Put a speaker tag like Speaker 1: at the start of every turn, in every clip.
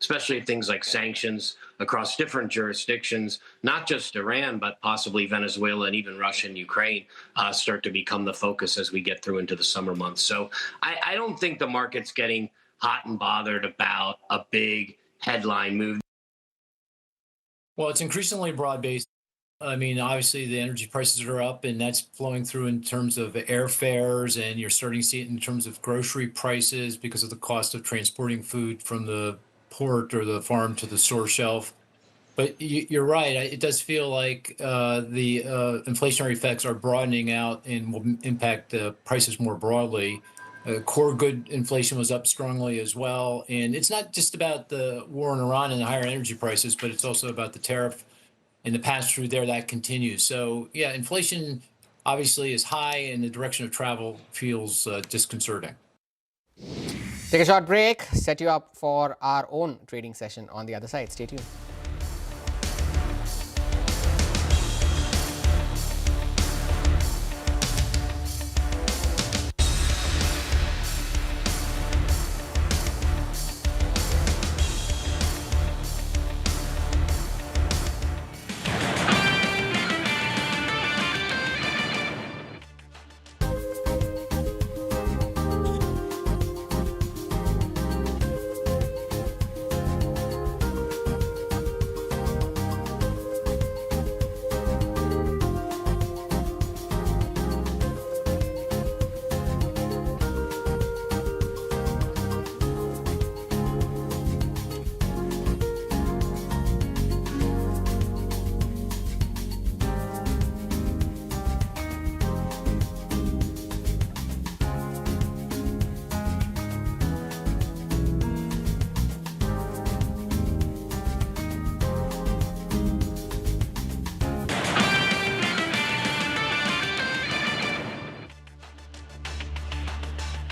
Speaker 1: especially things like sanctions across different jurisdictions, not just Iran, but possibly Venezuela and even Russia and Ukraine, start to become the focus as we get through into the summer months. So I don't think the market's getting hot and bothered about a big headline move.
Speaker 2: Well, it's increasingly broad-based. I mean, obviously the energy prices are up, and that's flowing through in terms of airfares, and you're starting to see it in terms of grocery prices because of the cost of transporting food from the port or the farm to the store shelf. But you're right. It does feel like the inflationary effects are broadening out and will impact prices more broadly. Core good inflation was up strongly as well. And it's not just about the war in Iran and the higher energy prices, but it's also about the tariff and the pass-through there that continues. So, yeah, inflation obviously is high, and the direction of travel feels disconcerting.
Speaker 3: Take a short break, set you up for our own trading session on the other side. Stay tuned.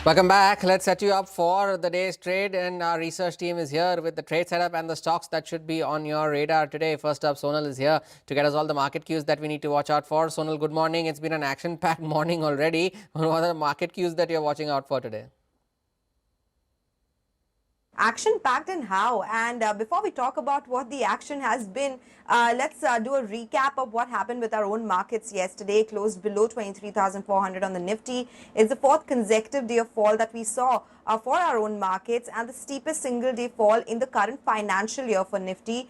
Speaker 3: Welcome back. Let's set you up for the day's trade, and our research team is here with the trade setup and the stocks that should be on your radar today. First up, Sonal is here to get us all the market cues that we need to watch out for. Sonal, good morning. It's been an action-packed morning already. What are the market cues that you're watching out for today?
Speaker 4: Action-packed and how? And before we talk about what the action has been, let's do a recap of what happened with our own markets yesterday. Closed below 23,400 on the Nifty. It's the fourth consecutive day of fall that we saw for our own markets, and the steepest single-day fall in the current financial year for Nifty.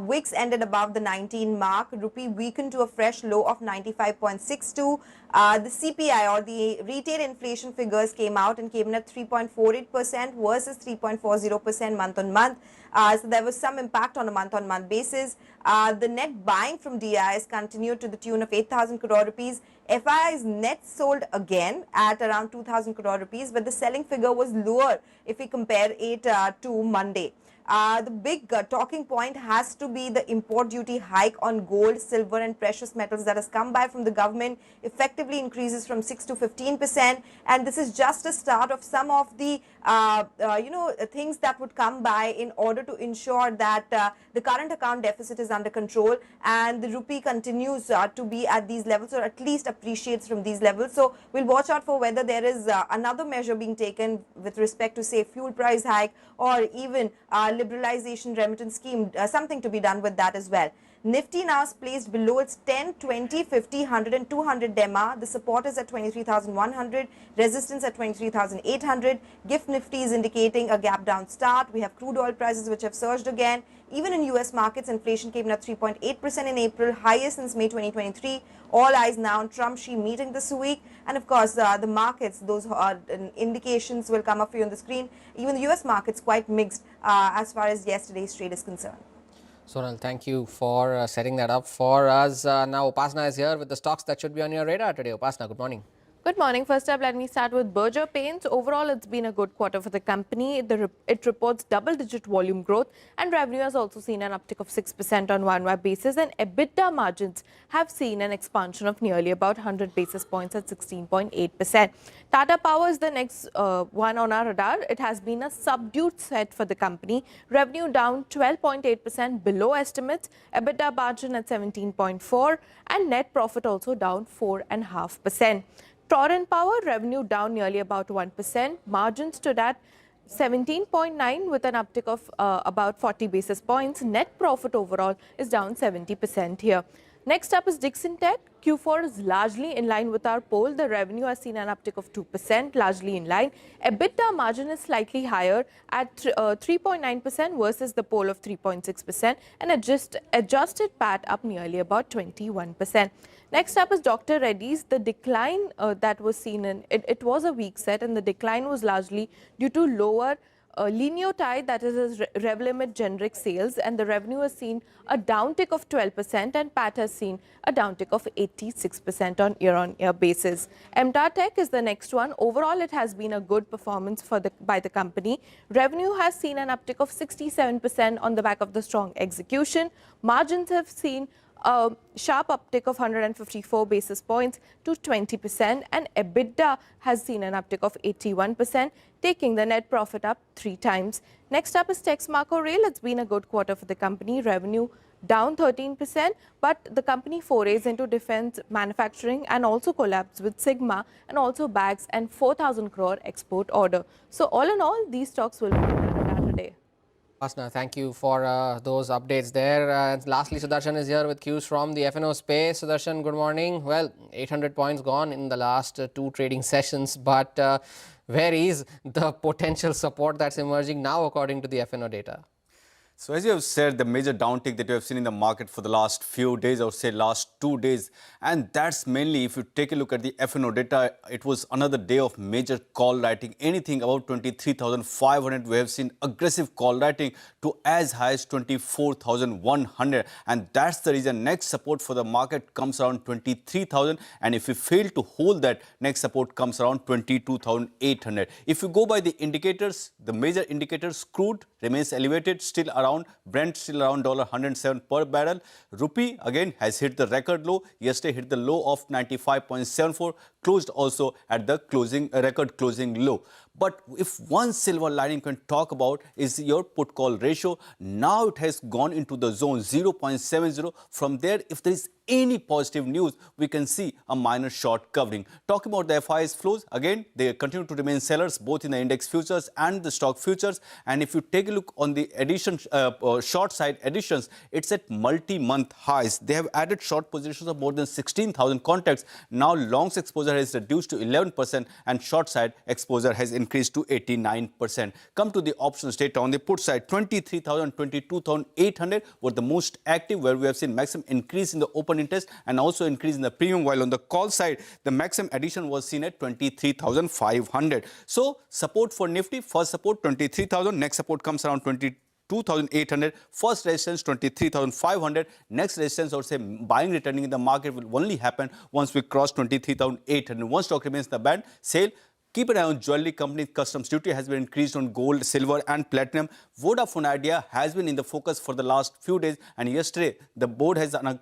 Speaker 4: Wix ended above the 19 mark. Rupee weakened to a fresh low of 95.62. The CPI, or the retail inflation figures, came out and came in at 3.48% versus 3.40% month on month. So there was some impact on a month-on-month basis. The net buying from DIs continued to the tune of 8,000 crore rupees. FIIs net sold again at around 2,000 crore rupees, but the selling figure was lower if we compare it to Monday. The big talking point has to be the import duty hike on gold, silver and precious metals that has come by from the government, effectively increases from 6 to 15%, and this is just a start of some of the things that would come by in order to ensure that the current account deficit is under control and the rupee continues to be at these levels, or at least appreciates from these levels. So we'll watch out for whether there is another measure being taken with respect to, say, fuel price hike, or even liberalization remittance scheme, something to be done with that as well. Nifty now is placed below its 10, 20, 50, 100 and 200 DEMA. The support is at 23,100, resistance at 23,800. GIFT Nifty is indicating a gap down start. We have crude oil prices which have surged again. Even in US markets, inflation came in at 3.8% in April, highest since May 2023. All eyes now on Trump-Xi meeting this week. And of course, the markets, those indications will come up for you on the screen. Even the US markets quite mixed as far as yesterday's trade is concerned.
Speaker 3: Sonal, thank you for setting that up for us. Now Upasana is here with the stocks that should be on your radar today. Upasana, good morning.
Speaker 5: Good morning. First up, let me start with Berger Paints. Overall, it's been a good quarter for the company. It reports double-digit volume growth, and revenue has also seen an uptick of 6% on one-year basis, and EBITDA margins have seen an expansion of nearly about 100 basis points at 16.8%. Tata Power is the next one on our radar. It has been a subdued set for the company. Revenue down 12.8% below estimates, EBITDA margin at 17.4%, and net profit also down 4.5%. Torrent Power revenue down nearly about 1%. Margins stood at 17.9 with an uptick of about 40 basis points. Net profit overall is down 70% here. Next up is Dixon Tech. Q4 is largely in line with our poll. The revenue has seen an uptick of 2%, largely in line. EBITDA margin is slightly higher at 3.9% versus the poll of 3.6%, and adjusted PAT up nearly about 21%. Next up is Dr. Reddy's. The decline that was seen it was a weak set, and the decline was largely due to lower Lineotide, that is Revlimid generic sales, and the revenue has seen a downtick of 12%, and PAT has seen a downtick of 86% on year-on-year basis. MTAR Tech is the next one. Overall, it has been a good performance by the company. Revenue has seen an uptick of 67% on the back of the strong execution. Margins have seen a sharp uptick of 154 basis points to 20%, and EBITDA has seen an uptick of 81%, taking the net profit up 3 times. Next up is Texmaco Rail. It's been a good quarter for the company. Revenue down 13%, but the company forays into defense manufacturing and also collabs with Sigma and also bags and 4,000 crore export order. So all in all, these stocks will be on today.
Speaker 3: Asna, thank you for those updates there. And lastly, Sudarshan is here with cues from the F&O space. Sudarshan, good morning. Well, 800 points gone in the last 2 trading sessions, but where is the potential support that's emerging now according to the F&O data?
Speaker 6: So as you have said, the major downtick that you have seen in the market for the last few days, or say last 2 days, and that's mainly, if you take a look at the F&O data, it was another day of major call writing. Anything about 23,500, we have seen aggressive call writing to as high as 24,100, and that's the reason next support for the market comes around 23,000, and if we fail to hold that, next support comes around 22,800. If you go by the indicators, the major indicators, crude remains elevated, still around Brent still around $107 per barrel. Rupee again has hit the record low. Yesterday hit the low of 95.74, closed also at the record closing low. But if one silver lining can talk about is your put call ratio. Now it has gone into the zone 0.70. From there, if there is any positive news, we can see a minor short covering. Talking about the FIS flows, again, they continue to remain sellers both in the index futures and the stock futures. And if you take a look on the addition, short side additions, it's at multi-month highs. They have added short positions of more than 16,000 contracts. Now longs exposure has reduced to 11% and short side exposure has increased to 89%. Come to the options data on the put side, 23,000, 22,800 were the most active, where we have seen maximum increase in the open interest and also increase in the premium, while on the call side, the maximum addition was seen at 23,500. So support for Nifty, first support 23,000, next support comes around 22,800, first resistance 23,500, next resistance, or say buying returning in the market will only happen once we cross 23,800. One stock remains in the band, sale. Keep an eye on jewelry company. Customs duty has been increased on gold, silver and platinum. Vodafone Idea has been in the focus for the last few days, and yesterday the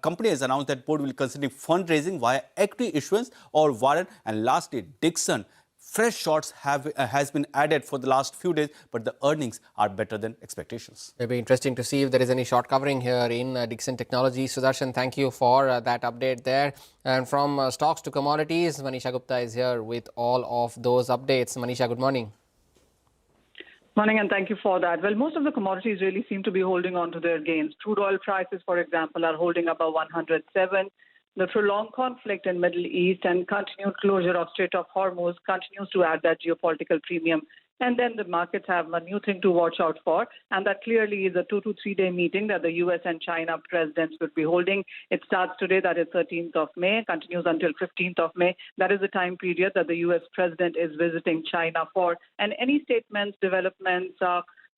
Speaker 6: company has announced that board will consider fundraising via equity issuance or warrant. And lastly, Dixon. Fresh shorts has been added for the last few days, but the earnings are better than expectations.
Speaker 3: It'll be interesting to see if there is any short covering here in Dixon Technologies. Sudarshan, thank you for that update there. And from stocks to commodities, Manisha Gupta is here with all of those updates. Manisha, good morning.
Speaker 7: Morning, and thank you for that. Well, most of the commodities really seem to be holding on to their gains. Crude oil prices, for example, are holding above 107. The prolonged conflict in Middle East and continued closure of Strait of Hormuz continues to add that geopolitical premium. And then the markets have a new thing to watch out for, and that clearly is a 2 to 3 day meeting that the US and China presidents would be holding. It starts today, that is 13th of May, continues until 15th of May. That is the time period that the US president is visiting China for. And any statements, developments,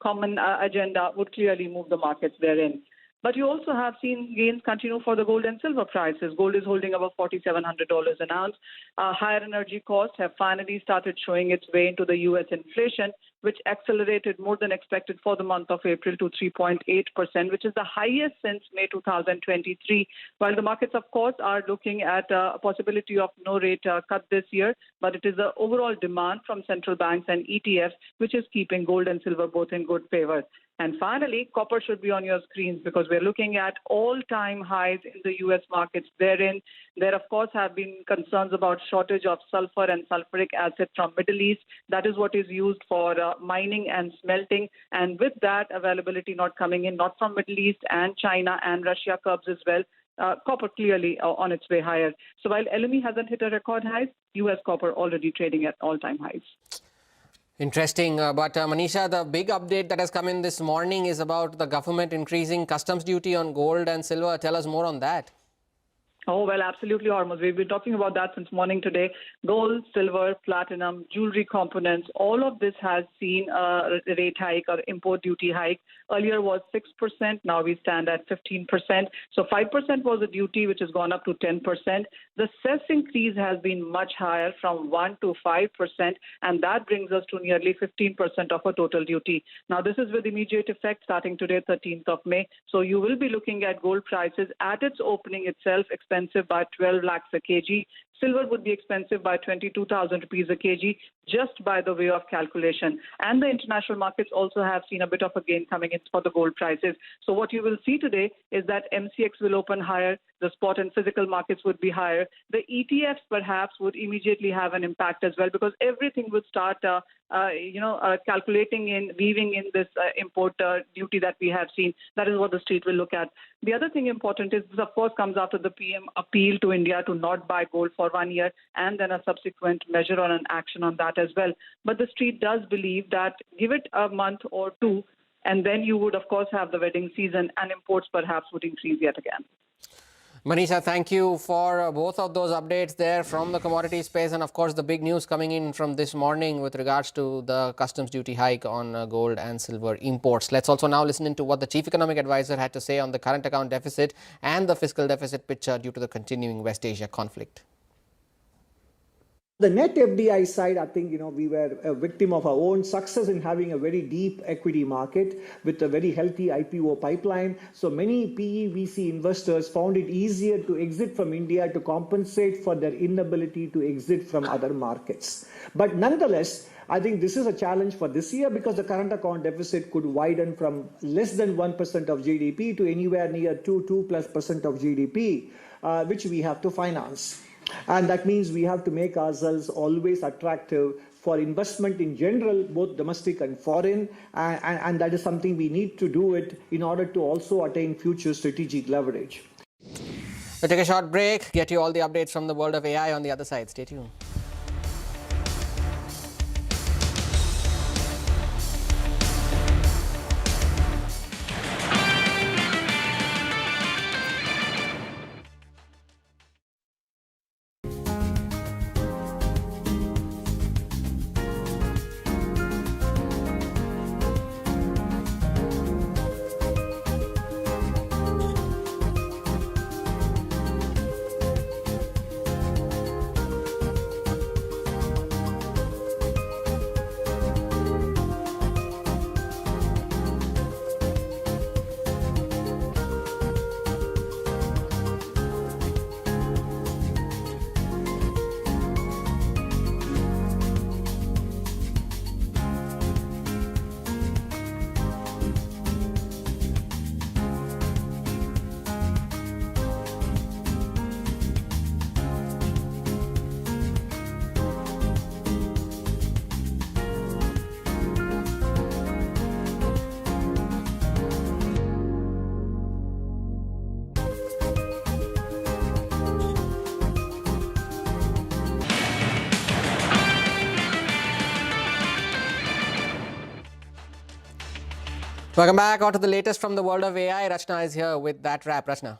Speaker 7: common agenda would clearly move the markets therein. But you also have seen gains continue for the gold and silver prices. Gold is holding above $4,700 an ounce. Higher energy costs have finally started showing its way into the U.S. inflation, which accelerated more than expected for the month of April to 3.8%, which is the highest since May 2023. While the markets, of course, are looking at a possibility of no rate cut this year, but it is the overall demand from central banks and ETFs which is keeping gold and silver both in good favor. And finally, copper should be on your screens because we're looking at all-time highs in the U.S. markets. There, of course, have been concerns about shortage of sulfur and sulfuric acid from Middle East. That is what is used for mining and smelting. And with that availability not coming in, not from Middle East and China and Russia curbs as well, copper clearly on its way higher. So while LME hasn't hit a record high, U.S. copper already trading at all-time highs.
Speaker 3: Interesting. But Manisha, the big update that has come in this morning is about the government increasing customs duty on gold and silver. Tell us more on that.
Speaker 7: Oh, well, absolutely, Hormuz. We've been talking about that since morning today. Gold, silver, platinum, jewelry components, all of this has seen a rate hike or import duty hike. Earlier was 6%. Now we stand at 15%. So 5% was the duty, which has gone up to 10%. The cess increase has been much higher from 1 to 5%, and that brings us to nearly 15% of our total duty. Now, this is with immediate effect starting today, 13th of May. So you will be looking at gold prices at its opening itself, expensive by 12 lakhs a kg. Silver would be expensive by 22,000 rupees a kg just by the way of calculation. And the international markets also have seen a bit of a gain coming in for the gold prices. So what you will see today is that MCX will open higher, the spot and physical markets would be higher. The ETFs perhaps would immediately have an impact as well because everything would start calculating in, weaving in this import duty that we have seen. That is what the street will look at. The other thing important is this, of course, comes after the PM appeal to India to not buy gold for 1 year and then a subsequent measure on an action on that as well. But the street does believe that give it a month or two, and then you would, of course, have the wedding season and imports perhaps would increase yet again.
Speaker 3: Manisha, thank you for both of those updates there from the commodity space and, of course, the big news coming in from this morning with regards to the customs duty hike on gold and silver imports. Let's also now listen into what the Chief Economic Advisor had to say on the current account deficit and the fiscal deficit picture due to the continuing West Asia conflict.
Speaker 8: The net FDI side, I think, we were a victim of our own success in having a very deep equity market with a very healthy IPO pipeline. So many PE VC investors found it easier to exit from India to compensate for their inability to exit from other markets. But nonetheless, I think this is a challenge for this year because the current account deficit could widen from less than 1% of GDP to anywhere near 2+% of GDP, which we have to finance. And that means we have to make ourselves always attractive for investment in general, both domestic and foreign, and that is something we need to do it in order to also attain future strategic leverage.
Speaker 3: We'll take a short break, get you all the updates from the world of AI on the other side. Stay tuned. Welcome back. On to the latest from the world of AI. Rachna is here with that wrap. Rachna.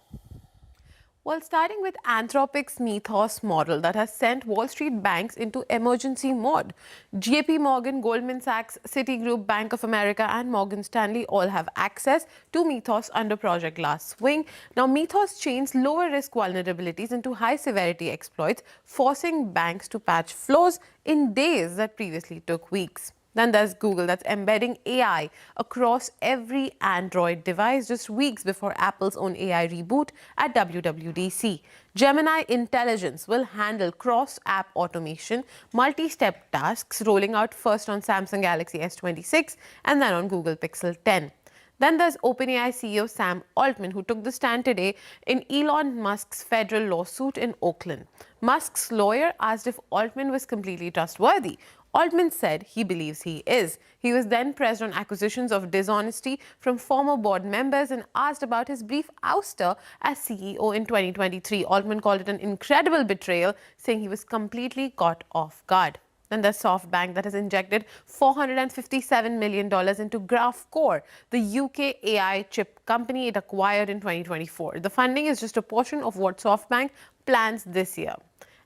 Speaker 5: Well, starting with Anthropic's Mythos model that has sent Wall Street banks into emergency mode. JP Morgan, Goldman Sachs, Citigroup, Bank of America and Morgan Stanley all have access to Mythos under Project Glass Swing. Now, Mythos chains lower risk vulnerabilities into high severity exploits, forcing banks to patch flaws in days that previously took weeks. Then there's Google, that's embedding AI across every Android device just weeks before Apple's own AI reboot at WWDC. Gemini Intelligence will handle cross-app automation, multi-step tasks, rolling out first on Samsung Galaxy S26 and then on Google Pixel 10.
Speaker 9: Then there's OpenAI CEO Sam Altman, who took the stand today in Elon Musk's federal lawsuit in Oakland. Musk's lawyer asked if Altman was completely trustworthy. Altman said he believes he is. He was then pressed on accusations of dishonesty from former board members and asked about his brief ouster as CEO in 2023. Altman called it an incredible betrayal, saying he was completely caught off guard. Then there's SoftBank that has injected $457 million into Graphcore, the UK AI chip company it acquired in 2024. The funding is just a portion of what SoftBank plans this year.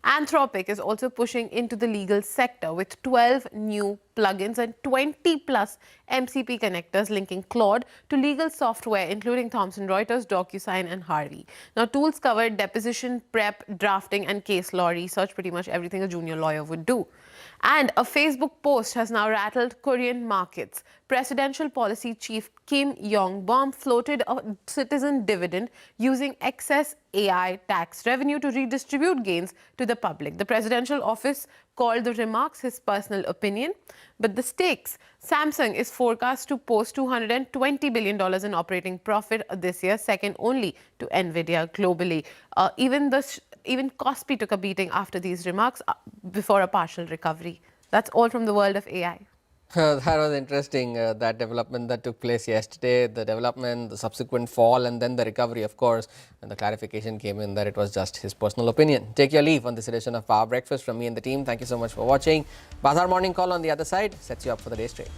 Speaker 9: Anthropic is also pushing into the legal sector with 12 new plugins and 20 plus MCP connectors linking Claude to legal software including Thomson Reuters, DocuSign and Harvey. Now, tools cover deposition, prep, drafting and case law research, pretty much everything a junior lawyer would do. And a Facebook post has now rattled Korean markets. Presidential policy chief Kim Yong-bom floated a citizen dividend using excess AI tax revenue to redistribute gains to the public. The presidential office called the remarks his personal opinion. But the stakes: Samsung is forecast to post $220 billion in operating profit this year, second only to Nvidia globally. Even Kospi took a beating after these remarks before a partial recovery. That's all from the world of AI.
Speaker 3: That was interesting, that development that took place yesterday, the development, the subsequent fall and then the recovery, of course, and the clarification came in that it was just his personal opinion. Take your leave on this edition of Power Breakfast from me and the team. Thank you so much for watching. Bazaar Morning Call on the other side sets you up for the day's trade.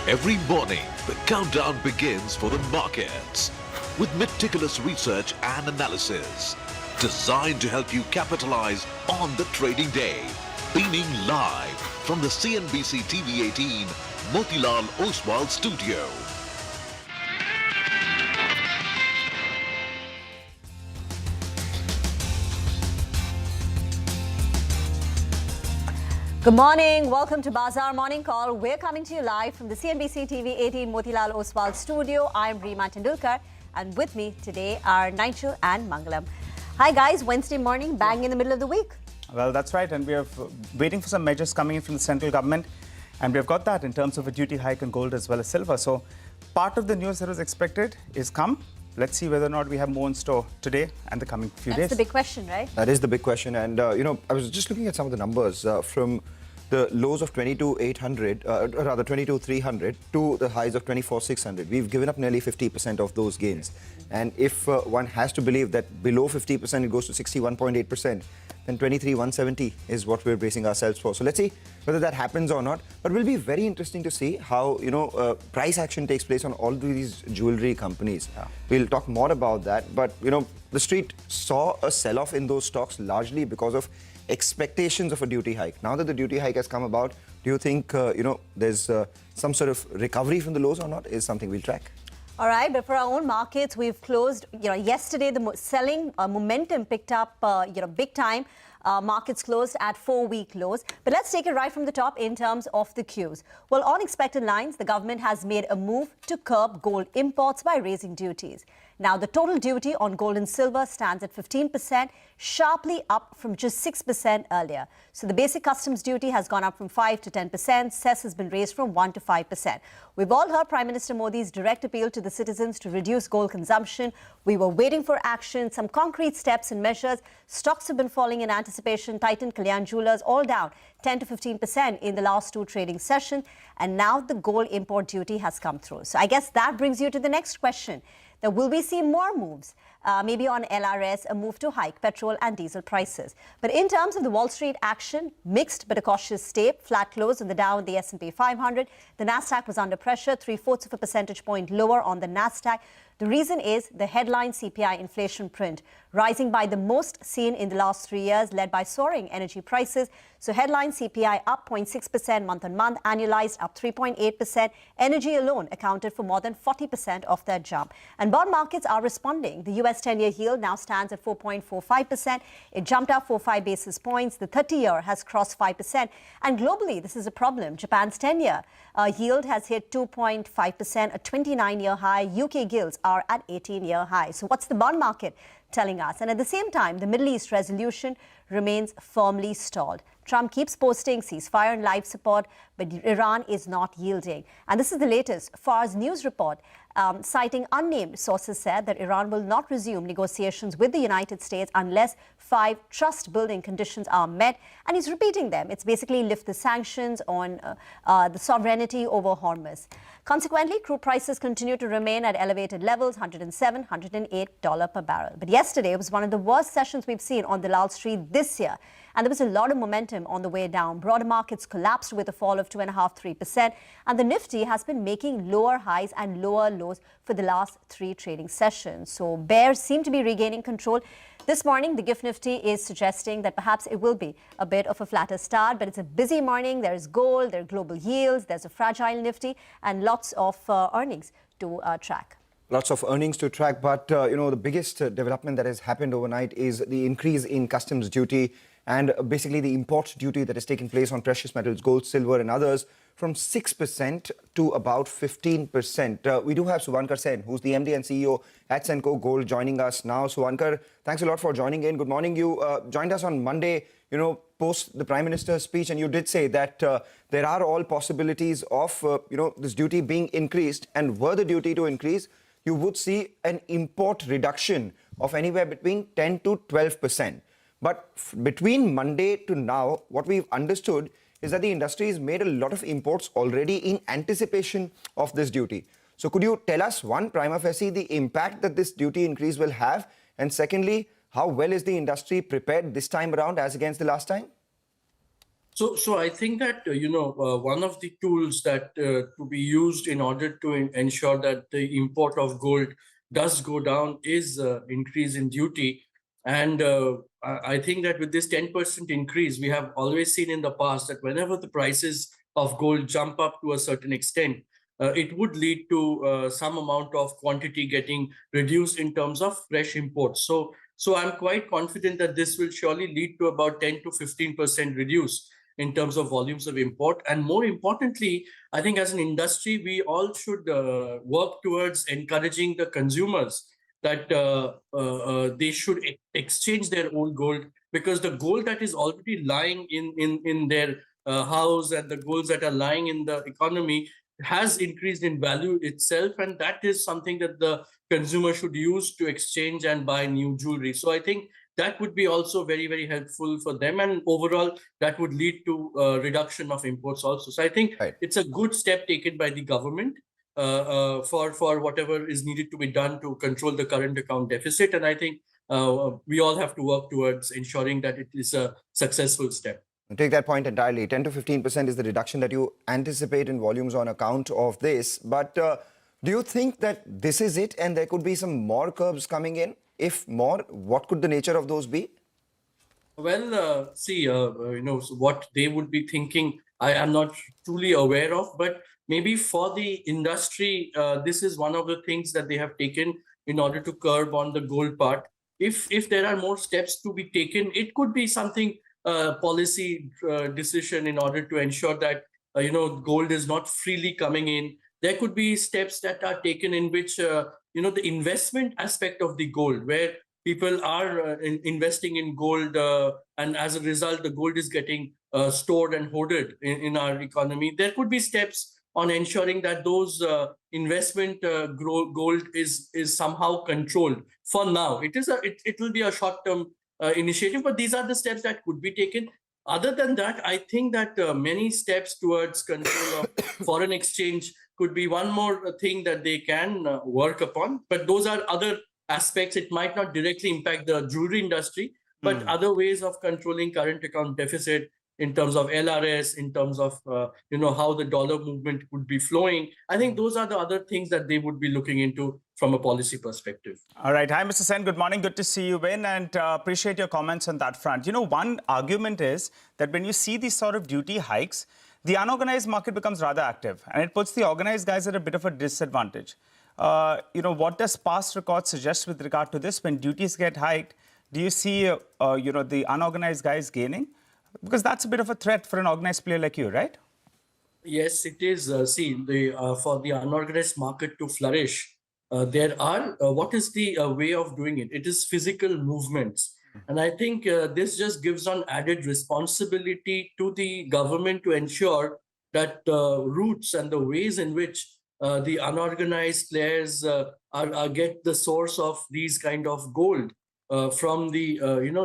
Speaker 10: Every morning, the countdown begins for the markets with meticulous research and analysis designed to help you capitalize on the trading day. Beaming live from the CNBC TV 18 Motilal Oswal studio.
Speaker 11: Good morning. Welcome to Bazaar Morning Call. We're coming to you live from the CNBC TV 18 Motilal Oswal studio. I'm Reema Tendulkar, and with me today are Nigel and Mangalam. Hi guys, Wednesday morning, bang in the middle of the week.
Speaker 12: Well, that's right, and we are waiting for some measures coming in from the central government, and we've got that in terms of a duty hike on gold as well as silver. So part of the news that was expected is come. Let's see whether or not we have more in store today and the coming few days.
Speaker 11: That's the big question, right?
Speaker 13: That is the big question. And, I was just looking at some of the numbers from the lows of 22,800, rather 22,300 to the highs of 24,600. We've given up nearly 50% of those gains. And if one has to believe that below 50% it goes to 61.8%, then 23,170 is what we're bracing ourselves for. So let's see whether that happens or not. But it will be very interesting to see how, price action takes place on all these jewelry companies. Yeah. We'll talk more about that. But, the street saw a sell-off in those stocks largely because of expectations of a duty hike. Now that the duty hike has come about, do you think, there's some sort of recovery from the lows or not is something we'll track?
Speaker 11: All right, but for our own markets, we've closed, yesterday the selling momentum picked up, big time. Markets closed at 4-week lows. But let's take it right from the top in terms of the cues. Well, on expected lines, the government has made a move to curb gold imports by raising duties. Now, the total duty on gold and silver stands at 15%, sharply up from just 6% earlier. So the basic customs duty has gone up from 5 to 10%. Cess has been raised from 1 to 5%. We've all heard Prime Minister Modi's direct appeal to the citizens to reduce gold consumption. We were waiting for action, some concrete steps and measures. Stocks have been falling in anticipation. Titan, Kalyan Jewellers, all down 10 to 15% in the last 2 trading sessions. And now the gold import duty has come through. So I guess that brings you to the next question. That will we see more moves, maybe on LRS, a move to hike petrol and diesel prices. But in terms of the Wall Street action, mixed but a cautious step, flat close on the Dow and the S&P 500. The Nasdaq was under pressure, 0.75 of a percentage point lower on the Nasdaq. The reason is the headline CPI inflation print, rising by the most seen in the last 3 years, led by soaring energy prices. So headline CPI up 0.6% month on month, annualized up 3.8%. Energy alone accounted for more than 40% of that jump. And bond markets are responding. The US 10-year yield now stands at 4.45%. It jumped up 45 basis points. The 30-year has crossed 5%. And globally, this is a problem. Japan's 10-year yield has hit 2.5%, a 29-year high. UK gilts are at 18-year high. So what's the bond market telling us? And at the same time, the Middle East resolution remains firmly stalled. Trump keeps posting ceasefire and life support, but Iran is not yielding. And this is the latest. FAR's news report, citing unnamed sources, said that Iran will not resume negotiations with the United States unless 5 trust-building conditions are met. And he's repeating them. It's basically lift the sanctions on the sovereignty over Hormuz. Consequently, crude prices continue to remain at elevated levels, $107, $108 per barrel. But yesterday was one of the worst sessions we've seen on Dalal Street this year. And there was a lot of momentum on the way down. Broader markets collapsed with a fall of 2.5–3%. And the Nifty has been making lower highs and lower lows for the last 3 trading sessions. So bears seem to be regaining control. This morning, the GIFT Nifty is suggesting that perhaps it will be a bit of a flatter start, but it's a busy morning. There's gold, there are global yields, there's a fragile Nifty, and lots of earnings to track.
Speaker 13: Lots of earnings to track, but the biggest development that has happened overnight is the increase in customs duty and basically the import duty that has taken place on precious metals, gold, silver and others from 6% to about 15%. We do have Suvankar Sen, who's the MD and CEO at Senco Gold, joining us now. Suvankar, thanks a lot for joining in. Good morning. You joined us on Monday, post the Prime Minister's speech, and you did say that there are all possibilities of, this duty being increased, and were the duty to increase, you would see an import reduction of anywhere between 10 to 12%. But between Monday to now, what we've understood is that the industry has made a lot of imports already in anticipation of this duty. So could you tell us, one, prima facie, the impact that this duty increase will have? And secondly, how well is the industry prepared this time around as against the last time?
Speaker 14: So I think that, one of the tools that to be used in order to ensure that the import of gold does go down is increase in duty. And I think that with this 10% increase, we have always seen in the past that whenever the prices of gold jump up to a certain extent, it would lead to some amount of quantity getting reduced in terms of fresh imports. So I'm quite confident that this will surely lead to about 10 to 15% reduce in terms of volumes of import. And more importantly, I think as an industry, we all should work towards encouraging the consumers that they should exchange their old gold, because the gold that is already lying in their house and the golds that are lying in the economy has increased in value itself, and that is something that the consumer should use to exchange and buy new jewelry. So I think that would be also very, very helpful for them, and overall that would lead to reduction of imports also. So I think it's a good step taken by the government for whatever is needed to be done to control the current account deficit, and I think we all have to work towards ensuring that it is a successful step.
Speaker 13: I take that point entirely. 10 to 15% is the reduction that you anticipate in volumes on account of this. But do you think that this is it and there could be some more curbs coming in? If more, what could the nature of those be?
Speaker 14: Well, what they would be thinking, I am not truly aware of, but maybe for the industry, this is one of the things that they have taken in order to curb on the gold part. If there are more steps to be taken, it could be something policy decision in order to ensure that gold is not freely coming in. There could be steps that are taken in which the investment aspect of the gold, where people are investing in gold, and as a result, the gold is getting stored and hoarded in our economy. There could be steps on ensuring that those investment gold is somehow controlled. For now, it will be a short-term initiative, but these are the steps that could be taken. Other than that, I think that many steps towards control of foreign exchange could be one more thing that they can work upon. But those are other aspects. It might not directly impact the jewelry industry, but other ways of controlling current account deficit in terms of LRS, in terms of how the dollar movement would be flowing. I think those are the other things that they would be looking into from a policy perspective.
Speaker 12: All right. Hi, Mr. Sen. Good morning. Good to see you in, and appreciate your comments on that front. One argument is that when you see these sort of duty hikes, the unorganized market becomes rather active, and it puts the organized guys at a bit of a disadvantage. What does past record suggest with regard to this? When duties get hiked, do you see, the unorganized guys gaining? Because that's a bit of a threat for an organized player like you, right?
Speaker 14: Yes, it is. For the unorganized market to flourish, there are, what is the way of doing it? It is physical movements. And I think this just gives an added responsibility to the government to ensure that routes and the ways in which the unorganized players get the source of these kind of gold from the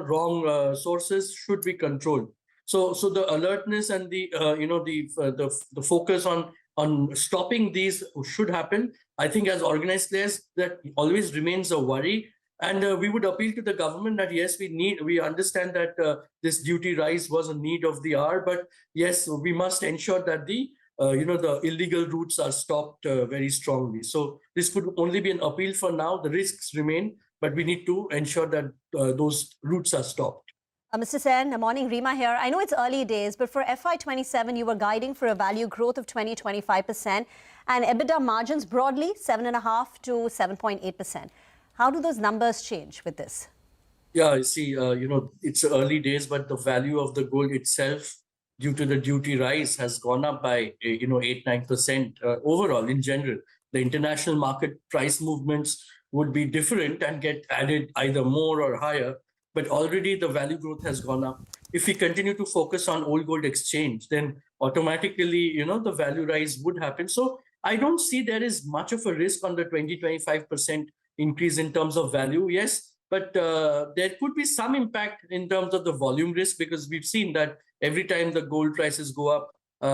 Speaker 14: wrong sources should be controlled. So the alertness and the focus on stopping these should happen. I think as organized players, that always remains a worry. And we would appeal to the government that, yes, we understand that this duty rise was a need of the hour, but yes, we must ensure that the illegal routes are stopped very strongly. So this could only be an appeal for now. The risks remain, but we need to ensure that those routes are stopped.
Speaker 11: Mr. Sen, morning, Rima here. I know it's early days, but for FY27, you were guiding for a value growth of 20-25% and EBITDA margins broadly 7.5 to 7.8%. How do those numbers change with this?
Speaker 14: Yeah, I see, it's early days, but the value of the gold itself, due to the duty rise, has gone up by, 8-9% overall in general. The international market price movements would be different and get added either more or higher, but already the value growth has gone up. If we continue to focus on old gold exchange, then automatically, the value rise would happen. So I don't see there is much of a risk on the 20-25% increase in terms of value. Yes, but there could be some impact in terms of the volume risk, because we've seen that every time the gold prices go up,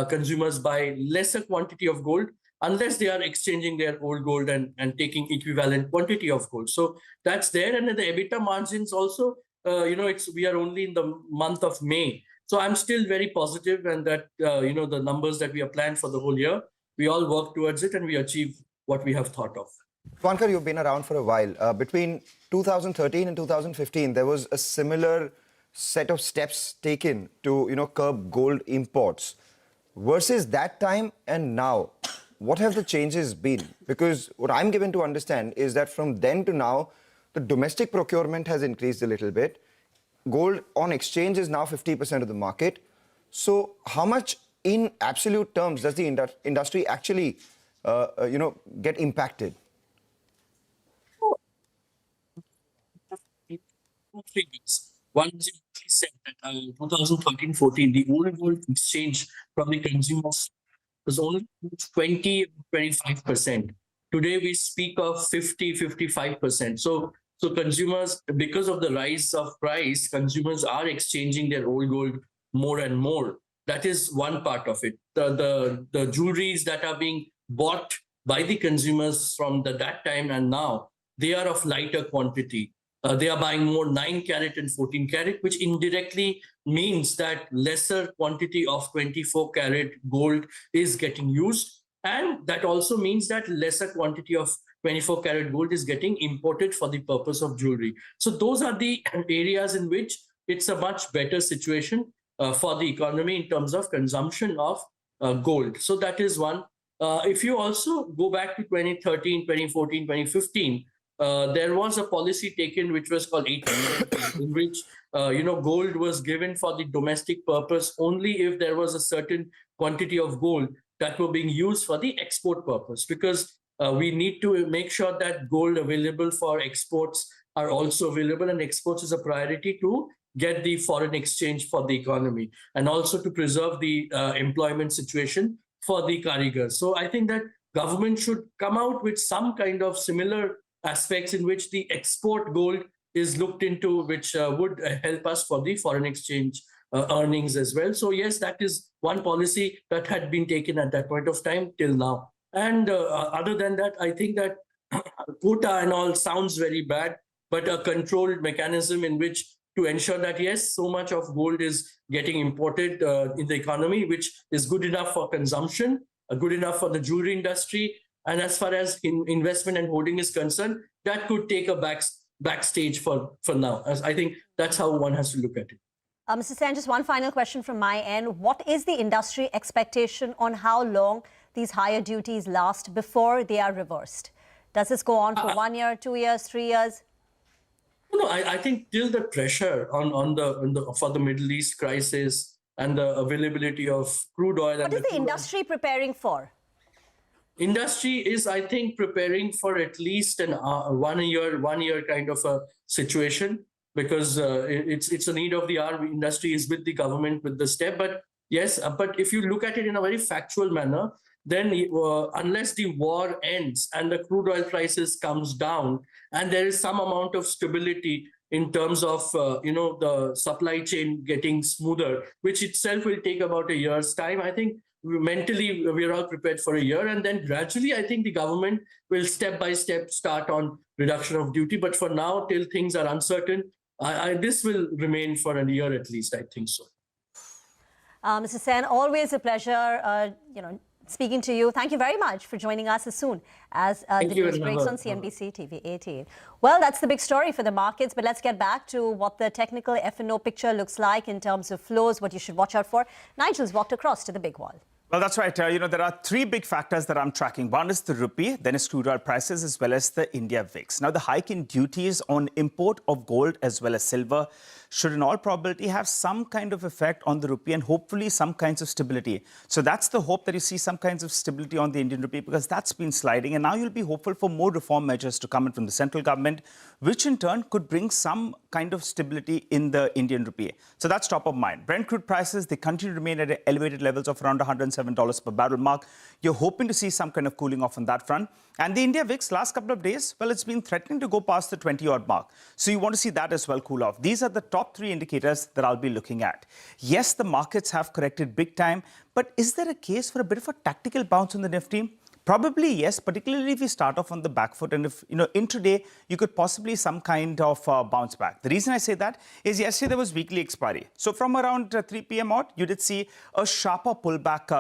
Speaker 14: consumers buy lesser quantity of gold unless they are exchanging their old gold and taking equivalent quantity of gold. So that's there. And the EBITDA margins also, we are only in the month of May. So I'm still very positive, and that the numbers that we have planned for the whole year, we all work towards it and we achieve what we have thought of.
Speaker 13: Vankar, you've been around for a while. Between 2013 and 2015, there was a similar set of steps taken to, curb gold imports. Versus that time and now, what have the changes been? Because what I'm given to understand is that from then to now, the domestic procurement has increased a little bit. Gold on exchange is now 50% of the market. So how much in absolute terms does the industry actually, get impacted?
Speaker 14: 3 weeks. One is you said that 2013-14, the old gold exchange from the consumers was only 20-25%. Today we speak of 50-55%. So consumers, because of the rise of price, consumers are exchanging their old gold more and more. That is one part of it. The jewelries that are being bought by the consumers from that time and now, they are of lighter quantity. They are buying more 9 carat and 14 carat, which indirectly means that lesser quantity of 24 carat gold is getting used. And that also means that lesser quantity of 24 karat gold is getting imported for the purpose of jewelry. So those are the areas in which it's a much better situation for the economy in terms of consumption of gold. So that is one. If you also go back to 2013, 2014, 2015, there was a policy taken which was called 18, in which gold was given for the domestic purpose only if there was a certain quantity of gold that were being used for the export purpose, because we need to make sure that gold available for exports are also available, and exports is a priority to get the foreign exchange for the economy and also to preserve the employment situation for the karigars. So I think that government should come out with some kind of similar aspects in which the export gold is looked into, which would help us for the foreign exchange earnings as well. So yes, that is one policy that had been taken at that point of time till now. And other than that, I think that quota and all sounds very bad, but a controlled mechanism in which to ensure that, yes, so much of gold is getting imported in the economy, which is good enough for consumption, good enough for the jewelry industry. And as far as investment and holding is concerned, that could take a backstage for now. As I think that's how one has to look at it.
Speaker 11: Mr. Sen, just one final question from my end. What is the industry expectation on how long these higher duties last before they are reversed? Does this go on for 1 year, 2 years, 3 years?
Speaker 14: No, I think till the pressure for the Middle East crisis and the availability of crude oil.
Speaker 11: What is the industry preparing for?
Speaker 14: Industry is, I think, preparing for at least an 1 year kind of a situation, because it's a need of the hour. Industry is with the government with the step. But yes, but if you look at it in a very factual manner, then unless the war ends and the crude oil prices comes down and there is some amount of stability in terms of the supply chain getting smoother, which itself will take about a year's time, I think mentally we are all prepared for a year, and then gradually I think the government will step by step start on reduction of duty. But for now, till things are uncertain, this will remain for a year at least, I think so.
Speaker 11: Mr. Sen, always a pleasure speaking to you. Thank you very much for joining us as soon as the news breaks on CNBC TV 18. Well, that's the big story for the markets, but let's get back to what the technical F&O picture looks like in terms of flows, what you should watch out for. Nigel's walked across to the big wall.
Speaker 12: Well, that's right. There are 3 big factors that I'm tracking. One is the rupee, then is crude oil prices, as well as the India VIX. Now, the hike in duties on import of gold as well as silver should in all probability have some kind of effect on the rupee and hopefully some kinds of stability. So that's the hope, that you see some kinds of stability on the Indian rupee, because that's been sliding. And now you'll be hopeful for more reform measures to come in from the central government, which in turn could bring some kind of stability in the Indian rupee. So that's top of mind. Brent crude prices, they continue to remain at elevated levels of around $107 per barrel mark. You're hoping to see some kind of cooling off on that front. And the India VIX, last couple of days, well, it's been threatening to go past the 20-odd mark. So you want to see that as well cool off. These are the top 3 indicators that I'll be looking at. Yes, the markets have corrected big time, but is there a case for a bit of a tactical bounce on the Nifty? Probably yes, particularly if we start off on the back foot, and if, intraday, you could possibly some kind of bounce back. The reason I say that is yesterday there was weekly expiry. So from around 3 p.m. out, you did see a sharper pullback,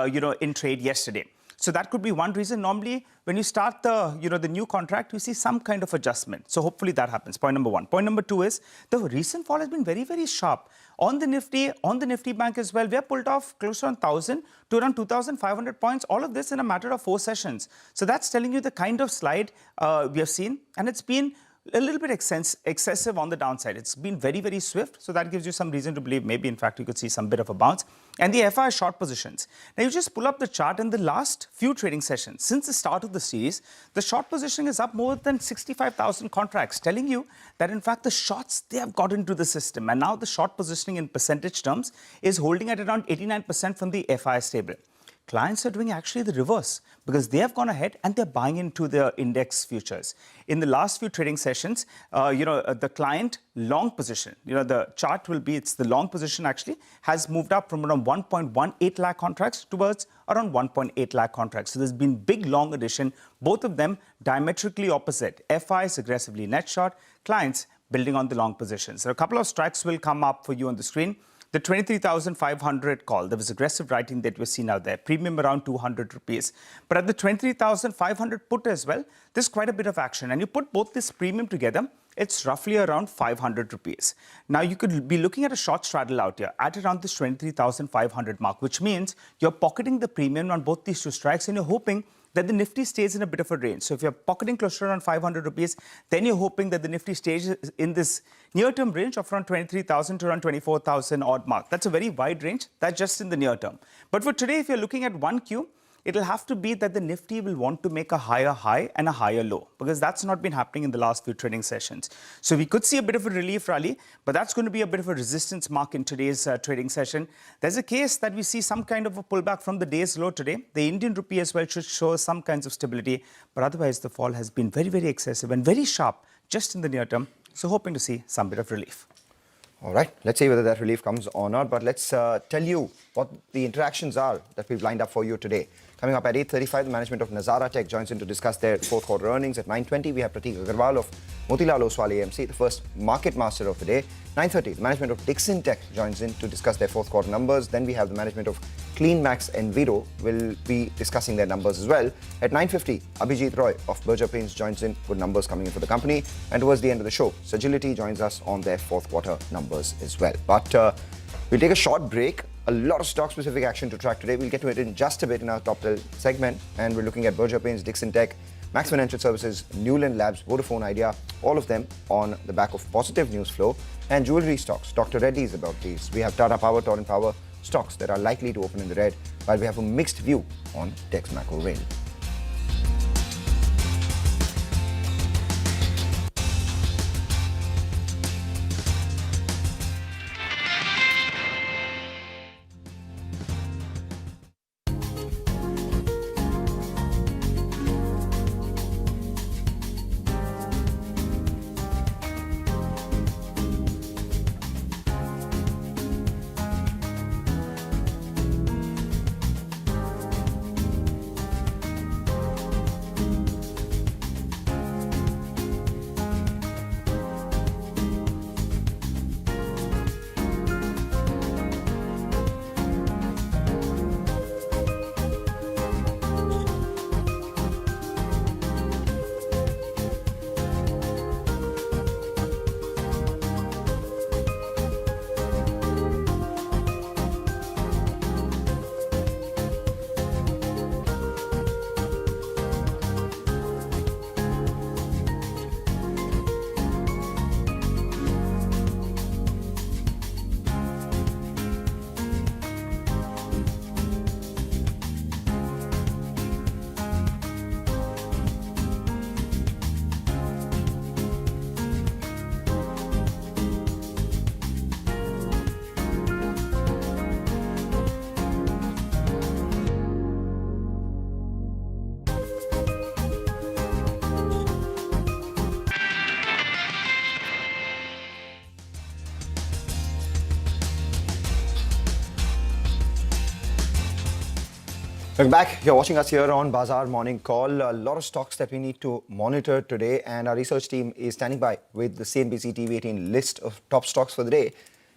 Speaker 12: in trade yesterday. So that could be one reason. Normally, when you start the new contract, you see some kind of adjustment. So hopefully that happens. Point number one. Point number two is the recent fall has been very, very sharp. On the Nifty Bank as well, we have pulled off close to 1,000 to around 2,500 points. All of this in a matter of 4 sessions. So that's telling you the kind of slide we have seen. And it's been a little bit excessive on the downside. It's been very, very swift. So that gives you some reason to believe maybe, in fact, you could see some bit of a bounce. And the FI short positions. Now, you just pull up the chart in the last few trading sessions. Since the start of the series, the short positioning is up more than 65,000 contracts, telling you that, in fact, the shorts, they have got into the system. And now the short positioning in percentage terms is holding at around 89% from the FI stable. Clients are doing actually the reverse because they have gone ahead and they're buying into the index futures. In the last few trading sessions, the client long position, the chart will be, it's the long position actually has moved up from around 1.18 lakh contracts towards around 1.8 lakh contracts. So there's been big long addition, both of them diametrically opposite. FIs aggressively net short, clients building on the long positions. So a couple of strikes will come up for you on the screen. The 23,500 call, there was aggressive writing that we've seen out there, premium around 200 rupees. But at the 23,500 put as well, there's quite a bit of action. And you put both this premium together, it's roughly around 500 rupees. Now, you could be looking at a short straddle out here at around this 23,500 mark, which means you're pocketing the premium on both these two strikes and you're hoping that the Nifty stays in a bit of a range. So if you're pocketing closer to around 500 rupees, then you're hoping that the Nifty stays in this near-term range of around 23,000 to around 24,000 odd mark. That's a very wide range. That's just in the near term. But for today, if you're looking at 1Q, it'll have to be that the Nifty will want to make a higher high and a higher low, because that's not been happening in the last few trading sessions. So we could see a bit of a relief rally, but that's going to be a bit of a resistance mark in today's trading session. There's a case that we see some kind of a pullback from the day's low today. The Indian rupee as well should show some kinds of stability, but otherwise the fall has been very, very excessive and very sharp just in the near term. So hoping to see some bit of relief.
Speaker 13: All right, let's see whether that relief comes or not, but let's tell you what the interactions are that we've lined up for you today. Coming up at 8:35, the management of Nazara Tech joins in to discuss their fourth quarter earnings. At 9:20, we have Prateek Agarwal of Motilal Oswal AMC, the first market master of the day. 9:30, the management of Dixon Tech joins in to discuss their fourth quarter numbers. Then we have the management of CleanMax and Tata will be discussing their numbers as well. At 9:50, Abhijit Roy of Berger Paints joins in with numbers coming in for the company. And towards the end of the show, Sagility joins us on their fourth quarter numbers as well. But we'll take a short break. A lot of stock-specific action to track today. We'll get to it in just a bit in our top 12 segment. And we're looking at Berger Paints, Dixon Tech, Max Financial Services, Newland Labs, Vodafone Idea, all of them on the back of positive news flow. And jewelry stocks. Dr. Reddy is about these. We have Tata Power, Torrent Power, stocks that are likely to open in the red, while we have a mixed view on Dex Macro Rail. Welcome back. You're watching us here on Bazaar Morning Call. A lot of stocks that we need to monitor today, and our research team is standing by with the CNBC TV18 list of top stocks for the day.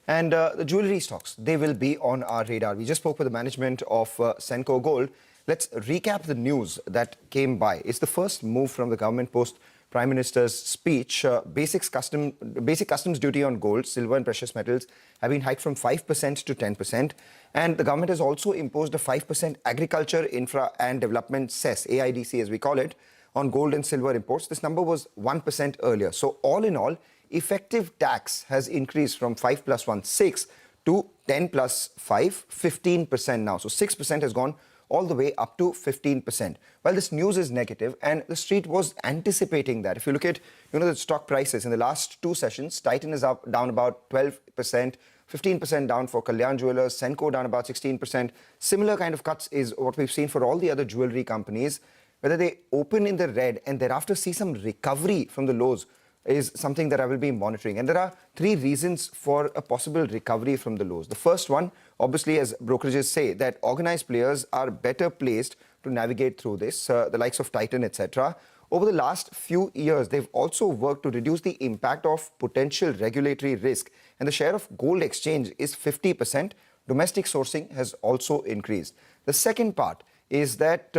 Speaker 13: And the jewelry stocks, they will be on our radar. We just spoke with the management of Senco Gold. Let's recap the news that came by. It's the first move from the government post Prime Minister's speech. Basic customs duty on gold, silver and precious metals have been hiked from 5% to 10%. And the government has also imposed a 5% agriculture, infra and development cess, AIDC as we call it, on gold and silver imports. This number was 1% earlier. So all in all, effective tax has increased from 5 plus 1, 6 to 10 plus 5, 15% now. So 6% has gone all the way up to 15%. Well, this news is negative, and the street was anticipating that. If you look at, the stock prices in the last two sessions, Titan is down about 12%, 15% down for Kalyan Jewellers, Senco down about 16%. Similar kind of cuts is what we've seen for all the other jewelry companies. Whether they open in the red and thereafter see some recovery from the lows is something that I will be monitoring. And there are three reasons for a possible recovery from the lows. The first one, obviously, as brokerages say, that organized players are better placed to navigate through this, the likes of Titan, etc. Over the last few years, they've also worked to reduce the impact of potential regulatory risk. And the share of gold exchange is 50%. Domestic sourcing has also increased. The second part is that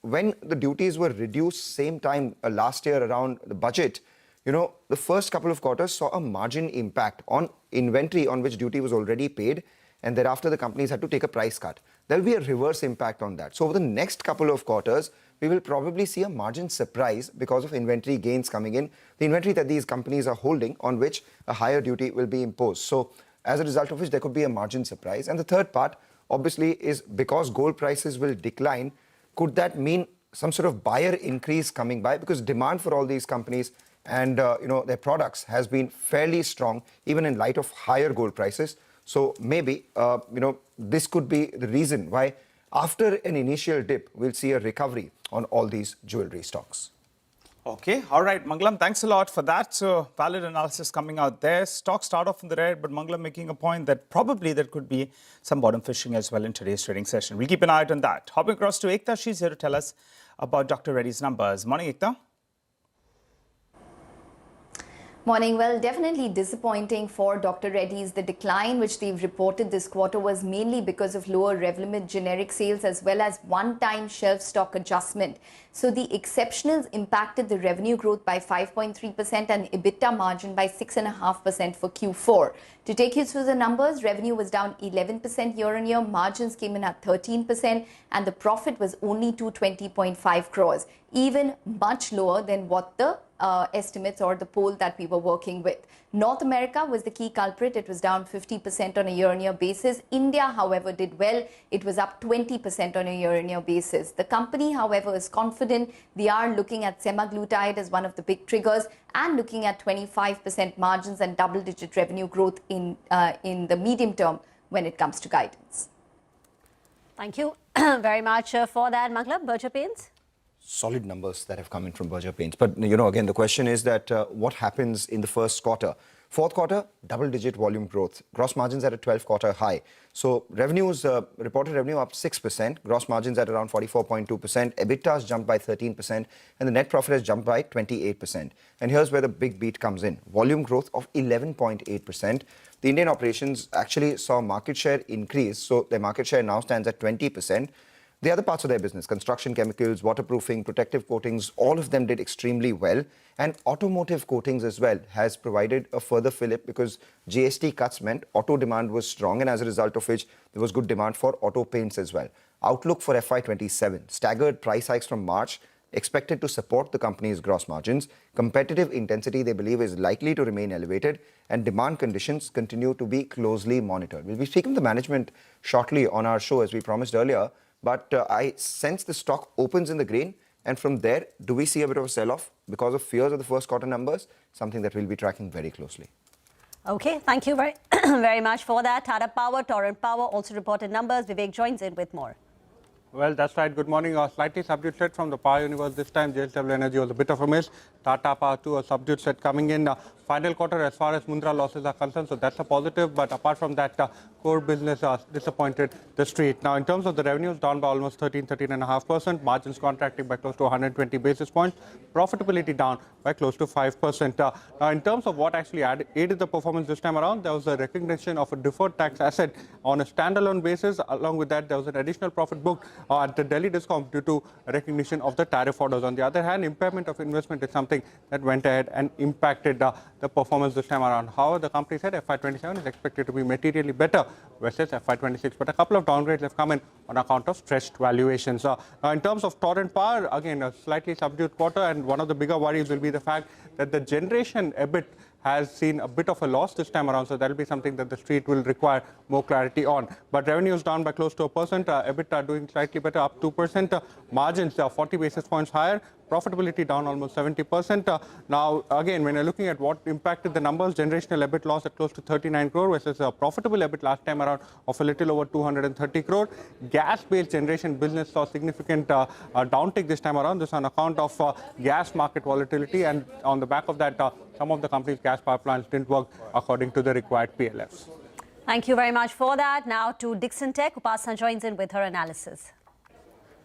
Speaker 13: when the duties were reduced same time last year around the budget, the first couple of quarters saw a margin impact on inventory on which duty was already paid, and thereafter the companies had to take a price cut. There will be a reverse impact on that. So over the next couple of quarters, we will probably see a margin surprise because of inventory gains coming in, the inventory that these companies are holding on which a higher duty will be imposed. So as a result of which there could be a margin surprise. And the third part, obviously, is because gold prices will decline, could that mean some sort of buyer increase coming by? Because demand for all these companies and their products has been fairly strong, even in light of higher gold prices. So maybe, this could be the reason why after an initial dip, we'll see a recovery on all these jewelry stocks.
Speaker 12: Okay, all right, Mangalam, thanks a lot for that. So valid analysis coming out there. Stocks start off in the red, but Mangalam making a point that probably there could be some bottom fishing as well in today's trading session. We'll keep an eye out on that. Hopping across to Ekta, she's here to tell us about Dr. Reddy's numbers. Morning, Ekta.
Speaker 15: Morning. Well, definitely disappointing for Dr. Reddy's. The decline which they've reported this quarter was mainly because of lower Revlimid generic sales as well as one-time shelf stock adjustment. So the exceptionals impacted the revenue growth by 5.3% and EBITDA margin by 6.5% for Q4. To take you through the numbers, revenue was down 11% year-on-year, margins came in at 13%, and the profit was only 220.5 crores, even much lower than what the estimates or the poll that we were working with. North America was the key culprit. It was down 50% on a year-on-year basis. India, however, did well. It was up 20% on a year-on-year basis. The company, however, is confident. They are looking at semaglutide as one of the big triggers and looking at 25% margins and double-digit revenue growth in the medium term when it comes to guidance.
Speaker 11: Thank you very much for that, Mangalam. Berger Paints?
Speaker 13: Solid numbers that have come in from Berger Paints. But, again, the question is that what happens in the first quarter? Fourth quarter, double-digit volume growth. Gross margins at a 12-quarter high. So revenues, reported revenue up 6%. Gross margins at around 44.2%. EBITDA has jumped by 13%. And the net profit has jumped by 28%. And here's where the big beat comes in. Volume growth of 11.8%. The Indian operations actually saw market share increase. So their market share now stands at 20%. The other parts of their business, construction chemicals, waterproofing, protective coatings, all of them did extremely well. And automotive coatings as well has provided a further fillip because GST cuts meant auto demand was strong, and as a result of which there was good demand for auto paints as well. Outlook for FY27, staggered price hikes from March expected to support the company's gross margins. Competitive intensity, they believe, is likely to remain elevated, and demand conditions continue to be closely monitored. We'll be speaking to the management shortly on our show, as we promised earlier. But I sense the stock opens in the green, and from there, do we see a bit of a sell-off because of fears of the first quarter numbers? Something that we'll be tracking very closely.
Speaker 11: Okay, thank you very much for that. Tata Power, Torrent Power also reported numbers. Vivek joins in with more.
Speaker 16: Well, that's right. Good morning. A slightly subdued set from the power universe this time. JSW Energy was a bit of a miss. Tata Power too, a subdued set coming in. Final quarter as far as Mundra losses are concerned, so that's a positive. But apart from that, core business disappointed the street. Now, in terms of the revenues, down by almost 13.5%. Margins contracting by close to 120 basis points. Profitability down by close to 5%. Now, in terms of what actually aided the performance this time around, there was a recognition of a deferred tax asset on a standalone basis. Along with that, there was an additional profit booked at the Delhi Discom due to recognition of the tariff orders. On the other hand, impairment of investment is something that went ahead and impacted the performance this time around. However, the company said FY27 is expected to be materially better versus FY26, but a couple of downgrades have come in on account of stretched valuations. Now, in terms of Torrent Power, again, a slightly subdued quarter, and one of the bigger worries will be the fact that the generation EBIT has seen a bit of a loss this time around, so that will be something that the street will require more clarity on. But revenue is down by close to 1%, EBITDA doing slightly better, up 2%, margins are 40 basis points higher, profitability down almost 70%. Now, again, when you're looking at what impacted the numbers, generational EBIT loss at close to 39 crore versus a profitable EBIT last time around of a little over 230 crore. Gas-based generation business saw significant downtick this time around. This on account of gas market volatility, and on the back of that, some of the company's gas power plants didn't work according to the required PLFs.
Speaker 11: Thank you very much for that. Now to Dixon Tech. Upasana joins in with her analysis.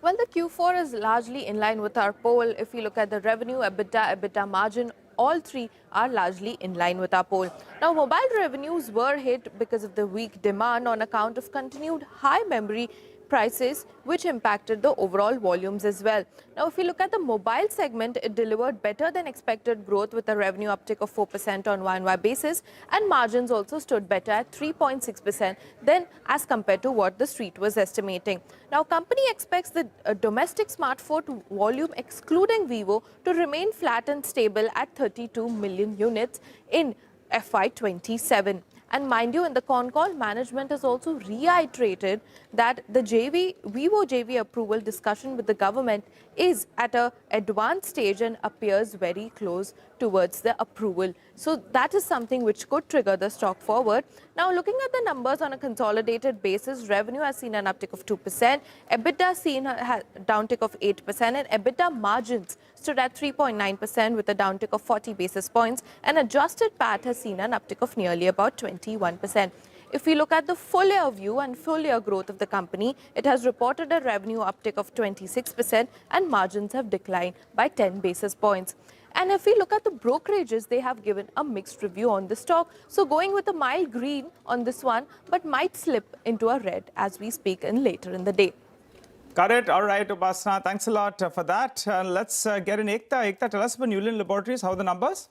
Speaker 5: Well, the Q4 is largely in line with our poll. If we look at the revenue, EBITDA margin, all three are largely in line with our poll. Now, mobile revenues were hit because of the weak demand on account of continued high memory prices, which impacted the overall volumes as well. Now, if we look at the mobile segment, it delivered better than expected growth with a revenue uptick of 4% on YoY basis, and margins also stood better at 3.6% than as compared to what the street was estimating. Now, company expects the domestic smartphone volume excluding Vivo to remain flat and stable at 32 million units in FY27. And mind you, in the con call, management has also reiterated that the Vivo JV approval discussion with the government is at an advanced stage and appears very close towards the approval. So that is something which could trigger the stock forward. Now, looking at the numbers on a consolidated basis, revenue has seen an uptick of 2%, EBITDA seen a downtick of 8%, and EBITDA margins stood at 3.9% with a downtick of 40 basis points, and adjusted PAT has seen an uptick of nearly about 21%. If we look at the full year view and full year growth of the company, it has reported a revenue uptick of 26% and margins have declined by 10 basis points. And if we look at the brokerages, they have given a mixed review on the stock. So going with a mild green on this one, but might slip into a red as we speak later in the day.
Speaker 12: Got it. All right, Upasana, thanks a lot for that. Let's get in Ekta. Ekta, tell us about Newland Laboratories. How are the numbers?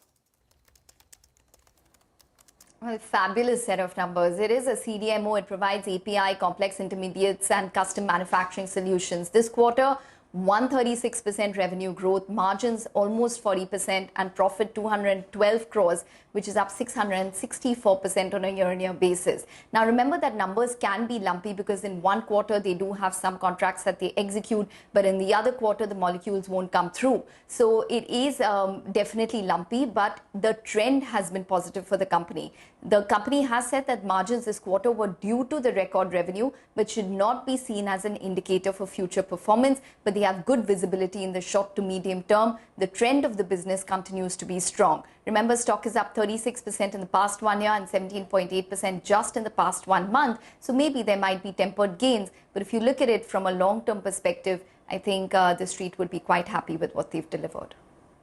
Speaker 15: Well, fabulous set of numbers. It is a CDMO. It provides API, complex intermediates and custom manufacturing solutions. This quarter, 136% revenue growth, margins almost 40%, and profit 212 crores, which is up 664% on a year-on-year basis. Now, remember that numbers can be lumpy because in one quarter they do have some contracts that they execute, but in the other quarter the molecules won't come through. So it is definitely lumpy, but the trend has been positive for the company. The company has said that margins this quarter were due to the record revenue, but should not be seen as an indicator for future performance, but they have good visibility in the short to medium term. The trend of the business continues to be strong. Remember, stock is up 36% in the past 1 year and 17.8% just in the past 1 month. So maybe there might be tempered gains. But if you look at it from a long-term perspective, I think the street would be quite happy with what they've delivered.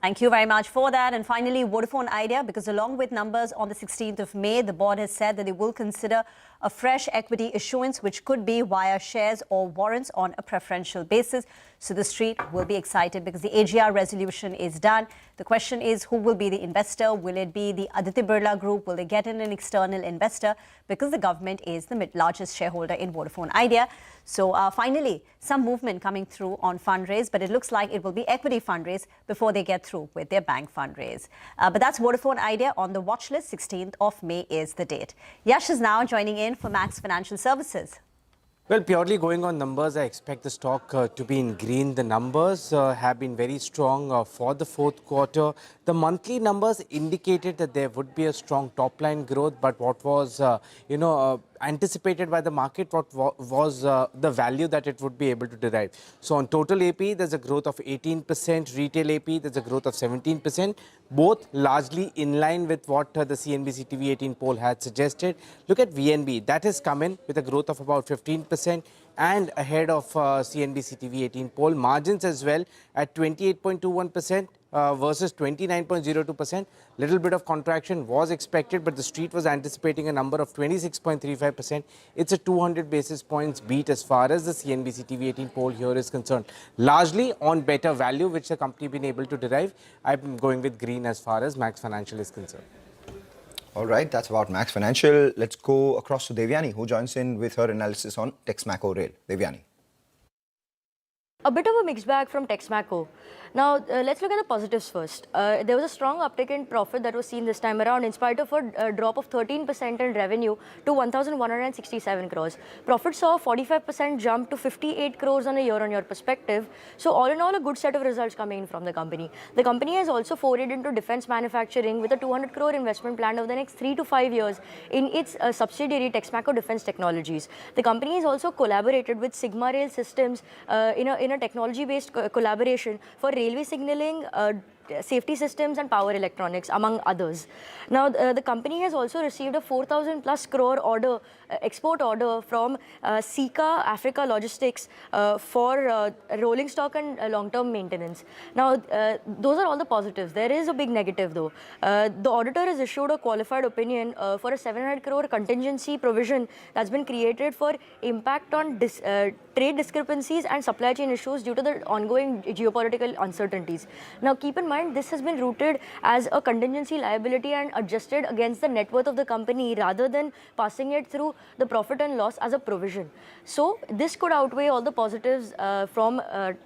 Speaker 11: Thank you very much for that. And finally, Vodafone Idea, because along with numbers on the 16th of May, the board has said that they will consider a fresh equity issuance, which could be via shares or warrants on a preferential basis. So the street will be excited because the AGR resolution is done. The question is, who will be the investor? Will it be the Aditya Birla Group? Will they get in an external investor? Because the government is the largest shareholder in Vodafone Idea. So finally, some movement coming through on fundraise, but it looks like it will be equity fundraise before they get through with their bank fundraise. But that's Vodafone Idea on the watch list. 16th of May is the date. Yash is now joining in for Max Financial Services.
Speaker 17: Well, purely going on numbers, I expect the stock to be in green. The numbers have been very strong for the fourth quarter. The monthly numbers indicated that there would be a strong top line growth, but what was, anticipated by the market what was the value that it would be able to derive. So on total AP, there's a growth of 18%, retail AP, there's a growth of 17%, both largely in line with what the CNBC TV 18 poll had suggested. Look at VNB, that has come in with a growth of about 15% and ahead of CNBC TV 18 poll. Margins as well at 28.21%. Versus 29.02%. Little bit of contraction was expected, but the street was anticipating a number of 26.35%. It's a 200 basis points beat as far as the CNBC TV 18 poll here is concerned. Largely on better value, which the company been able to derive. I'm going with green as far as Max Financial is concerned.
Speaker 13: All right, that's about Max Financial. Let's go across to Devyani, who joins in with her analysis on Texmaco Rail. Devyani.
Speaker 18: A bit of a mixed bag from Texmaco. Now, let's look at the positives first. There was a strong uptick in profit that was seen this time around in spite of a drop of 13% in revenue to 1,167 crores. Profit saw a 45% jump to 58 crores on a year-on-year perspective. So all in all, a good set of results coming in from the company. The company has also forayed into defense manufacturing with a 200 crore investment plan over the next 3 to 5 years in its subsidiary Texmaco Defense Technologies. The company has also collaborated with Sigma Rail Systems in a technology-based collaboration for railway signaling, safety systems and power electronics, among others. Now, the company has also received a 4,000 plus crore order, export order from Sika Africa Logistics for rolling stock and long-term maintenance. Now, those are all the positives. There is a big negative though. The auditor has issued a qualified opinion for a 700 crore contingency provision that's been created for impact on trade discrepancies and supply chain issues due to the ongoing geopolitical uncertainties. Now, keep in mind, this has been routed as a contingency liability and adjusted against the net worth of the company rather than passing it through the profit and loss as a provision. So this could outweigh all the positives from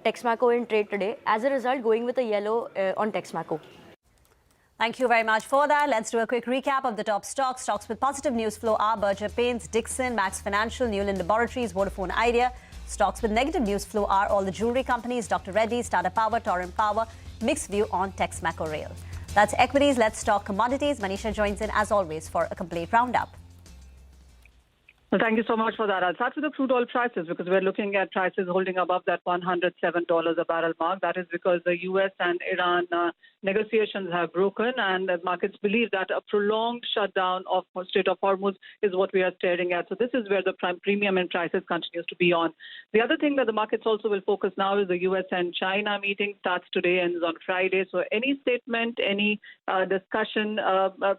Speaker 18: Texmaco in trade today. As a result, going with a yellow on Texmaco.
Speaker 11: Thank you very much for that. Let's do a quick recap of the top stocks. Stocks with positive news flow are Berger Paints, Dixon, Max Financial, Newland Laboratories, Vodafone Idea. Stocks with negative news flow are all the jewelry companies, Dr. Reddy's, Tata Power, Torrent Power. Mixed view on Texmaco Rail. That's equities. Let's talk commodities. Manisha joins in as always for a complete roundup.
Speaker 7: Well, thank you so much for that. I'll start with the crude oil prices because we're looking at prices holding above that $107 a barrel mark. That is because the U.S. and Iran negotiations have broken, and the markets believe that a prolonged shutdown of Strait of Hormuz is what we are staring at. So this is where the premium in prices continues to be on. The other thing that the markets also will focus now is the U.S. and China meeting starts today and is on Friday. So any statement, any discussion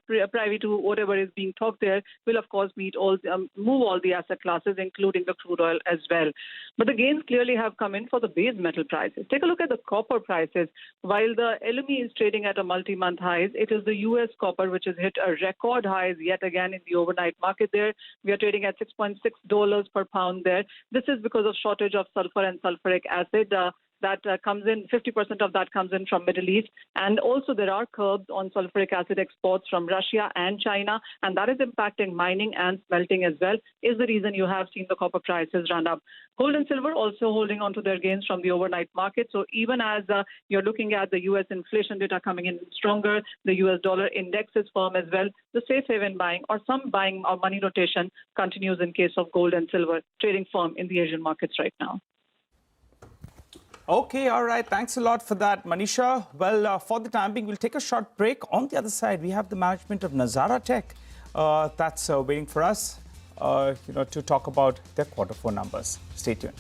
Speaker 7: privy to whatever is being talked there will of course move all the asset classes, including the crude oil as well. But the gains clearly have come in for the base metal prices. Take a look at the copper prices. While the LME is trading at a multi-month highs, it is the U.S. copper which has hit a record highs yet again in the overnight market there. We are trading at $6.6 per pound there. This is because of shortage of sulfur and sulfuric acid. That comes in, 50% of that comes in from Middle East. And also there are curbs on sulfuric acid exports from Russia and China, and that is impacting mining and smelting as well, is the reason you have seen the copper prices run up. Gold and silver also holding on to their gains from the overnight market. So even as you're looking at the U.S. inflation data coming in stronger, the U.S. dollar index is firm as well. The safe haven buying or some buying or money rotation continues in case of gold and silver, trading firm in the Asian markets right now.
Speaker 12: Okay, all right. Thanks a lot for that, Manisha. Well, for the time being, we'll take a short break. On the other side, we have the management of Nazara Tech that's waiting for us, to talk about their Q4 numbers. Stay tuned.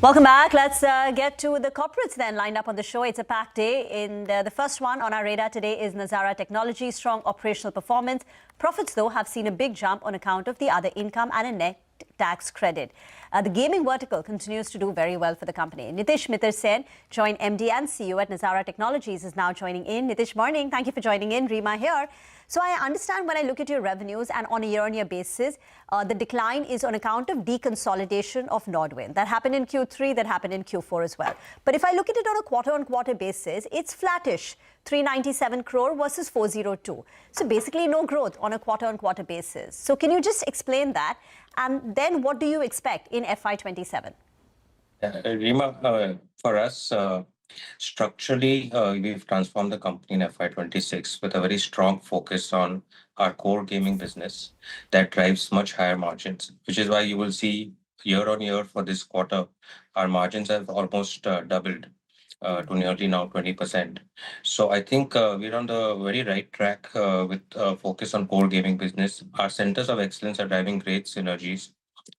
Speaker 11: Welcome back. Let's get to the corporates then lined up on the show. It's a packed day. The first one on our radar today is Nazara Technologies. Strong operational performance. Profits, though, have seen a big jump on account of the other income and a net tax credit. The gaming vertical continues to do very well for the company. Nitish Mittal Sen, joined MD and CEO at Nazara Technologies, is now joining in. Nitish, morning. Thank you for joining in. Rima here. So I understand when I look at your revenues and on a year-on-year basis, the decline is on account of deconsolidation of Nordwind. That happened in Q3, that happened in Q4 as well. But if I look at it on a quarter-on-quarter basis, it's flattish, 397 crore versus 402. So basically no growth on a quarter-on-quarter basis. So can you just explain that? And then what do you expect in FY27?
Speaker 19: Rima, for us, structurally, we've transformed the company in FY26 with a very strong focus on our core gaming business that drives much higher margins, which is why you will see year on year for this quarter, our margins have almost doubled to nearly now 20%. So I think we're on the very right track with focus on core gaming business. Our centers of excellence are driving great synergies.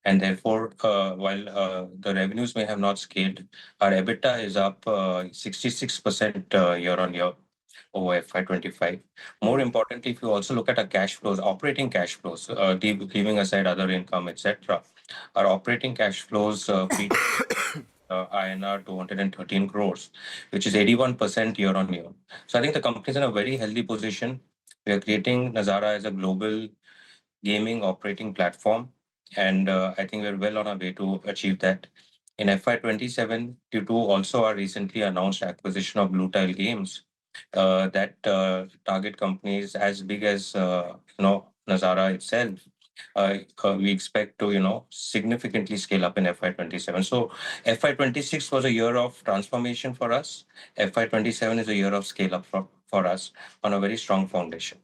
Speaker 19: And therefore, while the revenues may have not scaled, our EBITDA is up 66% year on year over FY25. More importantly, if you also look at our cash flows, operating cash flows, leaving aside other income, etc., our operating cash flows INR 213 crores, which is 81% year on year. So I think the company is in a very healthy position. We are creating Nazara as a global gaming operating platform. And I think we're well on our way to achieve that. In FY27, due to also our recently announced acquisition of Blue Tile Games, that target companies as big as Nazara itself, we expect to significantly scale up in FY27. So FY26 was a year of transformation for us. FY27 is a year of scale up for us on a very strong foundation.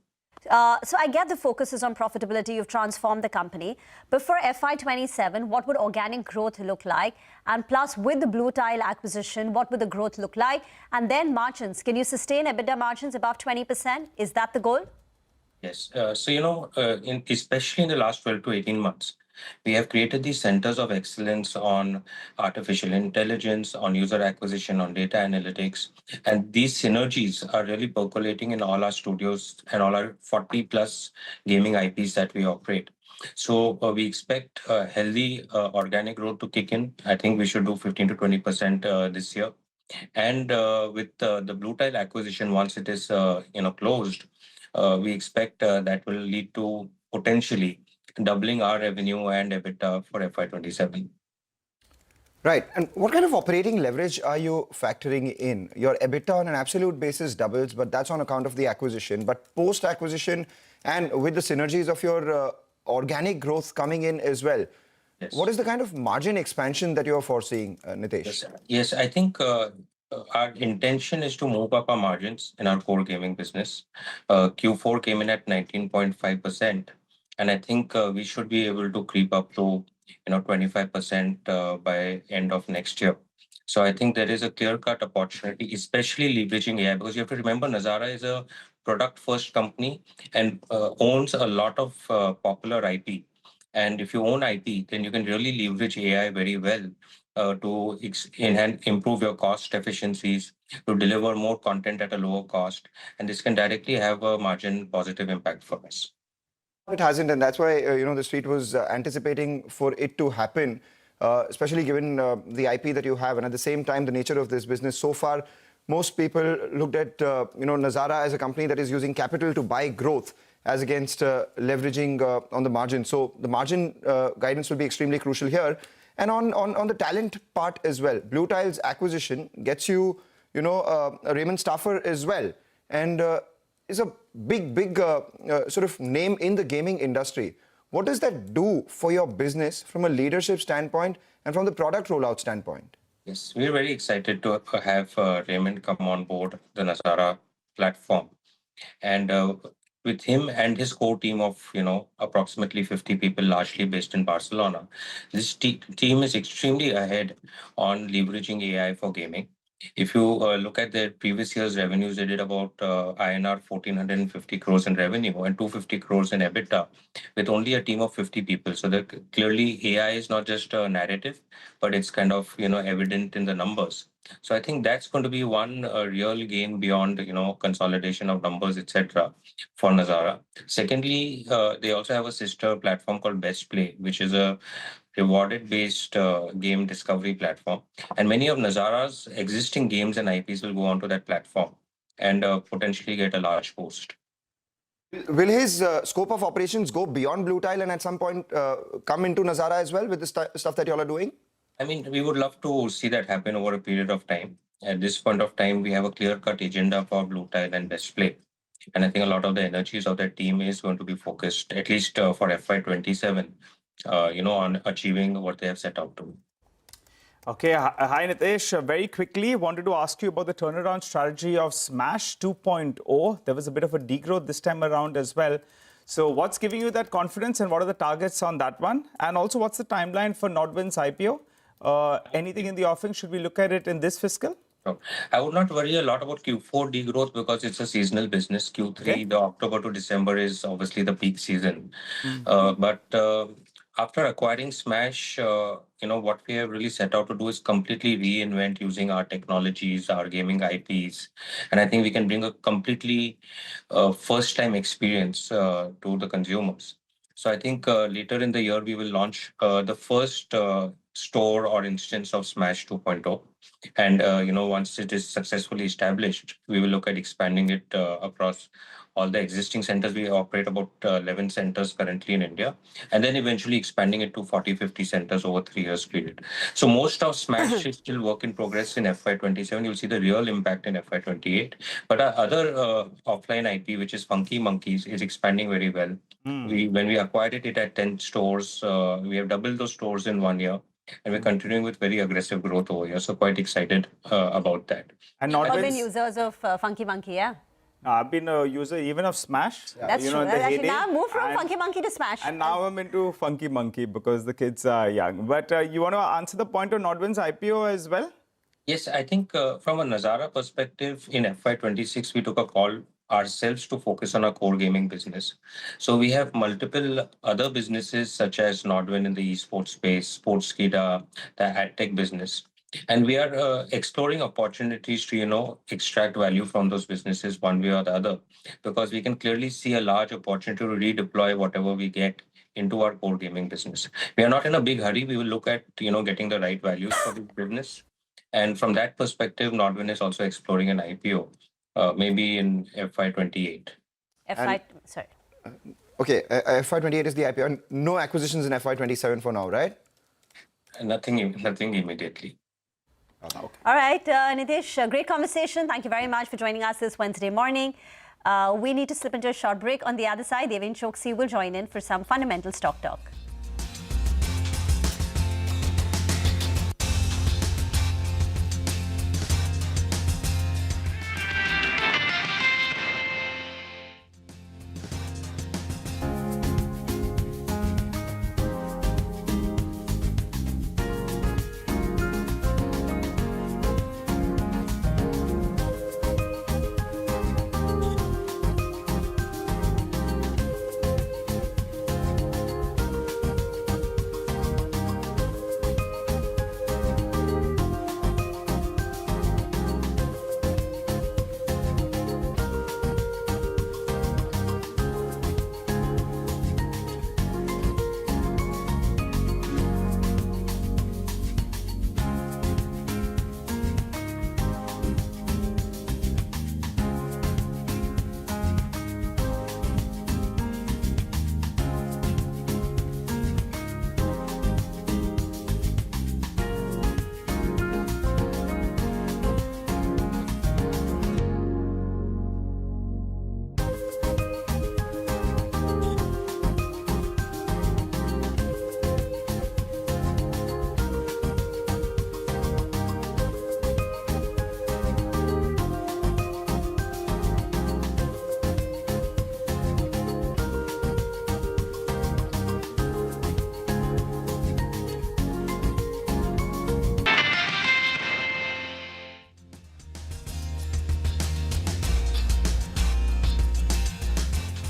Speaker 11: So I get the focus is on profitability. You've transformed the company. But for FY27, what would organic growth look like? And plus, with the Blue Tile acquisition, what would the growth look like? And then margins. Can you sustain EBITDA margins above 20%? Is that the goal?
Speaker 19: Yes. Especially in the last 12 to 18 months, we have created these centers of excellence on artificial intelligence, on user acquisition, on data analytics. And these synergies are really percolating in all our studios and all our 40 plus gaming IPs that we operate. So we expect healthy organic growth to kick in. I think we should do 15 to 20% this year. And with the Blue Tile acquisition, once it is closed, we expect that will lead to potentially doubling our revenue and EBITDA for FY27.
Speaker 13: Right. And what kind of operating leverage are you factoring in? Your EBITDA on an absolute basis doubles, but that's on account of the acquisition. But post-acquisition and with the synergies of your organic growth coming in as well, yes. What is the kind of margin expansion that you're foreseeing, Nitish?
Speaker 19: Yes, I think our intention is to move up our margins in our core gaming business. Q4 came in at 19.5%. And I think we should be able to creep up to 25% by end of next year. So I think there is a clear-cut opportunity, especially leveraging AI, because you have to remember Nazara is a product-first company and owns a lot of popular IP. And if you own IP, then you can really leverage AI very well to improve your cost efficiencies, to deliver more content at a lower cost. And this can directly have a margin positive impact for us.
Speaker 13: It hasn't, and that's why the street was anticipating for it to happen, especially given the IP that you have, and at the same time the nature of this business. So far, most people looked at Nazara as a company that is using capital to buy growth as against leveraging on the margin. So the margin guidance will be extremely crucial here, and on the talent part as well. Blue Tile's acquisition gets you Raymond Stafford as well, and is a big sort of name in the gaming industry. What does that do for your business from a leadership standpoint and from the product rollout standpoint?
Speaker 19: Yes, we're very excited to have Raymond come on board the Nazara platform. And with him and his core team of, approximately 50 people, largely based in Barcelona, this team is extremely ahead on leveraging AI for gaming. If you look at their previous year's revenues, they did about INR 1,450 crores in revenue and 250 crores in EBITDA with only a team of 50 people. So clearly AI is not just a narrative, but it's kind of, evident in the numbers. So I think that's going to be one real gain beyond, consolidation of numbers, etc. for Nazara. Secondly, they also have a sister platform called Best Play, which is a rewarded-based game discovery platform. And many of Nazara's existing games and IPs will go onto that platform and potentially get a large boost.
Speaker 13: Will his scope of operations go beyond Blue Tile and at some point come into Nazara as well with the stuff that y'all are doing?
Speaker 19: I mean, we would love to see that happen over a period of time. At this point of time, we have a clear-cut agenda for Blue Tile and Best Play. And I think a lot of the energies of that team is going to be focused, at least for FY27, on achieving what they have set out to.
Speaker 12: Okay, hi Nitesh. Very quickly, wanted to ask you about the turnaround strategy of Smash 2.0. There was a bit of a degrowth this time around as well. So what's giving you that confidence and what are the targets on that one? And also, what's the timeline for Nodwin's IPO? Anything in the offing? Should we look at it in this fiscal?
Speaker 19: I would not worry a lot about Q4 degrowth because it's a seasonal business. Q3, the October to December is obviously the peak season. But after acquiring Smash, what we have really set out to do is completely reinvent using our technologies, our gaming IPs. And I think we can bring a completely first-time experience to the consumers. So I think later in the year, we will launch the first store or instance of Smash 2.0. And, once it is successfully established, we will look at expanding it across all the existing centers. We operate about 11 centers currently in India, and then eventually expanding it to 40, 50 centers over 3 years period. So most of Smash is still work in progress in FY27. You'll see the real impact in FY28. But our other offline IP, which is Funky Monkeys, is expanding very well. When we acquired it, it had 10 stores. We have doubled those stores in 1 year. And we're continuing with very aggressive growth over here. So quite excited about that.
Speaker 11: And not been users of Funky Monkey, yeah?
Speaker 12: I've been a user even of Smash.
Speaker 11: That's true. Actually, now I moved from Funky Monkey to Smash.
Speaker 12: And now I'm into Funky Monkey because the kids are young. But you want to answer the point on Nodwin's IPO as well?
Speaker 19: Yes, I think from a Nazara perspective, in FY26, we took a call ourselves to focus on our core gaming business. So we have multiple other businesses such as Nodwin in the esports space, Sportskeeda, the AdTech business. And we are exploring opportunities to, extract value from those businesses one way or the other, because we can clearly see a large opportunity to redeploy whatever we get into our core gaming business. We are not in a big hurry. We will look at, getting the right values for the business. And from that perspective, Nodwin is also exploring an IPO, maybe in FY28.
Speaker 11: Sorry.
Speaker 13: Okay, FY28 is the IPO. And no acquisitions in FY27 for now, right?
Speaker 19: Nothing immediately.
Speaker 11: Okay. All right, Nitish, great conversation. Thank you very much for joining us this Wednesday morning. We need to slip into a short break. On the other side, Devin Choksi will join in for some fundamental stock talk.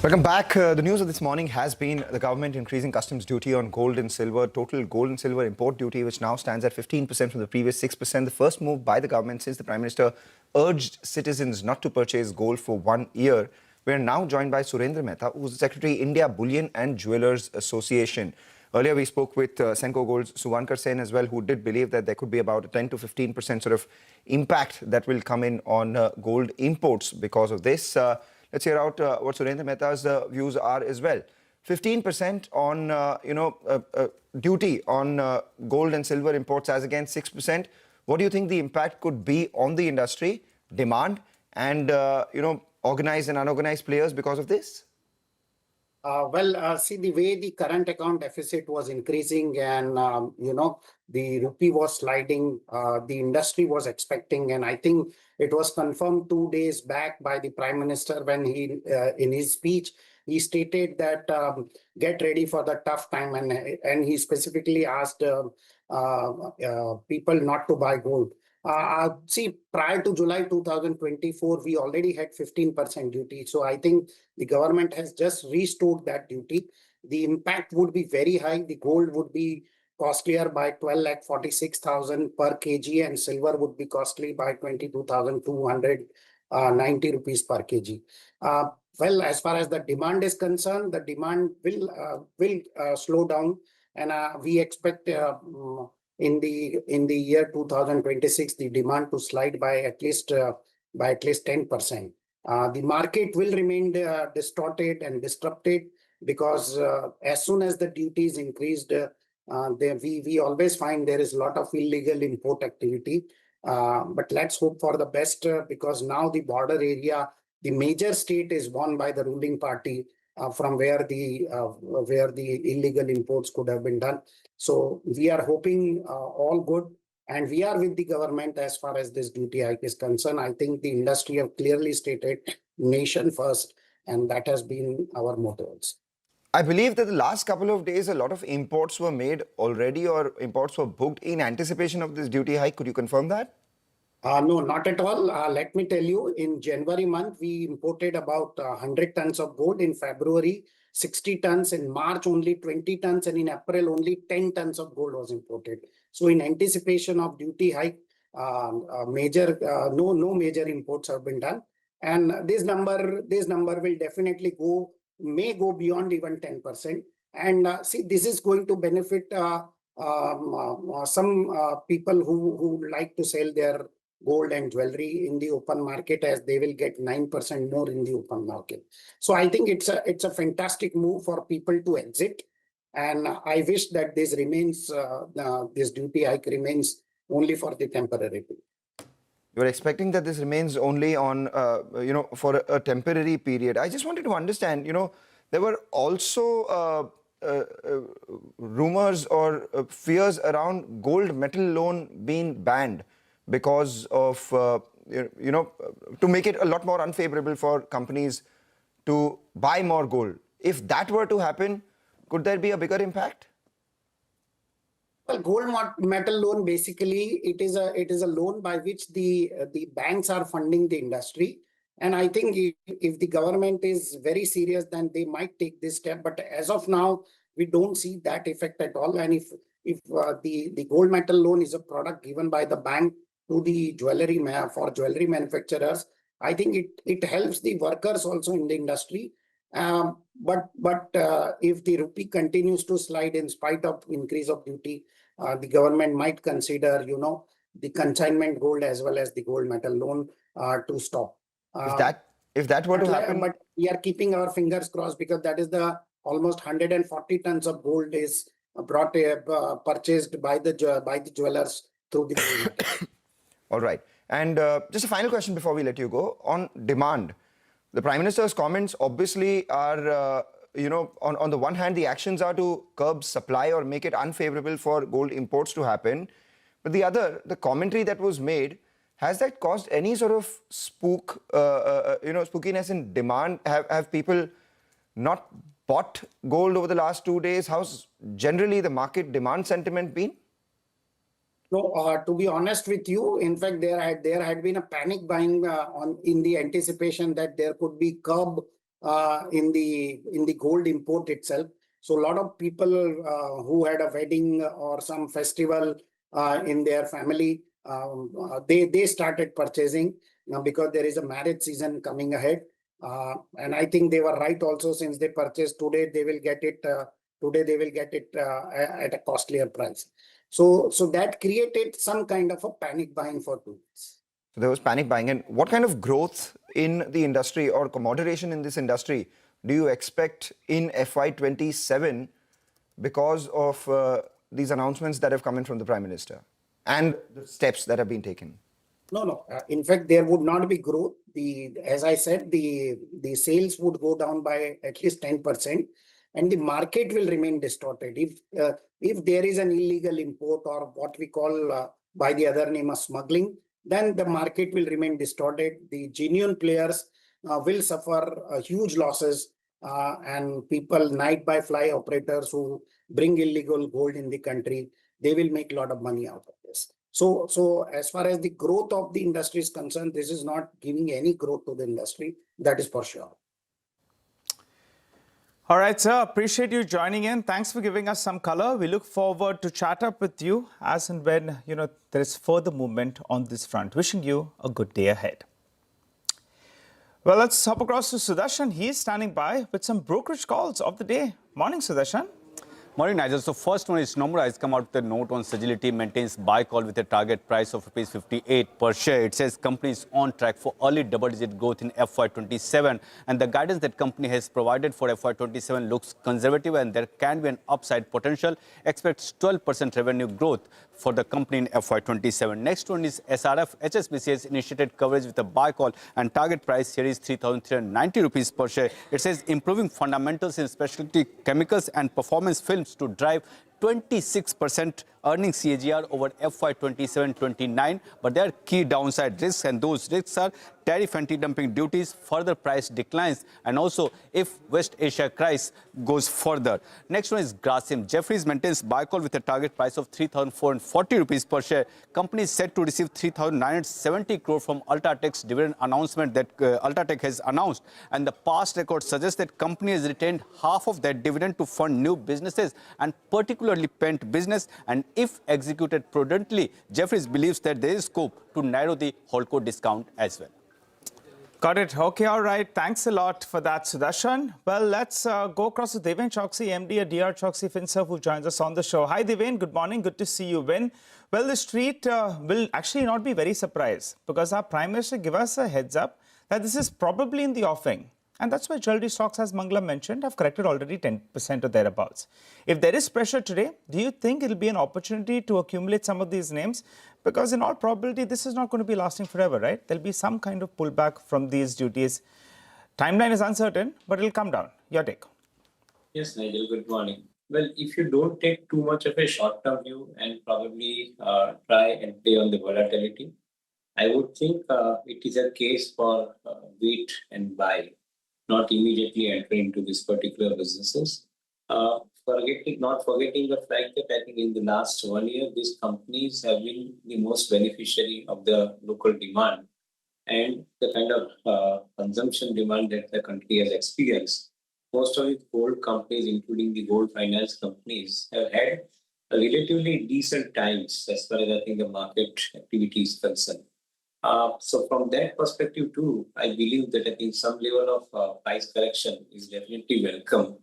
Speaker 13: Welcome back. The news of this morning has been the government increasing customs duty on gold and silver. Total gold and silver import duty, which now stands at 15% from the previous 6%. The first move by the government since the Prime Minister urged citizens not to purchase gold for 1 year. We are now joined by Surendra Mehta, who is the Secretary, India Bullion and Jewelers Association. Earlier, we spoke with Senco Gold's Suvankar Sen as well, who did believe that there could be about a 10 to 15% sort of impact that will come in on gold imports because of this. Let's hear out what Surendra Mehta's views are as well. 15% on, duty on gold and silver imports as against 6%. What do you think the impact could be on the industry, demand, and, organized and unorganized players because of this?
Speaker 20: See, the way the current account deficit was increasing and, the rupee was sliding, the industry was expecting, and I think it was confirmed 2 days back by the Prime Minister when he, in his speech, he stated that get ready for the tough time, and he specifically asked people not to buy gold. See, prior to July 2024, we already had 15% duty. So I think the government has just restored that duty. The impact would be very high. The gold would be costlier by 12,46,000 per kg, and silver would be costly by 22,290 rupees per kg. Well, as far as the demand is concerned, the demand will slow down, and we expect in the year 2026 the demand to slide by at least 10%. The market will remain distorted and disrupted because as soon as the duty is increased, we always find there is a lot of illegal import activity. But let's hope for the best because now the border area, the major state is won by the ruling party from where the illegal imports could have been done. So we are hoping all good, and we are with the government as far as this duty hike is concerned. I think the industry have clearly stated nation first, and that has been our motto.
Speaker 13: I believe that the last couple of days, a lot of imports were made already or imports were booked in anticipation of this duty hike. Could you confirm that?
Speaker 20: No, not at all. Let me tell you, in January month, we imported about 100 tons of gold. In February, 60 tons. In March, only 20 tons. And in April, only 10 tons of gold was imported. So in anticipation of duty hike, no major imports have been done. And this number will definitely may go beyond even 10%. And see, this is going to benefit some people who like to sell their gold and jewelry in the open market, as they will get 9% more in the open market. So I think it's a fantastic move for people to exit, and I wish that this remains this duty hike remains only for the temporary period.
Speaker 13: You're expecting that this remains only on for a temporary period. I just wanted to understand, there were also rumors or fears around gold metal loan being banned because of, to make it a lot more unfavorable for companies to buy more gold. If that were to happen, could there be a bigger impact?
Speaker 20: Well, gold metal loan, basically, it is a loan by which the banks are funding the industry. And I think if the government is very serious, then they might take this step. But as of now, we don't see that effect at all. And if the gold metal loan is a product given by the bank to the jewelry manufacturers, I think it helps the workers also in the industry. But if the rupee continues to slide in spite of increase of duty, the government might consider, the consignment gold as well as the gold metal loan to stop.
Speaker 13: If that were to happen,
Speaker 20: but we are keeping our fingers crossed because that is the almost 140 tons of gold is purchased by the jewelers through the gold metal.
Speaker 13: All right. And just a final question before we let you go. On demand, the Prime Minister's comments obviously are, on the one hand, the actions are to curb supply or make it unfavorable for gold imports to happen. But the other, the commentary that was made, has that caused any sort of spookiness in demand? Have people not bought gold over the last 2 days? How's generally the market demand sentiment been?
Speaker 20: No, to be honest with you, in fact, there had been a panic buying in the anticipation that there could be curb in the gold import itself. So a lot of people who had a wedding or some festival in their family, they started purchasing because there is a marriage season coming ahead. And I think they were right also, since they purchased today, they will get it at a costlier price. So that created some kind of a panic buying for 2 weeks.
Speaker 13: So there was panic buying. And what kind of growth in the industry or moderation in this industry do you expect in FY27 because of these announcements that have come in from the Prime Minister and the steps that have been taken?
Speaker 20: No. In fact, there would not be growth. As I said, the sales would go down by at least 10%, and the market will remain distorted. If there is an illegal import, or what we call by the other name of smuggling, then the market will remain distorted. The genuine players will suffer huge losses, and people, night by fly operators who bring illegal gold in the country, they will make a lot of money out of this. So as far as the growth of the industry is concerned, this is not giving any growth to the industry. That is for sure.
Speaker 12: All right, sir. Appreciate you joining in. Thanks for giving us some color. We look forward to chat up with you as and when there is further movement on this front. Wishing you a good day ahead. Well, let's hop across to Sudarshan. He is standing by with some brokerage calls of the day. Morning, Sudarshan.
Speaker 6: Morning, Nigel. So first one is Nomura has come out with a note on Sagility maintains buy call with a target price of rupees 58 per share. It says company is on track for early double-digit growth in FY27, and the guidance that company has provided for FY27 looks conservative, and there can be an upside potential. Expects 12% revenue growth for the company in FY27. Next one is SRF. HSBC has initiated coverage with a buy call, and target price here is 3,390 rupees per share. It says improving fundamentals in specialty chemicals and performance films to drive 26% earnings CAGR over FY27-29, but there are key downside risks, and those risks are tariff anti-dumping duties, further price declines, and also if West Asia crisis goes further. Next one is Grasim. Jefferies maintains buy call with a target price of 3,440 rupees per share. Company is set to receive 3,970 crore from Ultratech's dividend announcement that Ultratech has announced, and the past record suggests that company has retained half of that dividend to fund new businesses, and particularly paint business, and if executed prudently, Jefferies believes that there is scope to narrow the holdco discount as well.
Speaker 12: Got it. Okay, all right. Thanks a lot for that, Sudarshan. Well, let's go across to Deven Choksi, MD at DR Choksi FinServ, who joins us on the show. Hi, Deven. Good morning. Good to see you. Well, the street will actually not be very surprised because our Prime Minister gave us a heads up that this is probably in the offing. And that's why jewelry stocks, as Mangala mentioned, have corrected already 10% or thereabouts. If there is pressure today, do you think it will be an opportunity to accumulate some of these names? Because in all probability, this is not going to be lasting forever, right? There'll be some kind of pullback from these duties. Timeline is uncertain, but it'll come down. Your take.
Speaker 21: Yes, Nigel, good morning. Well, if you don't take too much of a short-term view and probably try and play on the volatility, I would think it is a case for wait and buy, not immediately enter into these particular businesses. Not forgetting the fact that I think in the last 1 year, these companies have been the most beneficiary of the local demand and the kind of consumption demand that the country has experienced. Most of the gold companies, including the gold finance companies, have had a relatively decent times as far as I think the market activity is concerned. So from that perspective too, I believe that I think some level of price correction is definitely welcome.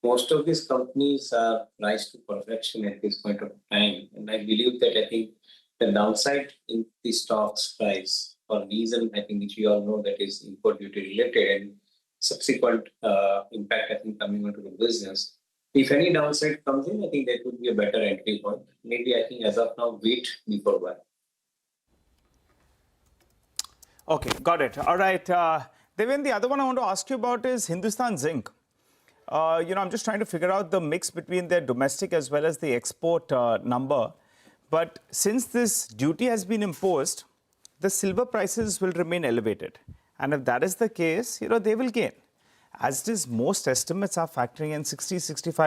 Speaker 21: Most of these companies are priced to perfection at this point of time, and I believe that I think the downside in the stock's price, for reason I think which we all know, that is import duty related and subsequent impact I think coming onto the business. If any downside comes in, I think that would be a better entry point. Maybe I think as of now, wait before buy.
Speaker 12: Okay, got it. All right. Deven, the other one I want to ask you about is Hindustan Zinc. I'm just trying to figure out the mix between their domestic as well as the export number. But since this duty has been imposed, the silver prices will remain elevated. And if that is the case, they will gain. As it is, most estimates are factoring in $60,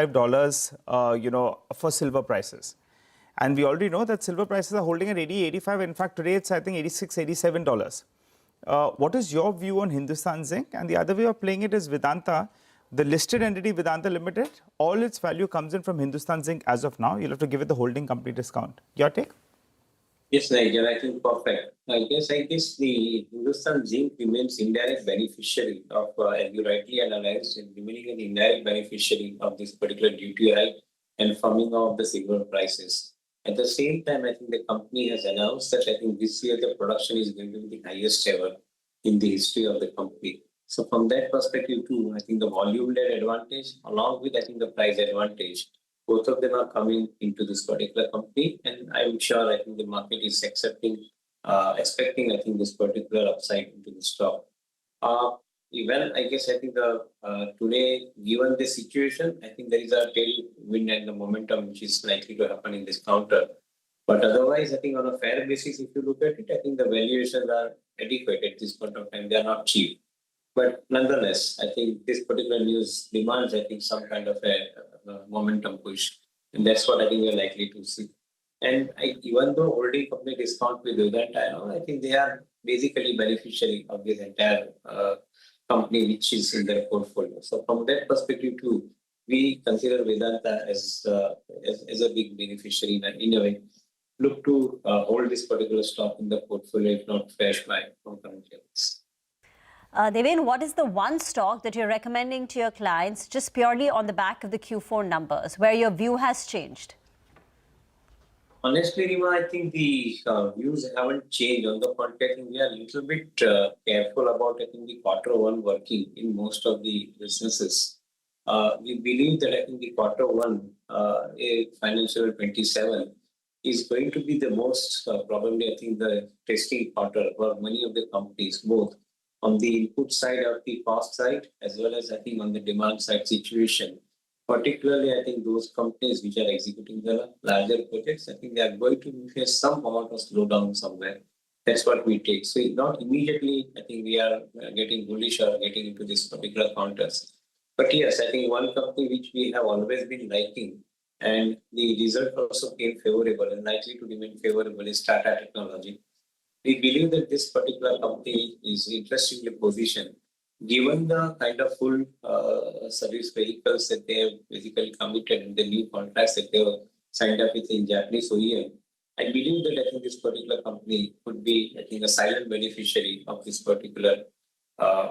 Speaker 12: $65, for silver prices. And we already know that silver prices are holding at 80, 85. In fact, today it's, I think, $86, $87. What is your view on Hindustan Zinc? And the other way of playing it is Vedanta, the listed entity Vedanta Limited, all its value comes in from Hindustan Zinc as of now. You'll have to give it the holding company discount. Your take?
Speaker 21: Yes, Nigel, I think perfect. I guess the Hindustan Zinc remains indirect beneficiary of, as you rightly analyzed, remaining an indirect beneficiary of this particular duty hike and firming of the silver prices. At the same time, I think the company has announced that I think this year the production is going to be the highest ever in the history of the company. So from that perspective too, I think the volume-led advantage along with I think the price advantage, both of them are coming into this particular company, and I'm sure I think the market is expecting I think this particular upside into the stock. Well, I guess I think the today, given the situation, I think there is a tailwind and the momentum which is likely to happen in this counter. But otherwise, I think on a fair basis, if you look at it, I think the valuations are adequate at this point of time. They are not cheap. But nonetheless, I think this particular news demands, I think, some kind of a momentum push. And that's what I think we're likely to see. And even though holding company discount with Vedanta, I think they are basically beneficiary of this entire company which is in their portfolio. So from that perspective too, we consider Vedanta as a big beneficiary in a way. Look to hold this particular stock in the portfolio, if not fresh buy from current levels.
Speaker 11: Devin, what is the one stock that you're recommending to your clients just purely on the back of the Q4 numbers, where your view has changed?
Speaker 21: Honestly, Rima, I think the views haven't changed. On the contrary, I think we are a little bit careful about I think the quarter one working in most of the businesses. We believe that I think the quarter one, financial 27, is going to be the most probably I think the testing quarter for many of the companies, both on the input side of the cost side, as well as I think on the demand side situation. Particularly, I think those companies which are executing the larger projects, I think they are going to face some amount of slowdown somewhere. That's what we take. So not immediately, I think we are getting bullish or getting into this particular counters. But yes, I think one company which we have always been liking, and the result also came favorable and likely to remain favorable, is Tata Technologies. We believe that this particular company is interestingly positioned, given the kind of full service vehicles that they have basically committed and the new contracts that they have signed up with in Japanese OEM. I believe that I think this particular company could be, I think, a silent beneficiary of this particular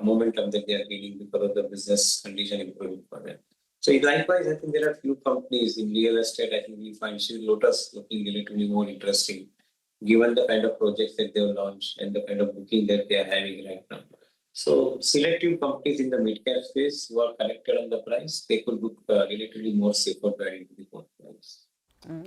Speaker 21: momentum that they are gaining because of the business condition improving for them. So likewise, I think there are few companies in real estate. I think we find Lotus looking relatively more interesting, given the kind of projects that they have launched and the kind of booking that they are having right now. So selective companies in the mid-cap space who are connected on the price, they could look relatively more safer value to the price.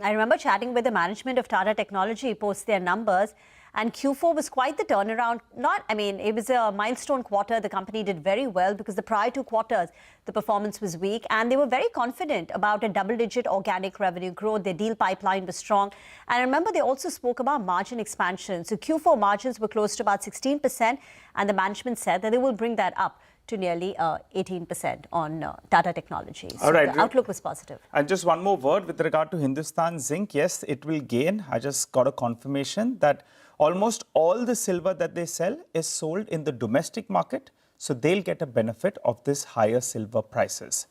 Speaker 11: I remember chatting with the management of Tata Technology post their numbers, and Q4 was quite the turnaround. It was a milestone quarter. The company did very well because the prior two quarters, the performance was weak, and they were very confident about a double-digit organic revenue growth. Their deal pipeline was strong. And I remember they also spoke about margin expansion. So Q4 margins were close to about 16%, and the management said that they will bring that up to nearly 18% on Tata Technologies. So the outlook was positive.
Speaker 12: And just one more word with regard to Hindustan Zinc. Yes, it will gain. I just got a confirmation that almost all the silver that they sell is sold in the domestic market. So they'll get a benefit of this higher silver prices.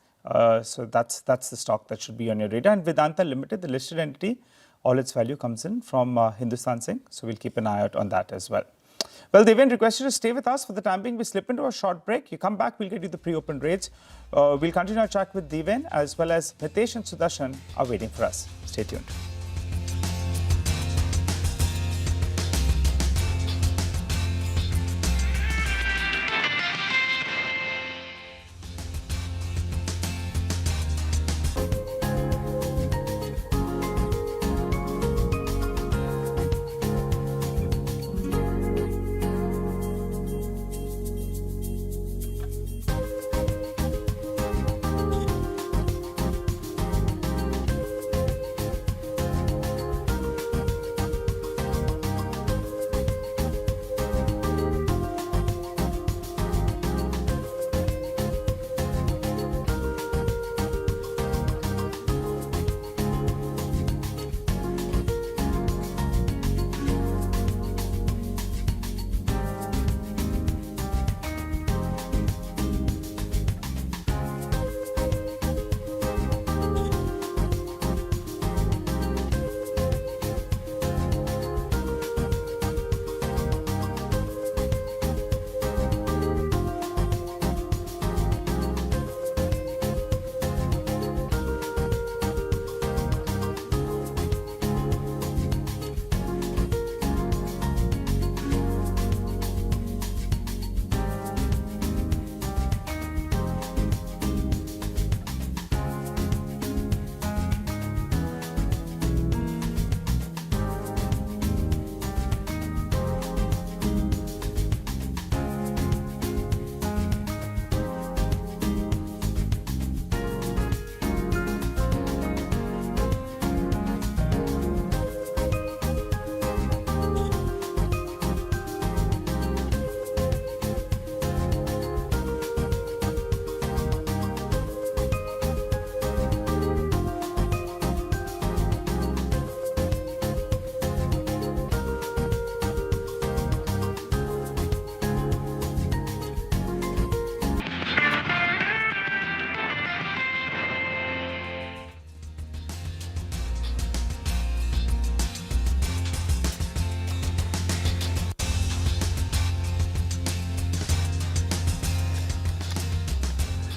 Speaker 12: So that's the stock that should be on your radar. And Vedanta Limited, the listed entity, all its value comes in from Hindustan Zinc. So we'll keep an eye out on that as well. Well, Deven, request you to stay with us for the time being. We slip into a short break. You come back, we'll get you the pre-open rates. We'll continue our chat with Deven as well as Nitesh and Sudarshan are waiting for us. Stay tuned.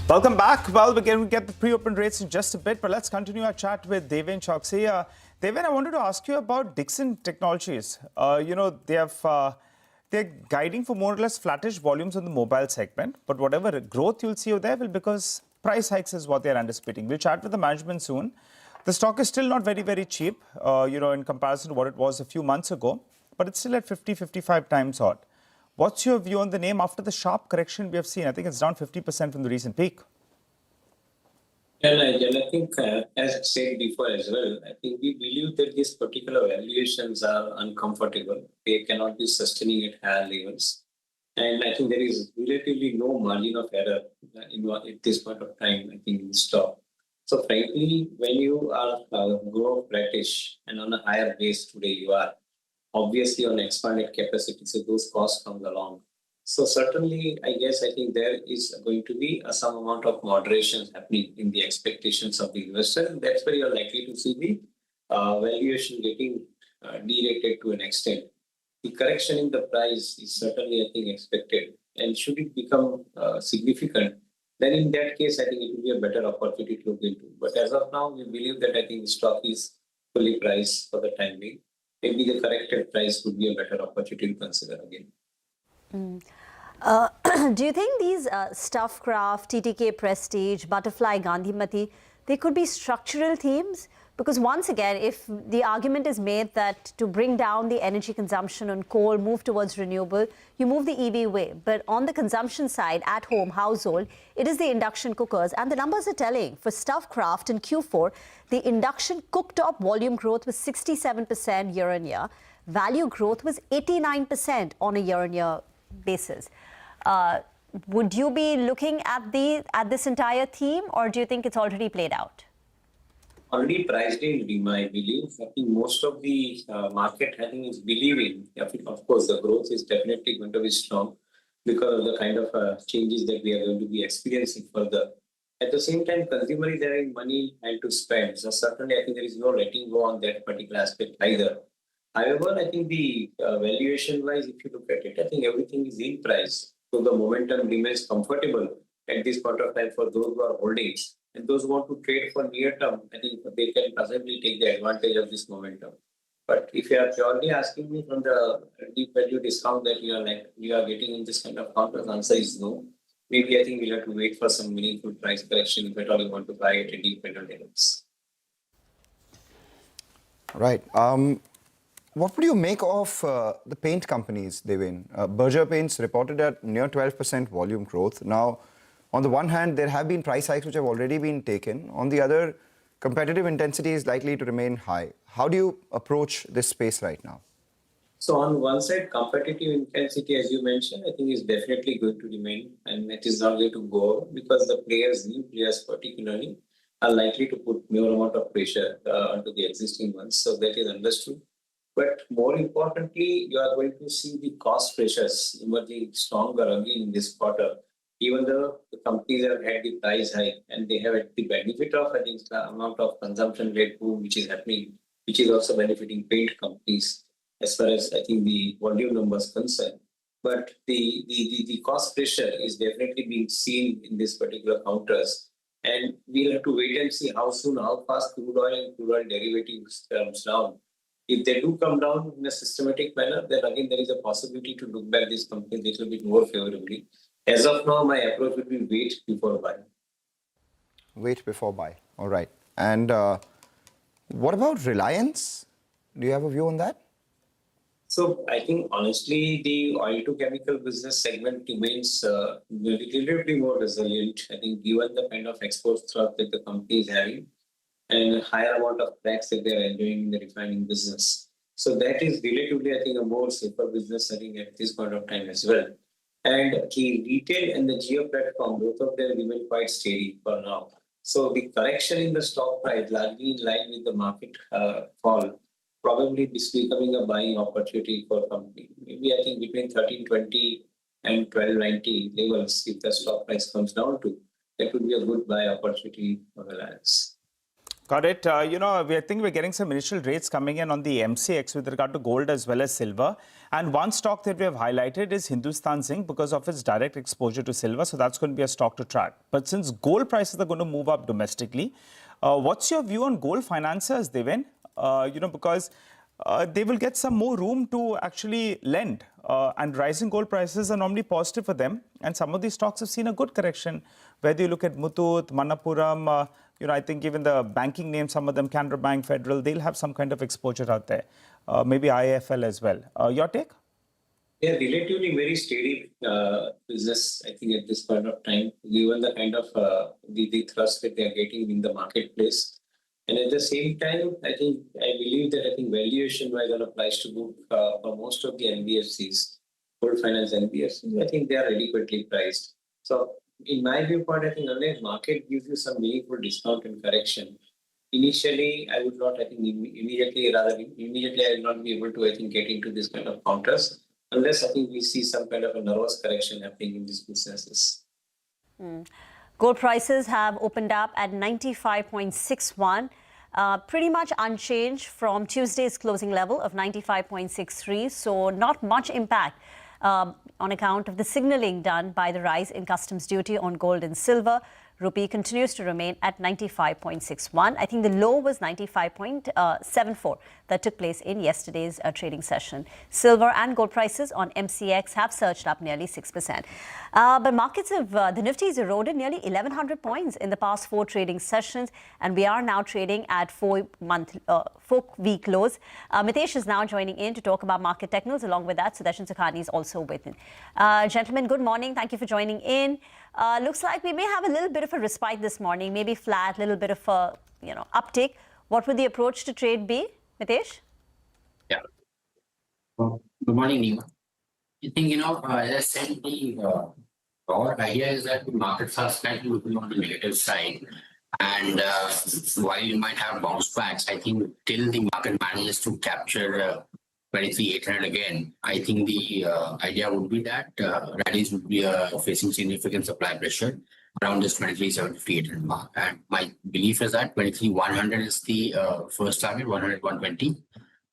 Speaker 12: Welcome back. Well, we're going to get the pre-open rates in just a bit, but let's continue our chat with Devin Choksey. Devin, I wanted to ask you about Dixon Technologies. They're guiding for more or less flattish volumes on the mobile segment, but whatever growth you'll see over there will because price hikes is what they're anticipating. We'll chat with the management soon. The stock is still not very, very cheap, in comparison to what it was a few months ago, but it's still at 50, 55 times odd. What's your view on the name after the sharp correction we have seen? I think it's down 50% from the recent peak.
Speaker 21: Yeah, Nigel, I think, as I said before as well, I think we believe that these particular valuations are uncomfortable. They cannot be sustaining at higher levels. And I think there is relatively no margin of error at this point of time, I think, in the stock. So frankly, when you are grow flattish and on a higher base today, you are obviously on expanded capacity, so those costs come along. So certainly, I think there is going to be some amount of moderation happening in the expectations of the investor. And that's where you're likely to see the valuation getting derated to an extent. The correction in the price is certainly, I think, expected. And should it become significant, then in that case, I think it will be a better opportunity to look into. But as of now, we believe that I think the stock is fully priced for the time being. Maybe the corrected price would be a better opportunity to consider again.
Speaker 11: Do you think these Stuffcraft, TTK Prestige, Butterfly, Gandhimati, they could be structural themes? Because once again, if the argument is made that to bring down the energy consumption on coal, move towards renewable, you move the EV way. But on the consumption side, at home, household, it is the induction cookers. And the numbers are telling. For Stuffcraft in Q4, the induction cooktop volume growth was 67% year on year. Value growth was 89% on a year on year basis. Would you be looking at this entire theme, or do you think it's already played out?
Speaker 21: Already priced in, I believe. I think most of the market, I think, is believing. Of course, the growth is definitely going to be strong because of the kind of changes that we are going to be experiencing further. At the same time, consumer is having money and to spend. So certainly, I think there is no letting go on that particular aspect either. However, I think the valuation-wise, if you look at it, I think everything is in price. So the momentum remains comfortable at this point of time for those who are holdings. And those who want to trade for near term, I think they can possibly take the advantage of this momentum. But if you are purely asking me from the deep value discount that you are getting in this kind of counter, the answer is no. Maybe I think we'll have to wait for some meaningful price correction if at all you want to buy at a deep value levels.
Speaker 13: Right. What would you make of the paint companies, Devin? Berger Paints reported at near 12% volume growth. Now, on the one hand, there have been price hikes which have already been taken. On the other, competitive intensity is likely to remain high. How do you approach this space right now?
Speaker 21: So on one side, competitive intensity, as you mentioned, I think is definitely going to remain, and it is not going to go because the new players particularly, are likely to put more amount of pressure onto the existing ones. So that is understood. But more importantly, you are going to see the cost pressures emerging stronger again in this quarter. Even though the companies have had the price hike and they have had the benefit of, I think, the amount of consumption rate boom which is happening, which is also benefiting paint companies as far as I think the volume numbers concerned. But the cost pressure is definitely being seen in this particular counters. And we'll have to wait and see how soon, how fast crude oil and crude oil derivatives comes down. If they do come down in a systematic manner, then again there is a possibility to look back this company a little bit more favorably. As of now, my approach would be wait before buy.
Speaker 13: Wait before buy. All right. And what about Reliance? Do you have a view on that?
Speaker 21: So I think honestly, the oil to chemical business segment remains relatively more resilient. I think given the kind of export thrust that the company is having and a higher amount of cracks that they are enjoying in the refining business. So that is relatively, I think, a more safer business setting at this point of time as well. And the retail and the geo platform, both of them remain quite steady for now. So the correction in the stock price, largely in line with the market fall, probably this becoming a buying opportunity for company. Maybe I think between 1320 and 1290 levels, if the stock price comes down to, that would be a good buy opportunity for Reliance.
Speaker 12: Got it. I think we're getting some initial rates coming in on the MCX with regard to gold as well as silver. And one stock that we have highlighted is Hindustan Zinc because of its direct exposure to silver. So that's going to be a stock to track. But since gold prices are going to move up domestically, what's your view on gold financiers, Devin? Because they will get some more room to actually lend. And rising gold prices are normally positive for them. And some of these stocks have seen a good correction. Whether you look at Muthoot, Manappuram, I think even the banking names, some of them, Canara Bank, Federal, they'll have some kind of exposure out there. Maybe IIFL as well. Your take?
Speaker 21: Yeah, relatively very steady business, I think, at this point of time, given the kind of the thrust that they are getting in the marketplace. And at the same time, I believe that valuation-wise on a price to book for most of the NBFCs, gold finance NBFCs, I think they are adequately priced. So in my viewpoint, I think unless market gives you some meaningful discount and correction, initially I would not, immediately I will not be able to, get into this kind of counters unless we see some kind of a nervous correction happening in these businesses.
Speaker 11: Gold prices have opened up at 95.61, pretty much unchanged from Tuesday's closing level of 95.63. So not much impact on account of the signaling done by the rise in customs duty on gold and silver. Rupee continues to remain at 95.61. I think the low was 95.74 that took place in yesterday's trading session. Silver and gold prices on MCX have surged up nearly 6%. But markets have, the Nifty's eroded nearly 1,100 points in the past 4 trading sessions, and we are now trading at 4-week lows. Mitesh is now joining in to talk about market technicals. Along with that, Sudarshan Sakhani is also with him. Gentlemen, good morning. Thank you for joining in. Looks like we may have a little bit of a respite this morning, maybe flat, little bit of a uptick. What would the approach to trade be, Mitesh?
Speaker 1: Yeah. Well, good morning, Nima. I think, as I said, the broad idea is that the markets are slightly looking on the negative side. And while you might have bounce backs, I think till the market manages to capture 23,800 again, I think the idea would be that rallies would be facing significant supply pressure around this 23,758 mark. And my belief is that 23,100 is the first target, 100, 120.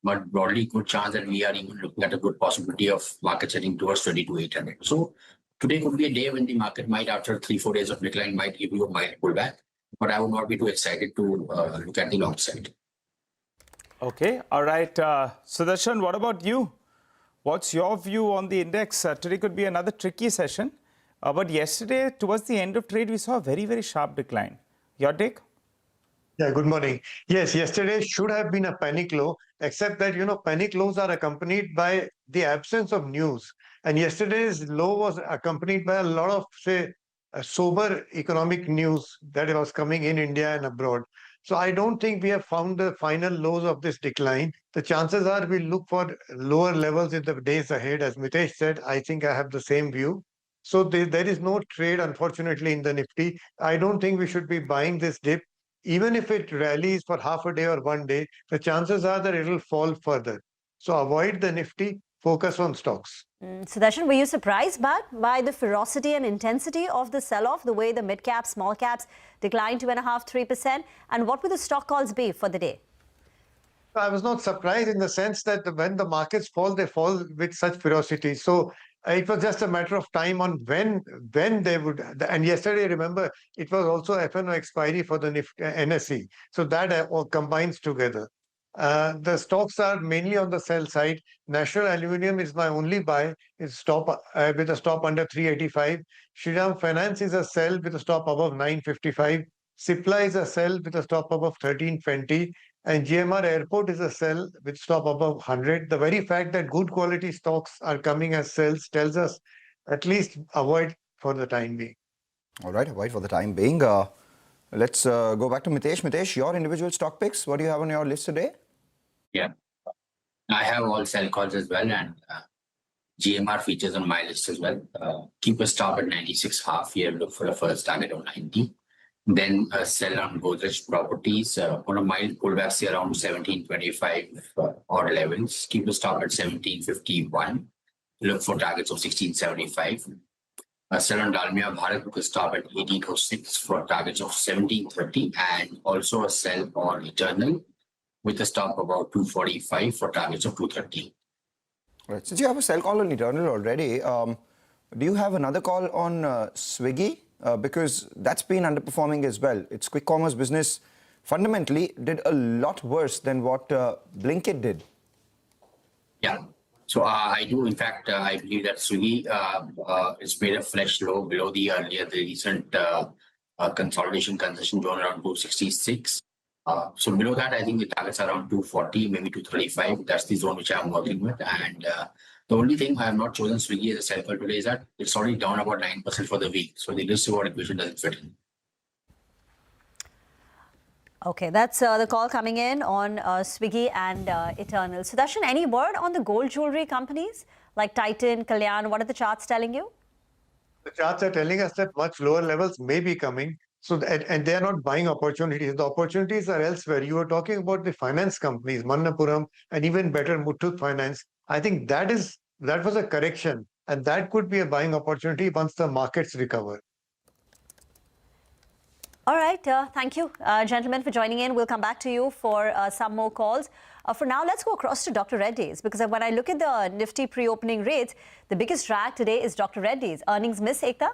Speaker 1: But broadly, good chance that we are even looking at a good possibility of market heading towards 22,800. So today could be a day when the market might, after 3-4 days of decline, might give you a mild pullback. But I would not be too excited to look at the long side.
Speaker 12: Okay. All right. Sudarshan, what about you? What's your view on the index? Today could be another tricky session. But yesterday, towards the end of trade, we saw a very, very sharp decline. Your take?
Speaker 22: Yeah, good morning. Yes, yesterday should have been a panic low, except that, panic lows are accompanied by the absence of news. And yesterday's low was accompanied by a lot of, sober economic news that was coming in India and abroad. So I don't think we have found the final lows of this decline. The chances are we'll look for lower levels in the days ahead. As Mitesh said, I think I have the same view. So there is no trade, unfortunately, in the Nifty. I don't think we should be buying this dip. Even if it rallies for half a day or 1 day, the chances are that it will fall further. So avoid the Nifty, focus on stocks.
Speaker 11: Sudarshan, were you surprised by the ferocity and intensity of the sell-off, the way the mid-caps, small caps declined 2.5–3%? And what will the stock calls be for the day?
Speaker 22: I was not surprised in the sense that when the markets fall, they fall with such ferocity. So it was just a matter of time on when they would. And yesterday, remember, it was also FNO expiry for the NSE. So that all combines together. The stocks are mainly on the sell side. National Aluminium is my only buy. It's stop with a stop under 385. Shriram Finance is a sell with a stop above 955. Cipla is a sell with a stop above 1320. And GMR Airport is a sell with stop above 100. The very fact that good quality stocks are coming as sells tells us at least avoid for the time being.
Speaker 13: All right, avoid for the time being. Let's go back to Mitesh. Mitesh, your individual stock picks, what do you have on your list today?
Speaker 1: Yeah, I have all sell calls as well, and GMR features on my list as well. Keep a stop at 96.5 here, look for a first target of 90. Then sell on Brokerage properties on a mild pullback, say around 1725 odd levels. Keep a stop at 1751. Look for targets of 1675. Sell on Dalmia Bharat because stop at 1806 for targets of 1730, and also a sell on Eternal with a stop about 245 for targets of 230.
Speaker 13: Right. Since you have a sell call on Eternal already, do you have another call on Swiggy? Because that's been underperforming as well. Its quick commerce business fundamentally did a lot worse than what Blinkit did.
Speaker 1: Yeah. So I do, in fact, I believe that Swiggy is made a fresh low below the recent consolidation concession zone around 266. So below that, I think the targets are around 240, maybe 235. That's the zone which I'm working with. And the only thing I have not chosen Swiggy as a sell call today is that it's already down about 9% for the week. So the risk reward equation doesn't fit in.
Speaker 11: Okay, that's the call coming in on Swiggy and Eternal. Sudarshan, any word on the gold jewelry companies like Titan, Kalyan? What are the charts telling you?
Speaker 22: The charts are telling us that much lower levels may be coming. So, and they are not buying opportunities. The opportunities are elsewhere. You were talking about the finance companies, Manappuram, and even better, Muthoot Finance. I think that was a correction, and that could be a buying opportunity once the markets recover.
Speaker 11: All right. Thank you, gentlemen, for joining in. We'll come back to you for some more calls. For now, let's go across to Dr. Reddy's, because when I look at the Nifty pre-opening rates, the biggest drag today is Dr. Reddy's. Earnings miss, Ekta?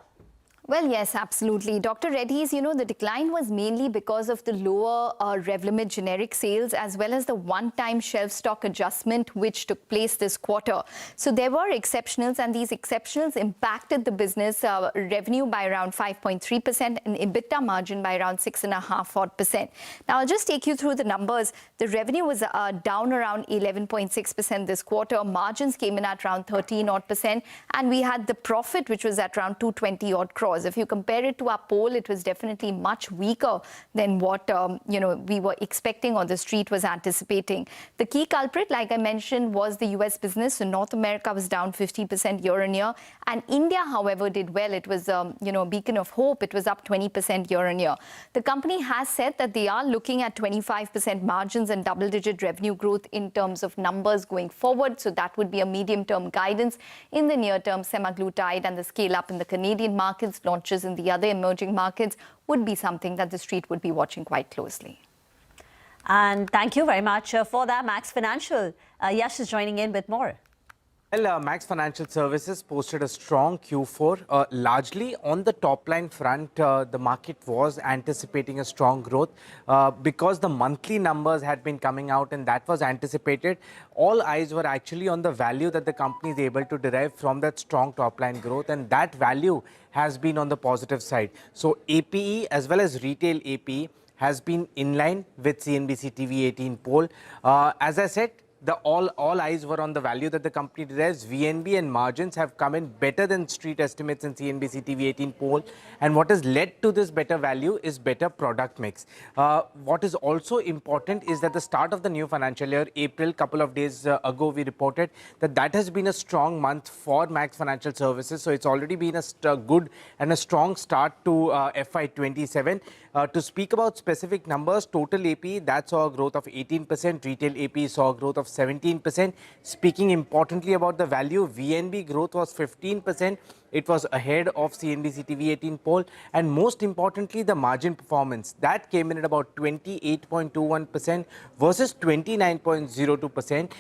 Speaker 15: Well, yes, absolutely. Dr. Reddy's, the decline was mainly because of the lower Revlimid generic sales as well as the one-time shelf stock adjustment which took place this quarter. So there were exceptionals, and these exceptionals impacted the business revenue by around 5.3% and EBITDA margin by around 6.5%. Now, I'll just take you through the numbers. The revenue was down around 11.6% this quarter. Margins came in at around 13% and we had the profit which was at around 220 odd crores. If you compare it to our poll, it was definitely much weaker than what we were expecting or the street was anticipating. The key culprit, like I mentioned, was the US business. So North America was down 50% year on year, and India, however, did well. It was a beacon of hope. It was up 20% year on year. The company has said that they are looking at 25% margins and double-digit revenue growth in terms of numbers going forward. So that would be a medium-term guidance. In the near term, semaglutide and the scale up in the Canadian markets, launches in the other emerging markets would be something that the street would be watching quite closely.
Speaker 11: And thank you very much for that, Max Financial. Yash is joining in with more.
Speaker 17: Well, Max Financial Services posted a strong Q4. Largely on the top line front, the market was anticipating a strong growth because the monthly numbers had been coming out and that was anticipated. All eyes were actually on the value that the company is able to derive from that strong top line growth, and that value has been on the positive side. So APE as well as retail APE has been in line with CNBC TV 18 poll. As I said, all eyes were on the value that the company derives. VNB and margins have come in better than street estimates in CNBC TV 18 poll. And what has led to this better value is better product mix. What is also important is that the start of the new financial year, April, couple of days ago, we reported that has been a strong month for Max Financial Services. So it's already been a good and a strong start to FY27. To speak about specific numbers, total AP, that saw a growth of 18%. Retail AP saw a growth of 17%. Speaking importantly about the value, VNB growth was 15%. It was ahead of CNBC TV 18 poll. And most importantly, the margin performance, that came in at about 28.21% versus 29.02%.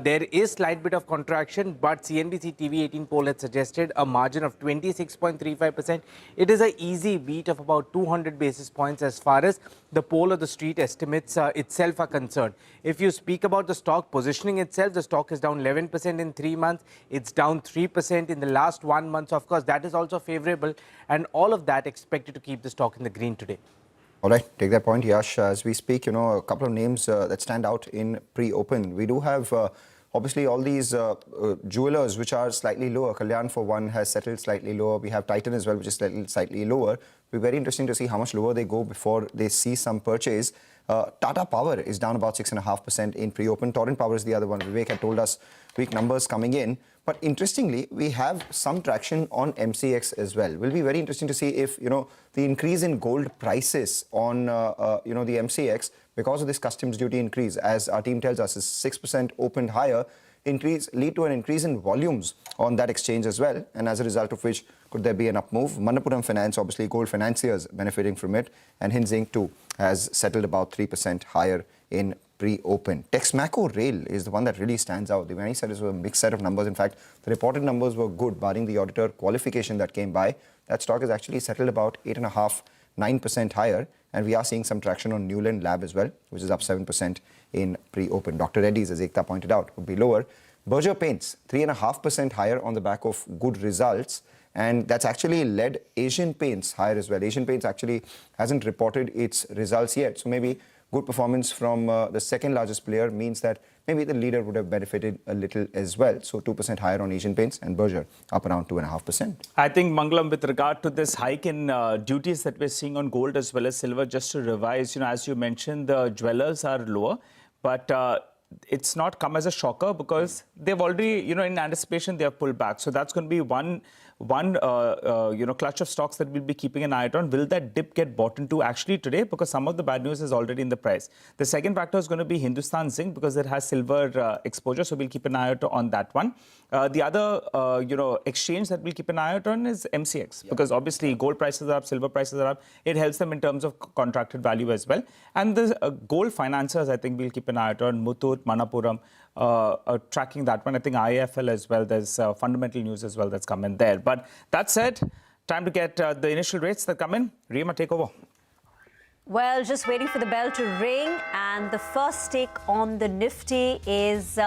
Speaker 17: There is slight bit of contraction, but CNBC TV 18 poll had suggested a margin of 26.35%. It is an easy beat of about 200 basis points as far as the poll or the street estimates itself are concerned. If you speak about the stock positioning itself, the stock is down 11% in 3 months. It's down 3% in the last 1 month. So of course, that is also favorable, and all of that expected to keep the stock in the green today.
Speaker 13: All right, take that point, Yash. As we speak, a couple of names that stand out in pre-open. We do have obviously all these jewelers which are slightly lower. Kalyan, for one, has settled slightly lower. We have Titan as well, which is slightly lower. It'll be very interesting to see how much lower they go before they see some purchase. Tata Power is down about 6.5% in pre-open. Torrent Power is the other one. Vivek had told us weak numbers coming in. But interestingly, we have some traction on MCX as well. Will be very interesting to see if, the increase in gold prices on, the MCX, because of this customs duty increase, as our team tells us, is 6% opened higher. lead to an increase in volumes on that exchange as well. And as a result of which, could there be an up move? Manappuram Finance, obviously gold financiers benefiting from it. And Hinzing too has settled about 3% higher in pre-open. Texmaco Rail is the one that really stands out. The many said it was a mixed set of numbers. In fact, the reported numbers were good, barring the auditor qualification that came by. That stock has actually settled about 8.5%, 9% higher. And we are seeing some traction on Newland Lab as well, which is up 7% in pre-open. Dr. Reddy's, as Ekta pointed out, would be lower. Berger Paints, 3.5% higher on the back of good results. And that's actually led Asian Paints higher as well. Asian Paints actually hasn't reported its results yet. So maybe good performance from the second largest player means that maybe the leader would have benefited a little as well. So 2% higher on Asian Paints, and Berger up around 2.5%.
Speaker 12: I think, Mangalam, with regard to this hike in duties that we're seeing on gold as well as silver, just to revise, as you mentioned, the jewelers are lower, but it's not come as a shocker because they've already, in anticipation, they have pulled back. So that's going to be one clutch of stocks that we'll be keeping an eye on. Will that dip get bought into actually today? Because some of the bad news is already in the price. The second factor is going to be Hindustan Zinc because it has silver exposure. So we'll keep an eye out on that one. The other, exchange that we'll keep an eye out on is MCX because obviously gold prices are up, silver prices are up. It helps them in terms of contracted value as well. And the gold financiers, I think we'll keep an eye out on Muthoot, Manappuram, tracking that one. I think IIFL as well. There's fundamental news as well that's come in there. But that said, time to get the initial rates that come in. Rima, take over.
Speaker 11: Well, just waiting for the bell to ring, and the first tick on the Nifty is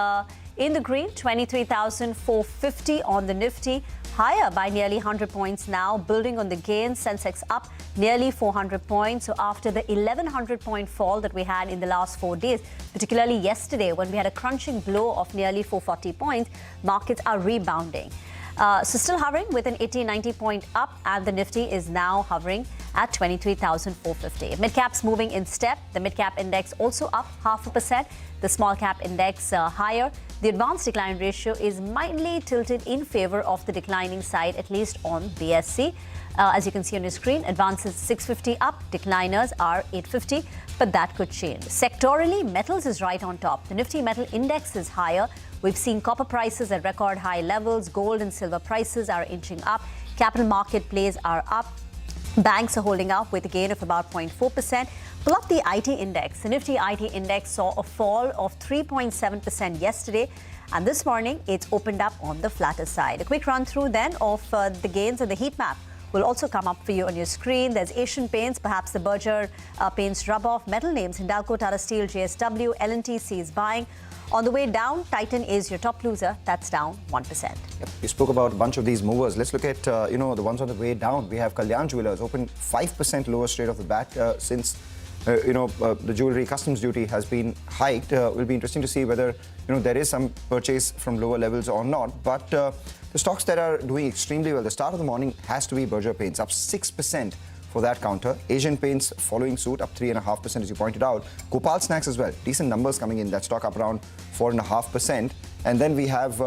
Speaker 11: in the green, 23,450 on the Nifty, higher by nearly 100 points now, building on the gains. Sensex up nearly 400 points. So after the 1,100 point fall that we had in the last 4 days, particularly yesterday when we had a crunching blow of nearly 440 points, markets are rebounding. So still hovering with an 80-90 point up, and the Nifty is now hovering at 23,450. Mid-caps moving in step. The mid-cap index also up 0.5%. The small-cap index higher. The advanced decline ratio is mildly tilted in favor of the declining side, at least on BSE. As you can see on your screen, advances 650 up, decliners are 850, but that could change. Sectorally, metals is right on top. The Nifty Metal index is higher. We've seen copper prices at record high levels. Gold and silver prices are inching up. Capital market plays are up. Banks are holding up with a gain of about 0.4%. Pull up the IT index. The Nifty IT index saw a fall of 3.7% yesterday. And this morning, it's opened up on the flatter side. A quick run through then of the gains and the heat map will also come up for you on your screen. There's Asian Paints, perhaps the Berger Paints rub-off. Metal names, Hindalco, Tata Steel, JSW, L&T sees buying. On the way down, Titan is your top loser. That's down 1%.
Speaker 13: Yep. You spoke about a bunch of these movers. Let's look at, the ones on the way down. We have Kalyan Jewellers opened 5% lower straight off the bat since, the jewellery customs duty has been hiked. It will be interesting to see whether, there is some purchase from lower levels or not. But the stocks that are doing extremely well, the start of the morning has to be Berger Paints, up 6%. For that counter. Asian Paints following suit, up 3.5%, as you pointed out. Gopal Snacks as well. Decent numbers coming in. That stock up around 4.5%. And then we have,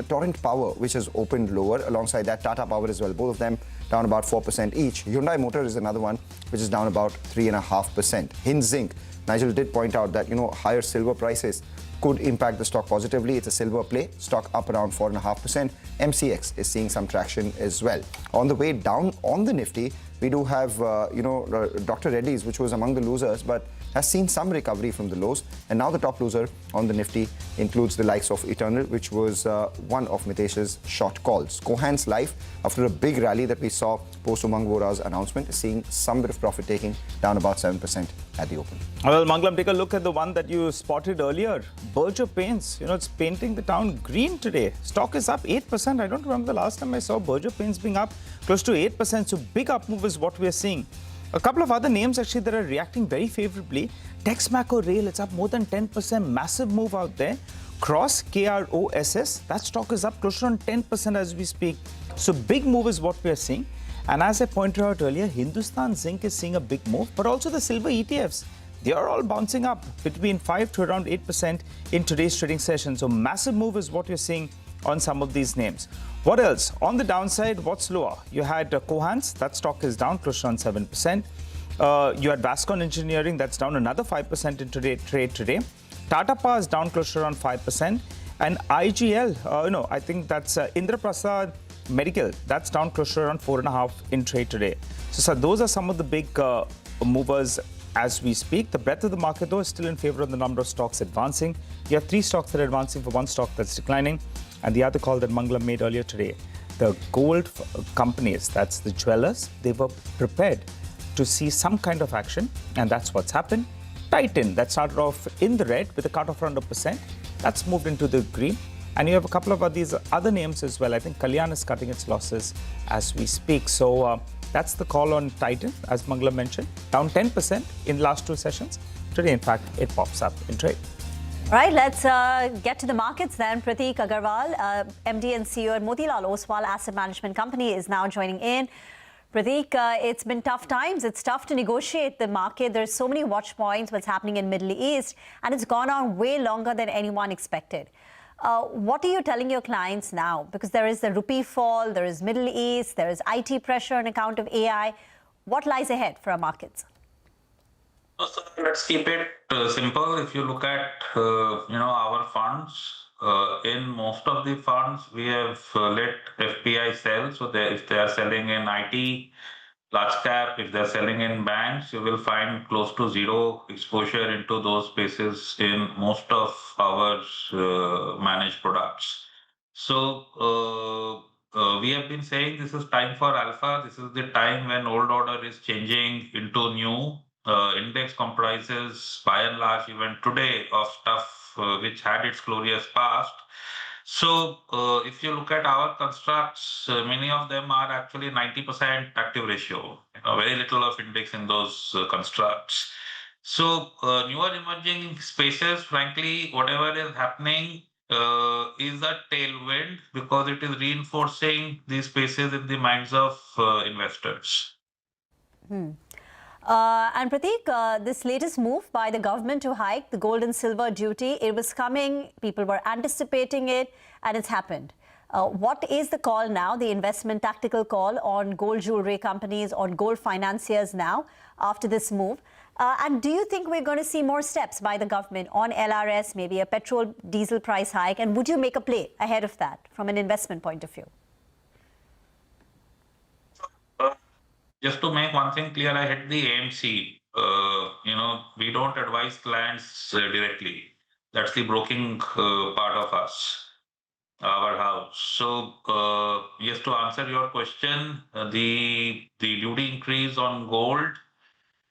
Speaker 13: Torrent Power, which has opened lower. Alongside that, Tata Power as well. Both of them down about 4% each. Hyundai Motor is another one, which is down about 3.5%. Hinzing, Nigel did point out that, higher silver prices could impact the stock positively. It's a silver play. Stock up around 4.5%. MCX is seeing some traction as well. On the way down on the Nifty, we do have, Dr. Reddy's, which was among the losers, but has seen some recovery from the lows. And now the top loser on the Nifty includes the likes of Eternal, which was one of Mitesh's short calls. Cohan's Life, after a big rally that we saw post Umang Vora's announcement, is seeing some bit of profit taking, down about 7% at the open.
Speaker 12: Well, Mangalam, take a look at the one that you spotted earlier. Berger Paints, it's painting the town green today. Stock is up 8%. I don't remember the last time I saw Berger Paints being up close to 8%. So big up move is what we're seeing. A couple of other names actually that are reacting very favorably. Texmaco Rail, it's up more than 10%. Massive move out there. Cross, KROSS, that stock is up close to 10% as we speak. So big move is what we are seeing. And as I pointed out earlier, Hindustan Zinc is seeing a big move, but also the silver ETFs. They are all bouncing up between 5 to around 8% in today's trading session. So massive move is what you're seeing on some of these names. What else? On the downside, what's lower? You had Cohance, that stock is down close to 7%. You had Vascon Engineering, that's down another 5% in trade today. Tata Power is down close to around 5%. And IGL, I think that's Indraprasad Medical. That's down close to around 4.5 in trade today. So those are some of the big movers as we speak. The breadth of the market, though, is still in favor of the number of stocks advancing. You have 3 stocks that are advancing for 1 stock that's declining. And the other call that Mangala made earlier today, the gold companies, that's the jewelers, they were prepared to see some kind of action, and that's what's happened. Titan, that started off in the red with a cut of around 1%. That's moved into the green. And you have a couple of these other names as well. I think Kalyan is cutting its losses as we speak. So that's the call on Titan, as Mangala mentioned. Down 10% in the last 2 sessions. Today, in fact, it pops up in trade.
Speaker 11: All right, let's get to the markets then. Prateek Agarwal, MD and CEO at Motilal Oswal Asset Management Company, is now joining in. Prateek, it's been tough times. It's tough to negotiate the market. There's so many watch points, what's happening in Middle East, and it's gone on way longer than anyone expected. What are you telling your clients now? Because there is the rupee fall, there is Middle East, there is IT pressure on account of AI. What lies ahead for our markets?
Speaker 2: So let's keep it simple. If you look at our funds, in most of the funds we have let FPI sell. So if they are selling in IT, large cap, if they're selling in banks, you will find close to zero exposure into those spaces in most of our managed products. So we have been saying this is time for alpha. This is the time when old order is changing into new. Index comprises by and large even today of stuff which had its glorious past. So if you look at our constructs, many of them are actually 90% active ratio, very little of index in those constructs. So newer emerging spaces, frankly, whatever is happening is a tailwind because it is reinforcing these spaces in the minds of investors.
Speaker 11: And Prateek, this latest move by the government to hike the gold and silver duty, it was coming, people were anticipating it, and it's happened. What is the call now, the investment tactical call on gold jewelry companies, on gold financiers now after this move? And do you think we're going to see more steps by the government on LRS, maybe a petrol diesel price hike? And would you make a play ahead of that from an investment point of view?
Speaker 2: Just to make one thing clear, I hit the AMC. We don't advise clients directly. That's the broking part of us, our house. So, yes, to answer your question, the duty increase on gold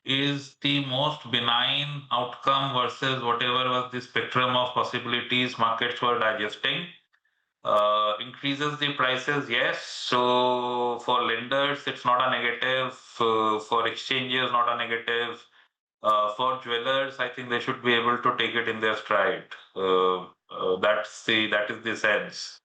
Speaker 2: is the most benign outcome versus whatever was the spectrum of possibilities markets were digesting. Increases the prices, yes. So for lenders, it's not a negative. For exchanges, not a negative. For jewelers, I think they should be able to take it in their stride. That is the sense.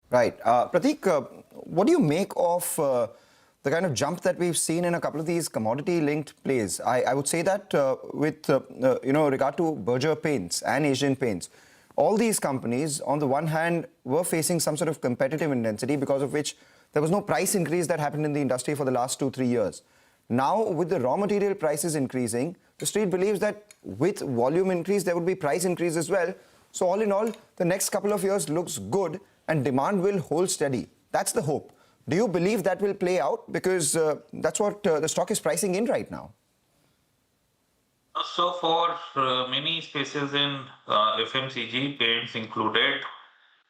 Speaker 13: Right. Prateek, what do you make of the kind of jump that we've seen in a couple of these commodity-linked plays? I would say that with regard to Berger Paints and Asian Paints, all these companies, on the one hand, were facing some sort of competitive intensity because of which there was no price increase that happened in the industry for the last 2-3 years. Now, with the raw material prices increasing, the street believes that with volume increase, there would be price increase as well. So all in all, the next couple of years looks good and demand will hold steady. That's the hope. Do you believe that will play out? Because that's what the stock is pricing in right now.
Speaker 2: So for many spaces in FMCG, paints included,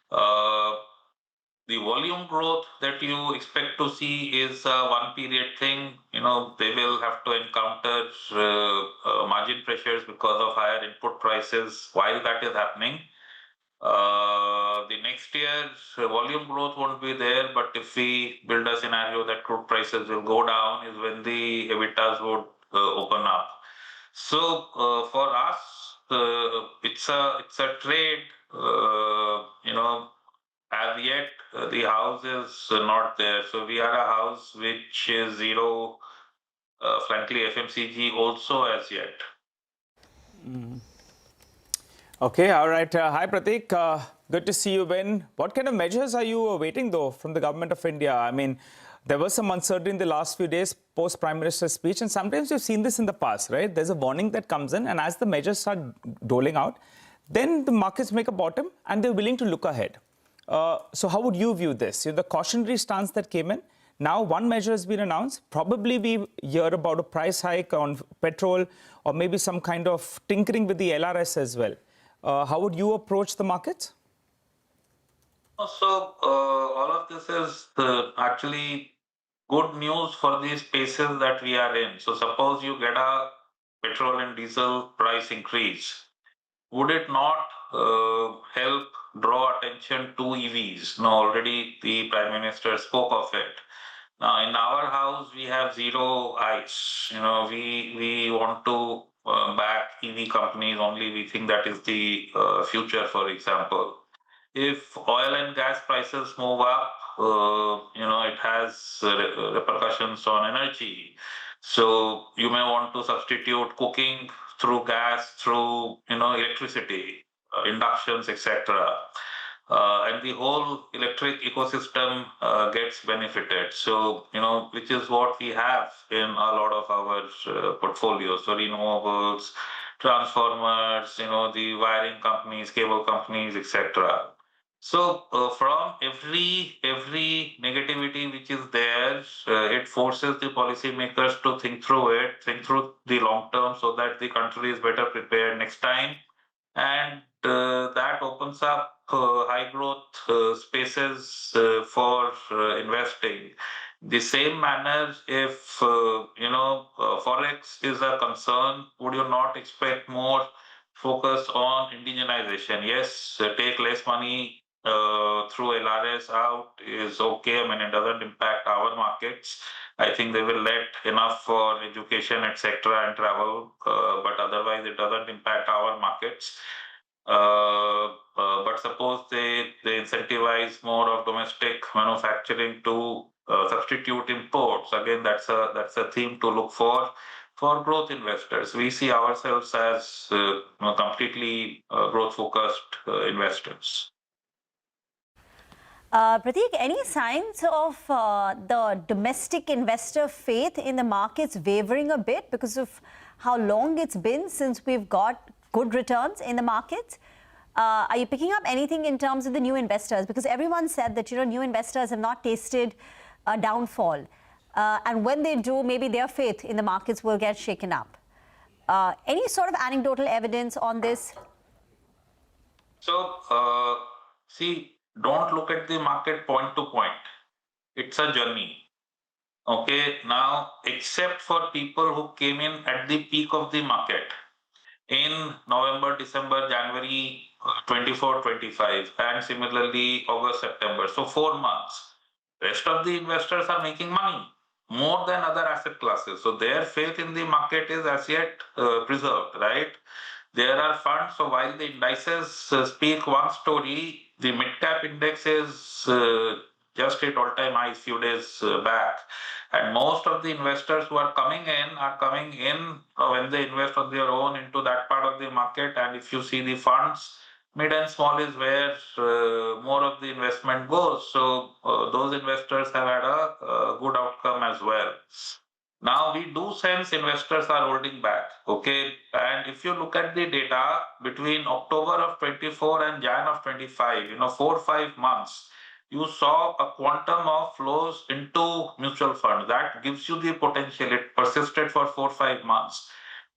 Speaker 2: the volume growth that you expect to see is a one-period thing. They will have to encounter margin pressures because of higher input prices while that is happening. The next year, volume growth won't be there, but if we build a scenario that crude prices will go down, is when the EBITDAs would open up. So for us, it's a trade. As yet the house is not there. So we are a house which is zero. Frankly, FMCG also as yet.
Speaker 12: Okay, all right. Hi, Prateek. Good to see you, Ben. What kind of measures are you awaiting, though, from the government of India? I mean, there was some uncertainty in the last few days post Prime Minister's speech, and sometimes we've seen this in the past, right? There's a warning that comes in, and as the measures start doling out, then the markets make a bottom and they're willing to look ahead. So how would you view this? The cautionary stance that came in, now one measure has been announced. Probably we hear about a price hike on petrol or maybe some kind of tinkering with the LRS as well. How would you approach the markets?
Speaker 2: So all of this is actually good news for the spaces that we are in. So suppose you get a petrol and diesel price increase. Would it not help draw attention to EVs? No, already the Prime Minister spoke of it. Now, in our house, we have zero ICE. We want to back EV companies only. We think that is the future, for example. If oil and gas prices move up, it has repercussions on energy. So you may want to substitute cooking through gas, through electricity, inductions, etc. And the whole electric ecosystem gets benefited. So which is what we have in a lot of our portfolios. So renewables, transformers, the wiring companies, cable companies, etc. So from every negativity which is there, it forces the policymakers to think through the long term, so that the country is better prepared next time, and that opens up high growth spaces for investing. The same manner, if forex is a concern, would you not expect more focus on indigenization? Yes, take less money through LRS out is okay. I mean, it doesn't impact our markets. I think they will let enough for education, etc., and travel, but otherwise it doesn't impact our markets. But suppose they incentivize more of domestic manufacturing to substitute imports. Again, that's a theme to look for growth investors. We see ourselves as completely growth-focused investors.
Speaker 11: Prateek, any signs of the domestic investor faith in the markets wavering a bit because of how long it's been since we've got good returns in the markets? Are you picking up anything in terms of the new investors? Because everyone said that new investors have not tasted a downfall. And when they do, maybe their faith in the markets will get shaken up. Any sort of anecdotal evidence on this?
Speaker 2: So, see, don't look at the market point to point. It's a journey. Okay, now, except for people who came in at the peak of the market in November, December, January 24, 25, and similarly August, September. So 4 months. Rest of the investors are making money more than other asset classes. So their faith in the market is as yet preserved, right? There are funds. So while the indices speak one story, the mid-cap index is just hit all-time highs few days back. And most of the investors who are coming in when they invest on their own into that part of the market. And if you see the funds, mid and small is where more of the investment goes. So those investors have had a good outcome as well. Now we do sense investors are holding back, okay? And if you look at the data between October of 24 and Jan of 25, 4 or 5 months, you saw a quantum of flows into mutual funds. That gives you the potential. It persisted for 4 or 5 months.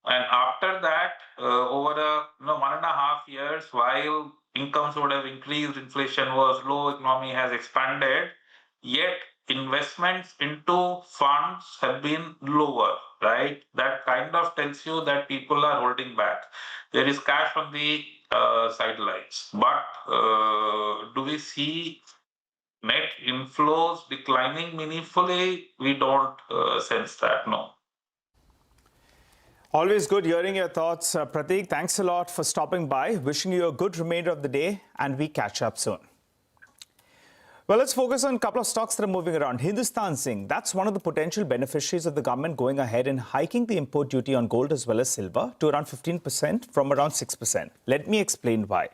Speaker 2: And after that, over 1.5 years, while incomes would have increased, inflation was low, economy has expanded, yet investments into funds have been lower, right? That kind of tells you that people are holding back. There is cash on the sidelines. But do we see net inflows declining meaningfully? We don't sense that, no.
Speaker 12: Always good hearing your thoughts, Prateek. Thanks a lot for stopping by. Wishing you a good remainder of the day, and we catch up soon. Well, let's focus on a couple of stocks that are moving around. Hindustan Zinc, that's one of the potential beneficiaries of the government going ahead and hiking the import duty on gold as well as silver to around 15% from around 6%. Let me explain why.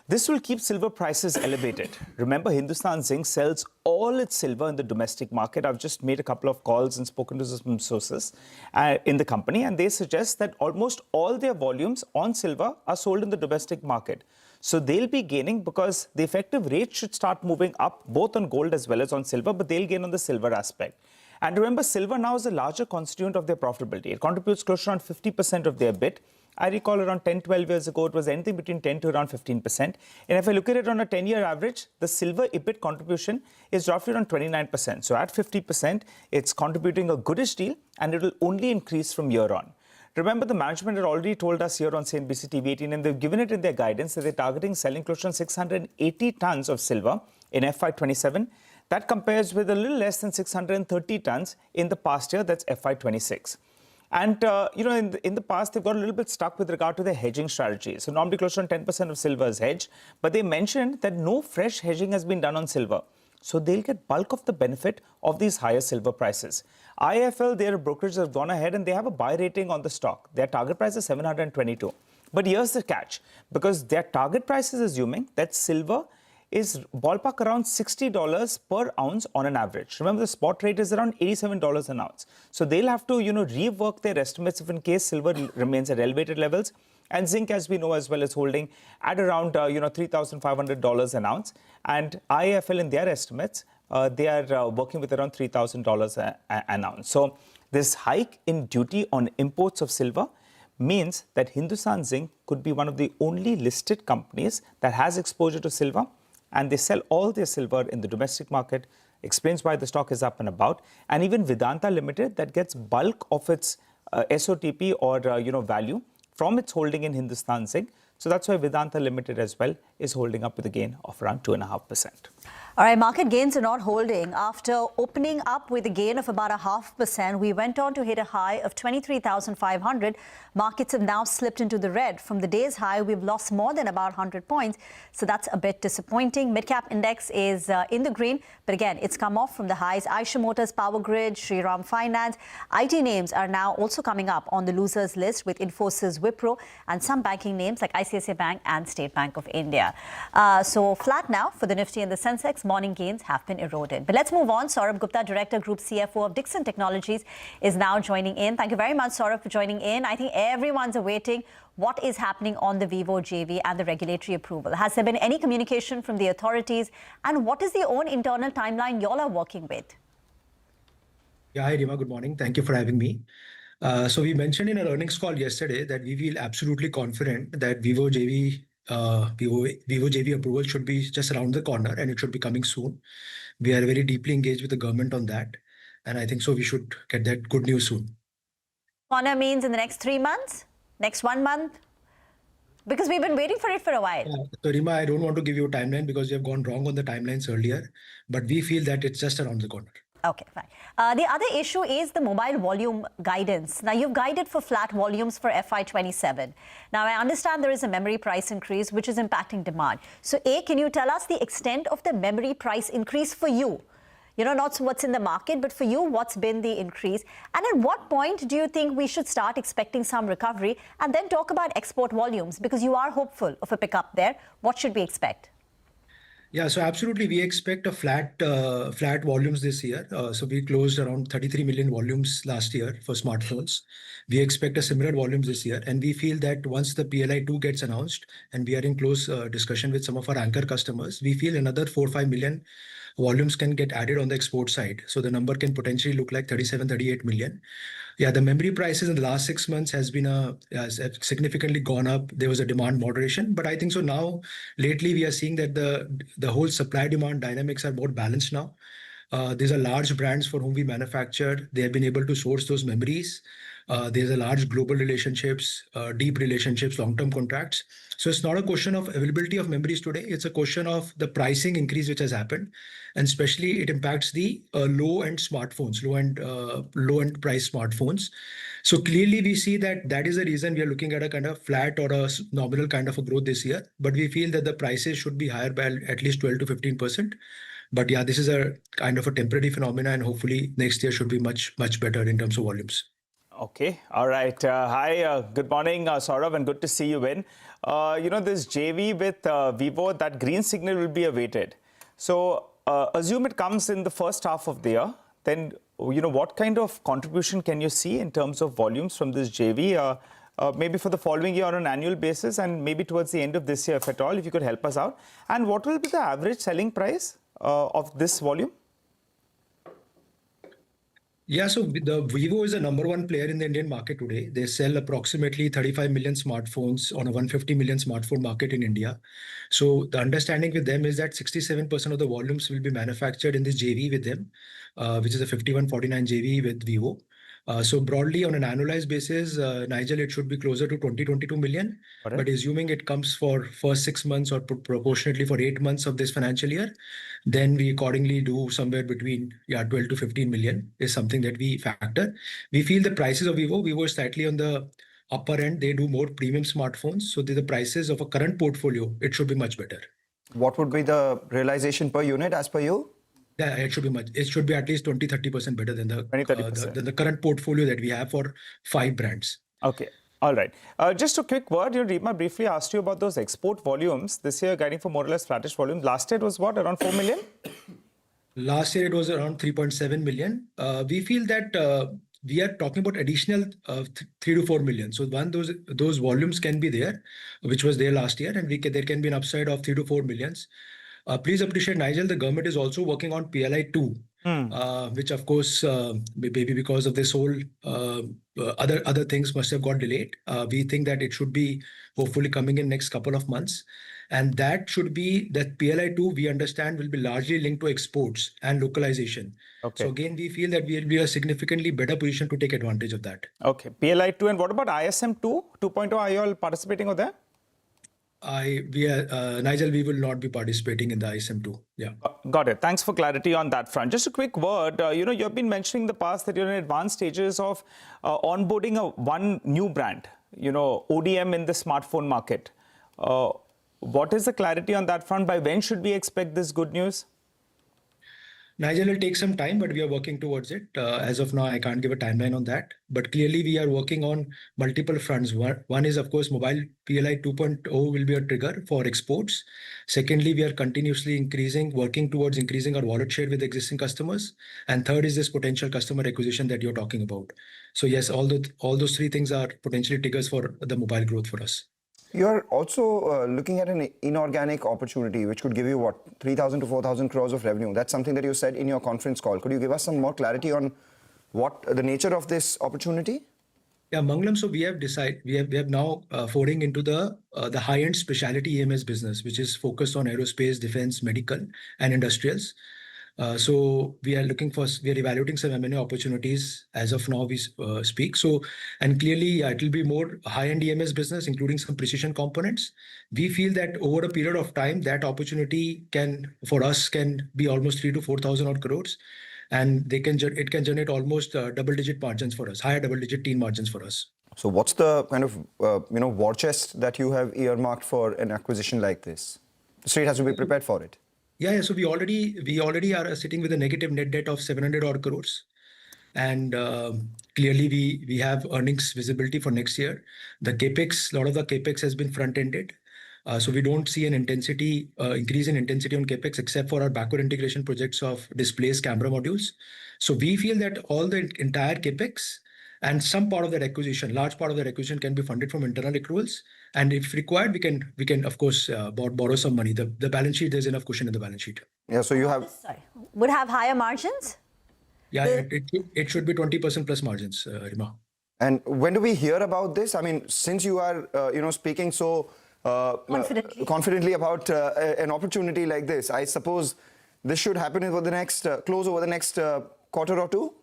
Speaker 12: This will keep silver prices elevated. Remember, Hindustan Zinc sells all its silver in the domestic market. I've just made a couple of calls and spoken to some sources in the company, and they suggest that almost all their volumes on silver are sold in the domestic market. So they'll be gaining because the effective rate should start moving up both on gold as well as on silver, but they'll gain on the silver aspect. And remember, silver now is a larger constituent of their profitability. It contributes close to around 50% of their EBIT. I recall around 10, 12 years ago, it was anything between 10 to around 15%. And if I look at it on a 10-year average, the silver EBIT contribution is roughly around 29%. So at 50%, it's contributing a goodish deal, and it will only increase from year on. Remember, the management had already told us here on CNBC TV 18, and they've given it in their guidance that they're targeting selling close to 680 tons of silver in FY27. That compares with a little less than 630 tons in the past year, that's FY26. And, in the past, they've got a little bit stuck with regard to their hedging strategy. So normally close to 10% of silver is hedged, but they mentioned that no fresh hedging has been done on silver. So they'll get bulk of the benefit of these higher silver prices. IIFL, their brokerage, have gone ahead and they have a buy rating on the stock. Their target price is 722. But here's the catch, because their target price is assuming that silver is ballpark around $60 per ounce on an average. Remember, the spot rate is around $87 an ounce. So they'll have to, rework their estimates if in case silver remains at elevated levels. And zinc, as we know as well, is holding at around, $3,500 an ounce. And IIFL, in their estimates, they are working with around $3,000 an ounce. So this hike in duty on imports of silver means that Hindustan Zinc could be one of the only listed companies that has exposure to silver, and they sell all their silver in the domestic market. Explains why the stock is up and about. And even Vedanta Limited, that gets bulk of its SOTP or value from its holding in Hindustan Zinc. So that's why Vedanta Limited as well is holding up with a gain of around 2.5%.
Speaker 11: All right, market gains are not holding. After opening up with a gain of about 0.5%, we went on to hit a high of 23,500. Markets have now slipped into the red. From the day's high, we've lost more than about 100 points. So that's a bit disappointing. Mid-cap index is in the green, but again, it's come off from the highs. Eicher Motors, Power Grid, Shriram Finance. IT names are now also coming up on the losers list with Infosys, Wipro, and some banking names like ICICI Bank and State Bank of India. So flat now for the Nifty and the Sensex. Morning gains have been eroded. But let's move on. Saurabh Gupta, Director Group CFO of Dixon Technologies, is now joining in. Thank you very much, Saurabh, for joining in. I think everyone's awaiting what is happening on the Vivo JV and the regulatory approval. Has there been any communication from the authorities? And what is the own internal timeline y'all are working with?
Speaker 4: Yeah, hi, Rima. Good morning. Thank you for having me. So we mentioned in our earnings call yesterday that we feel absolutely confident that Vivo JV approval should be just around the corner and it should be coming soon. We are very deeply engaged with the government on that. And I think so we should get that good news soon.
Speaker 11: Corner means in the next 3 months? Next 1 month? Because we've been waiting for it for a while.
Speaker 4: Yeah. So Rima, I don't want to give you a timeline because you have gone wrong on the timelines earlier. But we feel that it's just around the corner.
Speaker 11: Okay, fine. The other issue is the mobile volume guidance. Now, you've guided for flat volumes for FY27. Now, I understand there is a memory price increase, which is impacting demand. So, A, can you tell us the extent of the memory price increase for you? Not what's in the market, but for you, what's been the increase? And at what point do you think we should start expecting some recovery? And then talk about export volumes, because you are hopeful of a pickup there. What should we expect?
Speaker 4: Yeah, so absolutely, we expect a flat volumes this year. So we closed around 33 million volumes last year for smartphones. We expect a similar volumes this year, and we feel that once the PLI 2 gets announced, and we are in close discussion with some of our anchor customers, we feel another 4-5 million volumes can get added on the export side. So the number can potentially look like 37-38 million. Yeah, the memory prices in the last 6 months has significantly gone up. There was a demand moderation, but I think so now lately we are seeing that the whole supply demand dynamics are more balanced now. These are large brands for whom we manufacture. They have been able to source those memories. There's a large global relationships, deep relationships, long-term contracts. So it's not a question of availability of memories today. It's a question of the pricing increase which has happened. And especially it impacts the low-end smartphones, low-end price smartphones. So clearly we see that is the reason we are looking at a kind of flat or a nominal kind of a growth this year. But we feel that the prices should be higher by at least 12 to 15%. But yeah, this is a kind of a temporary phenomena, and hopefully next year should be much, much better in terms of volumes.
Speaker 12: Okay. All right. Hi. Good morning, Saurav, and good to see you in. This JV with Vivo, that green signal will be awaited. So assume it comes in the first half of the year. Then, what kind of contribution can you see in terms of volumes from this JV? Maybe for the following year on an annual basis, and maybe towards the end of this year, if at all, if you could help us out. And what will be the average selling price of this volume?
Speaker 4: Yeah, so the Vivo is the #1 player in the Indian market today. They sell approximately 35 million smartphones on a 150 million smartphone market in India. So the understanding with them is that 67% of the volumes will be manufactured in this JV with them, which is a 51-49 JV with Vivo. So broadly on an annualized basis, Nigel, it should be closer to 20-22 million. But assuming it comes for first 6 months or proportionately for 8 months of this financial year, then we accordingly do somewhere between 12 to 15 million is something that we factor. We feel the prices of Vivo is slightly on the upper end. They do more premium smartphones. So the prices of a current portfolio, it should be much better.
Speaker 13: What would be the realization per unit as per you?
Speaker 4: Yeah, it should be at least 20-30% better than the current portfolio that we have for 5 brands.
Speaker 12: Okay. All right. Just a quick word. Rima briefly asked you about those export volumes. This year, guiding for more or less flattish volume. Last year it was what? Around 4 million?
Speaker 4: Last year it was around 3.7 million. We feel that we are talking about additional 3 to 4 million. So those volumes can be there, which was there last year, and there can be an upside of 3 to 4 millions. Please appreciate, Nigel, the government is also working on PLI 2, which of course, maybe because of this whole other things must have got delayed. We think that it should be hopefully coming in next couple of months. And that PLI 2, we understand, will be largely linked to exports and localization. Okay. So again, we feel that we will be a significantly better position to take advantage of that.
Speaker 12: Okay. PLI 2, and what about ISM 2.0? Are you all participating over there?
Speaker 4: Nigel, we will not be participating in the ISM 2. Yeah.
Speaker 12: Got it. Thanks for clarity on that front. Just a quick word. You've been mentioning in the past that you're in advanced stages of onboarding one new brand, ODM in the smartphone market. What is the clarity on that front? By when should we expect this good news?
Speaker 4: Nigel, will take some time, but we are working towards it. As of now, I can't give a timeline on that. But clearly, we are working on multiple fronts. One is, of course, mobile PLI 2.0 will be a trigger for exports. Secondly, we are continuously working towards increasing our wallet share with existing customers. And third is this potential customer acquisition that you're talking about. So yes, all those 3 things are potentially triggers for the mobile growth for us.
Speaker 13: You're also looking at an inorganic opportunity, which could give you, 3,000 to 4,000 crores of revenue. That's something that you said in your conference call. Could you give us some more clarity on what the nature of this opportunity?
Speaker 4: Yeah, Mangalam, so we have now foraying into the high-end specialty EMS business, which is focused on aerospace, defense, medical, and industrials. So we are evaluating some M&A opportunities as of now we speak. So, and clearly it will be more high-end EMS business, including some precision components. We feel that over a period of time, that opportunity for us can be almost 3 to 4,000 odd crores. And it can generate almost double-digit margins for us, higher double-digit teen margins for us.
Speaker 13: So what's the kind of, war chest that you have earmarked for an acquisition like this? The street has to be prepared for it.
Speaker 4: Yeah. So we already are sitting with a negative net debt of 700 odd crores. And clearly we have earnings visibility for next year. A lot of the capex has been front-ended. So we don't see an increase in intensity on capex except for our backward integration projects of displays, camera modules. So we feel that all the entire capex and some part of that acquisition, large part of that acquisition, can be funded from internal accruals. And if required, we can of course borrow some money. The balance sheet, there's enough cushion in the balance sheet.
Speaker 13: Yeah. So you have
Speaker 11: would have higher margins.
Speaker 4: Yeah, it should be 20% plus margins, Rima.
Speaker 13: And when do we hear about this? I mean, since you are speaking so confidently about an opportunity like this, I suppose this should happen over the next close over the next quarter or two.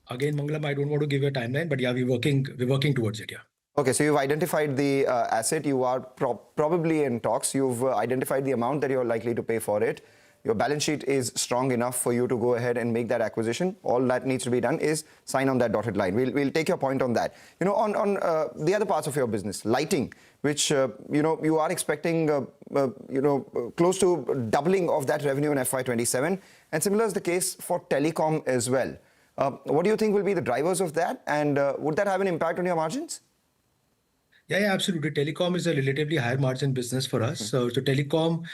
Speaker 4: Again, Mangalam, I don't want to give you a timeline, but yeah, we're working towards it. Yeah.
Speaker 13: Okay, so you've identified the asset. You are probably in talks. You've identified the amount that you're likely to pay for it. Your balance sheet is strong enough for you to go ahead and make that acquisition. All that needs to be done is sign on that dotted line. We'll take your point on that. On the other parts of your business, lighting, which you are expecting close to doubling of that revenue in FY27, and similar is the case for telecom as well. What do you think will be the drivers of that? And would that have an impact on your margins?
Speaker 4: Yeah, absolutely. Telecom is a relatively higher margin business for us. So telecom,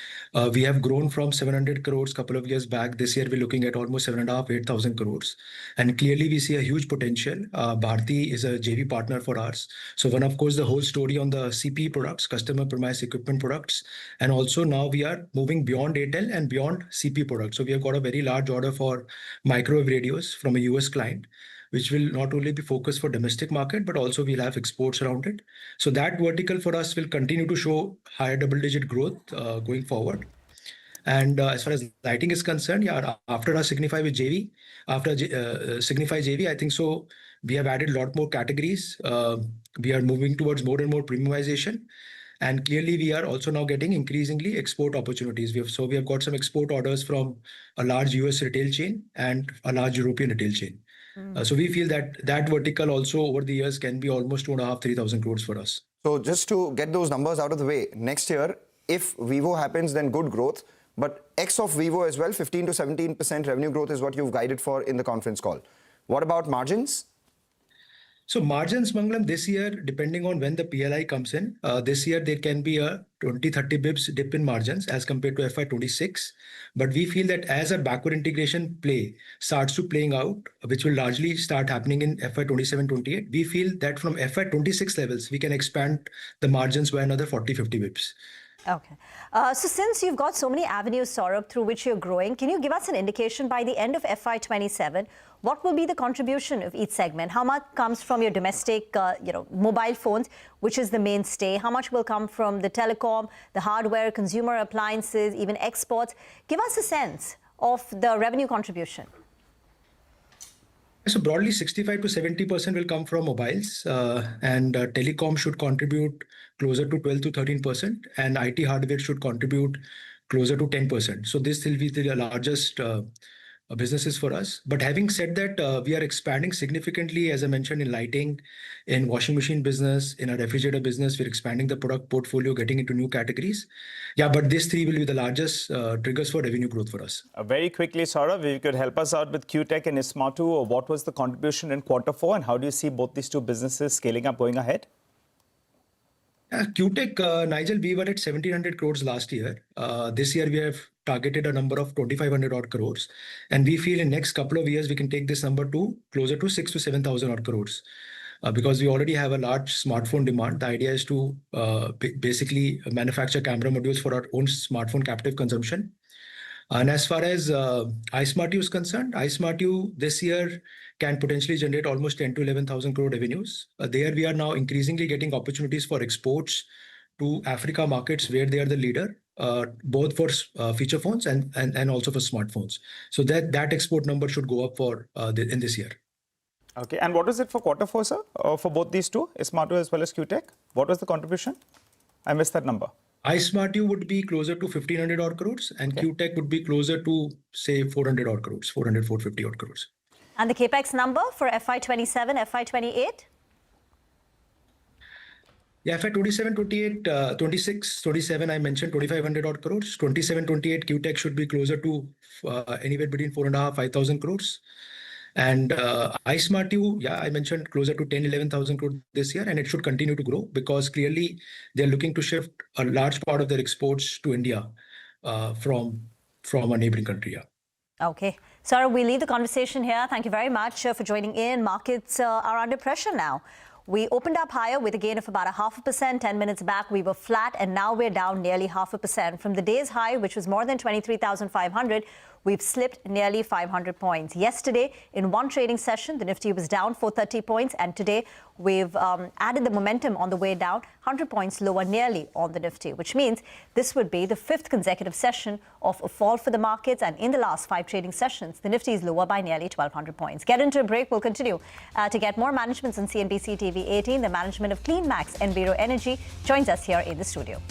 Speaker 4: we have grown from 700 crores a couple of years back. This year, we're looking at almost 7,500, 8,000 crores. And clearly, we see a huge potential. Bharti is a JV partner for us. So one, of course, the whole story on the CP products, customer premise equipment products. And also now we are moving beyond Airtel and beyond CP products. So we have got a very large order for microwave radios from a US client, which will not only be focused for domestic market, but also we'll have exports around it. So that vertical for us will continue to show higher double-digit growth going forward. And as far as lighting is concerned, yeah, after our Signify with JV, Signify JV, I think so we have added a lot more categories. We are moving towards more and more premiumization. And clearly, we are also now getting increasingly export opportunities. We have got some export orders from a large US retail chain and a large European retail chain. So we feel that that vertical also over the years can be almost 2,500, 3,000 crores for us.
Speaker 13: So just to get those numbers out of the way, next year, if Vivo happens, then good growth. But X of Vivo as well, 15 to 17% revenue growth is what you've guided for in the conference call. What about margins?
Speaker 4: So margins, Mangalam, this year, depending on when the PLI comes in, this year there can be a 20-30 bips dip in margins as compared to FY26. But we feel that as a backward integration play starts to playing out, which will largely start happening in FY27-28, we feel that from FY26 levels, we can expand the margins by another 40-50 bips.
Speaker 11: Okay. So since you've got so many avenues, Saurabh, through which you're growing, can you give us an indication by the end of FY27, what will be the contribution of each segment? How much comes from your domestic, mobile phones, which is the mainstay? How much will come from the telecom, the hardware, consumer appliances, even exports? Give us a sense of the revenue contribution.
Speaker 4: So broadly, 65 to 70% will come from mobiles, and telecom should contribute closer to 12 to 13%, and IT hardware should contribute closer to 10%. So this will be the largest businesses for us. But having said that, we are expanding significantly, as I mentioned, in lighting, in washing machine business, in our refrigerator business. We're expanding the product portfolio, getting into new categories. Yeah, but these three will be the largest triggers for revenue growth for us.
Speaker 12: Very quickly, Saurabh, if you could help us out with QTech and Ismatu. What was the contribution in Q4, and how do you see both these two businesses scaling up going ahead?
Speaker 4: QTech, Nigel, we were at 1,700 crores last year. This year, we have targeted a number of 2,500 odd crores. And we feel in next couple of years, we can take this number to closer to 6,000 to 7,000 odd crores. Because we already have a large smartphone demand. The idea is to basically manufacture camera modules for our own smartphone captive consumption. And as far as iSmartu is concerned, iSmartu this year can potentially generate almost 10 to 11,000 crore revenues. There we are now increasingly getting opportunities for exports to Africa markets where they are the leader, both for feature phones and also for smartphones. So that export number should go up in this year.
Speaker 12: Okay, and what was it for Q4, sir, for both these two, Ismatu as well as QTech? What was the contribution? I missed that number.
Speaker 4: iSmartu would be closer to 1,500 odd crores, and QTech would be closer to, say, 400 odd crores, 400, 450 odd crores.
Speaker 11: And the CapEx number for FY27, FY28?
Speaker 4: Yeah, FY27, 28, 26, 27, I mentioned 2,500 odd crores. 27, 28, QTech should be closer to anywhere between 4,500, 5,000 crores. And iSmartu, yeah, I mentioned closer to 10, 11,000 crore this year, and it should continue to grow because clearly they're looking to shift a large part of their exports to India from a neighboring country. Yeah.
Speaker 11: Okay. Sarah, we leave the conversation here. Thank you very much for joining in. Markets are under pressure now. We opened up higher with a gain of about 0.5%. 10 minutes back, we were flat, and now we're down nearly 0.5%. From the day's high, which was more than 23,500, we've slipped nearly 500 points. Yesterday, in one trading session, the Nifty was down 430 points, and today we've added the momentum on the way down, 100 points lower nearly on the Nifty, which means this would be the fifth consecutive session of a fall for the markets, and in the last 5 trading sessions, the Nifty is lower by nearly 1,200 points. Get into a break. We'll continue to get more managements on CNBC TV 18. The management of CleanMax and Energy joins us here in the studio.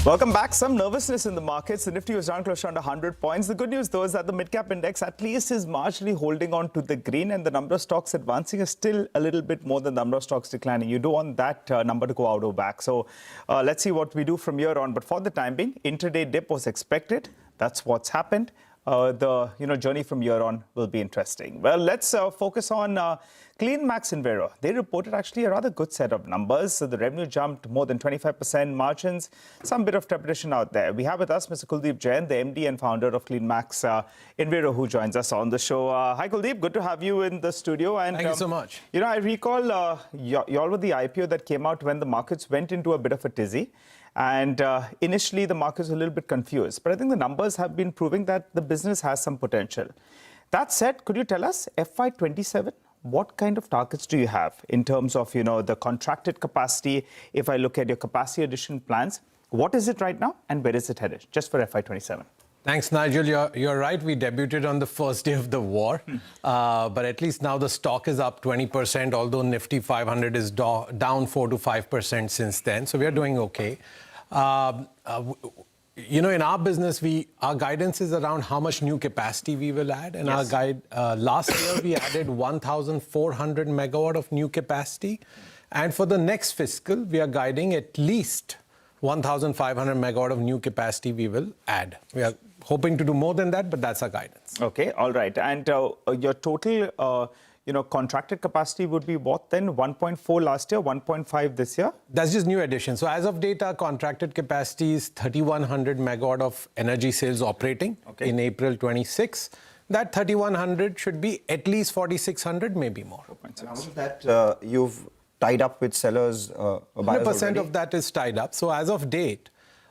Speaker 12: Welcome back. Some nervousness in the markets. The Nifty was down close to under 100 points. The good news, though, is that the mid-cap index at least is marginally holding on to the green, and the number of stocks advancing is still a little bit more than the number of stocks declining. You don't want that number to go out or back. So let's see what we do from here on. But for the time being, intraday dip was expected. That's what's happened. The journey from here on will be interesting. Well, let's focus on CleanMax and Tata. They reported actually a rather good set of numbers. So the revenue jumped more than 25%, margins, some bit of trepidation out there. We have with us Mr. Kuldeep Jain, the MD and founder of CleanMax Enviro, who joins us on the show. Hi, Kuldeep. Good to have you in the studio. And
Speaker 8: thank you so much.
Speaker 12: I recall y'all were the IPO that came out when the markets went into a bit of a tizzy. And initially, the markets were a little bit confused. But I think the numbers have been proving that the business has some potential. That said, could you tell us, FY27, what kind of targets do you have in terms of, the contracted capacity? If I look at your capacity addition plans, what is it right now and where is it headed, just for FY27?
Speaker 8: Thanks, Nigel. You're right. We debuted on the first day of the war. But at least now the stock is up 20%, although Nifty 500 is down 4 to 5% since then. So we are doing okay. In our business, our guidance is around how much new capacity we will add. And our guide, last year, we added 1,400 megawatt of new capacity. And for the next fiscal, we are guiding at least 1,500 megawatt of new capacity we will add. We are hoping to do more than that, but that's our guidance.
Speaker 12: Okay, all right. And your total, contracted capacity would be what then? 1.4 last year, 1.5 this year?
Speaker 8: That's just new addition. So as of date, our contracted capacity is 3,100 megawatt of energy sales operating in April 26. That 3,100 should be at least 4,600, maybe more.
Speaker 13: And how much of that you've tied up with sellers?
Speaker 8: 100% of that is tied up. So as of date,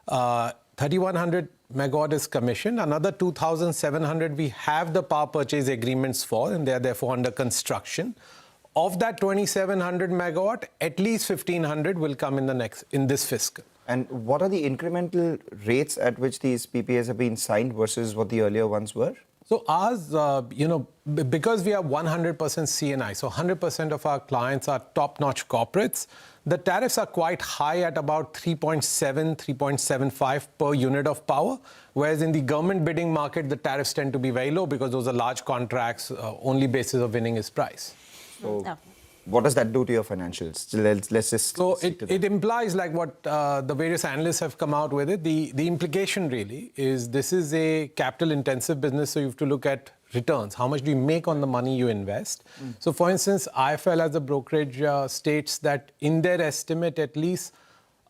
Speaker 8: 3,100 megawatt is commissioned. Another 2,700 we have the power purchase agreements for, and they are therefore under construction. Of that 2,700 megawatt, at least 1,500 will come in this fiscal.
Speaker 13: And what are the incremental rates at which these PPAs have been signed versus what the earlier ones were?
Speaker 8: So ours, because we are 100% CNI, so 100% of our clients are top-notch corporates, the tariffs are quite high at about 3.7, 3.75 per unit of power, whereas in the government bidding market, the tariffs tend to be very low because those are large contracts, only basis of winning is price.
Speaker 13: So what does that do to your financials? Let's just...
Speaker 8: So it implies like what the various analysts have come out with it. The implication really is this is a capital intensive business, so you have to look at returns. How much do you make on the money you invest? So for instance, IFL as a brokerage states that in their estimate, at least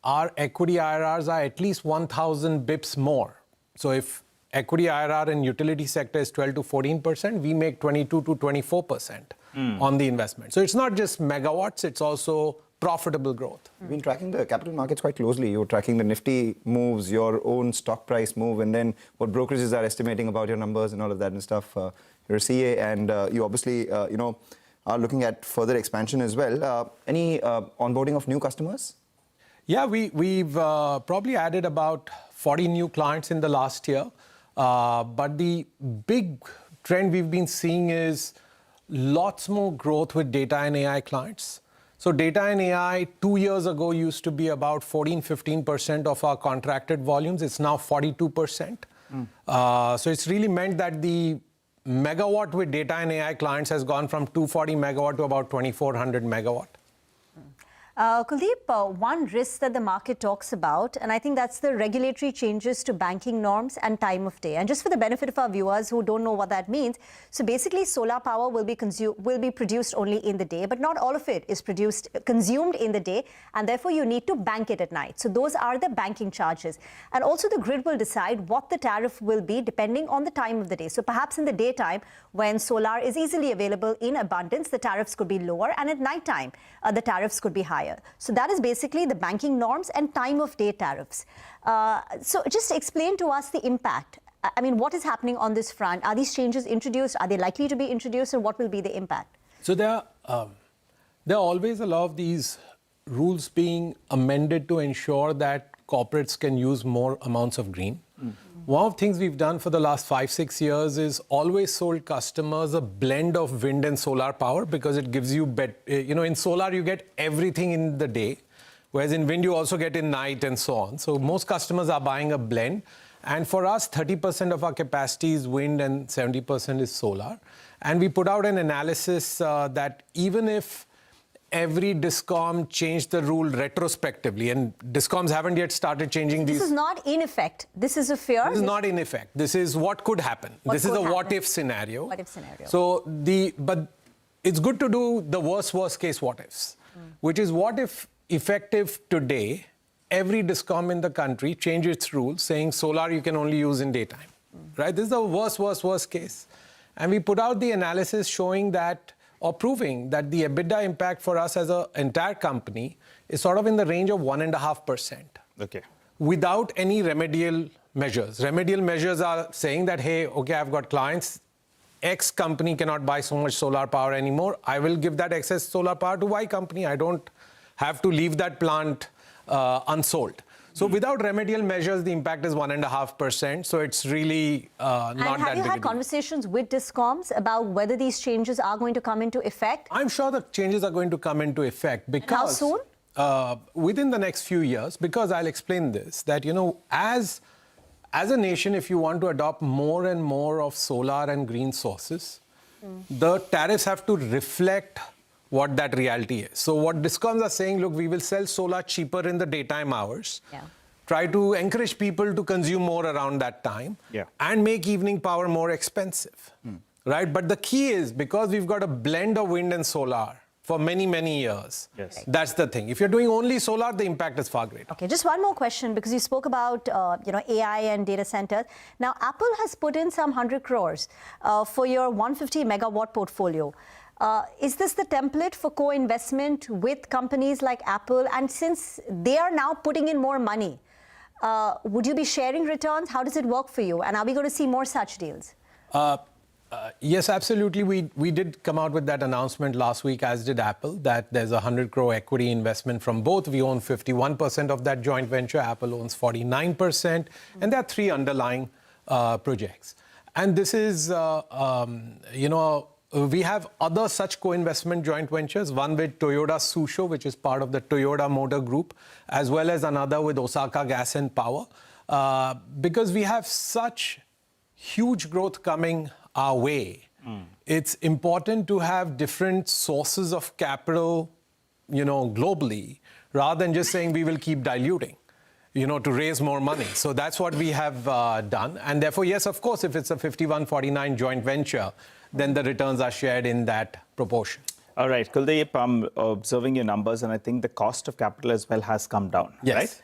Speaker 8: our equity IRRs are at least 1,000 bips more. So if equity IRR in utility sector is 12 to 14%, we make 22 to 24% on the investment. So it's not just megawatts, it's also profitable growth.
Speaker 13: You've been tracking the capital markets quite closely. You're tracking the Nifty moves, your own stock price move, and then what brokerages are estimating about your numbers and all of that and stuff. You're a CA, and you obviously, are looking at further expansion as well. Any onboarding of new customers?
Speaker 8: Yeah, we've probably added about 40 new clients in the last year. But the big trend we've been seeing is lots more growth with data and AI clients. So data and AI 2 years ago used to be about 14-15% of our contracted volumes. It's now 42%. So it's really meant that the megawatt with data and AI clients has gone from 240 megawatt to about 2,400 megawatt.
Speaker 11: Kuldeep, one risk that the market talks about, and I think that's the regulatory changes to banking norms and time of day. And just for the benefit of our viewers who don't know what that means, so basically solar power will be produced only in the day, but not all of it is consumed in the day, and therefore you need to bank it at night. So those are the banking charges. And also the grid will decide what the tariff will be depending on the time of the day. So perhaps in the daytime, when solar is easily available in abundance, the tariffs could be lower, and at nighttime, the tariffs could be higher. So that is basically the banking norms and time of day tariffs. So just explain to us the impact. I mean, what is happening on this front? Are these changes introduced? Are they likely to be introduced? And what will be the impact?
Speaker 8: So there are always a lot of these rules being amended to ensure that corporates can use more amounts of green. One of the things we've done for the last 5-6 years is always sold customers a blend of wind and solar power because it gives you in solar you get everything in the day, Whereas in wind, you also get in night and so on. So most customers are buying a blend. And for us, 30% of our capacity is wind and 70% is solar. And we put out an analysis that even if every DISCOM changed the rule retrospectively, and DISCOMs haven't yet started changing these.
Speaker 11: This is not in effect. This is a fear.
Speaker 8: This is not in effect. This is what could happen. This is a what-if scenario.
Speaker 11: What-if scenario.
Speaker 8: So but it's good to do the worst case what-ifs, which is what if effective today, every DISCOM in the country changes its rules saying solar you can only use in daytime, right? This is the worst case. And we put out the analysis showing that, or proving that the EBITDA impact for us as an entire company is sort of in the range of 1.5%.
Speaker 12: Okay.
Speaker 8: Without any remedial measures. Remedial measures are saying that, hey, okay, I've got clients, X company cannot buy so much solar power anymore. I will give that excess solar power to Y company. I don't have to leave that plant unsold. So without remedial measures, the impact is 1.5%. So it's really not that big.
Speaker 11: And have you had conversations with DISCOMs about whether these changes are going to come into effect?
Speaker 8: I'm sure the changes are going to come into effect because...
Speaker 11: And how soon?
Speaker 8: Within the next few years, because I'll explain this, that, you know, as a nation, if you want to adopt more and more of solar and green sources, the tariffs have to reflect what that reality is. So what DISCOMs are saying, look, we will sell solar cheaper in the daytime hours, try to encourage people to consume more around that time, and make evening power more expensive, right? But the key is, because we've got a blend of wind and solar for many, many years, that's the thing. If you're doing only solar, the impact is far greater.
Speaker 11: Okay, just one more question, because you spoke about AI and data centers. Now, Apple has put in some 100 crores for your 150 megawatt portfolio. Is this the template for co-investment with companies like Apple? And since they are now putting in more money, would you be sharing returns? How does it work for you? And are we going to see more such deals?
Speaker 8: Yes, absolutely. We did come out with that announcement last week, as did Apple, that there's a 100 crore equity investment from both. We own 51% of that joint venture. Apple owns 49%. And there are 3 underlying projects. And this is, we have other such co-investment joint ventures, one with Toyota Tsusho, which is part of the Toyota Motor Group, as well as another with Osaka Gas and Power, because we have such huge growth coming our way. It's important to have different sources of capital, globally, rather than just saying we will keep diluting, to raise more money. So that's what we have done. And therefore, yes, of course, if it's a 51-49 joint venture, then the returns are shared in that proportion.
Speaker 12: All right, Kuldeep, I'm observing your numbers, and I think the cost of capital as well has come down, right?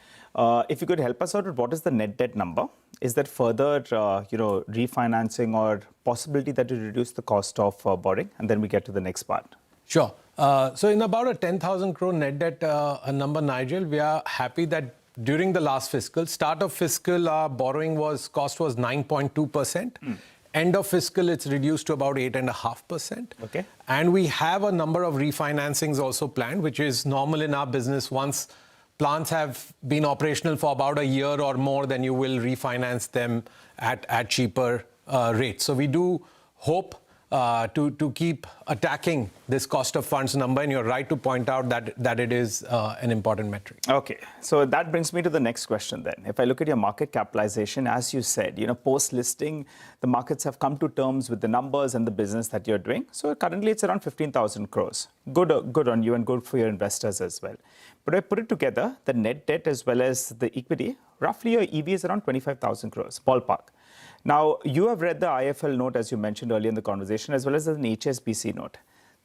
Speaker 12: If you could help us out with what is the net debt number? Is that further, refinancing or possibility that you reduce the cost of borrowing? And then we get to the next part.
Speaker 8: Sure. So in about a 10,000 crore net debt number, Nigel, we are happy that during the last fiscal, start of fiscal, our borrowing cost was 9.2%. End of fiscal, it's reduced to about 8.5%.
Speaker 12: Okay.
Speaker 8: And we have a number of refinancings also planned, which is normal in our business. Once plants have been operational for about a year or more, then you will refinance them at cheaper rates. So we do hope to keep attacking this cost of funds number, and you're right to point out that it is an important metric.
Speaker 12: Okay, so that brings me to the next question then. If I look at your market capitalization, as you said, post-listing, the markets have come to terms with the numbers and the business that you're doing. So currently it's around 15,000 crores. Good on you and good for your investors as well. But I put it together, the net debt as well as the equity, roughly your EV is around 25,000 crores, ballpark. Now, you have read the IFL note, as you mentioned earlier in the conversation, as well as an HSBC note.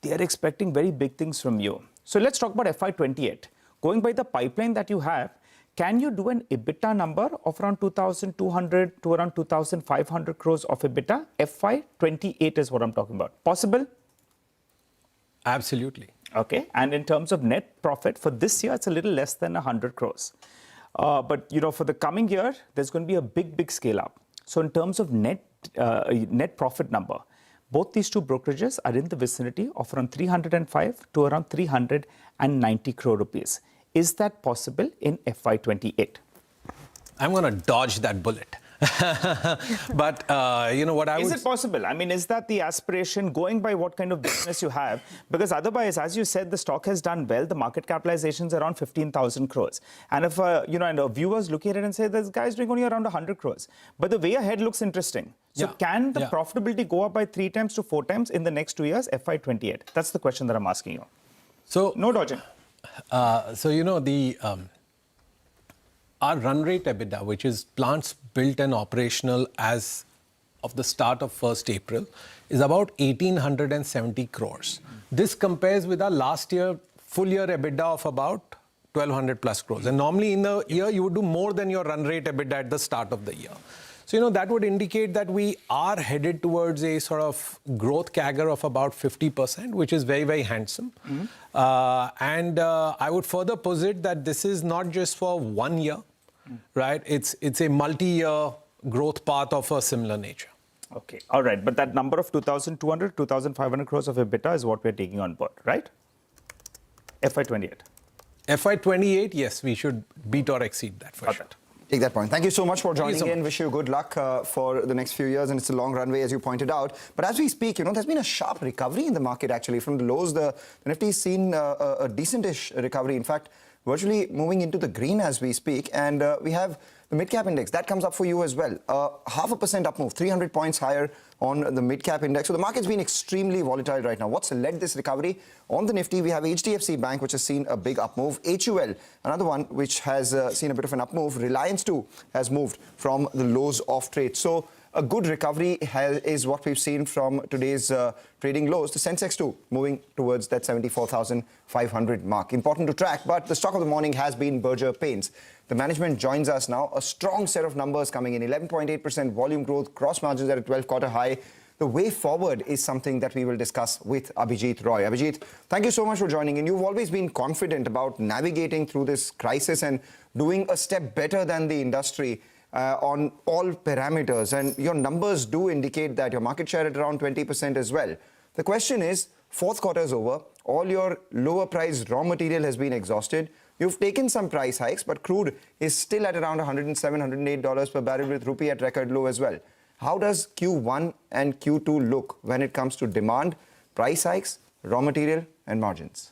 Speaker 12: They are expecting very big things from you. So let's talk about FY28. Going by the pipeline that you have, can you do an EBITDA number of around 2,200 to around 2,500 crores of EBITDA? FY28 is what I'm talking about. Possible?
Speaker 8: Absolutely.
Speaker 12: Okay. And in terms of net profit, for this year, it's a little less than 100 crores. But, for the coming year, there's going to be a big scale up. So in terms of net profit number, both these two brokerages are in the vicinity of around 305 to around 390 crore rupees. Is that possible in FY28?
Speaker 8: I'm going to dodge that bullet. But, what I would...
Speaker 12: Is it possible? I mean, is that the aspiration, going by what kind of business you have? Because otherwise, as you said, the stock has done well. The market capitalization is around 15,000 crores. And if, and viewers look at it and say, this guy's doing only around 100 crores. But the way ahead looks interesting. So can the profitability go up by 3 times to 4 times in the next 2 years, FY28? That's the question that I'm asking you.
Speaker 8: So
Speaker 12: no dodging.
Speaker 8: Our run rate EBITDA, which is plants built and operational as of the start of 1st April, is about 1,870 crores. This compares with our last year full year EBITDA of about 1,200 plus crores. And normally in the year, you would do more than your run rate EBITDA at the start of the year. So, that would indicate that we are headed towards a sort of growth CAGR of about 50%, which is very, very handsome. And I would further posit that this is not just for 1 year, right? It's a multi-year growth path of a similar nature.
Speaker 12: Okay, all right. But that number of 2,200, 2,500 crores of EBITDA is what we're taking on board, right? FY28.
Speaker 8: FY28, yes, we should beat or exceed that for sure.
Speaker 13: Take that point. Thank you so much for joining in. Wish you good luck for the next few years. And it's a long runway, as you pointed out. But as we speak, there's been a sharp recovery in the market, actually. From the lows, the Nifty's seen a decentish recovery. In fact, virtually moving into the green as we speak. And we have the mid-cap index. That comes up for you as well. 0.5% up move, 300 points higher on the mid-cap index. So the market's been extremely volatile right now. What's led this recovery? On the Nifty, we have HDFC Bank, which has seen a big up move. HUL, another one which has seen a bit of an up move. Reliance too has moved from the lows of trade. So a good recovery is what we've seen from today's trading lows. The Sensex too moving towards that 74,500 mark. Important to track, but the stock of the morning has been Berger Paints. The management joins us now. A strong set of numbers coming in. 11.8% volume growth, cross margins at a 12-quarter high. The way forward is something that we will discuss with Abhijit Roy. Abhijit, thank you so much for joining in. You've always been confident about navigating through this crisis and doing a step better than the industry on all parameters. And your numbers do indicate that your market share at around 20% as well. The question is, fourth quarter is over. All your lower priced raw material has been exhausted. You've taken some price hikes, but crude is still at around $107, $108 per barrel with rupee at record low as well. How does Q1 and Q2 look when it comes to demand, price hikes, raw material and margins?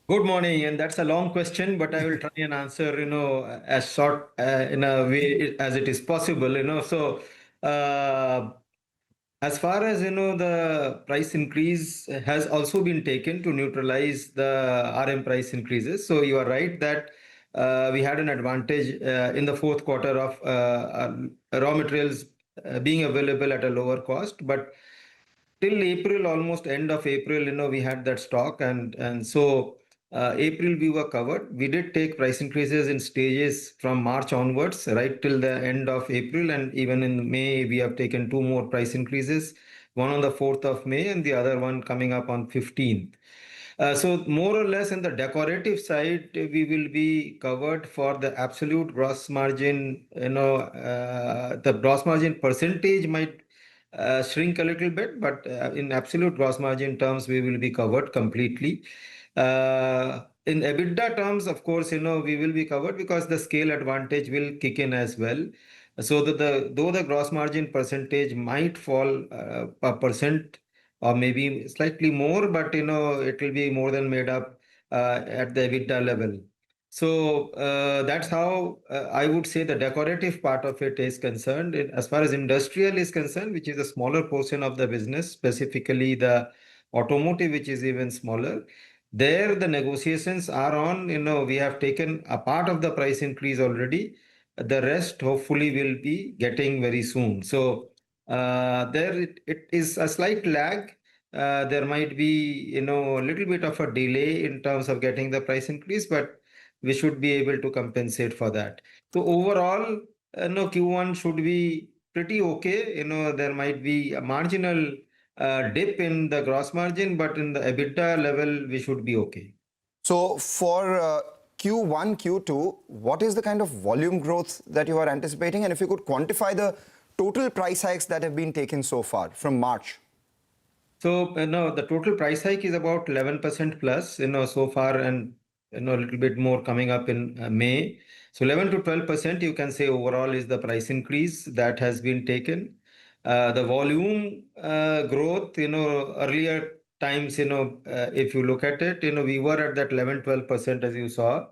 Speaker 3: Good morning, and that's a long question, but I will try and answer, as short in a way as it is possible, So, as far as, the price increase has also been taken to neutralize the RM price increases. So you are right that we had an advantage in the fourth quarter of raw materials being available at a lower cost, but till April, almost end of April, we had that stock, and so April we were covered. We did take price increases in stages from March onwards, right till the end of April, and even in May we have taken 2 more price increases, one on the 4th of May and the other one coming up on 15th. So more or less in the decorative side, we will be covered for the absolute gross margin. The gross margin percentage might shrink a little bit, but in absolute gross margin terms, we will be covered completely. In EBITDA terms, of course, we will be covered because the scale advantage will kick in as well. So that though the gross margin percentage might fall a percent or maybe slightly more, but it will be more than made up at the EBITDA level. So that's how I would say the decorative part of it is concerned. As far as industrial is concerned, which is a smaller portion of the business, specifically the automotive, which is even smaller, there the negotiations are on. We have taken a part of the price increase already. The rest hopefully will be getting very soon. So there it is a slight lag. There might be a little bit of a delay in terms of getting the price increase, but we should be able to compensate for that. So overall, Q1 should be pretty okay. There might be a marginal dip in the gross margin, but in the EBITDA level, we should be okay.
Speaker 13: So for Q1, Q2, what is the kind of volume growth that you are anticipating? And if you could quantify the total price hikes that have been taken so far from March.
Speaker 3: So, the total price hike is about 11% plus, so far, and a little bit more coming up in May. So 11 to 12%, you can say overall is the price increase that has been taken. The volume growth, earlier times, if you look at it, we were at that 11-12% as you saw.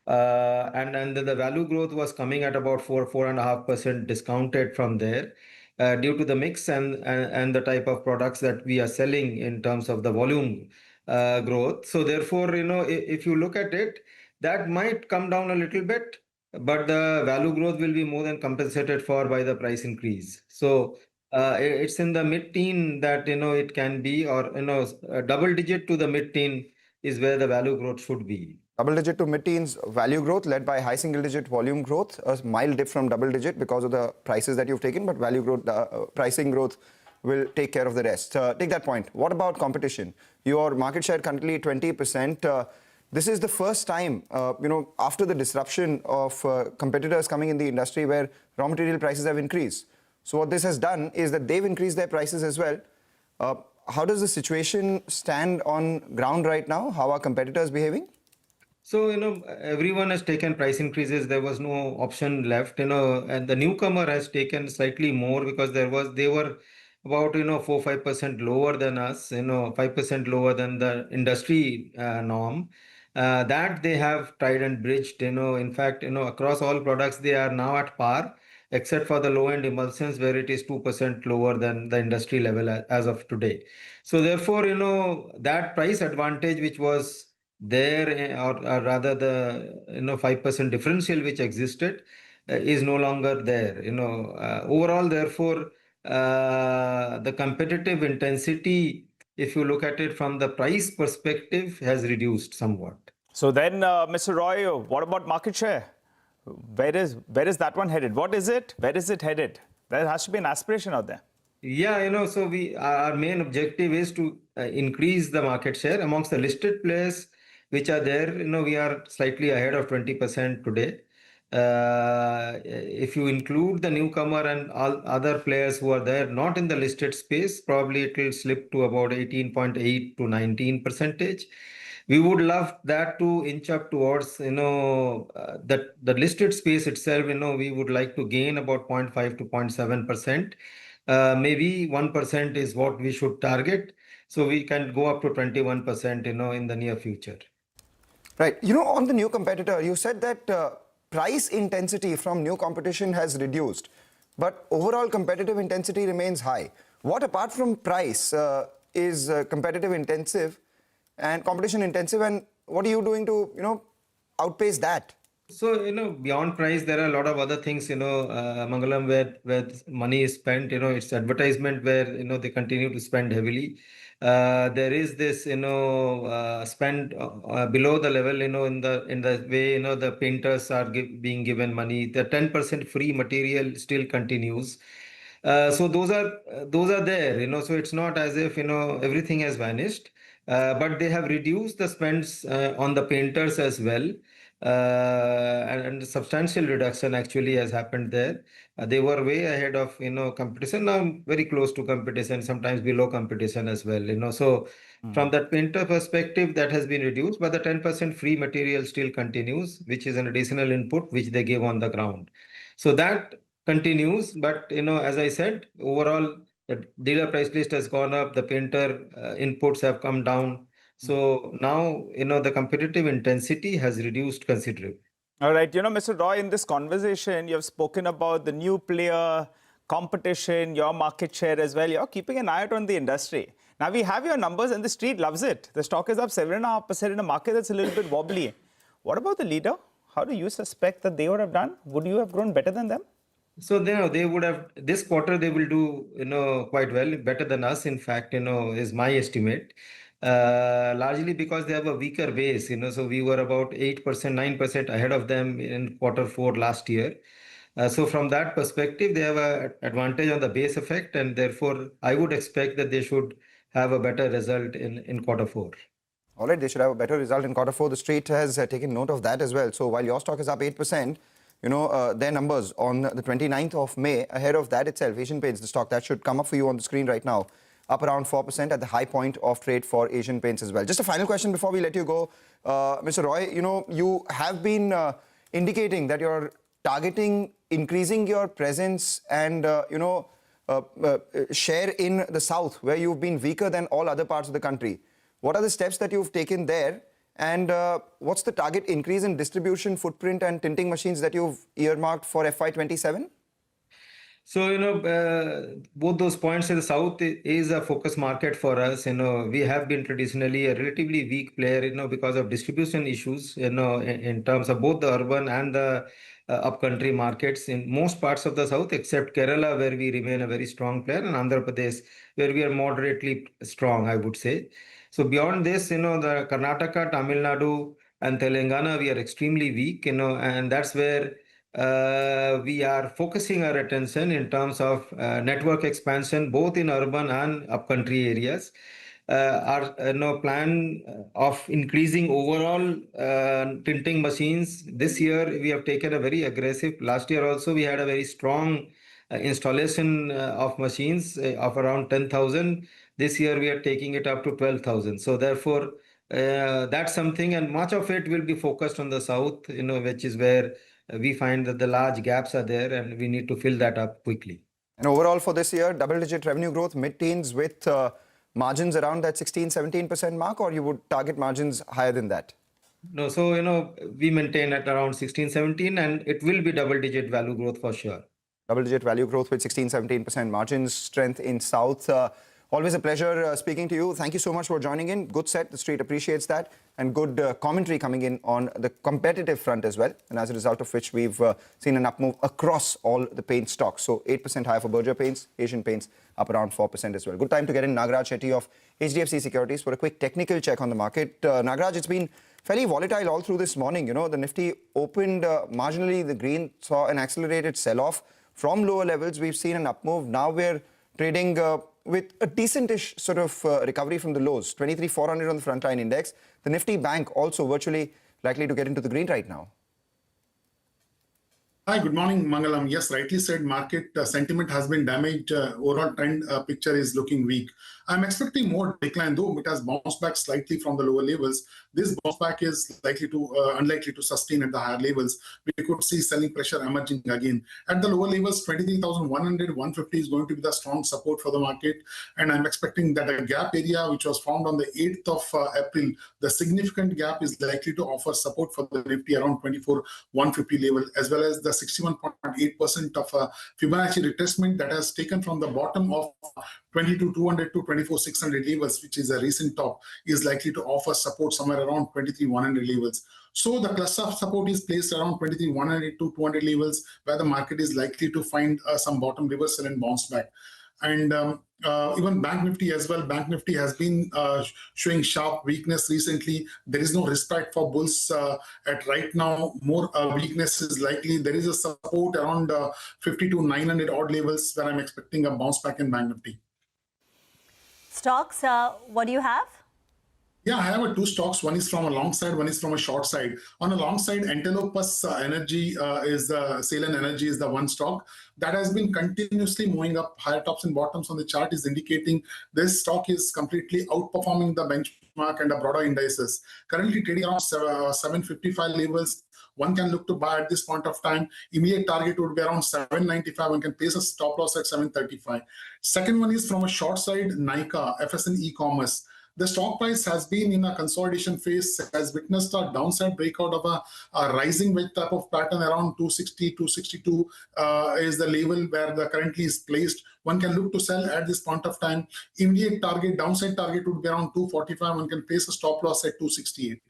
Speaker 3: And then the value growth was coming at about 4.5% discounted from there due to the mix and the type of products that we are selling in terms of the volume growth. So therefore, if you look at it, that might come down a little bit, but the value growth will be more than compensated for by the price increase. So it's in the mid-teen that, it can be, or, double digit to the mid-teen is where the value growth should be.
Speaker 13: Double digit to mid-teens value growth led by high single digit volume growth, a mild dip from double digit because of the prices that you've taken, but value growth, pricing growth will take care of the rest. Take that point. What about competition? Your market share currently 20%. This is the first time, after the disruption of competitors coming in the industry where raw material prices have increased. So what this has done is that they've increased their prices as well. How does the situation stand on ground right now? How are competitors behaving?
Speaker 3: So, everyone has taken price increases. There was no option left, and the newcomer has taken slightly more because they were about, 4-5% lower than us, 5% lower than the industry norm. That they have tried and bridged, in fact, across all products, they are now at par, except for the low-end emulsions where it is 2% lower than the industry level as of today. So therefore, that price advantage which was there, or rather the 5% differential which existed is no longer there. Overall, therefore, the competitive intensity, if you look at it from the price perspective, has reduced somewhat.
Speaker 12: So then, Mr. Roy, what about market share? Where is that one headed? What is it? Where is it headed? There has to be an aspiration out there.
Speaker 3: Yeah, so our main objective is to increase the market share amongst the listed players which are there. We are slightly ahead of 20% today. If you include the newcomer and all other players who are there, not in the listed space, probably it will slip to about 18.8 to 19%. We would love that to inch up towards, the listed space itself, we would like to gain about 0.5 to 0.7%. Maybe 1% is what we should target. So we can go up to 21%, in the near future.
Speaker 13: Right. On the new competitor, you said that price intensity from new competition has reduced, but overall competitive intensity remains high. What apart from price is competitive intensive and competition intensive, and what are you doing to, outpace that?
Speaker 3: So, beyond price, there are a lot of other things, Mangalam, where money is spent, it's advertisement where, they continue to spend heavily. There is this, spend below the level, in the way, the painters are being given money. The 10% free material still continues. So those are there, so it's not as if, everything has vanished, but they have reduced the spends on the painters as well. And substantial reduction actually has happened there. They were way ahead of, competition, now very close to competition, sometimes below competition as well, so from that painter perspective, that has been reduced, but the 10% free material still continues, which is an additional input which they give on the ground. So that continues, but, as I said, overall, the dealer price list has gone up, the painter inputs have come down. So now, the competitive intensity has reduced considerably.
Speaker 12: All right. Mr. Roy, in this conversation, you have spoken about the new player, competition, your market share as well. You're keeping an eye out on the industry. Now, we have your numbers and the street loves it. The stock is up 7.5% in a market that's a little bit wobbly. What about the leader? How do you suspect that they would have done? Would you have grown better than them?
Speaker 3: So they would have, this quarter they will do, quite well, better than us, in fact, is my estimate. Largely because they have a weaker base, so we were about 8%, 9% ahead of them in Q4 last year. So from that perspective, they have an advantage on the base effect, and therefore I would expect that they should have a better result in Q4.
Speaker 13: All right, they should have a better result in Q4. The street has taken note of that as well. So while your stock is up 8%, their numbers on the 29th of May, ahead of that itself, Asian Paints, the stock that should come up for you on the screen right now, up around 4% at the high point of trade for Asian paints as well. Just a final question before we let you go. Mr. Roy, you have been indicating that you're targeting increasing your presence and, share in the south, where you've been weaker than all other parts of the country. What are the steps that you've taken there? And what's the target increase in distribution, footprint and tinting machines that you've earmarked for FY27?
Speaker 3: So, both those points in the south is a focus market for us. We have been traditionally a relatively weak player, because of distribution issues, in terms of both the urban and the upcountry markets in most parts of the south, except Kerala, where we remain a very strong player, and Andhra Pradesh, where we are moderately strong, I would say. So beyond this, the Karnataka, Tamil Nadu, and Telangana, we are extremely weak, and that's where we are focusing our attention in terms of network expansion, both in urban and upcountry areas. Our plan of increasing overall tinting machines this year, we have taken a very aggressive. Last year also, we had a very strong installation of machines of around 10,000. This year, we are taking it up to 12,000. So therefore, that's something, and much of it will be focused on the south, which is where we find that the large gaps are there, and we need to fill that up quickly.
Speaker 13: And overall for this year, double-digit revenue growth, mid-teens with margins around that 16-17% mark, or you would target margins higher than that?
Speaker 3: No, so, we maintain at around 16-17, and it will be double-digit value growth for sure.
Speaker 13: Double-digit value growth with 16-17% margins, strength in south. Always a pleasure speaking to you. Thank you so much for joining in. Good set. The street appreciates that. And good commentary coming in on the competitive front as well. And as a result of which, we've seen an up move across all the paint stocks. So 8% higher for Berger Paints, Asian Paints up around 4% as well. Good time to get in Nagaraj Shetty of HDFC Securities for a quick technical check on the market. Nagaraj, it's been fairly volatile all through this morning. The Nifty opened marginally the green, saw an accelerated sell-off. From lower levels, we've seen an up move. Now we're trading with a decentish sort of recovery from the lows, 23,400 on the frontline index. The Nifty Bank also virtually likely to get into the green right now.
Speaker 9: Hi, good morning, Mangalam. Yes, rightly said, market sentiment has been damaged. Overall trend picture is looking weak. I'm expecting more decline, though it has bounced back slightly from the lower levels. This bounce back is unlikely to sustain at the higher levels. We could see selling pressure emerging again. At the lower levels, 23,100, 150 is going to be the strong support for the market. And I'm expecting that a gap area, which was found on the 8th of April, the significant gap is likely to offer support for the Nifty around 24,150 level, as well as the 61.8% of Fibonacci retracement that has taken from the bottom of 22,200 to 24,600 levels, which is a recent top, is likely to offer support somewhere around 23,100 levels. So the cluster of support is placed around 23,100 to 200 levels, where the market is likely to find some bottom reversal and bounce back. And even Bank Nifty as well. Bank Nifty has been showing sharp weakness recently. There is no respect for bulls at right now. More weakness is likely. There is a support around 50,900 odd levels where I'm expecting a bounce back in Bank Nifty.
Speaker 11: Stocks, what do you have?
Speaker 9: Yeah, I have two stocks. One is from a long side, one is from a short side. On a long side, Antelopus Energy is the Ceylon Energy is the one stock that has been continuously moving up. Higher tops and bottoms on the chart is indicating this stock is completely outperforming the benchmark and the broader indices. Currently trading around 755 levels. One can look to buy at this point of time. Immediate target would be around 795. One can place a stop loss at 735. Second one is from a short side, Nykaa, FSN e-commerce. The stock price has been in a consolidation phase, has witnessed a downside breakout of a rising wedge type of pattern around 260, 262 is the level where the currently is placed. One can look to sell at this point of time. Immediate target, downside target would be around 245. One can place a stop loss at 268.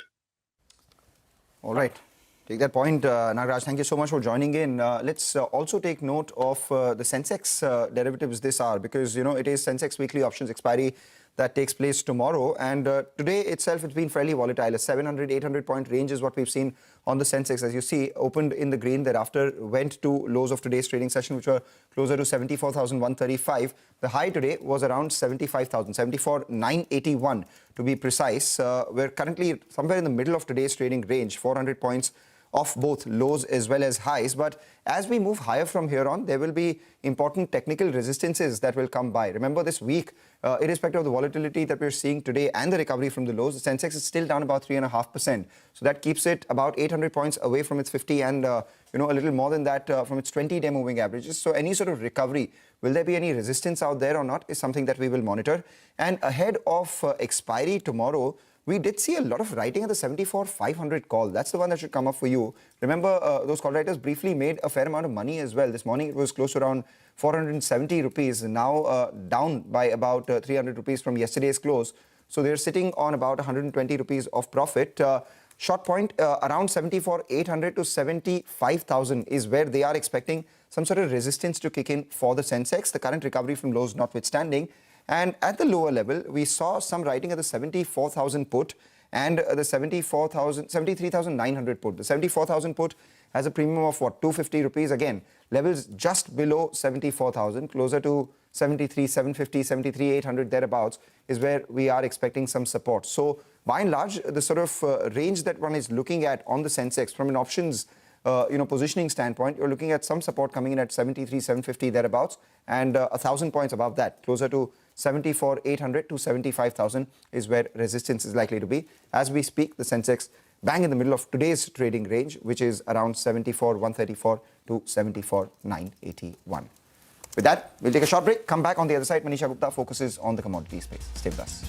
Speaker 13: All right. Take that point, Nagaraj. Thank you so much for joining in. Let's also take note of the Sensex derivatives this hour, because, it is Sensex weekly options expiry that takes place tomorrow. And today itself, it's been fairly volatile. A 700, 800 point range is what we've seen on the Sensex. As you see, opened in the green, thereafter went to lows of today's trading session, which were closer to 74,135. The high today was around 75,000, 74,981 to be precise. We're currently somewhere in the middle of today's trading range, 400 points of both lows as well as highs. But as we move higher from here on, there will be important technical resistances that will come by. Remember, this week, irrespective of the volatility that we're seeing today and the recovery from the lows, the Sensex is still down about 3.5%. So that keeps it about 800 points away from its 50 and a little more than that from its 20-day moving averages. So any sort of recovery, will there be any resistance out there or not, is something that we will monitor. And ahead of expiry tomorrow, we did see a lot of writing at the 74,500 call. That's the one that should come up for you. Remember, those call writers briefly made a fair amount of money as well. This morning it was close to around 470 rupees, now down by about 300 rupees from yesterday's close. So they're sitting on about 120 rupees of profit. Short point around 74,800 to 75,000 is where they are expecting some sort of resistance to kick in for the Sensex, the current recovery from lows notwithstanding. And at the lower level, we saw some writing at the 74,000 put and the 73,900 put. The 74,000 put has a premium of what, 250 rupees again. Levels just below 74,000, closer to 73,750, 73,800 thereabouts is where we are expecting some support. So by and large, the sort of range that one is looking at on the Sensex from an options positioning standpoint, you're looking at some support coming in at 73,750 thereabouts and 1,000 points above that, closer to 74,800 to 75,000 is where resistance is likely to be. As we speak, the Sensex bang in the middle of today's trading range, which is around 74,134 to 74,981. With that, we'll take a short break. Come back on the other side. Manisha Gupta focuses on the commodity space. Stay with us.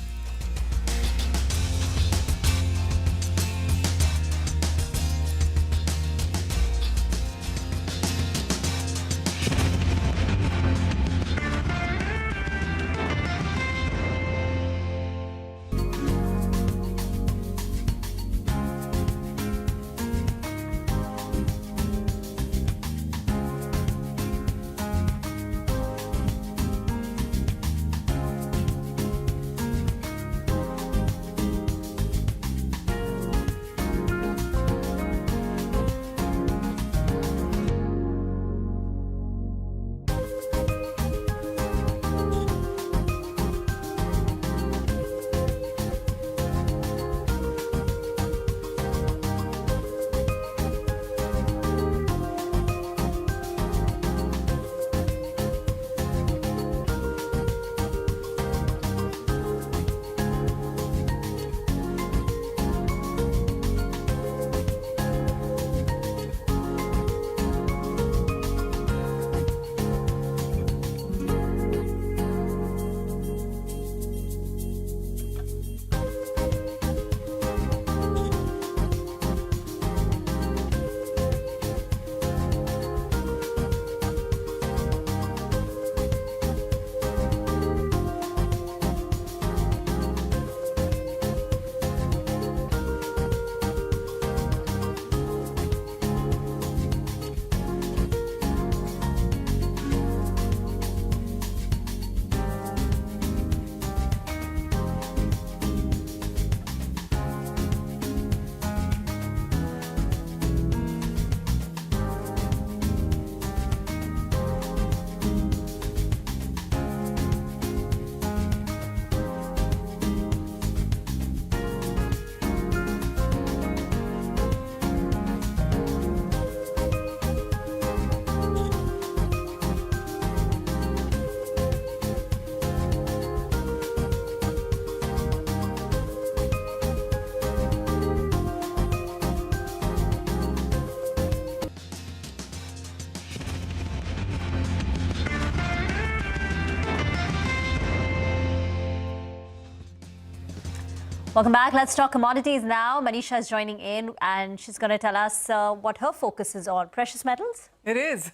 Speaker 11: Welcome back. Let's talk commodities now. Manisha is joining in and she's going to tell us what her focus is on. Precious metals?
Speaker 10: It is.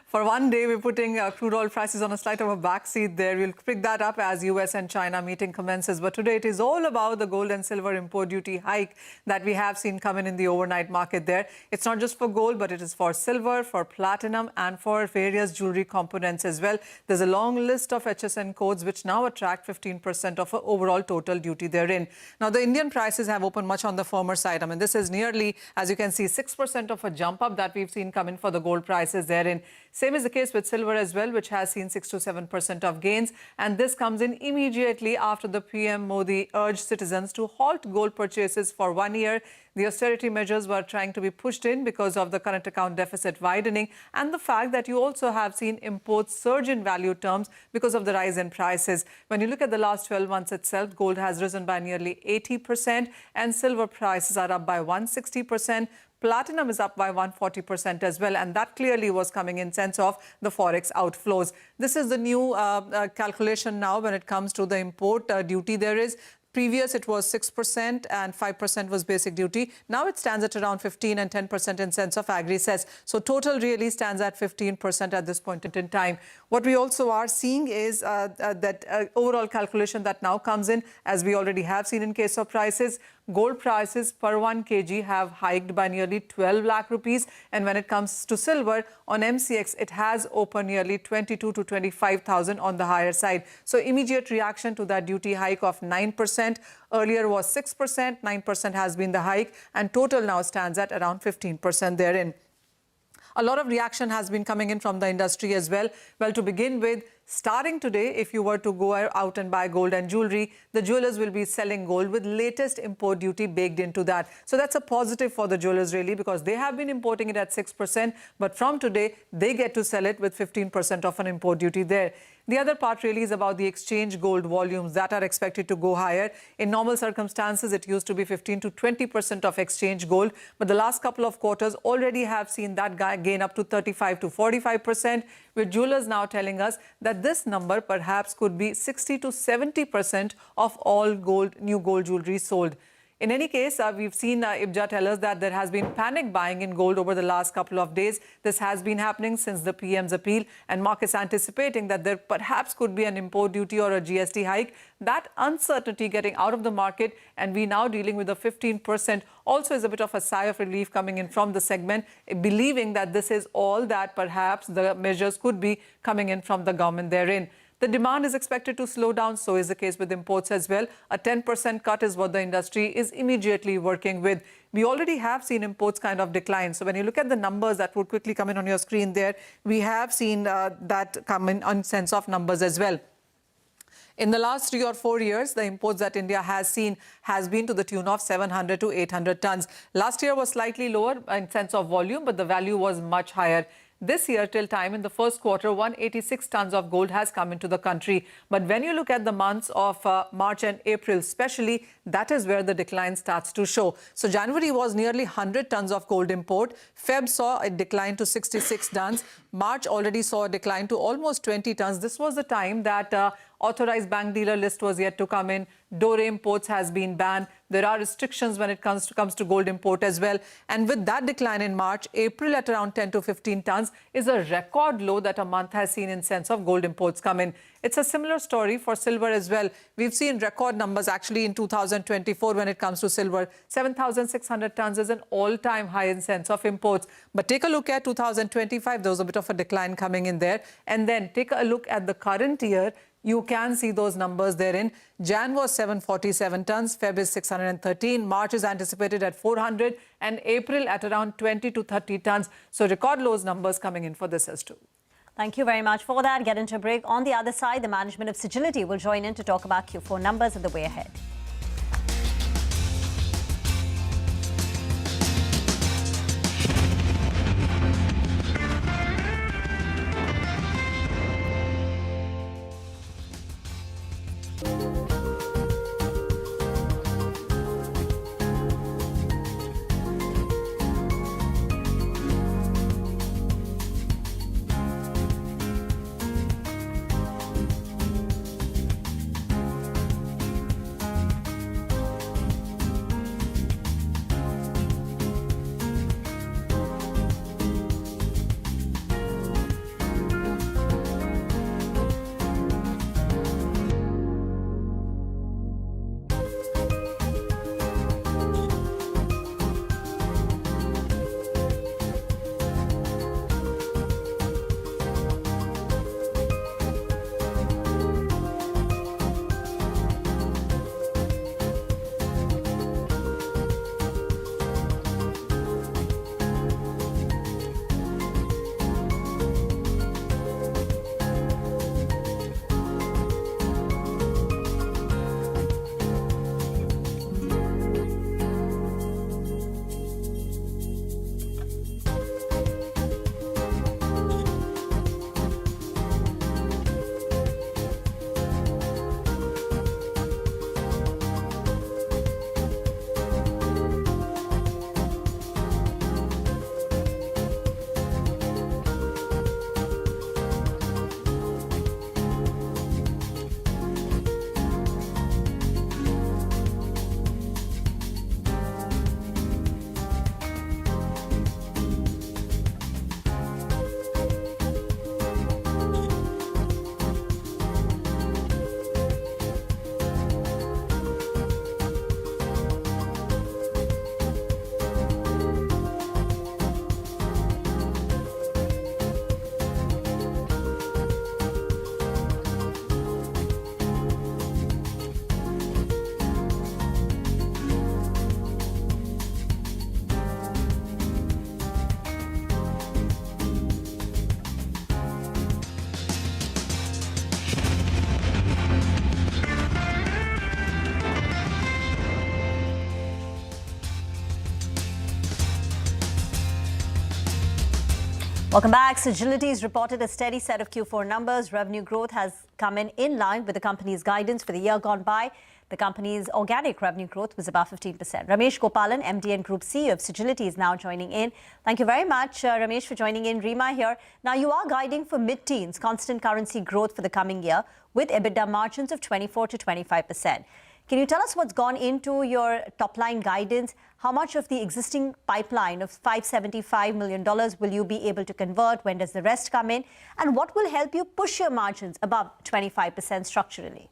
Speaker 10: For one day, we're putting crude oil prices on a slight of a backseat there. We'll pick that up as US and China meeting commences. But today, it is all about the gold and silver import duty hike that we have seen come in the overnight market there. It's not just for gold, but it is for silver, for platinum, and for various jewelry components as well. There's a long list of HSN codes which now attract 15% of overall total duty therein. Now, the Indian prices have opened much on the firmer side. I mean, this is nearly, as you can see, 6% of a jump up that we've seen come in for for the gold prices therein. Same is the case with silver as well, which has seen 6 to 7% of gains. And this comes in immediately after the PM Modi urged citizens to halt gold purchases for 1 year. The austerity measures were trying to be pushed in because of the current account deficit widening and the fact that you also have seen imports surge in value terms because of the rise in prices. When you look at the last 12 months itself, gold has risen by nearly 80% and silver prices are up by 160%. Platinum is up by 140% as well, and that clearly was coming in sense of the forex outflows. This is the new calculation now when it comes to the import duty there is. Previous, it was 6% and 5% was basic duty. Now it stands at around 15 and 10% in sense of agri-cess. So total really stands at 15% at this point in time. What we also are seeing is that overall calculation that now comes in, as we already have seen in case of prices. Gold prices per 1 kg have hiked by nearly 12 lakh rupees. And when it comes to silver, on MCX, it has opened nearly 22 to 25,000 on the higher side. So immediate reaction to that duty hike of 9%. Earlier was 6%, 9% has been the hike, and total now stands at around 15% therein. A lot of reaction has been coming in from the industry as well. Well, to begin with, starting today, if you were to go out and buy gold and jewelry, the jewelers will be selling gold with latest import duty baked into that. So that's a positive for the jewelers really, because they have been importing it at 6%, but from today, they get to sell it with 15% of an import duty there. The other part really is about the exchange gold volumes that are expected to go higher. In normal circumstances, it used to be 15 to 20% of exchange gold, but the last couple of quarters already have seen that gain up to 35 to 45%, with jewelers now telling us that this number perhaps could be 60 to 70% of all new gold jewelry sold. In any case, we've seen IBJA tell us that there has been panic buying in gold over the last couple of days. This has been happening since the PM's appeal, and markets anticipating that there perhaps could be an import duty or a GST hike. That uncertainty getting out of the market, and we now dealing with a 15% also is a bit of a sigh of relief coming in from the segment, believing that this is all that perhaps the measures could be coming in from the government therein. The demand is expected to slow down, so is the case with imports as well. A 10% cut is what the industry is immediately working with. We already have seen imports kind of decline. So when you look at the numbers that would quickly come in on your screen there, we have seen that come in on sense of numbers as well. In the last 3 or 4 years, the imports that India has seen has been to the tune of 700 to 800 tons. Last year was slightly lower in sense of volume, but the value was much higher. This year, till time in the first quarter, 186 tons of gold has come into the country. But when you look at the months of March and April, especially, that is where the decline starts to show. So January was nearly 100 tons of gold import. Feb saw a decline to 66 tons. March already saw a decline to almost 20 tons. This was the time that authorized bank dealer list was yet to come in. Dore imports has been banned. There are restrictions when it comes to gold import as well. And with that decline in March, April at around 10 to 15 tons is a record low that a month has seen in sense of gold imports come in. It's a similar story for silver as well. We've seen record numbers actually in 2024 when it comes to silver. 7,600 tons is an all-time high in sense of imports. But take a look at 2025. There was a bit of a decline coming in there. And then take a look at the current year. You can see those numbers therein. Jan was 747 tons, Feb is 613, March is anticipated at 400, and April at around 20 to 30 tons. So record lows numbers coming in for this as too.
Speaker 11: Thank you very much for that. Get into a break. On the other side, the management of Sagility will join in to talk about Q4 numbers and the way ahead. Welcome back. Sagility has reported a steady set of Q4 numbers. Revenue growth has come in line with the company's guidance for the year gone by. The company's organic revenue growth was about 15%. Ramesh Gopalan, MD and Group CEO of Sagility, is now joining in. Thank you very much, Ramesh, for joining in. Rima here. Now, you are guiding for mid-teens constant currency growth for the coming year with EBITDA margins of 24 to 25%. Can you tell us what's gone into your top-line guidance? How much of the existing pipeline of $575 million will you be able to convert? When does the rest come in? And what will help you push your margins above 25% structurally?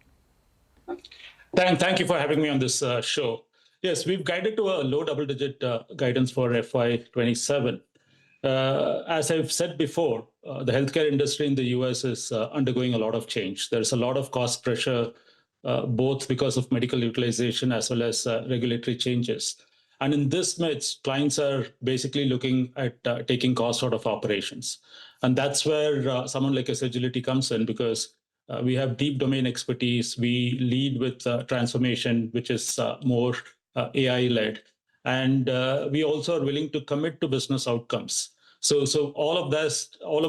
Speaker 14: Thank you for having me on this show. Yes, we've guided to a low double-digit guidance for FY27. As I've said before, the healthcare industry in the US is undergoing a lot of change. There's a lot of cost pressure, both because of medical utilization as well as regulatory changes. And in this midst, clients are basically looking at taking cost out of operations. And that's where someone like a Sagility comes in, because we have deep domain expertise. We lead with transformation, which is more AI-led. And we also are willing to commit to business outcomes. So all of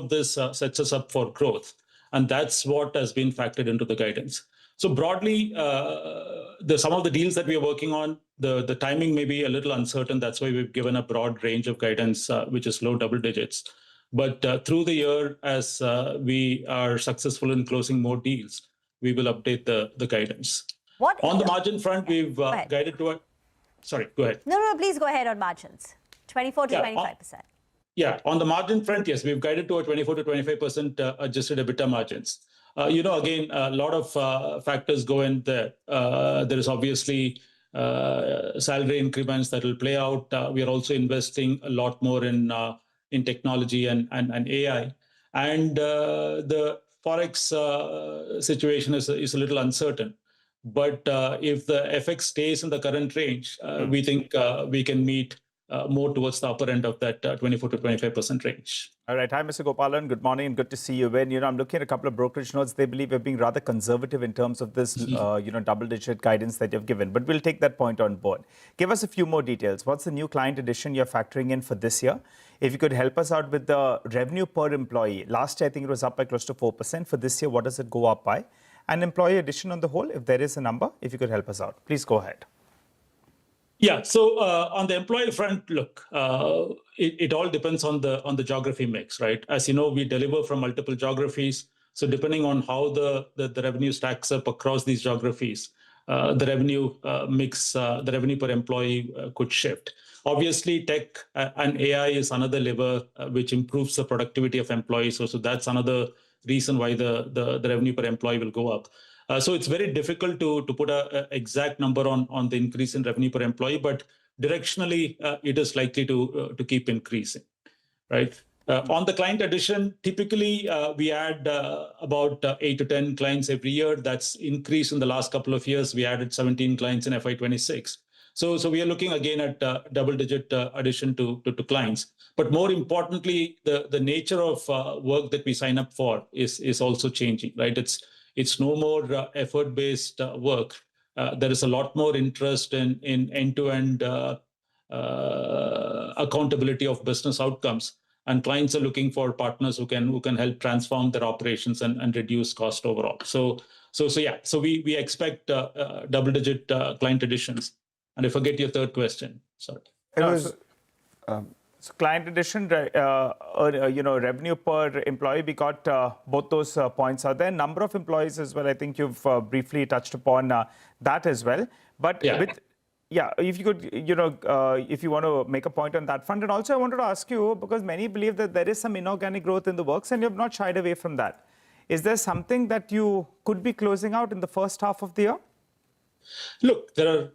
Speaker 14: this sets us up for growth. And that's what has been factored into the guidance. So broadly, some of the deals that we are working on, the timing may be a little uncertain. That's why we've given a broad range of guidance, which is low double digits. But through the year, as we are successful in closing more deals, we will update the guidance. On the margin front, we've guided to Sorry, go ahead.
Speaker 11: No, please go ahead on margins. 24 to 25%.
Speaker 14: Yeah, on the margin front, yes, we've guided to a 24 to 25% adjusted EBITDA margins. Again, a lot of factors go in there. There is obviously salary increments that will play out. We are also investing a lot more in technology and AI. And the Forex situation is a little uncertain. But if the FX stays in the current range, we think we can meet more towards the upper end of that 24 to 25% range.
Speaker 12: All right. Hi, Mr. Gopalan. Good morning and good to see you. I'm looking at a couple of brokerage notes. They believe you're being rather conservative in terms of this, double-digit guidance that you've given. But we'll take that point on board. Give us a few more details. What's the new client addition you're factoring in for this year? If you could help us out with the revenue per employee. Last year, I think it was up by close to 4%. For this year, what does it go up by? And employee addition on the whole, if there is a number, if you could help us out. Please go ahead.
Speaker 14: Yeah, so on the employee front, look, it all depends on the geography mix, right? As you know, we deliver from multiple geographies. So depending on how the revenue stacks up across these geographies, the revenue mix, the revenue per employee could shift. Obviously, tech and AI is another lever which improves the productivity of employees. So that's another reason why the revenue per employee will go up. So it's very difficult to put an exact number on the increase in revenue per employee, but directionally, it is likely to keep increasing, right? On the client addition, typically, we add about 8 to 10 clients every year. That's increased in the last couple of years. We added 17 clients in FY26. So we are looking again at double-digit addition to clients. But more importantly, the nature of work that we sign up for is also changing, right? It's no more effort-based work. There is a lot more interest in end-to-end accountability of business outcomes. And clients are looking for partners who can help transform their operations and reduce cost overall. So we expect double-digit client additions. And I forget your third question. Sorry.
Speaker 12: It was so client addition, revenue per employee. We got both those points out there. Number of employees as well. I think you've briefly touched upon that as well. But if you could, if you want to make a point on that front. And also, I wanted to ask you, because many believe that there is some inorganic growth in the works, and you've not shied away from that. Is there something that you could be closing out in the first half of the year?
Speaker 14: Look, there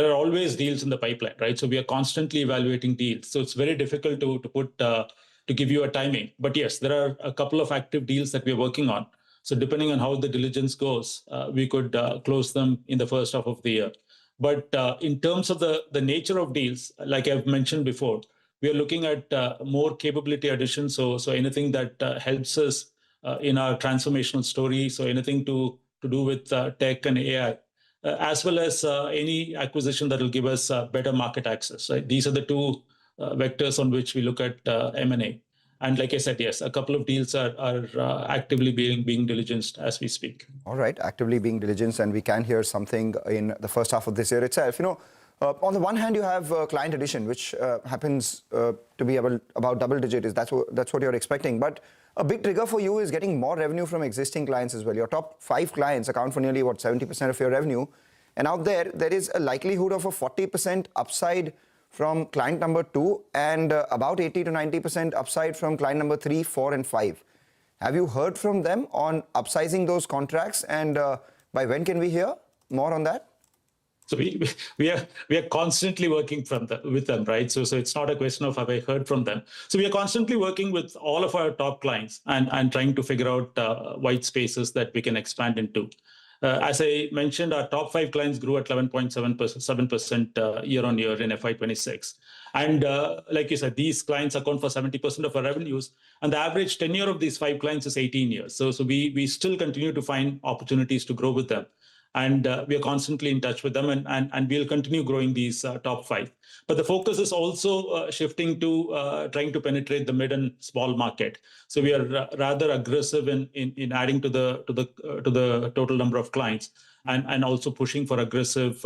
Speaker 14: are always deals in the pipeline, right? So we are constantly evaluating deals. So it's very difficult to give you a timing. But yes, there are a couple of active deals that we are working on. So depending on how the diligence goes, we could close them in the first half of the year. But in terms of the nature of deals, like I've mentioned before, we are looking at more capability additions. So anything that helps us in our transformational story. So anything to do with tech and AI. As well as any acquisition that will give us better market access, right? These are the two vectors on which we look at M&A. And like I said, yes, a couple of deals are actively being diligenced as we speak.
Speaker 13: All right, actively being diligenced, and we can hear something in the first half of this year itself. On the one hand, you have client addition, which happens to be about double digit. That's what you're expecting. But a big trigger for you is getting more revenue from existing clients as well. Your top 5 clients account for nearly 70% of your revenue. And out there is a likelihood of a 40% upside from client number 2 and about 80 to 90% upside from client number 3, 4 and 5. Have you heard from them on upsizing those contracts, and by when can we hear more on that?
Speaker 14: So we are constantly working with them, right? So it's not a question of have I heard from them. So we are constantly working with all of our top clients and trying to figure out white spaces that we can expand into. As I mentioned, our top 5 clients grew at 11.7% year on year in FY26. And like you said, these clients account for 70% of our revenues. And the average tenure of these 5 clients is 18 years. So we still continue to find opportunities to grow with them. And we are constantly in touch with them, and we'll continue growing these top 5. But the focus is also shifting to trying to penetrate the mid and small market. So we are rather aggressive in adding to the total number of clients, and also pushing for aggressive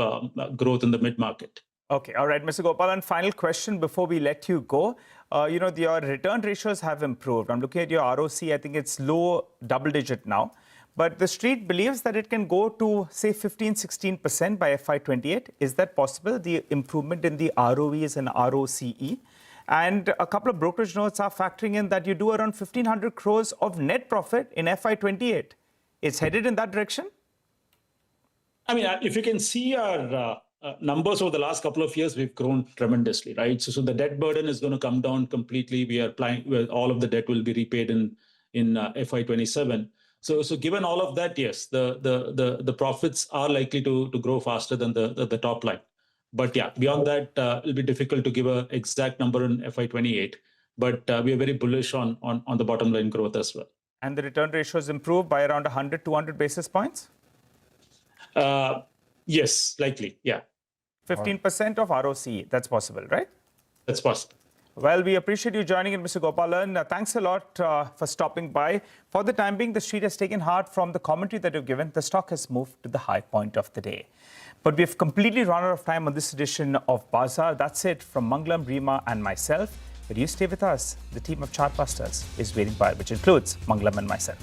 Speaker 14: growth in the mid market.
Speaker 12: Okay, all right, Mr. Gopalan, final question before we let you go. Your return ratios have improved. I'm looking at your ROC. I think it's low double digit now. But the street believes that it can go to, say, 15-16% by FY28. Is that possible, the improvement in the ROEs and ROCE? And a couple of brokerage notes are factoring in that you do around 1,500 crores of net profit in FY28. It's headed in that direction?
Speaker 14: I mean, if you can see our numbers over the last couple of years, we've grown tremendously, right? So the debt burden is going to come down completely. We are planning, all of the debt will be repaid in FY27. So given all of that, yes, the profits are likely to grow faster than the top line. But yeah, beyond that, it'll be difficult to give an exact number in FY28. But we are very bullish on the bottom line growth as well.
Speaker 12: And the return ratios improve by around 100, 200 basis points?
Speaker 14: Yes, likely, yeah.
Speaker 12: 15% of ROCE, that's possible, right?
Speaker 14: That's possible.
Speaker 12: Well, we appreciate you joining in, Mr. Gopalan. Thanks a lot for stopping by. For the time being, the street has taken heart from the commentary that you've given. The stock has moved to the high point of the day. But we've completely run out of time on this edition of Bazaar. That's it from Mangalam, Rima and myself. But you stay with us. The team of Chartbusters is waiting by, which includes Mangalam and myself.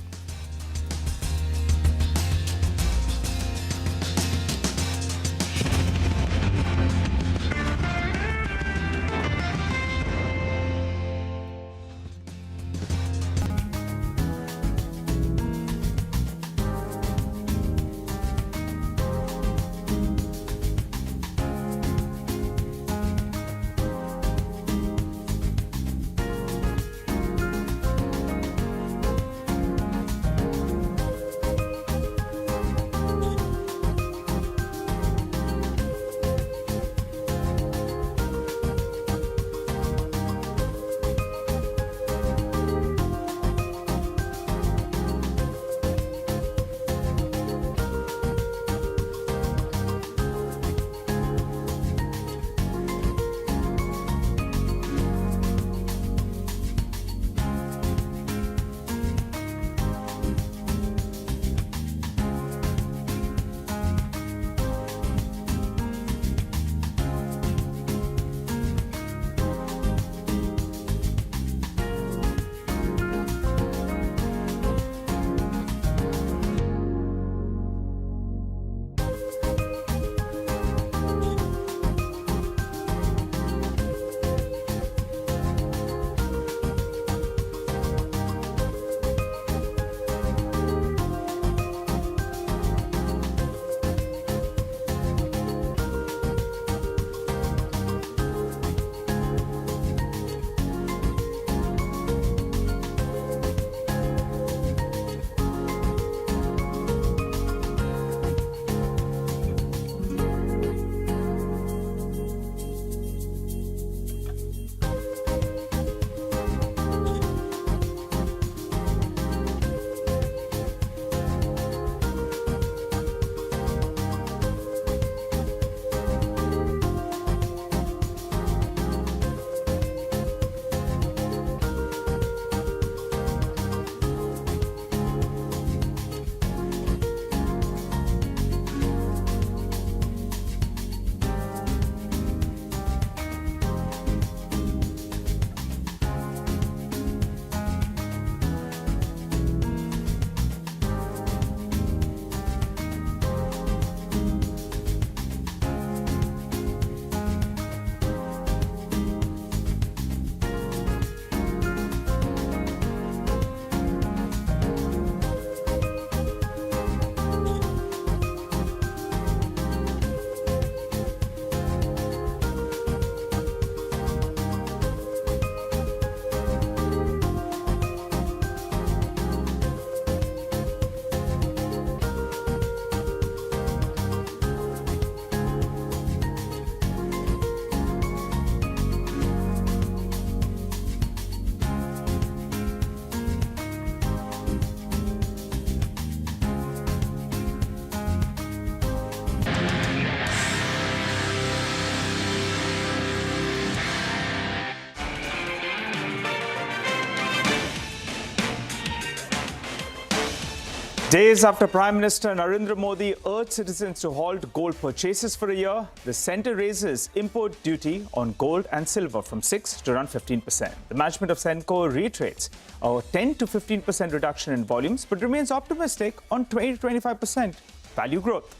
Speaker 12: Days after Prime Minister Narendra Modi urged citizens to halt gold purchases for a year, the centre raises import duty on gold and silver from 6 to around 15%. The management of Senco reiterates a 10 to 15% reduction in volumes, but remains optimistic on 20 to 25% value growth.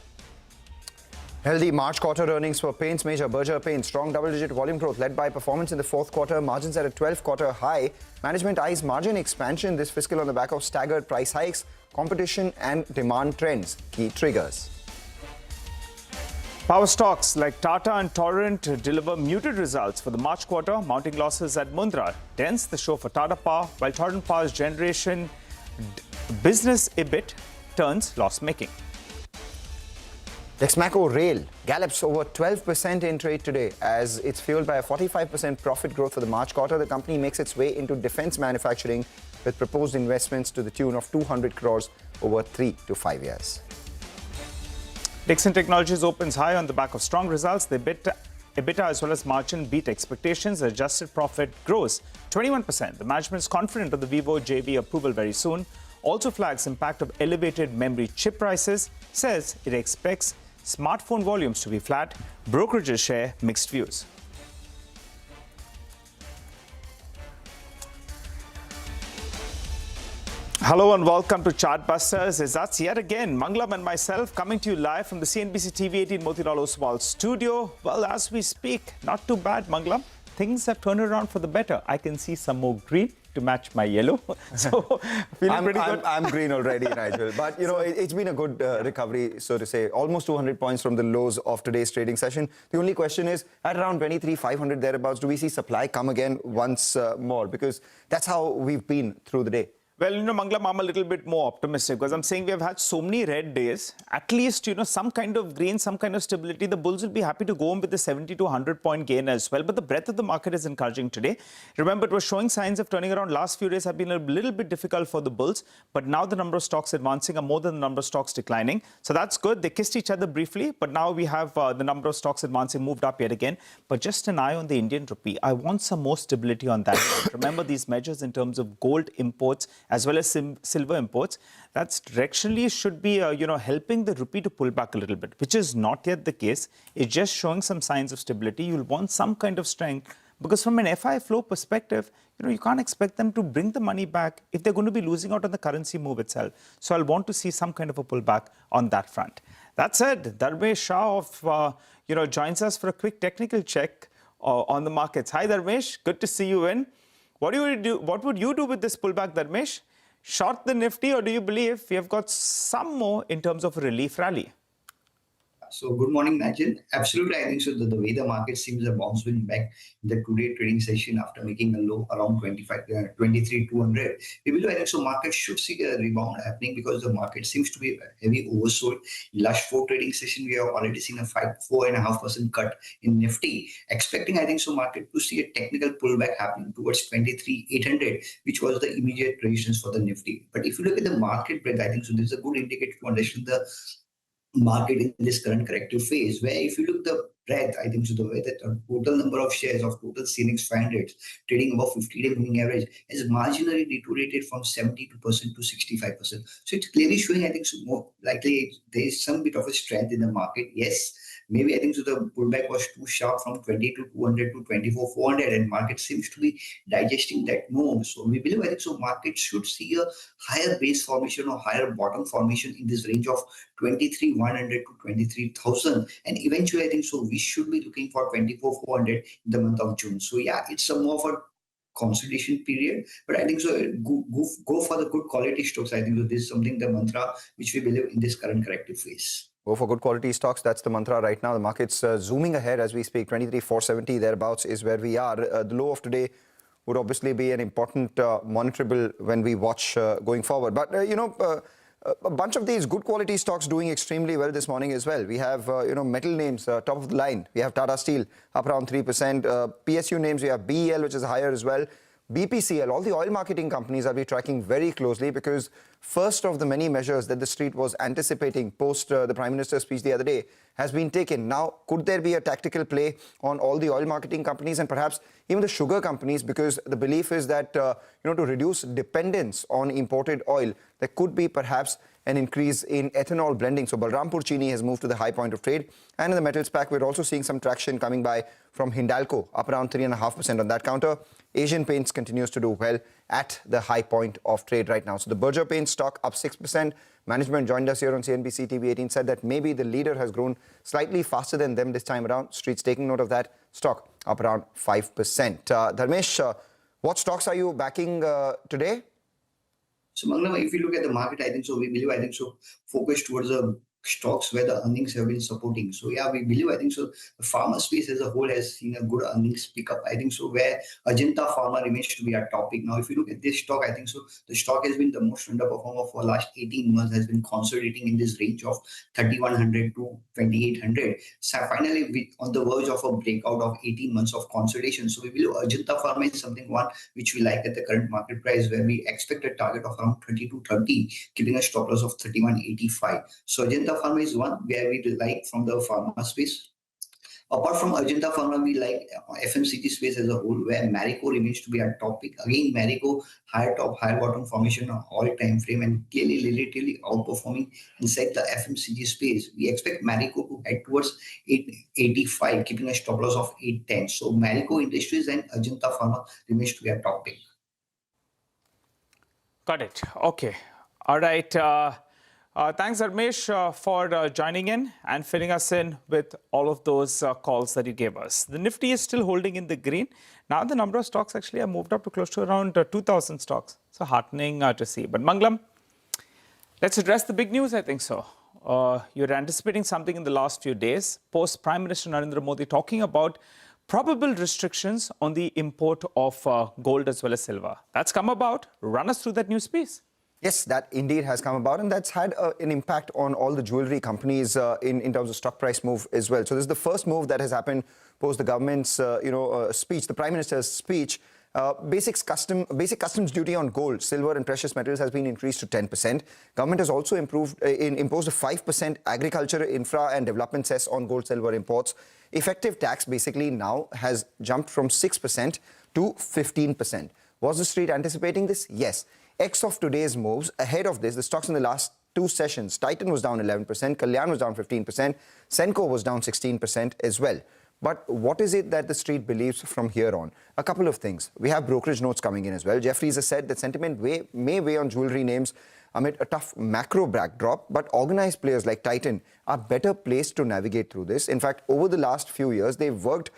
Speaker 13: Healthy March quarter earnings for paints major Berger Paints. Strong double-digit volume growth led by performance in the fourth quarter. Margins at a 12-quarter high. Management eyes margin expansion this fiscal on the back of staggered price hikes, competition and demand trends. Key triggers.
Speaker 12: Power stocks like Tata and Torrent deliver muted results for the March quarter, mounting losses at Mundra. Dense the show for Tata Power, while Torrent Power's generation business EBIT turns loss-making.
Speaker 13: Texmaco Rail gallops over 12% in trade today as it's fueled by a 45% profit growth for the March quarter. The company makes its way into defense manufacturing with proposed investments to the tune of 200 crores over 3 to 5 years.
Speaker 12: Dixon Technologies opens high on the back of strong results. The EBITDA as well as margin beat expectations. Adjusted profit grows 21%. The management is confident of the Vivo JV approval very soon. Also flags impact of elevated memory chip prices. Says it expects smartphone volumes to be flat. Brokerages share mixed views. Hello and welcome to Chartbusters. It's us yet again, Mangalam and myself, coming to you live from the CNBC TV 18 Motilal Oswal studio. Well, as we speak, not too bad, Mangalam. Things have turned around for the better. I can see some more green to match my yellow. So, feeling pretty good.
Speaker 13: I'm green already, Nigel. But, you know, it's been a good recovery, so to say. Almost 200 points from the lows of today's trading session. The only question is, at around 23,500 thereabouts, do we see supply come again once more? Because that's how we've been through the day.
Speaker 12: Well, you know, Mangalam, I'm a little bit more optimistic because I'm saying we have had so many red days. At least, you know, some kind of green, some kind of stability. The bulls will be happy to go on with the 70 to 100 point gain as well. But the breadth of the market is encouraging today. Remember, it was showing signs of turning around. Last few days have been a little bit difficult for the bulls. But now the number of stocks advancing are more than the number of stocks declining. So that's good. They kissed each other briefly. But now we have the number of stocks advancing moved up yet again. But just an eye on the Indian rupee. I want some more stability on that. Remember these measures in terms of gold imports as well as silver imports, that's directionally should be, helping the rupee to pull back a little bit, which is not yet the case. It's just showing some signs of stability. You'll want some kind of strength because from an FI flow perspective, you can't expect them to bring the money back if they're going to be losing out on the currency move itself. So I'll want to see some kind of a pullback on that front. That said, Dharmesh Shah joins us for a quick technical check on the markets. Hi, Dharmesh. Good to see you in. What would you do with this pullback, Dharmesh? Short the Nifty, or do you believe we have got some more in terms of a relief rally?
Speaker 5: So good morning, Nigel. Absolutely, I think so. The way the market seems to have bounced back in the today trading session after making a low around 23,200. We believe, I think so, market should see a rebound happening because the market seems to be heavy oversold. Last 4 trading session, we have already seen a 4.5% cut in Nifty. Expecting, I think so, market to see a technical pullback happening towards 23,800, which was the immediate resistance for the Nifty. But if you look at the market break, I think so, this is a good indicator to understand the market in this current corrective phase, where if you look the breadth, I think so the way that the total number of shares of total CNX 500 trading above 50-day moving average has marginally deteriorated from 72% to 65%. So it's clearly showing, I think so more likely there is some bit of a strength in the market. Yes, maybe I think so the pullback was too sharp from 22,200 to 24,400 and market seems to be digesting that move. So we believe, I think so market should see a higher base formation or higher bottom formation in this range of 23,100 to 23,000, and eventually I think so we should be looking for 24,400 in the month of June. So yeah, it's a more of a consolidation period, but I think so go for the good quality stocks. I think so this is something the mantra which we believe in this current corrective phase.
Speaker 13: Go for good quality stocks. That's the mantra right now. The market's zooming ahead as we speak. 23,470 thereabouts is where we are. The low of today would obviously be an important monitorable when we watch going forward. But a bunch of these good quality stocks doing extremely well this morning as well. We have, metal names, top of the line. We have Tata Steel up around 3%. PSU names, we have BEL, which is higher as well. BPCL, all the oil marketing companies are we tracking very closely because first of the many measures that the street was anticipating post the Prime Minister's speech the other day has been taken. Now, could there be a tactical play on all the oil marketing companies and perhaps even the sugar companies, because the belief is that, to reduce dependence on imported oil, there could be perhaps an increase in ethanol blending. So Balrampur Chini has moved to the high point of trade. And in the metals pack, we're also seeing some traction coming by from Hindalco, up around 3.5% on that counter. Asian Paints continues to do well at the high point of trade right now. So the Berger Paints stock up 6%. Management joined us here on CNBC TV 18, said that maybe the leader has grown slightly faster than them this time around. Streets taking note of that. Stock up around 5%. Dharmesh, what stocks are you backing today?
Speaker 5: So, Mangalam, if you look at the market, I think so. We believe, I think so, focus towards the stocks where the earnings have been supporting. So, yeah, we believe, I think so, the pharma space as a whole has seen a good earnings pickup. I think so, where Ajanta Pharma remains to be our topic. Now, if you look at this stock, I think so, the stock has been the most underperformer for the last 18 months, has been consolidating in this range of 3,100 to 2,800. So, finally, we on the verge of a breakout of 18 months of consolidation. So, we believe Ajanta Pharma is something one which we like at the current market price, where we expect a target of around 32.30, keeping a stop loss of 31.85. So, Ajanta Pharma is one where we like from the pharma space. Apart from Ajanta Pharma, we like FMCG space as a whole, where Marico remains to be our topic. Again, Marico, higher top, higher bottom formation on all time frame and clearly relatively outperforming inside the FMCG space. We expect Marico to head towards 885, keeping a stop loss of 810. So Marico Industries and Ajanta Pharma remains to be our topic.
Speaker 12: Got it. Okay. All right. Thanks, Dharmesh, for joining in and filling us in with all of those calls that you gave us. The Nifty is still holding in the green. Now the number of stocks actually have moved up to close to around 2,000 stocks. So heartening to see. But Mangalam, let's address the big news, I think so. You're anticipating something in the last few days, post Prime Minister Narendra Modi talking about probable restrictions on the import of gold as well as silver. That's come about. Run us through that news piece.
Speaker 13: Yes, that indeed has come about, and that's had an impact on all the jewelry companies in terms of stock price move as well. So this is the first move that has happened post the government's speech, the Prime Minister's speech. Basic customs duty on gold, silver and precious metals has been increased to 10%. Government has also imposed a 5% agriculture, infra and development cess on gold, silver imports. Effective tax basically now has jumped from 6% to 15%. Was the street anticipating this? Yes. X of today's moves, ahead of this, the stocks in the last two sessions, Titan was down 11%, Kalyan was down 15%, Senco was down 16% as well. But what is it that the street believes from here on? A couple of things. We have brokerage notes coming in as well. Jeffries has said that sentiment may weigh on jewelry names amid a tough macro backdrop, but organized players like Titan are better placed to navigate through this. In fact, over the last few years, they've worked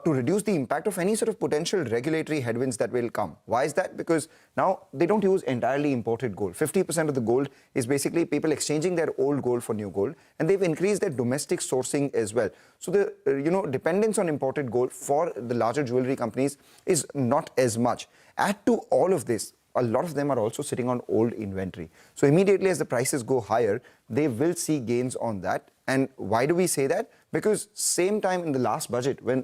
Speaker 13: to reduce the impact of any sort of potential regulatory headwinds that will come. Why is that? Because now they don't use entirely imported gold. 50% of the gold is basically people exchanging their old gold for new gold, and they've increased their domestic sourcing as well. So the dependence on imported gold for the larger jewelry companies is not as much. Add to all of this, a lot of them are also sitting on old inventory. So immediately as the prices go higher, they will see gains on that. And why do we say that? Because same time in the last budget, when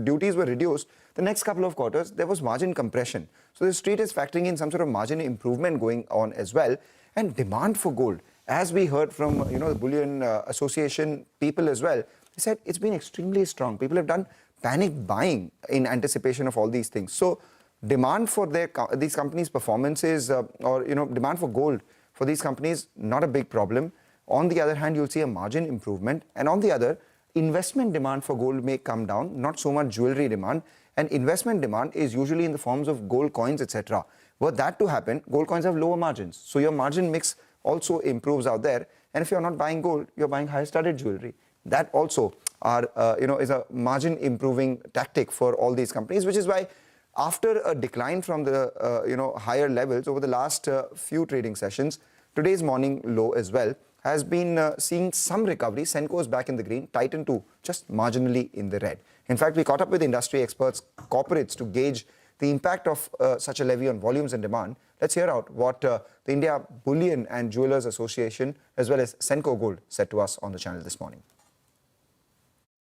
Speaker 13: duties were reduced, the next couple of quarters, there was margin compression. So the street is factoring in some sort of margin improvement going on as well. And demand for gold, as we heard from the Bullion Association people as well, they said it's been extremely strong. People have done panic buying in anticipation of all these things. So demand for these companies' performances demand for gold for these companies, not a big problem. On the other hand, you'll see a margin improvement. And on the other, investment demand for gold may come down, not so much jewelry demand. And investment demand is usually in the forms of gold coins, etc. Were that to happen, gold coins have lower margins. So your margin mix also improves out there. And if you're not buying gold, you're buying higher studded jewelry. That also is a margin improving tactic for all these companies, which is why after a decline from the higher levels over the last few trading sessions, today's morning low as well has been seeing some recovery. Senco is back in the green, Titan too, just marginally in the red. In fact, we caught up with industry experts, corporates, to gauge the impact of such a levy on volumes and demand. Let's hear out what the India Bullion and Jewelers Association as well as Senco Gold said to us on the channel this morning.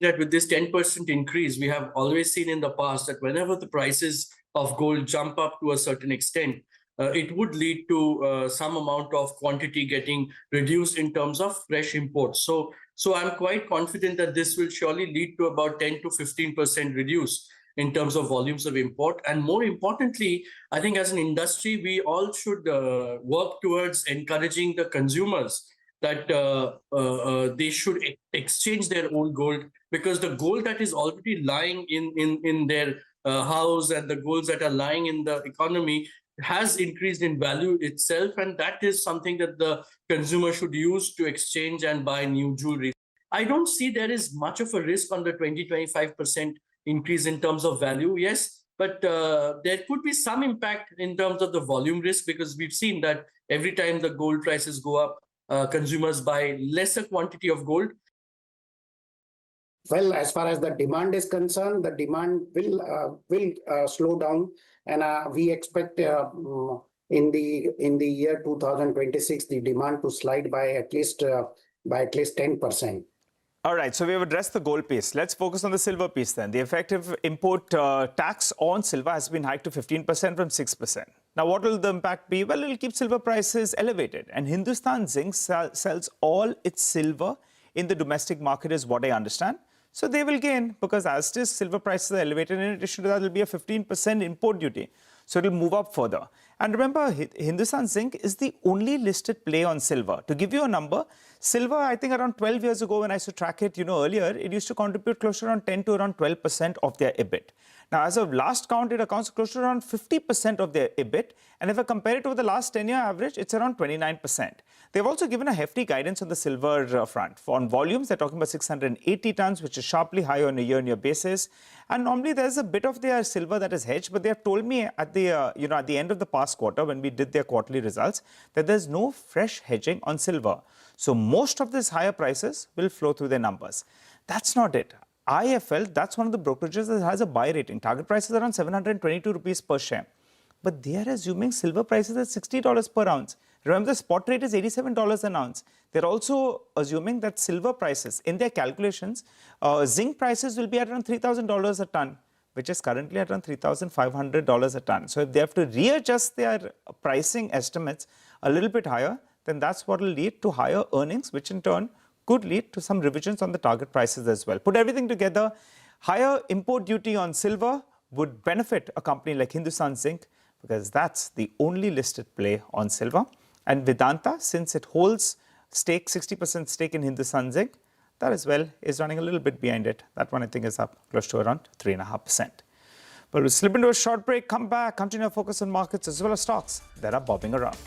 Speaker 16: That with this 10% increase, we have always seen in the past that whenever the prices of gold jump up to a certain extent, it would lead to some amount of quantity getting reduced in terms of fresh imports. So I'm quite confident that this will surely lead to about 10 to 15% reduce. in terms of volumes of import. And more importantly, I think as an industry, we all should work towards encouraging the consumers that they should exchange their old gold, because the gold that is already lying in their house and the golds that are lying in the economy has increased in value itself, and that is something that the consumer should use to exchange and buy new jewelry. I don't see there is much of a risk on the 20-25% increase in terms of value, yes, but there could be some impact in terms of the volume risk, because we've seen that every time the gold prices go up, consumers buy lesser quantity of gold.
Speaker 20: Well, as far as the demand is concerned, the demand will slow down, and we expect in the year 2026 the demand to slide by at least 10%.
Speaker 12: All right, so we have addressed the gold piece. Let's focus on the silver piece then. The effective import tax on silver has been hiked to 15% from 6%. Now, what will the impact be? Well, it will keep silver prices elevated. And Hindustan Zinc sells all its silver in the domestic market, is what I understand. So they will gain, because as it is, silver prices are elevated. In addition to that, there will be a 15% import duty. So it will move up further. And remember, Hindustan Zinc is the only listed play on silver. To give you a number, silver, I think around 12 years ago when I used to track it, earlier, it used to contribute close to around 10 to around 12% of their EBIT. Now, as of last count, it accounts close to around 50% of their EBIT. And if I compare it over the last 10-year average, it's around 29%. They've also given a hefty guidance on the silver front. On volumes, they're talking about 680 tons, which is sharply higher on a year-on-year basis. And normally, there's a bit of their silver that is hedged, but they have told me at the at the end of the past quarter, when we did their quarterly results, that there's no fresh hedging on silver. So most of these higher prices will flow through their numbers. That's not it. IFL, that's one of the brokerages that has a buy rating. Target price is around 722 rupees per share. But they are assuming silver prices at $60 per ounce. Remember, the spot rate is $87 an ounce. They're also assuming that silver prices, in their calculations, zinc prices will be at around $3,000 a ton, which is currently at around $3,500 a ton. So if they have to readjust their pricing estimates a little bit higher, then that's what will lead to higher earnings, which in turn could lead to some revisions on the target prices as well. Put everything together, higher import duty on silver would benefit a company like Hindustan Zinc, because that's the only listed play on silver. And Vedanta, since it holds 60% stake in Hindustan Zinc, that as well is running a little bit behind it. That one I think is up close to around 3.5%. But we'll slip into a short break, come back, continue our focus on markets as well as stocks that are bobbing around.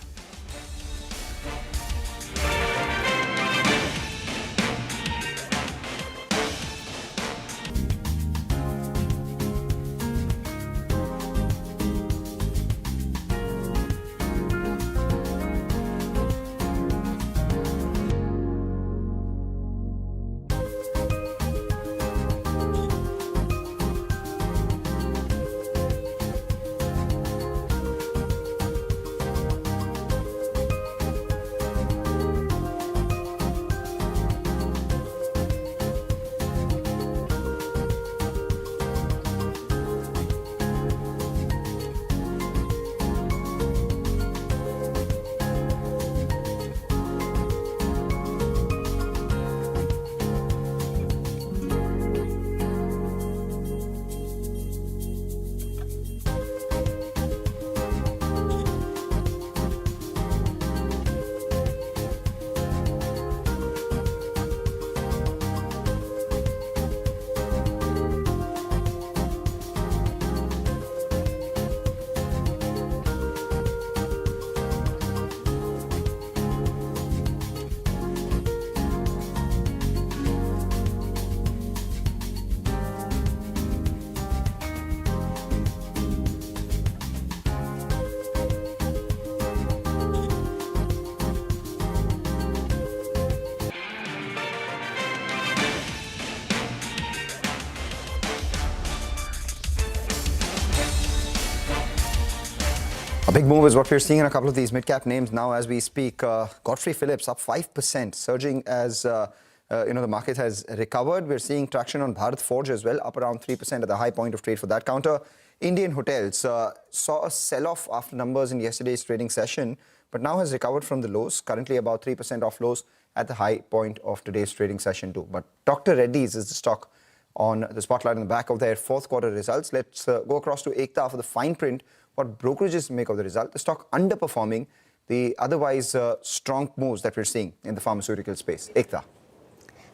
Speaker 13: A big move is what we're seeing in a couple of these mid-cap names now as we speak. Godfrey Phillips up 5%, surging as the market has recovered. We're seeing traction on Bharat Forge as well, up around 3% at the high point of trade for that counter. Indian Hotels saw a sell-off after numbers in yesterday's trading session, but now has recovered from the lows, currently about 3% off lows at the high point of today's trading session too. But Dr. Reddy's is the stock on the spotlight on the back of their fourth quarter results. Let's go across to Ekta for the fine print. What brokerages make of the result? The stock underperforming the otherwise strong moves that we're seeing in the pharmaceutical space. Ekta.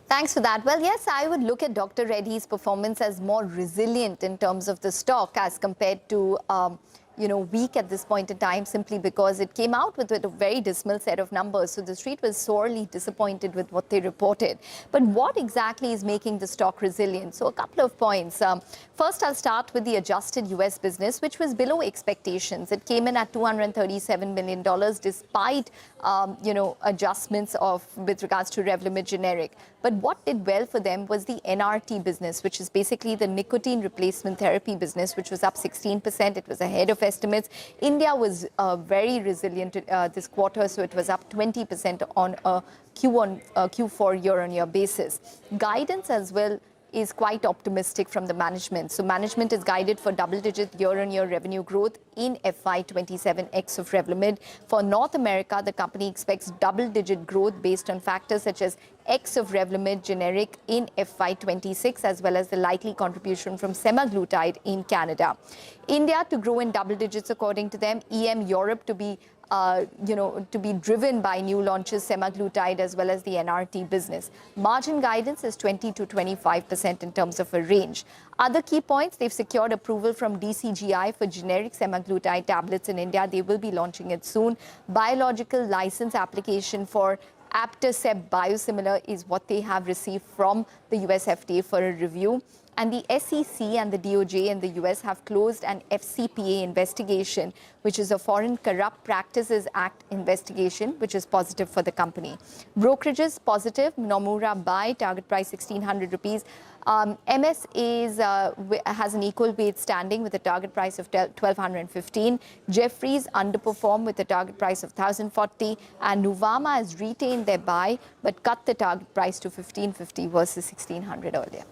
Speaker 15: Thanks for that. Well, yes, I would look at Dr. Reddy's performance as more resilient in terms of the stock as compared to weak at this point in time, simply because it came out with a very dismal set of numbers. So the street was sorely disappointed with what they reported. But what exactly is making the stock resilient? So a couple of points. First, I'll start with the adjusted US business, which was below expectations. It came in at $237 million despite, adjustments with regards to Revlimid generic. But what did well for them was the NRT business, which is basically the nicotine replacement therapy business, which was up 16%. It was ahead of estimates. India was very resilient this quarter, so it was up 20% on a Q4 year-on-year basis. Guidance as well is quite optimistic from the management. So management is guided for double-digit year-on-year revenue growth in FY27 ex of Revlimid. For North America, the company expects double-digit growth based on factors such as ex of Revlimid generic in FY26, as well as the likely contribution from semaglutide in Canada. India to grow in double digits according to them. EM Europe to be driven by new launches, semaglutide, as well as the NRT business. Margin guidance is 20 to 25% in terms of a range. Other key points, they've secured approval from DCGI for generic semaglutide tablets in India. They will be launching it soon. Biological license application for Aptaseb biosimilar is what they have received from the US FDA for a review. And the SEC and the DOJ in the US have closed an FCPA investigation, which is a Foreign Corrupt Practices Act investigation, which is positive for the company. Brokerages positive. Nomura buy, target price 1,600 rupees. MS has an equal weight standing with a target price of 1,215. Jefferies underperform with a target price of 1,040. And Nuvama has retained their buy, but cut the target price to 1,550 versus 1,600 earlier.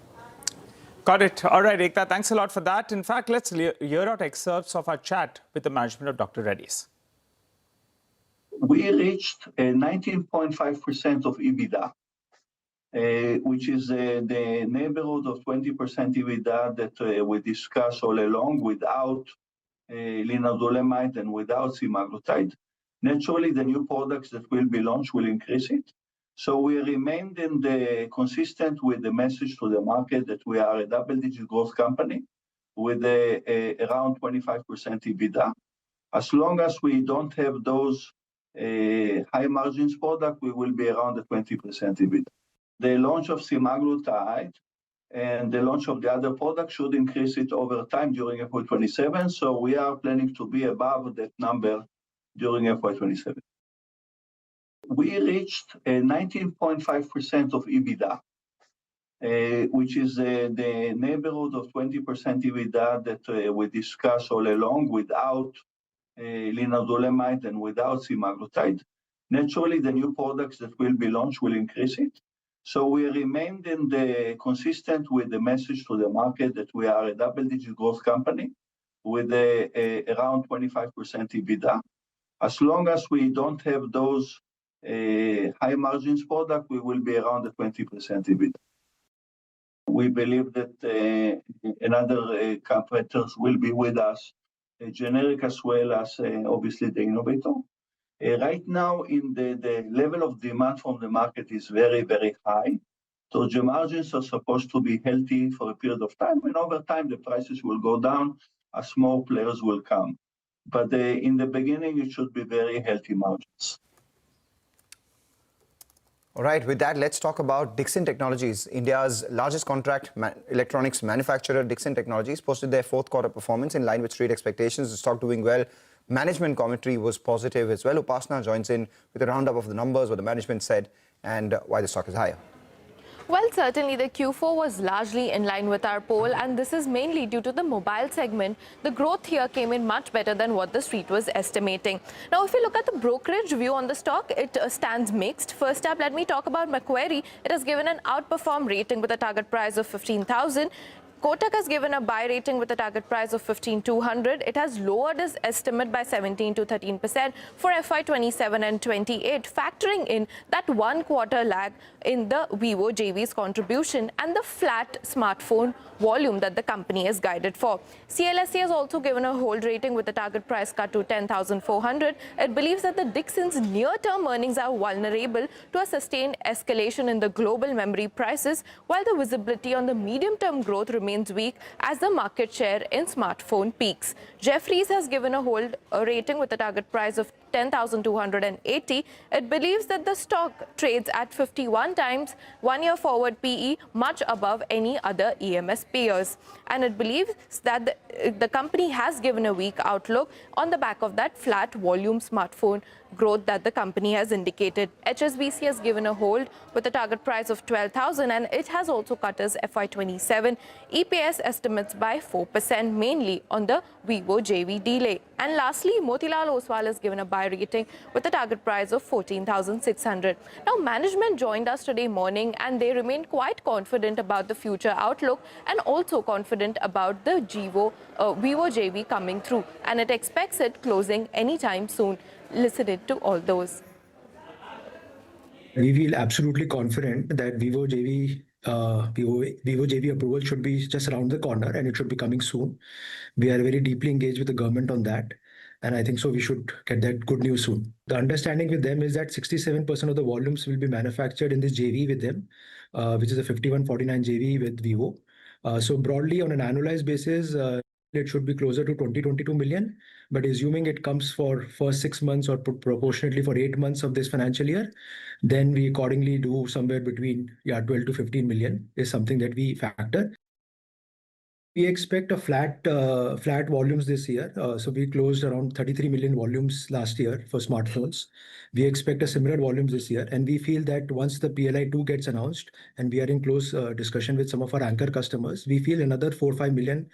Speaker 12: Got it. All right, Ekta, thanks a lot for that. In fact, let's hear out excerpts of our chat with the management of Dr. Reddy's.
Speaker 7: We reached 19.5% of EBITDA, which is the neighborhood of 20% EBITDA that we discussed all along without linalodomide and without semaglutide. Naturally, the new products that will be launched will increase it. So we remained consistent with the message to the market that we are a double-digit growth company with around 25% EBITDA. As long as we don't have those high margins product, we will be around the 20% EBITDA. The launch of semaglutide and the launch of the other products should increase it over time during FY27. So we are planning to be above that number during FY27. We reached 19.5% of EBITDA, which is the neighborhood of 20% EBITDA that we discussed all along without linalodomide and without semaglutide. Naturally, the new products that will be launched will increase it. So we remained consistent with the message to the market that we are a double-digit growth company with around 25% EBITDA. As long as we don't have those high margins product, we will be around the 20% EBITDA. We believe that another competitors will be with us, generic as well as obviously the innovator. Right now, in the level of demand from the market is very, very high. So the margins are supposed to be healthy for a period of time, and over time the prices will go down as more players will come. But in the beginning, it should be very healthy margins.
Speaker 13: All right, with that, let's talk about Dixon Technologies. India's largest contract electronics manufacturer, Dixon Technologies, posted their fourth quarter performance in line with street expectations. The stock doing well. Management commentary was positive as well. Upasna joins in with a roundup of the numbers, what the management said, and why the stock is higher.
Speaker 18: Well, certainly the Q4 was largely in line with our poll, and this is mainly due to the mobile segment. The growth here came in much better than what the street was estimating. Now, if you look at the brokerage view on the stock, it stands mixed. First up, let me talk about Macquarie. It has given an outperform rating with a target price of 15,000. Kotak has given a buy rating with a target price of 15,200. It has lowered its estimate by 17 to 13% for FY27 and 28, factoring in that 1 quarter lag in the Vivo JV's contribution and the flat smartphone volume that the company is guided for. CLSA has also given a hold rating with the target price cut to 10,400. It believes that the Dixon's near-term earnings are vulnerable to a sustained escalation in the global memory prices, while the visibility on the medium-term growth remains weak as the market share in smartphone peaks. Jefferies has given a hold rating with a target price of 10,280. It believes that the stock trades at 51 times 1-year forward PE, much above any other EMS peers. And it believes that the company has given a weak outlook on the back of that flat volume smartphone growth that the company has indicated. HSBC has given a hold with a target price of 12,000, and it has also cut its FY27 EPS estimates by 4%, mainly on the Vivo JV delay. And lastly, Motilal Oswal has given a buy rating with a target price of 14,600. Now, management joined us today morning and they remain quite confident about the future outlook and also confident about the Vivo JV coming through, and it expects it closing anytime soon. Listen it to all those.
Speaker 4: We feel absolutely confident that Vivo JV approval should be just around the corner and it should be coming soon. We are very deeply engaged with the government on that, and I think so we should get that good news soon. The understanding with them is that 67% of the volumes will be manufactured in this JV with them, which is a 51-49 JV with Vivo. So broadly on an annualized basis, it should be closer to 20-22 million, but assuming it comes for first 6 months or proportionately for 8 months of this financial year, then we accordingly do somewhere between 12 to 15 million is something that we factor. We expect a flat volumes this year. So we closed around 33 million volumes last year for smartphones. We expect a similar volumes this year, and we feel that once the PLI 2 gets announced and we are in close discussion with some of our anchor customers, we feel another 4-5 million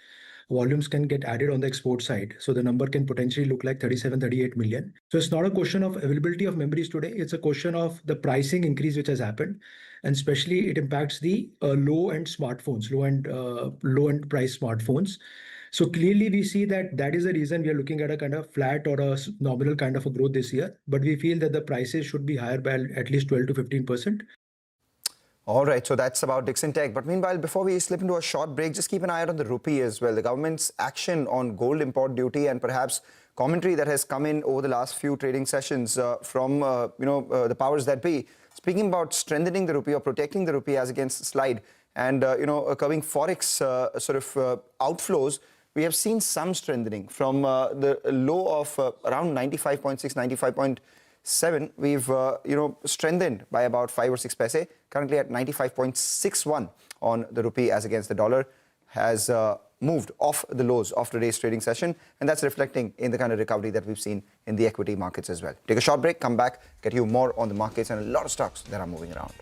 Speaker 4: volumes can get added on the export side. So the number can potentially look like 37-38 million. So it's not a question of availability of memories today. It's a question of the pricing increase which has happened. And especially it impacts the low-end smartphones, low-end price smartphones. So clearly we see that is the reason we are looking at a kind of flat or a nominal kind of a growth this year. But we feel that the prices should be higher by at least 12 to 15%.
Speaker 13: All right, so that's about Dixon Tech. But meanwhile, before we slip into a short break, just keep an eye out on the rupee as well. The government's action on gold import duty and perhaps commentary that has come in over the last few trading sessions from the powers that be, speaking about strengthening the rupee or protecting the rupee as against the slide and curbing forex outflows. We have seen some strengthening from the low of around 95.6, 95.7. We've strengthened by about 5 or 6 paise, currently at 95.61 on the rupee as against the dollar, has moved off the lows of today's trading session, and that's reflecting in the kind of recovery that we've seen in the equity markets as well. Take a short break, come back, get you more on the markets and a lot of stocks that are moving around.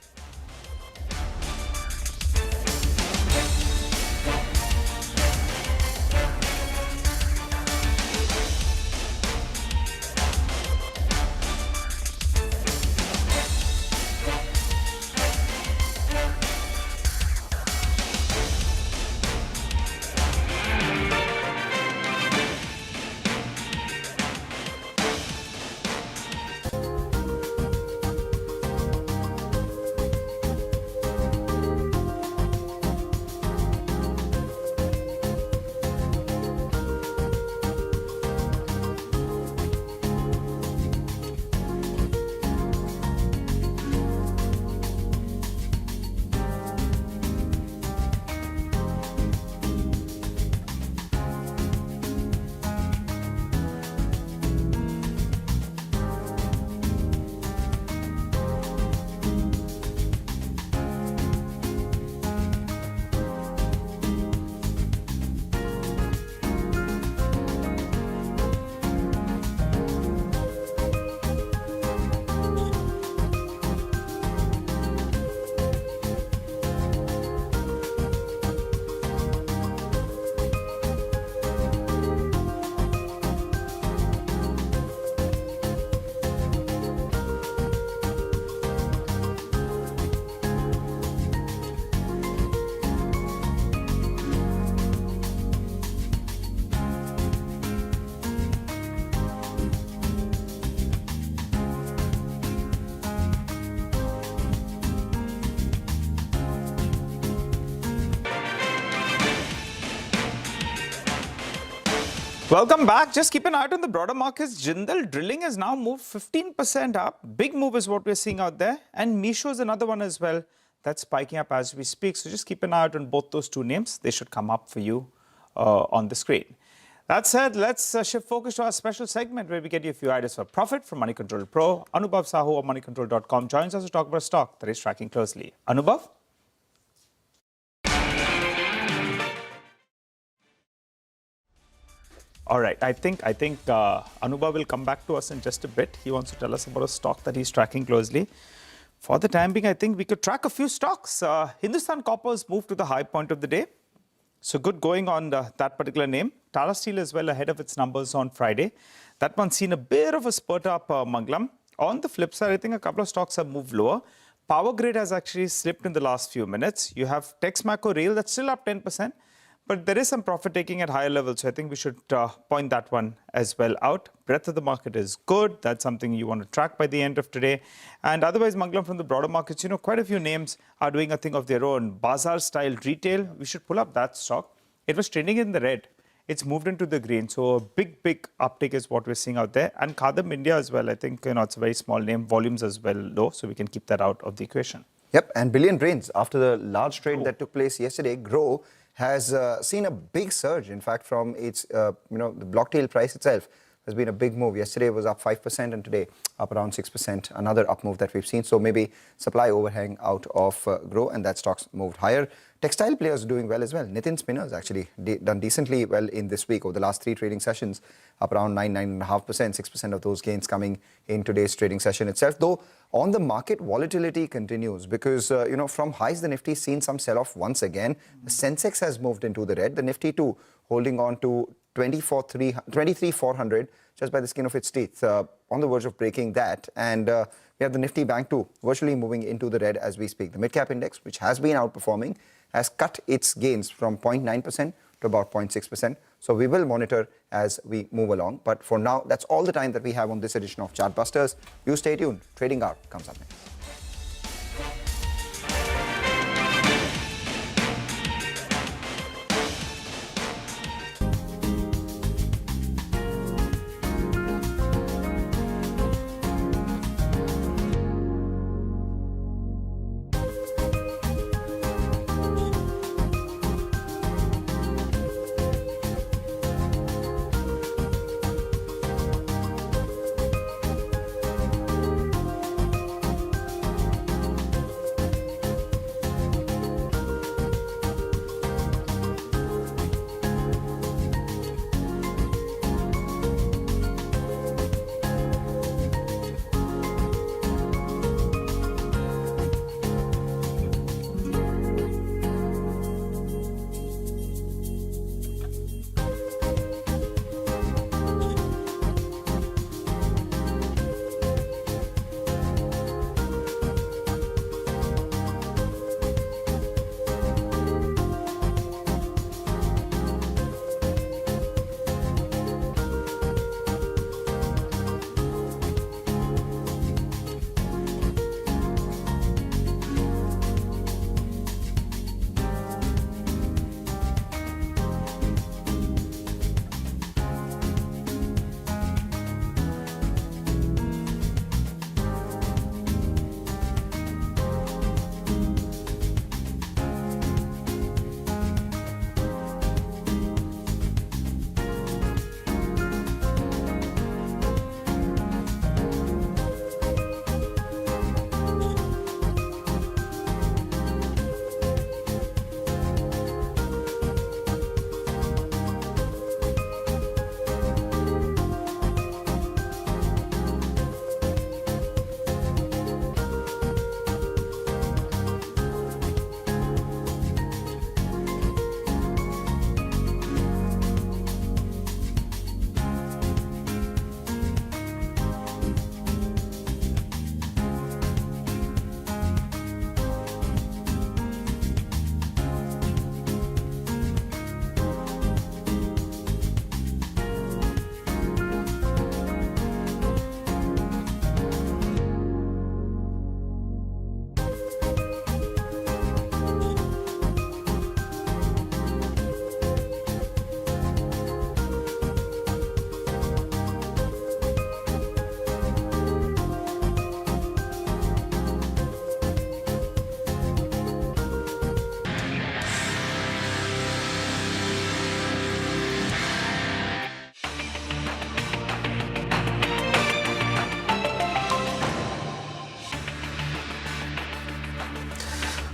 Speaker 12: Welcome back. Just keep an eye on the broader markets. Jindal Drilling has now moved 15% up. Big move is what we're seeing out there. And Misho is another one as well that's spiking up as we speak. So just keep an eye out on both those two names. They should come up for you on the screen. That said, let's shift focus to our special segment where we get you a few ideas for profit from Money Control Pro. Anubhav Sahu of moneycontrol.com joins us to talk about a stock that is tracking closely. Anubhav? All right, I think Anubhav will come back to us in just a bit. He wants to tell us about a stock that he's tracking closely. For the time being, I think we could track a few stocks. Hindustan Copper's moved to the high point of the day. So good going on that particular name. Tata Steel as well ahead of its numbers on Friday. That one's seen a bit of a spurt up, Manglam. On the flip side, I think a couple of stocks have moved lower. Power Grid has actually slipped in the last few minutes. You have Texmaco Rail that's still up 10%. But there is some profit taking at higher levels. So I think we should point that one as well out. Breadth of the market is good. That's something you want to track by the end of today. And otherwise, Manglam, from the broader markets, quite a few names are doing a thing of their own. Bazaar style retail, we should pull up that stock. It was trending in the red. It's moved into the green. So a big uptick is what we're seeing out there. And Khadam India as well. I think it's a very small name. Volumes as well low. So we can keep that out of the equation.
Speaker 13: Yep. And Bullion Brains, after the large trade that took place yesterday, Grow has seen a big surge, in fact, from its, the block tail price itself has been a big move. Yesterday was up 5% and today up around 6%, another up move that we've seen. So maybe supply overhang out of Grow and that stock's moved higher. Textile players doing well as well. Nitin Spinners actually done decently well in this week over the last 3 trading sessions, up around 9.5%, 6% of those gains coming in today's trading session itself. Though on the market, volatility continues because, from highs, the Nifty's seen some sell-off once again. The Sensex has moved into the red. The Nifty too holding on to 23,400 just by the skin of its teeth, on the verge of breaking that. And we have the Nifty Bank too, virtually moving into the red as we speak. The mid-cap index, which has been outperforming, has cut its gains from 0.9% to about 0.6%. So we will monitor as we move along. But for now, that's all the time that we have on this edition of Chartbusters. You stay tuned. Trading Hour comes up next.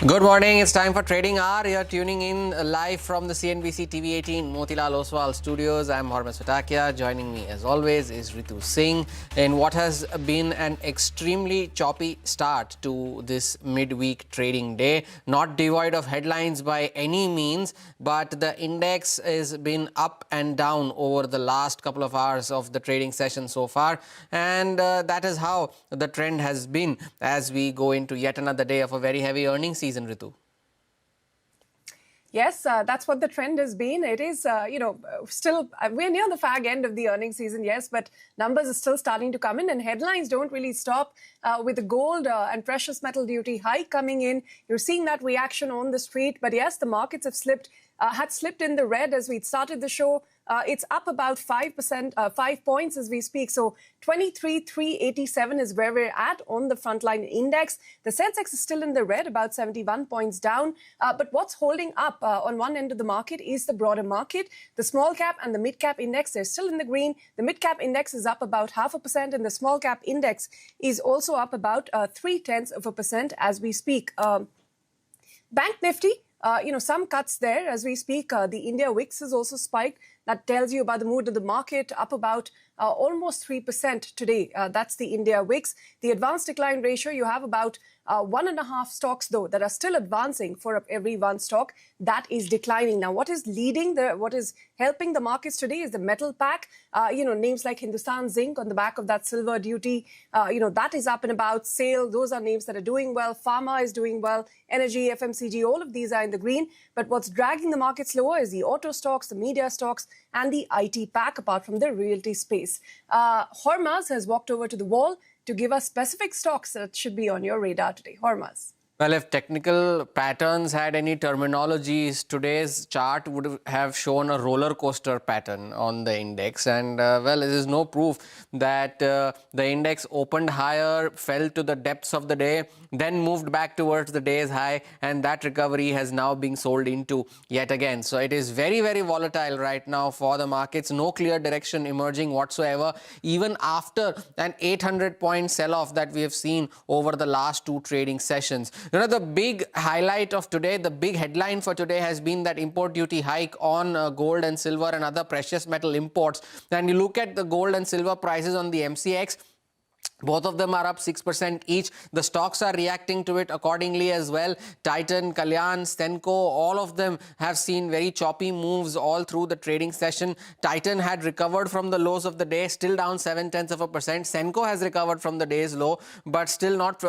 Speaker 6: Good morning. It's time for Trading Hour. You're tuning in live from the CNBC TV 18 Motilal Oswal studios. I'm Hormuz Fatakia. Joining me as always is Ritu Singh in what has been an extremely choppy start to this midweek trading day. Not devoid of headlines by any means, but the index has been up and down over the last couple of hours of the trading session so far. And that is how the trend has been as we go into yet another day of a very heavy earnings season. Ritu.
Speaker 19: Yes, that's what the trend has been. It is, still, we're near the fag end of the earnings season, yes, but numbers are still starting to come in and headlines don't really stop with the gold and precious metal duty hike coming in. You're seeing that reaction on the street. But yes, the markets have had slipped in the red as we started the show. It's up about 5%, 5 points as we speak. So 23,387 is where we're at on the frontline index. The Sensex is still in the red, about 71 points down. But what's holding up on one end of the market is the broader market. The small cap and the mid cap index, they're still in the green. The mid cap index is up about 0.5%, and the small cap index is also up about 0.3% as we speak. Bank Nifty, some cuts there as we speak. The India VIX has also spiked. That tells you about the mood of the market, up about almost 3% today. That's the India VIX. The advanced decline ratio, you have about 1.5 stocks, though, that are still advancing for every one stock that is declining. Now, what is what is helping the markets today is the metal pack. Names like Hindustan Zinc on the back of that silver duty, that is up and about. SAIL, those are names that are doing well. Pharma is doing well. Energy, FMCG, all of these are in the green. But what's dragging the markets lower is the auto stocks, the media stocks, and the IT pack, apart from the realty space. Hormuz has walked over to the wall to give us specific stocks that should be on your radar today. Hormuz.
Speaker 6: Well, if technical patterns had any terminologies, today's chart would have shown a roller coaster pattern on the index. And well, it is no proof that the index opened higher, fell to the depths of the day, then moved back towards the day's high, and that recovery has now been sold into yet again. So it is very, very volatile right now for the markets. No clear direction emerging whatsoever, even after an 800-point sell-off that we have seen over the last two trading sessions. The big highlight of today, the big headline for today has been that import duty hike on gold and silver and other precious metal imports. And you look at the gold and silver prices on the MCX, both of them are up 6% each. The stocks are reacting to it accordingly as well. Titan, Kalyan, Stenco, all of them have seen very choppy moves all through the trading session. Titan had recovered from the lows of the day, still down 0.7%. Stenco has recovered from the day's low, but still not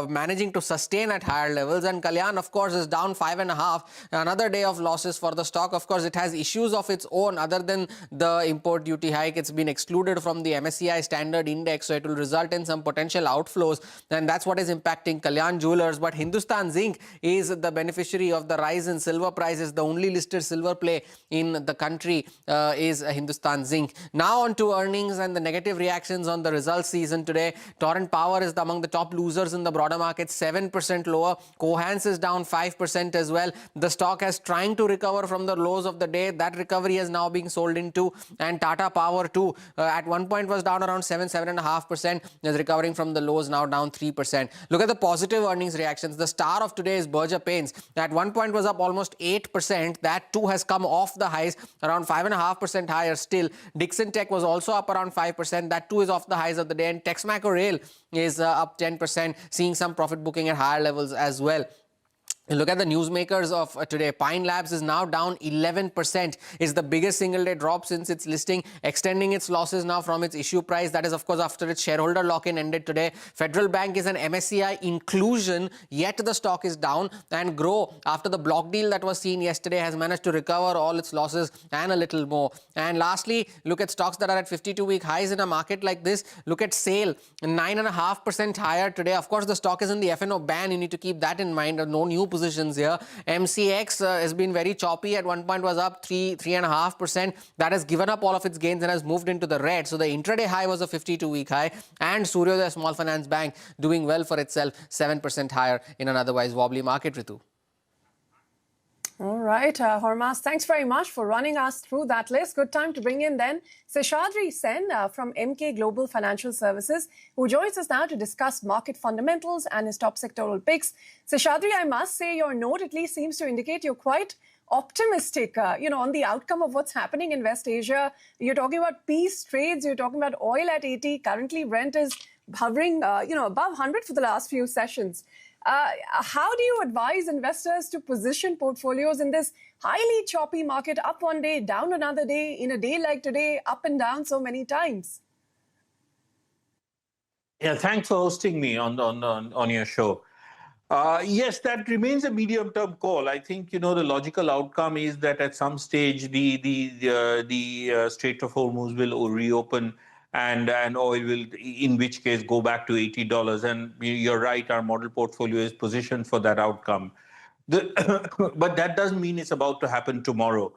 Speaker 6: managing to sustain at higher levels. And Kalyan, of course, is down 5.5%. Another day of losses for the stock. Of course, it has issues of its own other than the import duty hike. It's been excluded from the MSCI standard index, so it will result in some potential outflows, and that's what is impacting Kalyan Jewelers. But Hindustan Zinc is the beneficiary of the rise in silver prices. The only listed silver play in the country is Hindustan Zinc. Now on to earnings and the negative reactions on the results season today. Torrent Power is among the top losers in the broader market, 7% lower. Cohance is down 5% as well. The stock is trying to recover from the lows of the day. That recovery is now being sold into. And Tata Power too, at one point was down around 7.5%. Is recovering from the lows, now down 3%. Look at the positive earnings reactions. The star of today is Berger Paints. At one point was up almost 8%. That too has come off the highs, around 5.5% higher still. Dixon Tech was also up around 5%. That too is off the highs of the day. And Texmaco Rail is up 10%, seeing some profit booking at higher levels as well. Look at the newsmakers of today. Pine Labs is now down 11%. It's the biggest single day drop since its listing, extending its losses now from its issue price. That is, of course, after its shareholder lock-in ended today. Federal Bank is an MSCI inclusion, yet the stock is down. And Grow, after the block deal that was seen yesterday, has managed to recover all its losses and a little more. And lastly, look at stocks that are at 52-week highs in a market like this. Look at SAIL, 9.5% higher today. Of course, the stock is in the F&O ban. You need to keep that in mind. No new positions here. MCX has been very choppy. At one point was up 3.5%. That has given up all of its gains and has moved into the red. So the intraday high was a 52-week high. And Suryodaya Small Finance Bank doing well for itself, 7% higher in an otherwise wobbly market, Ritu.
Speaker 19: All right, Hormas, thanks very much for running us through that list. Good time to bring in then Seshadri Sen from MK Global Financial Services, who joins us now to discuss market fundamentals and his top sectoral picks. Seshadri, I must say your note at least seems to indicate you're quite optimistic, on the outcome of what's happening in West Asia. You're talking about peace trades, you're talking about oil at 80. Currently, Brent is hovering, above 100 for the last few sessions. How do you advise investors to position portfolios in this highly choppy market, up one day, down another day, in a day like today, up and down so many times?
Speaker 1: Yeah, thanks for hosting me on your show. Yes, that remains a medium-term call. I think the logical outcome is that at some stage the Strait of Hormuz will reopen and oil will, in which case, go back to $80. And you're right, our model portfolio is positioned for that outcome. But that doesn't mean it's about to happen tomorrow.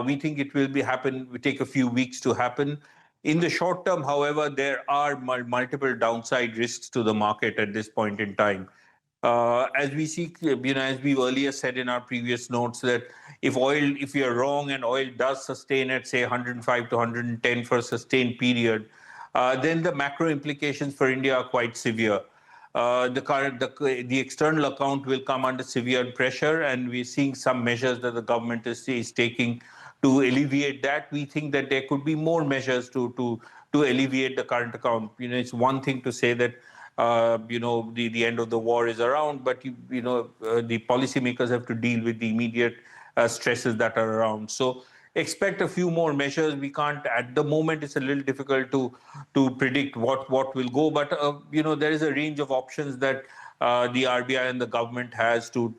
Speaker 1: We think it will take a few weeks to happen. In the short term, however, there are multiple downside risks to the market at this point in time. As we see, as we've earlier said in our previous notes, that if we are wrong and oil does sustain at, say, 105 to 110 for a sustained period, then the macro implications for India are quite severe. The external account will come under severe pressure, and we're seeing some measures that the government is taking to alleviate that. We think that there could be more measures to alleviate the current account. It's one thing to say that the end of the war is around, but the policymakers have to deal with the immediate stresses that are around. So expect a few more measures. We can't at the moment. It's a little difficult to predict what will go, but there is a range of options that the RBI and the government has to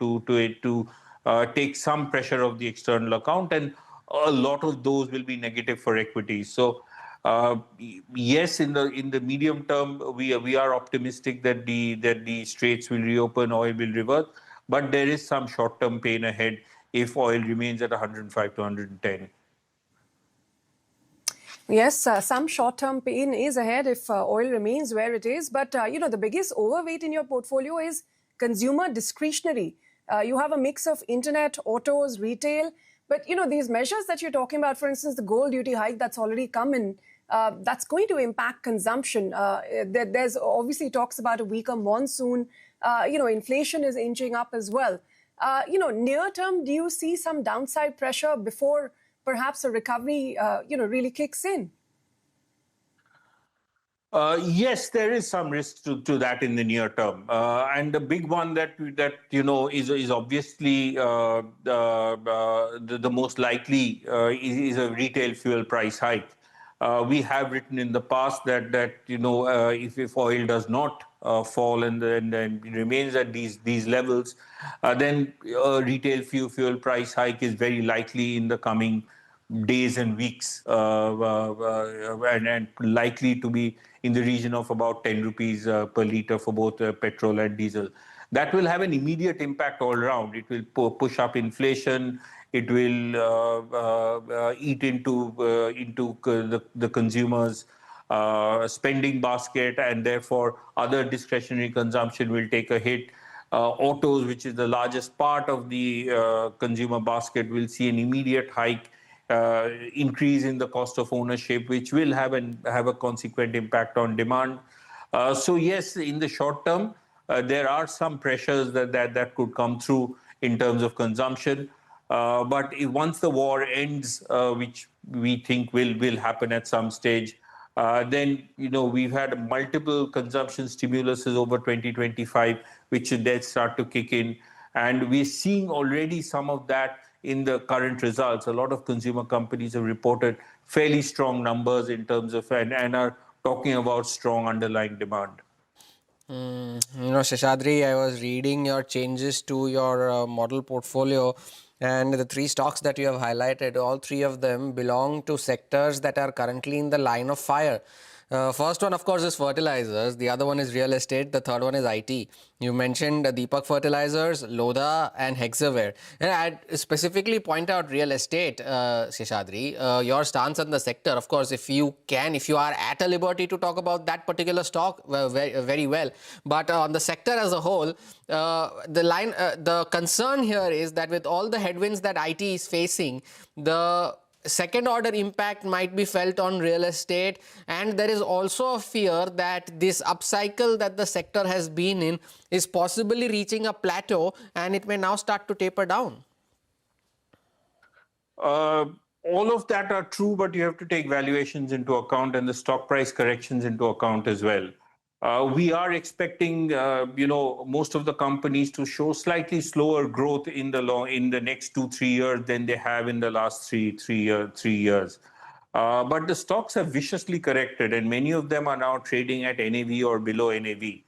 Speaker 1: take some pressure off the external account, and a lot of those will be negative for equities. So. Yes, in the medium term, we are optimistic that the straits will reopen, oil will revert, but there is some short-term pain ahead if oil remains at 105 to 110.
Speaker 19: Yes, some short-term pain is ahead if oil remains where it is. But, the biggest overweight in your portfolio is consumer discretionary. You have a mix of internet, autos, retail. But, these measures that you're talking about, for instance, the gold duty hike that's already come in, that's going to impact consumption. There's obviously talks about a weaker monsoon. Inflation is inching up as well. Near term, do you see some downside pressure before perhaps a recovery, really kicks in?
Speaker 1: Yes, there is some risk to that in the near term, and the big one that is obviously the most likely is a retail fuel price hike. We have written in the past that if oil does not fall and remains at these levels, then retail fuel price hike is very likely in the coming days and weeks, and likely to be in the region of about 10 rupees per litre for both petrol and diesel. That will have an immediate impact all around. It will push up inflation. It will eat into the consumers' spending basket, and therefore other discretionary consumption will take a hit. Autos, which is the largest part of the consumer basket, will see an immediate hike. Increase in the cost of ownership, which will have a consequent impact on demand. So yes, in the short term, there are some pressures that could come through in terms of consumption. But once the war ends, which we think will happen at some stage, then we've had multiple consumption stimuluses over 2025, which should then start to kick in, and we're seeing already some of that in the current results. A lot of consumer companies have reported fairly strong numbers in terms of and are talking about strong underlying demand.
Speaker 6: Seshadri, I was reading your changes to your model portfolio, and the three stocks that you have highlighted, all three of them belong to sectors that are currently in the line of fire. First one, of course, is fertilizers. The other one is real estate. The third one is IT. You mentioned Deepak Fertilizers, Lodha, and Hexaware. And I'd specifically point out real estate, Seshadri. Your stance on the sector, of course, if you are at a liberty to talk about that particular stock, very well. But on the sector as a whole, the concern here is that with all the headwinds that IT is facing, the second order impact might be felt on real estate, and there is also a fear that this upcycle that the sector has been in is possibly reaching a plateau and it may now start to taper down.
Speaker 1: All of that are true, but you have to take valuations into account and the stock price corrections into account as well. We are expecting, most of the companies to show slightly slower growth in the next 2-3 years than they have in the last three years. But the stocks have viciously corrected, and many of them are now trading at NAV or below NAV.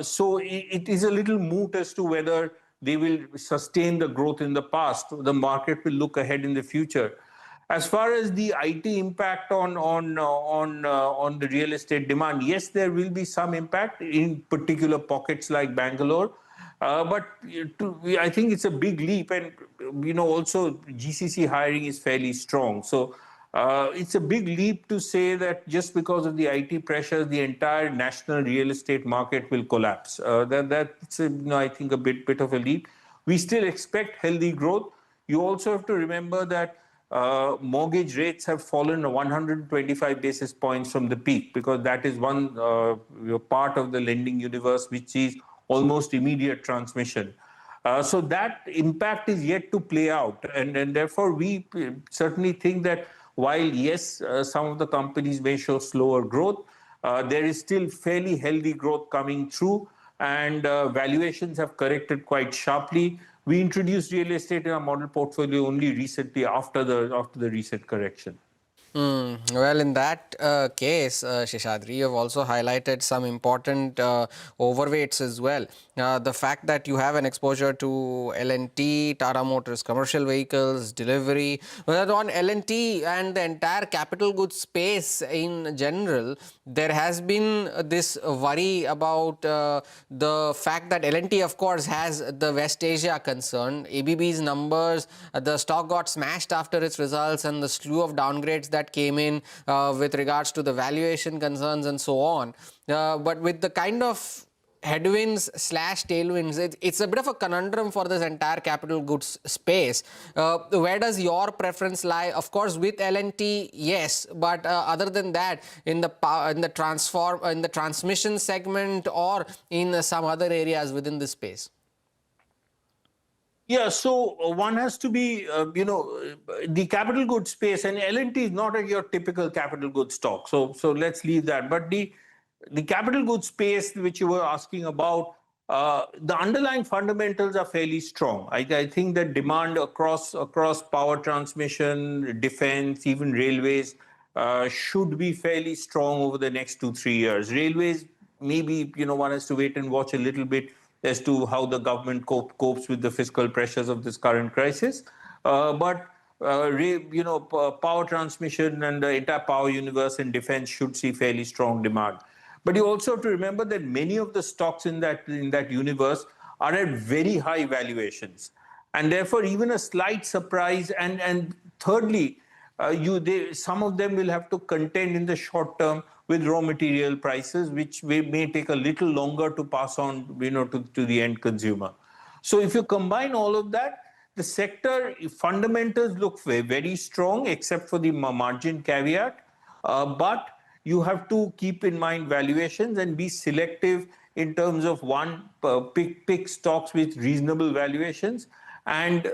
Speaker 1: So it is a little moot as to whether they will sustain the growth in the past. The market will look ahead in the future. As far as the IT impact on the real estate demand, yes, there will be some impact in particular pockets like Bangalore. But I think it's a big leap, and also GCC hiring is fairly strong. So it's a big leap to say that just because of the IT pressures, the entire national real estate market will collapse. That's I think a bit of a leap. We still expect healthy growth. You also have to remember that mortgage rates have fallen 125 basis points from the peak, because that is one part of the lending universe which is almost immediate transmission. So that impact is yet to play out, and therefore we certainly think that while yes, some of the companies may show slower growth, there is still fairly healthy growth coming through, and valuations have corrected quite sharply. We introduced real estate in our model portfolio only recently after the recent correction.
Speaker 6: Well, in that case, Seshadri, you have also highlighted some important overweights as well. The fact that you have an exposure to L&T, Tata Motors, commercial vehicles, delivery. Well, on L&T and the entire capital goods space in general, there has been this worry about the fact that L&T, of course, has the West Asia concern. ABB's numbers, the stock got smashed after its results, and the slew of downgrades that came in with regards to the valuation concerns and so on. But with the kind of headwinds / tailwinds, it's a bit of a conundrum for this entire capital goods space. Where does your preference lie? Of course, with L&T, yes, but other than that, in the transmission segment or in some other areas within this space.
Speaker 1: Yeah, so one has to be, the capital goods space, and L&T is not your typical capital goods stock. So let's leave that. But the capital goods space, which you were asking about, the underlying fundamentals are fairly strong. I think that demand across power transmission, defense, even railways should be fairly strong over the next 2-3 years. Railways, maybe, one has to wait and watch a little bit as to how the government copes with the fiscal pressures of this current crisis. But power transmission and the entire power universe and defense should see fairly strong demand. But you also have to remember that many of the stocks in that universe are at very high valuations. And therefore, even a slight surprise, and thirdly, some of them will have to contend in the short term with raw material prices, which may take a little longer to pass on, to the end consumer. So if you combine all of that, the sector fundamentals look very strong, except for the margin caveat. But you have to keep in mind valuations and be selective in terms of pick stocks with reasonable valuations, and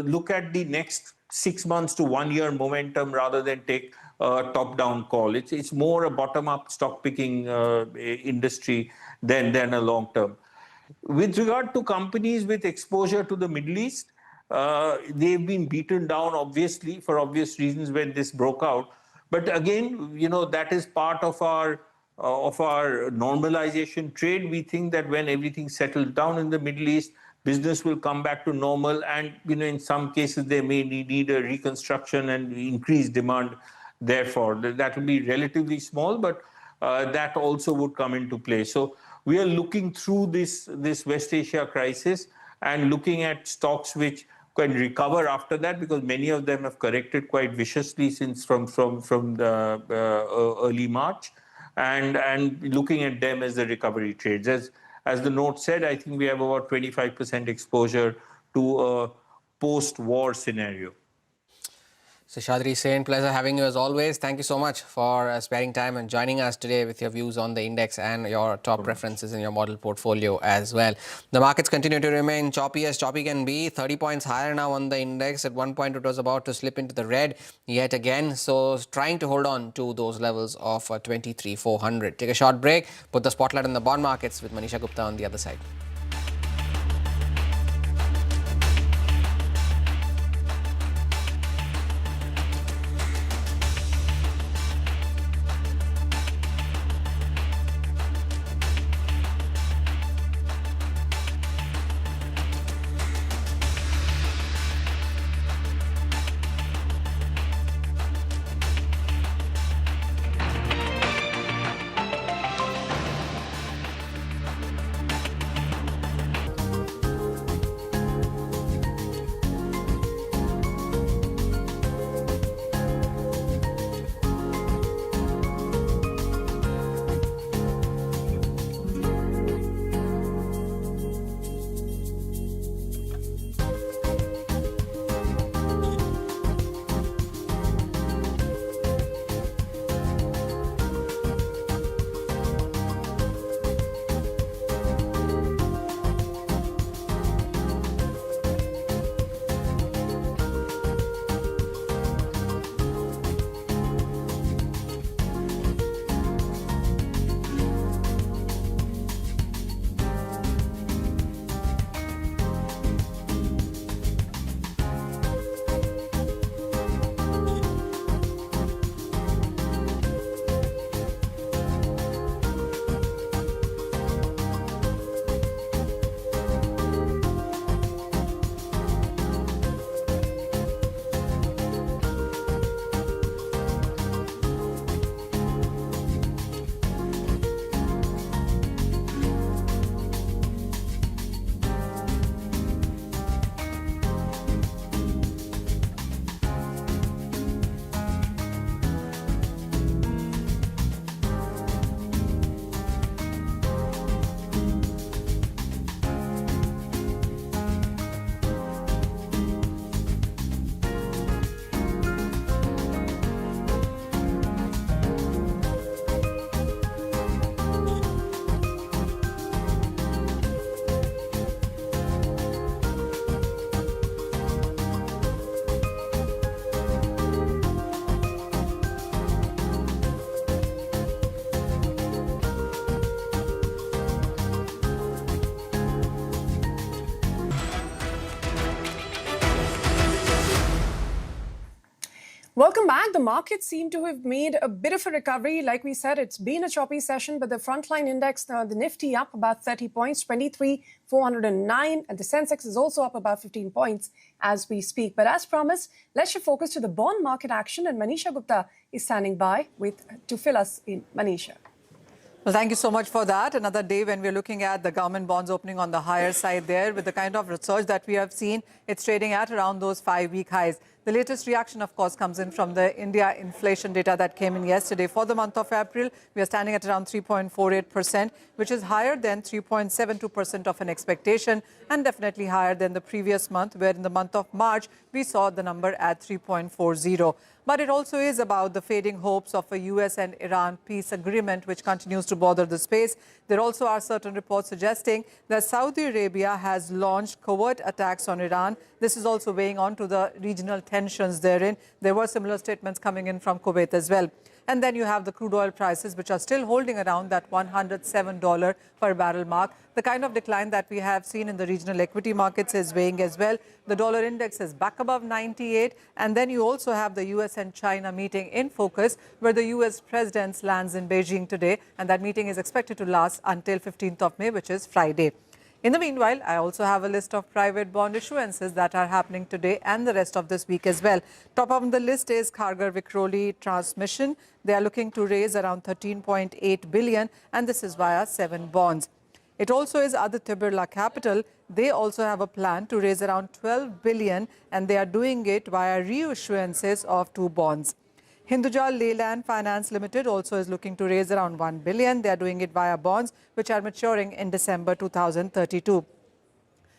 Speaker 1: look at the next 6 months to 1 year momentum rather than take a top-down call. It's more a bottom-up stock picking industry than a long term. With regard to companies with exposure to the Middle East, they've been beaten down, obviously, for obvious reasons when this broke out. But again, that is part of our normalization trade. We think that when everything settles down in the Middle East, business will come back to normal, and in some cases they may need a reconstruction and increased demand therefore. That will be relatively small, but that also would come into play. So we are looking through this West Asia crisis and looking at stocks which can recover after that, because many of them have corrected quite viciously since from the early March, and looking at them as the recovery trades. As the note said, I think we have about 25% exposure to a post-war scenario.
Speaker 6: Seshadri Sen, pleasure having you as always. Thank you so much for sparing time and joining us today with your views on the index and your top preferences in your model portfolio as well. The markets continue to remain choppy as choppy can be. 30 points higher now on the index. At one point it was about to slip into the red yet again. So trying to hold on to those levels of 23,400. Take a short break. Put the spotlight on the bond markets with Manisha Gupta on the other side.
Speaker 19: Welcome back. The markets seem to have made a bit of a recovery. Like we said, it's been a choppy session, but the frontline index, the Nifty up about 30 points, 23,409. And the Sensex is also up about 15 points as we speak. But as promised, let's shift focus to the bond market action. And Manisha Gupta is standing by to fill us in. Manisha.
Speaker 10: Well, thank you so much for that. Another day when we're looking at the government bonds opening on the higher side there with the kind of research that we have seen. It's trading at around those 5-week highs. The latest reaction, of course, comes in from the India inflation data that came in yesterday. For the month of April, we are standing at around 3.48%, which is higher than 3.72% of an expectation and definitely higher than the previous month, where in the month of March, we saw the number at 3.40. But it also is about the fading hopes of a US and Iran peace agreement, which continues to bother the space. There also are certain reports suggesting that Saudi Arabia has launched covert attacks on Iran. This is also weighing on to the regional tensions therein. There were similar statements coming in from Kuwait as well. And then you have the crude oil prices, which are still holding around that $107 per barrel mark. The kind of decline that we have seen in the regional equity markets is weighing as well. The dollar index is back above 98. And then you also have the US and China meeting in focus, where the US president lands in Beijing today. And that meeting is expected to last until 15th of May, which is Friday. In the meanwhile, I also have a list of private bond issuances that are happening today and the rest of this week as well. Top of the list is Kharghar Vikhroli Transmission. They are looking to raise around 13.8 billion, and this is via 7 bonds. It also is Aditya Birla Capital. They also have a plan to raise around 12 billion, and they are doing it via reissuances of 2 bonds. Hinduja Leyland Finance Limited also is looking to raise around 1 billion. They are doing it via bonds which are maturing in December 2032.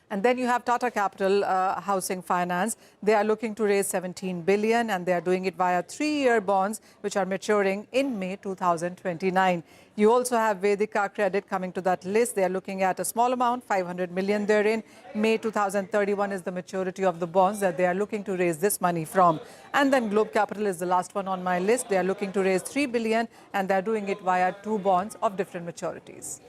Speaker 10: And then you have Tata Capital Housing Finance. They are looking to raise 17 billion, and they are doing it via 3-year bonds which are maturing in May 2029. You also have Vedika Credit coming to that list. They are looking at a small amount, 500 million therein. May 2031 is the maturity of the bonds that they are looking to raise this money from. And then Globe Capital is the last one on my list. They are looking to raise 3 billion, and they are doing it via 2 bonds of different maturities.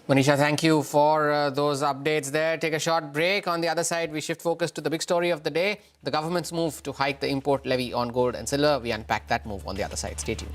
Speaker 6: Manisha, thank you for those updates there. Take a short break. On the other side, we shift focus to the big story of the day, the government's move to hike the import levy on gold and silver. We unpack that move on the other side. Stay tuned.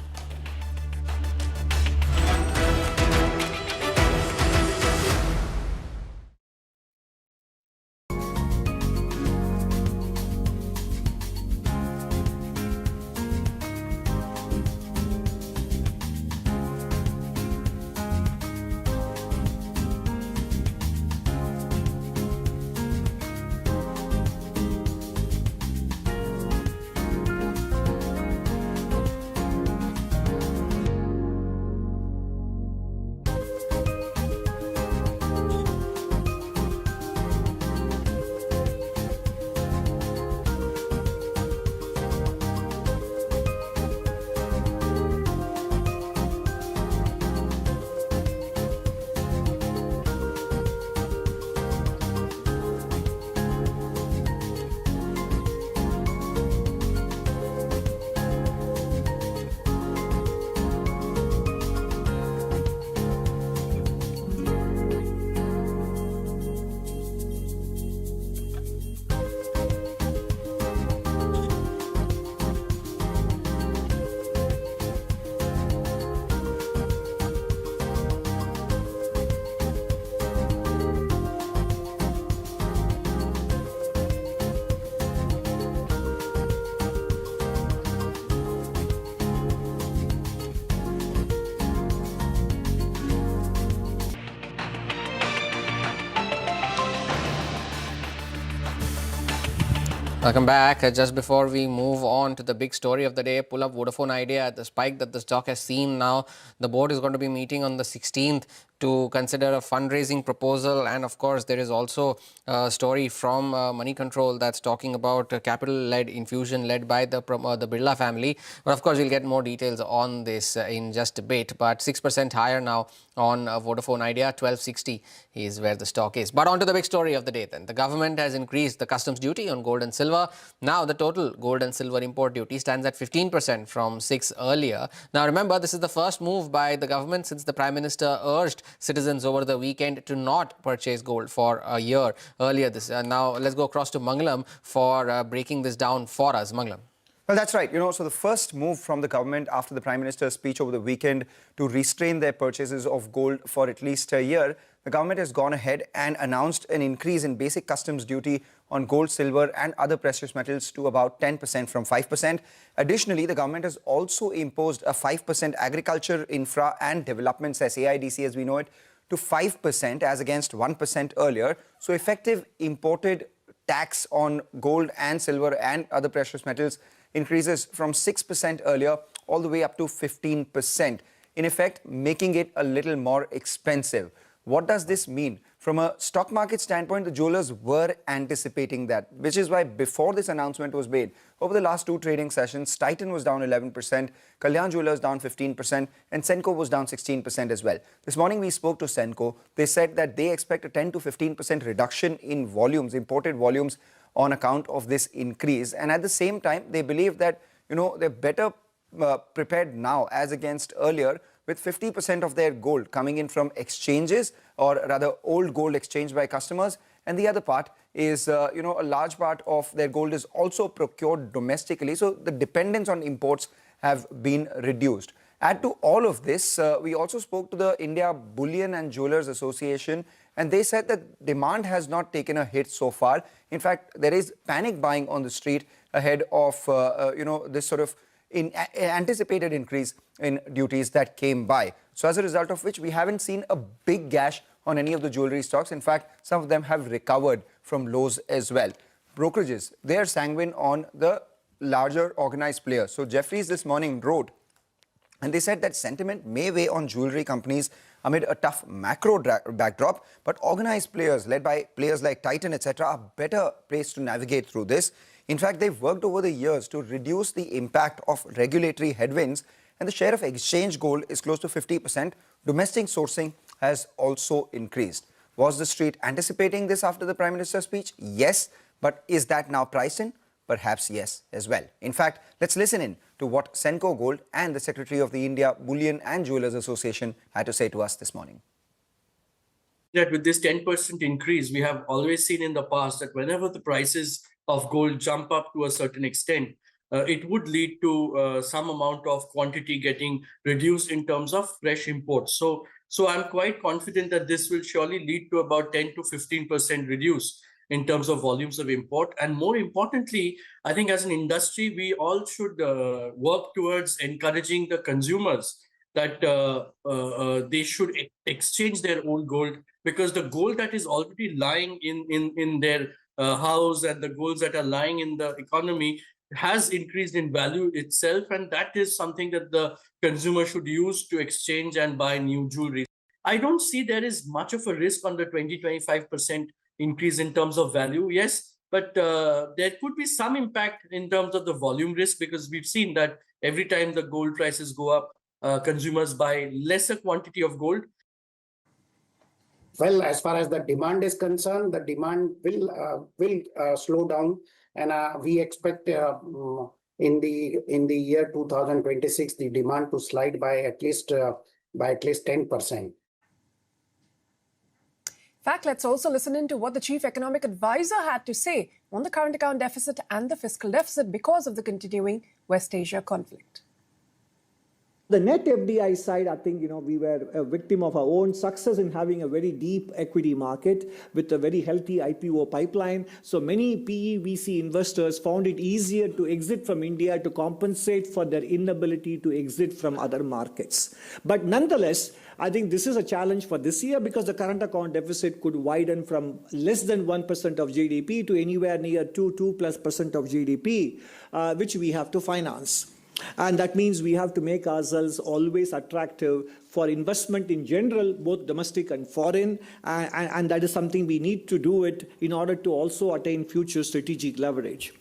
Speaker 6: Welcome back. Just before we move on to the big story of the day, pull up Vodafone Idea at the spike that the stock has seen now. The board is going to be meeting on the 16th to consider a fundraising proposal, and of course there is also a story from Money Control that's talking about capital-led infusion led by the Birla family. But of course we'll get more details on this in just a bit. But 6% higher now on Vodafone Idea, 1260 is where the stock is. But on to the big story of the day then. The government has increased the customs duty on gold and silver. Now the total gold and silver import duty stands at 15% from 6% earlier. Now remember, this is the first move by the government since the Prime Minister urged citizens over the weekend to not purchase gold for a year earlier. Now let's go across to Mangalam for breaking this down for us. Mangalam.
Speaker 13: Well, that's right. So the first move from the government after the Prime Minister's speech over the weekend to restrain their purchases of gold for at least a year, the government has gone ahead and announced an increase in basic customs duty on gold, silver and other precious metals to about 10% from 5%. Additionally, the government has also imposed a 5% agriculture, infra and development cess, AIDC as we know it, to 5% as against 1% earlier. So effective imported tax on gold and silver and other precious metals increases from 6% earlier all the way up to 15%, in effect making it a little more expensive. What does this mean? From a stock market standpoint, the jewelers were anticipating that, which is why before this announcement was made, over the last 2 trading sessions, Titan was down 11%, Kalyan Jewelers down 15%, and Senco was down 16% as well. This morning we spoke to Senco. They said that they expect a 10 to 15% reduction in volumes, imported volumes, on account of this increase. And at the same time, they believe that, they're better prepared now as against earlier, with 50% of their gold coming in from exchanges, or rather old gold exchanged by customers. And the other part is, a large part of their gold is also procured domestically. So the dependence on imports have been reduced. Add to all of this, we also spoke to the India Bullion and Jewelers Association, and they said that demand has not taken a hit so far. In fact, there is panic buying on the street ahead of this sort of anticipated increase in duties that came by. So as a result of which, we haven't seen a big gash on any of the jewelry stocks. In fact, some of them have recovered from lows as well. Brokerages, they are sanguine on the larger organized players. So Jefferies this morning wrote, and they said that sentiment may weigh on jewelry companies amid a tough macro backdrop, but organized players led by players like Titan, etc., are better placed to navigate through this. In fact, they've worked over the years to reduce the impact of regulatory headwinds, and the share of exchange gold is close to 50%. Domestic sourcing has also increased. Was the street anticipating this after the Prime Minister's speech? Yes, but is that now priced in? Perhaps yes as well. In fact, let's listen in to what Senco Gold and the Secretary of the India Bullion and Jewelers Association had to say to us this morning.
Speaker 16: That with this 10% increase, we have always seen in the past that whenever the prices of gold jump up to a certain extent, it would lead to some amount of quantity getting reduced in terms of fresh imports. So I'm quite confident that this will surely lead to about 10 to 15% reduce in terms of volumes of import. And more importantly, I think as an industry, we all should work towards encouraging the consumers that they should exchange their old gold, because the gold that is already lying in their house and the golds that are lying in the economy has increased in value itself. And that is something that the consumer should use to exchange and buy new jewelry. I don't see there is much of a risk on the 20-25% increase in terms of value, yes, but there could be some impact in terms of the volume risk, because we've seen that every time the gold prices go up, consumers buy lesser quantity of gold.
Speaker 20: Well, as far as the demand is concerned, the demand will slow down, and we expect in the year 2026 the demand to slide by at least 10%.
Speaker 19: In fact, let's also listen into what the chief economic advisor had to say on the current account deficit and the fiscal deficit because of the continuing West Asia conflict.
Speaker 21: The net FDI side, I think, we were a victim of our own success in having a very deep equity market with a very healthy IPO pipeline. So many PE VC investors found it easier to exit from India to compensate for their inability to exit from other markets. But nonetheless, I think this is a challenge for this year, because the current account deficit could widen from less than 1% of GDP to anywhere near 2+% of GDP, which we have to finance. And that means we have to make ourselves always attractive for investment in general, both domestic and foreign, and that is something we need to do it in order to also attain future strategic leverage.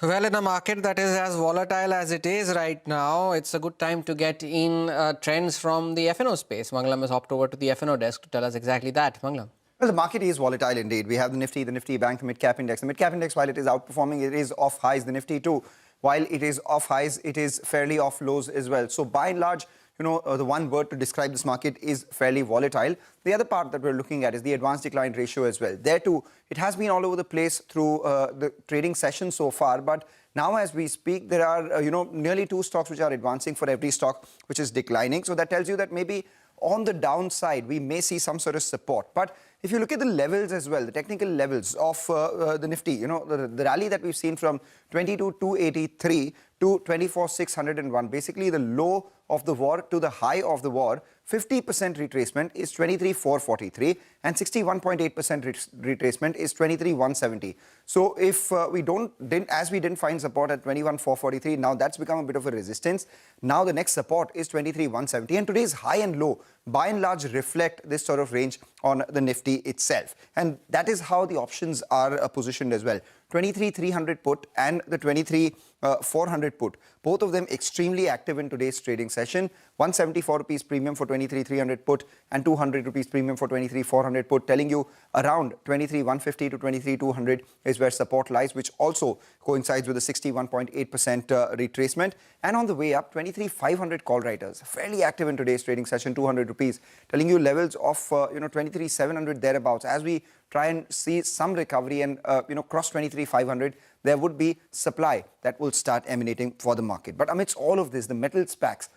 Speaker 6: Well, in a market that is as volatile as it is right now, it's a good time to get in trends from the F&O space. Mangalam has hopped over to the F&O desk to tell us exactly that. Mangalam.
Speaker 13: Well, the market is volatile indeed. We have the Nifty Bank, the mid-cap index. The mid-cap index, while it is outperforming, it is off highs. The Nifty too, while it is off highs, it is fairly off lows as well. So by and large, the one word to describe this market is fairly volatile. The other part that we're looking at is the advanced decline ratio as well. There too, it has been all over the place through the trading session so far. But now as we speak, there are, nearly 2 stocks which are advancing for every stock which is declining. So that tells you that maybe on the downside, we may see some sort of support. But if you look at the levels as well, the technical levels of the Nifty, the rally that we've seen from 22,283 to 24,601, basically the low of the war to the high of the war, 50% retracement is 23,443 and 61.8% retracement is 23,170. So if we didn't find support at 21,443, now that's become a bit of a resistance. Now the next support is 23,170, and today's high and low by and large reflect this sort of range on the Nifty itself. And that is how the options are positioned as well. 23,300 put and the 23,400 put, both of them extremely active in today's trading session. 174 rupees premium for 23,300 put and 200 rupees premium for 23,400 put, telling you around 23,150 to 23,200 is where support lies, which also coincides with a 61.8% retracement. And on the way up, 23,500 call writers, fairly active in today's trading session, 200 rupees, telling you levels of 23,700 thereabouts. As we try and see some recovery and cross 23,500, there would be supply that will start emanating for the market. But amidst all of this, the metal SPACs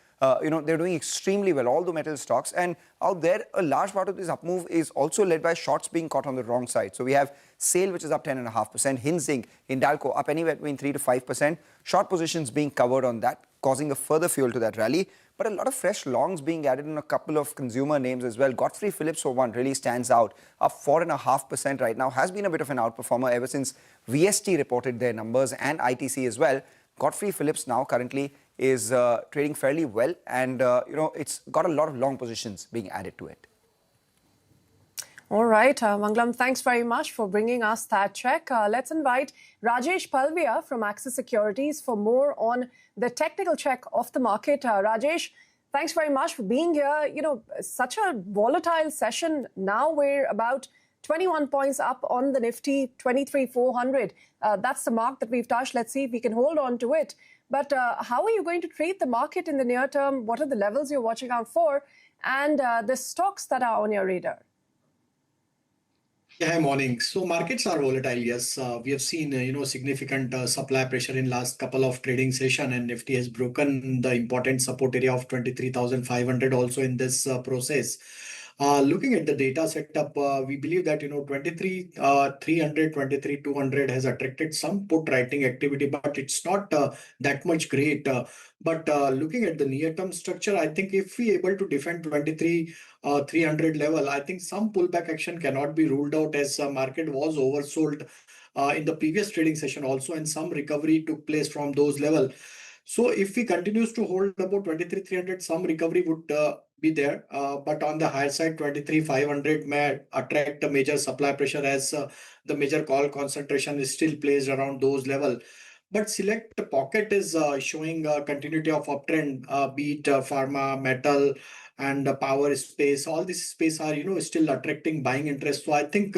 Speaker 13: they're doing extremely well, all the metal stocks. And out there, a large part of this up move is also led by shorts being caught on the wrong side. So we have SAIL, which is up 10.5%, Hinzing, Hindalco up anywhere between 3 to 5%. Short positions being covered on that, causing a further fuel to that rally. But a lot of fresh longs being added in a couple of consumer names as well. Godfrey Phillips, for one, really stands out, up 4.5% right now, has been a bit of an outperformer ever since VST reported their numbers and ITC as well. Godfrey Phillips now currently is trading fairly well, and it's got a lot of long positions being added to it.
Speaker 19: All right, Mangalam, thanks very much for bringing us that check. Let's invite Rajesh Palvia from Axis Securities for more on the technical check of the market. Rajesh, thanks very much for being here. Such a volatile session. Now we're about 21 points up on the Nifty, 23,400. That's the mark that we've touched. Let's see if we can hold on to it. But how are you going to trade the market in the near term? What are the levels you're watching out for? And the stocks that are on your radar?
Speaker 17: Yeah, hi, morning. So markets are volatile, yes. We have seen, significant supply pressure in last couple of trading session, and Nifty has broken the important support area of 23,500 also in this process. Looking at the data setup, we believe that 23,300, 23,200 has attracted some put writing activity, but it's not that much great. But looking at the near-term structure, I think if we able to defend 23,300 level, I think some pullback action cannot be ruled out, as market was oversold in the previous trading session also, and some recovery took place from those level. So if we continues to hold about 23,300, some recovery would be there. But on the higher side, 23,500 may attract a major supply pressure, as the major call concentration is still placed around those level. But select pocket is showing continuity of uptrend, be it pharma, metal, and power space. All this space are still attracting buying interest. So I think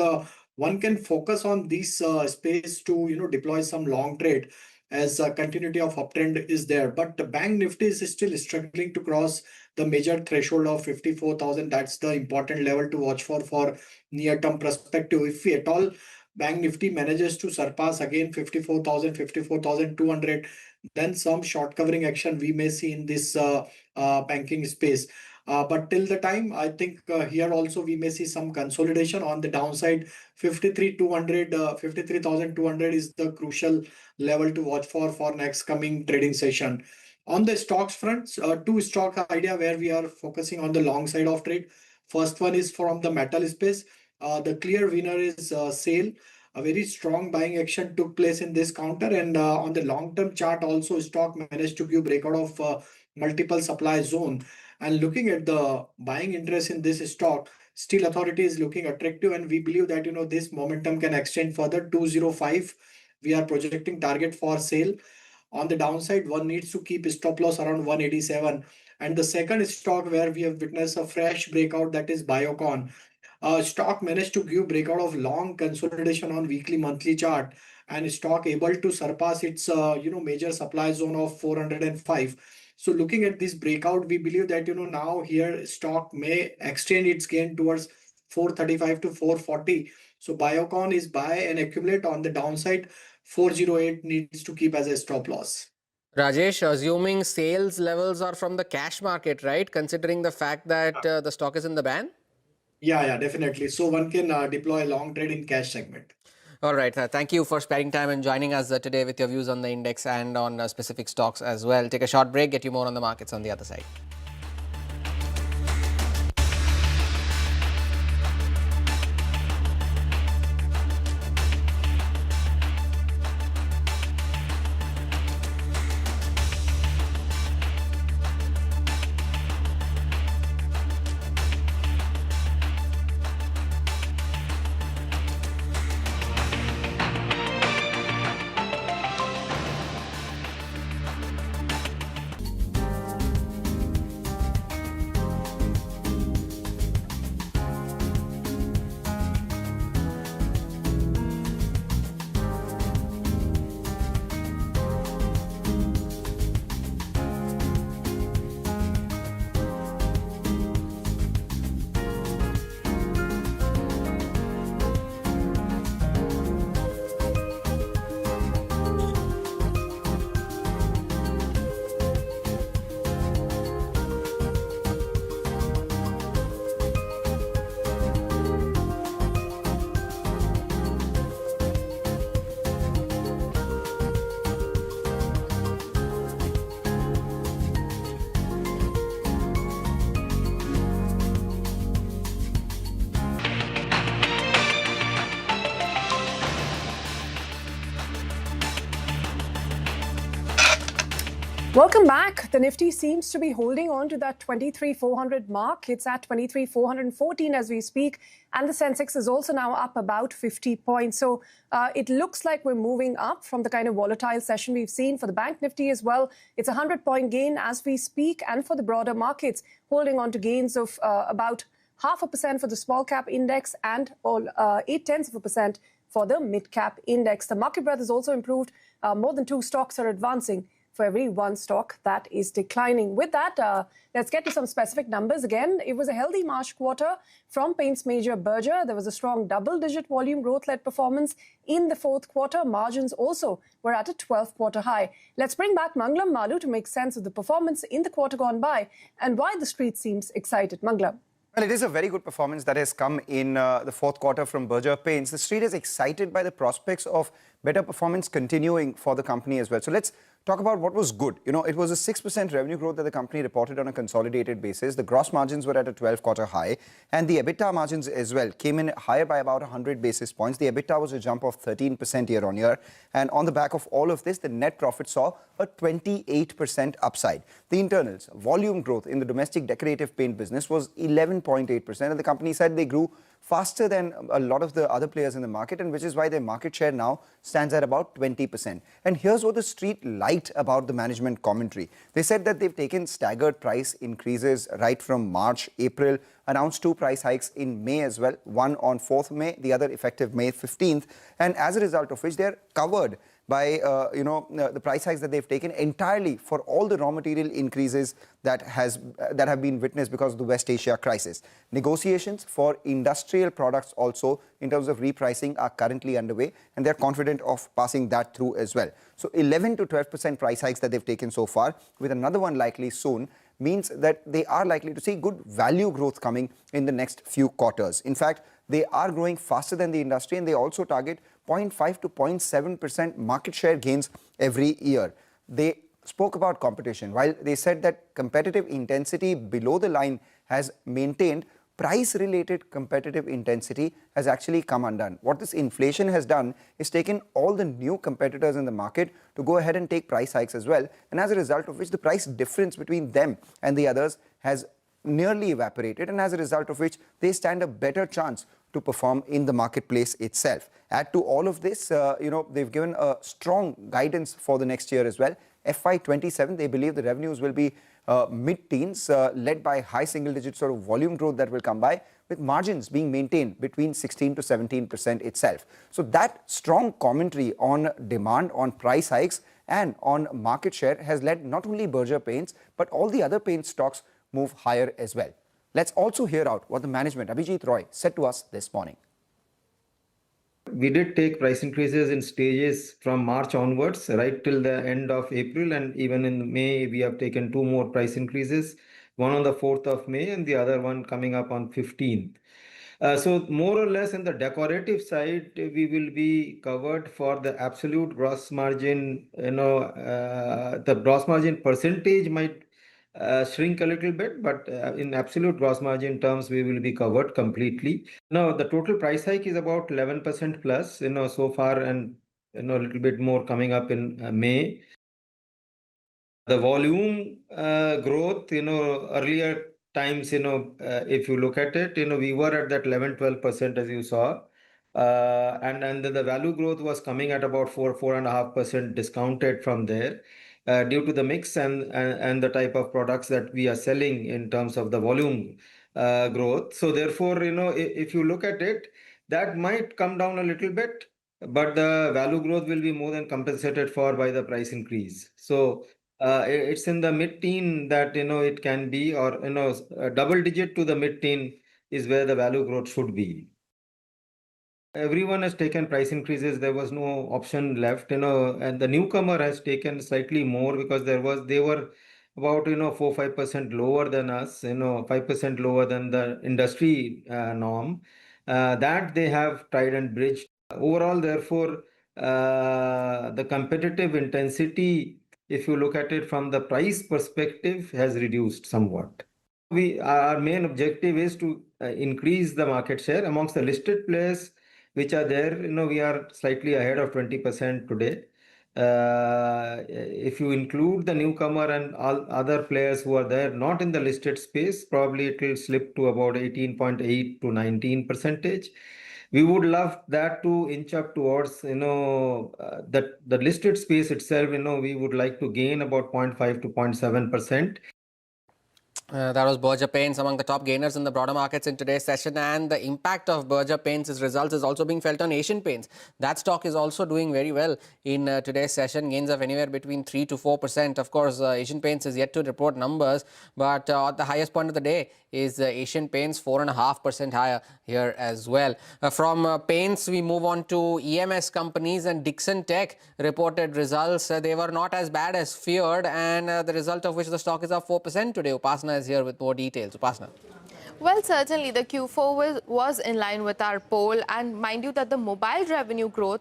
Speaker 17: one can focus on this space to deploy some long trade, as continuity of uptrend is there. But the Bank Nifty is still struggling to cross the major threshold of 54,000. That's the important level to watch for near-term perspective. If we at all Bank Nifty manages to surpass again 54,000, 54,200, then some short covering action we may see in this banking space. But till the time, I think here also we may see some consolidation on the downside. 53,200 is the crucial level to watch for next coming trading session. On the stocks front, two stock idea where we are focusing on the long side of trade. First one is from the metal space. The clear winner is SAIL. A very strong buying action took place in this counter, and on the long-term chart also, stock managed to give breakout of multiple supply zone. And looking at the buying interest in this stock, Steel Authority is looking attractive, and we believe that this momentum can extend further. 205 we are projecting target for SAIL. On the downside, one needs to keep stop loss around 187. And the second stock where we have witnessed a fresh breakout, that is Biocon. Stock managed to give breakout of long consolidation on weekly monthly chart, and stock able to surpass its major supply zone of 405. So looking at this breakout, we believe that now here stock may extend its gain towards 435 to 440. So Biocon is buy and accumulate. On the downside, 408 needs to keep as a stop loss.
Speaker 6: Rajesh, assuming sales levels are from the cash market, right? Considering the fact that the stock is in the ban?
Speaker 17: Yeah, definitely. So one can deploy long trade in cash segment.
Speaker 6: All right. Thank you for sparing time and joining us today with your views on the index and on specific stocks as well. Take a short break, get you more on the markets on the other side.
Speaker 19: Welcome back. The Nifty seems to be holding on to that 23,400 mark. It's at 23,414 as we speak. And the Sensex is also now up about 50 points. So it looks like we're moving up from the kind of volatile session we've seen for the Bank Nifty as well. It's a 100-point gain as we speak. And for the broader markets, holding on to gains of about 0.5% for the small cap index and 0.8% for the mid cap index. The market breadth has also improved. More than 2 stocks are advancing for every 1 stock that is declining. With that, let's get to some specific numbers. Again, it was a healthy March quarter from paints major Berger. There was a strong double-digit volume growth-led performance in the fourth quarter. Margins also were at a 12-quarter high. Let's bring back Mangalam Malu to make sense of the performance in the quarter gone by and why the street seems excited. Mangalam.
Speaker 13: Well, it is a very good performance that has come in the fourth quarter from Berger Paints. The street is excited by the prospects of better performance continuing for the company as well. So let's talk about what was good. You know, it was a 6% revenue growth that the company reported on a consolidated basis. The gross margins were at a 12-quarter high, and the EBITDA margins as well came in higher by about 100 basis points. The EBITDA was a jump of 13% year on year, and on the back of all of this, the net profit saw a 28% upside. The internals, volume growth in the domestic decorative paint business was 11.8%, and the company said they grew faster than a lot of the other players in the market, and which is why their market share now stands at about 20%. And here's what the street liked about the management commentary. They said that they've taken staggered price increases right from March, April, announced 2 price hikes in May as well, one on 4th May, the other effective May 15th, and as a result of which they're covered by the price hikes that they've taken entirely for all the raw material increases that have been witnessed because of the West Asia crisis. Negotiations for industrial products also in terms of repricing are currently underway, and they're confident of passing that through as well. So 11 to 12% price hikes that they've taken so far, with another one likely soon, means that they are likely to see good value growth coming in the next few quarters. In fact, they are growing faster than the industry, and they also target 0.5 to 0.7% market share gains every year. They spoke about competition. While they said that competitive intensity below the line has maintained, price-related competitive intensity has actually come undone. What this inflation has done is taken all the new competitors in the market to go ahead and take price hikes as well, and as a result of which the price difference between them and the others has nearly evaporated, and as a result of which they stand a better chance to perform in the marketplace itself. Add to all of this, they've given a strong guidance for the next year as well. FY27, they believe the revenues will be mid-teens, led by high single-digit sort of volume growth that will come by, with margins being maintained between 16 to 17% itself. So that strong commentary on demand, on price hikes, and on market share has led not only Berger Paints, but all the other paint stocks move higher as well. Let's also hear out what the management, Abhijit Roy, said to us this morning.
Speaker 3: We did take price increases in stages from March onwards, right till the end of April, and even in May we have taken 2 more price increases, one on the 4th of May and the other one coming up on 15th. So more or less in the decorative side, we will be covered for the absolute gross margin. The gross margin percentage might shrink a little bit, but in absolute gross margin terms, we will be covered completely. Now, the total price hike is about 11% plus, so far, and a little bit more coming up in May. The volume growth, earlier times, if you look at it, we were at that 11-12% as you saw. And then the value growth was coming at about 4.5% discounted from there. Due to the mix and the type of products that we are selling in terms of the volume growth. So therefore, if you look at it, that might come down a little bit, but the value growth will be more than compensated for by the price increase. So it's in the mid-teen that, it can be, or, double digit to the mid-teen is where the value growth should be. Everyone has taken price increases. There was no option left, and the newcomer has taken slightly more because they were about, 4-5% lower than us, 5% lower than the industry norm. That they have tried and bridged. Overall, therefore, the competitive intensity, if you look at it from the price perspective, has reduced somewhat. Our main objective is to increase the market share amongst the listed players which are there. We are slightly ahead of 20% today. if you include the newcomer and all other players who are there, not in the listed space, probably it will slip to about 18.8 to 19%. We would love that to inch up towards, that the listed space itself, we would like to gain about 0.5 to 0.7%.
Speaker 6: That was Berger Paints among the top gainers in the broader markets in today's session, and the impact of Berger Paints' results is also being felt on Asian Paints. That stock is also doing very well in today's session, gains of anywhere between 3 to 4%. Of course, Asian Paints is yet to report numbers, but at the highest point of the day is Asian Paints 4.5% higher here as well. From paints, we move on to EMS companies, and Dixon Tech reported results. They were not as bad as feared, and the result of which the stock is up 4% today. Upasana is here with more details. Upasana.
Speaker 18: Well, certainly the Q4 was in line with our poll, and mind you that the mobile revenue growth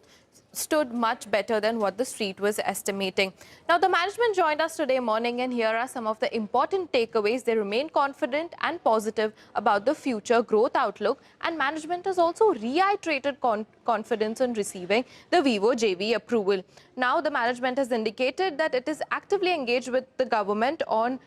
Speaker 18: stood much better than what the street was estimating. Now, the management joined us today morning, and here are some of the important takeaways. They remain confident and positive about the future growth outlook, and management has also reiterated confidence on receiving the Vivo JV approval. Now, the management has indicated that it is actively engaged with the government on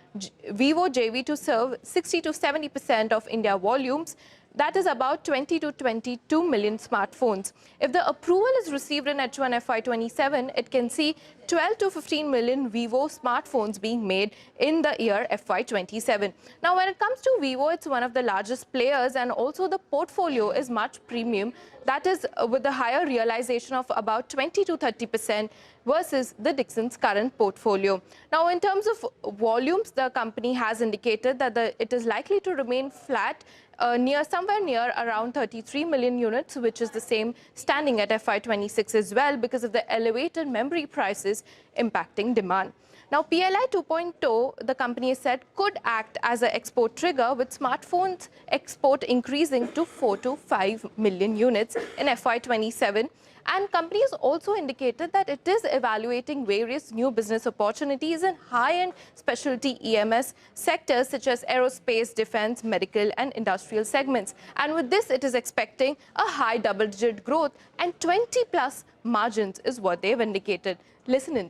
Speaker 18: Vivo JV to serve 60 to 70% of India volumes. That is about 20 to 22 million smartphones. If the approval is received in H1 FY27, it can see 12 to 15 million Vivo smartphones being made in the year FY27. Now, when it comes to Vivo, it's one of the largest players, and also the portfolio is much premium. That is with a higher realization of about 20 to 30% versus the Dixon's current portfolio. Now, in terms of volumes, the company has indicated that it is likely to remain flat, somewhere near around 33 million units, which is the same standing at FY26 as well, because of the elevated memory prices impacting demand. Now, PLI 2.0, the company has said, could act as an export trigger, with smartphones export increasing to 4 to 5 million units in FY27. And company has also indicated that it is evaluating various new business opportunities in high-end specialty EMS sectors such as aerospace, defense, medical and industrial segments. And with this, it is expecting a high double-digit growth, and 20+ margins is what they've indicated. Listen in.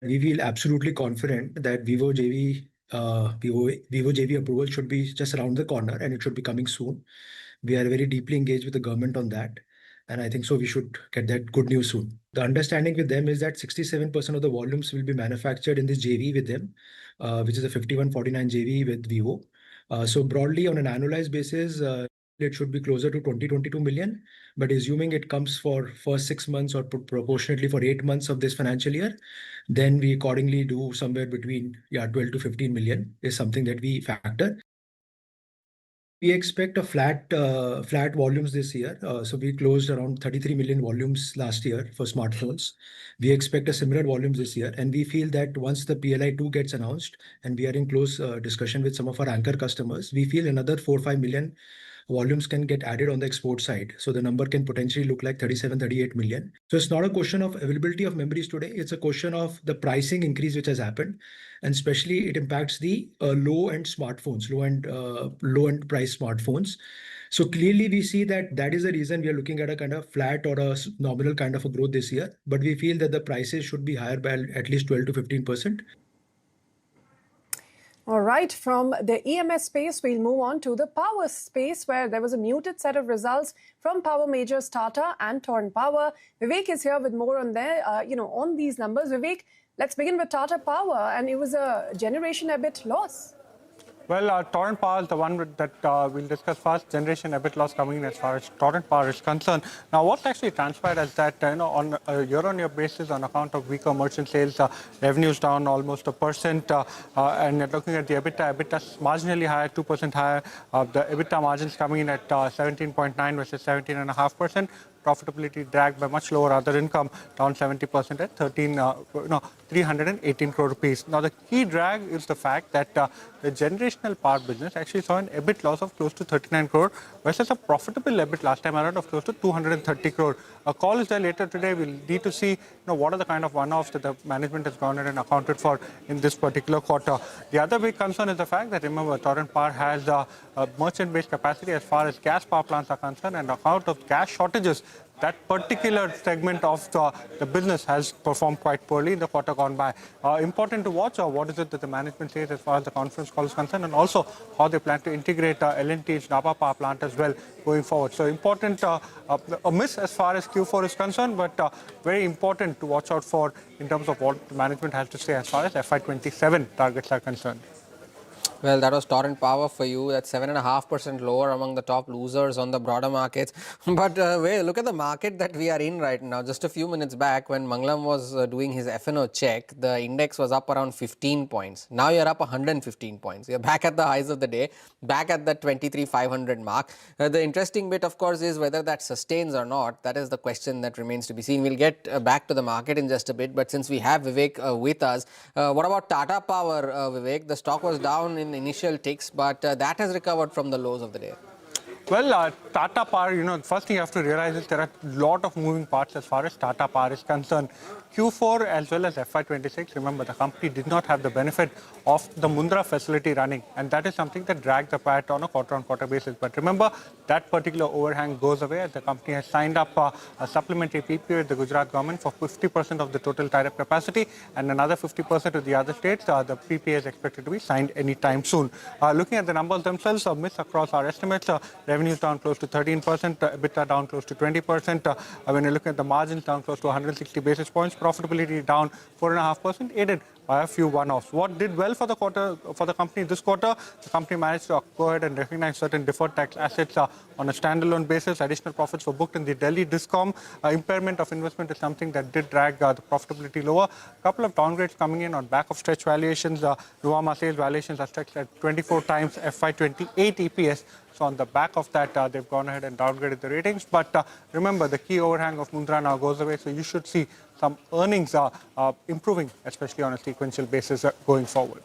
Speaker 4: We feel absolutely confident that Vivo JV approval should be just around the corner, and it should be coming soon. We are very deeply engaged with the government on that, and I think so we should get that good news soon. The understanding with them is that 67% of the volumes will be manufactured in this JV with them, which is a 51-49 JV with Vivo. So broadly, on an annualized basis, it should be closer to 20-22 million. But assuming it comes for first 6 months or proportionately for 8 months of this financial year, then we accordingly do somewhere between 12 to 15 million is something that we factor. We expect a flat volumes this year. So we closed around 33 million volumes last year for smartphones. We expect a similar volumes this year, and we feel that once the PLI 2 gets announced, and we are in close discussion with some of our anchor customers, we feel another 4-5 million volumes can get added on the export side. So the number can potentially look like 37-38 million. So it's not a question of availability of memories today. It's a question of the pricing increase which has happened. And especially it impacts the low-end smartphones, low-end price smartphones. So clearly we see that is the reason we are looking at a kind of flat or a nominal kind of a growth this year. But we feel that the prices should be higher by at least 12 to 15%.
Speaker 19: All right, from the EMS space, we'll move on to the power space, where there was a muted set of results from power majors Tata and Torrent Power. Vivek is here with more on on these numbers. Vivek, let's begin with Tata Power, and it was a generation EBIT loss.
Speaker 2: Well, Torrent Power is the one that we'll discuss first. Generation EBIT loss coming in as far as Torrent Power is concerned. Now, what actually transpired is that on a year-on-year basis, on account of weaker merchant sales, revenues down almost 1%, and looking at the EBITDA is marginally higher, 2% higher. The EBITDA margins coming in at 17.9 versus 17.5%. Profitability dragged by much lower other income, down 70% at 318 crore rupees. Now, the key drag is the fact that the generational power business actually saw an EBIT loss of close to 39 crore versus a profitable EBIT last time around of close to 230 crore. A call is there later today. We'll need to see what are the kind of one-offs that the management has gone ahead and accounted for in this particular quarter. The other big concern is the fact that, remember, Torrent Power has a merchant-based capacity as far as gas power plants are concerned, and on account of gas shortages, that particular segment of the business has performed quite poorly in the quarter gone by. Important to watch what is it that the management says as far as the conference call is concerned, and also how they plan to integrate L&T's Napa power plant as well going forward. So important, a miss as far as Q4 is concerned, but very important to watch out for in terms of what the management has to say as far as FY27 targets are concerned.
Speaker 6: Well, that was Torrent Power for you. That's 7.5% lower among the top losers on the broader markets. But wait, look at the market that we are in right now. Just a few minutes back when Mangalam was doing his F&O check, the index was up around 15 points. Now you're up 115 points. You're back at the highs of the day, back at the 23,500 mark. The interesting bit, of course, is whether that sustains or not. That is the question that remains to be seen. We'll get back to the market in just a bit. But since we have Vivek with us, what about Tata Power, Vivek? The stock was down in initial ticks, but that has recovered from the lows of the day.
Speaker 2: Well, Tata Power, first thing you have to realize is there are a lot of moving parts as far as Tata Power is concerned. Q4 as well as FY26, remember the company did not have the benefit of the Mundra facility running, and that is something that dragged the PAT on a quarter-on-quarter basis. But remember, that particular overhang goes away as the company has signed up a supplementary PPA with the Gujarat government for 50% of the total tied-up capacity and another 50% to the other states. The PPA is expected to be signed anytime soon. Looking at the numbers themselves, a miss across our estimates. Revenues down close to 13%, EBITDA down close to 20%. When you look at the margins, down close to 160 basis points. Profitability down 4.5%, aided by a few one-offs. What did well for the quarter, for the company this quarter? The company managed to go ahead and recognize certain deferred tax assets on a standalone basis. Additional profits were booked in the Delhi Discom. Impairment of investment is something that did drag the profitability lower. A couple of downgrades coming in on back of stretch valuations. Nuvama sales valuations are stretched at 24 times FY28 EPS. So on the back of that, they've gone ahead and downgraded the ratings. But remember, the key overhang of Mundra now goes away. So you should see some earnings improving, especially on a sequential basis going forward.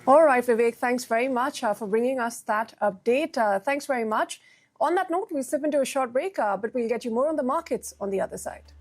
Speaker 19: All right, Vivek, thanks very much for bringing us that update. Thanks very much. On that note, we'll slip into a short break, but we'll get you more on the markets on the other side.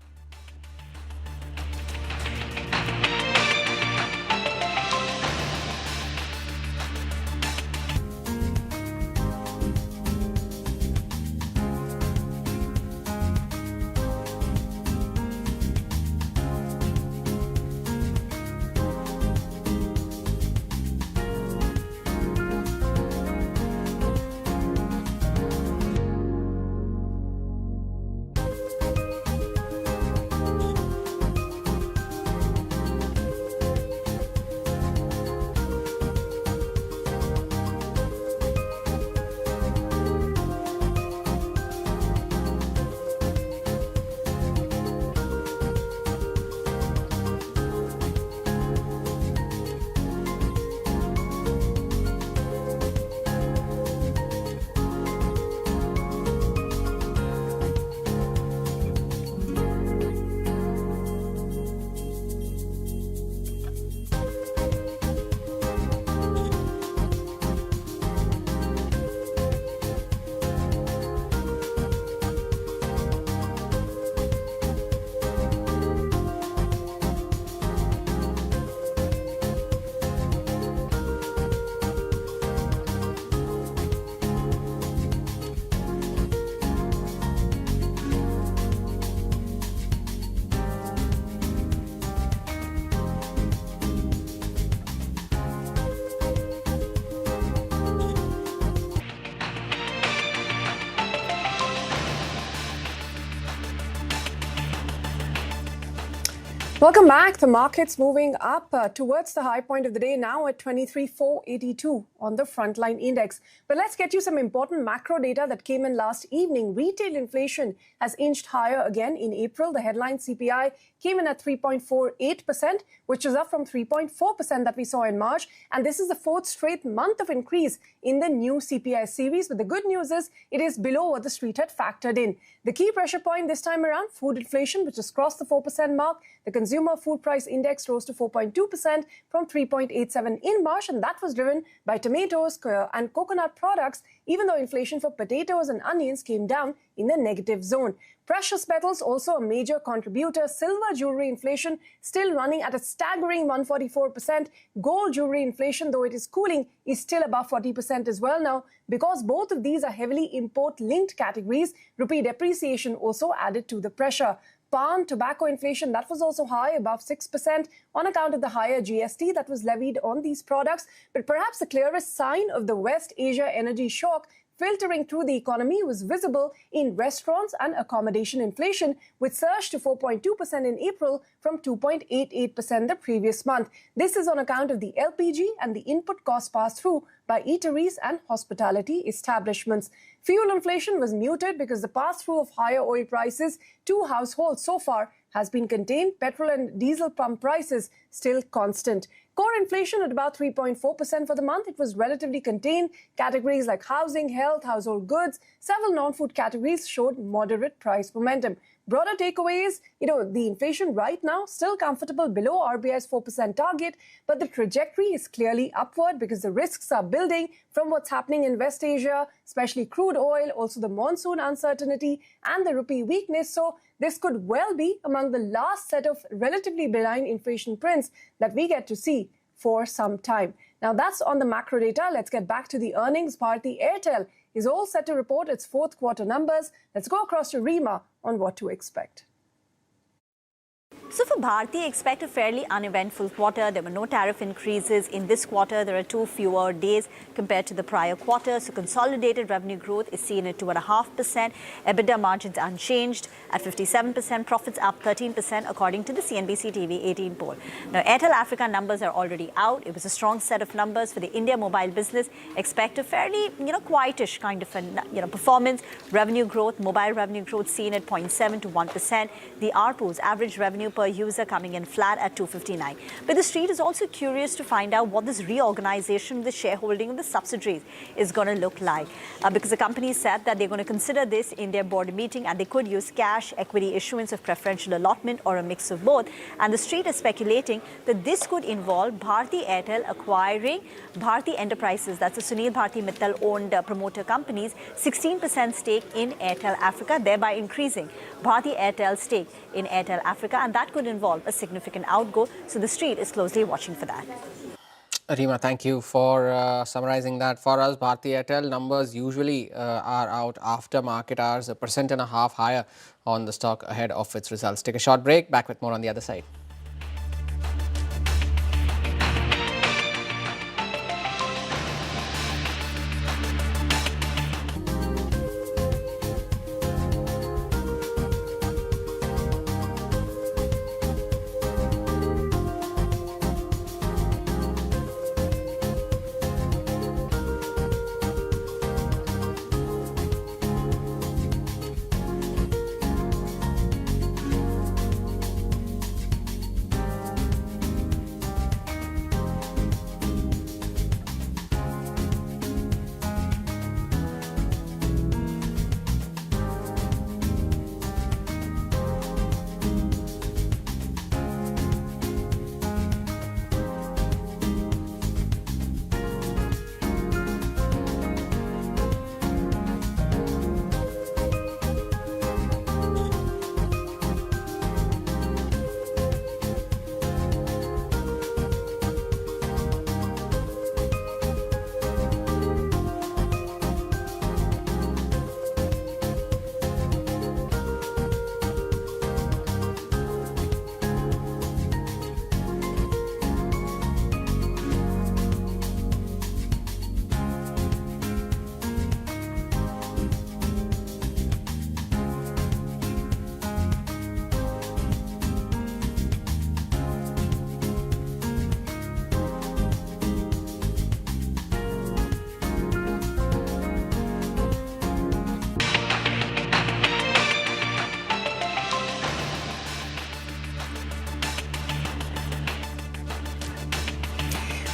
Speaker 19: Welcome back. The market's moving up towards the high point of the day now at 23,482 on the frontline index. But let's get you some important macro data that came in last evening. Retail inflation has inched higher again in April. The headline CPI came in at 3.48%, which is up from 3.4% that we saw in March. And this is the fourth straight month of increase in the new CPI series. But the good news is it is below what the street had factored in. The key pressure point this time around, food inflation, which has crossed the 4% mark. The consumer consumer food price index rose to 4.2% from 3.87 in March, and that was driven by tomatoes and coconut products, even though inflation for potatoes and onions came down in the negative zone. Precious metals also a major contributor. Silver jewelry inflation still running at a staggering 144%. Gold jewelry inflation, though it is cooling, is still above 40% as well now. Because both of these are heavily import-linked categories, rupee depreciation also added to the pressure. Palm tobacco inflation, that was also high, above 6%, on account of the higher GST that was levied on these products. But perhaps the clearest sign of the West Asia energy shock filtering through the economy was visible in restaurants and accommodation inflation, which surged to 4.2% in April from 2.88% the previous month. This is on account of the LPG and the input cost pass-through by eateries and hospitality establishments. Fuel inflation was muted because the pass-through of higher oil prices to households so far has been contained. Petrol and diesel pump prices still constant. Core inflation at about 3.4% for the month. It was relatively contained. Categories like housing, health, household goods, several non-food categories showed moderate price momentum. Broader takeaways, the inflation right now still comfortable below RBI's 4% target, but the trajectory is clearly upward because the risks are building from what's happening in West Asia, especially crude oil, also the monsoon uncertainty and the rupee weakness. So this could well be among the last set of relatively benign inflation prints that we get to see for some time. Now that's on the macro data. Let's get back to the earnings. Bharti Airtel is all set to report its fourth quarter numbers. Let's go across to Rima on what to expect.
Speaker 11: So for Bharti, expect a fairly uneventful quarter. There were no tariff increases in this quarter. There are 2 fewer days compared to the prior quarter. So consolidated revenue growth is seen at 2.5%. EBITDA margins unchanged at 57%. Profits up 13% according to the CNBC TV 18 poll. Now, Airtel Africa numbers are already out. It was a strong set of numbers for the India mobile business. Expect a fairly, quietish kind of a, performance. Revenue growth, mobile revenue growth seen at 0.7 to 1%. The ARPU's average revenue per user coming in flat at 259. But the street is also curious to find out what this reorganization of the shareholding of the subsidiaries is going to look like. Because the company said that they're going to consider this in their board meeting and they could use cash, equity issuance of preferential allotment or a mix of both. And the street is speculating that this could involve Bharti Airtel acquiring Bharti Enterprises, that's a Sunil Bharti Mittal owned promoter company's 16% stake in Airtel Africa, thereby increasing Bharti Airtel's stake in Airtel Africa, and that could involve a significant outgo. So the street is closely watching for that.
Speaker 6: Rima, thank you for summarizing that for us. Bharti Airtel numbers usually are out after market hours, 1.5% higher on the stock ahead of its results. Take a short break, back with more on the other side.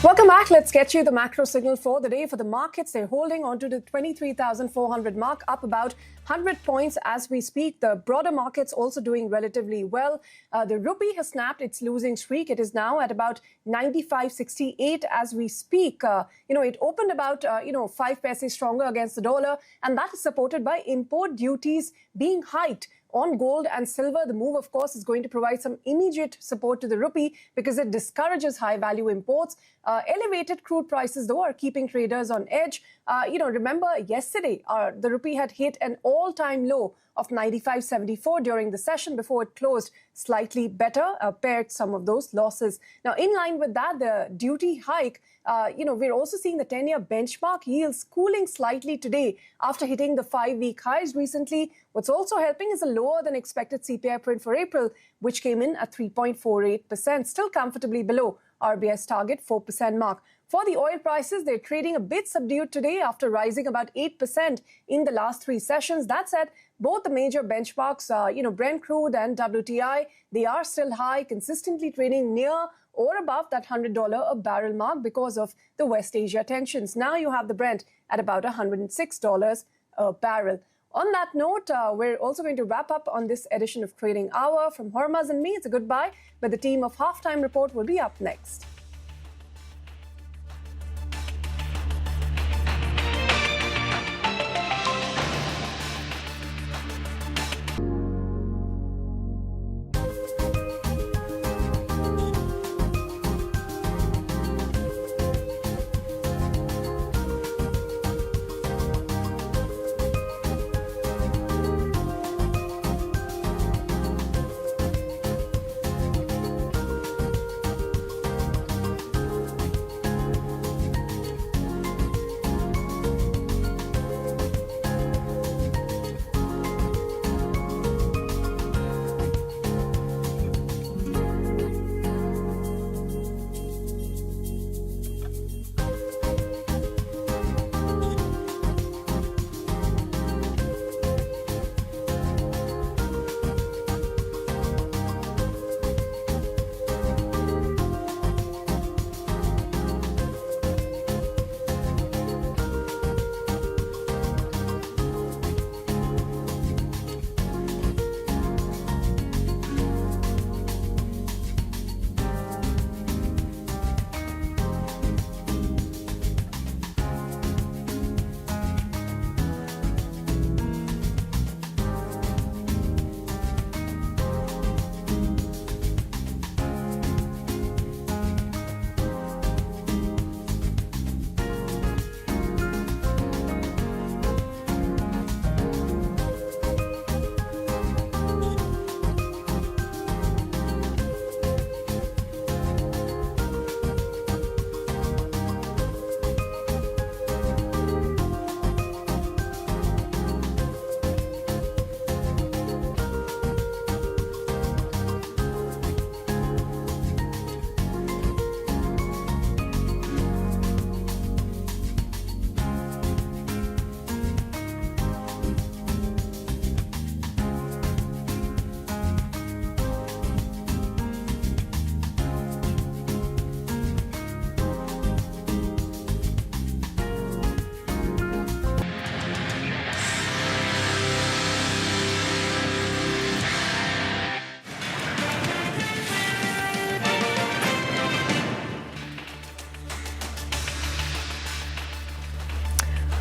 Speaker 19: Welcome back. Let's get you the macro signal for the day. For the markets, they're holding onto the 23,400 mark, up about 100 points as we speak. The broader markets also doing relatively well. The rupee has snapped its losing streak. It is now at about 95.68 as we speak. It opened about 5 paise stronger against the dollar, and that is supported by import duties being hiked on gold and silver. The move, of course, is going to provide some immediate support to the rupee because it discourages high-value imports. Elevated crude prices, though, are keeping traders on edge. Remember yesterday, the rupee had hit an all-time low of 95.74 during the session before it closed slightly better, paired some of those losses. Now, in line with that, the duty hike, we're also seeing the 10-year benchmark yields cooling slightly today after hitting the 5-week highs recently. What's also helping is a lower than expected CPI print for April, which came in at 3.48%, still comfortably below RBI's target 4% mark. For the oil prices, they're trading a bit subdued today after rising about 8% in the last 3 sessions. That said, both the major benchmarks, Brent crude and WTI, they are still high, consistently trading near or above that $100 a barrel mark because of the West Asia tensions. Now you have the Brent at about $106 a barrel. On that note, we're also going to wrap up on this edition of Trading Hour. From Hormaz and me, it's a goodbye, but the team of Halftime Report will be up next.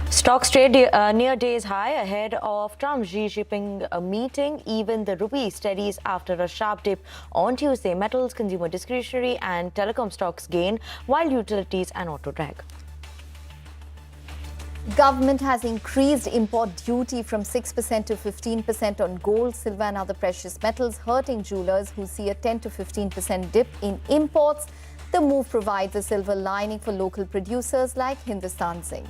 Speaker 8: Stocks trade near day's high ahead of Trump's Xi Jinping meeting. Even the rupee steadies after a sharp dip on Tuesday. Metals, consumer discretionary and telecom stocks gain, while utilities and auto drag.
Speaker 15: Government has increased import duty from 6% to 15% on gold, silver and other precious metals, hurting jewelers who see a 10 to 15% dip in imports. The move provides a silver lining for local producers like Hindustan Zinc.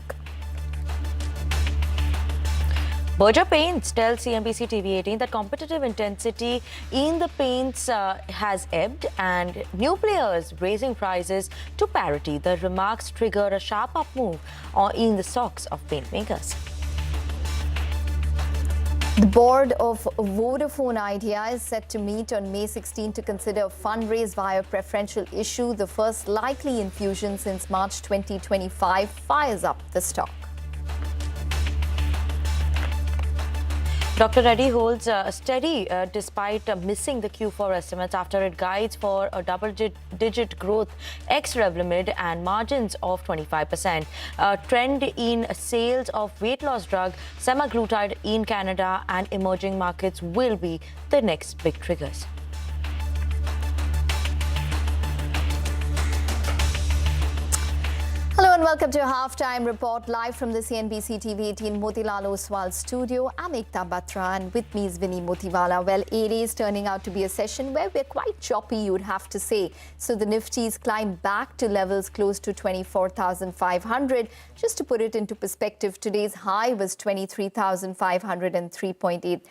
Speaker 8: Berger Paints tells CNBC TV18 that competitive intensity in the paints has ebbed and new players raising prices to parity. The remarks trigger a sharp up move in the stocks of paint makers.
Speaker 15: The board of Vodafone Idea is set to meet on May 16 to consider a fundraise via preferential issue. The first likely infusion since March 2025 fires up the stock.
Speaker 8: Dr. Reddy holds steady despite missing the Q4 estimates after it guides for a double-digit growth ex-Revlimid and margins of 25%. Trend in sales of weight loss drug semaglutide in Canada and emerging markets will be the next big triggers.
Speaker 15: Hello and welcome to a halftime report live from the CNBC TV 18 Motilal Oswal studio. I'm Ekta Batra and with me is Vinny Motiwala. Well, it is turning out to be a session where we're quite choppy, you'd have to say. So the Nifty's climbed back to levels close to 24,500. Just to put it into perspective, today's high was 23,503.8.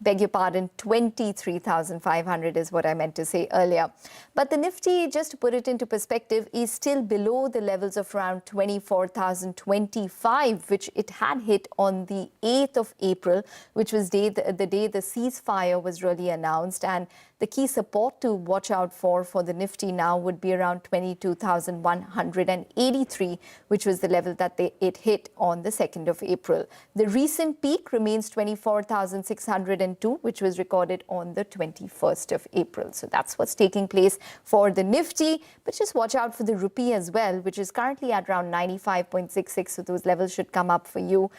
Speaker 15: Beg your pardon, 23,500 is what I meant to say earlier. But the Nifty, just to put it into perspective, is still below the levels of around 24,025, which it had hit on the 8th of April, which was the day the ceasefire was really announced. And the key support to watch out for the Nifty now would be around 22,183, which was the level that it hit on the 2nd of April. The recent peak remains 24,602, which was recorded on the 21st of April. So that's what's taking place for the Nifty. But just watch out for the rupee as well, which is currently at around 95.66. So those levels should come up for you.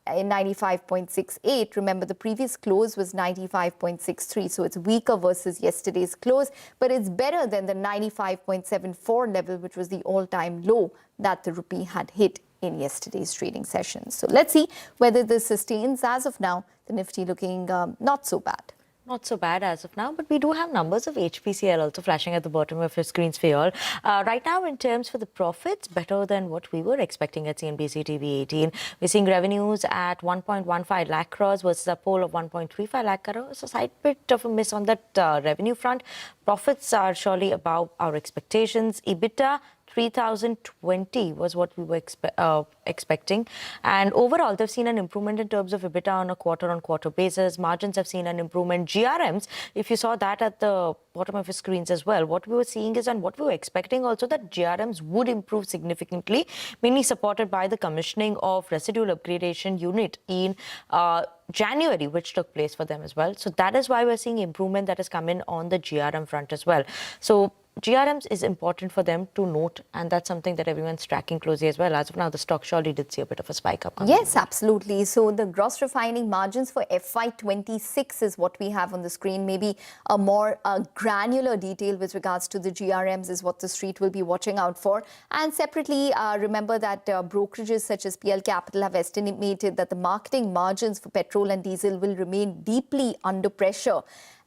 Speaker 15: In 95.68. Remember, the previous close was 95.63, so it's weaker versus yesterday's close, but it's better than the 95.74 level, which was the all-time low that the rupee had hit in yesterday's trading session. So let's see whether this sustains. As of now, the Nifty looking not so bad.
Speaker 8: Not so bad as of now, but we do have numbers of HPCL also flashing at the bottom of your screens for you all. Right now, in terms for the profits, better than what we were expecting at CNBC TV 18. We're seeing revenues at 1.15 lakh crores versus a poll of 1.35 lakh crores. A slight bit of a miss on that revenue front. Profits are surely above our expectations. EBITDA 3,020 was what we were expecting. And overall, they've seen an improvement in terms of EBITDA on a quarter-on-quarter basis. Margins have seen an improvement. GRMs, if you saw that at the bottom of your screens as well, what we were seeing is, and what we were expecting also, that GRMs would improve significantly, mainly supported by the commissioning of residual upgradation unit in January, which took place for them as well. So that is why we're seeing improvement that has come in on the GRM front as well. So GRMs is important for them to note, and that's something that everyone's tracking closely as well. As of now, the stock surely did see a bit of a spike up.
Speaker 15: Yes, absolutely. So the gross refining margins for FY26 is what we have on the screen. Maybe a more granular detail with regards to the GRMs is what the street will be watching out for. And separately, remember that brokerages such as PL Capital have estimated that the marketing margins for petrol and diesel will remain deeply under pressure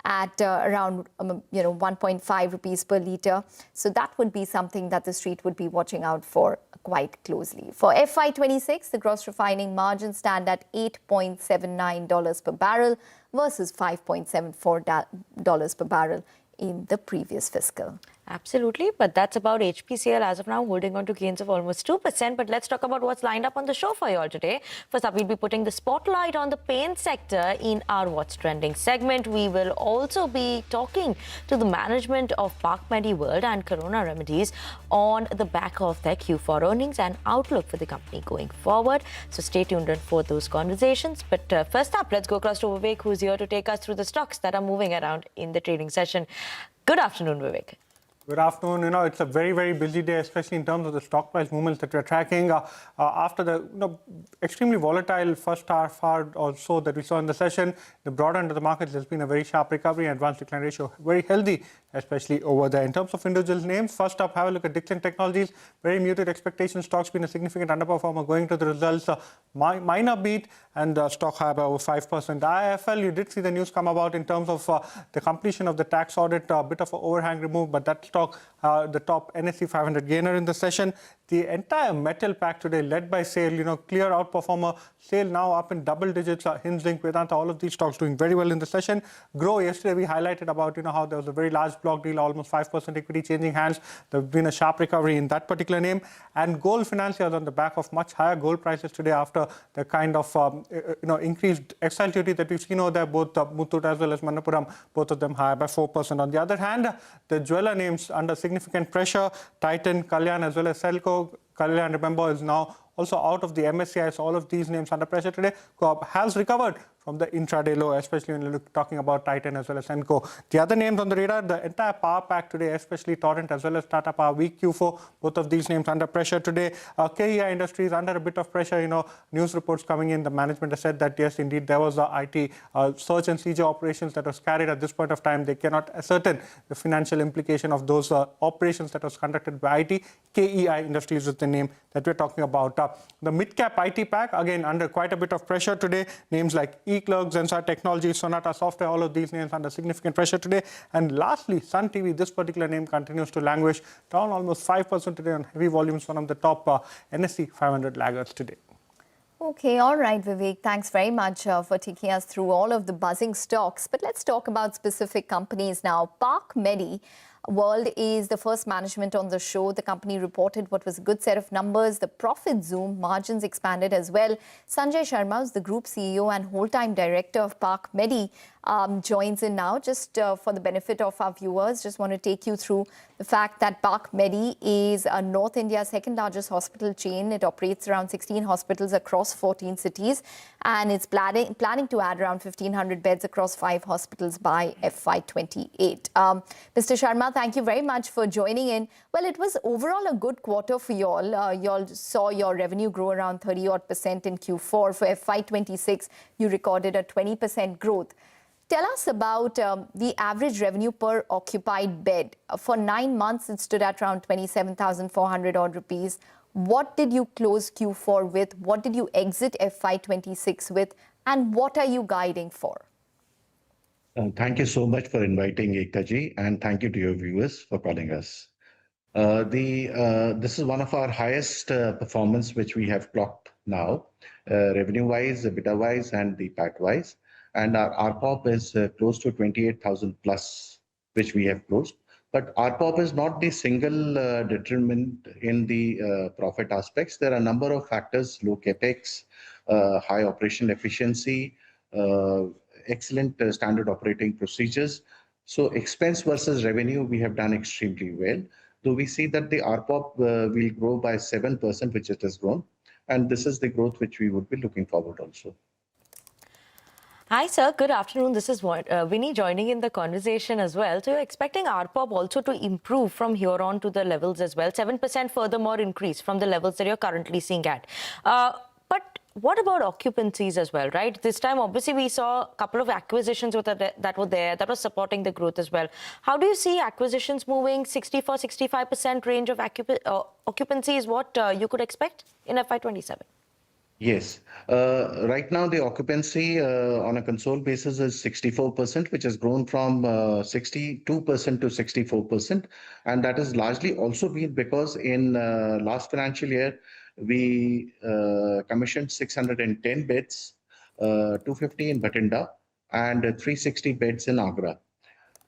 Speaker 15: at around 1.5 rupees per litre. So that would be something that the street would be watching out for quite closely. For FY26, the gross refining margins stand at $8.79 per barrel versus $5.74 per barrel in the previous fiscal.
Speaker 8: Absolutely, but that's about HPCL as of now, holding on to gains of almost 2%. But let's talk about what's lined up on the show for you all today. First up, we'll be putting the spotlight on the paint sector in our What's Trending segment. We will also be talking to the management of Park MediWorld and Corona Remedies on the back of their Q4 earnings and outlook for the company going forward. So stay tuned in for those conversations. But first up, let's go across to Vivek, who's here to take us through the stocks that are moving around in the trading session. Good afternoon, Vivek.
Speaker 2: Good afternoon. It's a very, very busy day, especially in terms of the stock price movements that we're tracking. After the extremely volatile first half also that we saw in the session, the broader end of the markets, there's been a very sharp recovery. Advanced decline ratio very healthy, especially over there. In terms of individual names, first up, have a look at Dixon Technologies. Very muted expectations. Stock's been a significant underperformer going to the results. Minor beat, and the stock high by over 5%. IIFL, you did see the news come about in terms of the completion of the tax audit, a bit of an overhang removed, but that stock stock, the top NSE 500 gainer in the session. The entire metal pack today led by SAIL, clear outperformer. SAIL now up in double digits, Hinge, Vedanta, all of these stocks doing very well in the session. Grow, yesterday we highlighted about, how there was a very large block deal, almost 5% equity changing hands. There's been a sharp recovery in that particular name. And gold financiers on the back of much higher gold prices today after the kind of, increased excise duty that we've seen over there, both Muthoot as well as Manappuram, both of them higher by 4%. On the other hand, the jeweler names under significant pressure, Titan, Kalyan as well as Selco. Kalyan, remember, is now also out of the MSCI, so all of these names under pressure today. Has recovered from the intraday low, especially when you're talking about Titan as well as Senco. The other names on the radar, the entire power pack today, especially Torrent as well as Tata Power, weak Q4, both of these names under pressure today. KEI Industries under a bit of pressure, news reports coming in, the management has said that yes, indeed, there was a IT search and seizure operations that was carried at this point of time. They cannot ascertain the financial implication of those operations that was conducted by IT. KEI Industries is the name that we're talking about. The mid-cap IT pack, again, under quite a bit of pressure today. Names like eClerx, Nazara Technologies, Sonata Software, all of these names under significant pressure today. And lastly, Sun TV, this particular name continues to languish, down almost 5% today on heavy volumes, one of the top NSE 500 laggards today.
Speaker 15: Okay, all right, Vivek. Thanks very much for taking us through all of the buzzing stocks. But let's talk about specific companies now. Park Medi World is the first management on the show. The company reported what was a good set of numbers. The profit zoomed, margins expanded as well. Sanjay Sharma, who's the group CEO and whole-time director of Park Medi, joins in now. Just for the benefit of our viewers, just want to take you through the fact that Park Medi is North India's second largest hospital chain. It operates around 16 hospitals across 14 cities, and it's planning to add around 1,500 beds across 5 hospitals by FY28. Mr. Sharma, thank you very much for joining in. Well, it was overall a good quarter for you all. You all saw your revenue grow around 30% in Q4. For FY26, you recorded a 20% growth. Tell us about the average revenue per occupied bed. For 9 months, it stood at around 27,400 odd rupees. What did you close Q4 with? What did you exit FY26 with? And what are you guiding for?
Speaker 9: Thank you so much for inviting Ekta ji, and thank you to your viewers for calling us. This is one of our highest performance which we have clocked now, revenue-wise, EBITDA-wise, and the PAT-wise. And our RPOP is close to 28,000 plus, which we have closed. But RPOP is not the single determinant in the profit aspects. There are a number of factors: low capex, high operational efficiency, excellent standard operating procedures. So expense versus revenue, we have done extremely well. So we see that the RPOP will grow by 7%, which it has grown. And this is the growth which we would be looking forward also.
Speaker 8: Hi, sir. Good afternoon. This is Winnie joining in the conversation as well. So you're expecting RPOP also to improve from here on to the levels as well. 7% furthermore increase from the levels that you're currently seeing at. But what about occupancies as well, right? This time, obviously, we saw a couple of acquisitions that were there that was supporting the growth as well. How do you see acquisitions moving? 64-65% range of occupancy is what you could expect in FY27?
Speaker 9: Yes. Right now, the occupancy on a console basis is 64%, which has grown from 62% to 64%. And that has largely also been because in last financial year, we commissioned 610 beds, 250 in Bathinda, and 360 beds in Agra.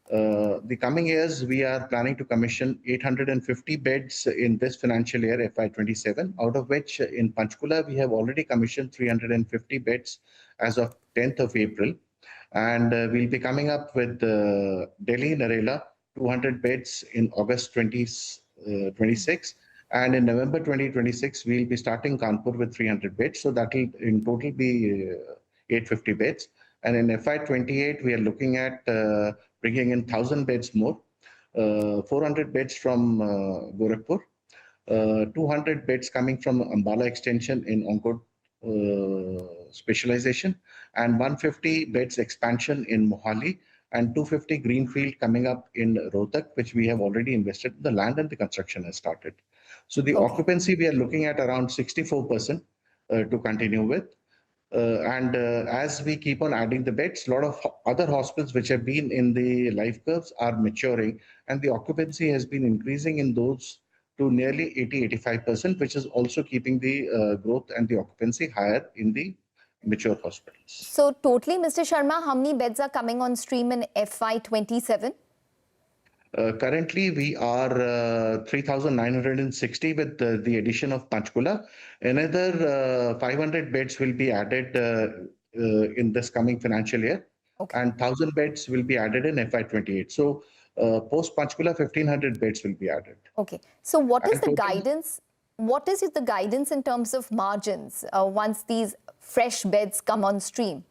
Speaker 9: The coming years, we are planning to commission 850 beds in this financial year, FY27, out of which in Panchkula, we have already commissioned 350 beds as of 10th of April. And we'll be coming up with Delhi, Narela, 200 beds in August 2026. And in November 2026, we'll be starting Kanpur with 300 beds. So that will in total be 850 beds. And in FY28, we are looking at bringing in 1,000 beds more, 400 beds from Gorakhpur, 200 beds coming from Ambala extension in Oncode specialization, and 150 beds expansion in Mohali, and 250 greenfield coming up in Rohtak, which we have already invested in the land and the construction has started. So the occupancy, we are looking at around 64% to continue with. And as we keep on adding the beds, a lot of other hospitals which have been in the life curves are maturing, and the occupancy has been increasing in those to nearly 80-85%, which is also keeping the growth and the occupancy higher in the mature hospitals.
Speaker 15: So totally, Mr. Sharma, how many beds are coming on stream in FY27?
Speaker 9: Currently, we are 3,960 with the addition of Panchkula. Another 500 beds will be added in this coming financial year, and 1,000 beds will be added in FY28. So post Panchkula, 1,500 beds will be added.
Speaker 15: Okay. So what is the guidance? What is the guidance in terms of margins once these fresh beds come on stream?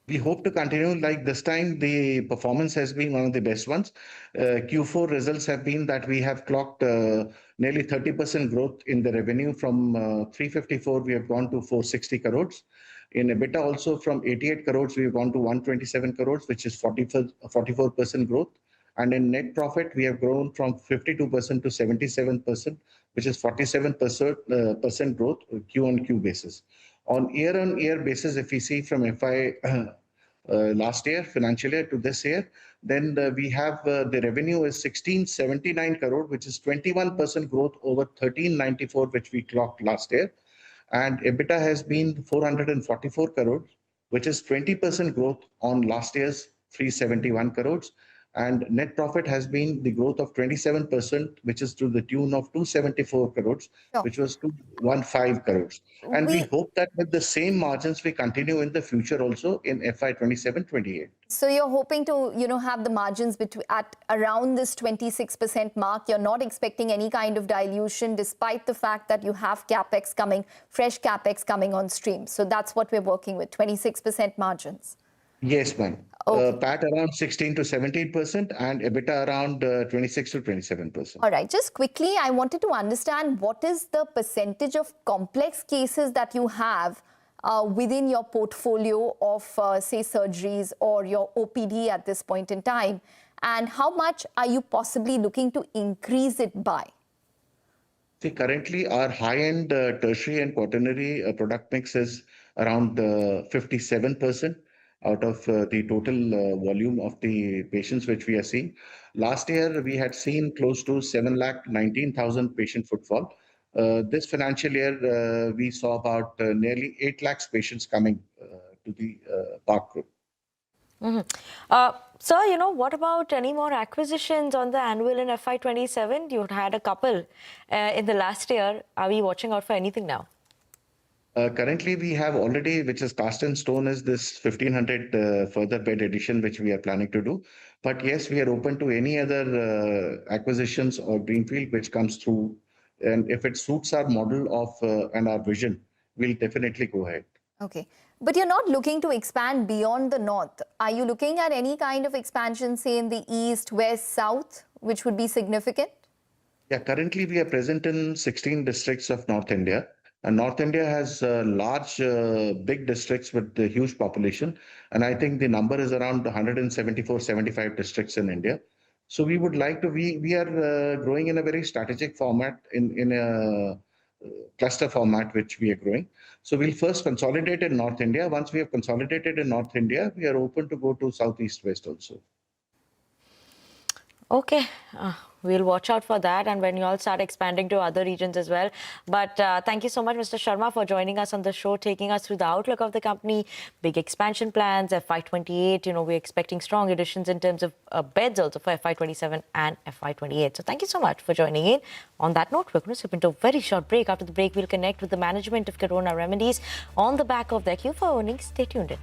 Speaker 9: We hope to continue like this time. The performance has been one of the best ones. Q4 results have been that we have clocked nearly 30% growth in the revenue from 354, we have gone to 460 crores. In EBITDA also from 88 crores, we have gone to 127 crores, which is 44% growth. And in net profit, we have grown from 52% to 77%, which is 47% growth Q on Q basis. On year basis, if we see from FY last year, financial year to this year, then we have the revenue is 1679 crore, which is 21% growth over 1394, which we clocked last year. And EBITDA has been 444 crores, which is 20% growth on last year's 371 crores. And net profit has been the growth of 27%, which is to the tune of 274 crores, which was 215 crores. And we hope that with the same margins, we continue in the future also in FY27-28.
Speaker 15: So you're hoping to, have the margins at around this 26% mark. You're not expecting any kind of dilution, despite the fact that you have fresh capex coming on stream. So that's what we're working with, 26% margins.
Speaker 9: Yes, ma'am. PAT around 16 to 17% and EBITDA around 26 to 27%.
Speaker 15: All right. Just quickly, I wanted to understand what is the percentage of complex cases that you have within your portfolio of, say, surgeries or your OPD at this point in time, and how much are you possibly looking to increase it by?
Speaker 9: See, currently our high-end tertiary and quaternary product mix is around 57%. Out of the total volume of the patients which we are seeing. Last year, we had seen close to 7,19,000 patient footfall. This financial year, we saw about nearly 8 lakhs patients coming to the Park Group.
Speaker 8: Sir, what about any more acquisitions on the annual in FY27? You had a couple in the last year. Are we watching out for anything now?
Speaker 9: Currently, we have already, which is cast in stone, is this 1,500 further bed addition, which we are planning to do. But yes, we are open to any other acquisitions or greenfield which comes through. And if it suits our model of and our vision, we'll definitely go ahead.
Speaker 15: Okay. But you're not looking to expand beyond the north. Are you looking at any kind of expansion, say, in the east, west, south, which would be significant?
Speaker 9: Yeah, currently we are present in 16 districts of North India. And North India has large, big districts with a huge population. And I think the number is around 174, 75 districts in India. So we would like to, we are growing in a very strategic format, in a cluster format, which we are growing. So we'll first consolidate in North India. Once we have consolidated in North India, we are open to go to South, East, West also.
Speaker 8: Okay. We'll watch out for that and when you all start expanding to other regions as well. But thank you so much, Mr. Sharma, for joining us on the show, taking us through the outlook of the company, big expansion plans, FY28. We're expecting strong additions in terms of beds also for FY27 and FY28. So thank you so much for joining in. On that note, we're going to slip into a very short break. After the break, we'll connect with the management of Corona Remedies on the back of their Q4 earnings. Stay tuned in.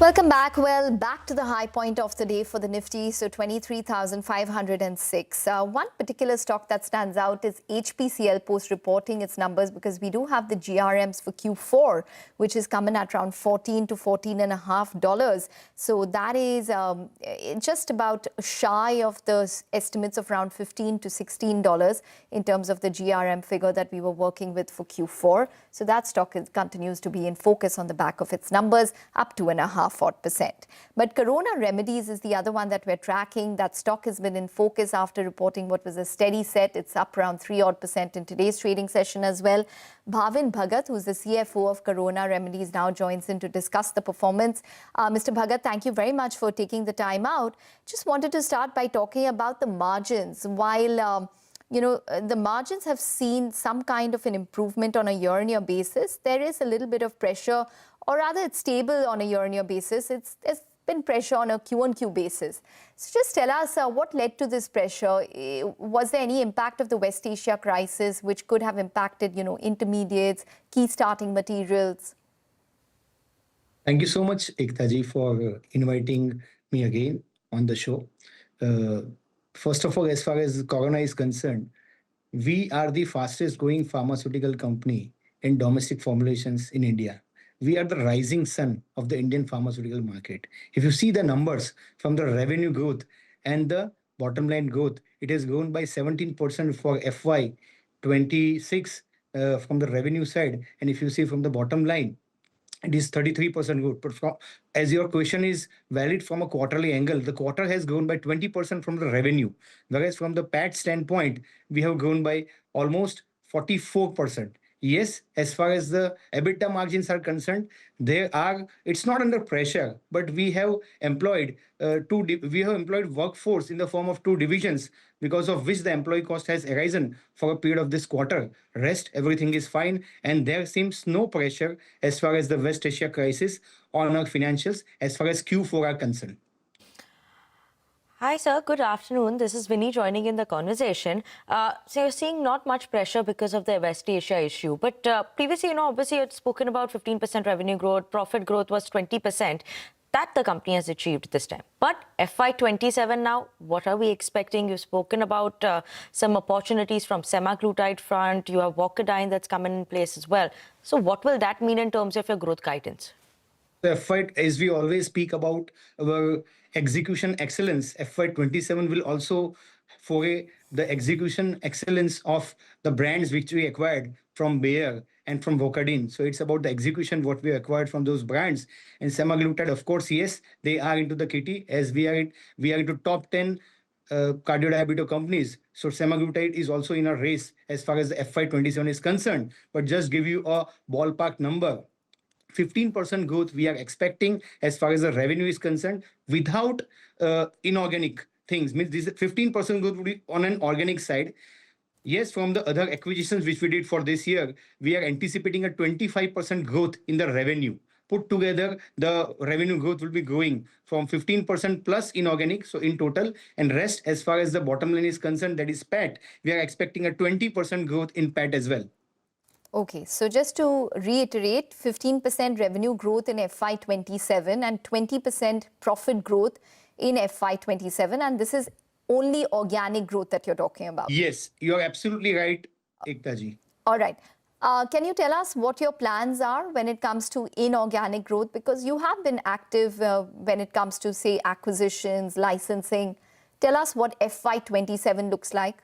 Speaker 15: Welcome back. Well, back to the high point of the day for the Nifty, so 23,506. One particular stock that stands out is HPCL post reporting its numbers, because we do have the GRMs for Q4, which is coming at around $14 to $14.50. So that is just about shy of the estimates of around $15 to $16 in terms of the GRM figure that we were working with for Q4. So that stock continues to be in focus on the back of its numbers, up 2.5%. But Corona Remedies is the other one that we're tracking. That stock has been in focus after reporting what was a steady set. It's up around 3% in today's trading session as well. Bhavin Bhagat, who's the CFO of Corona Remedies, now joins in to discuss the performance. Mr. Bhagat, thank you very much for taking the time out. Just wanted to start by talking about the margins. While the margins have seen some kind of an improvement on a year-on-year basis, there is a little bit of pressure, or rather it's stable on a year-on-year basis. There's been pressure on a Q-on-Q basis. So just tell us what led to this pressure. Was there any impact of the West Asia crisis which could have impacted, intermediates, key starting materials?
Speaker 4: Thank you so much, Ekta ji, for inviting me again on the show. First of all, as far as Corona is concerned, we are the fastest growing pharmaceutical company in domestic formulations in India. We are the rising sun of the Indian pharmaceutical market. If you see the numbers from the revenue growth and the bottom line growth, it has grown by 17% for FY26 from the revenue side. And if you see from the bottom line, it is 33% growth. But as your question is valid from a quarterly angle, the quarter has grown by 20% from the revenue. Whereas from the PAT standpoint, we have grown by almost 44%. Yes, as far as the EBITDA margins are concerned, it's not under pressure, but we have employed workforce in the form of two divisions, because of which the employee cost has arisen for a period of this quarter. Rest, everything is fine, and there seems no pressure as far as the West Asia crisis on our financials as far as Q4 are concerned.
Speaker 8: Hi, sir. Good afternoon. This is Vinny joining in the conversation. So you're seeing not much pressure because of the West Asia issue. But previously, obviously, you had spoken about 15% revenue growth. Profit growth was 20%. That the company has achieved this time. But FY27 now, what are we expecting? You've spoken about some opportunities from semaglutide front. You have Walkadine that's coming in place as well. So what will that mean in terms of your growth guidance?
Speaker 4: As we always speak about our execution excellence, FY27 will also foray the execution excellence of the brands which we acquired from Bayer and from Walkadine. So it's about the execution what we acquired from those brands. And semaglutide, of course, yes, they are into the kitty, as we are into top 10 cardio-diabetes companies. So semaglutide is also in a race as far as the FY27 is concerned. But just give you a ballpark number. 15% growth we are expecting as far as the revenue is concerned without inorganic things. Means this 15% growth would be on an organic side. Yes, from the other acquisitions which we did for this year, we are anticipating a 25% growth in the revenue. Put together, the revenue growth will be growing from 15% plus inorganic, so in total, and rest as far as the bottom line is concerned, that is PAT, we are expecting a 20% growth in PAT as well.
Speaker 15: Okay, so just to reiterate, 15% revenue growth in FY27 and 20% profit growth in FY27, and this is only organic growth that you're talking about.
Speaker 4: Yes, you're absolutely right, Ekta ji.
Speaker 15: All right. Can you tell us what your plans are when it comes to inorganic growth? Because you have been active when it comes to, say, acquisitions, licensing. Tell us what FY27 looks like.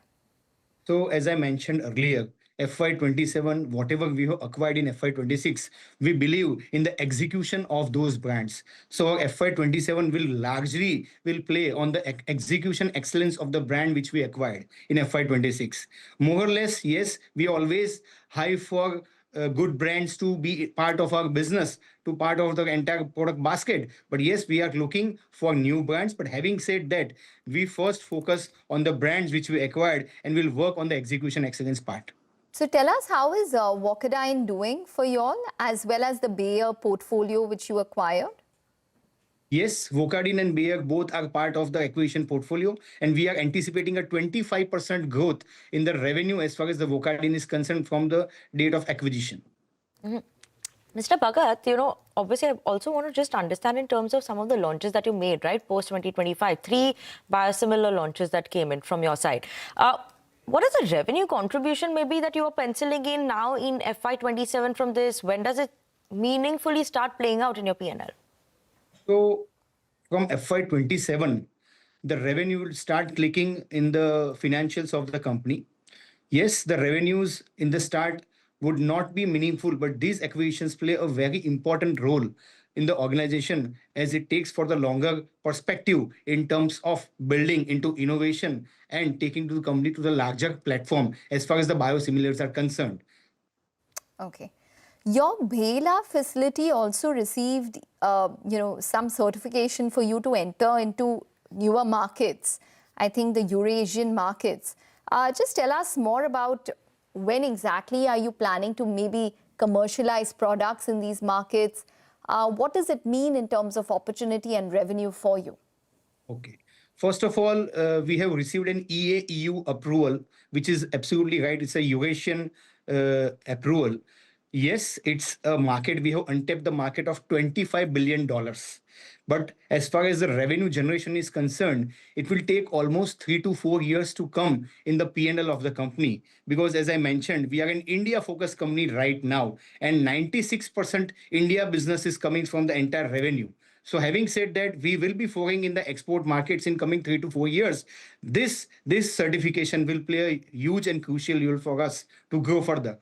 Speaker 4: So, as I mentioned earlier, FY27, whatever we have acquired in FY26, we believe in the execution of those brands. So FY27 will play on the execution excellence of the brand which we acquired in FY26. More or less, yes, we always hire for good brands to be part of our business, to part of the entire product basket. But yes, we are looking for new brands. But having said that, we first focus on the brands which we acquired and will work on the execution excellence part.
Speaker 15: So tell us, how is Walkadine doing for you all, as well as the Bayer portfolio which you acquired?
Speaker 4: Yes, Walkadine and Bayer both are part of the acquisition portfolio, and we are anticipating a 25% growth in the revenue as far as the Walkadine is concerned from the date of acquisition.
Speaker 8: Mm-hmm. Mr. Bhagat, obviously I also want to just understand in terms of some of the launches that you made, right, post-2025, 3 biosimilar launches that came in from your side. What is the revenue contribution maybe that you are penciling in now in FY27 from this? When does it meaningfully start playing out in your P&L?
Speaker 3: So from FY27, the revenue will start clicking in the financials of the company. Yes, the revenues in the start would not be meaningful, but these acquisitions play a very important role in the organization as it takes for the longer perspective in terms of building into innovation and taking the company to the larger platform as far as the biosimilars are concerned.
Speaker 15: Okay. Your Bhela facility also received, some certification for you to enter into newer markets. I think the Eurasian markets. Just tell us more about when exactly are you planning to maybe commercialize products in these markets? What does it mean in terms of opportunity and revenue for you?
Speaker 3: Okay. First of all, we have received an EA-EU approval, which is absolutely right. It's a Eurasian approval. Yes, it's a market. We have untapped the market of $25 billion. But as far as the revenue generation is concerned, it will take almost 3 to 4 years to come in the P&L of the company. Because as I mentioned, we are an India-focused company right now. And 96% India business is coming from the entire revenue. So having said that, we will be pouring in the export markets in coming 3 to 4 years. This certification will play a huge and crucial role for us to grow further.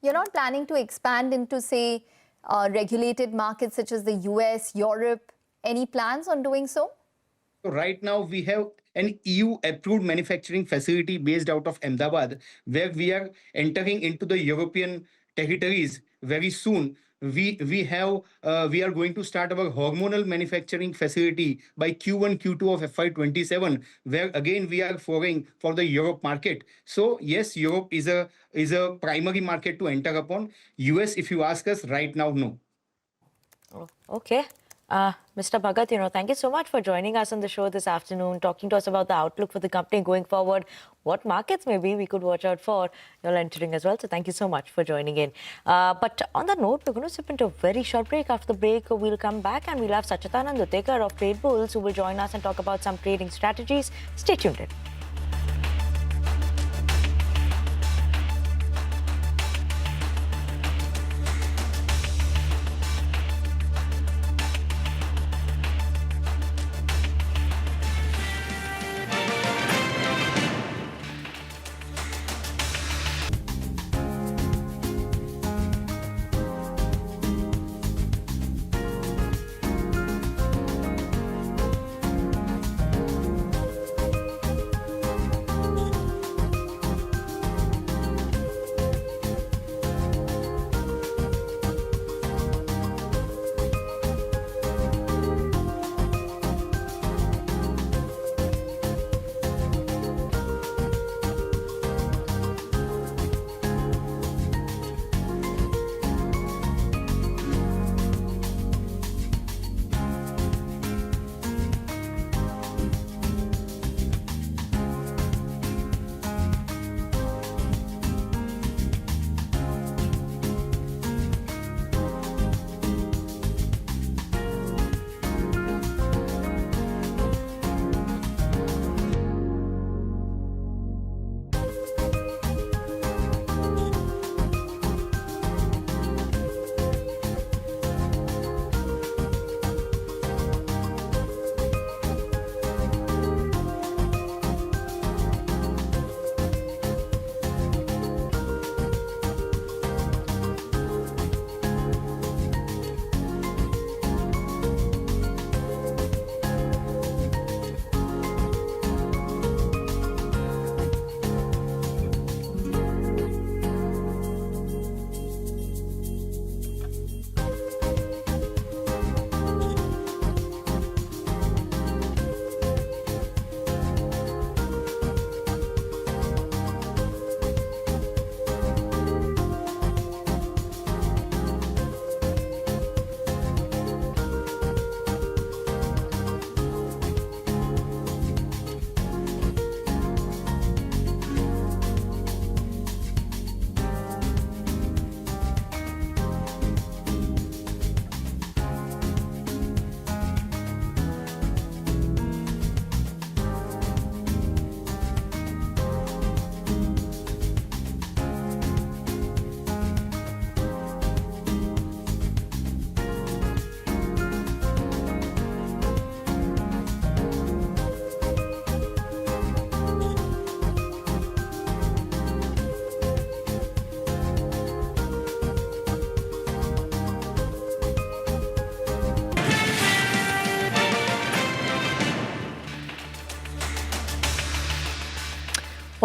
Speaker 15: You're not planning to expand into, say, regulated markets such as the US, Europe. Any plans on doing so?
Speaker 3: So right now we have an EU-approved manufacturing facility based out of Ahmedabad, where we are entering into the European territories very soon. We are going to start our hormonal manufacturing facility by Q1, Q2 of FY27, where again we are pouring for the Europe market. So yes, Europe is a primary market to enter upon. US, if you ask us right now, no.
Speaker 8: Oh, okay. Mr. Bhagat, thank you so much for joining us on the show this afternoon, talking to us about the outlook for the company going forward, what markets maybe we could watch out for. You're entering as well, so thank you so much for joining in. But on that note, we're going to slip into a very short break. After the break, we'll come back and we'll have Sachidanand Utekar of Trade Bulls who will join us and talk about some trading strategies. Stay tuned in.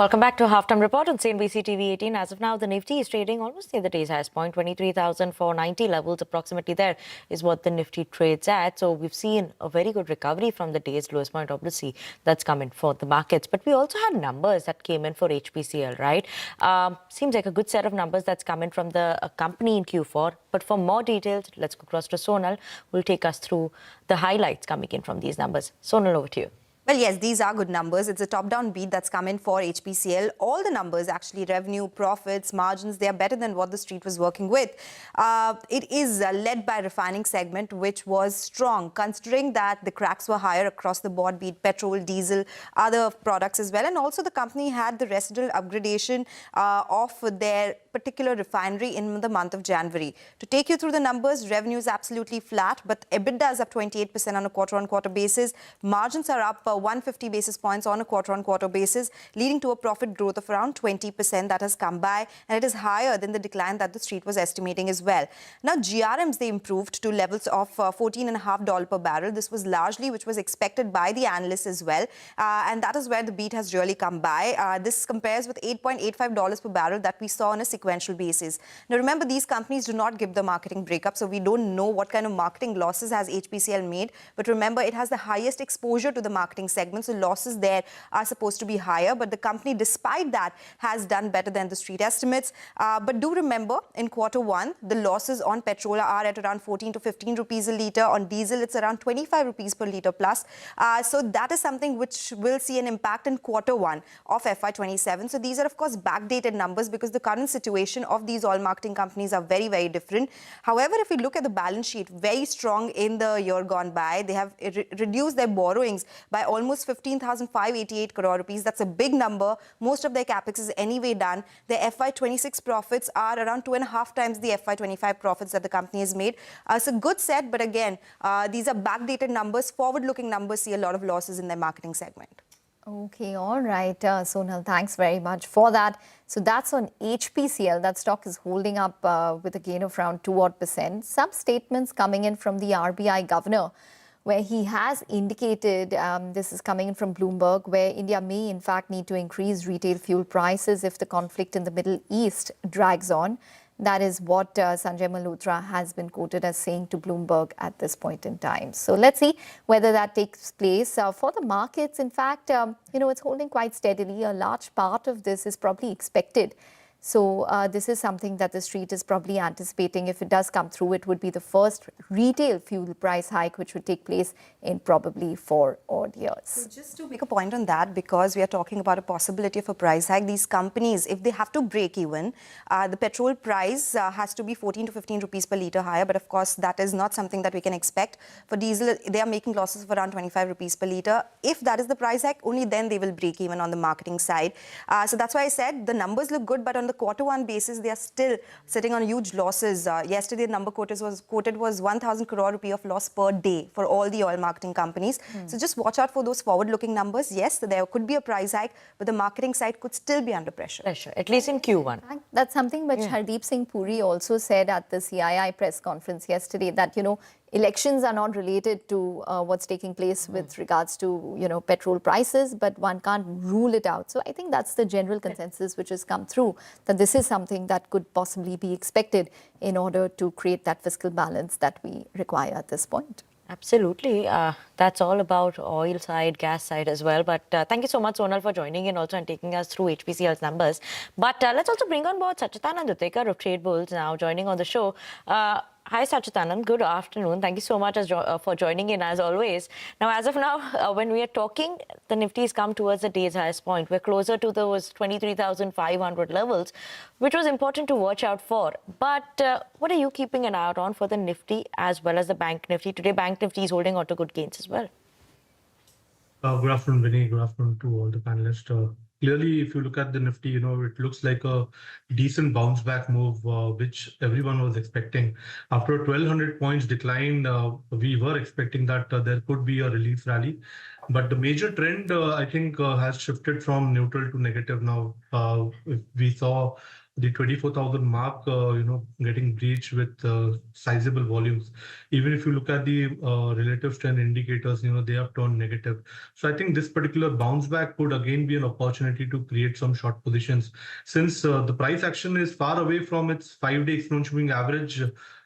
Speaker 8: Welcome back to Halftime Report on CNBC TV 18. As of now, the Nifty is trading almost near the day's highest point, 23,490 levels. Approximately there is what the Nifty trades at. So we've seen a very good recovery from the day's lowest point, obviously, that's come in for the markets. But we also had numbers that came in for HPCL, right? Seems like a good set of numbers that's come in from the company in Q4. But for more details, let's go across to Sonal, who will take us through the highlights coming in from these numbers. Sonal, over to you.
Speaker 14: Well, yes, these are good numbers. It's a top-down beat that's come in for HPCL. All the numbers, actually, revenue, profits, margins, they are better than what the street was working with. It is led by refining segment, which was strong, considering that the cracks were higher across the board, be it petrol, diesel, other products as well. And also the company had the residual upgradation of their particular refinery in the month of January. To take you through the numbers, revenue is absolutely flat, but EBITDA is up 28% on a quarter-on-quarter basis. Margins are up 150 basis points on a quarter-on-quarter basis, leading to a profit growth of around 20% that has come by, and it is higher than the decline that the street was estimating as well. Now, GRMs, they improved to levels of $14.50 per barrel. This was largely which was expected by the analysts as well, and that is where the beat has really come by. This compares with $8.85 per barrel that we saw on a sequential basis. Now, remember, these companies do not give the marketing breakup, so we don't know what kind of marketing losses has HPCL made. But remember, it has the highest exposure to the marketing segment, so losses there are supposed to be higher. But the company, despite that, has done better than the street estimates. But do remember, in quarter one, the losses on petrol are at around 14 to 15 rupees a litre. On diesel, it's around 25 rupees per litre plus. So that is something which will see an impact in quarter one of FY27. So these are, of course, backdated numbers because the current situation of these oil marketing companies are very, very different. However, if we look at the balance sheet, very strong in the year gone by. They have reduced their borrowings by almost 15,588 crore rupees. That's a big number. Most of their capex is anyway done. Their FY26 profits are around 2.5 times the FY25 profits that the company has made. It's a good set, but again, these are backdated numbers. Forward-looking numbers see a lot of losses in their marketing segment.
Speaker 15: Okay, all right, Sonal, thanks very much for that. So that's on HPCL. That stock is holding up with a gain of around 2%. Some statements coming in from the RBI governor, where he has indicated, this is coming in from Bloomberg, where India may in fact need to increase retail fuel prices if the conflict in the Middle East drags on. That is what Sanjay Malhotra has been quoted as saying to Bloomberg at this point in time. So let's see whether that takes place. For the markets, in fact, it's holding quite steadily. A large part of this is probably expected. So this is something that the street is probably anticipating. If it does come through, it would be the first retail fuel price hike which would take place in probably 4 odd years.
Speaker 14: So just to make a point on that, because we are talking about a possibility of a price hike, these companies, if they have to break even, the petrol price has to be 14 to 15 rupees per litre higher. But of course, that is not something that we can expect. For diesel, they are making losses of around 25 rupees per litre. If that is the price hike, only then they will break even on the marketing side. So that's why I said the numbers look good, but on the quarter one basis, they are still sitting on huge losses. Yesterday, the number quoted was 1,000 crore rupee of loss per day for all the oil marketing companies. So just watch out for those forward-looking numbers. Yes, there could be a price hike, but the marketing side could still be under pressure.
Speaker 8: At least in Q1.
Speaker 15: That's something which Hardeep Singh Puri also said at the CII press conference yesterday, that, elections are not related to what's taking place with regards to, petrol prices, but one can't rule it out. So I think that's the general consensus which has come through, that this is something that could possibly be expected in order to create that fiscal balance that we require at this point.
Speaker 8: Absolutely. That's all about oil side, gas side as well. But thank you so much, Sonal, for joining in also and taking us through HPCL's numbers. But let's also bring on board Sachidanand Dutekar of Trade Bulls now joining on the show. Hi, Sachidanand. Good afternoon. Thank you so much for joining in as always. Now, as of now, when we are talking, the Nifty has come towards the day's highest point. We're closer to those 23,500 levels, which was important to watch out for. But what are you keeping an eye out on for the Nifty as well as the Bank Nifty? Today, Bank Nifty is holding on to good gains as well.
Speaker 22: Good afternoon, Vinny. Good afternoon to all the panelists. Clearly, if you look at the Nifty, it looks like a decent bounce back move, which everyone was expecting. After a 1,200 points decline, we were expecting that there could be a relief rally. But the major trend, I think, has shifted from neutral to negative now. We saw the 24,000 mark, getting breached with sizable volumes. Even if you look at the relative strength indicators, they have turned negative. So I think this particular bounce back could again be an opportunity to create some short positions. Since the price action is far away from its 5-day exponential moving average,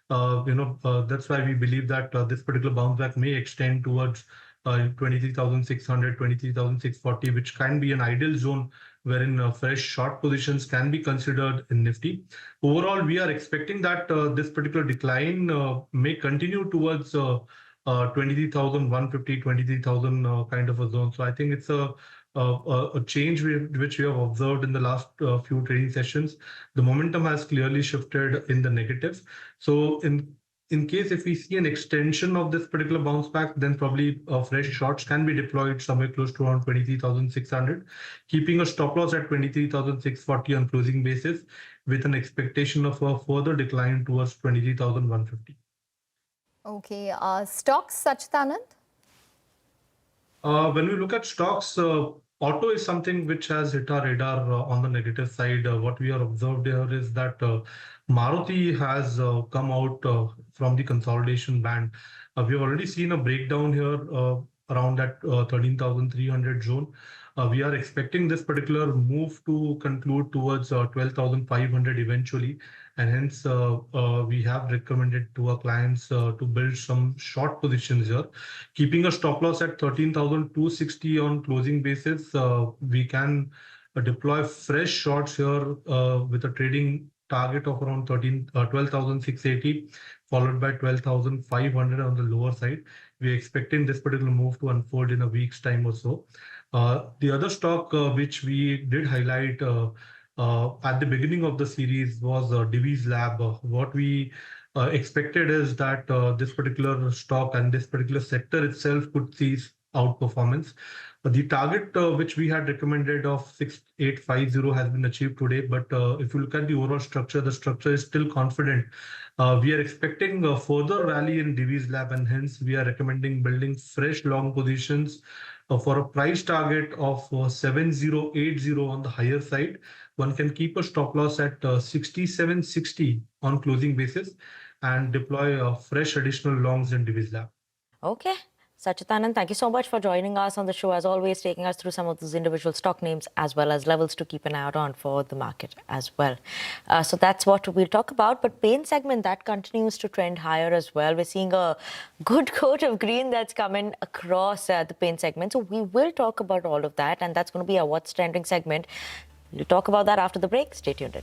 Speaker 22: that's why we believe that this particular bounce back may extend towards 23,600, 23,640, which can be an ideal zone wherein fresh short positions can be considered in Nifty. Overall, we are expecting that this particular decline may continue towards 23,150, 23,000 kind of a zone. So I think it's a change which we have observed in the last few trading sessions. The momentum has clearly shifted in the negative. So in case if we see an extension of this particular bounce back, then probably fresh shorts can be deployed somewhere close to around 23,600, keeping a stop loss at 23,640 on closing basis, with an expectation of a further decline towards 23,150.
Speaker 15: Okay, stocks, Sachidanand?
Speaker 22: When we look at stocks, auto is something which has hit our radar on the negative side. What we are observed here is that Maruti has come out from the consolidation band. We have already seen a breakdown here around that 13,300 zone. We are expecting this particular move to conclude towards 12,500 eventually, and hence we have recommended to our clients to build some short positions here, keeping a stop loss at 13,260 on closing basis. We can deploy fresh shorts here with a trading target of around 12,680, followed by 12,500 on the lower side. We're expecting this particular move to unfold in a week's time or so. The other stock which we did highlight at the beginning of the series was Divi's Lab. What we expected is that this particular stock and this particular sector itself could see outperformance. The target which we had recommended of 6850 has been achieved today, but if you look at the overall structure, the structure is still confident. We are expecting a further rally in Divi's Lab, and hence we are recommending building fresh long positions for a price target of 7080 on the higher side. One can keep a stop loss at 6760 on closing basis and deploy fresh additional longs in Divi's Lab.
Speaker 8: Okay. Sachidanand, thank you so much for joining us on the show, as always, taking us through some of those individual stock names as well as levels to keep an eye out on for the market as well. So that's what we'll talk about. But paint segment, that continues to trend higher as well. We're seeing a good coat of green that's coming across the paint segment. So we will talk about all of that, and that's going to be our What's Trending segment. We'll talk about that after the break. Stay tuned in.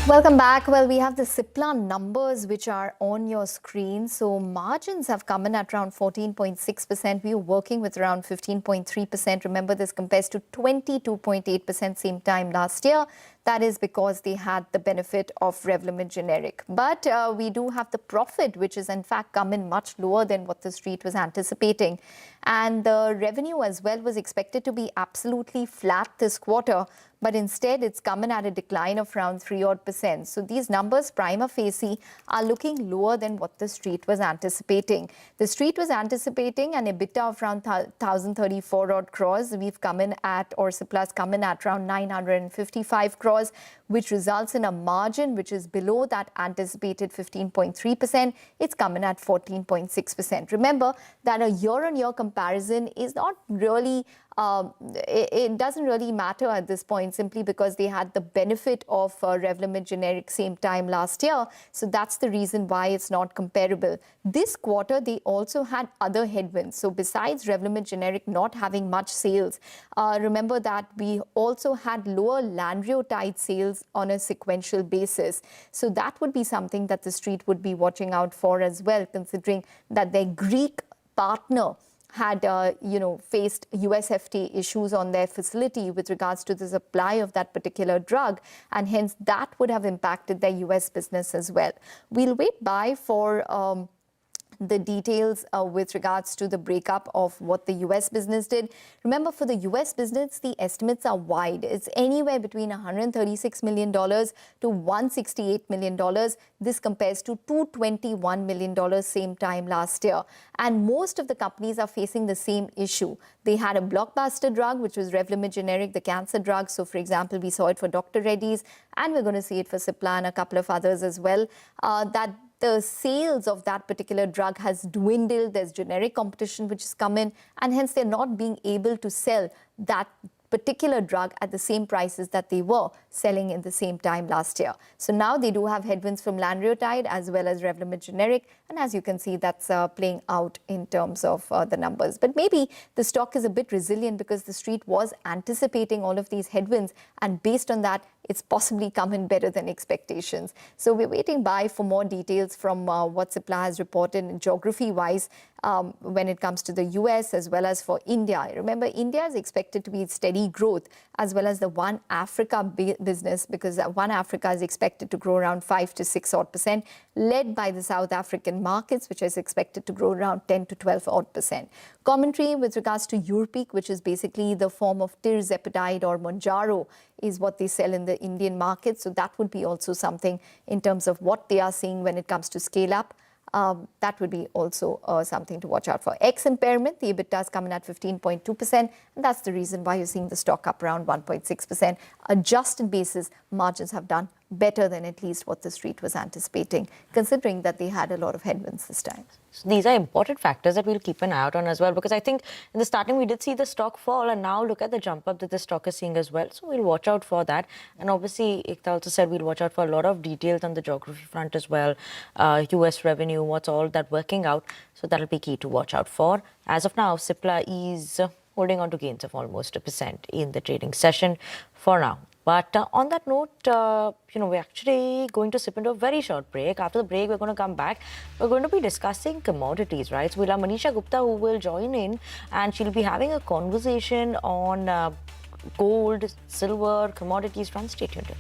Speaker 15: Welcome back. Well, we have the Cipla numbers which are on your screen. So margins have come in at around 14.6%. We were working with around 15.3%. Remember, this compares to 22.8% same time last year. That is because they had the benefit of Revlimid generic. But we do have the profit, which is in fact come in much lower than what the street was anticipating. And the revenue as well was expected to be absolutely flat this quarter. But instead, it's come in at a decline of around 3% odd. So these numbers, prima facie, are looking lower than what the street was anticipating. The street was anticipating an EBITDA of around 1,034 odd crores. We've come in at, or Cipla's come in at around 955 crores, which results in a margin which is below that anticipated 15.3%. It's come in at 14.6%. Remember that a year-on-year comparison is not really it doesn't really matter at this point, simply because they had the benefit of Revlimid generic same time last year. So that's the reason why it's not comparable. This quarter, they also had other headwinds. So besides Revlimid generic not having much sales, remember that we also had lower lanreotide sales on a sequential basis. So that would be something that the street would be watching out for as well, considering that their Greek partner had, faced US FDA issues on their facility with regards to the supply of that particular drug, and hence that would have impacted their US business as well. We'll wait by for the details with regards to the breakup of what the US business did. Remember, for the US business, the estimates are wide. It's anywhere between $136 million to $168 million. This compares to $221 million same time last year. And most of the companies are facing the same issue. They had a blockbuster drug, which was Revlimid generic, the cancer drug. So, for example, we saw it for Dr. Reddy's, and we're going to see it for Cipla and a couple of others as well. That the sales of that particular drug has dwindled. There's generic competition which has come in, and hence they're not being able to sell that particular drug at the same prices that they were selling in the same time last year. So now they do have headwinds from lanreotide as well as Revlimid generic, and as you can see, that's playing out in terms of the numbers. But maybe the stock is a bit resilient because the street was anticipating all of these headwinds, and based on that, it's possibly come in better than expectations. So we're waiting by for more details from what Cipla has reported in geography-wise when it comes to the US as well as for India. Remember, India is expected to be steady growth, as well as the One Africa business, because One Africa is expected to grow around 5 to 6 odd %, led by the South African markets, which is expected to grow around 10 to 12 odd %. Commentary with regards to Urpeak, which is basically the form of tirzepatide or Mounjaro, is what they sell in the Indian market. So that would be also something in terms of what they are seeing when it comes to scale up. That would be also something to watch out for. Ex impairment, the EBITDA is coming at 15.2%, and that's the reason why you're seeing the stock up around 1.6%. Adjusted basis, margins have done better than at least what the street was anticipating, considering that they had a lot of headwinds this time.
Speaker 8: So these are important factors that we'll keep an eye out on as well, because I think in the starting we did see the stock fall, and now look at the jump up that the stock is seeing as well. So we'll watch out for that. And obviously, Ekta also said we'll watch out for a lot of details on the geography front as well. US revenue, what's all that working out. So that'll be key to watch out for. As of now, Cipla is holding on to gains of almost 1% in the trading session for now. But on that note, we're actually going to slip into a very short break. After the break, we're going to come back. We're going to be discussing commodities, right? So we'll have Manisha Gupta who will join in, and she'll be having a conversation on gold, silver, commodities front. Stay tuned.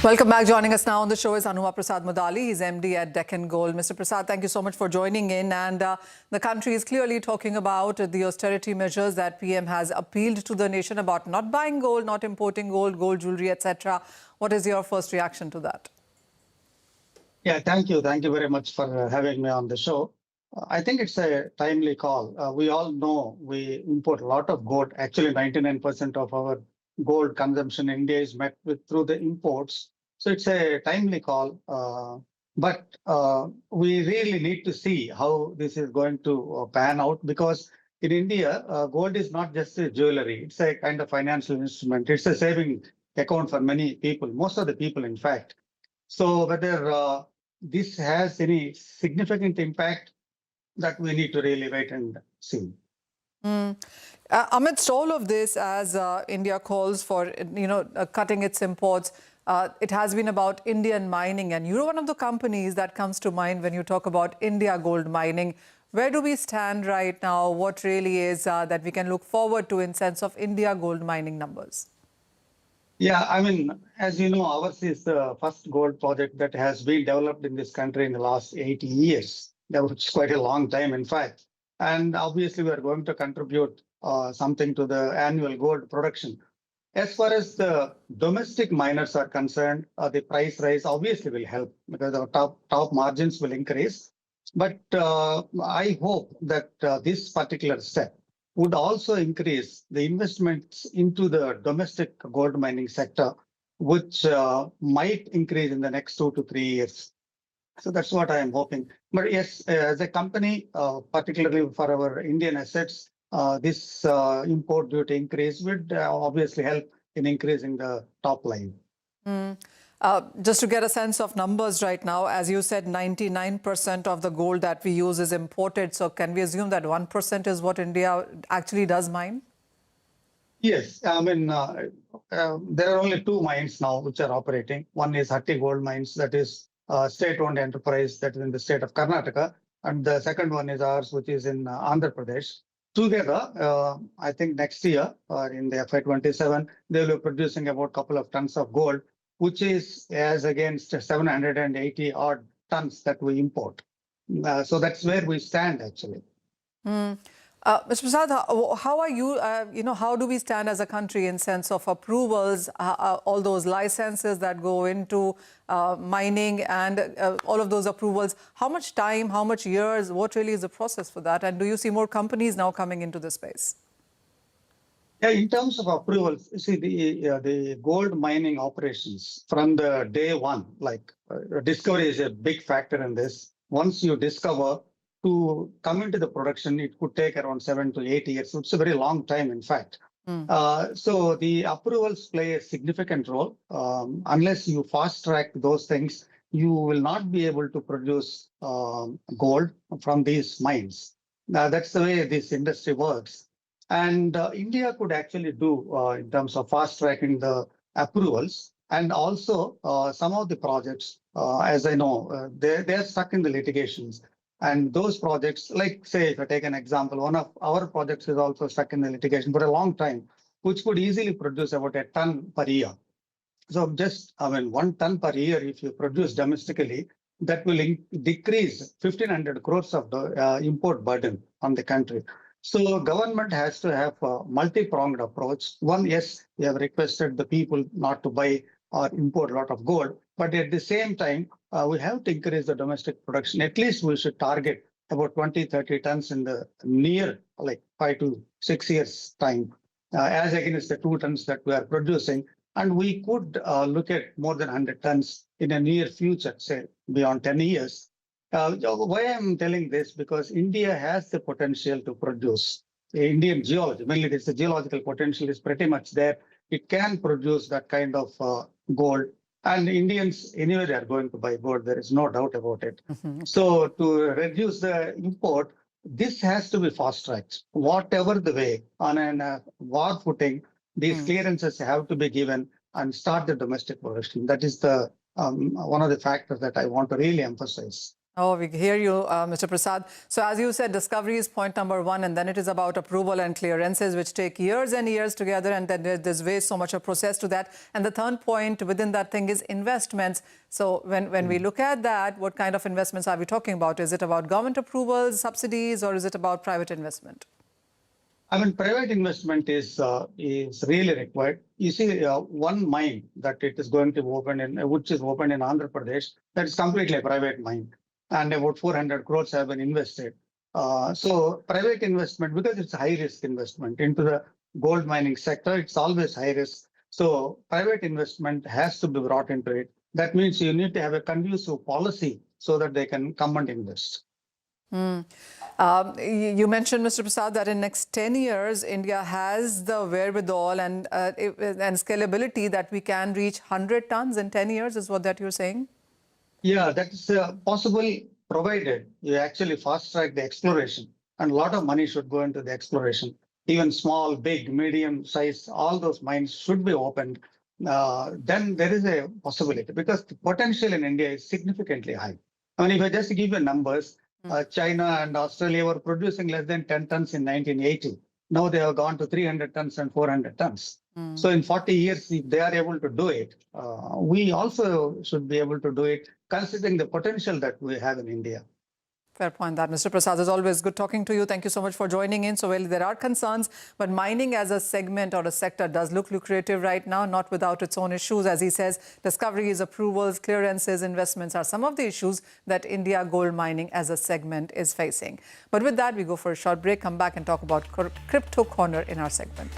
Speaker 10: Welcome back. Joining us now on the show is Anuma Prasad Mudali. He's MD at Deccan Gold. Mr. Prasad, thank you so much for joining in. And the country is clearly talking about the austerity measures that PM has appealed to the nation about not buying gold, not importing gold, gold jewelry, etc. What is your first reaction to that?
Speaker 5: Yeah, thank you. Thank you very much for having me on the show. I think it's a timely call. We all know we import a lot of gold. Actually, 99% of our gold consumption in India is met with through the imports. So it's a timely call. But we really need to see how this is going to pan out, because in India, gold is not just a jewelry. It's a kind of financial instrument. It's a saving account for many people, most of the people, in fact. So whether this has any significant impact, that we need to really wait and see.
Speaker 10: Amidst all of this, as India calls for, cutting its imports, it has been about Indian mining, and you're one of the companies that comes to mind when you talk about India gold mining. Where do we stand right now? What really is that we can look forward to in sense of India gold mining numbers?
Speaker 5: Yeah, I mean, as you know, ours is the first gold project that has been developed in this country in the last 80 years. That was quite a long time, in fact. And obviously, we are going to contribute something to the annual gold production. As far as the domestic miners are concerned, the price rise obviously will help, because our top margins will increase. But I hope that this particular step would also increase the investments into the domestic gold mining sector, which might increase in the next 2 to 3 years. So that's what I am hoping. But yes, as a company, particularly for our Indian assets, this import duty increase would obviously help in increasing the top line.
Speaker 10: Just to get a sense of numbers right now, as you said, 99% of the gold that we use is imported. So can we assume that 1% is what India actually does mine?
Speaker 5: Yes, I mean, there are only 2 mines now which are operating. One is Hatti Gold Mines, that is a state-owned enterprise that is in the state of Karnataka. And the second one is ours, which is in Andhra Pradesh. Together, I think next year, or in the FY27, they will be producing about a couple of tons of gold, which is as against 780 odd tons that we import. So that's where we stand, actually.
Speaker 10: Mr. Prasad, how are you, how do we stand as a country in sense of approvals, all those licenses that go into mining and all of those approvals? How much time, how much years, what really is the process for that? And do you see more companies now coming into this space?
Speaker 5: Yeah, in terms of approvals, you see the gold mining operations from the day one, like discovery is a big factor in this. Once you discover, to come into the production, it could take around 7 to 8 years. So it's a very long time, in fact. So the approvals play a significant role. Unless you fast track those things, you will not be able to produce gold from these mines. That's the way this industry works. And India could actually do in terms of fast tracking the approvals. And also some of the projects, as I know, they're stuck in the litigations. And those projects, like say, if I take an example, one of our projects is also stuck in the litigation for a long time, which could easily produce about a ton per year. So just, 1 ton per year, if you produce domestically, that will decrease 1,500 crores of the import burden on the country. So government has to have a multi-pronged approach. One, yes, we have requested the people not to buy or import a lot of gold, but at the same time, we have to increase the domestic production. At least we should target about 20, 30 tons in the near, like 5 to 6 years time, as against the 2 tons that we are producing. And we could look at more than 100 tons in a near future, say beyond 10 years. Why I'm telling this? Because India has the potential to produce. Indian geology, mainly it is the geological potential is pretty much there. It can produce that kind of gold. And Indians anyway are going to buy gold. There is no doubt about it. So to reduce the import, this has to be fast-tracked. Whatever the way, on a war footing, these clearances have to be given and start the domestic production. That is the one of the factors that I want to really emphasize.
Speaker 10: Oh, we hear you, Mr. Prasad. So as you said, discovery is point number one, and then it is about approval and clearances, which take years and years together, and then there's way so much of process to that. And the third point within that thing is investments. So when we look at that, what kind of investments are we talking about? Is it about government approvals, subsidies, or is it about private investment?
Speaker 5: I mean, private investment is really required. You see, one mine that it is going to open in, which is open in Andhra Pradesh, that is completely a private mine, and about 400 crores have been invested. So private investment, because it's a high risk investment into the gold mining sector, it's always high risk. So private investment has to be brought into it. That means you need to have a conducive policy so that they can come and invest.
Speaker 10: You mentioned, Mr. Prasad, that in next 10 years, India has the wherewithal and scalability that we can reach 100 tons in 10 years, is what that you're saying?
Speaker 5: Yeah, that is possible, provided you actually fast track the exploration. And a lot of money should go into the exploration. Even small, big, medium size, all those mines should be opened. Then there is a possibility, because the potential in India is significantly high. I mean, if I just give you numbers, China and Australia were producing less than 10 tons in 1980. Now they have gone to 300 tons and 400 tons. So in 40 years, if they are able to do it, we also should be able to do it, considering the potential that we have in India.
Speaker 10: Fair point that. Mr. Prasad, it's always good talking to you. Thank you so much for joining in. So, well, there are concerns, but mining as a segment or a sector does look lucrative right now, not without its own issues. As he says, discoveries, approvals, clearances, investments are some of the issues that India gold mining as a segment is facing. But with that, we go for a short break, come back and talk about Crypto Corner in our segment.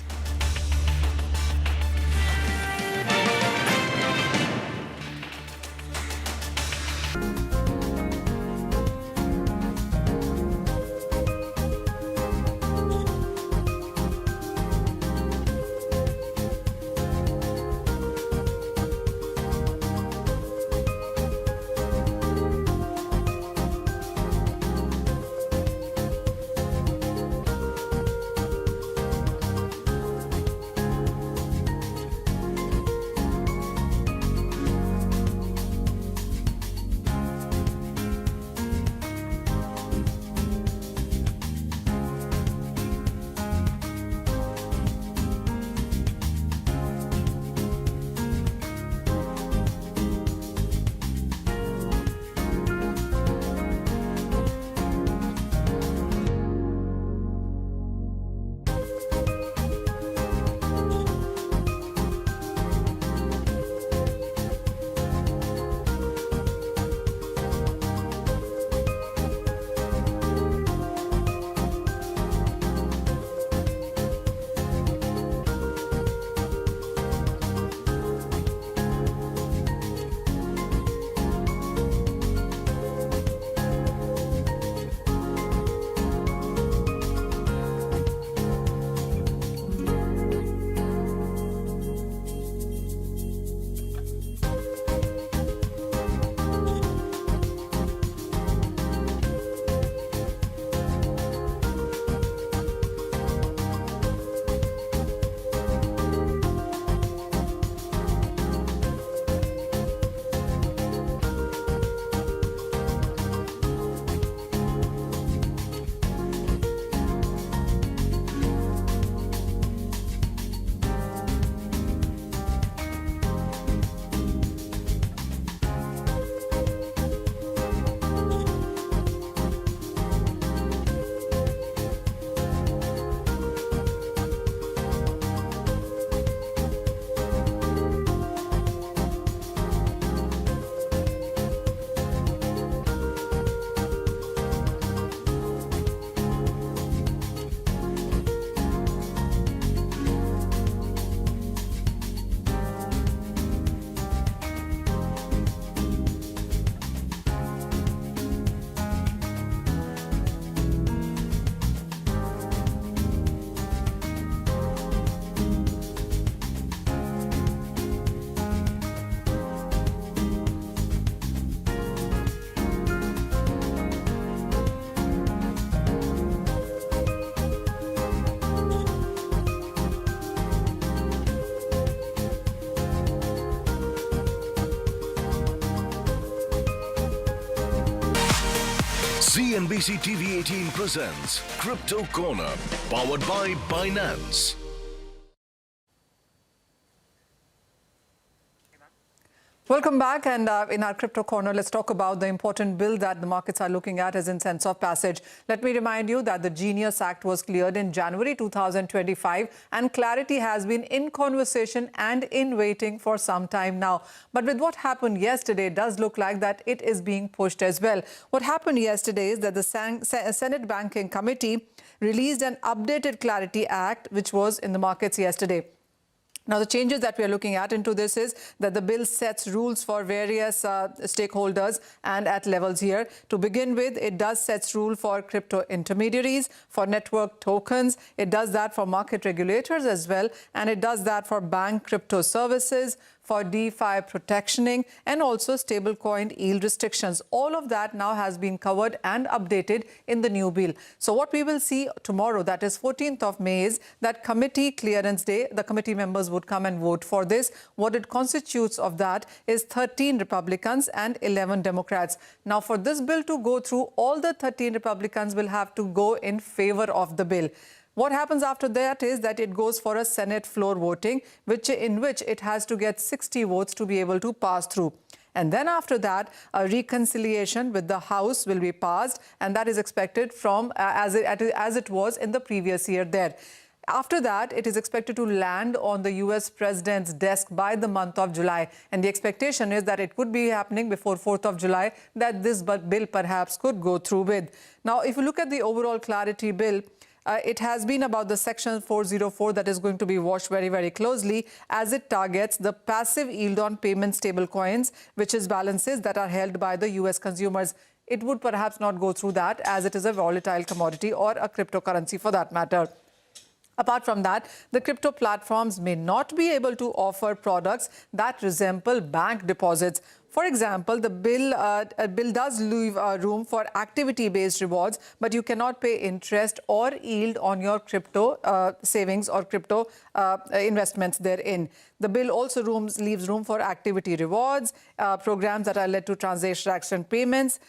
Speaker 7: CNBC TV 18 presents Crypto Corner, powered by Binance.
Speaker 10: Welcome back, and in our Crypto Corner, let's talk about the important bill that the markets are looking at as in sense of passage. Let me remind you that the Genius Act was cleared in January 2025, and clarity has been in conversation and in waiting for some time now. But with what happened yesterday, it does look like that it is being pushed as well. What happened yesterday is that the Senate Banking Committee released an updated Clarity Act, which was in the markets yesterday. Now, the changes that we are looking at into this is that the bill sets rules for various stakeholders and at levels here. To begin with, it does set rules for crypto intermediaries, for network tokens. It does that for market regulators as well. And it does that for bank crypto services, for DeFi protectioning, and also stablecoin yield restrictions. All of that now has been covered and updated in the new bill. So what we will see tomorrow, that is 14th of May, is that committee clearance day. The committee members would come and vote for this. What it constitutes of that is 13 Republicans and 11 Democrats. Now, for this bill to go through, all the 13 Republicans will have to go in favor of the bill. What happens after that is that it goes for a Senate floor voting, in which it has to get 60 votes to be able to pass through. And then after that, a reconciliation with the House will be passed, and that is expected from as it was in the previous year there. After that, it is expected to land on the US President's desk by the month of July. And the expectation is that it could be happening before 4th of July, that this bill perhaps could go through with. Now, if you look at the overall Clarity bill, it has been about the Section 404 that is going to be watched very, very closely, as it targets the passive yield on payment stablecoins, which is balances that are held by the US consumers. It would perhaps not go through that, as it is a volatile commodity or a cryptocurrency for that matter. Apart from that, the crypto platforms may not be able to offer products that resemble bank deposits. For example, the bill does leave room for activity-based rewards, but you cannot pay interest or yield on your crypto savings or crypto investments therein. The bill also leaves room for activity rewards, programs that are led to transaction payments,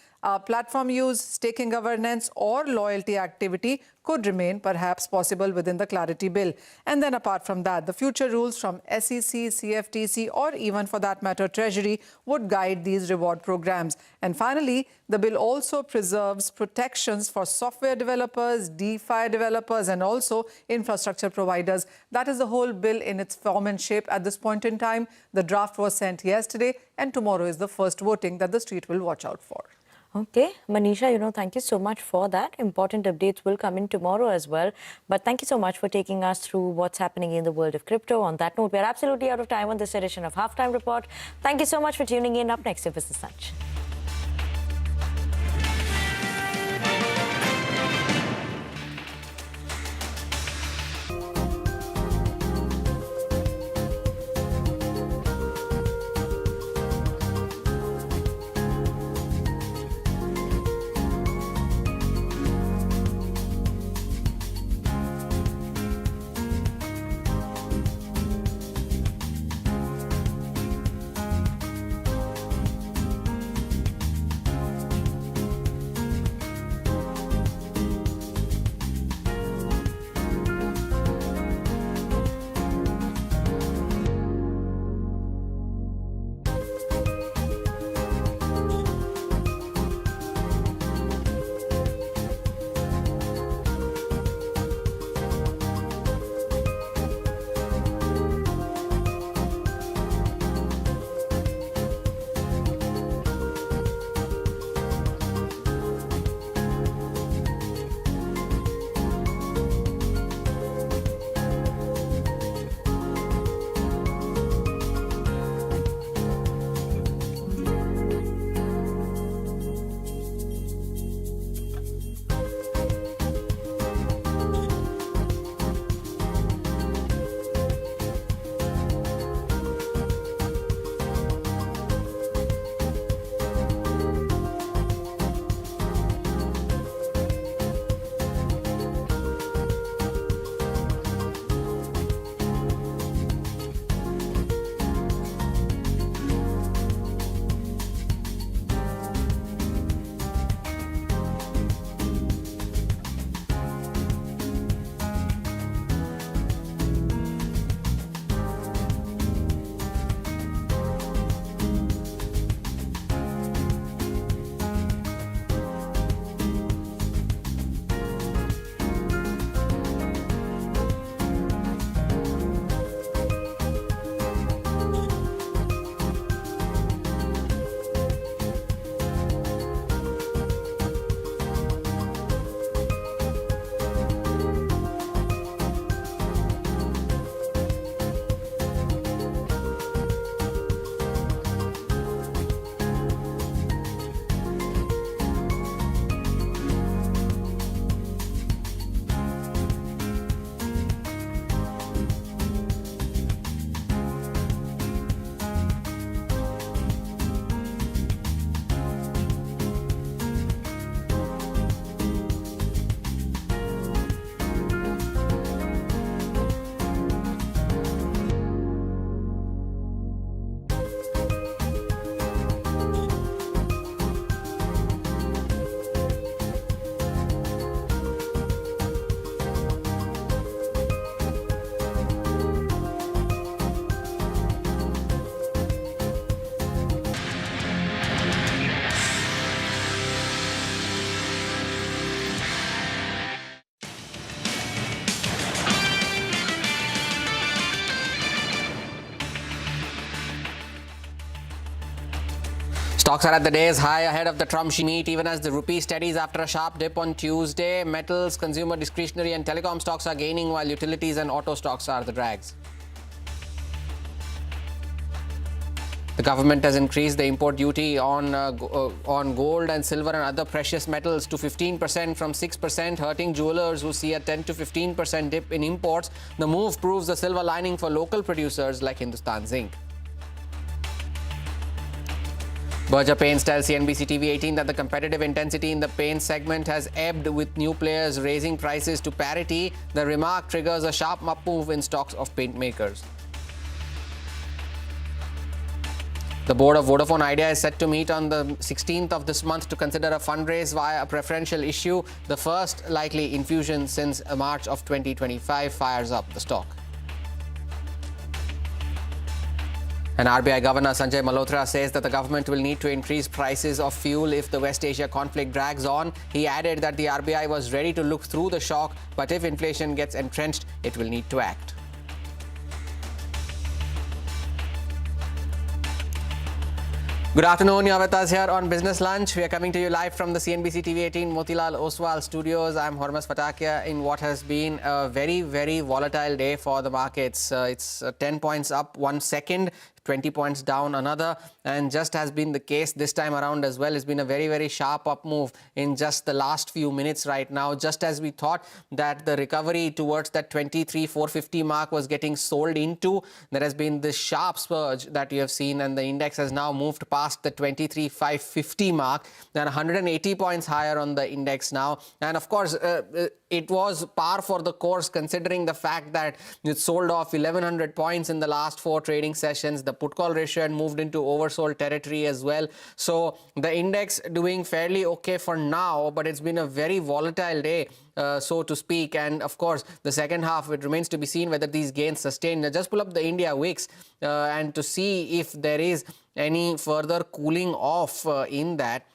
Speaker 10: platform use, staking governance, or loyalty activity could remain perhaps possible within the Clarity bill. And then apart from that, the future rules from SEC, CFTC, or even for that matter Treasury would guide these reward programs. And finally, the bill also preserves protections for software developers, DeFi developers, and also infrastructure providers. That is the whole bill in its form and shape at this point in time. The draft was sent yesterday, and tomorrow is the first voting that the street will watch out for.
Speaker 8: Okay, Manisha, thank you so much for that. Important updates will come in tomorrow as well. But thank you so much for taking us through what's happening in the world of crypto. On that note, we're absolutely out of time on this edition of Halftime Report. Thank you so much for tuning in. Up next, your Business Lunch.
Speaker 6: Stocks are at the day's high ahead of the Trump meet, even as the rupee steadies after a sharp dip on Tuesday. Metals, consumer discretionary and telecom stocks are gaining, while utilities and auto stocks are the drags. The government has increased the import duty on gold and silver and other precious metals to 15% from 6%, hurting jewelers who see a 10 to 15% dip in imports. The move proves the silver lining for local producers like Hindustan Zinc. Berger Paints tells CNBC TV 18 that the competitive intensity in the paint segment has ebbed, with new players raising prices to parity. The remark triggers a sharp up move in stocks of paint makers. The board of Vodafone Idea is set to meet on the 16th of this month to consider a fundraise via a preferential issue. The first likely infusion since March of 2025 fires up the stock. And RBI Governor Sanjay Malhotra says that the government will need to increase prices of fuel if the West Asia conflict drags on. He added that the RBI was ready to look through the shock, but if inflation gets entrenched, it will need to act. Good afternoon, you're with us here on Business Lunch. We are coming to you live from the CNBC TV 18 Motilal Oswal studios. I'm Hormas Patakia in what has been a very, very volatile day for the markets. It's 10 points up 1 second, 20 points down another, and just has been the case this time around as well. It's been a very, very sharp up move in just the last few minutes right now. Just as we thought that the recovery towards that 23,450 mark was getting sold into, there has been this sharp surge that you have seen, and the index has now moved past the 23,550 mark. Then 180 points higher on the index now. And of course, it was par for the course considering the fact that it sold off 1,100 points in the last 4 trading sessions. The put call ratio had moved into oversold territory as well. So the index doing fairly okay for now, but it's been a very volatile day, so to speak. And of course, the second half, it remains to be seen whether these gains sustain. Now, just pull up the India Wix and to see if there is any further cooling off in that.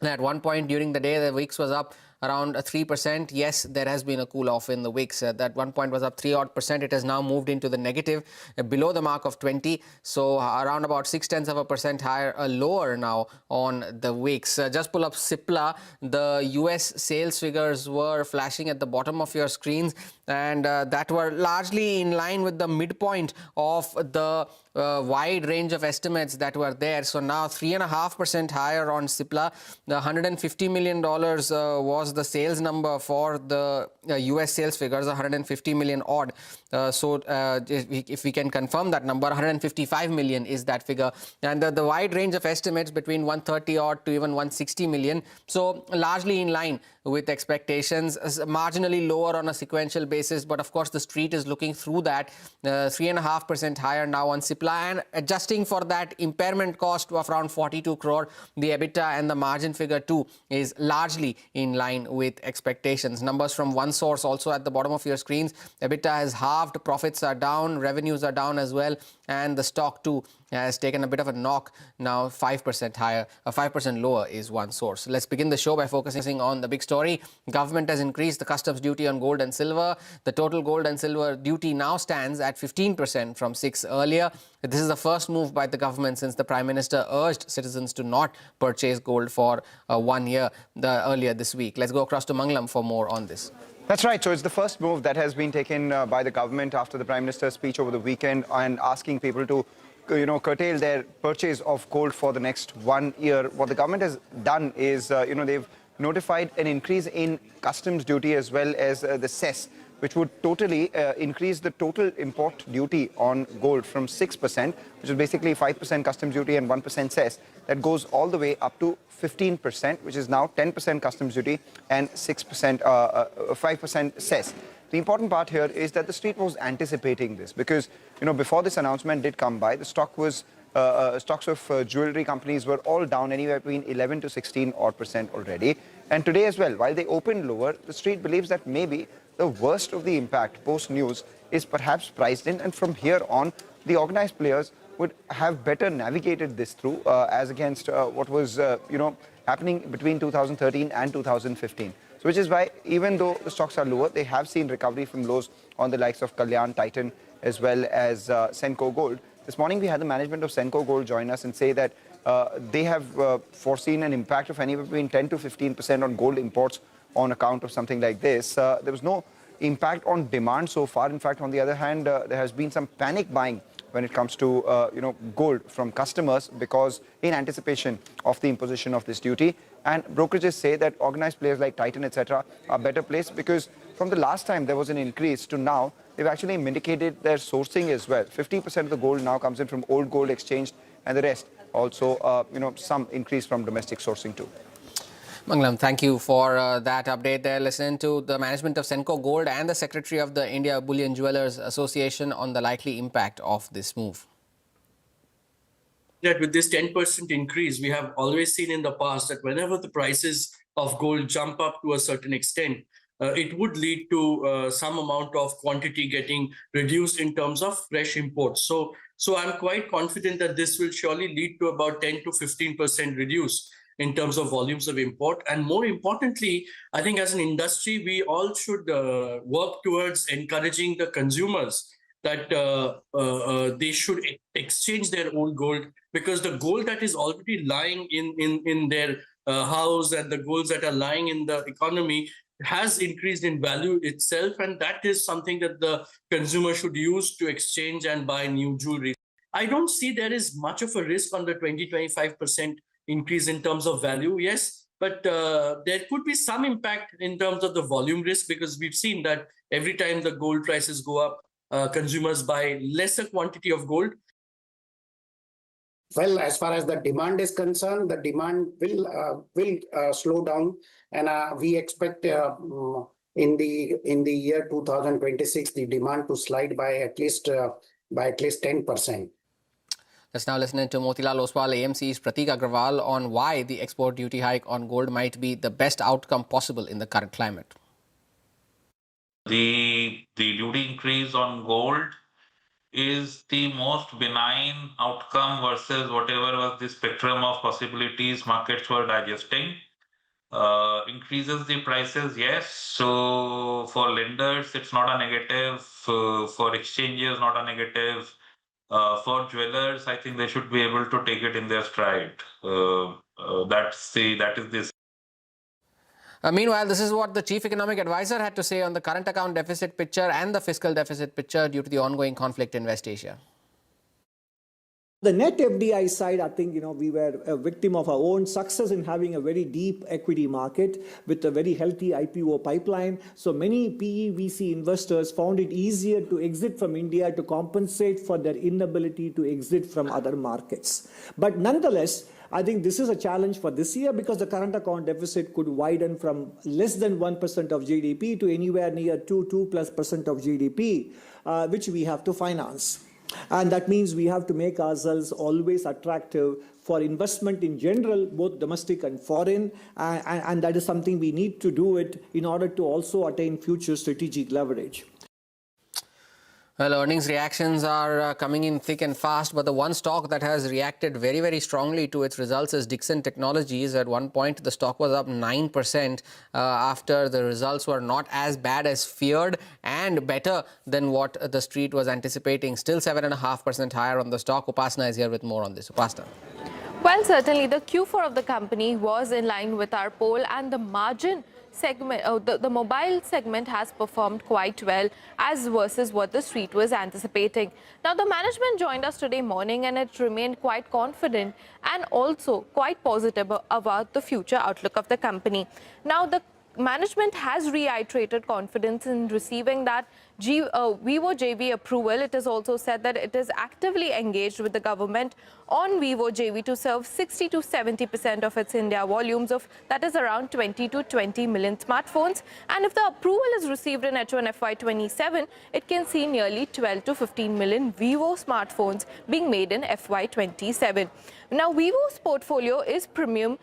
Speaker 6: At one point during the day, the Wix was up around 3%. Yes, there has been a cool off in the Wix. That one point was up 3% It has now moved into the negative, below the mark of 20. So around about 0.6% higher, lower now on the Wix. Just pull up Cipla. The US sales figures were flashing at the bottom of your screens, and that were largely in line with the midpoint of the wide range of estimates that were there. So now 3.5% higher on Cipla. The $150 million was the sales number for the US sales figures, 150 million odd. If we can confirm that number, 155 million is that figure. And the wide range of estimates between 130 odd to even 160 million. So largely in line with expectations, marginally lower on a sequential basis. But of course, the street is looking through that. 3.5% higher now on Cipla, and adjusting for that impairment cost of around 42 crore, the EBITDA and the margin figure too is largely in line with expectations. Numbers from one source also at the bottom of your screens. EBITDA has halved, profits are down, revenues are down as well, and the stock too has taken a bit of a knock, now 5% higher, 5% lower is one source. Let's begin the show by focusing on the big story. Government has increased the customs duty on gold and silver. The total gold and silver duty now stands at 15% from 6% earlier. This is the first move by the government since the Prime Minister urged citizens to not purchase gold for 1 year earlier this week. Let's go across to Mangalam for more on this.
Speaker 13: That's right. So it's the first move that has been taken by the government after the Prime Minister's speech over the weekend and asking people to curtail their purchase of gold for the next 1 year. What the government has done is, they've notified an increase in customs duty as well as the cess, which would totally increase the total import duty on gold from 6%, which is basically 5% customs duty and 1% cess. That goes all the way up to 15%, which is now 10% customs duty and 5% cess. The important part here is that the street was anticipating this because, before this announcement did come by, the stocks of jewelry companies were all down anywhere between 11 to 16% already. And today as well, while they opened lower, the street believes that maybe the worst of the impact post-news is perhaps priced in. And from here on, the organized players would have better navigated this through as against what was, happening between 2013 and 2015. So which is why, even though the stocks are lower, they have seen recovery from lows on the likes of Kalyan, Titan, as well as Senco Gold. This morning, we had the management of Senco Gold join us and say that they have foreseen an impact of anywhere between 10 to 15% on gold imports on account of something like this. There was no impact on demand so far. In fact, on the other hand, there has been some panic buying when it comes to gold from customers because in anticipation of the imposition of this duty. And brokerages say that organized players like Titan, etc., are better placed because from the last time there was an increase to now, they've actually mitigated their sourcing as well. 50% of the gold now comes in from old gold exchanged, and the rest also, some increase from domestic sourcing too.
Speaker 6: Mangalam, thank you for that update there. Listening to the management of Senco Gold and the Secretary of the India Bullion Jewelers Association on the likely impact of this move.
Speaker 16: That with this 10% increase, we have always seen in the past that whenever the prices of gold jump up to a certain extent, it would lead to some amount of quantity getting reduced in terms of fresh imports. So I'm quite confident that this will surely lead to about 10 to 15% reduce in terms of volumes of import. And more importantly, I think as an industry, we all should work towards encouraging the consumers that they should exchange their old gold, because the gold that is already lying in their house and the golds that are lying in the economy has increased in value itself, and that is something that the consumer should use to exchange and buy new jewelry. I don't see there is much of a risk on the 20-25% increase in terms of value, yes, but there could be some impact in terms of the volume risk, because we've seen that every time the gold prices go up, consumers buy lesser quantity of gold.
Speaker 20: Well, as far as the demand is concerned, the demand will slow down, and we expect in the year 2026 the demand to slide by at least 10%.
Speaker 6: Let's now listen to Motilal Oswal, AMC's Pratik Agrawal on why the export duty hike on gold might be the best outcome possible in the current climate.
Speaker 1: The duty increase on gold is the most benign outcome versus whatever was the spectrum of possibilities markets were digesting. Increases the prices, yes. So for lenders, it's not a negative. For exchanges, not a negative. For jewelers, I think they should be able to take it in their stride. That is this.
Speaker 6: Meanwhile, this is what the chief economic advisor had to say on the current account deficit picture and the fiscal deficit picture due to the ongoing conflict in West Asia.
Speaker 21: The net FDI side, I think, we were a victim of our own success in having a very deep equity market with a very healthy IPO pipeline. So many PE VC investors found it easier to exit from India to compensate for their inability to exit from other markets. But nonetheless, I think this is a challenge for this year because the current account deficit could widen from less than 1% of GDP to anywhere near 2+% of GDP, which we have to finance. And that means we have to make ourselves always attractive for investment in general, both domestic and foreign. And that is something we need to do it in order to also attain future strategic leverage.
Speaker 6: Well, earnings reactions are coming in thick and fast, but the one stock that has reacted very, very strongly to its results is Dixon Technologies. At one point, the stock was up 9% after the results were not as bad as feared and better than what the street was anticipating. Still 7.5% higher on the stock. Upasana is here with more on this. Upasana.
Speaker 18: Well, certainly the Q4 of the company was in line with our poll, and the margin segment, the mobile segment has performed quite well as versus what the street was anticipating. Now, the management joined us today morning and it remained quite confident and also quite positive about the future outlook of the company. Now, the management has reiterated confidence in receiving that Vivo JV approval. It has also said that it is actively engaged with the government on Vivo JV to serve 60 to 70% of its India volumes of, that is around 20 to 20 million smartphones. And if the approval is received in H1 FY27, it can see nearly 12 to 15 million Vivo smartphones being made in FY27. Now, Vivo's portfolio is premium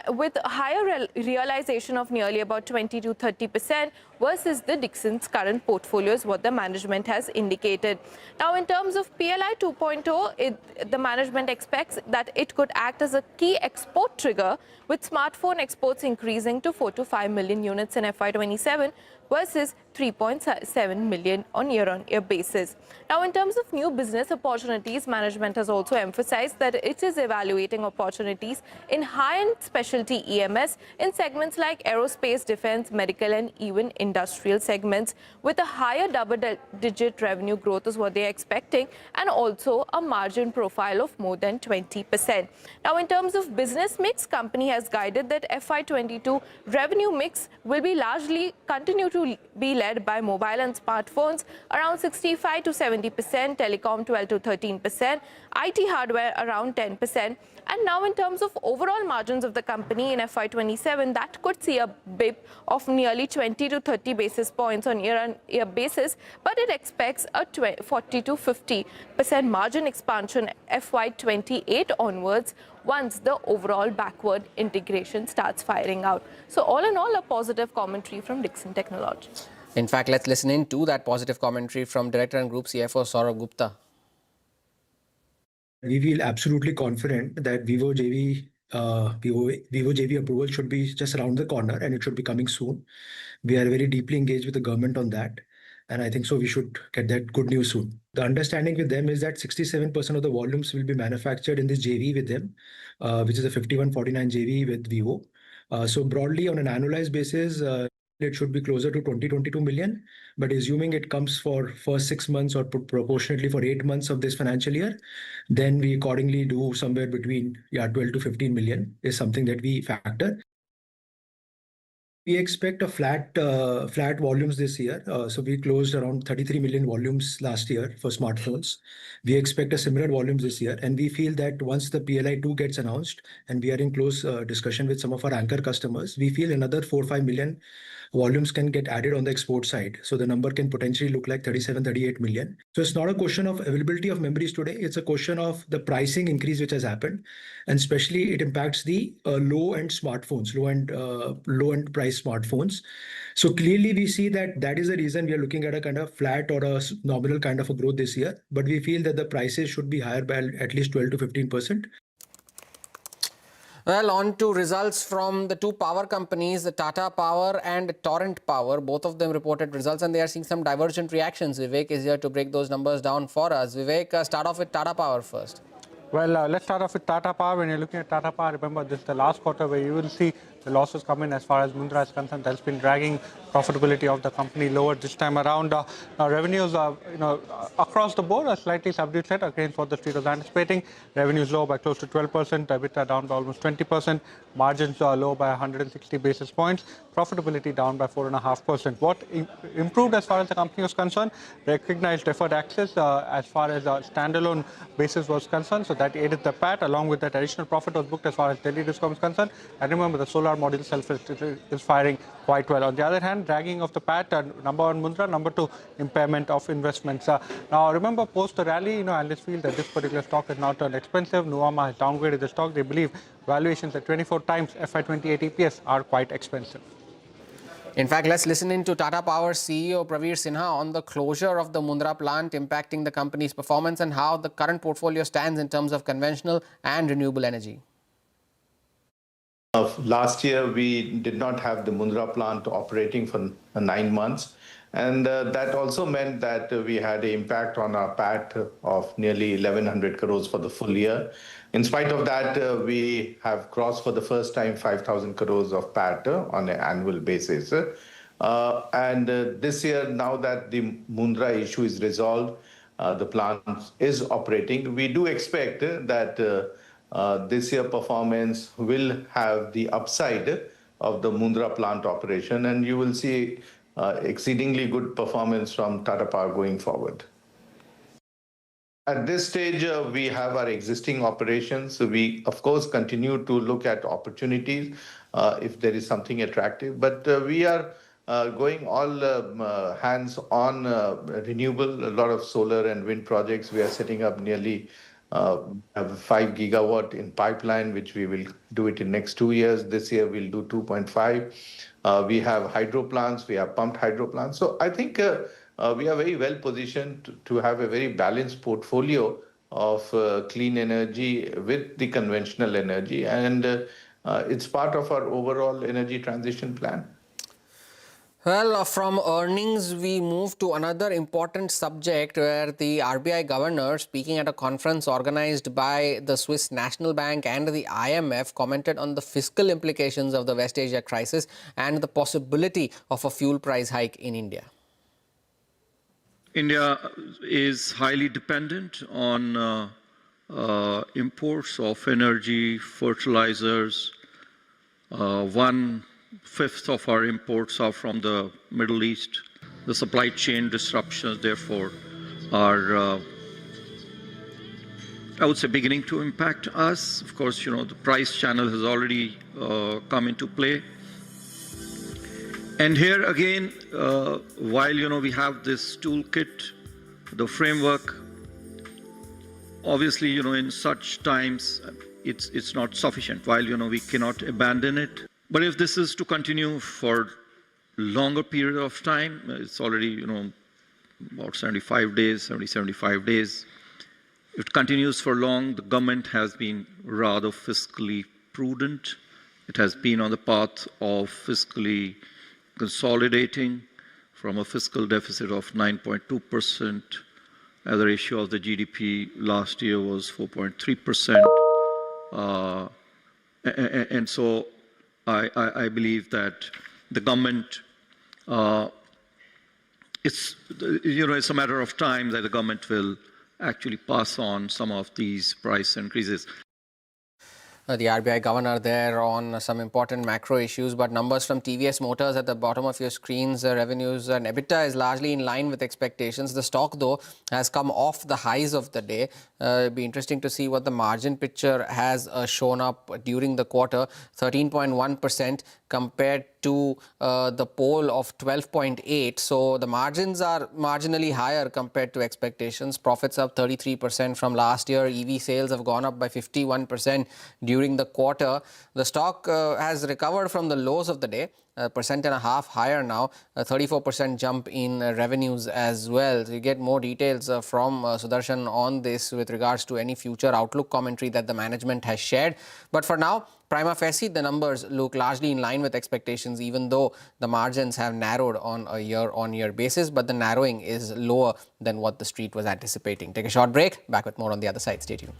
Speaker 18: with a higher realization of nearly about 20 to 30%, versus the Dixon's current portfolio is what the management has indicated. Now, in terms of PLI 2.0, the management expects that it could act as a key export trigger, with smartphone exports increasing to 4 to 5 million units in FY27 versus 3.7 million on year-on-year basis. Now, in terms of new business opportunities, management has also emphasized that it is evaluating opportunities in high-end specialty EMS in segments like aerospace, defense, medical, and even industrial segments, with a higher double-digit revenue growth is what they are expecting, and also a margin profile of more than 20%. Now, in terms of business mix, company has guided that FY22 revenue mix will be largely continue to be led by mobile and smartphones around 65 to 70%, telecom 12 to 13%, IT hardware around 10%. And now in terms of overall margins of the company in FY27, that could see a bip of nearly 20 to 30 basis points on year-on-year basis, but it expects a 40 to 50% margin expansion FY28 onwards once the overall backward integration starts firing out. So all in all, a positive commentary from Dixon Technologies.
Speaker 6: In fact, let's listen in to that positive commentary from Director and Group CFO Saurabh Gupta.
Speaker 4: We feel absolutely confident that Vivo JV approval should be just around the corner and it should be coming soon. We are very deeply engaged with the government on that. And I think so we should get that good news soon. The understanding with them is that 67% of the volumes will be manufactured in this JV with them, which is a 51-49 JV with Vivo. So broadly on an annualized basis, it should be closer to 20-22 million. But assuming it comes for first 6 months or proportionately for 8 months of this financial year, then we accordingly do somewhere between 12 to 15 million is something that we factor. We expect a flat volumes this year. So we closed around 33 million volumes last year for smartphones. We expect a similar volumes this year. And we feel that once the PLI 2 gets announced and we are in close discussion with some of our anchor customers, we feel another 4-5 million volumes can get added on the export side. So the number can potentially look like 37-38 million. So it's not a question of availability of memories today. It's a question of the pricing increase which has happened. And especially it impacts the low-end smartphones, low-end price smartphones. So clearly we see that that is the reason we are looking at a kind of flat or a nominal kind of a growth this year. But we feel that the prices should be higher by at least 12 to 15%.
Speaker 6: Well, on to results from the two power companies, the Tata Power and Torrent Power. Both of them reported results and they are seeing some divergent reactions. Vivek is here to break those numbers down for us. Vivek, start off with Tata Power first.
Speaker 2: Well, let's start off with Tata Power. When you're looking at Tata Power, remember this is the last quarter where you will see the losses come in as far as Mundra is concerned. That's been dragging profitability of the company lower this time around. Now revenues are, across the board are slightly subdued set against what the street was anticipating. Revenues low by close to 12%, EBITDA down by almost 20%, margins are low by 160 basis points, profitability down by 4.5%. What improved as far as the company was concerned, recognized deferred access as far as a standalone basis was concerned. So that aided the PAT. Along with that, additional profit was booked as far as Delhi Discom is concerned. And remember, the solar module itself is firing quite well. On the other hand, dragging of the PAT, number one Mundra, number two impairment of investments. Now remember, post the rally, analysts feel that this particular stock has now turned expensive. Nuvama has downgraded the stock. They believe valuations at 24 times FY28 EPS are quite expensive.
Speaker 6: In fact, let's listen in to Tata Power CEO Praveer Sinha on the closure of the Mundra plant impacting the company's performance and how the current portfolio stands in terms of conventional and renewable energy.
Speaker 12: Last year, we did not have the Mundra plant operating for 9 months. And that also meant that we had an impact on our PAT of nearly 1,100 crores for the full year. In spite of that, we have crossed for the first time 5,000 crores of PAT on an annual basis. And this year, now that the Mundra issue is resolved, the plant is operating. We do expect that this year performance will have the upside of the Mundra plant operation, and you will see exceedingly good performance from Tata Power going forward. At this stage, we have our existing operations. So we, of course, continue to look at opportunities if there is something attractive. But we are going all hands on renewable, a lot of solar and wind projects. We are setting up nearly have 5 gigawatt in pipeline, which we will do it in next 2 years. This year we'll do 2.5. We have hydro plants, we have pumped hydro plants. So I think we are very well positioned to have a very balanced portfolio of clean energy with the conventional energy. And it's part of our overall energy transition plan.
Speaker 6: Well, from earnings, we move to another important subject where the RBI governor, speaking at a conference organized by the Swiss National Bank and the IMF, commented on the fiscal implications of the West Asia crisis and the possibility of a fuel price hike in India.
Speaker 11: India is highly dependent on imports of energy, fertilizers. 1/5 of our imports are from the Middle East. The supply chain disruptions, therefore, are, I would say, beginning to impact us. Of course, the price channel has already come into play. And here again, while, we have this toolkit, the framework, obviously, in such times, it's not sufficient. While, we cannot abandon it. But if this is to continue for longer period of time, it's already, about 75 days. If it continues for long, the government has been rather fiscally prudent. It has been on the path of fiscally consolidating from a fiscal deficit of 9.2%. As a ratio of the GDP last year was 4.3%. And so I believe that the government, it's a matter of time that the government will actually pass on some of these price increases.
Speaker 6: The RBI governor there on some important macro issues, but numbers from TVS Motors at the bottom of your screens, revenues and EBITDA is largely in line with expectations. The stock, though, has come off the highs of the day. It'll be interesting to see what the margin picture has shown up during the quarter, 13.1% compared to the poll of 12.8. So the margins are marginally higher compared to expectations. Profits up 33% from last year. EV sales have gone up by 51% during the quarter. The stock has recovered from the lows of the day, 1.5% higher now, a 34% jump in revenues as well. So you get more details from Sudarshan on this with regards to any future outlook commentary that the management has shared. But for now, prima facie, the numbers look largely in line with expectations, even though the margins have narrowed on a year-on-year basis, but the narrowing is lower than what the street was anticipating. Take a short break. Back with more on the other side. Stay tuned.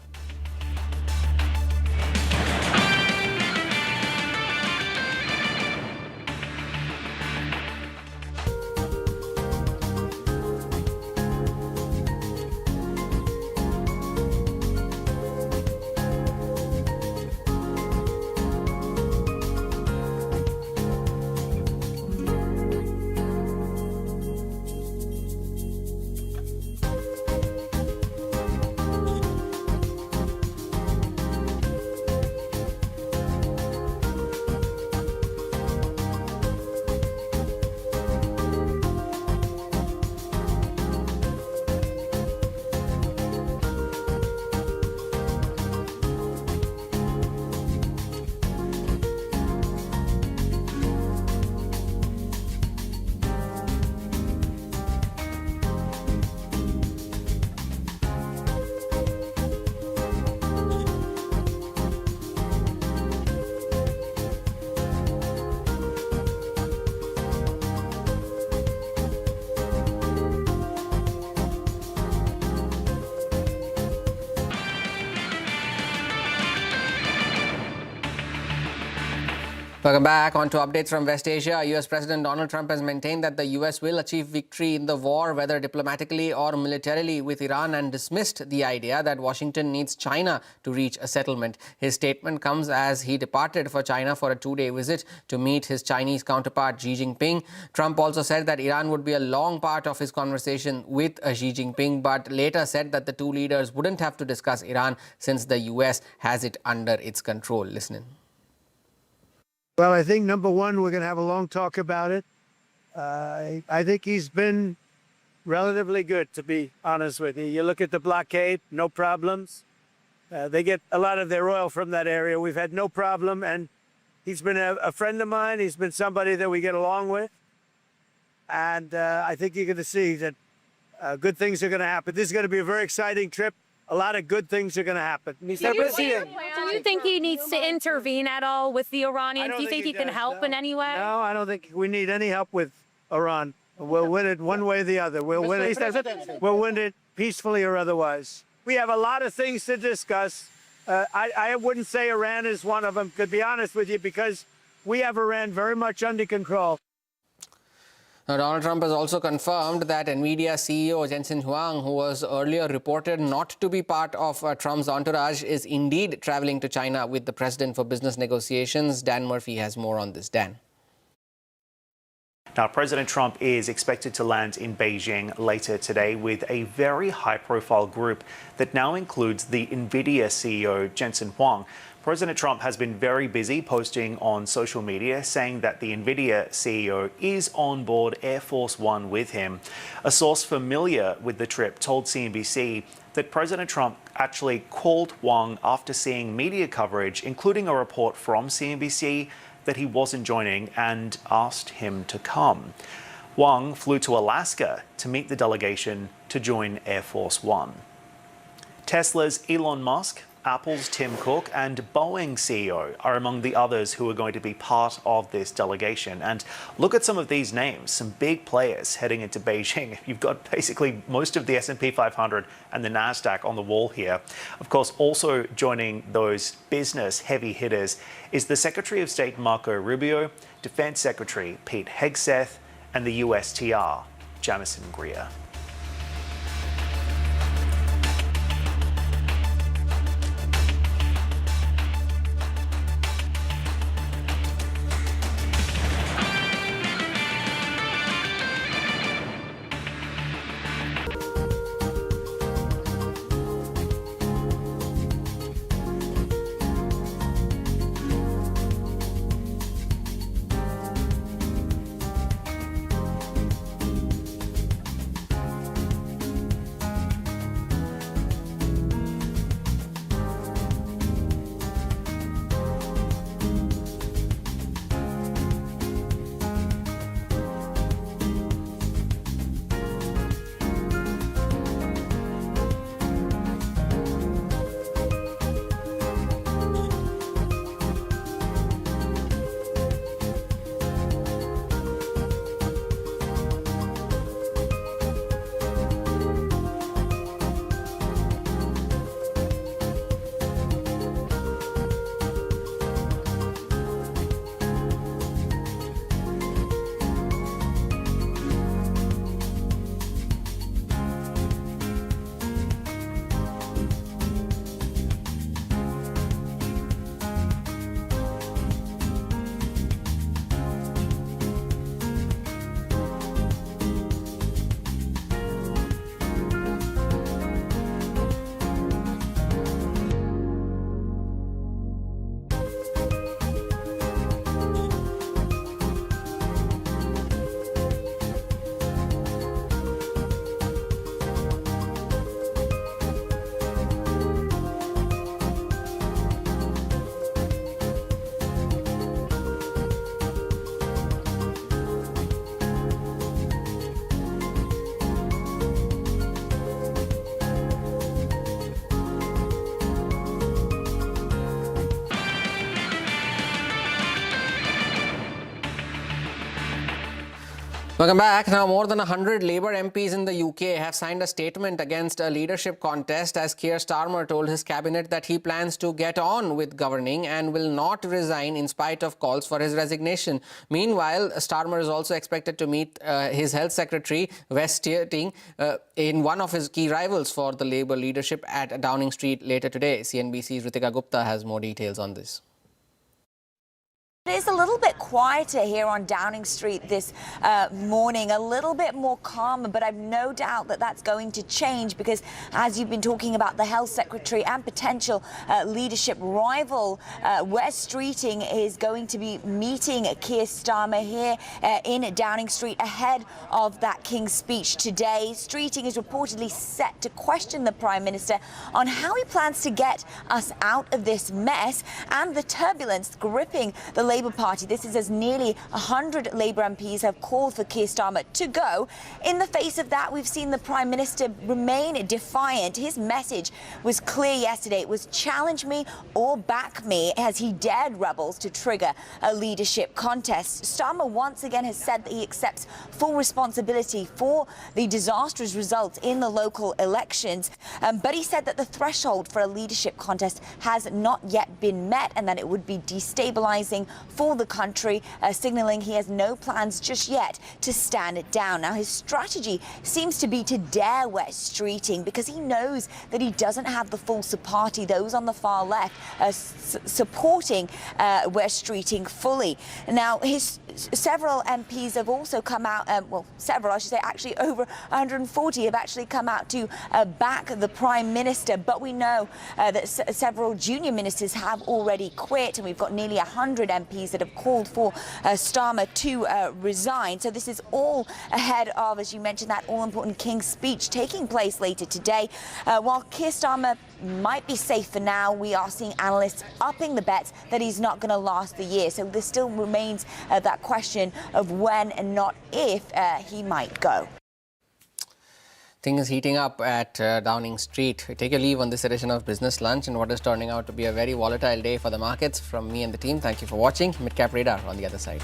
Speaker 6: Welcome back. On to updates from West Asia. US President Donald Trump has maintained that the US will achieve victory in the war, whether diplomatically or militarily, with Iran, and dismissed the idea that Washington needs China to reach a settlement. His statement comes as he departed for China for a 2-day visit to meet his Chinese counterpart Xi Jinping. Trump also said that Iran would be a long part of his conversation with Xi Jinping, but later said that the two leaders wouldn't have to discuss Iran since the US has it under its control. Listen in.
Speaker 17: Well, I think number one, we're going to have a long talk about it. I think he's been relatively good, to be honest with you. You look at the blockade, no problems. They get a lot of their oil from that area. We've had no problem, and he's been a friend of mine. He's been somebody that we get along with. And I think you're going to see that good things are going to happen. This is going to be a very exciting trip. A lot of good things are going to happen.
Speaker 9: Mr. President, do you think he needs to intervene at all with the Iranians? Do you think he can help in any way?
Speaker 17: No, I don't think we need any help with Iran. We'll win it one way or the other. We'll win it peacefully or otherwise. We have a lot of things to discuss. I wouldn't say Iran is one of them, to be honest with you, because we have Iran very much under control.
Speaker 6: Now, Donald Trump has also confirmed that Nvidia CEO Jensen Huang, who was earlier reported not to be part of Trump's entourage, is indeed traveling to China with the president for business negotiations. Dan Murphy has more on this. Dan.
Speaker 19: Now, President Trump is expected to land in Beijing later today with a very high-profile group that now includes the Nvidia CEO Jensen Huang. President Trump has been very busy posting on social media saying that the Nvidia CEO is on board Air Force One with him. A source familiar with the trip told CNBC that President Trump actually called Huang after seeing media coverage, including a report from CNBC, that he wasn't joining and asked him to come. Huang flew to Alaska to meet the delegation to join Air Force One. Tesla's Elon Musk, Apple's Tim Cook and Boeing CEO are among the others who are going to be part of this delegation. And look at some of these names, some big players heading into Beijing. You've got basically most of the S&P 500 and the NASDAQ on the wall here. Of course, also joining those business heavy hitters is the Secretary of State Marco Rubio, Defense Secretary Pete Hegseth, and the USTR, Jamison Greer.
Speaker 6: Welcome back. Now, more than 100 Labour MPs in the UK have signed a statement against a leadership contest as Keir Starmer told his cabinet that he plans to get on with governing and will not resign in spite of calls for his resignation. Meanwhile, Starmer is also expected to meet his Health Secretary, Wes Keating, in one of his key rivals for the Labour leadership at Downing Street later today. CNBC's Ritika Gupta has more details on this.
Speaker 3: It is a little bit quieter here on Downing Street this morning, a little bit more calmer, but I've no doubt that that's going to change because as you've been talking about the Health Secretary and potential leadership rival, Wes Streeting is going to be meeting Keir Starmer here in Downing Street ahead of that King's speech today. Streeting is reportedly set to question the Prime Minister on how he plans to get us out of this mess and the turbulence gripping the Labour Party. This is as nearly 100 Labour MPs have called for Keir Starmer to go. In the face of that, we've seen the Prime Minister remain defiant. His message was clear yesterday. It was challenge me or back me as he dared rebels to trigger a leadership contest. Starmer once again has said that he accepts full responsibility for the disastrous results in the local elections. But he said that the threshold for a leadership contest has not yet been met and that it would be destabilising for the country, signalling he has no plans just yet to stand it down. Now, his strategy seems to be to dare Wes Streeting because he knows that he doesn't have the full party, those on the far left, supporting Wes Streeting fully. Now, several MPs have also come out, well, several, I should say, actually over 140 have actually come out to back the Prime Minister. But we know that several junior ministers have already quit, and we've got nearly 100 MPs that have called for Starmer to resign. So this is all ahead of, as you mentioned, that all-important King's speech taking place later today. While Keir Starmer might be safe for now, we are seeing analysts upping the bets that he's not going to last the year. So there still remains that question of when and not if he might go.
Speaker 6: Things heating up at Downing Street. We take your leave on this edition of Business Lunch and what is turning out to be a very volatile day for the markets. From me and the team, thank you for watching. Midcap Radar on the other side.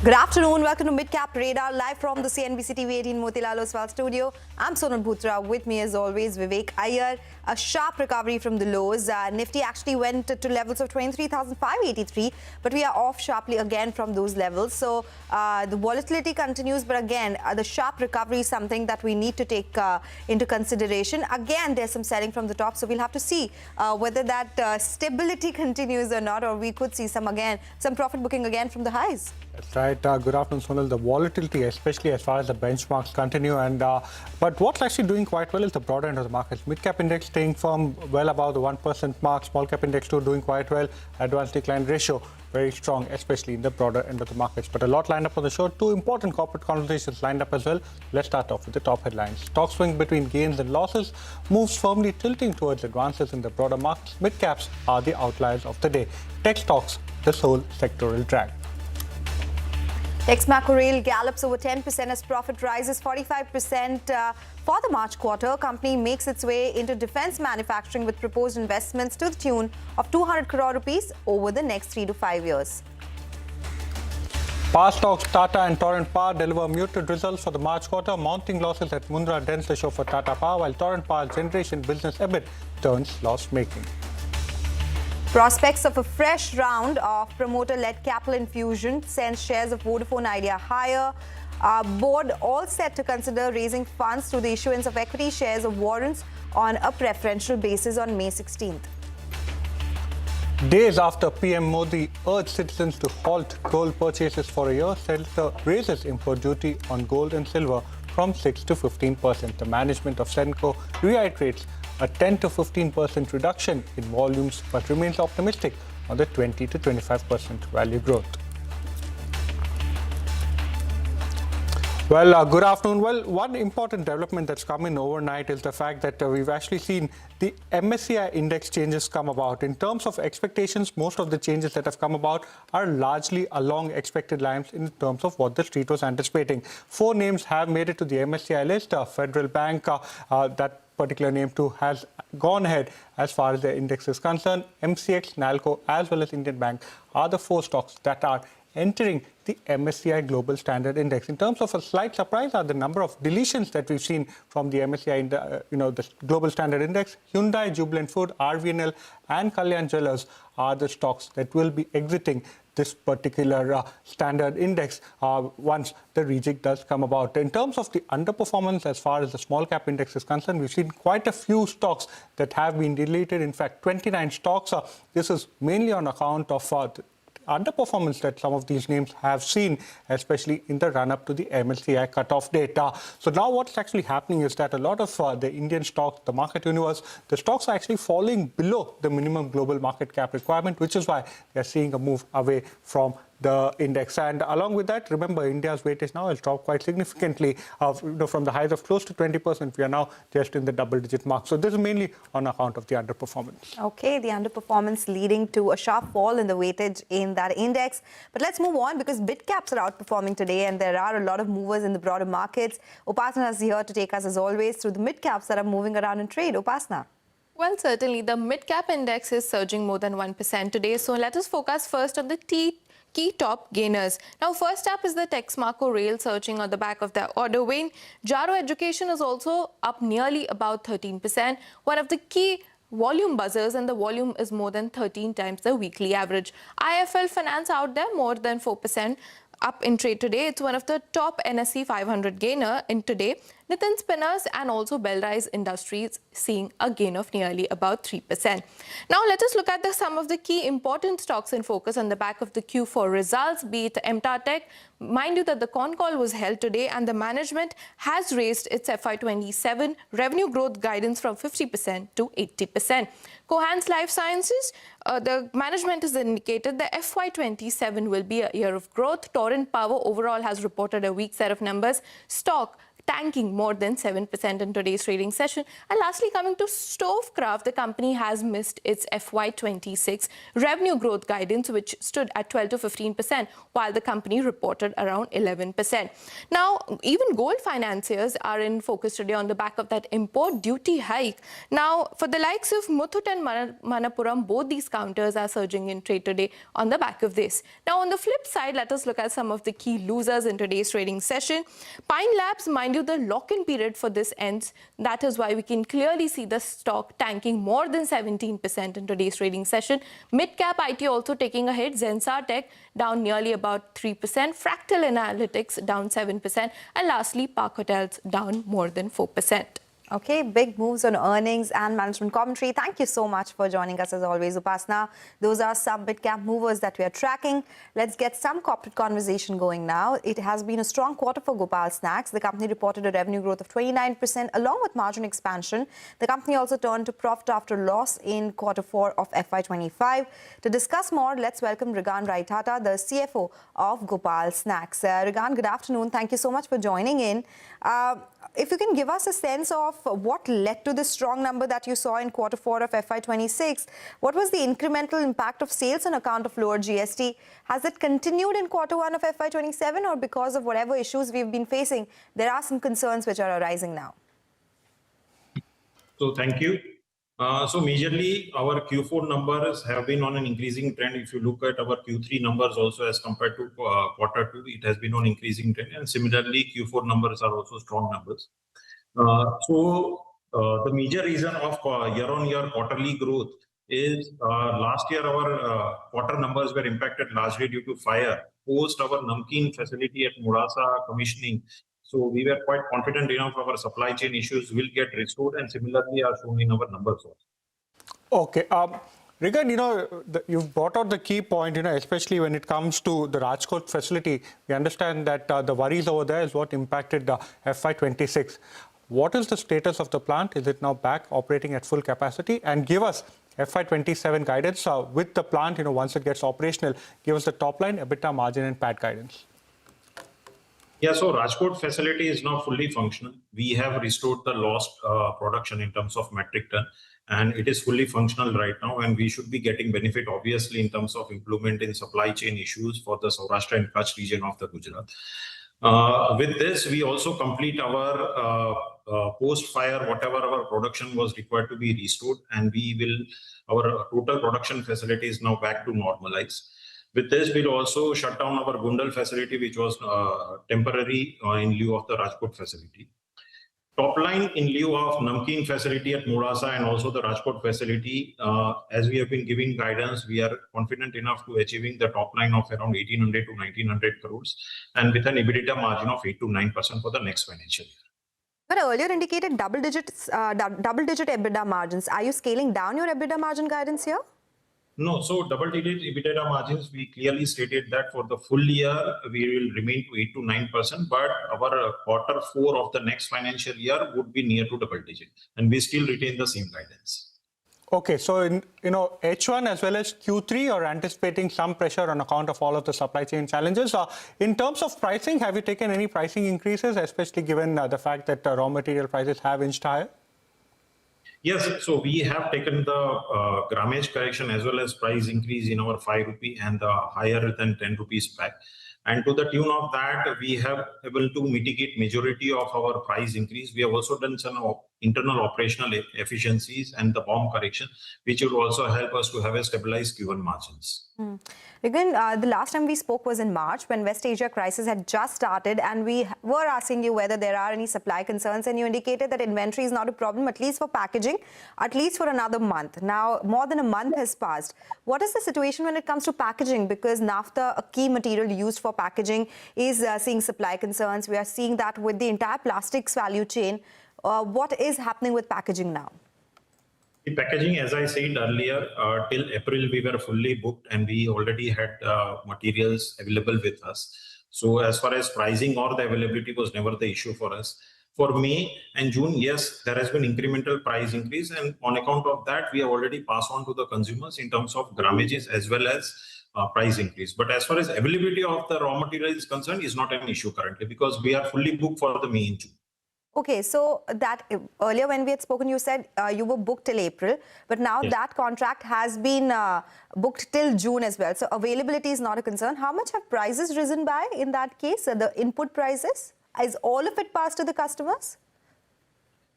Speaker 14: Good afternoon. Welcome to Midcap Radar, live from the CNBC TV 18 Motilal Oswal studio. I'm Sonal Bhutra. With me, as always, Vivek Iyer. A sharp recovery from the lows. Nifty actually went to levels of 23,583, but we are off sharply again from those levels. So the volatility continues, but again, the sharp recovery is something that we need to take into consideration. Again, there's some selling from the top, so we'll have to see whether that stability continues or not, or we could see some profit booking again from the highs.
Speaker 2: That's right. Good afternoon, Sonal. The volatility, especially as far as the benchmarks continue, and but what's actually doing quite well is the broader end of the markets. Mid-cap index staying firm, well above the 1% mark. Small-cap index too doing quite well. Advanced decline ratio very strong, especially in the broader end of the markets. But a lot lined up on the show. Two important corporate conversations lined up as well. Let's start off with the top headlines. Stock swing between gains and losses moves firmly tilting towards advances in the broader markets. Mid-caps are the outliers of the day. Tech stocks, the sole sectoral drag.
Speaker 14: Texmaco Rail gallops over 10% as profit rises 45% for the March quarter. Company makes its way into defense manufacturing with proposed investments to the tune of 200 crore rupees over the next 3 to 5 years.
Speaker 2: Power stocks Tata and Torrent Power deliver muted results for the March quarter. Mounting losses at Mundra dents the show for Tata Power, while Torrent Power generation business EBIT turns loss-making.
Speaker 14: Prospects of a fresh round of promoter-led capital infusion sends shares of Vodafone Idea higher. Board all set to consider raising funds through the issuance of equity shares of warrants on a preferential basis on May 16th.
Speaker 2: Days after PM Modi urged citizens to halt gold purchases for a year, Centre raises import duty on gold and silver from 6 to 15%. The management of Senco reiterates a 10 to 15% reduction in volumes, but remains optimistic on the 20 to 25% value growth. Well, good afternoon. Well, one important development that's come in overnight is the fact that we've actually seen the MSCI index changes come about. In terms of expectations, most of the changes that have come about are largely along expected lines in terms of what the street was anticipating. 4 names have made it to the MSCI list. Federal Bank, that particular name too has gone ahead as far as the index is concerned. MCX, Nalco, as well as Indian Bank are the 4 stocks that are entering the MSCI Global Standard Index. In terms of a slight surprise are the number of deletions that we've seen from the MSCI, the Global Standard Index. Hyundai, Jubilant Food, RVNL, and Kalyan Jewellers are the stocks that will be exiting this particular standard index once the rejig does come about. In terms of the underperformance as far as the small cap index is concerned, we've seen quite a few stocks that have been deleted. In fact, 29 stocks. This is mainly on account of underperformance that some of these names have seen, especially in the run-up to the MSCI cutoff data. So now what's actually happening is that a lot of the Indian stocks, the market universe, the stocks are actually falling below the minimum global market cap requirement, which is why they're seeing a move away from the index. And along with that, remember, India's weightage now has dropped quite significantly. From the highs of close to 20%, we are now just in the double-digit mark. So this is mainly on account of the underperformance.
Speaker 14: Okay, the underperformance leading to a sharp fall in the weightage in that index. But let's move on, because big caps are outperforming today, and there are a lot of movers in the broader markets. Upasana is here to take us, as always, through the mid caps that are moving around in trade. Upasana.
Speaker 18: Well, certainly the mid-cap index is surging more than 1% today. So let us focus first on the key top gainers. Now, first up is the Texmaco Rail surging on the back of their order win. Jaro Education is also up nearly about 13%. One of the key volume buzzers, and the volume is more than 13 times the weekly average. IFL Finance out there more than 4% up in trade today. It's one of the top NSE 500 gainer in today. Nitin Spinners and also Bellrise Industries seeing a gain of nearly about 3%. Now let us look at some of the key important stocks in focus on the back of the Q4 results, be it MTA Tech. Mind you that the con call was held today and the management has raised its FY27 revenue growth guidance from 50% to 80%. Cohance Life Sciences, the management has indicated the FY27 will be a year of growth. Torrent Power overall has reported a weak set of numbers. Stock tanking more than 7% in today's trading session. And lastly, coming to Stovecraft, the company has missed its FY26 revenue growth guidance, which stood at 12 to 15%, while the company reported around 11%. Now, even gold financiers are in focus today on the back of that import duty hike. Now, for the likes of Muthoot and Manappuram, both these counters are surging in trade today on the back of this. Now, on the flip side, let us look at some of the key losers in today's trading session. Pine Labs, mind you, the lock-in period for this ends. That is why we can clearly see the stock tanking more than 17% in today's trading session. Mid-cap IT also taking a hit. Zensar Tech down nearly about 3%. Fractal Analytics down 7%. And lastly, Park Hotels down more than 4%.
Speaker 14: Okay, big moves on earnings and management commentary. Thank you so much for joining us as always, Upasna. Those are some mid-cap movers that we are tracking. Let's get some corporate conversation going now. It has been a strong quarter for Gopal Snacks. The company reported a revenue growth of 29% along with margin expansion. The company also turned to profit after loss in Q4 of FY25. To discuss more, let's welcome Rigan Raitata, the CFO of Gopal Snacks. Rigan, good afternoon. Thank you so much for joining in. If you can give us a sense of what led to this strong number that you saw in Q4 of FY26, what was the incremental impact of sales on account of lower GST? Has it continued in Q1 of FY27, or because of whatever issues we've been facing, there are some concerns which are arising now?
Speaker 15: So thank you. So majorly our Q4 numbers have been on an increasing trend. If you look at our Q3 numbers also as compared to Q2, it has been on increasing trend, and similarly Q4 numbers are also strong numbers. The major reason of year-on-year quarterly growth is last year our quarter numbers were impacted largely due to fire post our Namkeen facility at Murasa commissioning. So we were quite confident enough our supply chain issues will get restored, and similarly are shown in our numbers also.
Speaker 2: Okay. Rigan, you've brought out the key point, especially when it comes to the Rajkot facility. We understand that the worries over there is what impacted the FY26. What is the status of the plant? Is it now back operating at full capacity? And give us FY27 guidance with the plant, once it gets operational, give us the top line, EBITDA margin and PAT guidance.
Speaker 15: Yeah, so Rajkot facility is now fully functional. We have restored the lost production in terms of metric ton, and it is fully functional right now, and we should be getting benefit obviously in terms of improvement in supply chain issues for the Saurashtra and Kutch region of the Gujarat. With this, we also complete our post-fire, whatever our production was required to be restored, and our total production facility is now back to normalize. With this, we'll also shut down our Gundal facility, which was temporary in lieu of the Rajkot facility. Top line in lieu of Namkeen facility at Murasa and also the Rajkot facility, as we have been giving guidance, we are confident enough to achieving the top line of around 1800 to 1900 crores and with an EBITDA margin of 8 to 9% for the next financial year.
Speaker 14: But earlier indicated double-digit EBITDA margins. Are you scaling down your EBITDA margin guidance here?
Speaker 15: No, so double-digit EBITDA margins, we clearly stated that for the full year, we will remain to 8 to 9%, but our Q4 of the next financial year would be near to double-digit, and we still retain the same guidance.
Speaker 2: Okay, so in H1 as well as Q3 are anticipating some pressure on account of all of the supply chain challenges. In terms of pricing, have you taken any pricing increases, especially given the fact that raw material prices have inched higher?
Speaker 15: Yes, so we have taken the grammage correction as well as price increase in our 5 rupee and the higher than 10 rupees pack. And to the tune of that, we have able to mitigate majority of our price increase. We have also done some internal operational efficiencies and the BOM correction, which will also help us to have a stabilized Q1 margins.
Speaker 14: Again, the last time we spoke was in March when West Asia crisis had just started, and we were asking you whether there are any supply concerns, and you indicated that inventory is not a problem, at least for packaging, at least for another month. Now, more than a month has passed. What is the situation when it comes to packaging? Because naphtha, a key material used for packaging, is seeing supply concerns. We are seeing that with the entire plastics value chain. What is happening with packaging now?
Speaker 15: The packaging, as I said earlier, till April we were fully booked and we already had materials available with us. So as far as pricing or the availability was never the issue for us. For May and June, yes, there has been incremental price increase, and on account of that, we have already passed on to the consumers in terms of grammages as well as price increase. But as far as availability of the raw material is concerned, is not an issue currently because we are fully booked for the May and June.
Speaker 14: Okay, so that earlier when we had spoken, you said you were booked till April, but now that contract has been booked till June as well. So availability is not a concern. How much have prices risen by in that case, the input prices? Is all of it passed to the customers?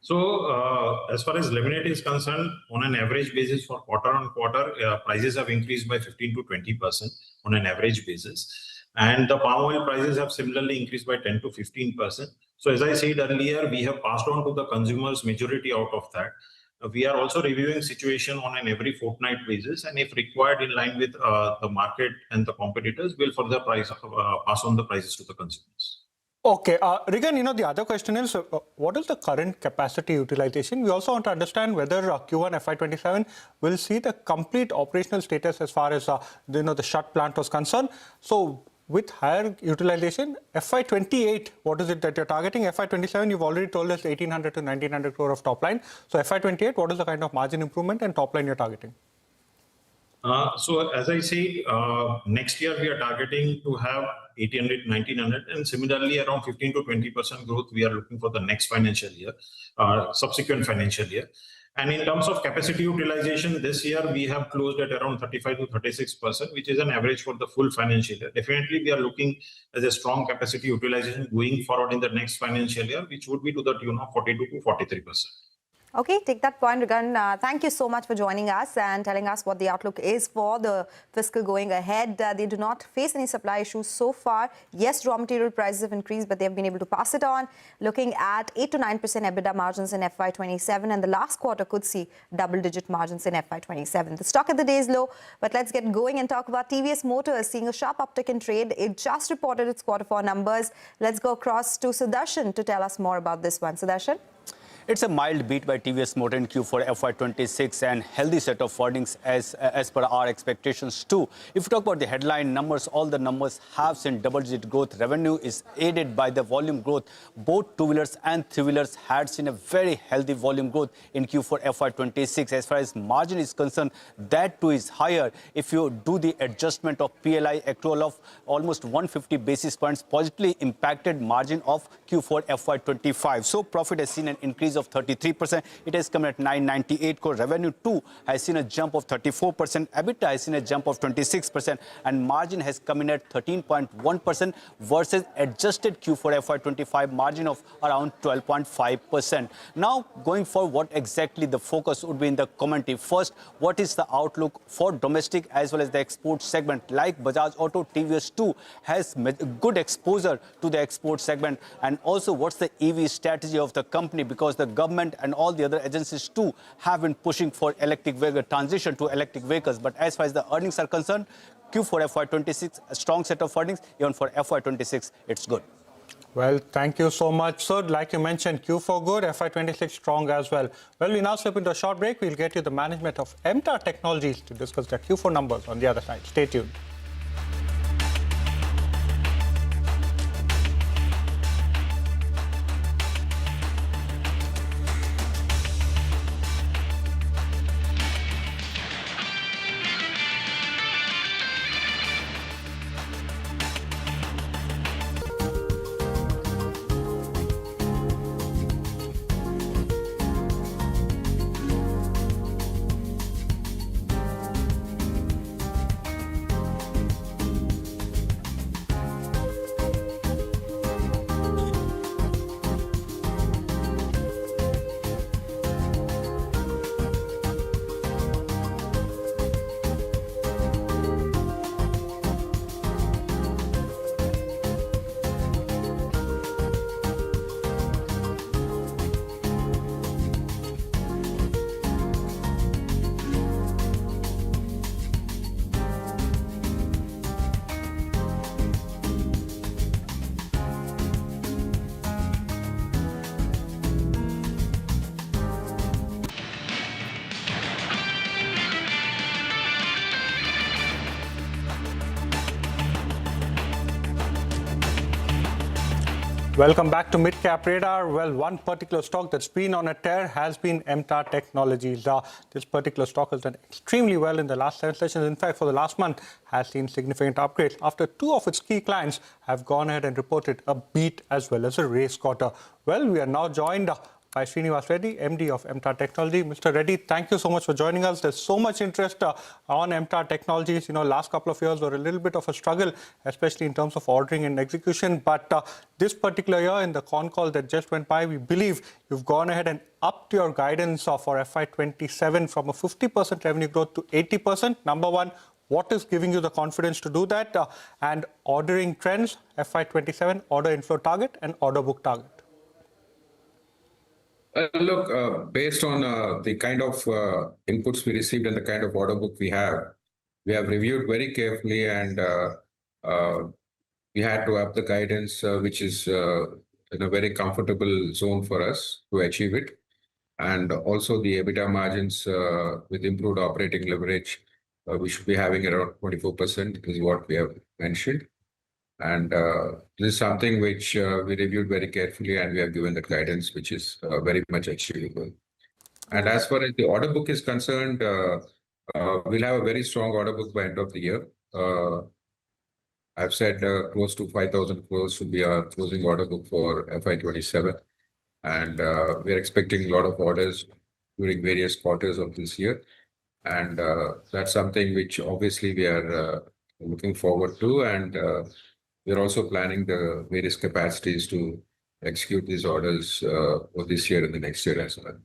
Speaker 15: So as far as laminate is concerned, on an average basis for quarter on quarter, prices have increased by 15 to 20% on an average basis. And the palm oil prices have similarly increased by 10 to 15%. So as I said earlier, we have passed on to the consumers majority out of that. We are also reviewing situation on an every fortnight basis, and if required in line with the market and the competitors, we'll further pass on the prices to the consumers.
Speaker 2: Okay, Regan, the other question is, what is the current capacity utilization? We also want to understand whether Q1 FY27 will see the complete operational status as far as the shut plant was concerned. So with higher utilization, FY28, what is it that you're targeting? FY27, you've already told us 1,800 to 1,900 crore of top line. So FY28, what is the kind of margin improvement and top line you're targeting?
Speaker 15: So as I say, next year we are targeting to have 1,800, 1,900, and similarly around 15 to 20% growth we are looking for the next financial year, subsequent financial year. And in terms of capacity utilization, this year we have closed at around 35 to 36%, which is an average for the full financial year. Definitely we are looking at a strong capacity utilization going forward in the next financial year, which would be to the tune of 42 to 43%.
Speaker 14: Okay, take that point, Regan. Thank you so much for joining us and telling us what the outlook is for the fiscal going ahead. They do not face any supply issues so far. Yes, raw material prices have increased, but they've been able to pass it on. Looking at 8 to 9% EBITDA margins in FY27, and the last quarter could see double-digit margins in FY27. The stock at the day's low, but let's get going and talk about TVS Motors seeing a sharp uptick in trade. It just reported its quarter 4 numbers. Let's go across to Sudarshan to tell us more about this one. Sudarshan?
Speaker 5: It's a mild beat by TVS Motor in Q4 FY26 and healthy set of earnings as per our expectations too. If you talk about the headline numbers, all the numbers have seen double-digit growth. Revenue is aided by the volume growth. Both two-wheelers and three-wheelers had seen a very healthy volume growth in Q4 FY26. As far as margin is concerned, that too is higher. If you do the adjustment of PLI accrual of almost 150 basis points, positively impacted margin of Q4 FY25. So profit has seen an increase of 33%. It has come at 998 crore. Revenue too has seen a jump of 34%. EBITDA has seen a jump of 26%, and margin has come in at 13.1% versus adjusted Q4 FY25 margin of around 12.5%. Now, going forward, what exactly the focus would be in the commentary? First, what is the outlook for domestic as well as the export segment? Like Bajaj Auto, TVS too has good exposure to the export segment. And also, what's the EV strategy of the company? Because the government and all the other agencies too have been pushing for electric vehicle transition to electric vehicles. But as far as the earnings are concerned, Q4 FY26, a strong set of earnings. Even for FY26, it's good.
Speaker 2: Well, thank you so much. So, like you mentioned, Q4 good, FY26 strong as well. Well, we now slip into a short break. We'll get you the management of Nazara Technologies to discuss their Q4 numbers on the other side. Stay tuned. Welcome back to Mid-Cap Radar. Well, one particular stock that's been on a tear has been Nazara Technologies. This particular stock has done extremely well in the last 7 sessions. In fact, for the last month, has seen significant upgrades after 2 of its key clients have gone ahead and reported a beat as well as a raise quarter. Well, we are now joined by Srinivas Reddy, MD of Nazara Technology. Mr. Reddy, thank you so much for joining us. There's so much interest on Nazara Technologies. You know, last couple of years were a little bit of a struggle, especially in terms of ordering and execution. But this particular year, in the con call that just went by, we believe you've gone ahead and upped your guidance for FY27 from a 50% revenue growth to 80%. Number one, what is giving you the confidence to do that? And ordering trends, FY27, order inflow target and order book target.
Speaker 7: Look, based on the kind of inputs we received and the kind of order book we have reviewed very carefully, and we had to up the guidance, which is in a very comfortable zone for us to achieve it. And also the EBITDA margins with improved operating leverage, we should be having around 24% is what we have mentioned. And this is something which we reviewed very carefully, and we have given the guidance, which is very much achievable. And as far as the order book is concerned, we'll have a very strong order book by end of the year. I've said close to 5,000 crores should be our closing order book for FY27. And we're expecting a lot of orders during various quarters of this year. And that's something which obviously we are looking forward to. And we're also planning the various capacities to execute these orders for this year and the next year as well.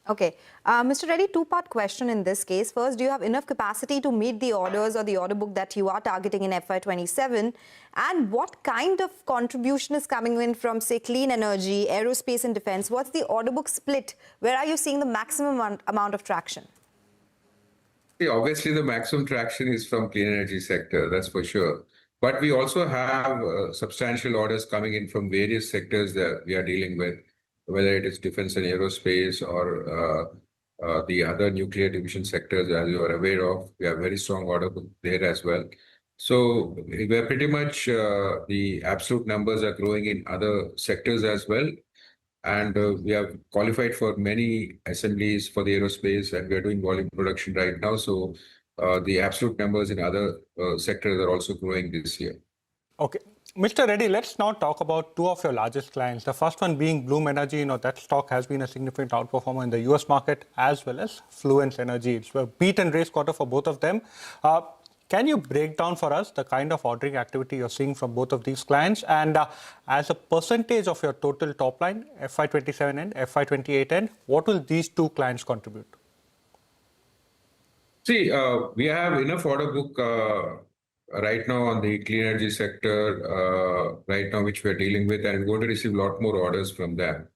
Speaker 14: Okay. Mr. Reddy, two-part question in this case. First, do you have enough capacity to meet the orders or the order book that you are targeting in FY27? And what kind of contribution is coming in from, say, clean energy, aerospace and defense? What's the order book split? Where are you seeing the maximum amount of traction?
Speaker 7: Obviously, the maximum traction is from clean energy sector, that's for sure. But we also have substantial orders coming in from various sectors that we are dealing with, whether it is defense and aerospace or the other nuclear division sectors, as you are aware of. We have very strong order book there as well. So we're pretty much, the absolute numbers are growing in other sectors as well. And we have qualified for many assemblies for the aerospace, and we are doing volume production right now. So the absolute numbers in other sectors are also growing this year.
Speaker 2: Okay. Mr. Reddy, let's now talk about 2 of your largest clients. The first one being Bloom Energy. You know, that stock has been a significant outperformer in the US market, as well as Fluence Energy. It's a beat and raise quarter for both of them. Can you break down for us the kind of ordering activity you're seeing from both of these clients? And as a percentage of your total top line, FY27 and FY28 end, what will these 2 clients contribute?
Speaker 7: See, we have enough order book right now on the clean energy sector right now, which we're dealing with, and we're going to receive a lot more orders from them.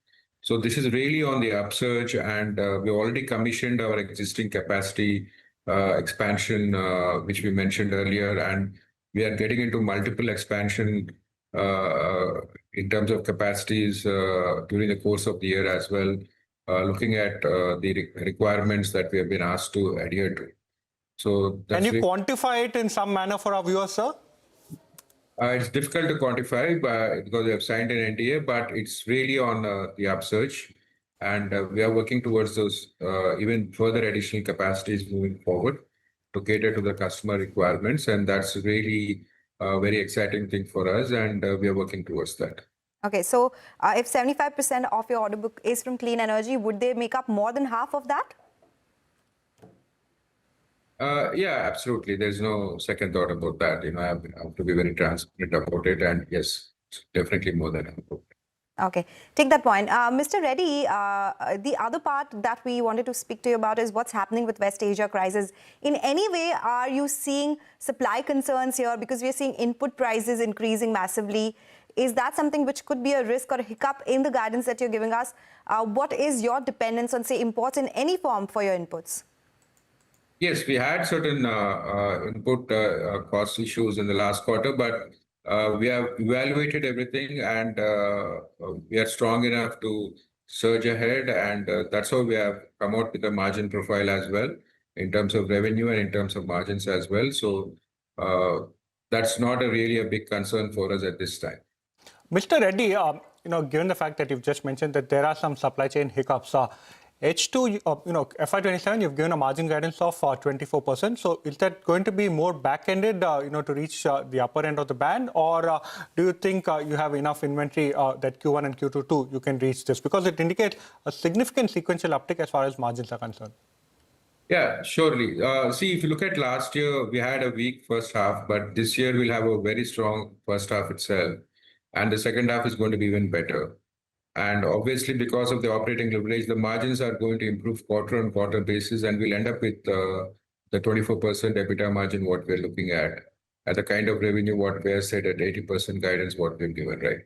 Speaker 7: So this is really on the upsurge, and we already commissioned our existing capacity expansion, which we mentioned earlier, and we are getting into multiple expansion in terms of capacities during the course of the year as well, looking at the requirements that we have been asked to adhere to. So
Speaker 2: can you quantify it in some manner for our viewers, sir?
Speaker 7: It's difficult to quantify because we have signed an NDA, but it's really on the upsurge. And we are working towards those even further additional capacities moving forward to cater to the customer requirements. And that's really a very exciting thing for us. And we are working towards that.
Speaker 14: Okay, so if 75% of your order book is from clean energy, would they make up more than half of that?
Speaker 7: Yeah, absolutely. There's no second thought about that. You know, I have to be very transparent about it. And yes, it's definitely more than half.
Speaker 14: Okay, take that point. Mr. Reddy, the other part that we wanted to speak to you about is what's happening with West Asia crisis. In any way, are you seeing supply concerns here? Because we are seeing input prices increasing massively. Is that something which could be a risk or a hiccup in the guidance that you're giving us? What is your dependence on, say, imports in any form for your inputs?
Speaker 7: Yes, we had certain input cost issues in the last quarter, but we have evaluated everything, and we are strong enough to surge ahead. And that's how we have come out with a margin profile as well, in terms of revenue and in terms of margins as well. So that's not really a big concern for us at this time.
Speaker 2: Mr. Reddy, given the fact that you've just mentioned that there are some supply chain hiccups, H2, FY27, you've given a margin guidance of 24%. So is that going to be more back-ended, to reach the upper end of the band? Or do you think you have enough inventory that Q1 and Q2 too, you can reach this? Because it indicates a significant sequential uptick as far as margins are concerned.
Speaker 7: Yeah, surely. See, if you look at last year, we had a weak first half, but this year we'll have a very strong first half itself. And the second half is going to be even better. And obviously, because of the operating leverage, the margins are going to improve quarter-on-quarter basis, and we'll end up with the 24% EBITDA margin, what we're looking at the kind of revenue, what we have said at 80% guidance, what we've given, right?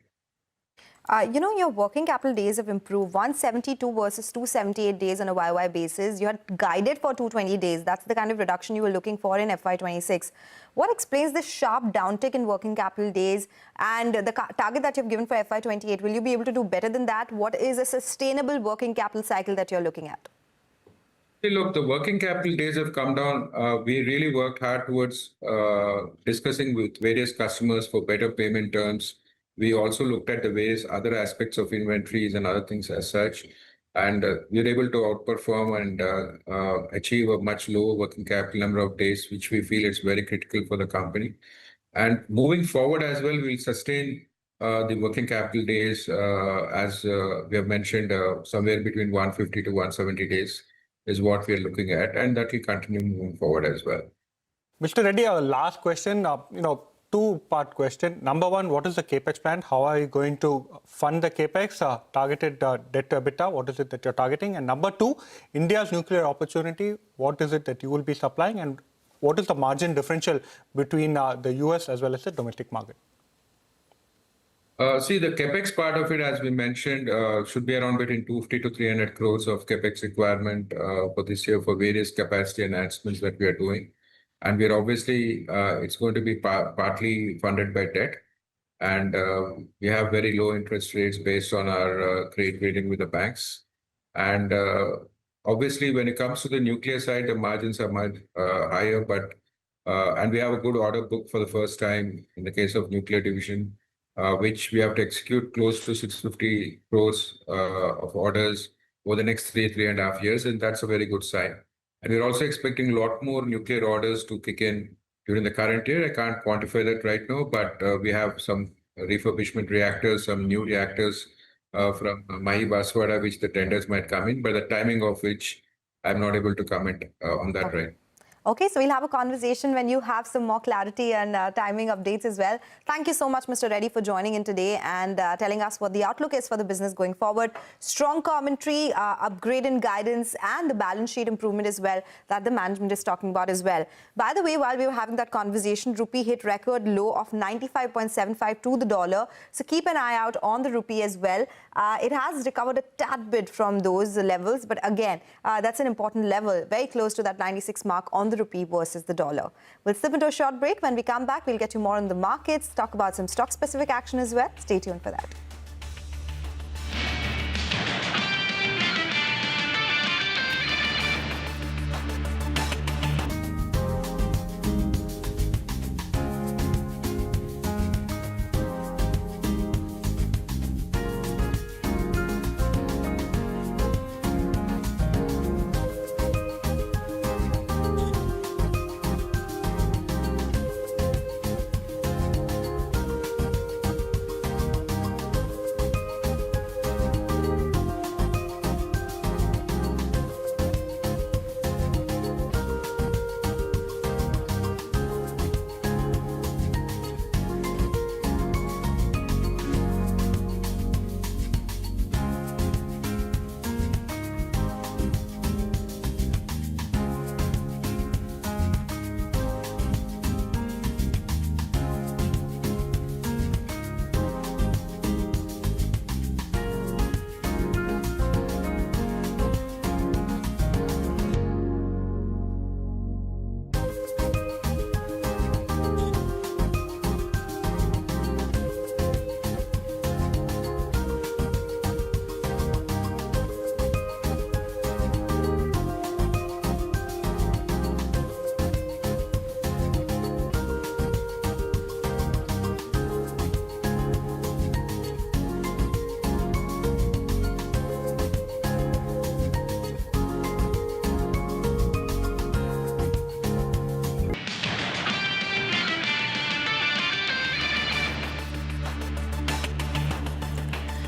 Speaker 14: Your working capital days have improved, 172 versus 278 days on a YY basis. You had guided for 220 days. That's the kind of reduction you were looking for in FY26. What explains this sharp downtick in working capital days and the target that you've given for FY28? Will you be able to do better than that? What is a sustainable working capital cycle that you're looking at?
Speaker 7: Hey, look, the working capital days have come down. We really worked hard towards discussing with various customers for better payment terms. We also looked at the various other aspects of inventories and other things as such. And we were able to outperform and achieve a much lower working capital number of days, which we feel is very critical for the company. And moving forward as well, we'll sustain the working capital days, as we have mentioned, somewhere between 150 to 170 days is what we are looking at. And that will continue moving forward as well.
Speaker 2: Mr. Reddy, our last question, two-part question. Number one, what is the capex plan? How are you going to fund the capex? Targeted debt to EBITDA, what is it that you're targeting? And number two, India's nuclear opportunity, what is it that you will be supplying? And what is the margin differential between the US as well as the domestic market?
Speaker 7: See, the capex part of it, as we mentioned, should be around between 250 to 300 crores of capex requirement for this year for various capacity enhancements that we are doing. And we're obviously, it's going to be partly funded by debt. And we have very low interest rates based on our credit rating with the banks. And obviously, when it comes to the nuclear side, the margins are much higher. And we have a good order book for the first time in the case of nuclear division, which we have to execute close to 650 crores of orders over the next 3.5 years. And that's a very good sign. And we're also expecting a lot more nuclear orders to kick in during the current year. I can't quantify that right now, but we have some refurbishment reactors, some new reactors from Mahi Banswara, which the tenders might come in, but the timing of which I'm not able to comment on that right.
Speaker 14: Okay, so we'll have a conversation when you have some more clarity and timing updates as well. Thank you so much, Mr. Reddy, for joining in today and telling us what the outlook is for the business going forward. Strong commentary, upgrade in guidance, and the balance sheet improvement as well that the management is talking about as well. By the way, while we were having that conversation, rupee hit record low of 95.75 to the dollar. So keep an eye out on the rupee as well. It has recovered a tad bit from those levels, but again, that's an important level, very close to that 96 mark on the rupee versus the dollar. We'll slip into a short break. When we come back, we'll get you more on the markets, talk about some stock-specific action as well. Stay tuned for that.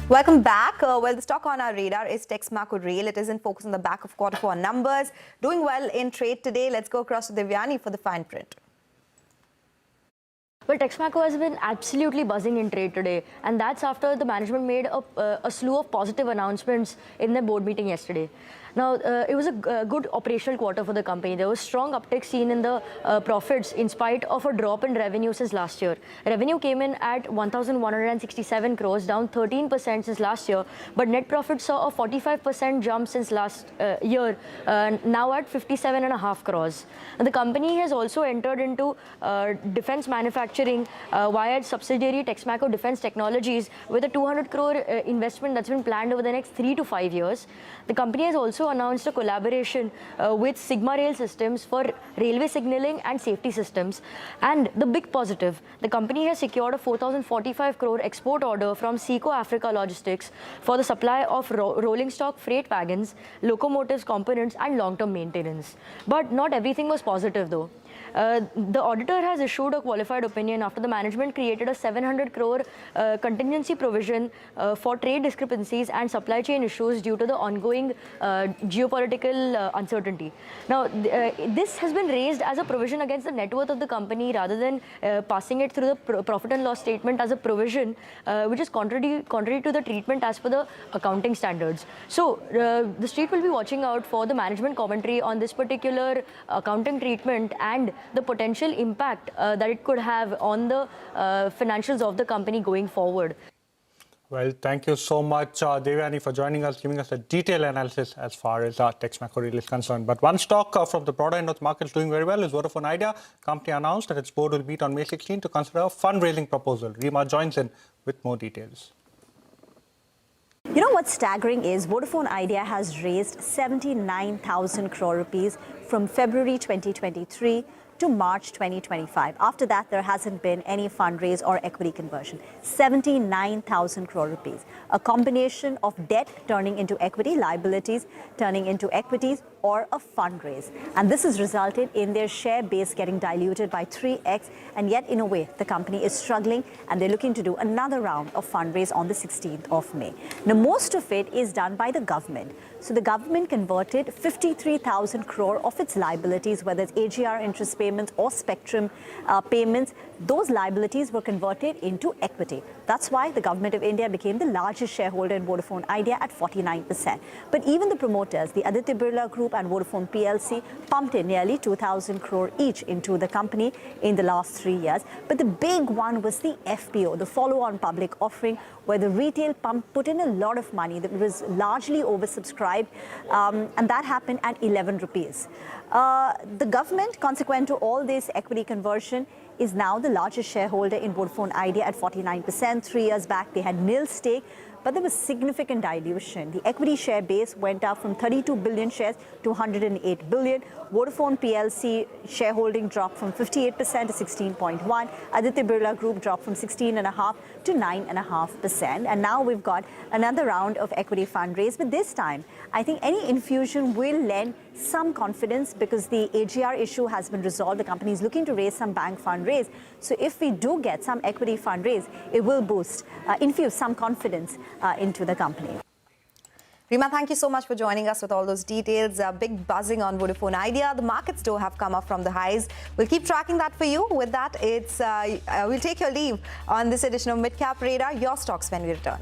Speaker 14: Welcome back. Well, the stock on our radar is Texmaco Rail. It is in focus on the back of Q4 numbers. Doing well in trade today. Let's go across to Devyani for the fine print.
Speaker 8: Well, Texmaco has been absolutely buzzing in trade today, and that's after the management made a slew of positive announcements in their board meeting yesterday. Now, it was a good operational quarter for the company. There was strong uptick seen in the profits in spite of a drop in revenue since last year. Revenue came in at 1,167 crores, down 13% since last year, but net profit saw a 45% jump since last year, now at 57.5 crores. And the company has also entered into defense manufacturing via its subsidiary Texmaco Defense Technologies with a 200 crore investment that's been planned over the next 3 to 5 years. The company has also announced a collaboration with Sigma Rail Systems for railway signaling and safety systems. And the big positive, the company has secured a 4,045 crore export order from Seco Africa Logistics for the supply of rolling stock freight wagons, locomotives, components and long-term maintenance. But not everything was positive though. The auditor has issued a qualified opinion after the management created a 700 crore contingency provision for trade discrepancies and supply chain issues due to the ongoing geopolitical uncertainty. Now, this has been raised as a provision against the net worth of the company rather than passing it through the profit and loss statement as a provision, which is contrary to the treatment as per the accounting standards. So, the street will be watching out for the management commentary on this particular accounting treatment and the potential impact that it could have on the financials of the company going forward.
Speaker 2: Well, thank you so much, Devyani, for joining us, giving us a detailed analysis as far as Texmaco Rail is concerned. But one stock from the broader end of the market is doing very well is Vodafone Idea. The company announced that its board will meet on May 16 to consider a fundraising proposal. Rima joins in with more details.
Speaker 10: You know what's staggering is Vodafone Idea has raised 79,000 crore rupees from February 2023 to March 2025. After that, there hasn't been any fundraise or equity conversion. 79,000 crore rupees. A combination of debt turning into equity, liabilities turning into equities, or a fundraise. And this has resulted in their share base getting diluted by 3x. And yet, in a way, the company is struggling and they're looking to do another round of fundraise on the 16th of May. Now, most of it is done by the government. So the government converted 53,000 crore of its liabilities, whether it's AGR interest payments or spectrum payments. Those liabilities were converted into equity. That's why the government of India became the largest shareholder in Vodafone Idea at 49%. But even the promoters, the Aditya Birla Group and Vodafone PLC, pumped in nearly 2,000 crore each into the company in the last 3 years. But the big one was the FPO, the follow-on public offering, where the retail pump put in a lot of money that was largely oversubscribed, and that happened at 11 rupees. The government, consequent to all this equity conversion, is now the largest shareholder in Vodafone Idea at 49%. 3 years back, they had nil stake, but there was significant dilution. The equity share base went up from 32 billion shares to 108 billion. Vodafone PLC shareholding dropped from 58% to 16.1. Aditya Birla Group dropped from 16.5% to 9.5%. And now we've got another round of equity fundraise. But this time, I think any infusion will lend some confidence because the AGR issue has been resolved. The company is looking to raise some bank fundraise. So if we do get some equity fundraise, it will boost, infuse some confidence into the company.
Speaker 14: Rima, thank you so much for joining us with all those details. Big buzzing on Vodafone Idea. The markets though have come up from the highs. We'll keep tracking that for you. With that, we'll take your leave on this edition of Midcap Radar. Your stocks when we return.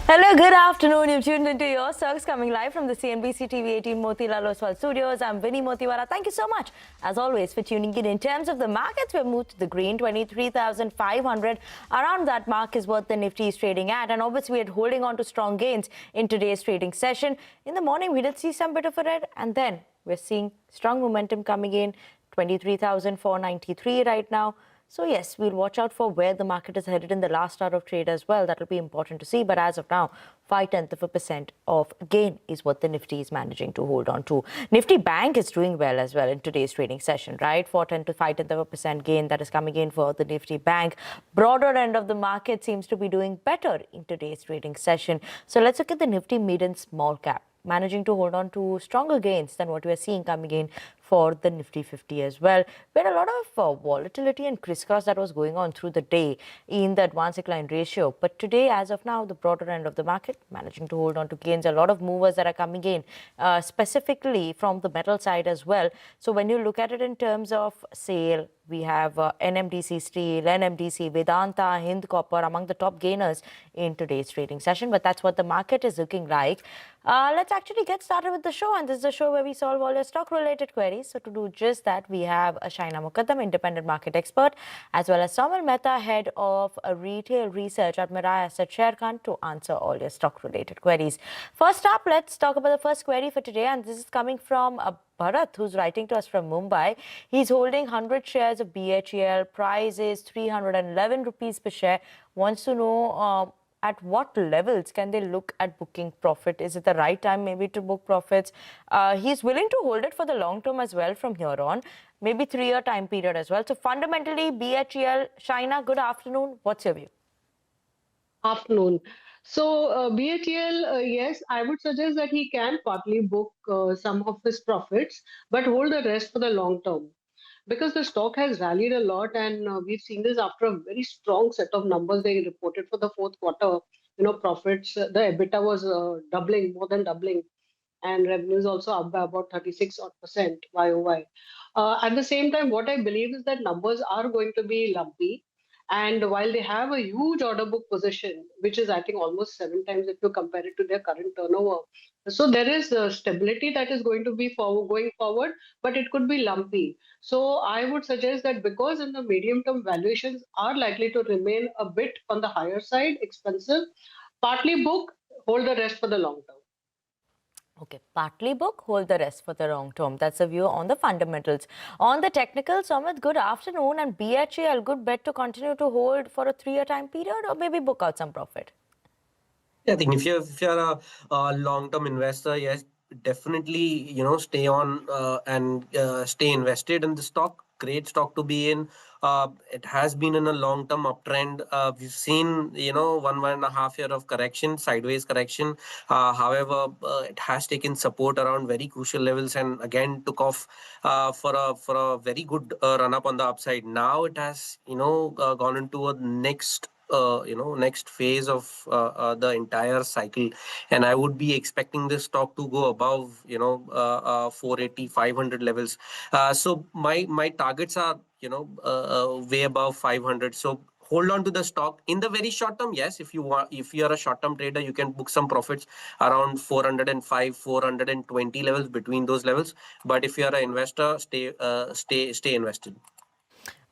Speaker 8: Hello, good afternoon. You've tuned into Your Stocks, coming live from the CNBC TV 18 Motilal Oswal studios. I'm Vinny Motiwala. Thank you so much, as always, for tuning in. In terms of the markets, we've moved to the green, 23,500. Around that mark is what the Nifty is trading at. And obviously, we're holding on to strong gains in today's trading session. In the morning, we did see some bit of a red, and then we're seeing strong momentum coming in, 23,493 right now. So yes, we'll watch out for where the market is headed in the last hour of trade as well. That will be important to see. But as of now, 0.5% of gain is what the Nifty is managing to hold on to. Nifty Bank is doing well as well in today's trading session, right? 4.10 to 5.5% gain that is coming in for the Nifty Bank. Broader end of the market seems to be doing better in today's trading session. So let's look at the Nifty Mid and Small Cap, managing to hold on to stronger gains than what we are seeing coming in for the Nifty 50 as well. We had a lot of volatility and crisscross that was going on through the day in the advance decline ratio. But today, as of now, the broader end of the market managing to hold on to gains. A lot of movers that are coming in, specifically from the metal side as well. So when you look at it in terms of sale, we have NMDC Steel, NMDC, Vedanta, Hind Copper among the top gainers in today's trading session. But that's what the market is looking like. Let's actually get started with the show. And this is the show where we solve all your stock-related queries. So to do just that, we have Shaina Mukaddam, independent market expert, as well as Saumil Mehta, head of retail research at Mirae Asset Sharekhan, to answer all your stock-related queries. First up, let's talk about the first query for today. And this is coming from Bharat, who's writing to us from Mumbai. He's holding 100 shares of BHEL. Price is 311 rupees per share. Wants to know at what levels can they look at booking profit? Is it the right time maybe to book profits? He's willing to hold it for the long term as well from here on, maybe 3-year time period as well. So fundamentally, BHEL, Shaina, good afternoon. What's your view?
Speaker 13: Afternoon. So BHEL, yes, I would suggest that he can partly book some of his profits, but hold the rest for the long term, because the stock has rallied a lot, and we've seen this after a very strong set of numbers they reported for the fourth quarter. Profits, the EBITDA was doubling, more than doubling, and revenues also up by about 36% YOY. At the same time, what I believe is that numbers are going to be lumpy. And while they have a huge order book position, which is, I think, almost 7 times if you compare it to their current turnover. So there is stability that is going to be going forward, but it could be lumpy. So I would suggest that, because in the medium term valuations are likely to remain a bit on the higher side, expensive, partly book, hold the rest for the long term.
Speaker 8: Okay, partly book, hold the rest for the long term. That's a view on the fundamentals. On the technicals, Amit, good afternoon. And BHEL, good bet to continue to hold for a 3-year time period, or maybe book out some profit?
Speaker 22: Yeah, I think if you're a long-term investor, yes, definitely, stay on and stay invested in the stock. Great stock to be in. It has been in a long-term uptrend. We've seen, 1.5 year of correction, sideways correction. However, it has taken support around very crucial levels, and again took off for a very good run up on the upside. Now it has, gone into a next phase of the entire cycle, and I would be expecting this stock to go above 480, 500 levels. So my targets are way above 500. So hold on to the stock in the very short term. Yes, if you are a short term trader, you can book some profits around 405, 420 levels, between those levels. But if you are an investor, stay invested.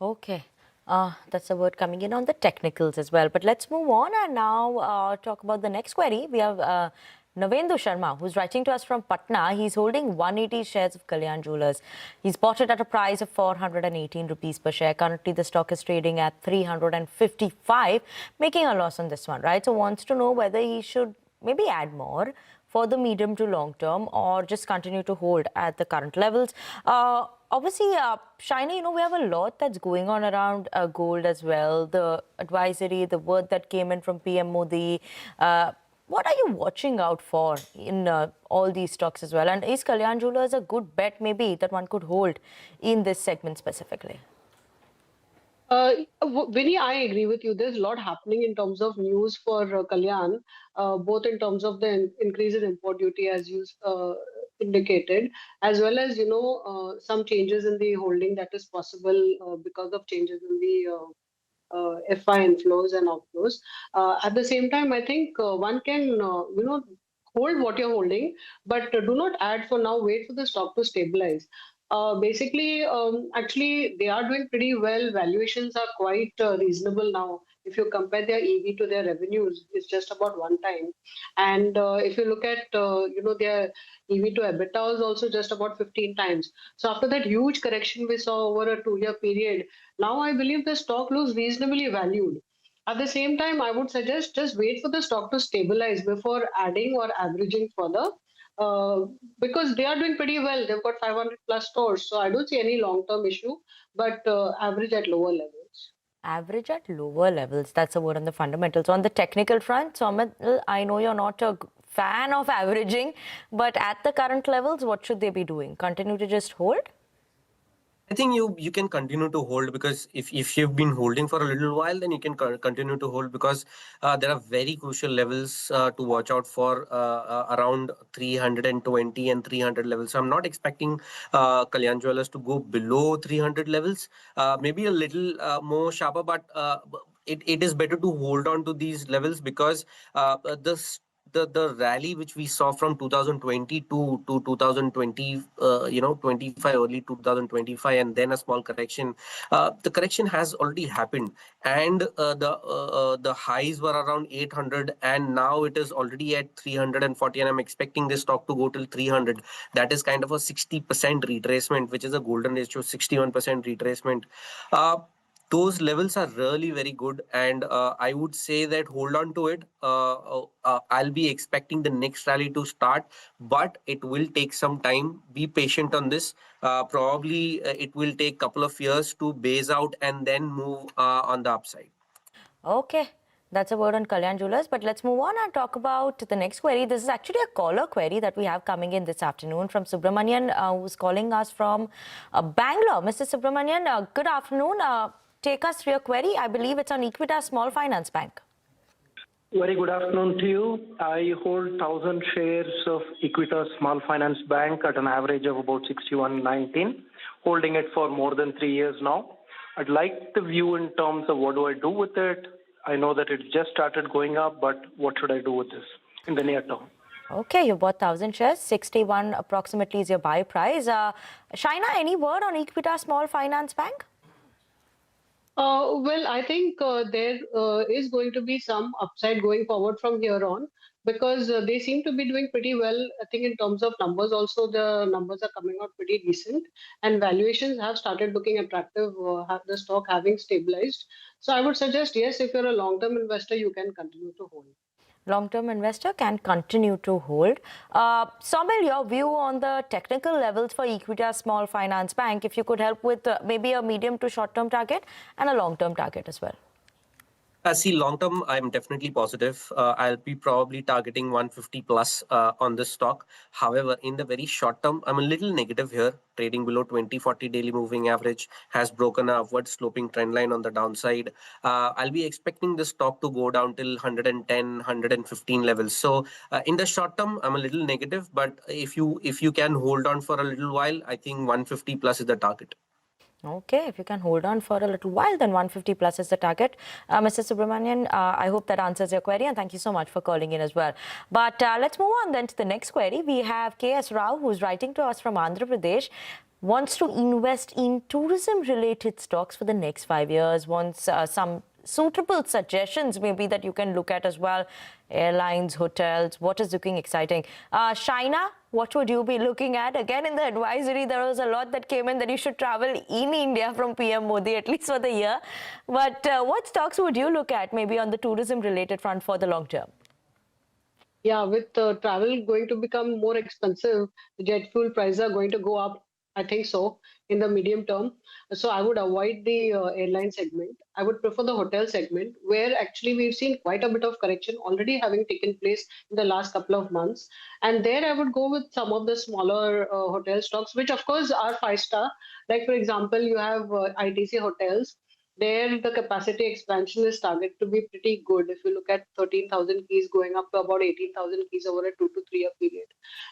Speaker 8: Okay. That's a word coming in on the technicals as well. But let's move on and now talk about the next query. We have Navendu Sharma, who's writing to us from Patna. He's holding 180 shares of Kalyan Jewellers. He's bought it at a price of 418 rupees per share. Currently, the stock is trading at 355, making a loss on this one, right? So wants to know whether he should maybe add more for the medium to long term, or just continue to hold at the current levels. Obviously, Shaina, we have a lot that's going on around gold as well. The advisory, the word that came in from PM Modi. What are you watching out for in all these stocks as well? And is Kalyan Jewellers a good bet maybe that one could hold in this segment specifically?
Speaker 13: Vinny, I agree with you. There's a lot happening in terms of news for Kalyan, both in terms of the increase in import duty, as you indicated, as well as, some changes in the holding that is possible because of changes in the FI inflows and outflows. At the same time, I think one can, hold what you're holding, but do not add for now. Wait for the stock to stabilize. Basically, actually, they are doing pretty well. Valuations are quite reasonable now. If you compare their EV to their revenues, it's just about 1 time. And if you look at, their EV to EBITDA is also just about 15 times. So after that huge correction we saw over a 2-year period, now I believe the stock looks reasonably valued. At the same time, I would suggest just wait for the stock to stabilize before adding or averaging further. Because they are doing pretty well. They've got 500 plus stores. So I don't see any long-term issue, but average at lower levels.
Speaker 8: Average at lower levels. That's a word on the fundamentals. On the technical front, Somit, I know you're not a fan of averaging, but at the current levels, what should they be doing? Continue to just hold?
Speaker 22: I think you can continue to hold, because if you've been holding for a little while, then you can continue to hold, because there are very crucial levels to watch out for around 320 and 300 levels. So I'm not expecting Kalyan Jewellers to go below 300 levels, maybe a little more sharper, but it is better to hold on to these levels, because the rally which we saw from 2022 to 2020, 25, early 2025, and then a small correction. The correction has already happened, and the highs were around 800, and now it is already at 340, and I'm expecting this stock to go till 300. That is kind of a 60% retracement, which is a golden ratio, 61% retracement. Those levels are really very good, and I would say that hold on to it. I'll be expecting the next rally to start, but it will take some time. Be patient on this. Probably it will take a couple of years to base out and then move on the upside.
Speaker 8: Okay. That's a word on Kalyan Jewellers, but let's move on and talk about the next query. This is actually a caller query that we have coming in this afternoon from Subramanian, who's calling us from Bangalore. Mr. Subramanian, good afternoon. Take us through your query. I believe it's on Equitas Small Finance Bank.
Speaker 16: Very good afternoon to you. I hold 1,000 shares of Equitas Small Finance Bank at an average of about 61.19, holding it for more than 3 years now. I'd like the view in terms of what do I do with it. I know that it just started going up, but what should I do with this in the near term?
Speaker 8: Okay, you bought 1,000 shares, 61 approximately is your buy price. Shaina, any word on Equitas Small Finance Bank?
Speaker 13: Well, I think there is going to be some upside going forward from here on, because they seem to be doing pretty well. I think in terms of numbers also, the numbers are coming out pretty decent, and valuations have started looking attractive, the stock having stabilized. So I would suggest, yes, if you're a long-term investor, you can continue to hold.
Speaker 8: Long-term investor can continue to hold. Somil, your view on the technical levels for Equitas Small Finance Bank, if you could help with maybe a medium to short-term target and a long-term target as well.
Speaker 22: See, long term, I'm definitely positive. I'll be probably targeting 150 plus on this stock. However, in the very short term, I'm a little negative here. Trading below 20-40 daily moving average has broken an upward sloping trend line on the downside. I'll be expecting this stock to go down till 110, 115 levels. So in the short term, I'm a little negative. But if you can hold on for a little while, I think 150 plus is the target.
Speaker 8: Okay, if you can hold on for a little while, then 150 plus is the target. Mr. Subramanian, I hope that answers your query, and thank you so much for calling in as well. But let's move on then to the next query. We have K.S. Rao, who's writing to us from Andhra Pradesh, wants to invest in tourism-related stocks for the next 5 years, wants some suitable suggestions maybe that you can look at as well. Airlines, hotels, what is looking exciting? Shaina, what would you be looking at? Again, in the advisory, there was a lot that came in that you should travel in India from PM Modi, at least for the year. But what stocks would you look at maybe on the tourism-related front for the long term?
Speaker 13: Yeah, with travel going to become more expensive, the jet fuel prices are going to go up. I think so in the medium term. So I would avoid the airline segment. I would prefer the hotel segment, where actually we've seen quite a bit of correction already having taken place in the last couple of months. And there I would go with some of the smaller hotel stocks, which of course are 5-star. Like for example, you have ITC Hotels. there the capacity expansion is targeted to be pretty good. If you look at 13,000 keys going up to about 18,000 keys over a 2 to 3 year period.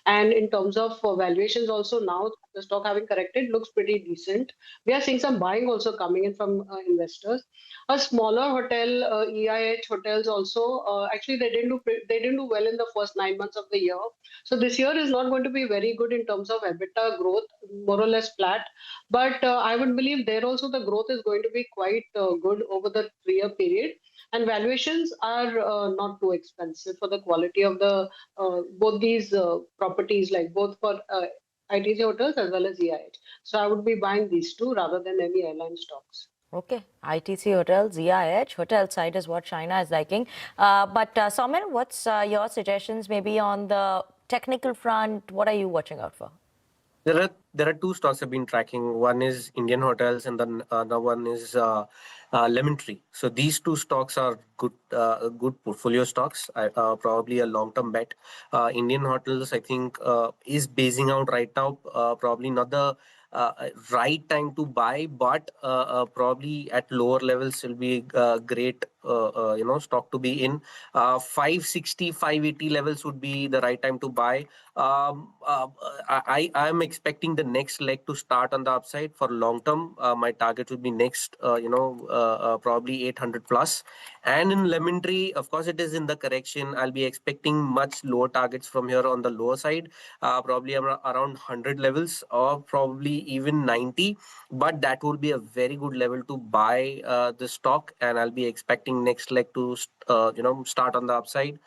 Speaker 13: And in terms of valuations also now, the stock having corrected looks pretty decent. We are seeing some buying also coming in from investors. A smaller hotel, EIH hotels also, actually they didn't do well in the first 9 months of the year. So this year is not going to be very good in terms of EBITDA growth, more or less flat. But I would believe there also the growth is going to be quite good over the 3 year period. And valuations are not too expensive for the quality of the both these properties, like both for ITC hotels as well as EIH. So I would be buying these two rather than any airline stocks.
Speaker 8: Okay, ITC hotels, EIH, hotel side is what China is liking. But Soumil, what's your suggestions maybe on the technical front? What are you watching out for?
Speaker 22: There are two stocks I've been tracking. One is Indian Hotels, and then the one is Lemon Tree. So these two stocks are good portfolio stocks. Probably a long-term bet. Indian Hotels, I think, is basing out right now. Probably not the right time to buy, but probably at lower levels will be a great stock to be in. 560, 580 levels would be the right time to buy. I am expecting the next leg to start on the upside for long term. My target would be next, probably 800 plus. And in Lemon Tree, of course, it is in the correction. I'll be expecting much lower targets from here on the lower side, probably around 100 levels or probably even 90. But that will be a very good level to buy the stock, and I'll be expecting next leg to start on the upside.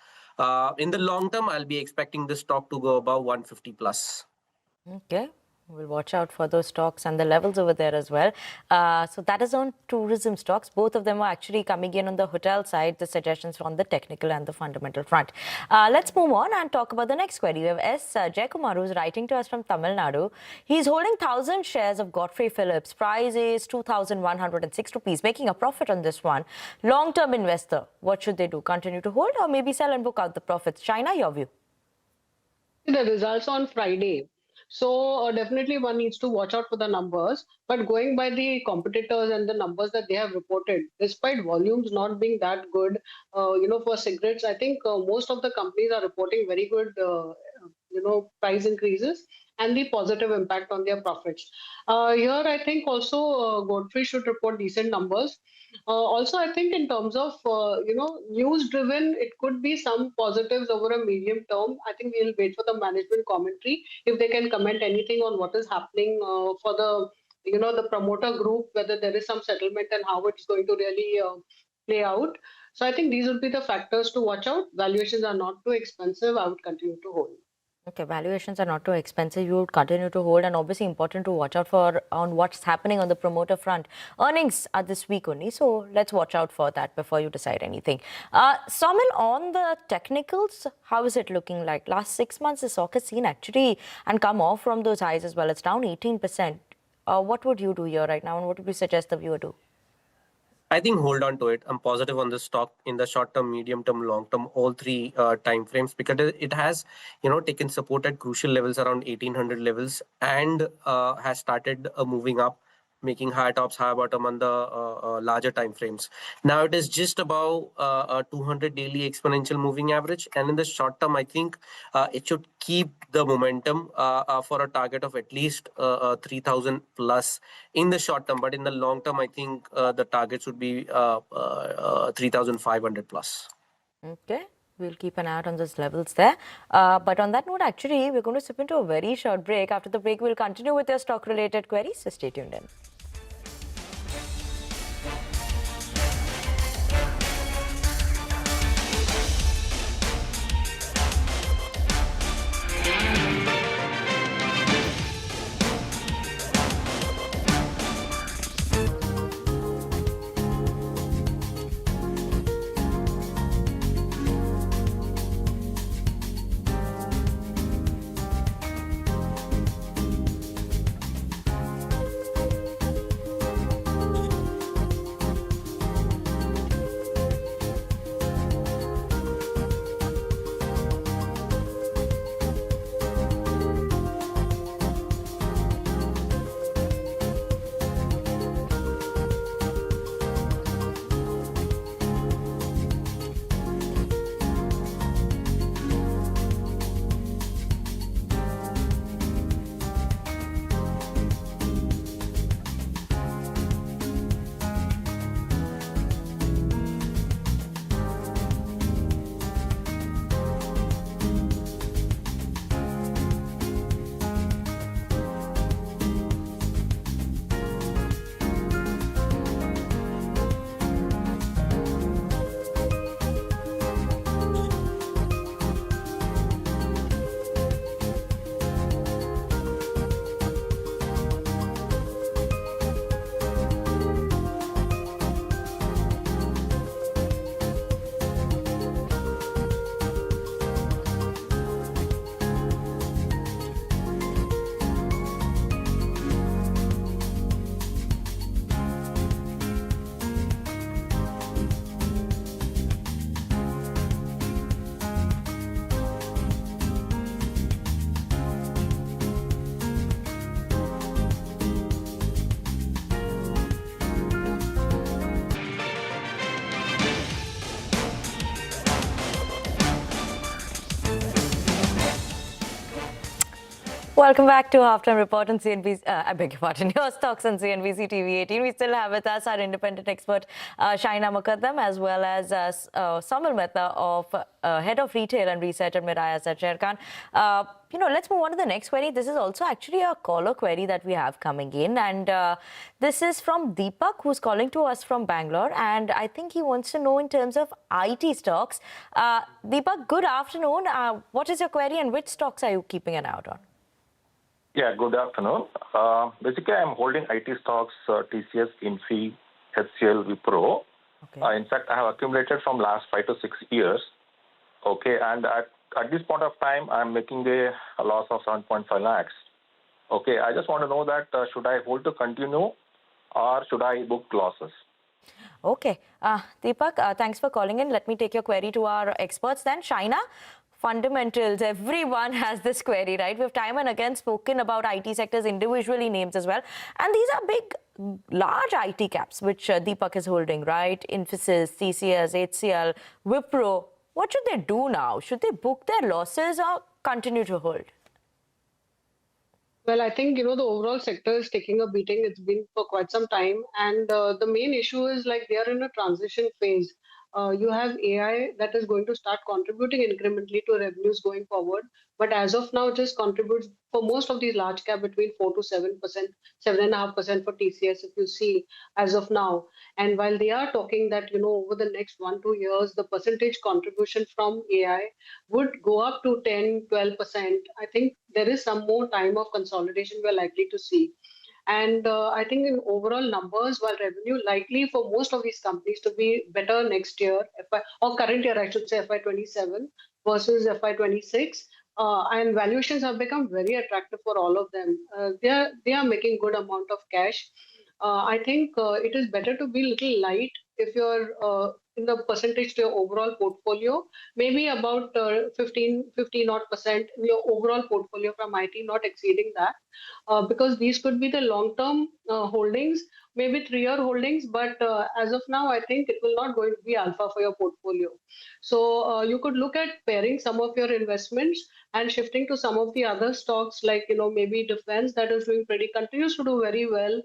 Speaker 22: In the long term, I'll be expecting the stock to go above 150 plus.
Speaker 8: Okay, we'll watch out for those stocks and the levels over there as well. So that is on tourism stocks. Both of them are actually coming in on the hotel side, the suggestions on the technical and the fundamental front. Let's move on and talk about the next query. We have S. Jaykumar, who's writing to us from Tamil Nadu. He's holding 1,000 shares of Godfrey Phillips. Price is 2,106 rupees, making a profit on this one. Long-term investor, what should they do? Continue to hold or maybe sell and book out the profits? China, your view?
Speaker 13: The results on Friday. So definitely one needs to watch out for the numbers. But going by the competitors and the numbers that they have reported, despite volumes not being that good, for cigarettes, I think most of the companies are reporting very good, price increases and the positive impact on their profits. Here, I think also Godfrey should report decent numbers. Also, I think in terms of, news driven, it could be some positives over a medium term. I think we'll wait for the management commentary if they can comment anything on what is happening for the promoter group, whether there is some settlement and how it's going to really play out. So I think these would be the factors to watch out. Valuations are not too expensive. I would continue to hold.
Speaker 8: Okay, valuations are not too expensive. You would continue to hold, and obviously important to watch out for on what's happening on the promoter front. Earnings are this week only, so let's watch out for that before you decide anything. Soumil, on the technicals, how is it looking like? Last 6 months, the stock has seen actually and come off from those highs as well. It's down 18%. What would you do here right now, and what would you suggest the viewer do?
Speaker 22: I think hold on to it. I'm positive on the stock in the short term, medium term, long term, all three time frames, because it has, taken support at crucial levels around 1800 levels and has started moving up, making high tops, high bottom on the larger time frames. Now it is just above a 200 daily exponential moving average, and in the short term, I think it should keep the momentum for a target of at least 3,000 plus in the short term. But in the long term, I think the target should be 3,500 plus.
Speaker 8: Okay. We'll keep an eye out on those levels there. But on that note, actually, we're going to slip into a very short break. After the break, we'll continue with your stock-related queries, so stay tuned in. Welcome back to Halftime Report on CNBC. I beg your pardon, your stocks on CNBC TV 18. We still have with us our independent expert, Shaina Mukaddam, as well as Samal Mehta, of Head of Retail and Research at Mirae Asset Sharekhan. Let's move on to the next query. This is also actually a caller query that we have coming in. And this is from Deepak, who's calling to us from Bangalore. And I think he wants to know in terms of IT stocks. Deepak, good afternoon. What is your query and which stocks are you keeping an eye out on?
Speaker 1: Yeah, good afternoon. Basically, I'm holding IT stocks, TCS, Infy, HCL, Wipro.
Speaker 8: Okay.
Speaker 1: In fact, I have accumulated from last 5 to 6 years. Okay, and at this point of time, I'm making a loss of 7.5 lakhs. Okay, I just want to know that should I hold to continue or should I book losses?
Speaker 8: Okay. Deepak, thanks for calling in. Let me take your query to our experts then. Shaina, fundamentals, everyone has this query, right? We've time and again spoken about IT sectors individually, names as well. And these are big, large IT caps, which Deepak is holding, right? Infosys, TCS, HCL, Wipro. What should they do now? Should they book their losses or continue to hold?
Speaker 13: Well, I think, the overall sector is taking a beating. It's been for quite some time. And the main issue is like they are in a transition phase. You have AI that is going to start contributing incrementally to revenues going forward. But as of now, it just contributes for most of these large cap between 4 to 7%, 7.5% for TCS, if you see as of now. And while they are talking that, over the next 1-2 years, the percentage contribution from AI would go up to 10, 12%. I think there is some more time of consolidation we're likely to see. And I think in overall numbers, while revenue likely for most of these companies to be better next year, or current year, I should say, FY27 versus FY26, and valuations have become very attractive for all of them. They are making good amount of cash. I think it is better to be a little light if you're in the percentage to your overall portfolio, maybe about 15 odd percent in your overall portfolio from IT, not exceeding that, because these could be the long-term holdings, maybe 3-year holdings, but as of now, I think it will not going to be alpha for your portfolio. So you could look at pairing some of your investments and shifting to some of the other stocks like, maybe defense that is doing continues to do very well.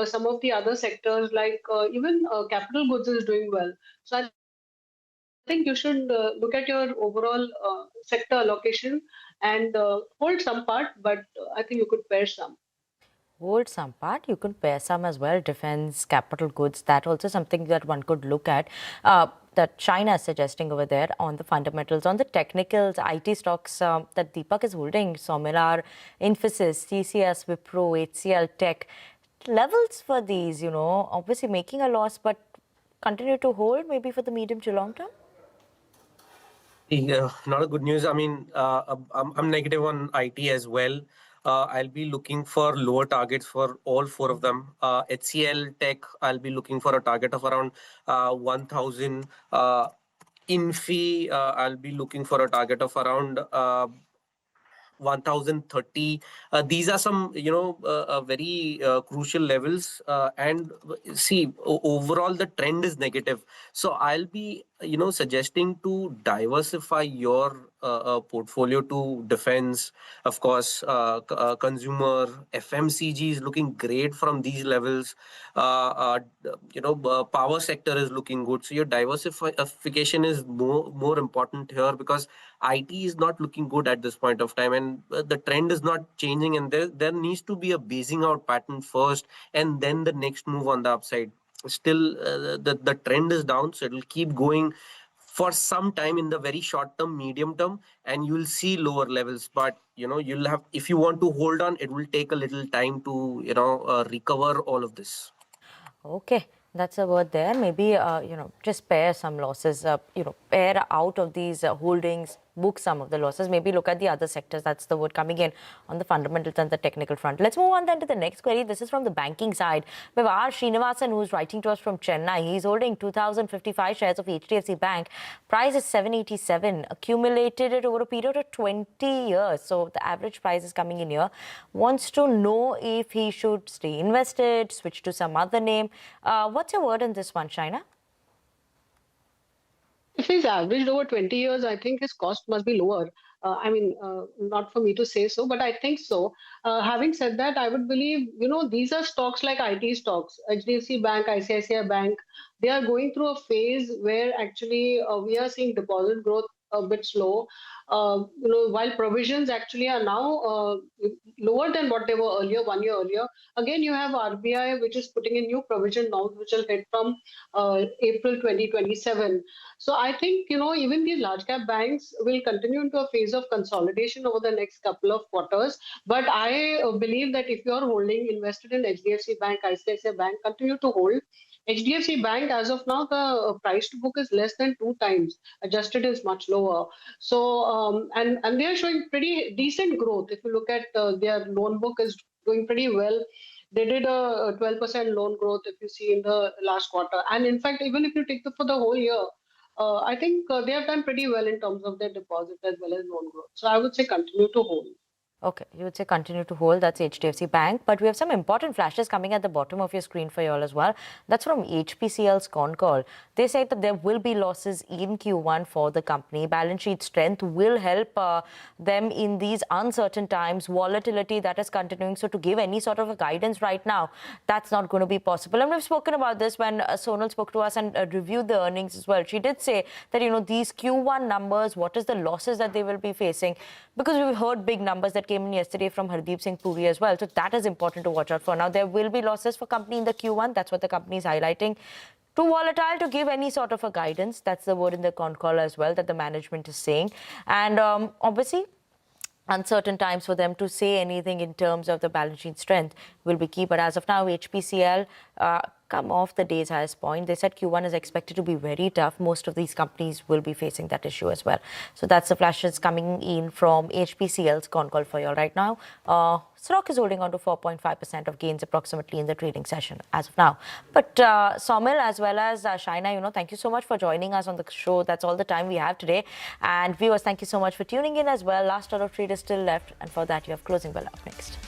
Speaker 13: Some of the other sectors like even capital goods is doing well. So I think you should look at your overall sector allocation and hold some part, but I think you could pair some.
Speaker 8: Hold some part, you could pair some as well. Defense, capital goods, that also something that one could look at. That China is suggesting over there on the fundamentals. On the technicals, IT stocks that Deepak is holding, Somilar, Infosys, TCS, Wipro, HCL, Tech. Levels for these, obviously making a loss, but continue to hold maybe for the medium to long term?
Speaker 22: Not a good news. I mean, I'm negative on IT as well. I'll be looking for lower targets for all 4 of them. HCL Tech, I'll be looking for a target of around 1,000. Infy, I'll be looking for a target of around 1,030. These are some, very crucial levels. And see, overall, the trend is negative. So I'll be, suggesting to diversify your portfolio to defense, of course, consumer, FMCG is looking great from these levels. Power sector is looking good. So your diversification is more important here because IT is not looking good at this point of time, and the trend is not changing, and there needs to be a basing out pattern first and then the next move on the upside. Still, the trend is down, so it'll keep going for some time in the very short term, medium term, and you'll see lower levels. But you'll have, if you want to hold on, it will take a little time to recover all of this.
Speaker 8: Okay, that's a word there. Maybe just pair some losses. Pair out of these holdings, book some of the losses. Maybe look at the other sectors. That's the word coming in on the fundamentals and the technical front. Let's move on then to the next query. This is from the banking side. We have R. Srinivasan, who's writing to us from Chennai. He's holding 2,055 shares of HDFC Bank. Price is 787. Accumulated it over a period of 20 years. So the average price is coming in here. Wants to know if he should stay invested, switch to some other name. What's your word on this one, Shaina?
Speaker 13: If he's averaged over 20 years, I think his cost must be lower. I mean, not for me to say so, but I think so. Having said that, I would believe, these are stocks like IT stocks, HDFC Bank, ICICI Bank. They are going through a phase where actually we are seeing deposit growth a bit slow. While provisions actually are now lower than what they were earlier, 1 year earlier. Again, you have RBI, which is putting in new provision norms, which will hit from April 2027. So I think, even these large cap banks will continue into a phase of consolidation over the next couple of quarters. But I believe that if you are invested in HDFC Bank, ICICI Bank, continue to hold. HDFC Bank, as of now, the price to book is less than 2 times. Adjusted is much lower. So, and they are showing pretty decent growth. If you look at their loan book is doing pretty well. They did a 12% loan growth if you see in the last quarter. And in fact, even if you take for the whole year, I think they have done pretty well in terms of their deposit as well as loan growth. So I would say continue to hold.
Speaker 8: Okay, you would say continue to hold. That's HDFC Bank. But we have some important flashes coming at the bottom of your screen for you all as well. That's from HPCL's con call. They said that there will be losses in Q1 for the company. Balance sheet strength will help them in these uncertain times. Volatility that is continuing. So to give any sort of a guidance right now, that's not going to be possible. And we've spoken about this when Sonal spoke to us and reviewed the earnings as well. She did say that, these Q1 numbers, what is the losses that they will be facing? Because we've heard big numbers that came in yesterday from Hardeep Singh Puri as well. So that is important to watch out for. Now, there will be losses for company in the Q1. That's what the company is highlighting. Too volatile to give any sort of a guidance. That's the word in the con call as well that the management is saying. And obviously, uncertain times for them to say anything in terms of the balance sheet strength will be key. But as of now, HPCL come off the day's highest point. They said Q1 is expected to be very tough. Most of these companies will be facing that issue as well. So that's the flashes coming in from HPCL's con call for you all right now. Stock is holding on to 4.5% of gains approximately in the trading session as of now. But Somil as well as Shaina, thank you so much for joining us on the show. That's all the time we have today. And viewers, thank you so much for tuning in as well. Last hour of trade is still left. And for that, you have closing bell up next.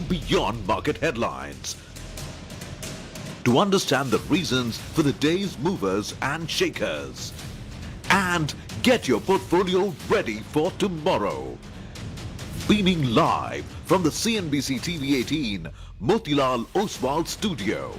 Speaker 20: beyond market headlines. To understand the reasons for the day's movers and shakers. And get your portfolio ready for tomorrow. Beaming live from the CNBC TV 18 Motilal Oswal studio.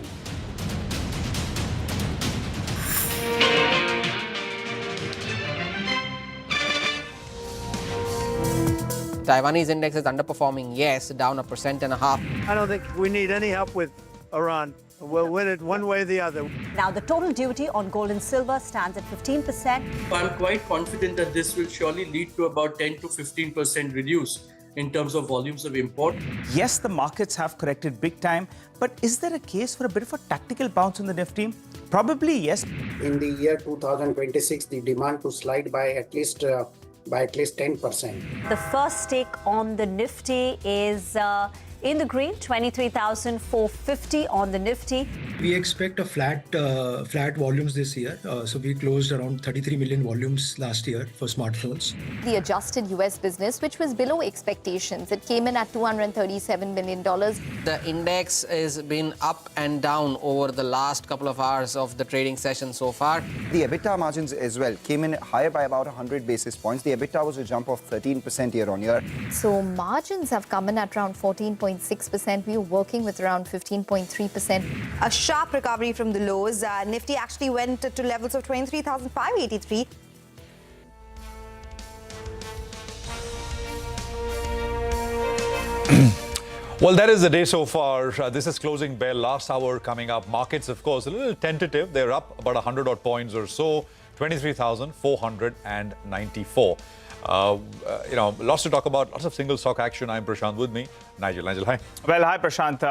Speaker 6: Taiwanese index is underperforming, yes, down 1.5%.
Speaker 17: I don't think we need any help with Iran. We'll win it one way or the other.
Speaker 10: Now, the total duty on gold and silver stands at 15%.
Speaker 21: I'm quite confident that this will surely lead to about 10 to 15% reduce in terms of volumes of import.
Speaker 23: Yes, the markets have corrected big time, but is there a case for a bit of a tactical bounce in the Nifty? Probably yes.
Speaker 24: In the year 2026, the demand to slide by at least 10%.
Speaker 10: The first stake on the Nifty is in the green, 23,450 on the Nifty.
Speaker 4: We expect a flat volumes this year. So we closed around 33 million volumes last year for smartphones.
Speaker 25: The adjusted US business, which was below expectations, it came in at $237 million.
Speaker 6: The index has been up and down over the last couple of hours of the trading session so far.
Speaker 26: The EBITDA margins as well came in higher by about 100 basis points. The EBITDA was a jump of 13% year on year.
Speaker 25: So margins have come in at around 14.6%. We were working with around 15.3%.
Speaker 14: A sharp recovery from the lows. Nifty actually went to levels of 23,583.
Speaker 27: Well, that is the day so far. This is closing bell. Last hour coming up. Markets, of course, a little tentative. They're up about 100 odd points or so. 23,494. Lots to talk about, lots of single stock action. I'm Prashant, with me, Nigel. Nigel, hi.
Speaker 23: Well, hi, Prashant.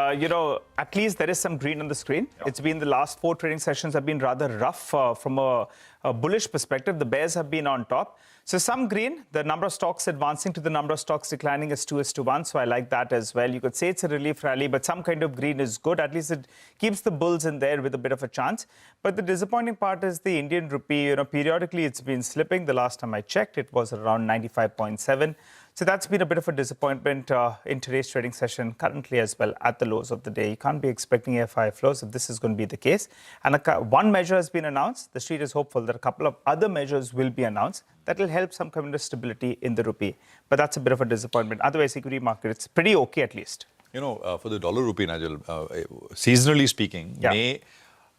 Speaker 23: At least there is some green on the screen. Yeah. It's been the last 4 trading sessions have been rather rough from a bullish perspective. The bears have been on top. So some green, the number of stocks advancing to the number of stocks declining is 2:1. So I like that as well. You could say it's a relief rally, but some kind of green is good. At least it keeps the bulls in there with a bit of a chance. But the disappointing part is the Indian rupee. Periodically it's been slipping. The last time I checked, it was around 95.7. So that's been a bit of a disappointment in today's trading session currently as well at the lows of the day. You can't be expecting FI flows if this is going to be the case. And one measure has been announced. The street is hopeful that a couple of other measures will be announced that will help some kind of stability in the rupee. But that's a bit of a disappointment. Otherwise, equity market, it's pretty okay at least.
Speaker 27: For the dollar rupee, Nigel, seasonally speaking, yeah.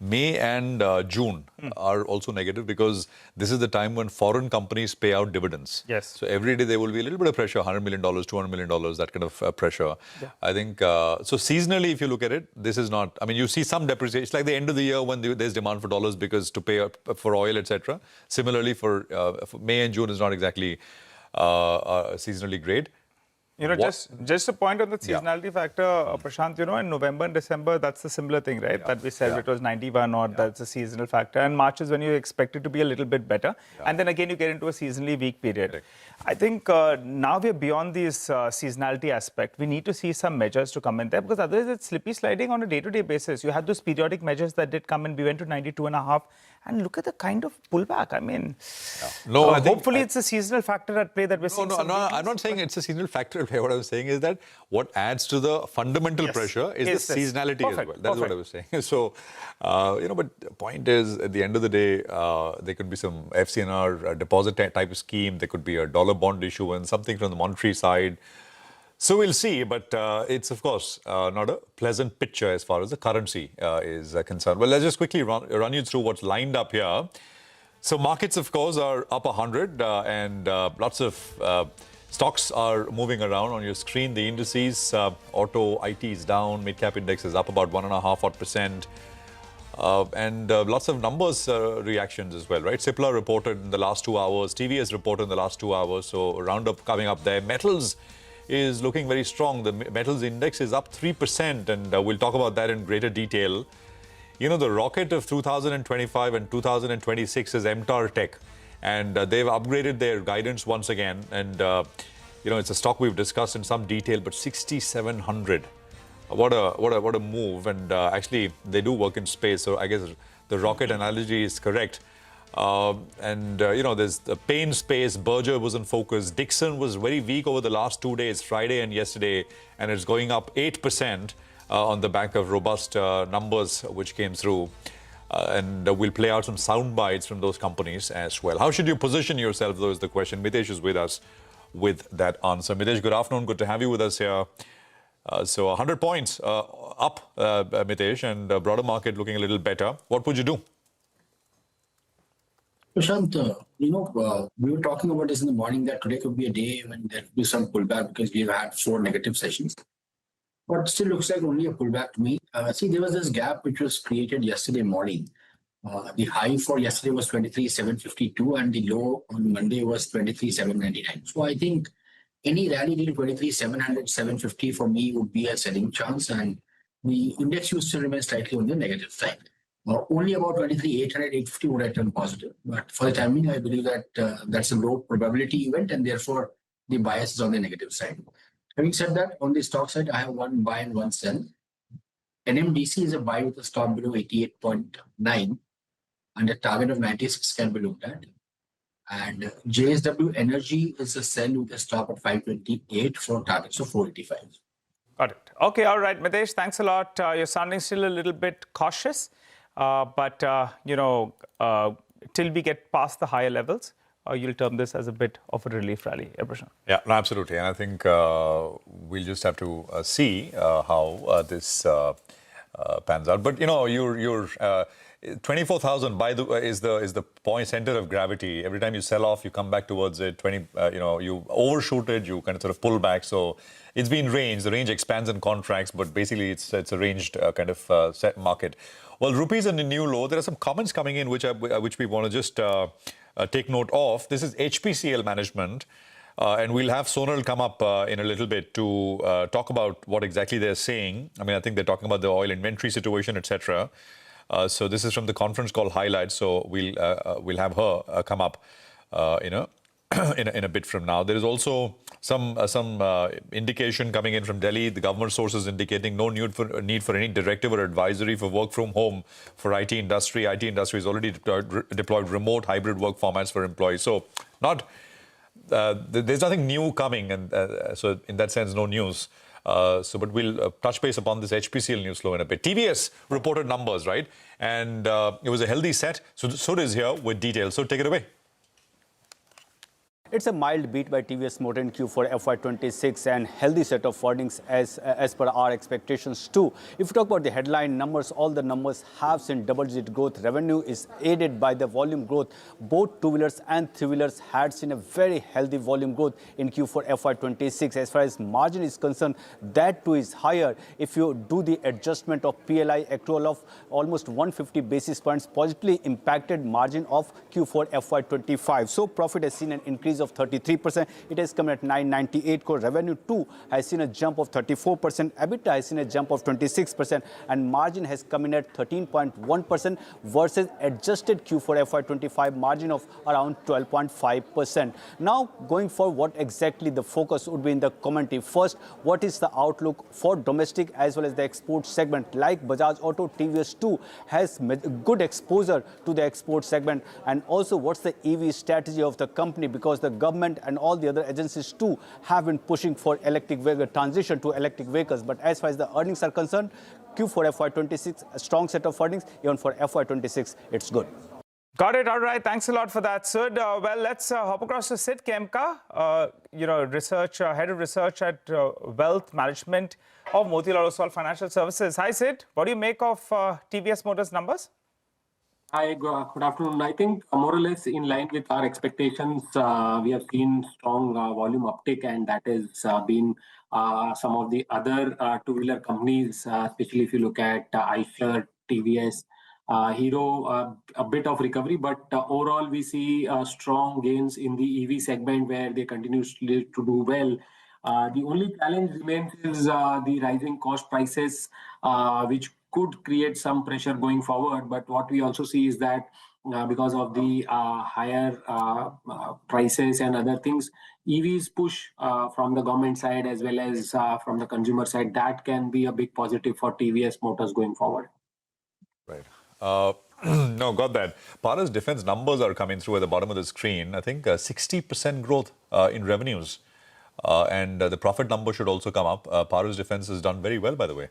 Speaker 27: May and June are also negative because this is the time when foreign companies pay out dividends.
Speaker 23: Yes.
Speaker 27: So every day there will be a little bit of pressure, $100 million, $200 million, that kind of pressure. Yeah. I think, so seasonally, if you look at it, this is not, you see some depreciation. It's like the end of the year when there's demand for dollars because to pay for oil, etc. Similarly, for May and June is not exactly seasonally great.
Speaker 23: Just a point on the seasonality factor, Prashant, in November and December, that's the similar thing, right? Yeah. That we said it was 91 odd, that's a seasonal factor. And March is when you expect it to be a little bit better. Yeah. And then again, you get into a seasonally weak period. Correct. I think now we're beyond this seasonality aspect. We need to see some measures to come in there because otherwise it's slippy sliding on a day-to-day basis. You had those periodic measures that did come in. We went to 92.5. And look at the kind of pullback. Hopefully it's a seasonal factor at play that we're seeing.
Speaker 27: No, I'm not saying it's a seasonal factor at play. What I was saying is that what adds to the fundamental pressure is the seasonality as well. That's what I was saying. So, but the point is, at the end of the day, there could be some FCNR deposit type of scheme. There could be a dollar bond issuance, something from the monetary side. So we'll see, but it's, of course, not a pleasant picture as far as the currency is concerned. Well, let's just quickly run you through what's lined up here. So markets, of course, are up 100 and lots of stocks are moving around on your screen. The indices, Auto, IT is down, mid-cap index is up about 1.5%. And lots of numbers reactions as well, right? Cipla reported in the last 2 hours. TVS reported in the last 2 hours. So roundup coming up there. Metals is looking very strong. The metals index is up 3%, and we'll talk about that in greater detail. The rocket of 2025 and 2026 is MTAR Tech, and they've upgraded their guidance once again. And it's a stock we've discussed in some detail, but 6,700. What a move! And actually, they do work in space, so I guess the rocket analogy is correct. There's the pain space. Berger was in focus. Dixon was very weak over the last 2 days, Friday and yesterday, and it's going up 8% on the back of robust numbers which came through. And we'll play out some sound bites from those companies as well. How should you position yourself, though, is the question. Mitesh is with us with that answer. Mitesh, good afternoon. Good to have you with us here. So 100 points up, Mitesh, and broader market looking a little better. What would you do?
Speaker 24: Prashant, we were talking about this in the morning that today could be a day when there could be some pullback because we've had 4 negative sessions. But still looks like only a pullback to me. See, there was this gap which was created yesterday morning. The high for yesterday was 23,752 and the low on Monday was 23,799. So I think any rally till 23,700, 750 for me would be a selling chance, and the index used to remain slightly on the negative side. Only about 23,800, 850 would have turned positive. But for the time being, I believe that that's a low probability event, and therefore the bias is on the negative side. Having said that, on the stock side, I have one buy and one sell. NMDC is a buy with a stop below 88.9 and a target of 96 can be looked at. And JSW Energy is a sell with a stop at 528 for targets of 485.
Speaker 23: Got it. Okay, all right, Mitesh, thanks a lot. You're sounding still a little bit cautious, but till we get past the higher levels, you'll term this as a bit of a relief rally.
Speaker 27: Yeah, absolutely. And I think we'll just have to see how this pans out. But, you're 24,000 by the is the point center of gravity. Every time you sell off, you come back towards it. You overshoot it, you kind of sort of pull back. So it's been range. The range expands and contracts, but basically it's a ranged kind of set market. Well, rupees in the new low. There are some comments coming in which we want to just take note of. This is HPCL management. And we'll have Sonal come up in a little bit to talk about what exactly they're saying. I mean, I think they're talking about the oil inventory situation, etc. So this is from the conference call highlights. So we'll have her come up, in a bit from now. There is also some indication coming in from Delhi. The government sources indicating no need for any directive or advisory for work from home for IT industry. IT industry has already deployed remote hybrid work formats for employees. So there's nothing new coming, and so in that sense, no news. But we'll touch base upon this HPCL news flow in a bit. TVS reported numbers, right? And it was a healthy set. So it is here with details. So take it away.
Speaker 5: It's a mild beat by TVS Motor in Q4 FY26 and healthy set of earnings as per our expectations too. If you talk about the headline numbers, all the numbers have seen double-digit growth. Revenue is aided by the volume growth. Both two-wheelers and three-wheelers had seen a very healthy volume growth in Q4 FY26. As far as margin is concerned, that too is higher. If you do the adjustment of PLI accrual of almost 150 basis points, positively impacted margin of Q4 FY25. So profit has seen an increase of 33%. It has come at 998 crore. Revenue too has seen a jump of 34%. EBITDA has seen a jump of 26%. And margin has come in at 13.1% versus adjusted Q4 FY25 margin of around 12.5%. Now, going forward, what exactly the focus would be in the commentary? First, what is the outlook for domestic as well as the export segment? Like Bajaj Auto, TVS too has good exposure to the export segment. And also, what's the EV strategy of the company? Because the government and all the other agencies too have been pushing for electric vehicle transition to electric vehicles. But as far as the earnings are concerned, Q4 FY26, a strong set of earnings. Even for FY26, it's good.
Speaker 23: Got it. All right. Thanks a lot for that, Sud. Well, let's hop across to Sid Kemka, head of research at Wealth Management of Motilal Oswal Financial Services. Hi, Sid. What do you make of TVS Motors numbers?
Speaker 3: Hi, good afternoon. I think more or less in line with our expectations. We have seen strong volume uptick, and that has been some of the other two-wheeler companies, especially if you look at Eicher, TVS, Hero, a bit of recovery. But overall, we see strong gains in the EV segment where they continue to do well. The only challenge remains is the rising cost prices, which could create some pressure going forward. But what we also see is that because of the higher prices and other things, EVs push from the government side as well as from the consumer side. That can be a big positive for TVS Motors going forward.
Speaker 27: Right. No, got that. Paras defense numbers are coming through at the bottom of the screen. I think 60% growth in revenues. And the profit number should also come up. Paras defense has done very well, by the way.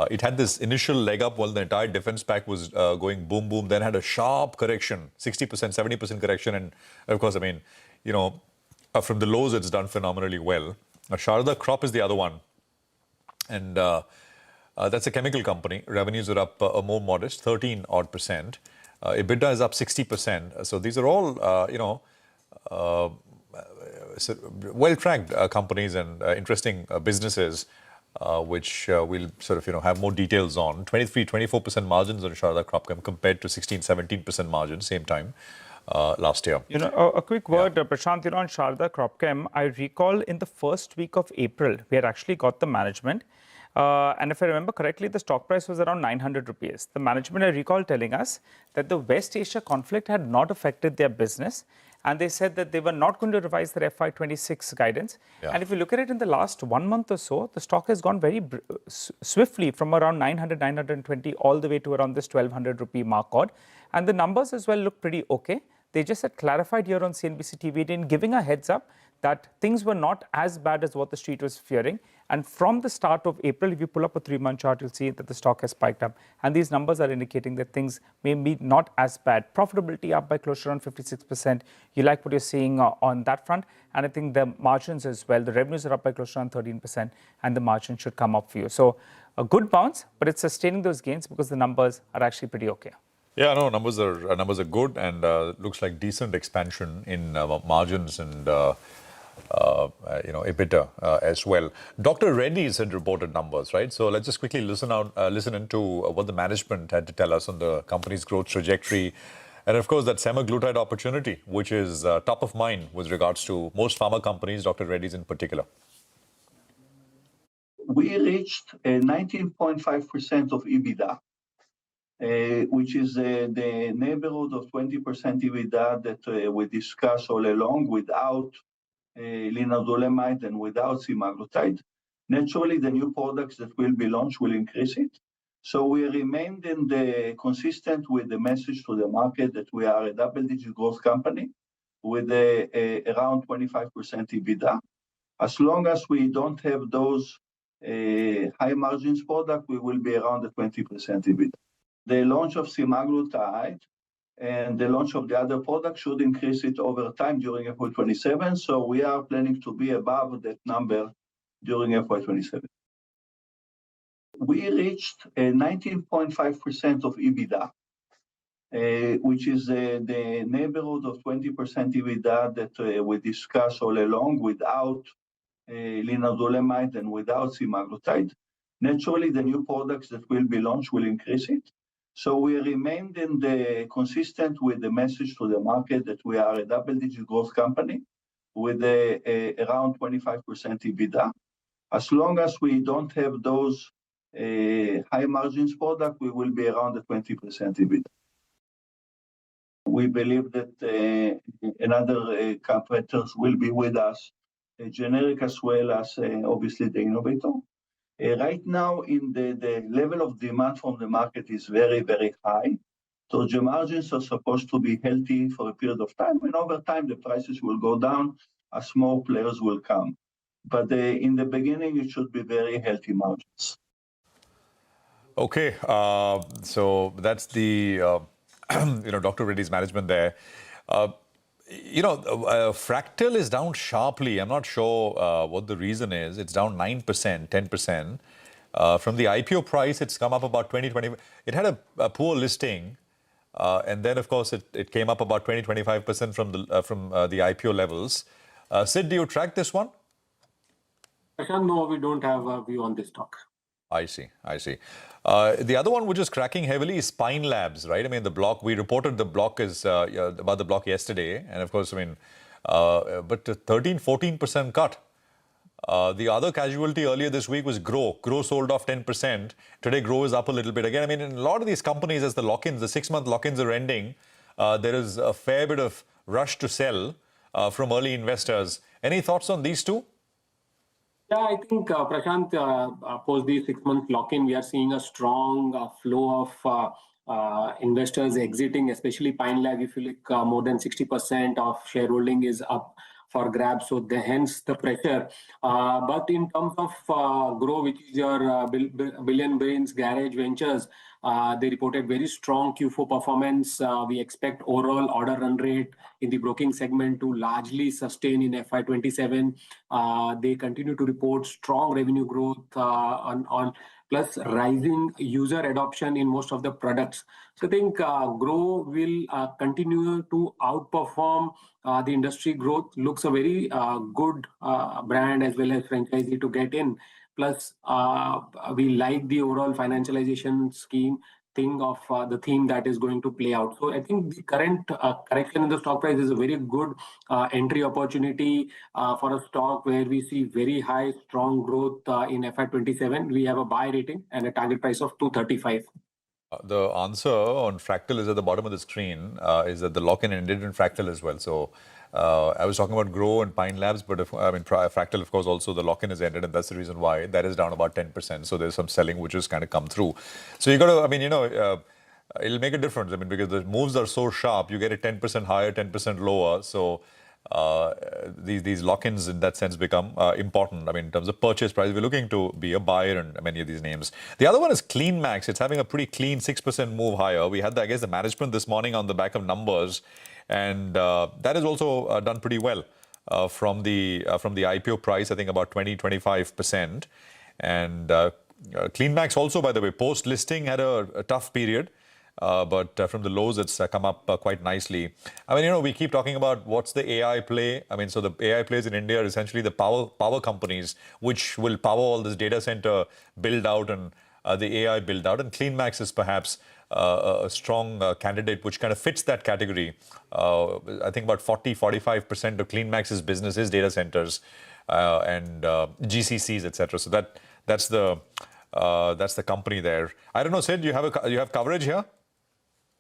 Speaker 27: It had this initial leg up while the entire defense pack was going boom, boom, then had a sharp correction, 60%, 70% correction. And of course, I mean, from the lows, it's done phenomenally well. Sharda Crop is the other one. And that's a chemical company. Revenues are up more modest, 13 odd percent. EBITDA is up 60%. So these are all, well-tracked companies and interesting businesses, which we'll sort of, have more details on. 23-24% margins on Sharda Cropchem compared to 16-17% margins same time last year.
Speaker 23: A quick word, Prashant, on Sharda Cropchem. I recall in the first week of April, we had actually got the management. And if I remember correctly, the stock price was around 900 rupees. The management, I recall, telling us that the West Asia conflict had not affected their business. And they said that they were not going to revise their FY26 guidance. Yeah. And if you look at it in the last 1 month or so, the stock has gone very swiftly from around 900, 920 all the way to around this 1200 rupee mark odd. And the numbers as well look pretty okay. They just had clarified here on CNBC TV18, giving a heads up that things were not as bad as what the street was fearing. And from the start of April, if you pull up a 3-month chart, you'll see that the stock has spiked up. And these numbers are indicating that things may be not as bad. Profitability up by close to around 56%. You like what you're seeing on that front. And I think the margins as well, the revenues are up by close to around 13%, and the margin should come up for you. So a good bounce, but it's sustaining those gains because the numbers are actually pretty okay.
Speaker 27: Yeah, no, numbers are good, and looks like decent expansion in margins and EBITDA as well. Dr. Reddy's had reported numbers, right? So let's just quickly listen into what the management had to tell us on the company's growth trajectory, and of course that semaglutide opportunity, which is top of mind with regards to most pharma companies, Dr. Reddy's in particular.
Speaker 7: We reached 19.5% of EBITDA. Which is the neighborhood of 20% EBITDA that we discussed all along without linezolizumab and without semaglutide. Naturally, the new products that will be launched will increase it. So we remained consistent with the message to the market that we are a double-digit growth company with around 25% EBITDA. As long as we don't have those high margins products, we will be around the 20% EBITDA. The launch of semaglutide and the launch of the other products should increase it over time during FY27. So we are planning to be above that number during FY27. We reached 19.5% of EBITDA, which is the neighborhood of 20% EBITDA that we discussed all along without linezolizumab and without semaglutide. Naturally, the new products that will be launched will increase it. So we remained consistent with the message to the market that we are a double-digit growth company with around 25% EBITDA. As long as we don't have those high margins products, we will be around the 20% EBITDA. We believe that another competitors will be with us, generic as well as obviously the innovator. Right now, in the level of demand from the market is very, very high. So the margins are supposed to be healthy for a period of time, and over time the prices will go down as more players will come. But in the beginning, it should be very healthy margins.
Speaker 27: Okay, so that's the Dr. Reddy's management there. Fractal is down sharply. I'm not sure what the reason is. It's down 9%, 10%. From the IPO price, it's come up about 20. It had a poor listing. And then, of course, it came up about 20-25% from the IPO levels. Sid, do you track this one?
Speaker 3: No, we don't have a view on this stock.
Speaker 27: I see. The other one which is cracking heavily is Spine Labs, right? I mean, the block, we reported the block is about the block yesterday. And of course, but 13-14% cut. The other casualty earlier this week was Grow. Grow sold off 10%. Today, Grow is up a little bit again. I mean, in a lot of these companies, as the lock-ins, the 6-month lock-ins are ending, there is a fair bit of rush to sell from early investors. Any thoughts on these two?
Speaker 3: Yeah, I think, Prashant, post the 6-month lock-in, we are seeing a strong flow of investors exiting, especially Pine Lab. If you look, more than 60% of shareholding is up for grabs, so hence the pressure. But in terms of Grow, which is your Billion Brains Garage Ventures, they reported very strong Q4 performance. We expect overall order run rate in the broking segment to largely sustain in FY27. They continue to report strong revenue growth on plus rising user adoption in most of the products. So I think Grow will continue to outperform the industry growth. Looks a very good brand as well as franchisee to get in. Plus, we like the overall financialization scheme the theme that is going to play out. So I think the current correction in the stock price is a very good entry opportunity for a stock where we see very high, strong growth in FY27. We have a buy rating and a target price of 235.
Speaker 27: The answer on Fractal is at the bottom of the screen, is that the lock-in ended in Fractal as well. So I was talking about Grow and Pine Labs, but Fractal, of course, also the lock-in is ended, and that's the reason why that is down about 10%. So there's some selling which has kind of come through. So you got to, it'll make a difference. Because the moves are so sharp, you get it 10% higher, 10% lower. So these lock-ins in that sense become important. In terms of purchase price, we're looking to be a buyer in many of these names. The other one is CleanMax. It's having a pretty clean 6% move higher. We had, the management this morning on the back of numbers. And that has also done pretty well from the IPO price, I think about 20-25%. And CleanMax also, by the way, post-listing had a tough period. But from the lows, it's come up quite nicely. We keep talking about what's the AI play. So the AI plays in India are essentially the power companies, which will power all this data center build out and the AI build out. And CleanMax is perhaps a strong candidate which kind of fits that category. I think about 40-45% of CleanMax's business is data centers and GCCs, etc. So that's the company there. I don't know, Sid, you have coverage here?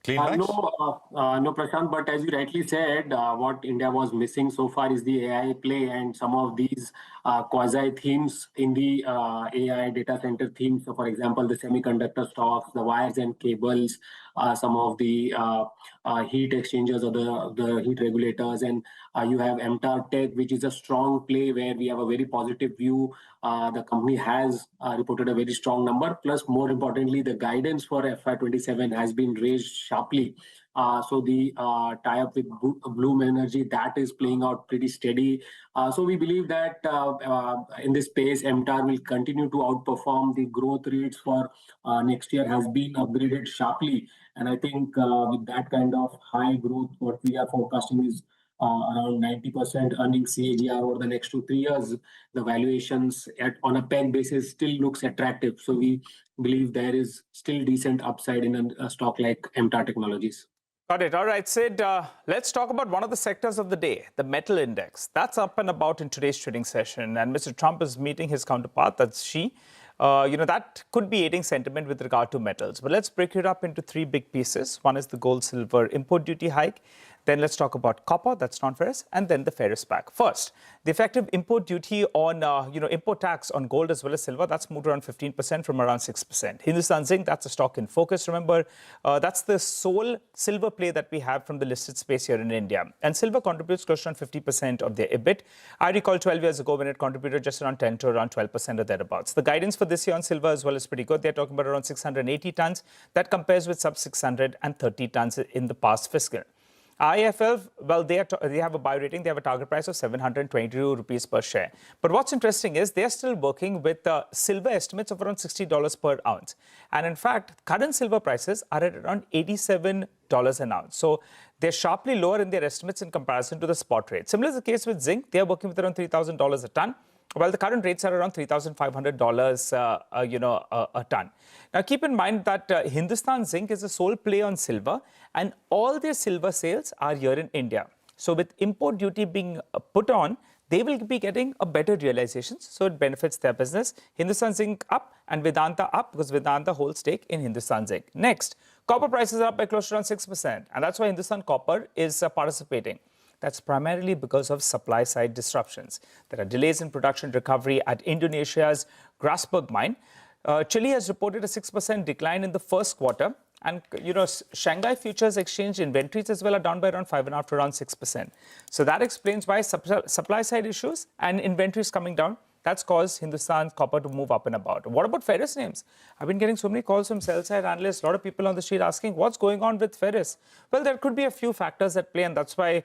Speaker 27: CleanMax?
Speaker 3: No, Prashant, but as you rightly said, what India was missing so far is the AI play, and some of these quasi themes in the AI data center themes. So, for example, the semiconductor stocks, the wires and cables, some of the heat exchangers or the heat regulators, and you have MTAR Tech, which is a strong play where we have a very positive view. The company has reported a very strong number. Plus, more importantly, the guidance for FY27 has been raised sharply. So the tie-up with Bloom Energy, that is playing out pretty steady. So we believe that in this space, MTAR will continue to outperform. The growth rates for next year has been upgraded sharply. And I think with that kind of high growth, what we are forecasting is around 90% earnings CAGR over the next 2-3 years. The valuations on a PEG basis still looks attractive. So we believe there is still decent upside in a stock like MTAR Technologies.
Speaker 23: Got it. All right, Sid, let's talk about one of the sectors of the day, the metal index. That's up and about in today's trading session. And Mr. Trump is meeting his counterpart, that's Xi. That could be aiding sentiment with regard to metals. But let's break it up into three big pieces. One is the gold-silver import duty hike. Then let's talk about copper, that's non-ferrous, and then the ferrous pack. First, the effective import duty on, import tax on gold as well as silver, that's moved around 15% from around 6%. Hindustan Zinc, that's a stock in focus. Remember, that's the sole silver play that we have from the listed space here in India. And silver contributes close to around 50% of their EBIT. I recall 12 years ago when it contributed just around 10 to around 12% or thereabouts. The guidance for this year on silver as well is pretty good. They're talking about around 680 tons. That compares with sub 630 tons in the past fiscal. IFL, well, they have a buy rating. They have a target price of 722 rupees per share. But what's interesting is they're still working with silver estimates of around $60 per ounce. And in fact, current silver prices are at around $87 an ounce. So they're sharply lower in their estimates in comparison to the spot rate. Similar is the case with zinc. They're working with around $3,000 a ton. Well, the current rates are around $3,500 a ton. Now, keep in mind that Hindustan Zinc is a sole play on silver, and all their silver sales are here in India. So with import duty being put on, they will be getting a better realizations, so it benefits their business. Hindustan Zinc up and Vedanta up because Vedanta holds stake in Hindustan Zinc. Next, copper prices are up by close to around 6%, and that's why Hindustan Copper is participating. That's primarily because of supply-side disruptions. There are delays in production recovery at Indonesia's Grasberg mine. Chile has reported a 6% decline in the first quarter, And, Shanghai Futures Exchange inventories as well are down by around 5.5 to around 6%. So that explains why supply side issues and inventories coming down. That's caused Hindustan Copper to move up and about. What about ferrous names? I've been getting so many calls from sell-side analysts, a lot of people on the street asking what's going on with ferrous. Well, there could be a few factors at play, and that's why,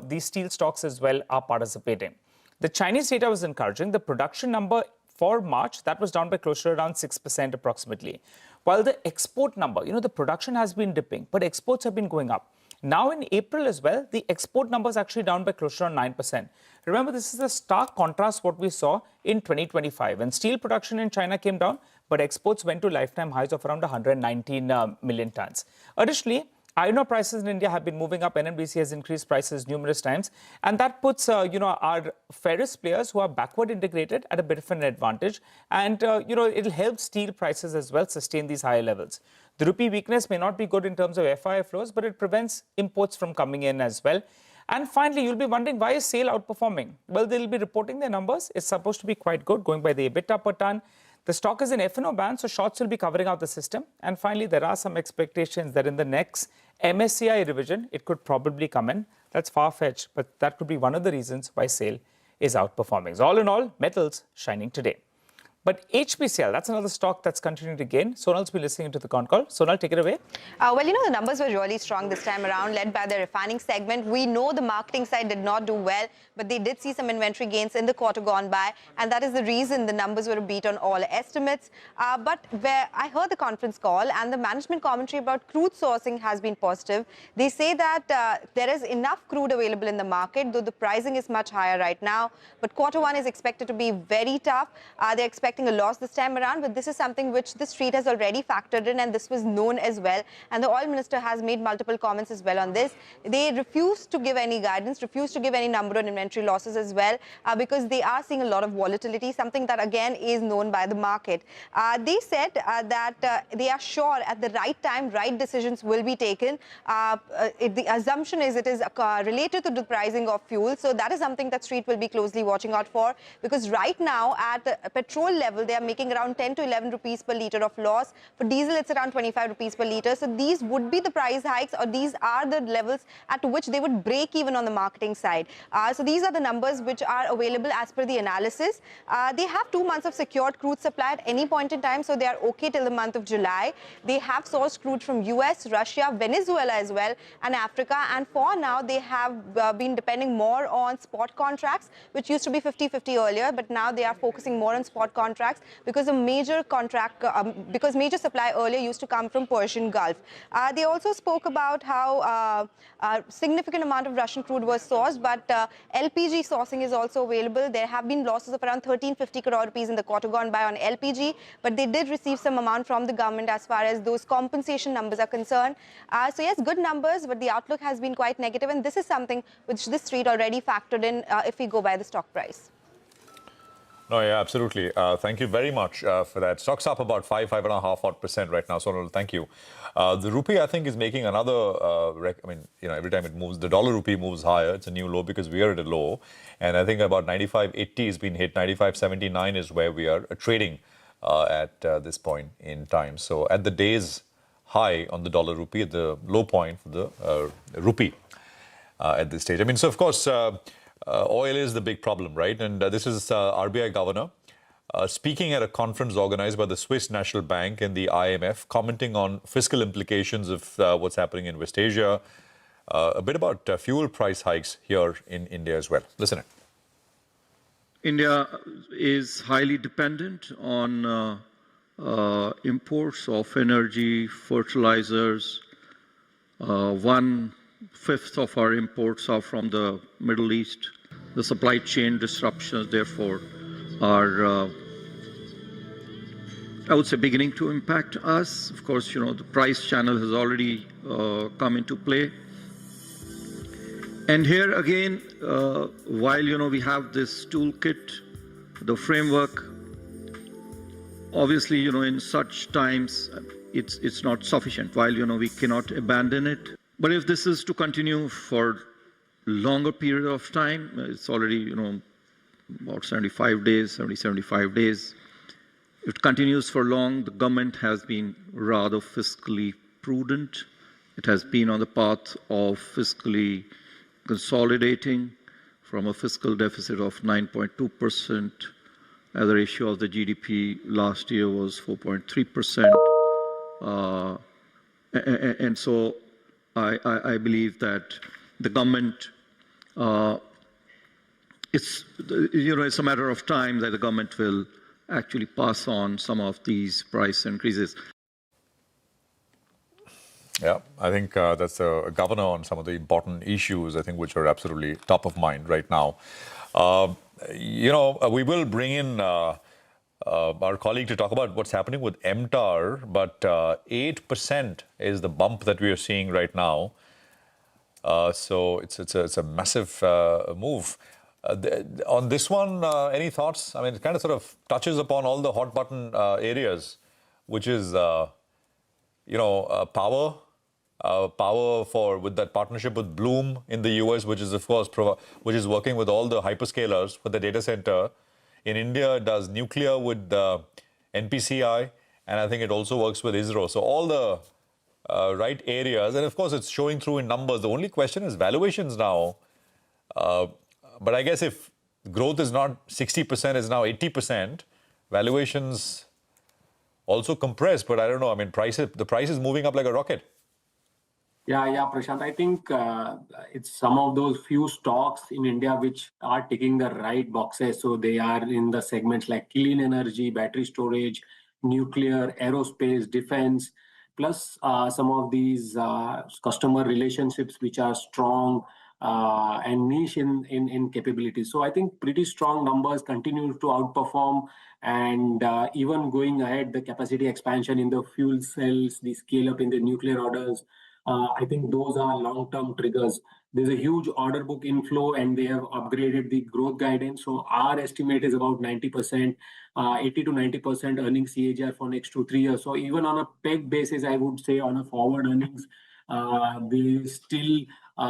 Speaker 23: these steel stocks as well are participating. The Chinese data was encouraging. The production number for March, that was down by close to around 6% approximately. While the export number, the production has been dipping, but exports have been going up. Now in April as well, the export number is actually down by close to around 9%. Remember, this is a stark contrast what we saw in 2025 when steel production in China came down, but exports went to lifetime highs of around 119 million tons. Additionally, iron ore prices in India have been moving up. NMDC has increased prices numerous times. And that puts, our ferrous players who are backward integrated at a bit of an advantage. And, it'll help steel prices as well sustain these higher levels. The rupee weakness may not be good in terms of FII flows, but it prevents imports from coming in as well. And finally, you'll be wondering, why is SAIL outperforming? Well, they'll be reporting their numbers. It's supposed to be quite good, going by the EBITDA per ton. The stock is in F&O band, so shorts will be covering out the system. And finally, there are some expectations that in the next MSCI revision, it could probably come in. That's far-fetched, but that could be one of the reasons why SAIL is outperforming. So all in all, metals shining today. But HPCL, that's another stock that's continuing to gain. Sonal's been listening to the con call. Sonal, take it away.
Speaker 14: Well, the numbers were really strong this time around, led by the refining segment. We know the marketing side did not do well, but they did see some inventory gains in the quarter gone by. And that is the reason the numbers were a beat on all estimates. But where I heard the conference call and the management commentary about crude sourcing has been positive. They say that there is enough crude available in the market, though the pricing is much higher right now. But quarter one is expected to be very tough. They're expecting a loss this time around, but this is something which the street has already factored in, and this was known as well. And the oil minister has made multiple comments as well on this. They refuse to give any guidance, refuse to give any number on inventory losses as well, because they are seeing a lot of volatility, something that again is known by the market. They said that they are sure at the right time, right decisions will be taken. The assumption is it is related to the pricing of fuel. So that is something that street will be closely watching out for, because right now at the petrol level, they are making around 10 to 11 rupees per litre of loss. For diesel, it's around 25 rupees per litre. So these would be the price hikes, or these are the levels at which they would break even on the marketing side. So these are the numbers which are available as per the analysis. They have 2 months of secured crude supply at any point in time, so they are okay till the month of July. They have sourced crude from US, Russia, Venezuela as well, and Africa. And for now, they have been depending more on spot contracts, which used to be 50-50 earlier, but now they are focusing more on spot contracts because a major because major supply earlier used to come from Persian Gulf. They also spoke about how a significant amount of Russian crude was sourced, but LPG sourcing is also available. There have been losses of around 1350 crore rupees in the quarter gone by on LPG, but they did receive some amount from the government as far as those compensation numbers are concerned. So yes, good numbers, but the outlook has been quite negative, and this is something which the street already factored in if we go by the stock price.
Speaker 27: No, yeah, absolutely. Thank you very much for that. Stock's up about 5.5% right now. Sonal, thank you. The rupee, I think, is making another. Every time it moves, the dollar rupee moves higher. It's a new low because we are at a low, and I think about 95.80 has been hit. 95.79 is where we are trading at this point in time. So at the day's high on the dollar rupee, at the low point for the rupee at this stage. So of course. Oil is the big problem, right? And this is RBI governor speaking at a conference organized by the Swiss National Bank and the IMF, commenting on fiscal implications of what's happening in West Asia, a bit about fuel price hikes here in India as well. Listen in.
Speaker 2: India is highly dependent on imports of energy, fertilizers. 1/5 of our imports are from the Middle East. The supply chain disruptions, therefore, are, I would say, beginning to impact us. Of course, the price channel has already come into play. And here again, while, we have this toolkit, the framework, obviously, in such times, it's not sufficient. While, we cannot abandon it. But if this is to continue for longer period of time, it's already, about 75 days. If it continues for long, the government has been rather fiscally prudent. It has been on the path of fiscally consolidating from a fiscal deficit of 9.2%. As a ratio of the GDP last year was 4.3%. And so I believe that the government, it's a matter of time that the government will actually pass on some of these price increases.
Speaker 27: Yeah, I think that's a governor on some of the important issues, I think, which are absolutely top of mind right now. We will bring in our colleague to talk about what's happening with MTAR, but 8% is the bump that we are seeing right now. So it's a massive move. On this one, any thoughts? I mean, it kind of sort of touches upon all the hot button areas, which is, power. Power with that partnership with Bloom in the US, which is, of course, which is working with all the hyperscalers for the data center. In India, it does nuclear with NPCI, and I think it also works with ISRO. So all the right areas, and of course, it's showing through in numbers. The only question is valuations now. But I guess if growth is not 60%, is now 80%, valuations also compress. But I don't know. I mean, the price is moving up like a rocket.
Speaker 3: Yeah, Prashant. I think it's some of those few stocks in India which are ticking the right boxes. So they are in the segments like clean energy, battery storage, nuclear, aerospace, defense, plus some of these customer relationships which are strong and niche in capabilities. So I think pretty strong numbers continue to outperform. And even going ahead, the capacity expansion in the fuel cells, the scale up in the nuclear orders, I think those are long-term triggers. There's a huge order book inflow and they have upgraded the growth guidance. So our estimate is about 90%, 80 to 90% earnings CAGR for next 2-3 years. So even on a peg basis, I would say on a forward earnings, there's still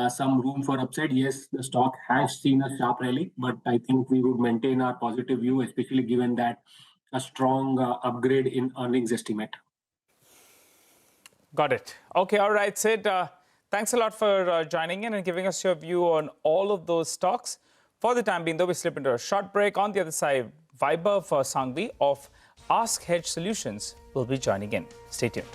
Speaker 3: some room for upside. Yes, the stock has seen a sharp rally, but I think we would maintain our positive view, especially given that a strong upgrade in earnings estimate.
Speaker 23: Got it. Okay, all right, Sid. Thanks a lot for joining in and giving us your view on all of those stocks. For the time being, though, we slip into a short break. On the other side, Vaibhav Sanghvi of Ask Hedge Solutions will be joining in. Stay tuned.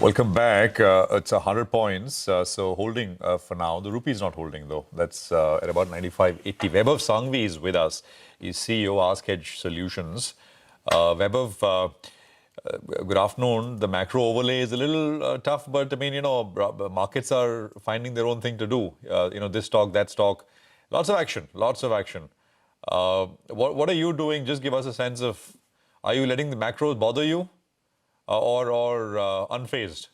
Speaker 27: Welcome back. It's 100 points, so holding for now. The rupee is not holding though. That's at about 95.80. Vaibhav Sanghvi is with us. He's CEO Ask Hedge Solutions. Vaibhav, good afternoon. The macro overlay is a little tough, but I mean, markets are finding their own thing to do. This stock, that stock, lots of action, lots of action. What are you doing? Just give us a sense of, are you letting the macros bother you? Or unfazed?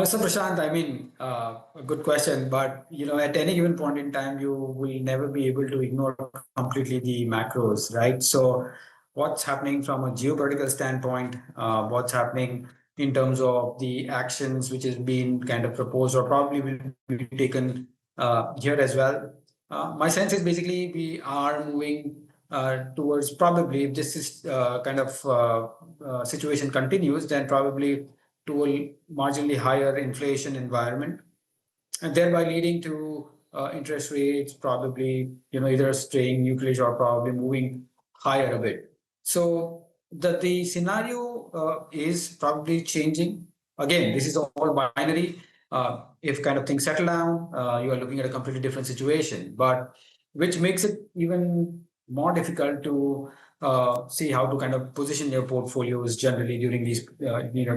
Speaker 9: So Prashant, I mean, a good question, but at any given point in time, you will never be able to ignore completely the macros, right? So, what's happening from a geopolitical standpoint? What's happening in terms of the actions which has been kind of proposed or probably will be taken here as well? My sense is basically we are moving towards probably, if this is kind of situation continues, then probably to a marginally higher inflation environment, and thereby leading to interest rates probably either staying neutral or probably moving higher a bit. So the scenario is probably changing. Again, this is all binary. If kind of things settle down, you are looking at a completely different situation, but which makes it even more difficult to see how to kind of position your portfolios generally during these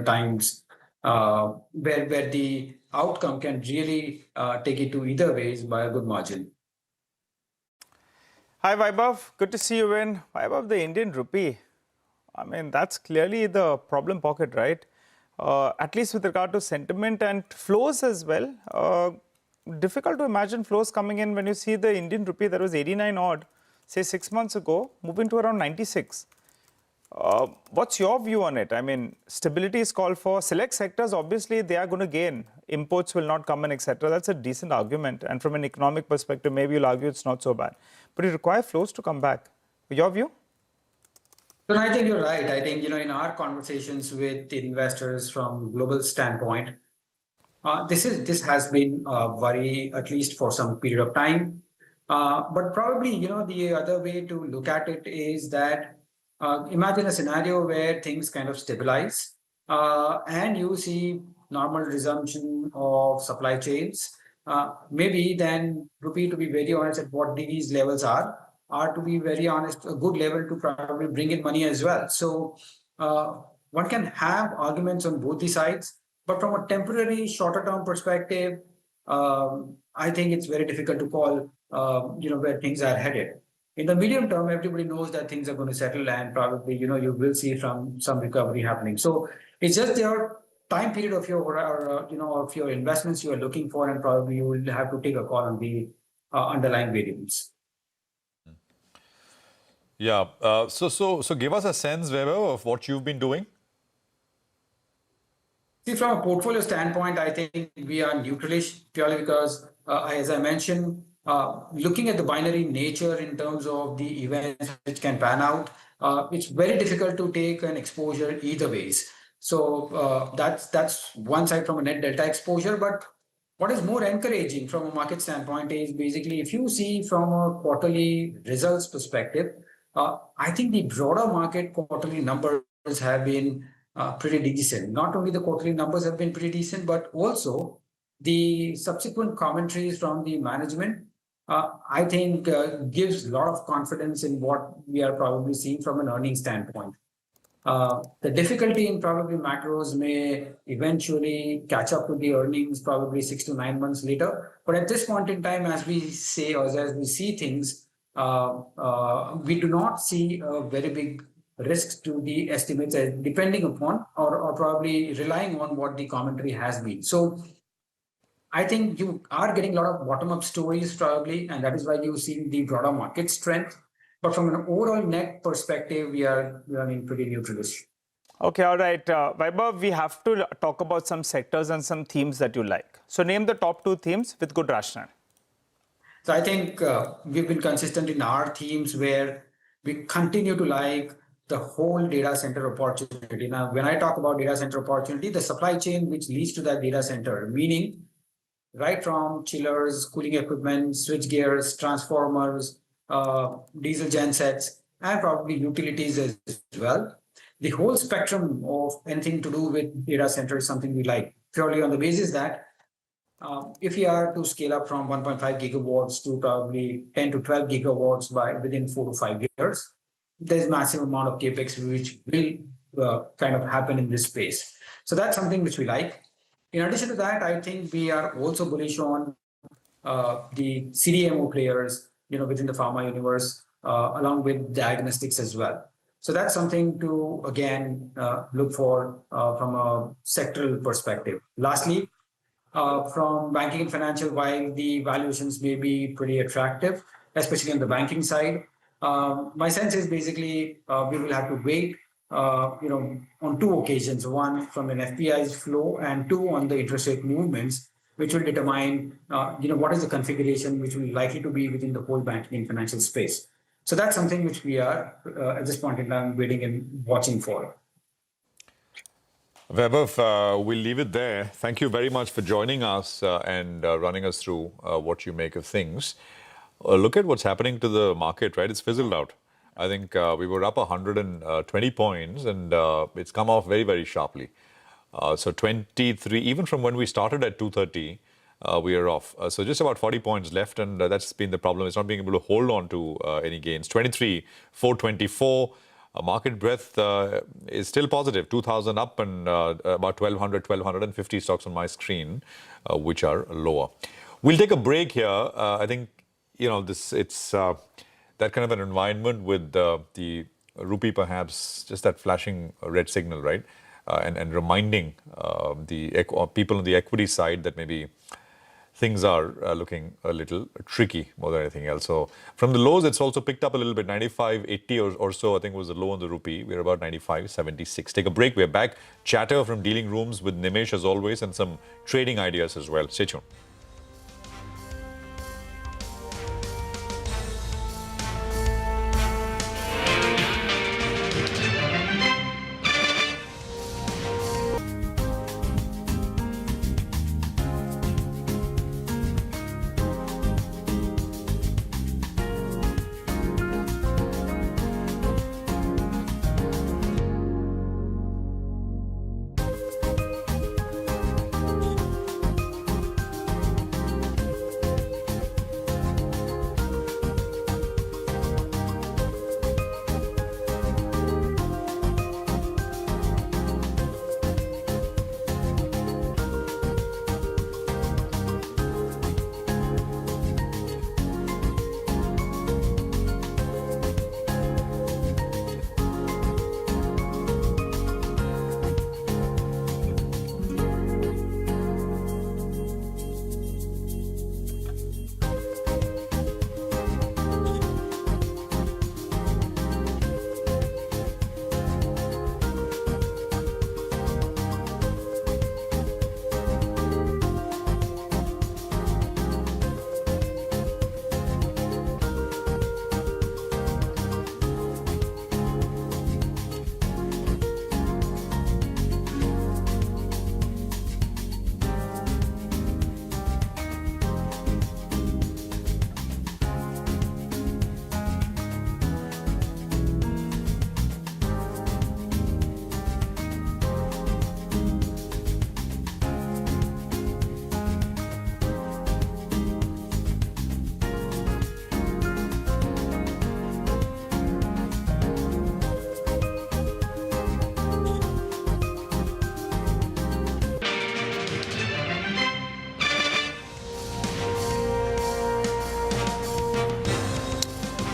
Speaker 9: times where the outcome can really take it to either ways by a good margin.
Speaker 23: Hi Vaibhav, good to see you in. Vaibhav, the Indian rupee, I mean, that's clearly the problem pocket, right? At least with regard to sentiment and flows as well. Difficult to imagine flows coming in when you see the Indian rupee that was 89 odd, say 6 months ago, moving to around 96. What's your view on it? I mean, stability is called for. Select sectors, obviously, they are going to gain. Imports will not come in, etc. That's a decent argument. And from an economic perspective, maybe you'll argue it's not so bad. But it requires flows to come back. Your view?
Speaker 9: Well, I think you're right. I think, in our conversations with investors from global standpoint, this has been a worry, at least for some period of time. But probably, the other way to look at it is that imagine a scenario where things kind of stabilize and you see normal resumption of supply chains. Maybe then rupee, to be very honest, at what these levels are to be very honest, a good level to probably bring in money as well. So one can have arguments on both the sides, but from a temporary shorter term perspective, I think it's very difficult to call where things are headed. In the medium term, everybody knows that things are going to settle and probably, you will see some recovery happening. So it's just your time period of of your investments you are looking for, and probably you will have to take a call on the underlying variables.
Speaker 27: Yeah. So give us a sense, Vaibhav, of what you've been doing.
Speaker 9: See, from a portfolio standpoint, I think we are neutralish purely because, as I mentioned, looking at the binary nature in terms of the events which can pan out, it's very difficult to take an exposure either ways. So that's one side from a net delta exposure. But what is more encouraging from a market standpoint is basically if you see from a quarterly results perspective, I think the broader market quarterly numbers have been pretty decent. Not only the quarterly numbers have been pretty decent, but also the subsequent commentaries from the management, I think gives a lot of confidence in what we are probably seeing from an earnings standpoint. The difficulty in probably macros may eventually catch up with the earnings probably 6 to 9 months later. But at this point in time, as we say, or as we see things, we do not see a very big risks to the estimates depending upon or probably relying on what the commentary has been. So I think you are getting a lot of bottom-up stories probably, and that is why you've seen the broader market strength. But from an overall net perspective, we are pretty neutralish.
Speaker 23: Okay, all right. Vaibhav, we have to talk about some sectors and some themes that you like. So name the top 2 themes with good rationale.
Speaker 9: So I think we've been consistent in our themes where we continue to like the whole data center opportunity. Now, when I talk about data center opportunity, the supply chain which leads to that data center, meaning right from chillers, cooling equipment, switch gears, transformers, diesel gensets, and probably utilities as well. the whole spectrum of anything to do with data center is something we like, purely on the basis that if we are to scale up from 1.5 gigawatts to probably 10 to 12 gigawatts within 4 to 5 years, there's massive amount of capex which will kind of happen in this space. So that's something which we like. In addition to that, I think we are also bullish on the CDMO players, within the pharma universe, along with diagnostics as well. So that's something to again look for from a sectoral perspective. Lastly, from banking and financial, while the valuations may be pretty attractive, especially on the banking side, my sense is basically we will have to wait, on two occasions: one from an FPI's flow, and two on the interest rate movements, which will determine, what is the configuration which will likely to be within the whole banking and financial space. So that's something which we are at this point in time waiting and watching for.
Speaker 27: Vaibhav, we'll leave it there. Thank you very much for joining us and running us through what you make of things. Look at what's happening to the market, right? It's fizzled out. I think we were up 120 points and it's come off very, very sharply. So 23, even from when we started at 230, we are off. So just about 40 points left, and that's been the problem. It's not being able to hold on to any gains. 23, 424. Market breadth is still positive, 2,000 up and about 1,200, 1,250 stocks on my screen, which are lower. We'll take a break here. I think, it's that kind of an environment with the rupee perhaps just that flashing red signal, right? And reminding the people on the equity side that maybe things are looking a little tricky more than anything else. So from the lows, it's also picked up a little bit. 95.80 or so, I think, was the low on the rupee. We're about 95.76. Take a break. We're back. Chatter from dealing rooms with Nimesh as always, and some trading ideas as well. Stay tuned.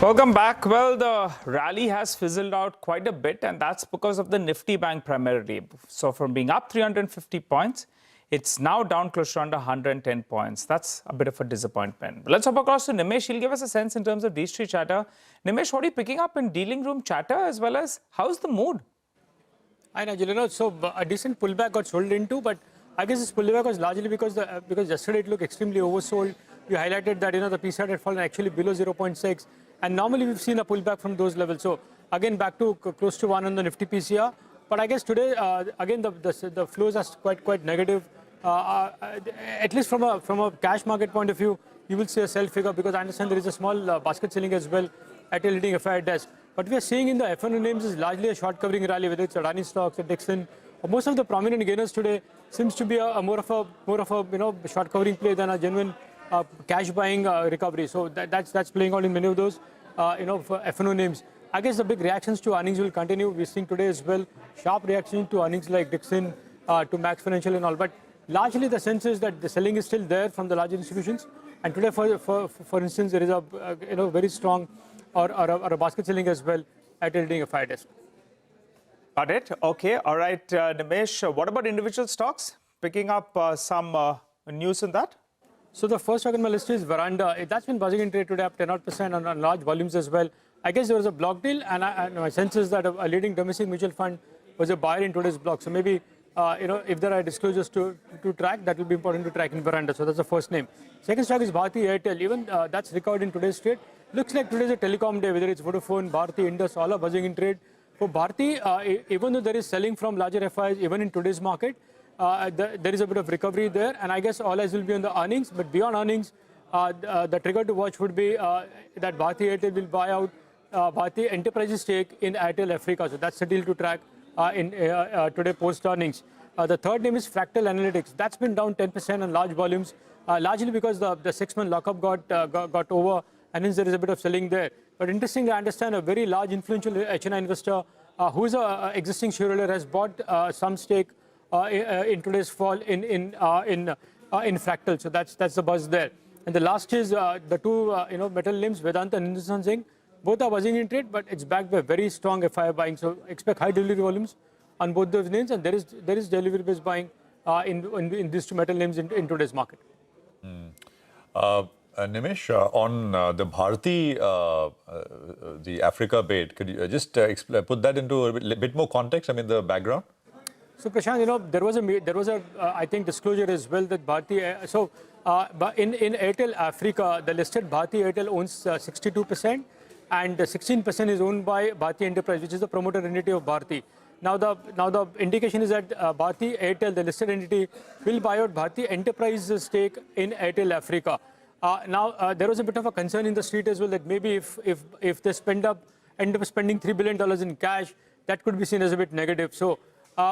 Speaker 23: Welcome back. Well, the rally has fizzled out quite a bit, and that's because of the Nifty Bank primarily. So from being up 350 points, it's now down close to under 110 points. That's a bit of a disappointment. But let's hop across to Nimesh. He'll give us a sense in terms of these three chatter. Nimesh, what are you picking up in dealing room chatter, as well as how's the mood?
Speaker 1: Hi, Nigel. So a decent pullback got sold into, but I guess this pullback was largely because yesterday it looked extremely oversold. You highlighted that the PCI had fallen actually below 0.6, and normally we've seen a pullback from those levels. So again, back to close to 1 on the Nifty PCR. But I guess today again the flows are quite negative. At least from a cash market point of view, you will see a sell figure, because I understand there is a small basket selling as well at a leading FI desk. What we are seeing in the F&O names is largely a short covering rally, whether it's Adani stocks or Dixon. Most of the prominent gainers today seems to be more of a short covering play than a genuine cash buying recovery. So that's playing out in many of those for F&O names. I guess the big reactions to earnings will continue. We're seeing today as well sharp reaction to earnings like Dixon, to Max Financial and all. But largely the sense is that the selling is still there from the large institutions. And today, for instance, there is a very strong or a basket selling as well at leading a FI desk.
Speaker 23: Got it. Okay. All right, Nimesh. What about individual stocks? Picking up some news in that?
Speaker 1: So the first stock on my list is Veranda. That's been buzzing in trade today, up 10% on large volumes as well. I guess there was a block deal, and my sense is that a leading domestic mutual fund was a buyer in today's block. So maybe if there are disclosures to track, that will be important to track in Veranda. So that's the first name. Second stock is Bharti Airtel. Even that's recorded in today's trade. Looks like today's a telecom day, whether it's Vodafone, Bharti, Indus, all are buzzing in trade. For Bharti, even though there is selling from larger FIs, even in today's market, there is a bit of recovery there. And I guess all eyes will be on the earnings. But beyond earnings, the trigger to watch would be that Bharti Airtel will buy out Bharti Enterprises stake in Airtel Africa. So that's the deal to track in today post earnings. The third name is Fractal Analytics. That's been down 10% on large volumes, largely because the 6-month lockup got over, and hence there is a bit of selling there. But interesting to understand, a very large influential HNI investor who is an existing shareholder has bought some stake in today's fall in Fractal. So that's the buzz there. And the last is the two metal names, Vedanta and Hindustan Zinc. Both are buzzing in trade, but it's backed by very strong FI buying. So expect high delivery volumes on both those names, and there is delivery-based buying in these two metal names in today's market.
Speaker 27: Nimesh, on the Bharti, the Africa bait, could you just put that into a bit more context? I mean, the background.
Speaker 1: So Prashant, there was a I think disclosure as well that Bharti. But in Airtel Africa, the listed Bharti Airtel owns 62%. And 16% is owned by Bharti Enterprise, which is the promoter entity of Bharti. Now the indication is that Bharti Airtel, the listed entity, will buy out Bharti Enterprise's stake in Airtel Africa. There was a bit of a concern in the street as well that maybe if they end up spending $3 billion in cash, that could be seen as a bit negative. So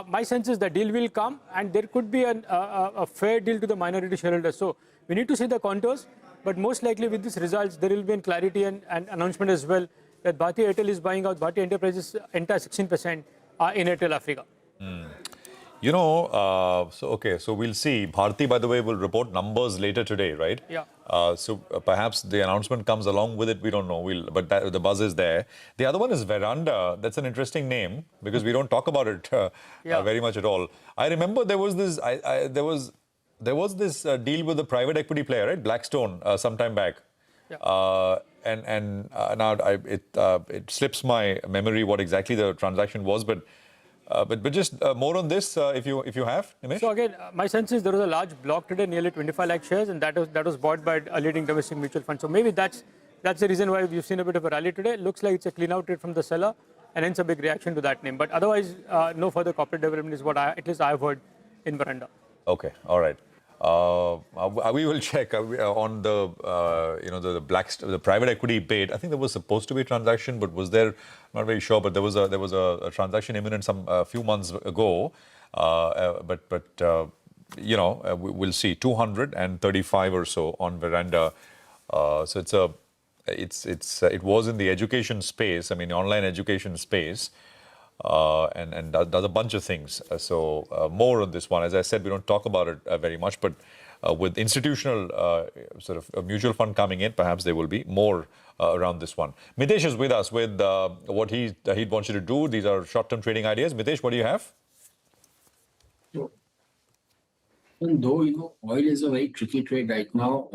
Speaker 1: my sense is the deal will come, and there could be a fair deal to the minority shareholders. So we need to see the contours. But most likely with these results, there will be clarity and announcement as well that Bharti Airtel is buying out Bharti Enterprises entire 16% in Airtel Africa.
Speaker 27: So we'll see. Bharti, by the way, will report numbers later today, right?
Speaker 1: Yeah.
Speaker 27: So perhaps the announcement comes along with it. We don't know. But the buzz is there. The other one is Veranda. That's an interesting name because we don't talk about it very much at all. I remember there was this. There was this deal with the private equity player, right? Blackstone, some time back. Yeah. Now it slips my memory what exactly the transaction was, but just more on this if you have, Nimesh.
Speaker 1: So again, my sense is there was a large block today, nearly 25 lakh shares, and that was bought by a leading domestic mutual fund. So maybe that's the reason why we've seen a bit of a rally today. It looks like it's a clean out trade from the seller, and hence a big reaction to that name. But otherwise, no further corporate development is what at least I've heard in Veranda.
Speaker 27: Okay, all right. We will check on the the private equity bait. I think there was supposed to be a transaction, but was there? Not very sure. But there was a transaction imminent a few months ago. We'll see 235 or so on Veranda. So it was in the education space. I mean, online education space. And does a bunch of things. So more on this one. As I said, we don't talk about it very much, but with institutional sort of a mutual fund coming in, perhaps there will be more around this one. Mitesh is with us with what he wants you to do. These are short-term trading ideas. Mitesh, what do you have?
Speaker 24: Sure. And though oil is a very tricky trade right now,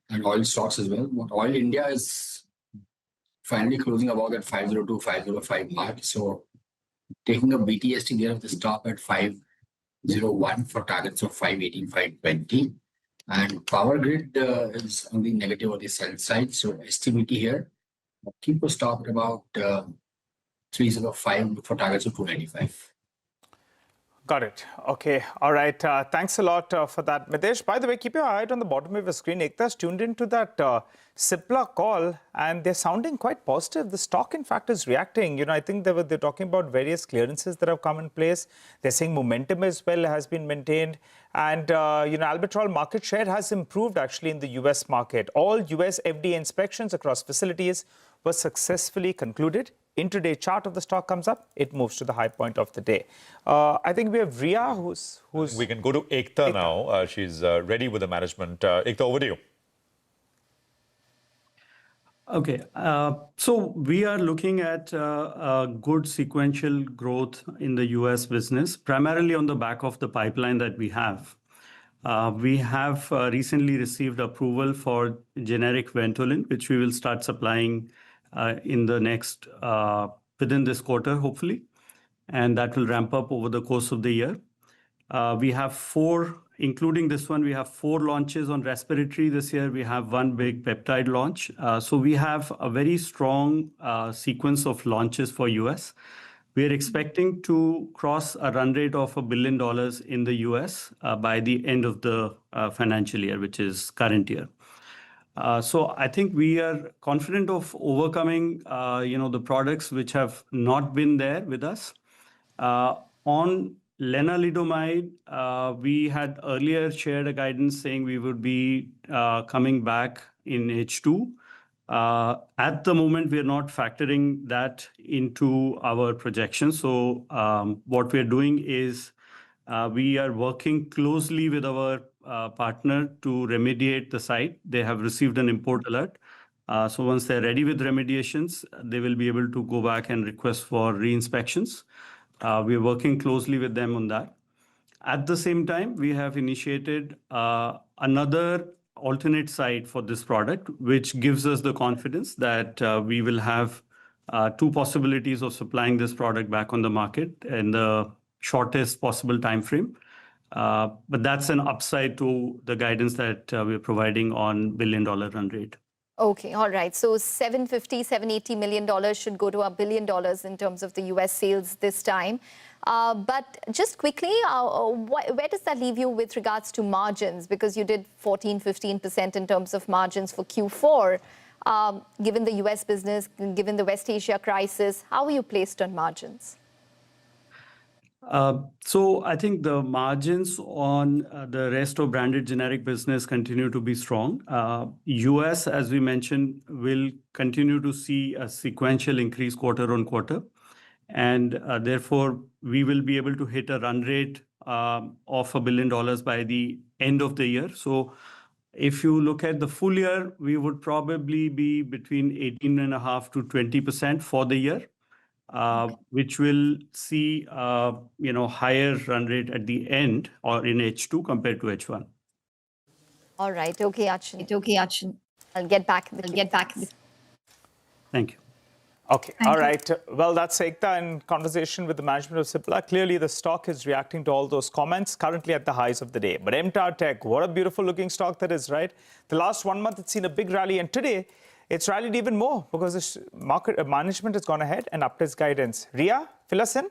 Speaker 24: and oil stocks as well, but Oil India is finally closing about at 502, 505 mark. So taking a BTST there of the stop at 501 for targets of 518, 520. And Power Grid is on the negative or the sell side. So STBT here, keep a stop at about 305 for targets of 295.
Speaker 23: Got it. Okay. All right. Thanks a lot for that, Mitesh. By the way, keep your eye on the bottom of your screen. Ekta's tuned into that Cipla call, and they're sounding quite positive. The stock, in fact, is reacting. You know, I think they're talking about various clearances that have come in place. They're saying momentum as well has been maintained. And, you know, Albuterol market share has improved, actually, in the U.S. market. All U.S. FDA inspections across facilities were successfully concluded. Intraday chart of the stock comes up, it moves to the high point of the day. I think we have Ria, who's...
Speaker 27: We can go to Ekta now. She's ready with the management. Ekta, over to you.
Speaker 11: Okay, so we are looking at a good sequential growth in the US business, primarily on the back of the pipeline that we have. We have recently received approval for generic Ventolin, which we will start supplying in the next, within this quarter, hopefully. And that will ramp up over the course of the year. We have 4, including this one, we have 4 launches on respiratory this year. We have 1 big peptide launch. So we have a very strong sequence of launches for US. We are expecting to cross a run rate of $1 billion in the US by the end of the financial year, which is current year. So I think we are confident of overcoming, you know, the products which have not been there with us. On lenalidomide, we had earlier shared a guidance saying we would be coming back in H2. At the moment, we are not factoring that into our projections. So what we are doing is we are working closely with our partner to remediate the site. They have received an import alert. So once they're ready with remediations, they will be able to go back and request for re-inspections. We're working closely with them on that. At the same time, we have initiated another alternate site for this product, which gives us the confidence that we will have 2 possibilities of supplying this product back on the market in the shortest possible time frame. But that's an upside to the guidance that we're providing on $1 billion run rate.
Speaker 25: Okay, all right. So $780 million should go to $1 billion in terms of the US sales this time. But just quickly, where does that leave you with regards to margins? Because you did 14-15% in terms of margins for Q4. Given the US business, given the West Asia crisis, how are you placed on margins?
Speaker 11: So I think the margins on the rest of branded generic business continue to be strong. US, as we mentioned, will continue to see a sequential increase quarter on quarter. And therefore, we will be able to hit a run rate of $1 billion by the end of the year. So if you look at the full year, we would probably be between 18.5% to 20% for the year. Which will see, you know, higher run rate at the end or in H2 compared to H1.
Speaker 25: All right. Okay, Achin. I'll get back.
Speaker 11: Thank you.
Speaker 23: Okay. All right. Well, that's Ekta in conversation with the management of Cipla. Clearly, the stock is reacting to all those comments, currently at the highs of the day. But MTAR Tech, what a beautiful looking stock that is, right? The last 1 month, it's seen a big rally. And today, it's rallied even more because the market management has gone ahead and upped its guidance. Ria, fill us in.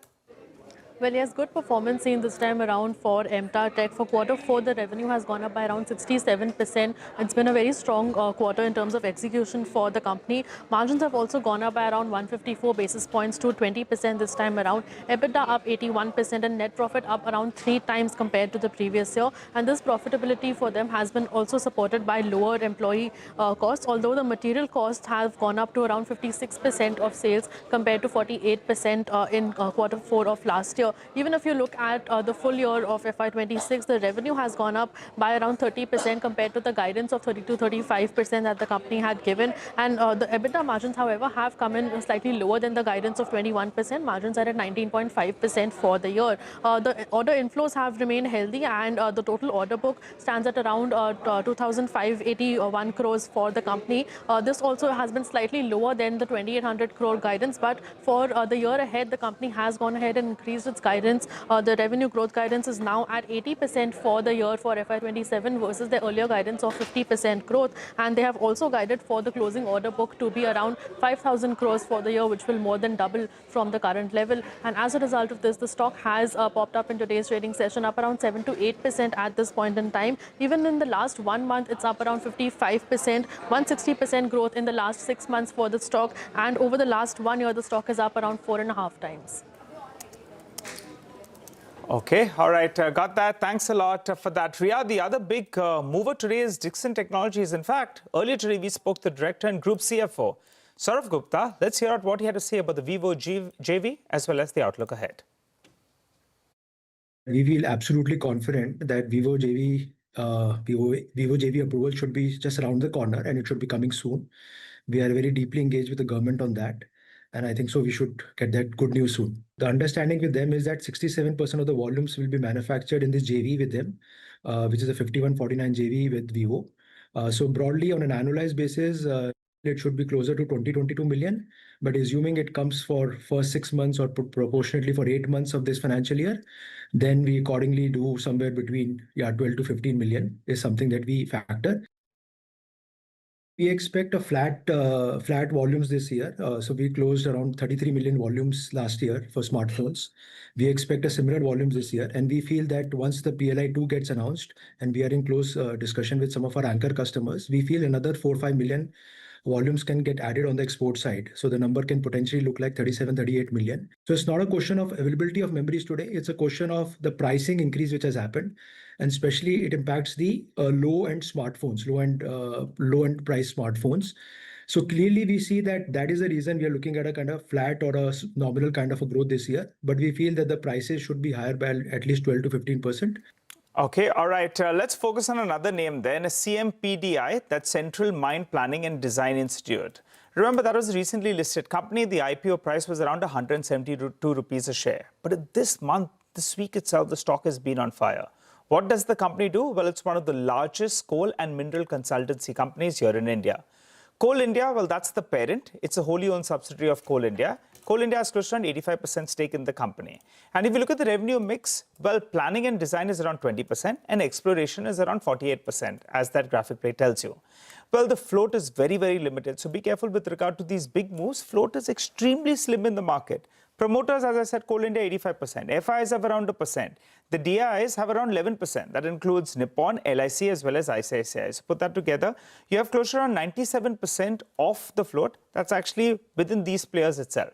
Speaker 12: Well, yes, good performance seen this time around for MTAR Tech. For Q4, the revenue has gone up by around 67%. It's been a very strong quarter in terms of execution for the company. Margins have also gone up by around 154 basis points to 20% this time around. EBITDA up 81% and net profit up around 3 times compared to the previous year. And this profitability for them has been also supported by lower employee costs, although the material costs have gone up to around 56% of sales compared to 48% in Q4 of last year. Even if you look at the full year of FY26, the revenue has gone up by around 30% compared to the guidance of 30-35% that the company had given. And the EBITDA margins, however, have come in slightly lower than the guidance of 21%. Margins are at 19.5% for the year. The order inflows have remained healthy, and the total order book stands at around 2,581 crores for the company. This also has been slightly lower than the 2,800 crore guidance, but for the year ahead, the company has gone ahead and increased its guidance. The revenue growth guidance is now at 80% for the year for FY27 versus the earlier guidance of 50% growth. And they have also guided for the closing order book to be around 5,000 crores for the year, which will more than double from the current level. And as a result of this, the stock has popped up in today's trading session, up around 7 to 8% at this point in time. Even in the last 1 month, it's up around 55%, 160% growth in the last 6 months for the stock. And over the last 1 year, the stock is up around 4.5 times.
Speaker 23: Okay, all right, got that. Thanks a lot for that. Ria, the other big mover today is Dixon Technologies. In fact, earlier today, we spoke to the director and group CFO, Saurav Gupta. Let's hear out what he had to say about the Vivo JV as well as the outlook ahead.
Speaker 4: We feel absolutely confident that Vivo JV approval should be just around the corner and it should be coming soon. We are very deeply engaged with the government on that. And I think so we should get that good news soon. The understanding with them is that 67% of the volumes will be manufactured in this JV with them, which is a 51-49 JV with Vivo. So broadly on an annualized basis, it should be closer to 20-22 million. But assuming it comes for first 6 months or proportionately for 8 months of this financial year, then we accordingly do somewhere between 12 to 15 million is something that we factor. We expect a flat volumes this year. So we closed around 33 million volumes last year for smartphones. We expect a similar volumes this year. And we feel that once the PLI 2 gets announced and we are in close discussion with some of our anchor customers, we feel another 4-5 million volumes can get added on the export side. So the number can potentially look like 37-38 million. So it's not a question of availability of memories today. It's a question of the pricing increase which has happened. And especially it impacts the low-end smartphones, low-end price smartphones. So clearly we see that is the reason we are looking at a kind of flat or a nominal kind of a growth this year. But we feel that the prices should be higher by at least 12 to 15%.
Speaker 23: Okay, all right. Let's focus on another name then, CMPDI, that's Central Mine Planning and Design Institute. Remember, that was a recently listed company. The IPO price was around 172 rupees a share. But this week itself, the stock has been on fire. What does the company do? Well, it's one of the largest coal and mineral consultancy companies here in India. Coal India, well, that's the parent. It's a wholly owned subsidiary of Coal India. Coal India has close to around 85% stake in the company. And if you look at the revenue mix, well, planning and design is around 20% and exploration is around 48%, as that graphic play tells you. Well, the float is very, very limited. So be careful with regard to these big moves. Float is extremely slim in the market. Promoters, as I said, Coal India 85%. FIs have around 1%. The DIs have around 11%. That includes Nippon, LIC as well as ICICI. So put that together, you have close to around 97% of the float. That's actually within these players itself.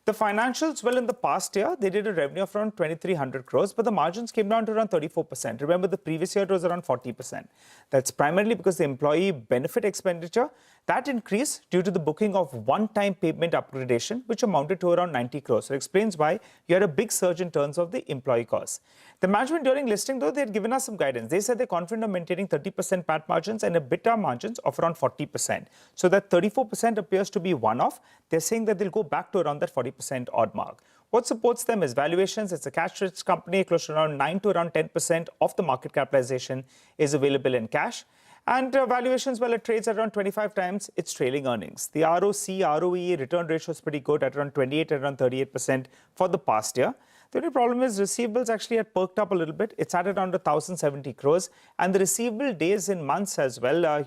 Speaker 23: The financials, well, in the past year, they did a revenue of around 2,300 crores, but the margins came down to around 34%. Remember, the previous year it was around 40%. That's primarily because the employee benefit expenditure, that increased due to the booking of one-time payment upgradation, which amounted to around 90 crores. So it explains why you had a big surge in terms of the employee costs. The management during listing, though, they had given us some guidance. They said they're confident of maintaining 30% PAT margins and EBITDA margins of around 40%. So that 34% appears to be one-off. They're saying that they'll go back to around that 40% odd mark. What supports them is valuations. It's a cash-rich company, close to around 9 to around 10% of the market capitalization is available in cash. And valuations, well, it trades at around 25 times its trailing earnings. The ROC, ROE, return ratio is pretty good at around 28 and around 38% for the past year. The only problem is receivables actually had perked up a little bit. It's at around 1,070 crores. And the receivable days in months as well,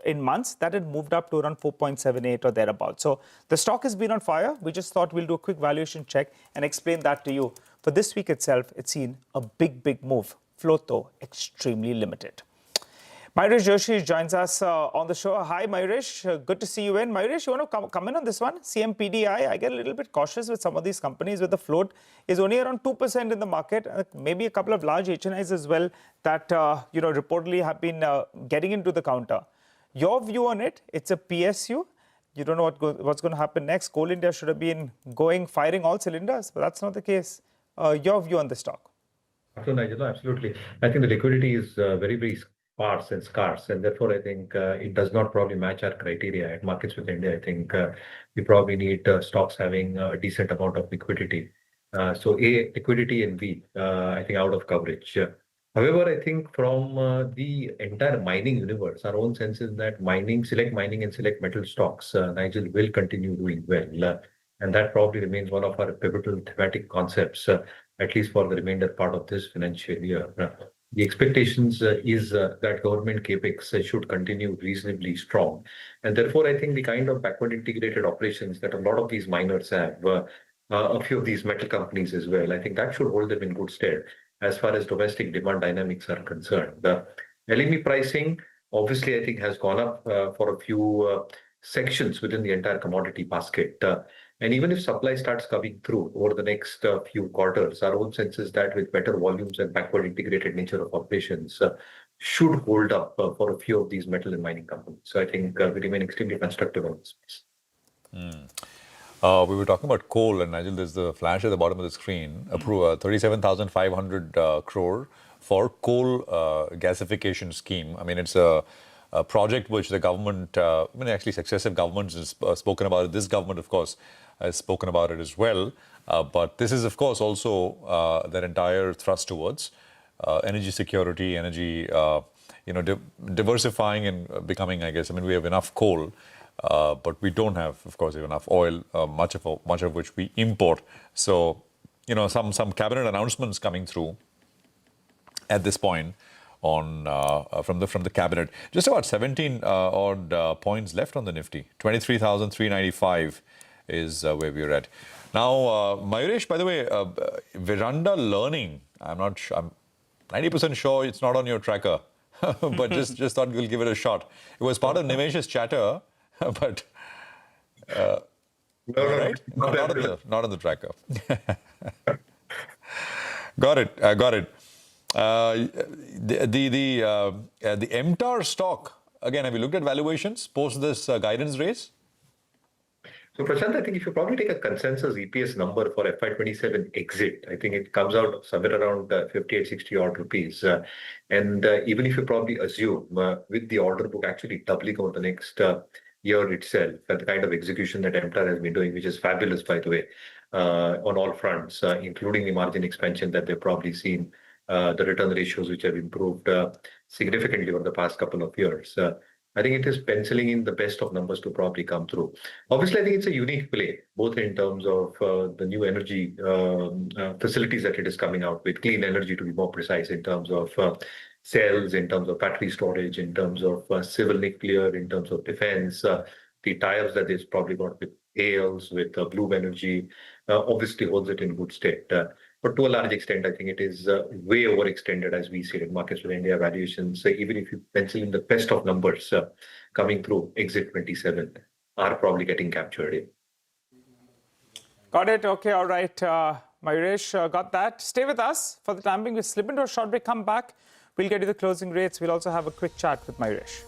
Speaker 23: in months, that had moved up to around 4.78 or thereabouts. So the stock has been on fire. We just thought we'll do a quick valuation check and explain that to you. For this week itself, it's seen a big move. Float, though, extremely limited. Mayuresh Joshi joins us on the show. Hi, Mayuresh. Good to see you in. Mayuresh, you want to come in on this one? CMPDI, I get a little bit cautious with some of these companies where the float is only around 2% in the market. Maybe a couple of large HNIs as well that, reportedly have been getting into the counter. Your view on it, it's a PSU. You don't know what's going to happen next. Coal India should have been firing all cylinders, but that's not the case. Your view on the stock?
Speaker 8: Absolutely. I think the liquidity is very sparse and scarce, and therefore I think it does not probably match our criteria at Markets with India. I think we probably need stocks having a decent amount of liquidity. So A, liquidity, and B, I think out of coverage. However, I think from the entire mining universe, our own sense is that select mining and select metal stocks, Nigel, will continue doing well. And that probably remains one of our pivotal thematic concepts. at least for the remainder part of this financial year. The expectations is that government capex should continue reasonably strong. And therefore, I think the kind of backward integrated operations that a lot of these miners have, a few of these metal companies as well, I think that should hold them in good stead as far as domestic demand dynamics are concerned. The LME pricing, obviously, I think has gone up for a few sections within the entire commodity basket. And even if supply starts coming through over the next few quarters, our own sense is that with better volumes and backward integrated nature of operations, should hold up for a few of these metal and mining companies. So I think we remain extremely constructive on this space.
Speaker 27: We were talking about coal, and Nigel, there's the flash at the bottom of the screen, 37,500 crore for coal gasification scheme. I mean, it's a project which the government, actually successive governments has spoken about it. This government, of course, has spoken about it as well. But this is, of course, also their entire thrust towards energy security, energy, diversifying and becoming, I guess. I mean, we have enough coal, but we don't have, of course, enough oil, much of which we import. So, some cabinet announcements coming through at this point on from the cabinet. Just about 17 odd points left on the Nifty. 23,395 is where we're at. Now, Mayuresh, by the way, Veranda Learning, I'm 90% sure it's not on your tracker, but just thought we'll give it a shot. It was part of Nimesh's chatter, but
Speaker 8: no,
Speaker 27: right? Not on the tracker. Got it. The MTAR stock, again, have you looked at valuations post this guidance raise?
Speaker 8: So, Prashant, I think if you probably take a consensus EPS number for FY27 exit, I think it comes out somewhere around 58, 60 odd rupees. And even if you probably assume with the order book actually doubling over the next year itself, and the kind of execution that MTAR has been doing, which is fabulous, by the way, on all fronts, including the margin expansion that they've probably seen, the return ratios which have improved significantly over the past couple of years. I think it is penciling in the best of numbers to probably come through. Obviously, I think it's a unique play, both in terms of the new energy facilities that it is coming out with, clean energy to be more precise, in terms of cells, in terms of battery storage, in terms of civil nuclear, in terms of defense, the tie-ups that they've probably got with ALs, with Bloom Energy, obviously holds it in good state. But to a large extent, I think it is way overextended as we see it in markets with India valuations. So even if you pencil in the best of numbers coming through, exit 27 are probably getting captured in.
Speaker 23: Got it. Okay. All right. Mayuresh, got that. Stay with us for the time being. We'll slip into a short break, come back. We'll get you the closing rates. We'll also have a quick chat with Mayuresh.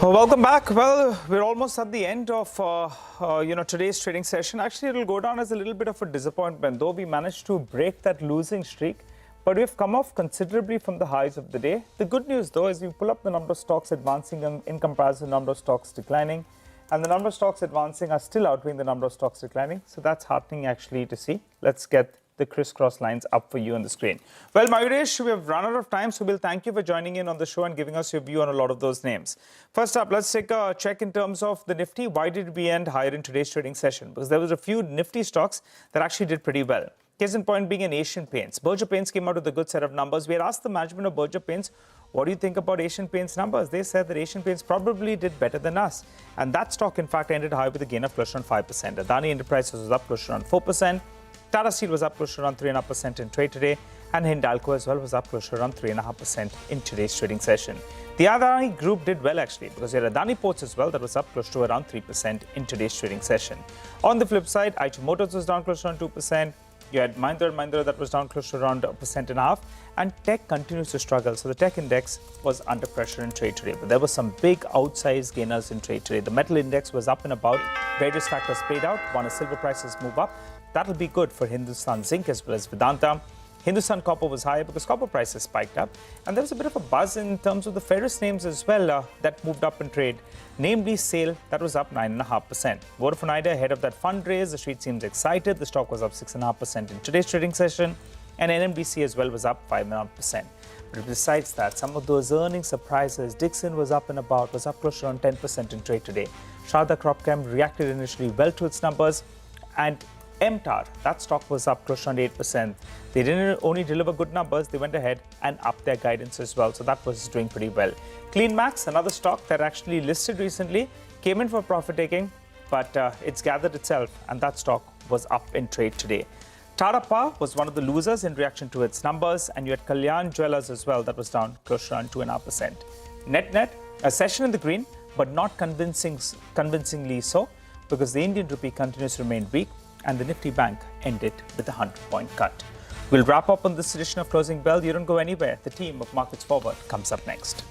Speaker 23: Welcome back. Well, we're almost at the end of today's trading session. Actually, it'll go down as a little bit of a disappointment, though we managed to break that losing streak. But we've come off considerably from the highs of the day. The good news, though, is we pull up the number of stocks advancing in comparison to the number of stocks declining. And the number of stocks advancing are still outweighing the number of stocks declining. So that's heartening, actually, to see. Let's get the crisscross lines up for you on the screen. Well, Mayuresh, we have run out of time, so we'll thank you for joining in on the show and giving us your view on a lot of those names. First up, let's take a check in terms of the Nifty. Why did we end higher in today's trading session? Because there was a few Nifty stocks that actually did pretty well. Case in point being an Asian Paints. Berger Paints came out with a good set of numbers. We had asked the management of Berger Paints, what do you think about Asian Paints numbers? They said that Asian Paints probably did better than us. And that stock, in fact, ended high with a gain of close to around 5%. Adani Enterprises was up close to around 4%. Tata Steel was up close to around 3.5% in trade today, and Hindalco as well was up close to around 3.5% in today's trading session. The Adani Group did well, actually, because you had Adani Ports as well that was up close to around 3% in today's trading session. On the flip side, Aichi Motors was down close to around 2%. You had Mahindra & Mahindra that was down close to around 1.5%, and tech continues to struggle. So the tech index was under pressure in trade today, but there were some big outsized gainers in trade today. The metal index was up and about. Various factors played out. One is silver prices move up. That'll be good for Hindustan Zinc as well as Vedanta. Hindustan Copper was higher because copper prices spiked up. And there was a bit of a buzz in terms of the ferrous names as well that moved up in trade. Namely, SAIL, that was up 9.5%. Vodafone Idea ahead of that fundraise. The street seems excited. The stock was up 6.5% in today's trading session. And NMDC as well was up 5.5%. But besides that, some of those earnings surprises, Dixon was up and about, was up close to around 10% in trade today. Sharda Cropchem reacted initially well to its numbers. And MTAR, that stock was up close to around 8%. They didn't only deliver good numbers, they went ahead and upped their guidance as well. So that was doing pretty well. CleanMax, another stock that actually listed recently, came in for profit taking, but it's gathered itself, and that stock was up in trade today. Tata Power was one of the losers in reaction to its numbers, and you had Kalyan Jewellers as well that was down close to around 2.5%. Net, a session in the green, but not convincingly so, because the Indian rupee continues to remain weak, and the Nifty Bank ended with a 100-point cut. We'll wrap up on this edition of Closing Bell. You don't go anywhere. The team of Markets Forward comes up next.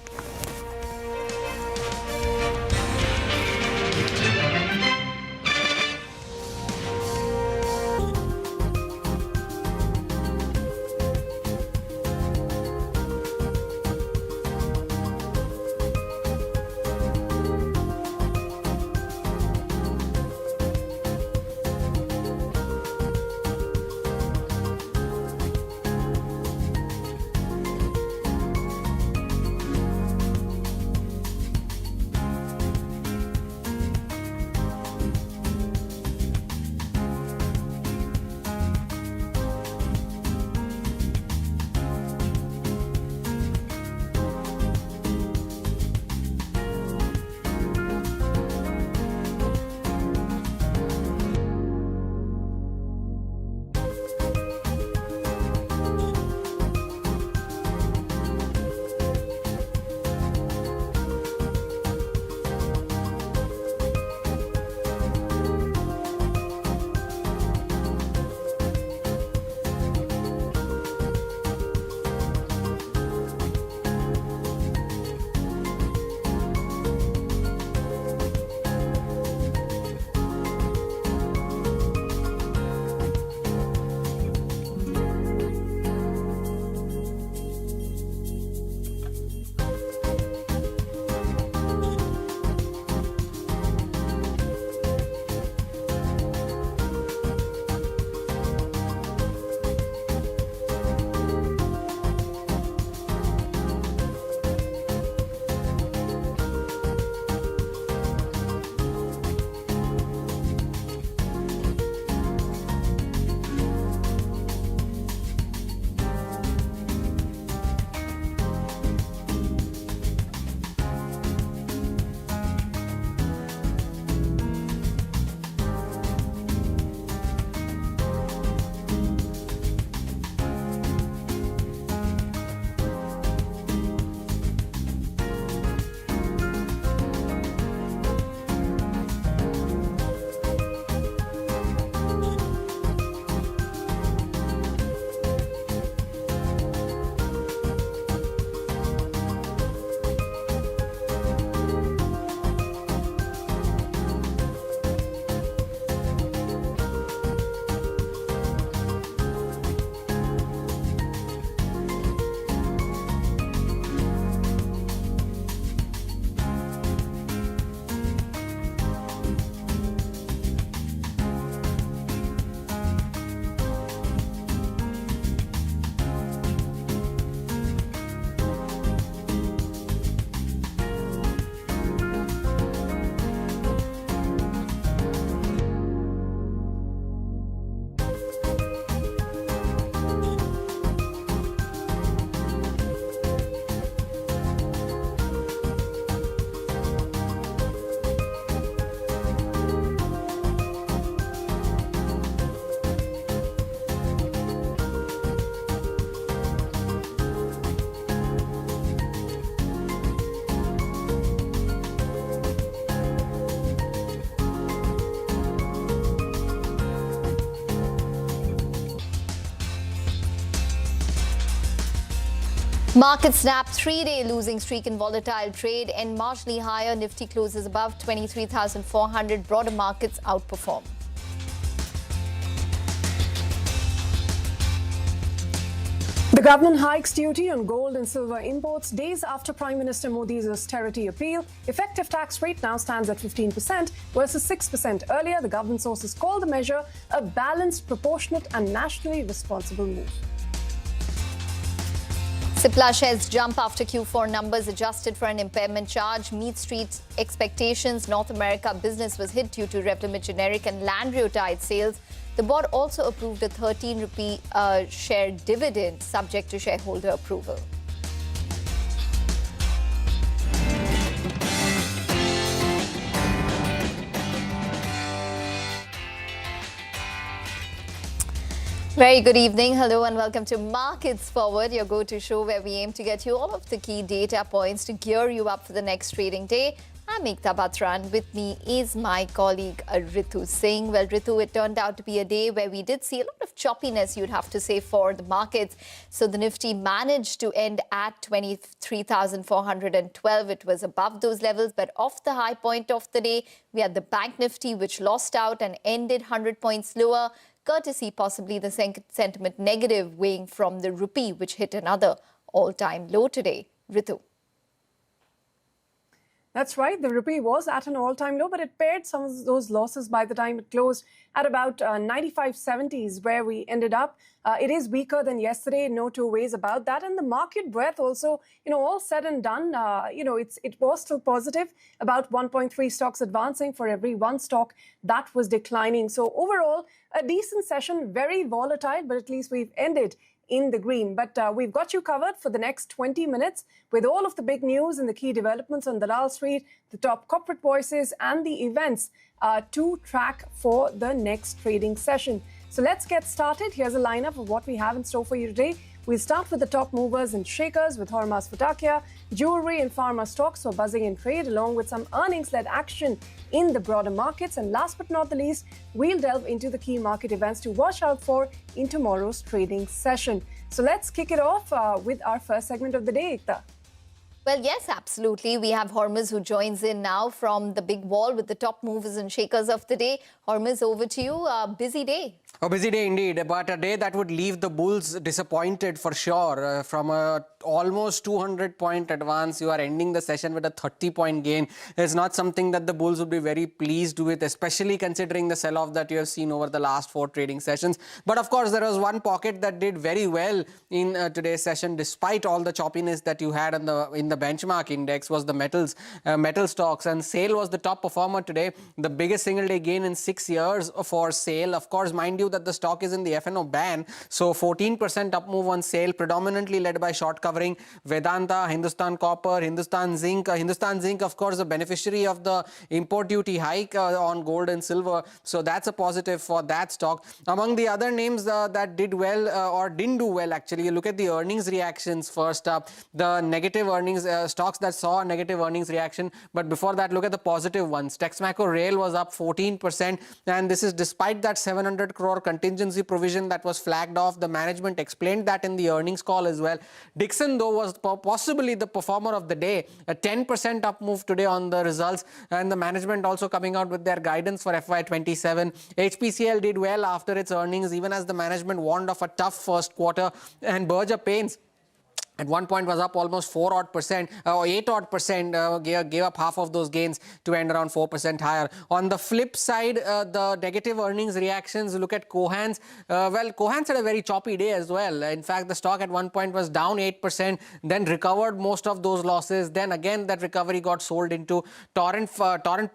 Speaker 25: Market snap 3-day losing streak in volatile trade and marginally higher. Nifty closes above 23,400. Broader markets outperform.
Speaker 13: The government hikes duty on gold and silver imports days after Prime Minister Modi's austerity appeal. Effective tax rate now stands at 15% versus 6% earlier. The government sources call the measure a balanced, proportionate and nationally responsible move.
Speaker 25: Cipla shares jump after Q4 numbers adjusted for an impairment charge. Meet Street expectations. North America business was hit due to Revlimid generic and lanreotide sales. The board also approved a 13 rupee share dividend subject to shareholder approval. Very good evening. Hello and welcome to Markets Forward, your go-to show where we aim to get you all of the key data points to gear you up for the next trading day. I'm Ekta Batra and with me is my colleague Ritu Singh. Well, Ritu, it turned out to be a day where we did see a lot of choppiness, you'd have to say, for the markets. So the Nifty managed to end at 23,412. It was above those levels, but off the high point of the day, we had the Bank Nifty, which lost out and ended 100 points lower, courtesy possibly the sentiment negative weighing from the rupee, which hit another all-time low today. Ritu.
Speaker 13: That's right. The rupee was at an all-time low, but it pared some of those losses by the time it closed at about 95.70s, where we ended up. It is weaker than yesterday, no two ways about that. And the market breadth also, all said and done, it was still positive. About 1.3 stocks advancing for every one stock that was declining. So overall, a decent session, very volatile, but at least we've ended in the green. But we've got you covered for the next 20 minutes with all of the big news and the key developments on Dalal Street, the top corporate voices and the events to track for the next trading session. So let's get started. Here's a lineup of what we have in store for you today. We'll start with the top movers and shakers with Hormaz Fatakia. Jewelry and pharma stocks were buzzing in trade along with some earnings-led action in the broader markets. And last but not the least, we'll delve into the key market events to watch out for in tomorrow's trading session. So let's kick it off with our first segment of the day, Ekta.
Speaker 25: Well, yes, absolutely. We have Hormuz who joins in now from the big wall with the top movers and shakers of the day. Hormuz, over to you. Busy day.
Speaker 6: A busy day indeed, but a day that would leave the bulls disappointed for sure. From a almost 200-point advance, you are ending the session with a 30-point gain. It's not something that the bulls would be very pleased with, especially considering the sell-off that you have seen over the last 4 trading sessions. But of course, there was one pocket that did very well in today's session, despite all the choppiness that you had in the benchmark index, was the metal stocks, and SAIL was the top performer today. The biggest single-day gain in 6 years for SAIL. Of course, mind you that the stock is in the F&O ban, so 14% up move on SAIL, predominantly led by short covering Vedanta, Hindustan Copper, Hindustan Zinc. Hindustan Zinc, of course, the beneficiary of the import duty hike on gold and silver, so that's a positive for that stock. Among the other names that did well or didn't do well, actually, you look at the earnings reactions first up. The negative earnings stocks that saw a negative earnings reaction, but before that, look at the positive ones. Texmaco Rail was up 14%, and this is despite that 700 crore contingency provision that was flagged off. The management explained that in the earnings call as well. Dixon, though, was possibly the performer of the day, a 10% up move today on the results, and the management also coming out with their guidance for FY27. HPCL did well after its earnings, even as the management warned of a tough first quarter, and Berger Paints at one point was up almost 8% gave up half of those gains to end around 4% higher. On the flip side, the negative earnings reactions, look at Cohance. Cohance had a very choppy day as well. In fact, the stock at one point was down 8%, then recovered most of those losses. Then again, that recovery got sold into Torrent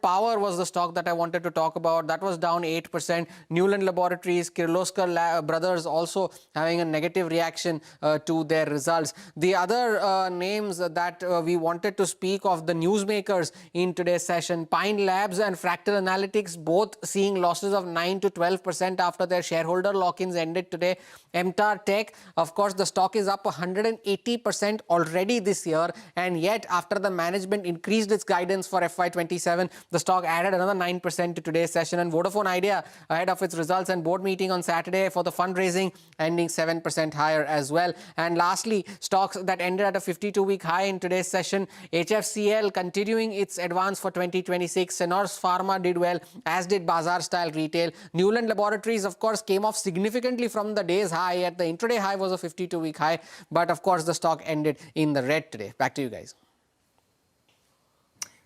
Speaker 6: Power was the stock that I wanted to talk about. That was down 8%. Newland Laboratories, Kirloskar Brothers also having a negative reaction to their results. The other names that we wanted to speak of, the newsmakers in today's session, Pine Labs and Fractal Analytics, both seeing losses of 9 to 12% after their shareholder lock-ins ended today. MTAR Tech, of course, the stock is up 180% already this year, and yet after the management increased its guidance for FY27, the stock added another 9% to today's session. And Vodafone Idea, ahead of its results and board meeting on Saturday for the fundraising, ending 7% higher as well. And lastly, stocks stocks that ended at a 52-week high in today's session. HFCL continuing its advance for 2026. Senor's Pharma did well, as did Bazaar Style Retail. Newland Laboratories, of course, came off significantly from the day's high. At the intraday high was a 52-week high, but of course the stock ended in the red today. Back to you guys.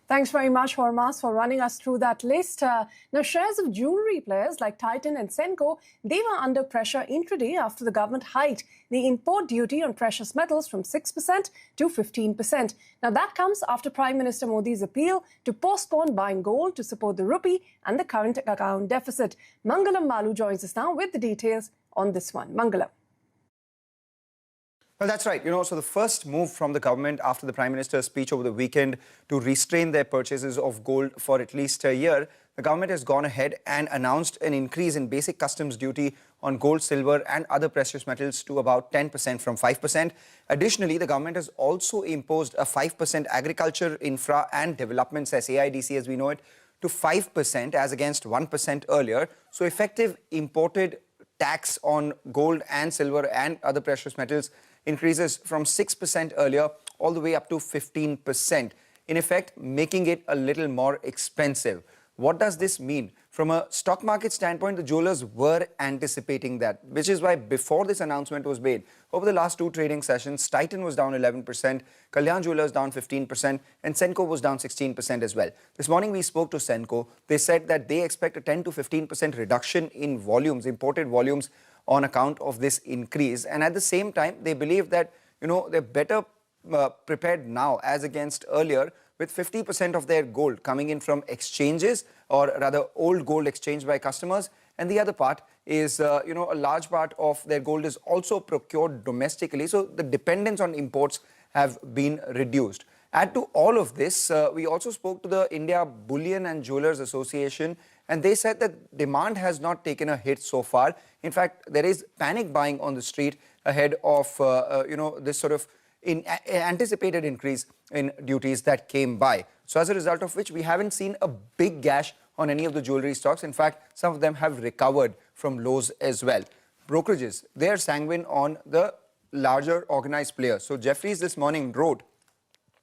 Speaker 13: Thanks very much, Hormas, for running us through that list. Now, shares of jewelry players like Titan and Senco, they were under pressure intraday after the government hiked the import duty on precious metals from 6% to 15%. Now, that comes after Prime Minister Modi's appeal to postpone buying gold to support the rupee and the current account deficit. Mangalam Malu joins us now with the details on this one. Mangalam.
Speaker 26: Well, that's right. So the first move from the government after the Prime Minister's speech over the weekend to restrain their purchases of gold for at least a year, the government has gone ahead and announced an increase in basic customs duty on gold, silver and other precious metals to about 10% from 5%. Additionally, the government has also imposed a 5% agriculture, infra and development cess, AIDC as we know it, to 5% as against 1% earlier. So effective imported tax on gold and silver and other precious metals increases from 6% earlier all the way up to 15%, in effect making it a little more expensive. What does this mean? From a stock market standpoint, the jewelers were anticipating that, which is why before this announcement was made, over the last two trading sessions, Titan was down 11%, Kalyan Jewelers down 15%, and Senco was down 16% as well. This morning we spoke to Senco. They said that they expect a 10 to 15% reduction in volumes, imported volumes, on account of this increase. And at the same time, they believe that, they're better prepared now as against earlier, with 50% of their gold coming in from exchanges, or rather old gold exchanged by customers. And the other part is, a large part of their gold is also procured domestically. So the dependence on imports have been reduced. Add to all of this, we also spoke to the India Bullion and Jewelers Association, and they said that demand has not taken a hit so far. In fact, there is panic buying on the street ahead of, this sort of anticipated increase in duties that came by. So as a result of which, we haven't seen a big gash on any of the jewelry stocks. In fact, some of them have recovered from lows as well. Brokerages, they are sanguine on the larger organized players. So Jefferies this morning wrote,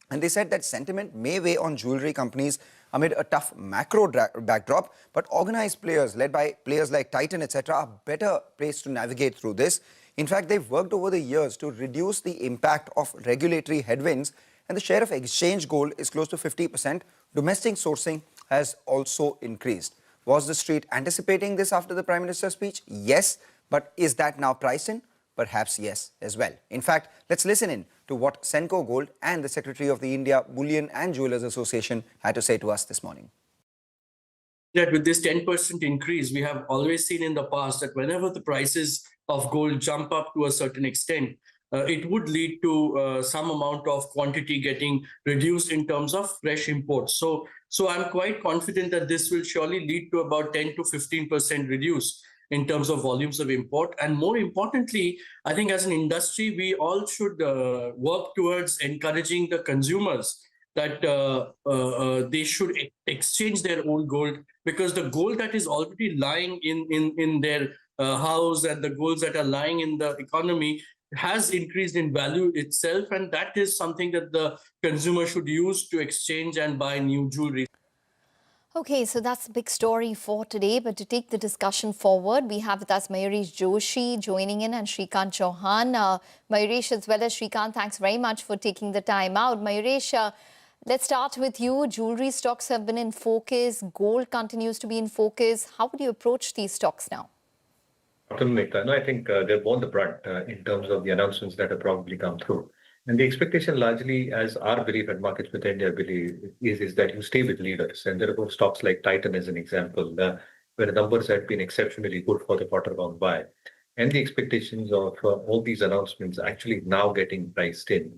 Speaker 26: and they said that sentiment may weigh on jewelry companies amid a tough macro backdrop, but organized players led by players like Titan, etc., are better placed to navigate through this. In fact, they've worked over the years to reduce the impact of regulatory headwinds, and the share of exchange gold is close to 50%. Domestic sourcing has also increased. Was the street anticipating this after the Prime Minister's speech? Yes, but is that now priced in? Perhaps yes as well. In fact, let's listen in to what Senco Gold and the Secretary of the India Bullion and Jewelers Association had to say to us this morning.
Speaker 21: That with this 10% increase, we have always seen in the past that whenever the prices of gold jump up to a certain extent, it would lead to some amount of quantity getting reduced in terms of fresh imports. So I'm quite confident that this will surely lead to about 10 to 15% reduce in terms of volumes of import. And more importantly, I think as an industry, we all should work towards encouraging the consumers that they should exchange their old gold, because the gold that is already lying in their house and the golds that are lying in the economy has increased in value itself. And that is something that the consumer should use to exchange and buy new jewelry.
Speaker 25: Okay, so that's a big story for today. But to take the discussion forward, we have with us Mayuresh Joshi joining in and Shrikant Chauhan. Mayuresh as well as Shrikant, thanks very much for taking the time out. Mayuresh, let's start with you. Jewelry stocks have been in focus. Gold continues to be in focus. How would you approach these stocks now?
Speaker 8: No, I think they've borne the brunt in terms of the announcements that have probably come through. And the expectation largely, as our belief at Markets with India believe, is that you stay with leaders. And therefore, stocks like Titan as an example, where the numbers had been exceptionally good for the quarter gone by. And the expectations of all these announcements actually now getting priced in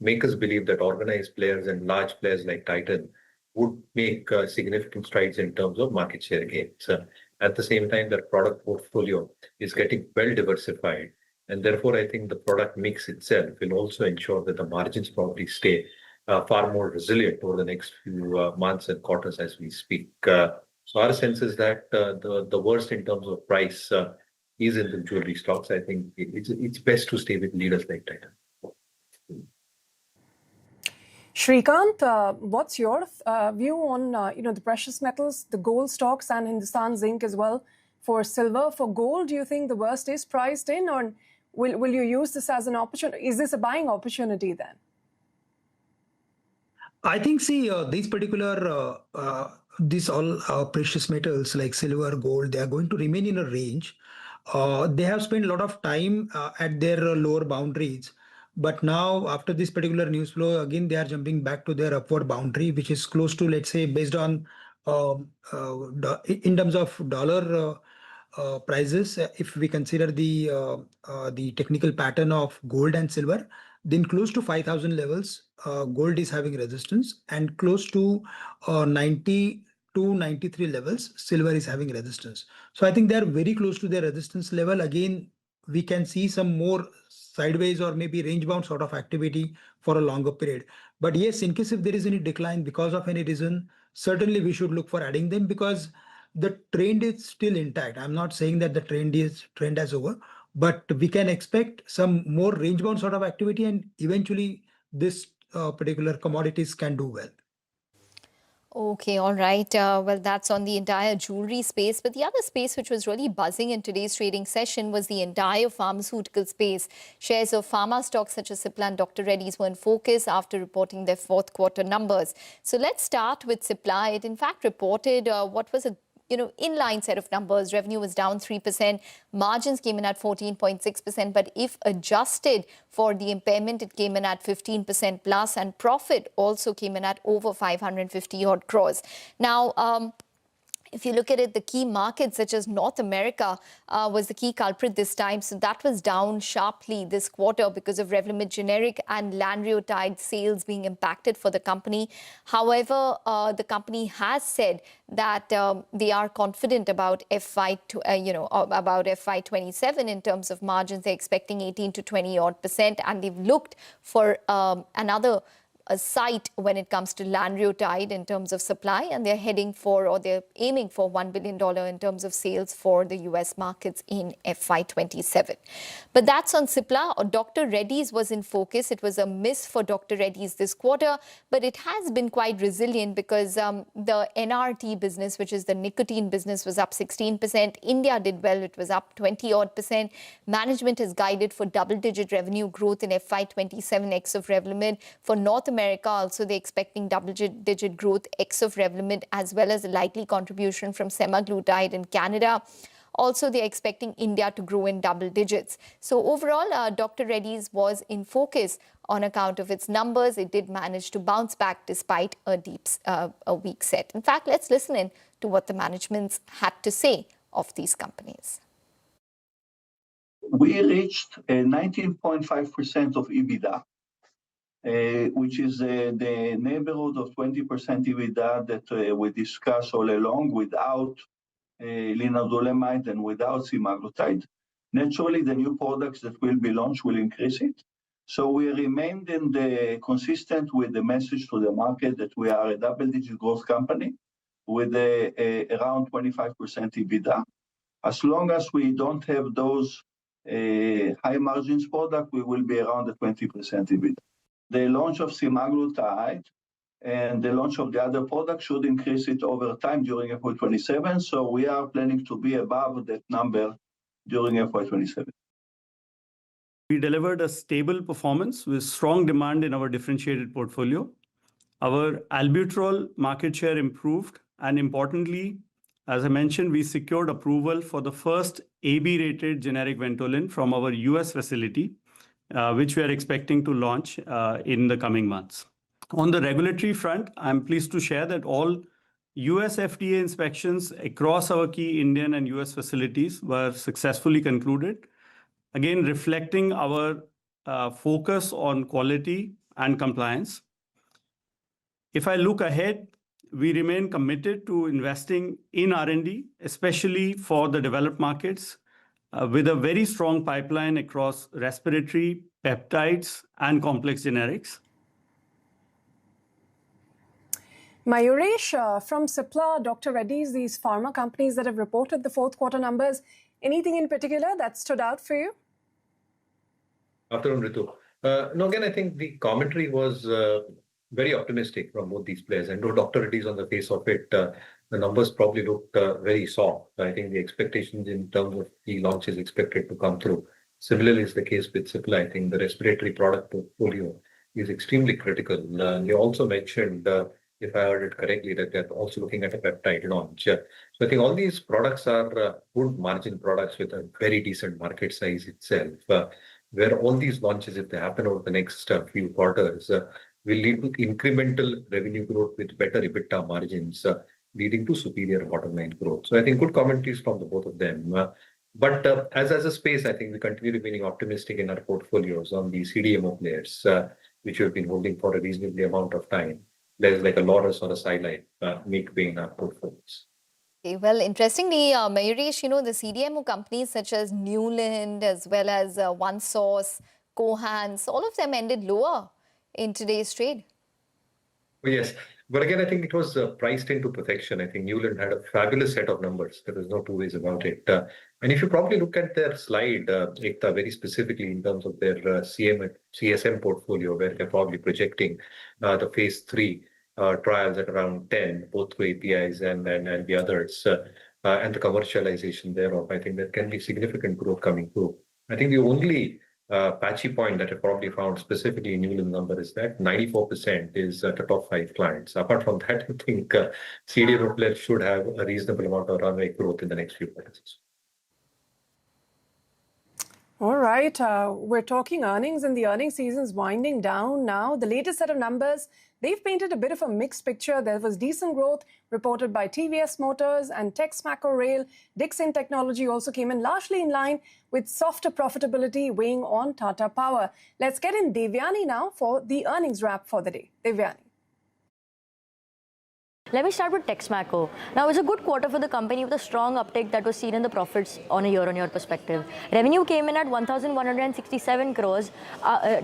Speaker 8: make us believe that organized players and large players like Titan would make significant strides in terms of market share gains. At the same time, their product portfolio is getting well diversified. And therefore, I think the product mix itself will also ensure that the margins probably stay far more resilient over the next few months and quarters as we speak. So our sense is that the worst in terms of price is in the jewelry stocks. I think it's best to stay with leaders like Titan.
Speaker 13: Shrikant, what's your view on the precious metals, the gold stocks, and Hindustan Zinc as well? For silver, for gold, do you think the worst is priced in, or will you use this as an opportunity? Is this a buying opportunity then?
Speaker 4: I think, see, these particular, these all precious metals like silver, gold, they are going to remain in a range. They have spent a lot of time at their lower boundaries. But now, after this particular news flow, again, they are jumping back to their upward boundary, which is close to, let's say, based on, in terms of dollar prices, if we consider the technical pattern of gold and silver, then close to 5,000 levels, gold is having resistance, and close to 90 to 93 levels, silver is having resistance. So I think they are very close to their resistance level. Again, we can see some more sideways or maybe range bound sort of activity for a longer period. But yes, in case if there is any decline because of any reason, certainly we should look for adding them, because the trend is still intact. I'm not saying that the trend has over, but we can expect some more range bound sort of activity, and eventually this particular commodities can do well.
Speaker 25: Okay, all right. Well, that's on the entire jewelry space. But the other space which was really buzzing in today's trading session was the entire pharmaceutical space. Shares of pharma stocks such as Cipla and Dr. Reddy's were in focus after reporting their fourth quarter numbers. So let's start with Cipla. It in fact reported what was a inline set of numbers. Revenue was down 3%. Margins came in at 14.6%. But if adjusted for the impairment, it came in at 15% plus. And profit also came in at over 550 odd crores. Now, if you look at it, the key markets such as North America was the key culprit this time. So that was down sharply this quarter because of Revlimid generic and lanreotide sales being impacted for the company. However, the company has said that they are confident about FY27 in terms of margins. They're expecting 18 to 20 odd %, and they've looked for another site when it comes to lanreotide in terms of supply, and they're aiming for $1 billion in terms of sales for the US markets in FY27. But that's on Cipla. Dr. Reddy's was in focus. It was a miss for Dr. Reddy's this quarter, but it has been quite resilient because the NRT business, which is the nicotine business, was up 16%. India did well. It was up 20 odd %. Management has guided for double-digit revenue growth in FY27 ex of Revlimid. For North America also, they're expecting double-digit growth ex of Revlimid, as well as a likely contribution from semaglutide in Canada. Also, they're expecting India to grow in double digits. So overall, Dr. Reddy's was in focus on account of its numbers. It did manage to bounce back despite a weak set. In fact, let's listen in to what the management had to say of these companies.
Speaker 7: We reached 19.5% of EBITDA. Which is the neighborhood of 20% EBITDA that we discussed all along without linalodomide and without semaglutide. Naturally, the new products that will be launched will increase it. So we remained consistent with the message to the market that we are a double-digit growth company with around 25% EBITDA. As long as we don't have those high margins products, we will be around the 20% EBITDA. The launch of semaglutide and the launch of the other products should increase it over time during FY27. So we are planning to be above that number during FY27.
Speaker 11: We delivered a stable performance with strong demand in our differentiated portfolio. Our albuterol market share improved, and importantly, as I mentioned, we secured approval for the first AB-rated generic Ventolin from our US facility, which we are expecting to launch in the coming months. On the regulatory front, I'm pleased to share that all US FDA inspections across our key Indian and US facilities were successfully concluded, again reflecting our focus on quality and compliance. If I look ahead, we remain committed to investing in R&D, especially for the developed markets, with a very strong pipeline across respiratory, peptides, and complex generics.
Speaker 13: Mayuresh, from Cipla, Dr. Reddy's, these pharma companies that have reported the fourth quarter numbers, anything in particular that stood out for you?
Speaker 8: Afternoon, Ritu. No, again, I think the commentary was very optimistic from both these players. And though Dr. Reddy's on the face of it, the numbers probably looked very soft. I think the expectations in terms of the launch is expected to come through. Similarly is the case with Cipla. I think the respiratory product portfolio is extremely critical. They also mentioned, if I heard it correctly, that they're also looking at a peptide launch. So I think all these products are good margin products with a very decent market size itself. Where all these launches, if they happen over the next few quarters, will lead to incremental revenue growth with better EBITDA margins, leading to superior bottom line growth. So I think good commentaries from the both of them. But as a space, I think we continue remaining optimistic in our portfolios on the CDMO players, which we've been holding for a reasonably amount of time. There's like a Laurus or a Sideline make way in our portfolios.
Speaker 25: Okay, well, interestingly, Mayuresh, the CDMO companies such as Newland as well as OneSource, Cohance, all of them ended lower in today's trade.
Speaker 8: Oh, yes. But again, I think it was priced into perfection. I think Newland had a fabulous set of numbers. There is no two ways about it. And if you probably look at their slide, Ekta, very specifically in terms of their CSM portfolio, where they're probably projecting the phase 3 trials at around 10, both through APIs and the others, and the commercialization thereof, I think there can be significant growth coming through. I think the only patchy point that I probably found specifically in Newland number is that 94% is the top 5 clients. Apart from that, I think CDMO players should have a reasonable amount of runway growth in the next few quarters.
Speaker 13: All right, we're talking earnings and the earnings season's winding down now. The latest set of numbers, they've painted a bit of a mixed picture. There was decent growth reported by TVS Motors and Texmaco Rail. Dixon Technology also came in largely in line with softer profitability weighing on Tata Power. Let's get in Devyani now for the earnings wrap for the day. Devyani.
Speaker 15: Let me start with Texmaco. Now, it's a good quarter for the company with a strong uptick that was seen in the profits on a year-on-year perspective. Revenue came in at 1,167 crores,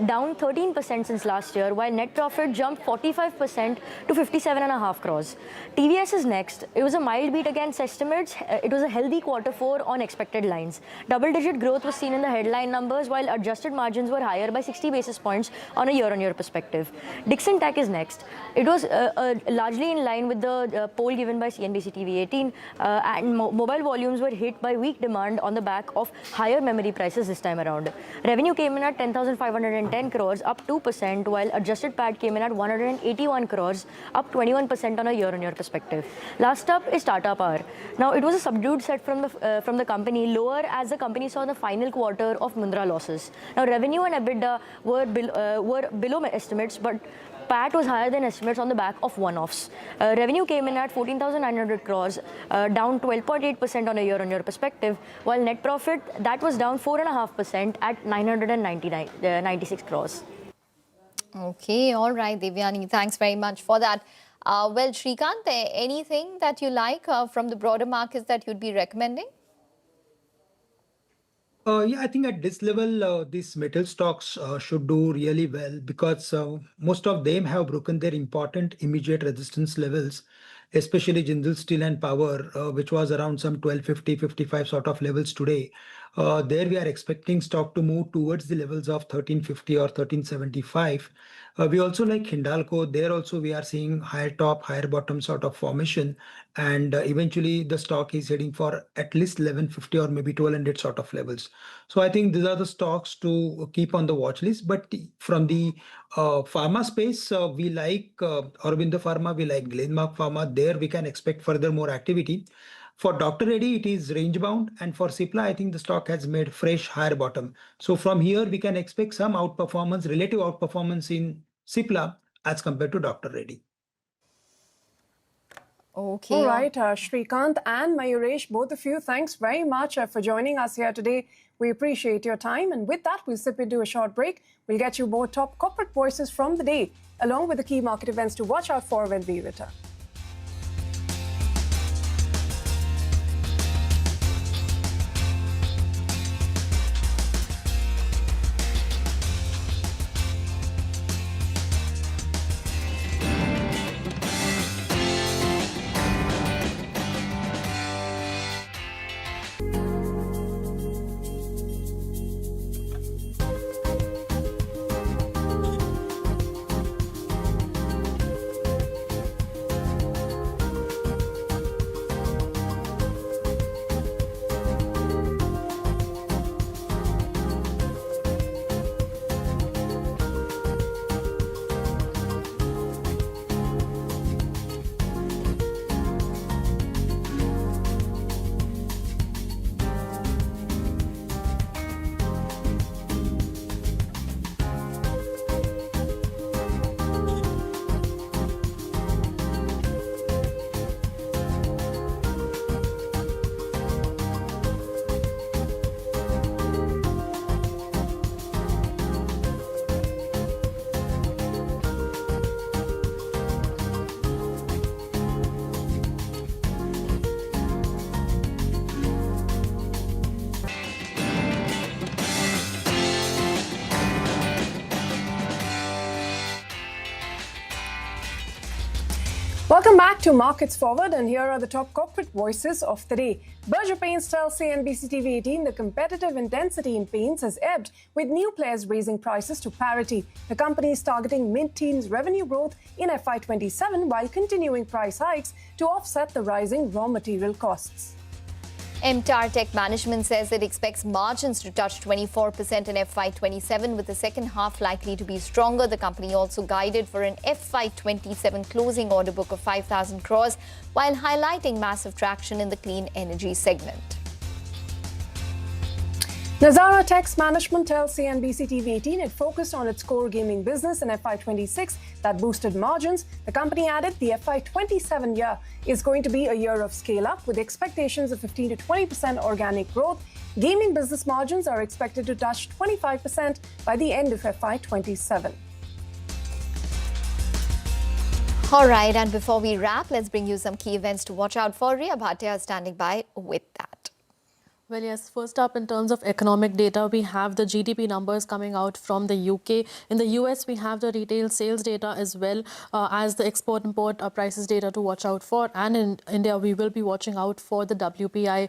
Speaker 15: down 13% since last year, while net profit jumped 45% to 57.5 crores. TVS is next. It was a mild beat against estimates. It was a healthy quarter 4 on expected lines. Double-digit growth was seen in the headline numbers, while adjusted margins were higher by 60 basis points on a year-on-year perspective. Dixon Tech is next. It was largely in line with the poll given by CNBC TV 18, and mobile volumes were hit by weak demand on the back of higher memory prices this time around. Revenue came in at 10,510 crores, up 2%, while adjusted PAT came in at 181 crores, up 21% on a year-on-year perspective. Last up is Tata Power. Now, it was a subdued set from the company, lower as the company saw the final quarter of Mundra losses. Now, revenue and EBITDA were below estimates, but PAT was higher than estimates on the back of one-offs. Revenue came in at 14,900 crores, down 12.8% on a year-on-year perspective, while net profit, that was down 4.5% at 996 crores.
Speaker 25: Okay, all right, Devyani, thanks very much for that. Well, Shrikant, anything that you like from the broader markets that you'd be recommending?
Speaker 16: Yeah, I think at this level, these metal stocks should do really well because most of them have broken their important immediate resistance levels, especially Jindal Steel and Power, which was around some 1250, 55 sort of levels today. There we are expecting stock to move towards the levels of 1350 or 1375. We also like Hindalco. There also we are seeing higher top, higher bottom sort of formation. And eventually the stock is heading for at least 1150 or maybe 1200 sort of levels. So I think these are the stocks to keep on the watch list. But from the pharma space, we like Aurobindo Pharma, we like Glenmark Pharma. There we can expect further more activity. For Dr. Reddy, it is range bound, and for Cipla, I think the stock has made fresh higher bottom. So from here, we can expect some outperformance, relative outperformance in Cipla as compared to Dr. Reddy.
Speaker 13: Okay. All right, Shrikant and Mayuresh, both of you, thanks very much for joining us here today. We appreciate your time. And with that, we'll slip into a short break. We'll get you more top corporate voices from the day, along with the key market events to watch out for when we return. Welcome back to Markets Forward, and here are the top corporate voices of the day. Berger Paints tells CNBC TV 18 the competitive intensity in paints has ebbed, with new players raising prices to parity. The company is targeting mid-teens revenue growth in FY27 while continuing price hikes to offset the rising raw material costs.
Speaker 25: MTAR Tech Management says it expects margins to touch 24% in FY27, with the second half likely to be stronger. The company also guided for an FY27 closing order book of 5,000 crores, while highlighting massive traction in the clean energy segment.
Speaker 13: Nazara Tech's management tells CNBC TV 18 it focused on its core gaming business in FY26 that boosted margins. The company added the FY27 year is going to be a year of scale-up with expectations of 15 to 20% organic growth. Gaming business margins are expected to touch 25% by the end of FY27.
Speaker 25: All right, and before we wrap, let's bring you some key events to watch out for. Riya Bhatia is standing by with that.
Speaker 12: Well, yes, first up in terms of economic data, we have the GDP numbers coming out from the UK. In the US, we have the retail sales data as well as the export-import prices data to watch out for. And in India, we will be watching out for the WPI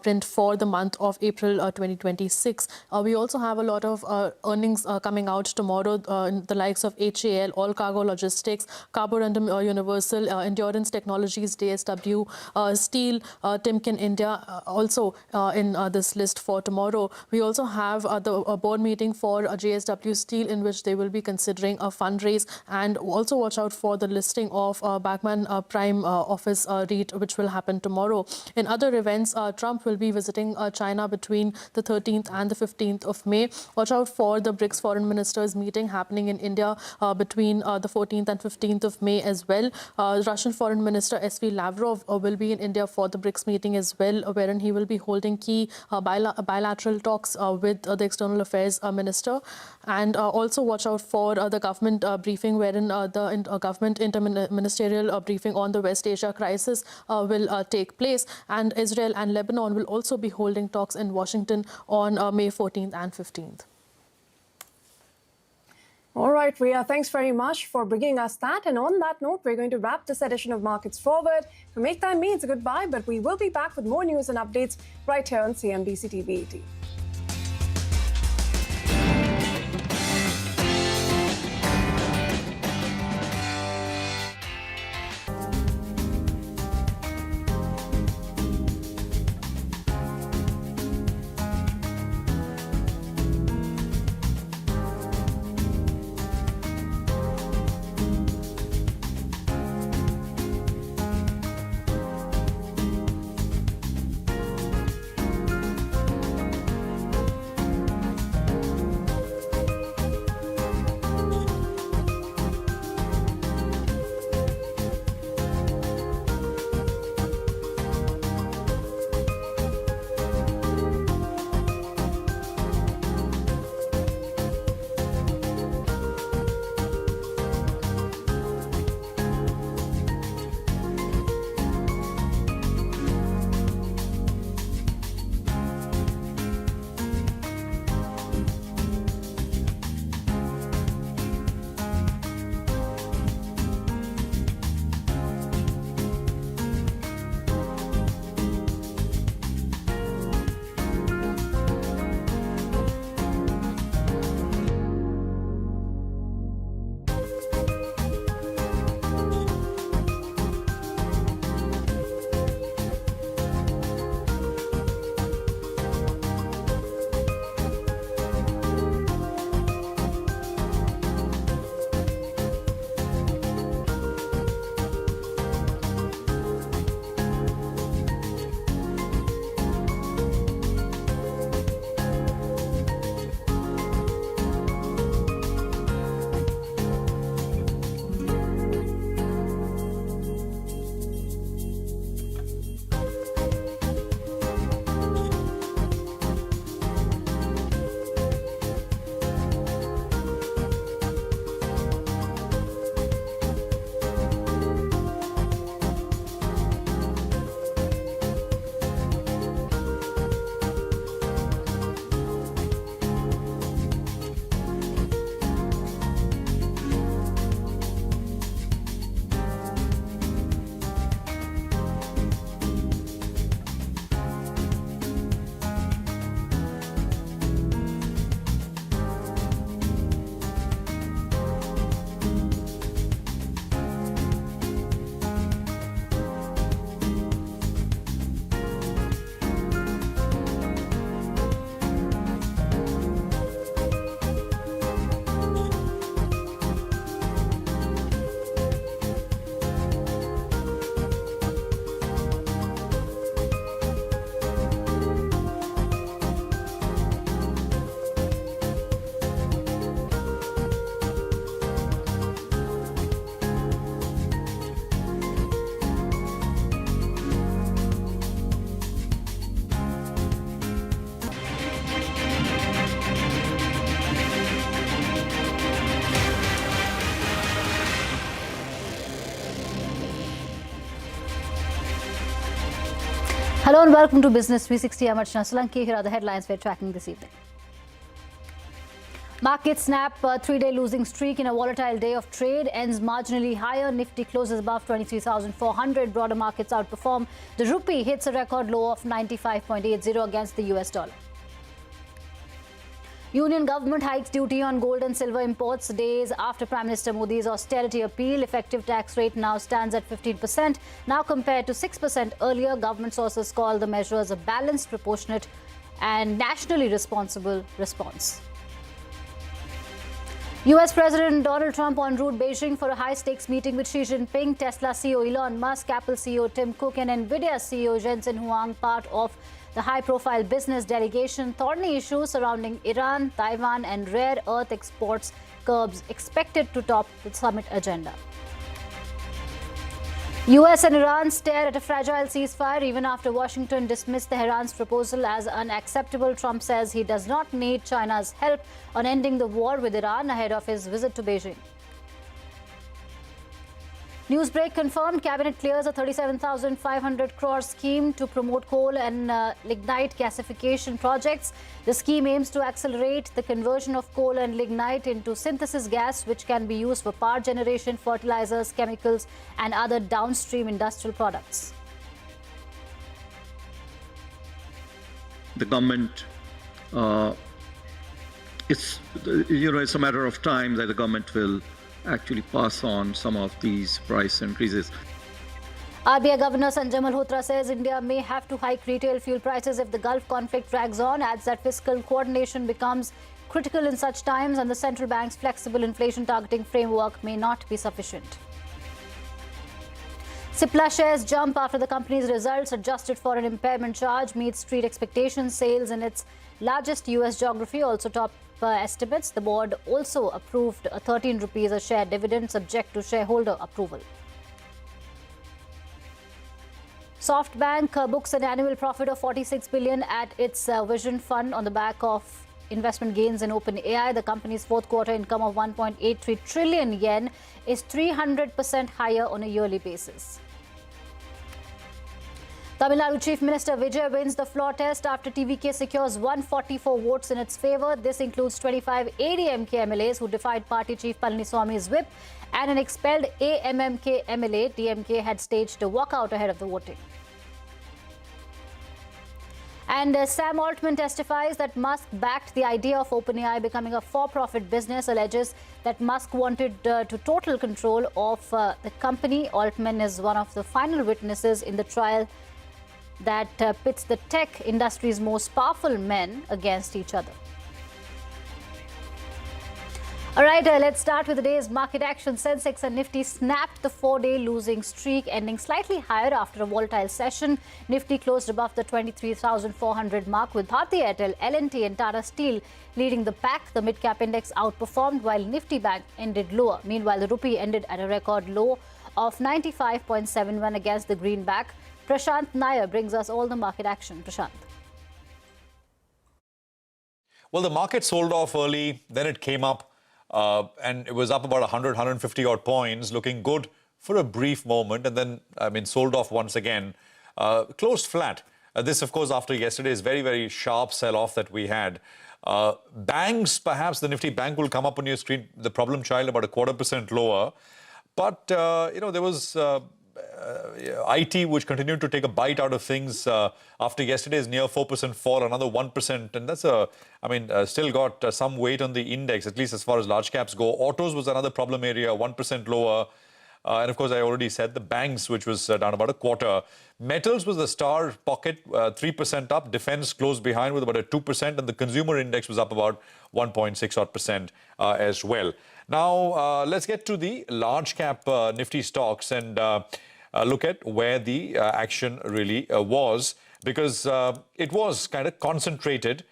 Speaker 12: print for the month of April 2026. We also have a lot of earnings coming out tomorrow, in the likes of HAL, All Cargo Logistics, Carborundum Universal, Endurance Technologies, DSW, Steel, Timken India, also in this list for tomorrow. We also have the board meeting for JSW Steel, in which they will be considering a fundraise, and also watch out for the listing of Bachmann Prime Office REIT, which will happen tomorrow. In other events, Trump will be visiting China between the 13th and the 15th of May. Watch out for the BRICS foreign ministers meeting happening in India between the 14th and 15th of May as well. Russian Foreign Minister SV Lavrov will be in India for the BRICS meeting as well, wherein he will be holding key bilateral talks with the External Affairs Minister. And also watch out for the government briefing, wherein the government interministerial briefing on the West Asia crisis will take place. And Israel and Lebanon will also be holding talks in Washington on May 14th and 15th.
Speaker 13: All right, Riya, thanks very much for bringing us that. And on that note, we're going to wrap this edition of Markets Forward. For Make Time Me, it's a goodbye, but we will be back with more news and updates right here on CNBC TV 18.
Speaker 5: Hello and welcome to Business 360. I'm Archana Solanki. Here are the headlines we're tracking this evening. Markets snap a three-day losing streak in a volatile day of trade, ends marginally higher. Nifty closes above 23,400. Broader markets outperform. The rupee hits a record low of 95.80 against the US dollar. Union government hikes duty on gold and silver imports days after Prime Minister Modi's austerity appeal. Effective tax rate now stands at 15%, now compared to 6% earlier. Government sources call the measures a balanced, proportionate and nationally responsible response. US President Donald Trump en route Beijing for a high-stakes meeting with Xi Jinping. Tesla CEO Elon Musk, Apple CEO Tim Cook and Nvidia CEO Jensen Huang part of the high-profile business delegation. Thorny issues surrounding Iran, Taiwan and rare earth exports curbs expected to top the summit agenda. US and Iran stare at a fragile ceasefire even after Washington dismissed Tehran's proposal as unacceptable. Trump says he does not need China's help on ending the war with Iran ahead of his visit to Beijing. Newsbreak confirmed Cabinet clears a 37,500 crore scheme to promote coal and lignite gasification projects. The scheme aims to accelerate the conversion of coal and lignite into synthesis gas, which can be used for power generation, fertilizers, chemicals, and other downstream industrial products.
Speaker 2: The government, it's a matter of time that the government will actually pass on some of these price increases.
Speaker 5: RBI Governor Sanjay Malhotra says India may have to hike retail fuel prices if the Gulf conflict drags on, adds that fiscal coordination becomes critical in such times and the central bank's flexible inflation targeting framework may not be sufficient. Cipla shares jump after the company's results adjusted for an impairment charge meets street expectations. Sales in its largest US geography also topped estimates. The board also approved a 13 rupees a share dividend subject to shareholder approval. SoftBank books an annual profit of 46 billion at its Vision Fund on the back of investment gains in OpenAI. The company's fourth quarter income of 1.83 trillion yen is 300% higher on a yearly basis. Tamil Nadu Chief Minister Vijay wins the floor test after TVK secures 144 votes in its favour. This includes 25 ADMK MLAs who defied party chief Palaniswamy's whip and an expelled AMMK MLA. DMK had staged a walkout ahead of the voting. And Sam Altman testifies that Musk backed the idea of OpenAI becoming a for-profit business, alleges that Musk wanted to total control of the company. Altman is one of the final witnesses in the trial that pits the tech industry's most powerful men against each other. All right, let's start with the day's market action. Sensex and Nifty snapped the four-day losing streak, ending slightly higher after a volatile session. Nifty closed above the 23,400 mark with Bharti Airtel, L&T and Tata Steel leading the pack. The mid-cap index outperformed while Nifty Bank ended lower. Meanwhile, the rupee ended at a record low of 95.71 against the greenback. Prashant Nair brings us all the market action. Prashant.
Speaker 27: Well, the market sold off early, then it came up and it was up about 100, 150 odd points, looking good for a brief moment and then, sold off once again, closed flat. This, of course, after yesterday's very, very sharp sell-off that we had. Banks, perhaps the Nifty Bank will come up on your screen, the problem child, about 0.25% lower. But, there was IT, which continued to take a bite out of things after yesterday's near 4% fall, another 1%. And that's, still got some weight on the index, at least as far as large caps go. Autos was another problem area, 1% lower. And of course, I already said the banks, which was down about a quarter. Metals was the star pocket, 3% up. Defense closed behind with about a 2%. And the consumer index was up about 1.6% as well. Now, let's get to the large cap Nifty stocks and look at where the action really was, because it was kind of concentrated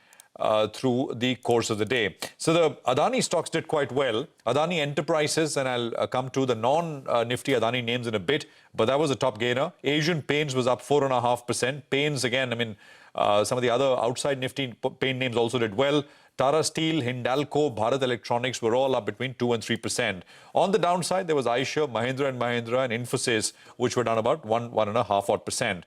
Speaker 27: through the course of the day. So the Adani stocks did quite well. Adani Enterprises, and I'll come to the non-Nifty Adani names in a bit, but that was a top gainer. Asian Paints was up 4.5%. Paints, again, some of the other outside Nifty paint names also did well. Tata Steel, Hindalco, Bharat Electronics were all up between 2 and 3%. On the downside, there was Eicher, Mahindra & Mahindra and Infosys, which were down about 1.5%.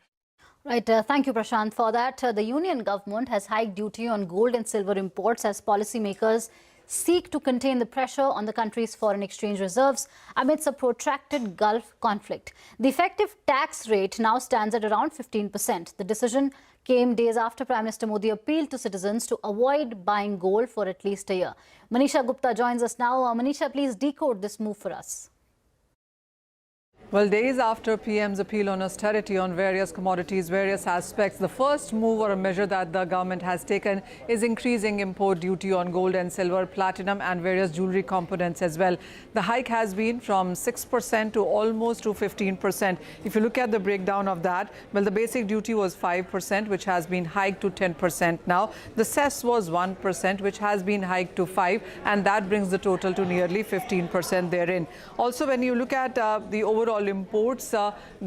Speaker 5: Right, thank you, Prashant, for that. The Union government has hiked duty on gold and silver imports as policymakers seek to contain the pressure on the country's foreign exchange reserves amidst a protracted Gulf conflict. The effective tax rate now stands at around 15%. The decision came days after Prime Minister Modi appealed to citizens to avoid buying gold for at least a year. Manisha Gupta joins us now. Manisha, please decode this move for us.
Speaker 10: Well, days after PM's appeal on austerity on various commodities, various aspects, the first move or a measure that the government has taken is increasing import duty on gold and silver, platinum and various jewelry components as well. The hike has been from 6% to almost to 15%. If you look at the breakdown of that, well, the basic duty was 5%, which has been hiked to 10% now. The cess was 1%, which has been hiked to 5%, and that brings the total to nearly 15% therein. Also, when you look at the overall imports,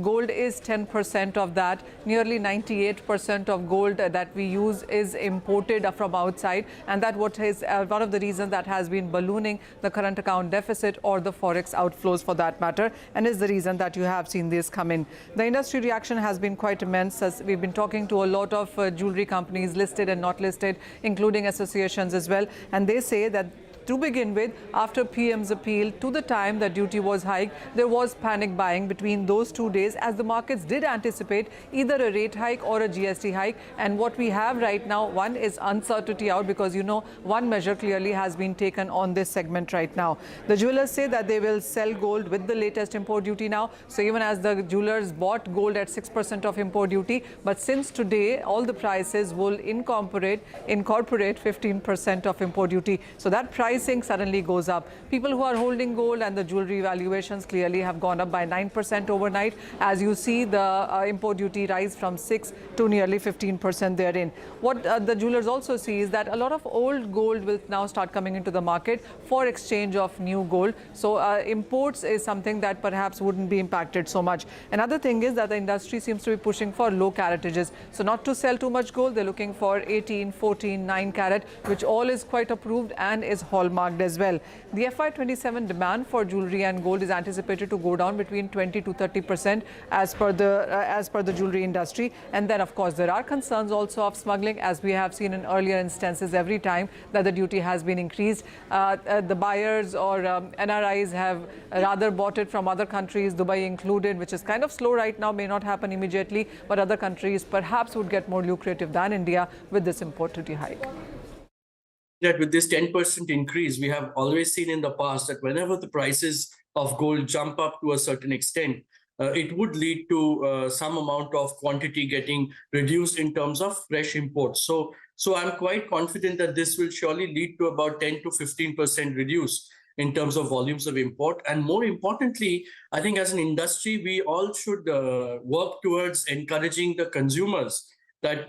Speaker 10: gold is 10% of that. Nearly 98% of gold that we use is imported from outside, and that what is one of the reasons that has been ballooning the current account deficit or the forex outflows for that matter, and is the reason that you have seen this come in. The industry reaction has been quite immense, as we've been talking to a lot of jewelry companies, listed and not listed, including associations as well, and they say that to begin with, after PM's appeal to the time that duty was hiked, there was panic buying between those 2 days, as the markets did anticipate either a rate hike or a GST hike. And what we have right now, one is uncertainty out, because you know one measure clearly has been taken on this segment right now. The jewelers say that they will sell gold with the latest import duty now. So even as the jewelers bought gold at 6% of import duty, but since today all the prices will incorporate 15% of import duty. So that pricing suddenly goes up. People who are holding gold and the jewelry valuations clearly have gone up by 9% overnight, as you see the import duty rise from 6 to nearly 15% therein. What the jewelers also see is that a lot of old gold will now start coming into the market for exchange of new gold. So imports is something that perhaps wouldn't be impacted so much. Another thing is that the industry seems to be pushing for low caratages. So not to sell too much gold, they're looking for 18, 14, 9 carat, which all is quite approved and is hallmarked as well. The FY27 demand for jewelry and gold is anticipated to go down between 20 to 30% as per the jewelry industry. And then, of course, there are concerns also of smuggling, as we have seen in earlier instances. Every time that the duty has been increased, the buyers or NRIs have rather bought it from other countries, Dubai included, which is kind of slow right now, may not happen immediately, but other countries perhaps would get more lucrative than India with this import duty hike.
Speaker 21: That with this 10% increase, we have always seen in the past that whenever the prices of gold jump up to a certain extent, it would lead to some amount of quantity getting reduced in terms of fresh imports. So I'm quite confident that this will surely lead to about 10 to 15% reduce in terms of volumes of import. And more importantly, I think as an industry, we all should work towards encouraging the consumers that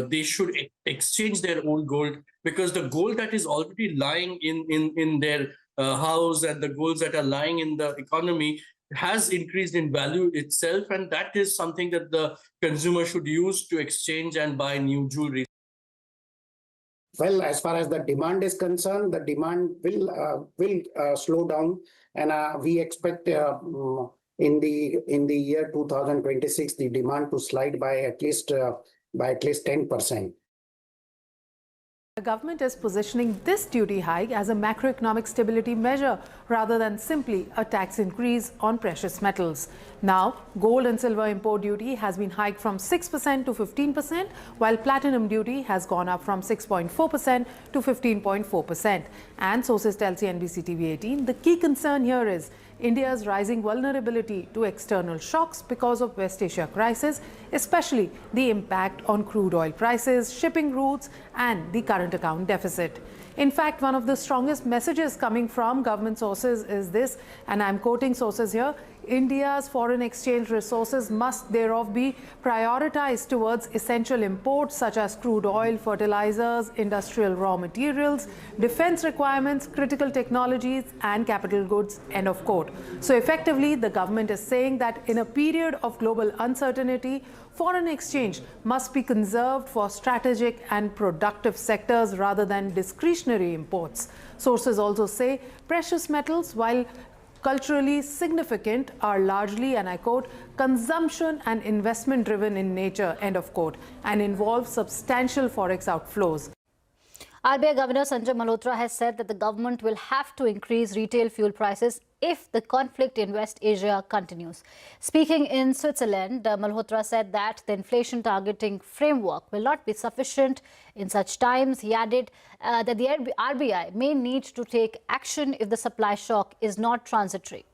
Speaker 21: they should exchange their old gold, because the gold that is already lying in their house and the golds that are lying in the economy has increased in value itself, and that is something that the consumer should use to exchange and buy new jewelry.
Speaker 14: Well, as far as the demand is concerned, the demand will slow down, and we expect in the year 2026 the demand to slide by at least 10%.
Speaker 17: The government is positioning this duty hike as a macroeconomic stability measure rather than simply a tax increase on precious metals. Now, gold and silver import duty has been hiked from 6% to 15%, while platinum duty has gone up from 6.4% to 15.4%. And sources tell CNBC TV 18, the key concern here is India's rising vulnerability to external shocks because of West Asia crisis, especially the impact on crude oil prices, shipping routes, and the current account deficit. In fact, one of the strongest messages coming from government sources is this, and I'm quoting sources here: India's foreign exchange resources must thereof be prioritized towards essential imports such as crude oil, fertilizers, industrial raw materials, defense requirements, critical technologies, and capital goods, end of quote. So effectively, the government is saying that in a period of global uncertainty, foreign exchange must be conserved for strategic and productive sectors rather than discretionary imports. Sources also say precious metals, while culturally significant are largely, and I quote, consumption and investment driven in nature, end of quote, and involve substantial forex outflows.
Speaker 5: RBI Governor Sanjay Malhotra has said that the government will have to increase retail fuel prices if the conflict in West Asia continues. Speaking in Switzerland, Malhotra said that the inflation targeting framework will not be sufficient in such times. He added that the RBI may need to take action if the supply shock is not transitory.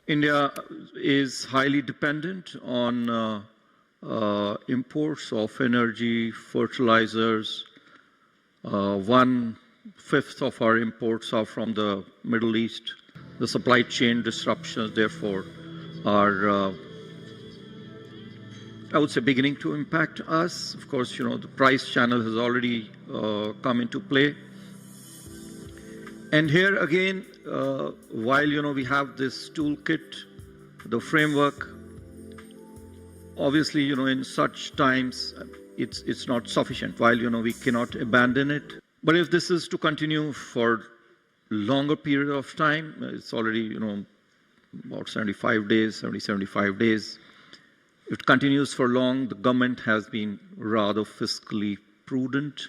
Speaker 2: India is highly dependent on imports of energy, fertilizers. 1/5 of our imports are from the Middle East. The supply chain disruptions, therefore, are, I would say, beginning to impact us. Of course, the price channel has already come into play. And here again, while, we have this toolkit, the framework, obviously, in such times, it's not sufficient. While, we cannot abandon it. But if this is to continue for longer period of time, it's already, about 75 days, 75 days. If it continues for long, the government has been rather fiscally prudent.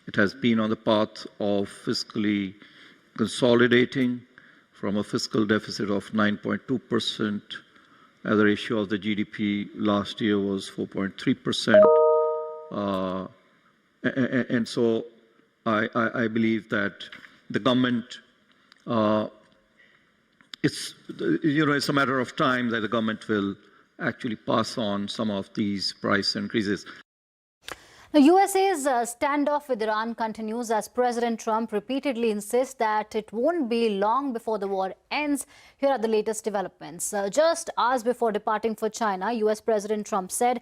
Speaker 2: It has been on the path of fiscally consolidating from a fiscal deficit of 9.2%. As a ratio of the GDP last year was 4.3%. And so I believe that the government, it's a matter of time that the government will actually pass on some of these price increases.
Speaker 5: The USA's standoff with Iran continues as President Trump repeatedly insists that it won't be long before the war ends. Here are the latest developments. Just hours before departing for China, US President Trump said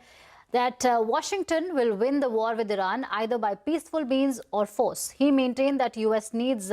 Speaker 5: that Washington will win the war with Iran either by peaceful means or force. He maintained that US needs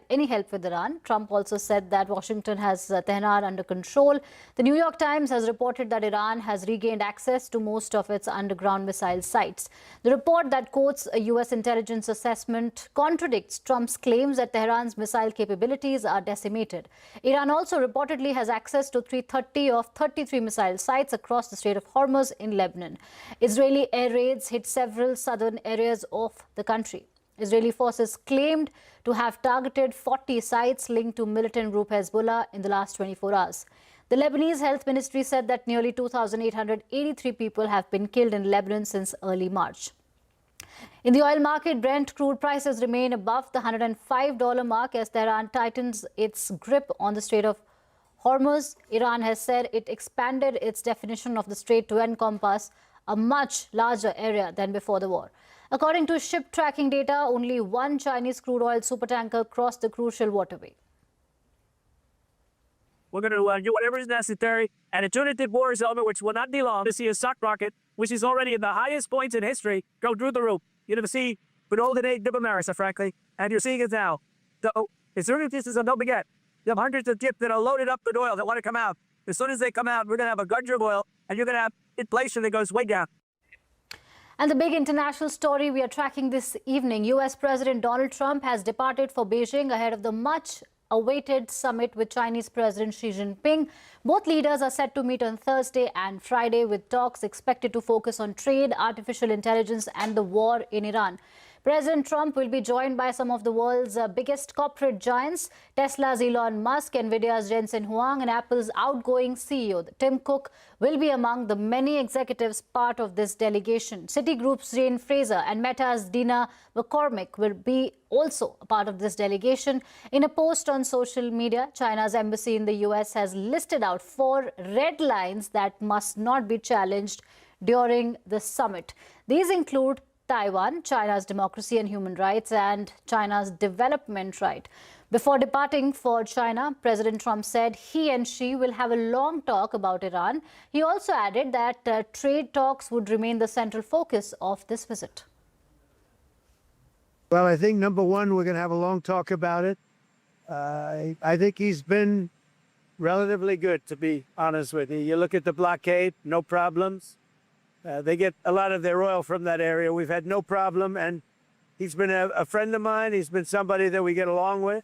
Speaker 5: any help with Iran. Trump also said that Washington has Tehran under control. The New York Times has reported that Iran has regained access to most of its underground missile sites. The report that quotes a US intelligence assessment contradicts Trump's claims that Tehran's missile capabilities are decimated. Iran also reportedly has access to 330 of 33 missile sites across the Strait of Hormuz in Lebanon. Israeli air raids hit several southern areas of the country. Israeli forces claimed to have targeted 40 sites linked to militant group Hezbollah in the last 24 hours. The Lebanese Health Ministry said that nearly 2,883 people have been killed in Lebanon since early March. In the oil market, Brent crude prices remain above the $105 mark as Tehran tightens its grip on the Strait of Hormuz. Iran has said it expanded its definition of the strait to encompass a much larger area than before the war. According to ship tracking data, only one Chinese crude oil supertanker crossed the crucial waterway.
Speaker 1: We're going to do whatever is necessary. And a punitive war is over, which will not be long, to see a stock market, which is already at the highest points in history, go through the roof. You never see good old days of America, frankly, and you're seeing it now. So as soon as this is, don't forget, you have hundreds of ships that are loaded up with oil that want to come out. As soon as they come out, we're going to have a gudge of oil, and you're going to have inflation that goes way down.
Speaker 5: And the big international story we are tracking this evening, US President Donald Trump has departed for Beijing ahead of the much-awaited summit with Chinese President Xi Jinping. Both leaders are set to meet on Thursday and Friday, with talks expected to focus on trade, artificial intelligence and the war in Iran. President Trump will be joined by some of the world's biggest corporate giants, Tesla's Elon Musk, Nvidia's Jensen Huang, and Apple's outgoing CEO, Tim Cook, will be among the many executives part of this delegation. Citigroup's Jane Fraser and Meta's Dina McCormick will be also a part of this delegation. In a post on social media, China's embassy in the US has listed out 4 red lines that must not be challenged during the summit. These include Taiwan, China's democracy and human rights, and China's development right. Before departing for China, President Trump said he and Xi will have a long talk about Iran. He also added that trade talks would remain the central focus of this visit.
Speaker 3: Well, I think number one, we're going to have a long talk about it. I think he's been relatively good, to be honest with you. You look at the blockade, no problems. They get a lot of their oil from that area. We've had no problem, and he's been a friend of mine. He's been somebody that we get along with.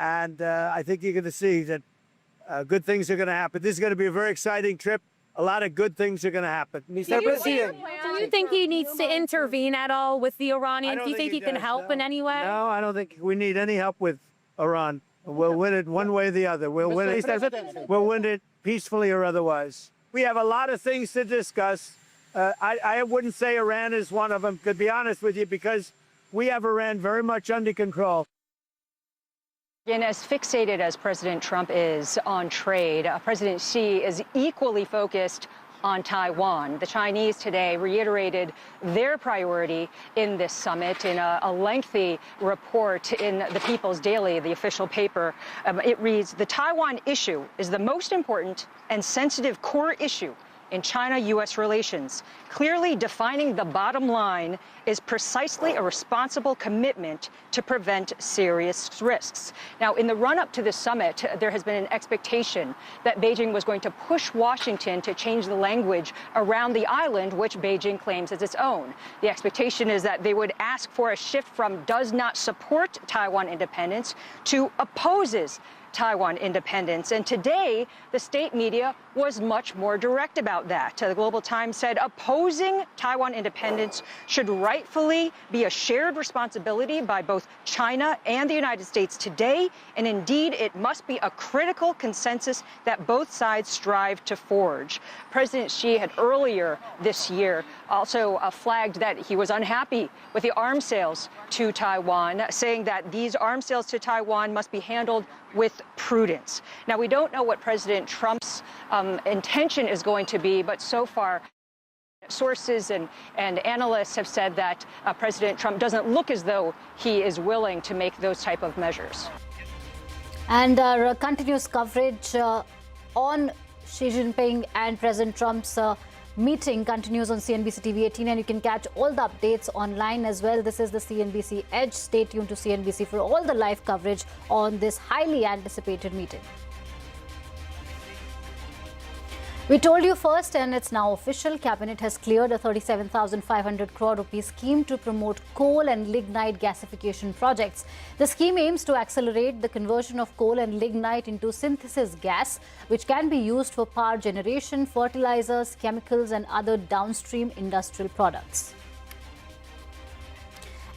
Speaker 3: And I think you're going to see that good things are going to happen. This is going to be a very exciting trip. A lot of good things are going to happen.
Speaker 9: Do you think he needs to intervene at all with the Iranians? Do you think he can help in any way?
Speaker 3: No, I don't think we need any help with Iran. We'll win it one way or the other. We'll win it peacefully or otherwise. We have a lot of things to discuss. I wouldn't say Iran is one of them, to be honest with you, because we have Iran very much under control.
Speaker 18: And as fixated as President Trump is on trade, President Xi is equally focused on Taiwan. The Chinese today reiterated their priority in this summit in a lengthy report in the People's Daily, the official paper. It reads, "The Taiwan issue is the most important and sensitive core issue in China-U.S. relations. Clearly defining the bottom line is precisely a responsible commitment to prevent serious risks." Now, in the run-up to this summit, there has been an expectation that Beijing was going to push Washington to change the language around the island, which Beijing claims as its own. The expectation is that they would ask for a shift from does not support Taiwan independence to opposes Taiwan independence. And today, the state media was much more direct about that. The Global Times said opposing Taiwan independence should rightfully be a shared responsibility by both China and the United States today, and indeed it must be a critical consensus that both sides strive to forge. President Xi had earlier this year also flagged that he was unhappy with the arms sales to Taiwan, saying that these arms sales to Taiwan must be handled with prudence. Now, we don't know what President Trump's intention is going to be, but so far, sources and analysts have said that President Trump doesn't look as though he is willing to make those type of measures.
Speaker 5: And our continuous coverage on Xi Jinping and President Trump's meeting continues on CNBC TV 18, and you can catch all the updates online as well. This is the CNBC Edge. Stay tuned to CNBC for all the live coverage on this highly anticipated meeting. We told you first, and it's now official. Cabinet has cleared a 37,500 crore rupee scheme to promote coal and lignite gasification projects. The scheme aims to accelerate the conversion of coal and lignite into synthesis gas, which can be used for power generation, fertilizers, chemicals, and other downstream industrial products.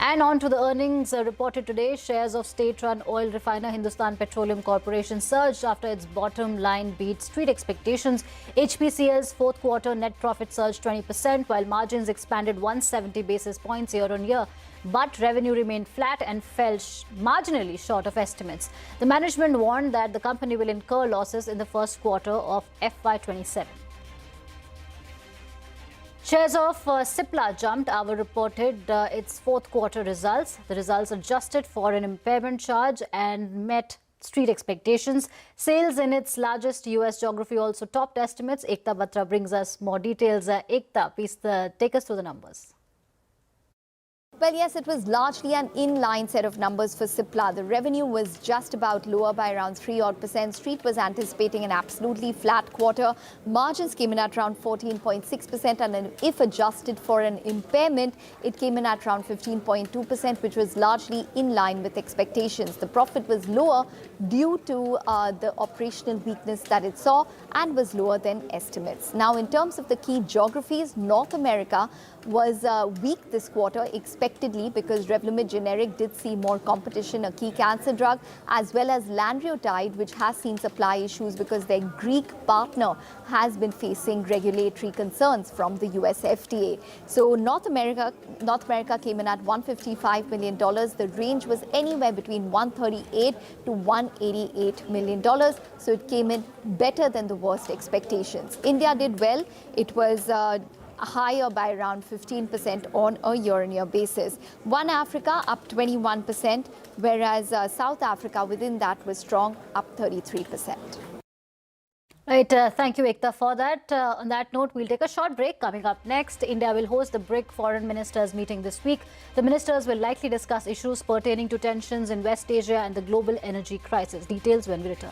Speaker 5: And on to the earnings reported today. Shares of state-run oil refiner Hindustan Petroleum Corporation surged after its bottom line beat street expectations. HPCL's fourth quarter net profit surged 20%, while margins expanded 170 basis points year-on-year. But revenue remained flat and fell marginally short of estimates. The management warned that the company will incur losses in the first quarter of FY27. Shares of Cipla jumped. Our reported its fourth quarter results. The results adjusted for an impairment charge and met street expectations. Sales in its largest US geography also topped estimates. Ekta Batra brings us more details. Ekta, please take us through the numbers.
Speaker 25: Well, yes, it was largely an in-line set of numbers for Cipla. The revenue was just about lower by around 3% Street was anticipating an absolutely flat quarter. Margins came in at around 14.6%, and if adjusted for an impairment, it came in at around 15.2%, which was largely in line with expectations. The profit was lower due to the operational weakness that it saw and was lower than estimates. Now, in terms of the key geographies, North America was weak this quarter, expectedly, because Revlimid generic did see more competition, a key cancer drug, as well as Lanreotide, which has seen supply issues because their Greek partner has been facing regulatory concerns from the US FDA. So North America came in at $155 million. The range was anywhere between $138 to $188 million. So it came in better than the worst expectations. India did well. It was higher by around 15% on a year-on-year basis. One Africa up 21%, whereas South Africa within that was strong, up 33%.
Speaker 5: Right, thank you, Ekta, for that. On that note, we'll take a short break. Coming up next, India will host the BRIC foreign ministers meeting this week. The ministers will likely discuss issues pertaining to tensions in West Asia and the global energy crisis. Details when we return.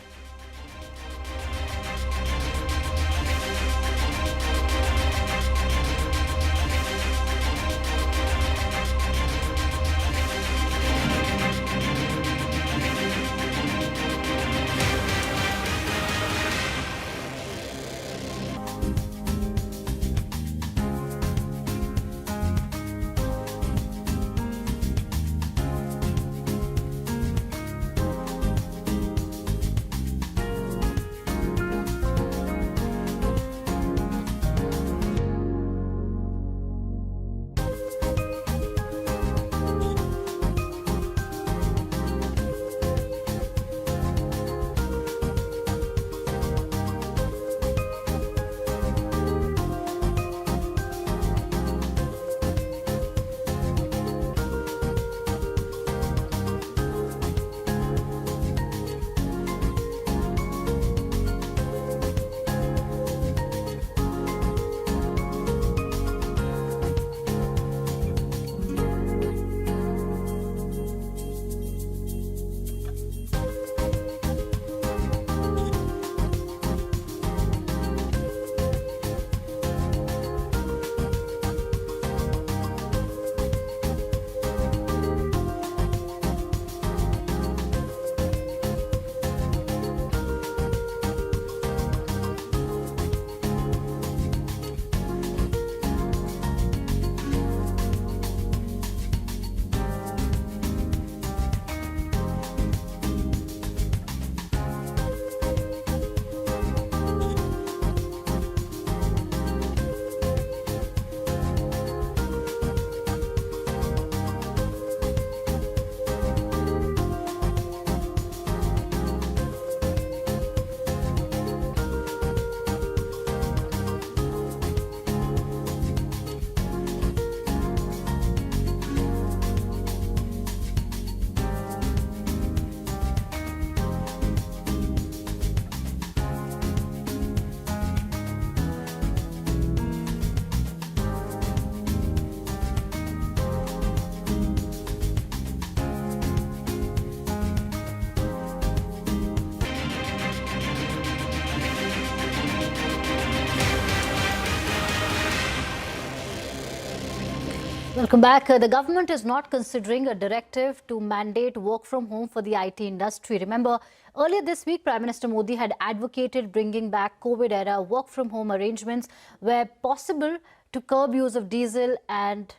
Speaker 5: Welcome back. The government is not considering a directive to mandate work from home for the IT industry. Remember, earlier this week, Prime Minister Modi had advocated bringing back COVID-era work from home arrangements where possible to curb use of diesel and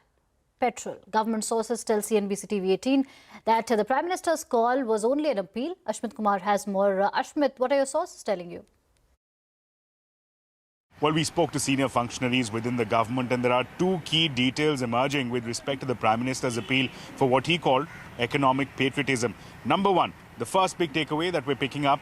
Speaker 5: petrol. Government sources tell CNBC TV18 that the Prime Minister's call was only an appeal. Ashmit Kumar has more. Ashmit, what are your sources telling you?
Speaker 6: Well, we spoke to senior functionaries within the government, and there are two key details emerging with respect to the Prime Minister's appeal for what he called economic patriotism. Number one, the first big takeaway that we're picking up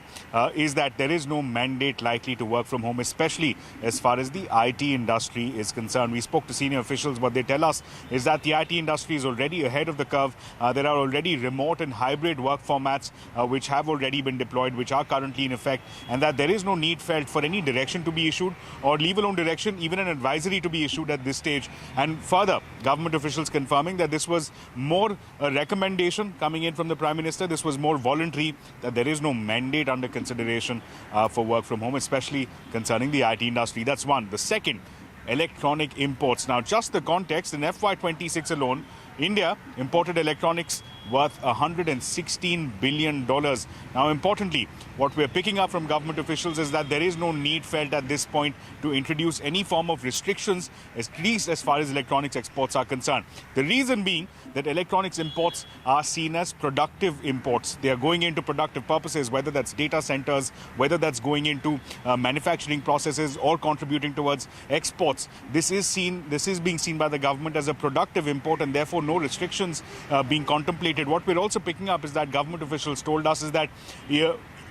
Speaker 6: is that there is no mandate likely to work from home, especially as far as the IT industry is concerned. We spoke to senior officials. What they tell us is that the IT industry is already ahead of the curve. There are already remote and hybrid work formats which have already been deployed, which are currently in effect, and that there is no need felt for any direction to be issued, or leave alone direction, even an advisory to be issued at this stage. And further, government officials confirming that this was more a recommendation coming in from the Prime Minister. This was more voluntary, that there is no mandate under consideration for work from home, especially concerning the IT industry. That's one. The second, electronic imports. Now, just the context, in FY26 alone, India imported electronics worth $116 billion. Now, importantly, what we're picking up from government officials is that there is no need felt at this point to introduce any form of restrictions, at least as far as electronics exports are concerned. The reason being that electronics imports are seen as productive imports. They are going into productive purposes, whether that's data centers, whether that's going into manufacturing processes or contributing towards exports. This is being seen by the government as a productive import, and therefore no restrictions being contemplated. What we're also picking up is that government officials told us is that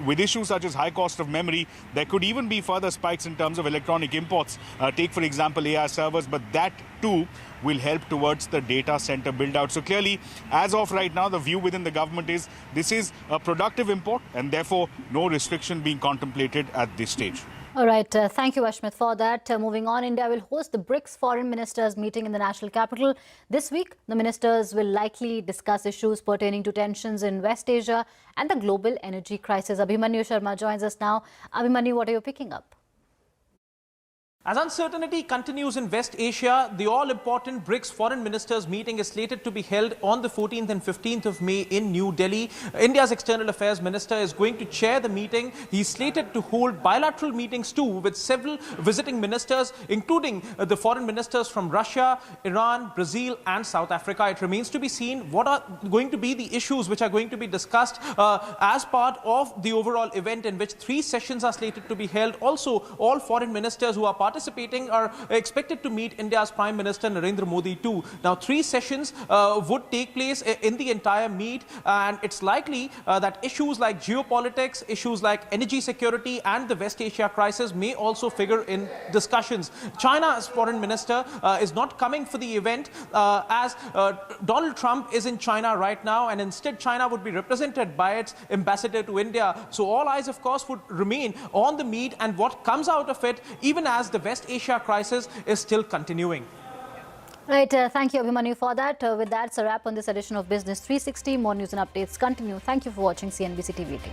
Speaker 6: with issues such as high cost of memory, there could even be further spikes in terms of electronic imports. Take, for example, AI servers, but that too will help towards the data center build out. So clearly, as of right now, the view within the government is this is a productive import, and therefore no restriction being contemplated at this stage.
Speaker 5: All right. Thank you, Ashmit, for that. Moving on, India will host the BRICS foreign ministers meeting in the national capital. This week, the ministers will likely discuss issues pertaining to tensions in West Asia and the global energy crisis. Abhimanyu Sharma joins us now. Abhimanyu, what are you picking up?
Speaker 19: As uncertainty continues in West Asia, the all-important BRICS foreign ministers meeting is slated to be held on the 14th and 15th of May in New Delhi. India's external affairs minister is going to chair the meeting. He's slated to hold bilateral meetings too with several visiting ministers, including the foreign ministers from Russia, Iran, Brazil and South Africa. It remains to be seen what are going to be the issues which are going to be discussed as part of the overall event, in which 3 sessions are slated to be held. Also, all foreign ministers who are participating are expected to meet India's Prime Minister Narendra Modi too. Now, 3 sessions would take place in the entire meet, and it's likely that issues like geopolitics, issues like energy security and the West Asia crisis may also figure in discussions. China's foreign minister is not coming for the event as Donald Trump is in China right now, and instead China would be represented by its ambassador to India. So all eyes, of course, would remain on the meet and what comes out of it, even as the West Asia crisis is still continuing.
Speaker 5: Right. Thank you, Abhimanyu, for that. With that, it's a wrap on this edition of Business 360. More news and updates continue. Thank you for watching CNBC TV18.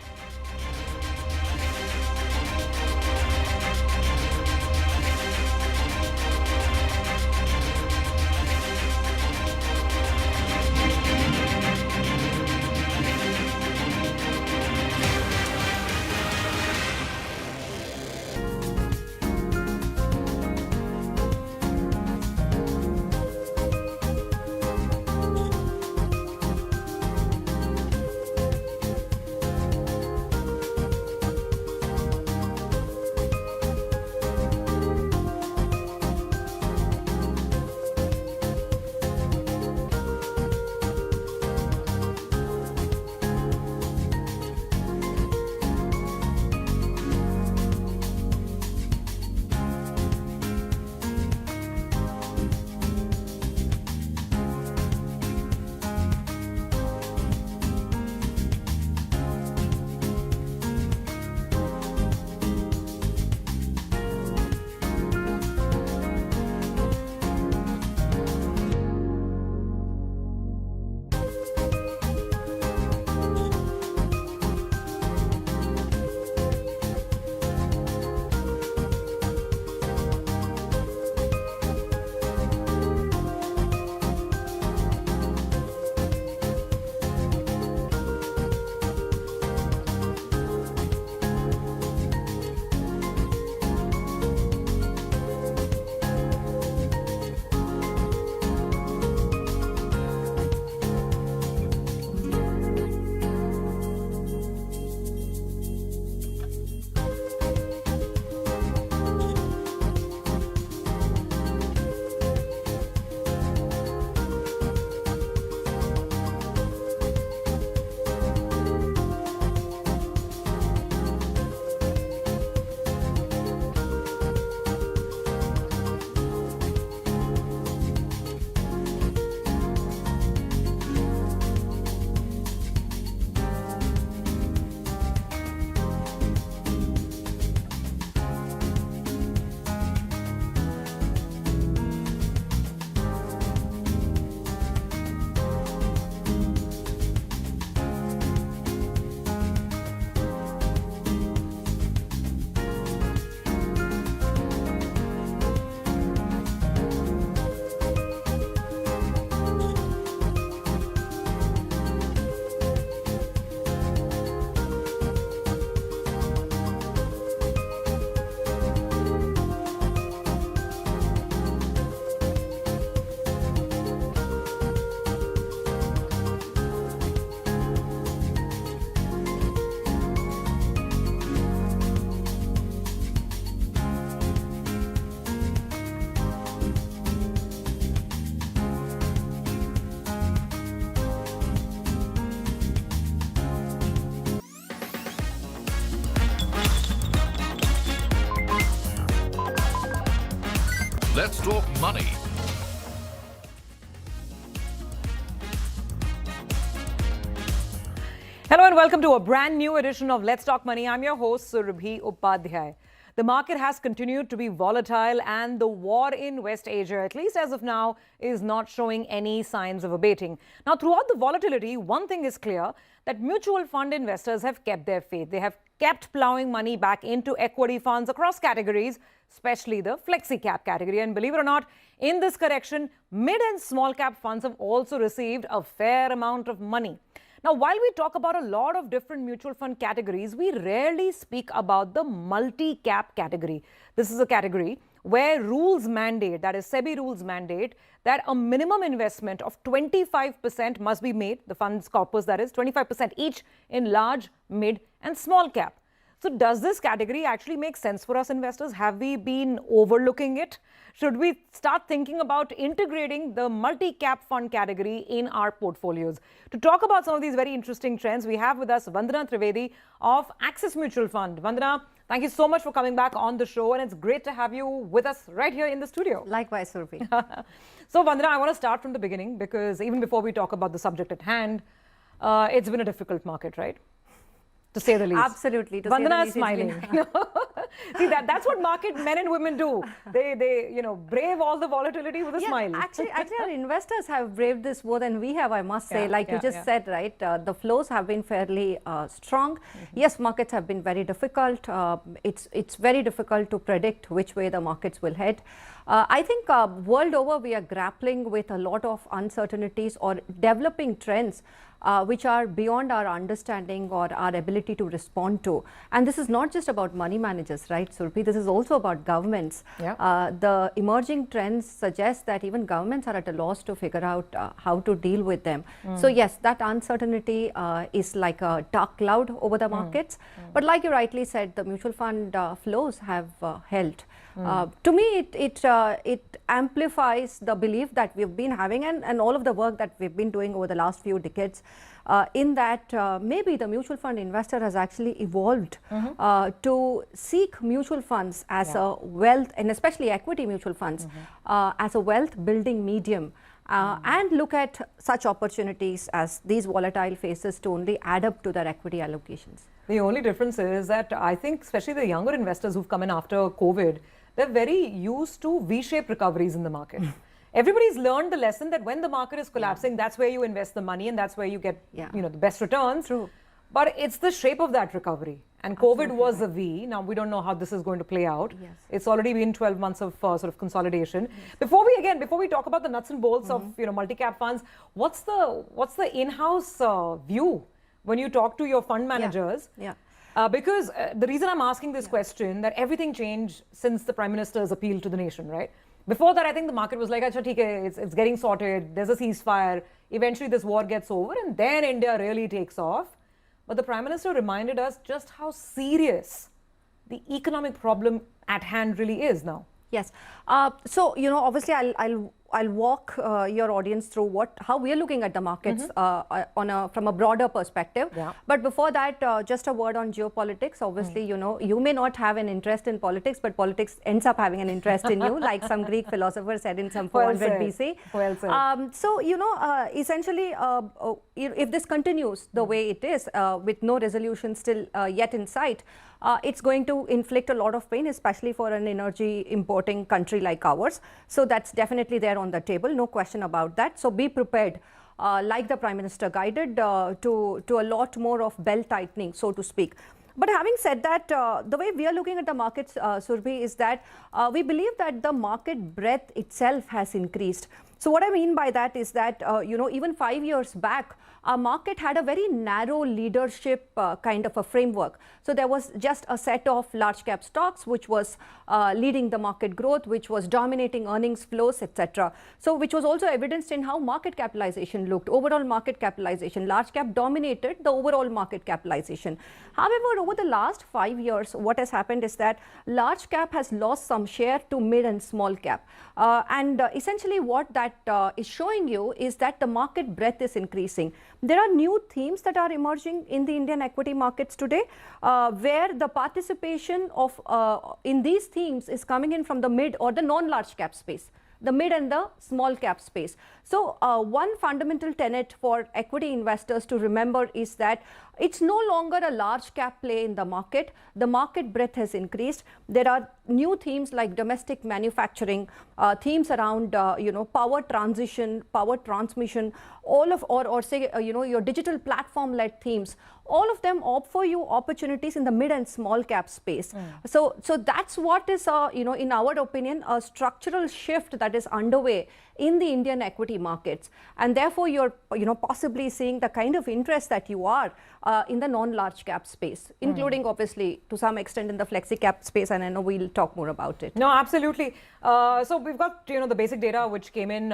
Speaker 4: Let's talk money.
Speaker 7: Hello and welcome to a brand new edition of Let's Talk Money. I'm your host, Surabhi Upadhyay. The market has continued to be volatile and the war in West Asia, at least as of now, is not showing any signs of abating. Now, throughout the volatility, one thing is clear, that mutual fund investors have kept their faith. They have kept plowing money back into equity funds across categories, especially the flexi cap category. And believe it or not, in this correction, mid and small cap funds have also received a fair amount of money. Now, while we talk about a lot of different mutual fund categories, we rarely speak about the multi-cap category. This is a category where rules mandate, that is SEBI rules mandate, that a minimum investment of 25% must be made, the fund's corpus that is, 25% each in large, mid and small cap. So does this category actually make sense for us investors? Have we been overlooking it? Should we start thinking about integrating the multi-cap fund category in our portfolios? To talk about some of these very interesting trends, we have with us Vandana Trivedi of Axis Mutual Fund. Vandana, thank you so much for coming back on the show, and it's great to have you with us right here in the studio.
Speaker 20: Likewise, Surabhi.
Speaker 7: So Vandana, I want to start from the beginning, because even before we talk about the subject at hand, it's been a difficult market, right? To say the least.
Speaker 20: Absolutely.
Speaker 7: Vandana is smiling. See, that's what market men and women do. They brave all the volatility with a smile.
Speaker 20: Actually, our investors have braved this more than we have, I must say. You just said, right, the flows have been fairly strong. Yes, markets have been very difficult. It's very difficult to predict which way the markets will head. I think world over, we are grappling with a lot of uncertainties or developing trends which are beyond our understanding or our ability to respond to. And this is not just about money managers, right, Surabhi? This is also about governments. The emerging trends suggest that even governments are at a loss to figure out how to deal with them. So yes, that uncertainty is like a dark cloud over the markets. But like you rightly said, the mutual fund flows have held. To me, it amplifies the belief that we've been having and all of the work that we've been doing over the last few decades, in that maybe the mutual fund investor has actually evolved to seek mutual funds as a wealth, and especially equity mutual funds, as a wealth building medium. And look at such opportunities as these volatile phases to only add up to their equity allocations.
Speaker 7: The only difference is that I think especially the younger investors who've come in after COVID, they're very used to V-shaped recoveries in the market. Everybody's learned the lesson that when the market is collapsing, that's where you invest the money and that's where you get the best returns.
Speaker 20: True.
Speaker 7: But it's the shape of that recovery. And COVID was a V. Now, we don't know how this is going to play out. It's already been 12 months of sort of consolidation. Before we talk about the nuts and bolts of multi-cap funds, what's the in-house view when you talk to your fund managers? Because the reason I'm asking this question, that everything changed since the Prime Minister's appeal to the nation, right? Before that, I think the market was like, Acha, theek hai, it's getting sorted, there's a ceasefire, eventually this war gets over, and then India really takes off. But the Prime Minister reminded us just how serious the economic problem at hand really is now.
Speaker 20: Yes. So, obviously I'll walk your audience through how we are looking at the markets from a broader perspective. But before that, just a word on geopolitics. Obviously, you may not have an interest in politics, but politics ends up having an interest in you, like some Greek philosopher said in some 400 BC.
Speaker 7: Well said.
Speaker 20: So, essentially, if this continues the way it is, with no resolution still yet in sight, it's going to inflict a lot of pain, especially for an energy importing country like ours. So that's definitely there on the table, no question about that. So be prepared, like the Prime Minister guided, to a lot more of belt tightening, so to speak. But having said that, the way we are looking at the markets, Surabhi, is that we believe that the market breadth itself has increased. So what I mean by that is that, even 5 years back, our market had a very narrow leadership kind of a framework. So there was just a set of large cap stocks which was leading the market growth, which was dominating earnings flows, etc. So which was also evidenced in how market capitalization looked. Overall market capitalization, large cap dominated the overall market capitalization. However, over the last 5 years, what has happened is that large cap has lost some share to mid and small cap. And essentially what that that is showing you is that the market breadth is increasing. There are new themes that are emerging in the Indian equity markets today, where the participation of in these themes is coming in from the mid or the non-large cap space, the mid and the small cap space. So one fundamental tenet for equity investors to remember is that it's no longer a large cap play in the market. The market breadth has increased. There are new themes like domestic manufacturing, themes around power transition, power transmission, all of or say your digital platform led themes. All of them offer you opportunities in the mid and small cap space. So that's what is in our opinion a structural shift that is underway in the Indian equity markets, and therefore you're possibly seeing the kind of interest that you are in the non-large cap space, including obviously to some extent in the flexi cap space, and I know we'll talk more about it.
Speaker 7: No, absolutely. So we've got the basic data which came in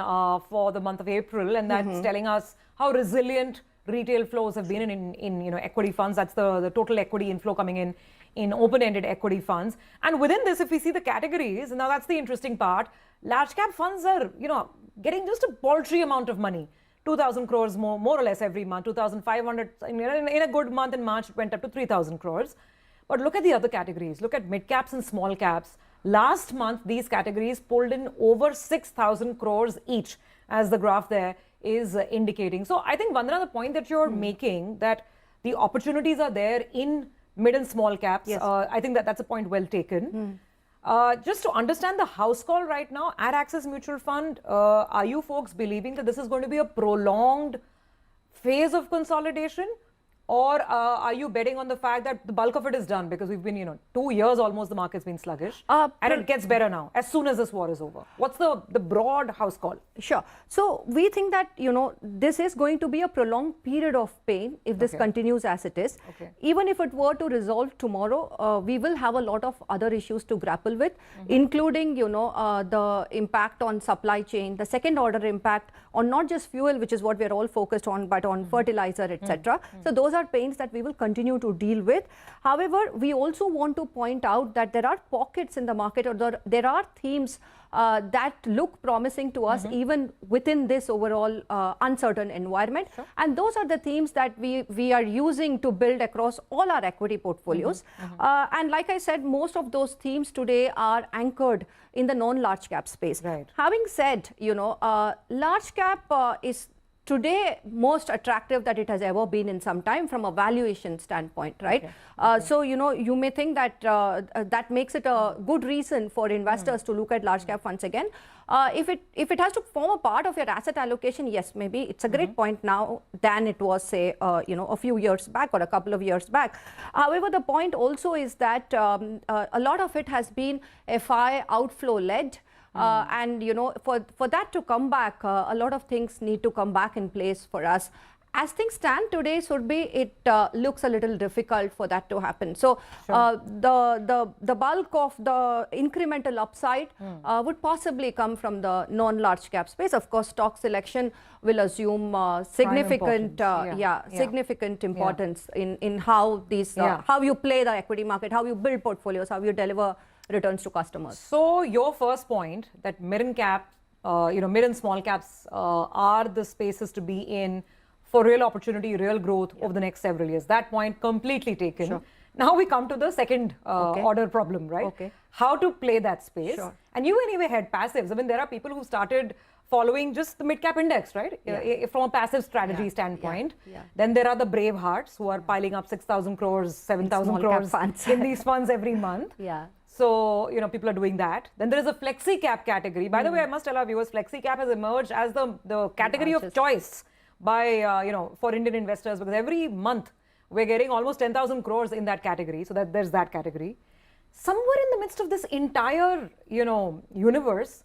Speaker 7: for the month of April, and that's telling us how resilient retail flows have been in equity funds. That's the total equity inflow coming in open-ended equity funds. And within this, if we see the categories, now that's the interesting part. Large cap funds are getting just a paltry amount of money, 2,000 crores more or less every month, 2,500 in a good month in March it went up to 3,000 crores. But look at the other categories. Look at mid caps and small caps. Last month these categories pulled in over 6,000 crores each, as the graph there is indicating. So I think, Vandana, the point that you're making, that the opportunities are there in mid and small caps, I think that's a point well taken. Just to understand the house call right now at Axis Mutual Fund, are you folks believing that this is going to be a prolonged phase of consolidation? Or are you betting on the fact that the bulk of it is done? Because we've been, 2 years almost, the market's been sluggish. And it gets better now, as soon as this war is over. What's the broad house call?
Speaker 20: Sure. So we think that, this is going to be a prolonged period of pain if this continues as it is. Even if it were to resolve tomorrow, we will have a lot of other issues to grapple with, including, the impact on supply chain, the second order impact on not just fuel, which is what we're all focused on, but on fertilizer, etc. So those are pains that we will continue to deal with. However, we also want to point out that there are pockets in the market, or there are themes that look promising to us even within this overall uncertain environment. And those are the themes that we are using to build across all our equity portfolios. And like I said, most of those themes today are anchored in the non-large cap space. Having said, large cap is today most attractive that it has ever been in some time from a valuation standpoint, right? So, you may think that that makes it a good reason for investors to look at large cap funds again. If it has to form a part of your asset allocation, yes, maybe it's a great point now than it was, say, a few years back or a couple of years back. However, the point also is that a lot of it has been FI outflow led. And for that to come back, a lot of things need to come back in place for us. As things stand today, Surbhi, it looks a little difficult for that to happen. So the bulk of the incremental upside would possibly come from the non-large cap space. Of course, stock selection will assume significant significant importance in how these how you play the equity market, how you build portfolios, how you deliver returns to customers.
Speaker 7: So your first point that mid and cap, mid and small caps are the spaces to be in for real opportunity, real growth over the next several years. That point completely taken. Now we come to the second order problem, right? How to play that space. And you anyway had passives. I mean, there are people who started following just the mid-cap index, right? From a passive strategy standpoint. Then there are the brave hearts who are piling up 6,000 crores, 7,000 crores in these funds every month. So, people are doing that. Then there is a flexi cap category. By the way, I must tell our viewers, flexi cap has emerged as the category of choice by, for Indian investors, because every month we're getting almost 10,000 crores in that category. So there's that category. Somewhere in the midst of this entire, universe,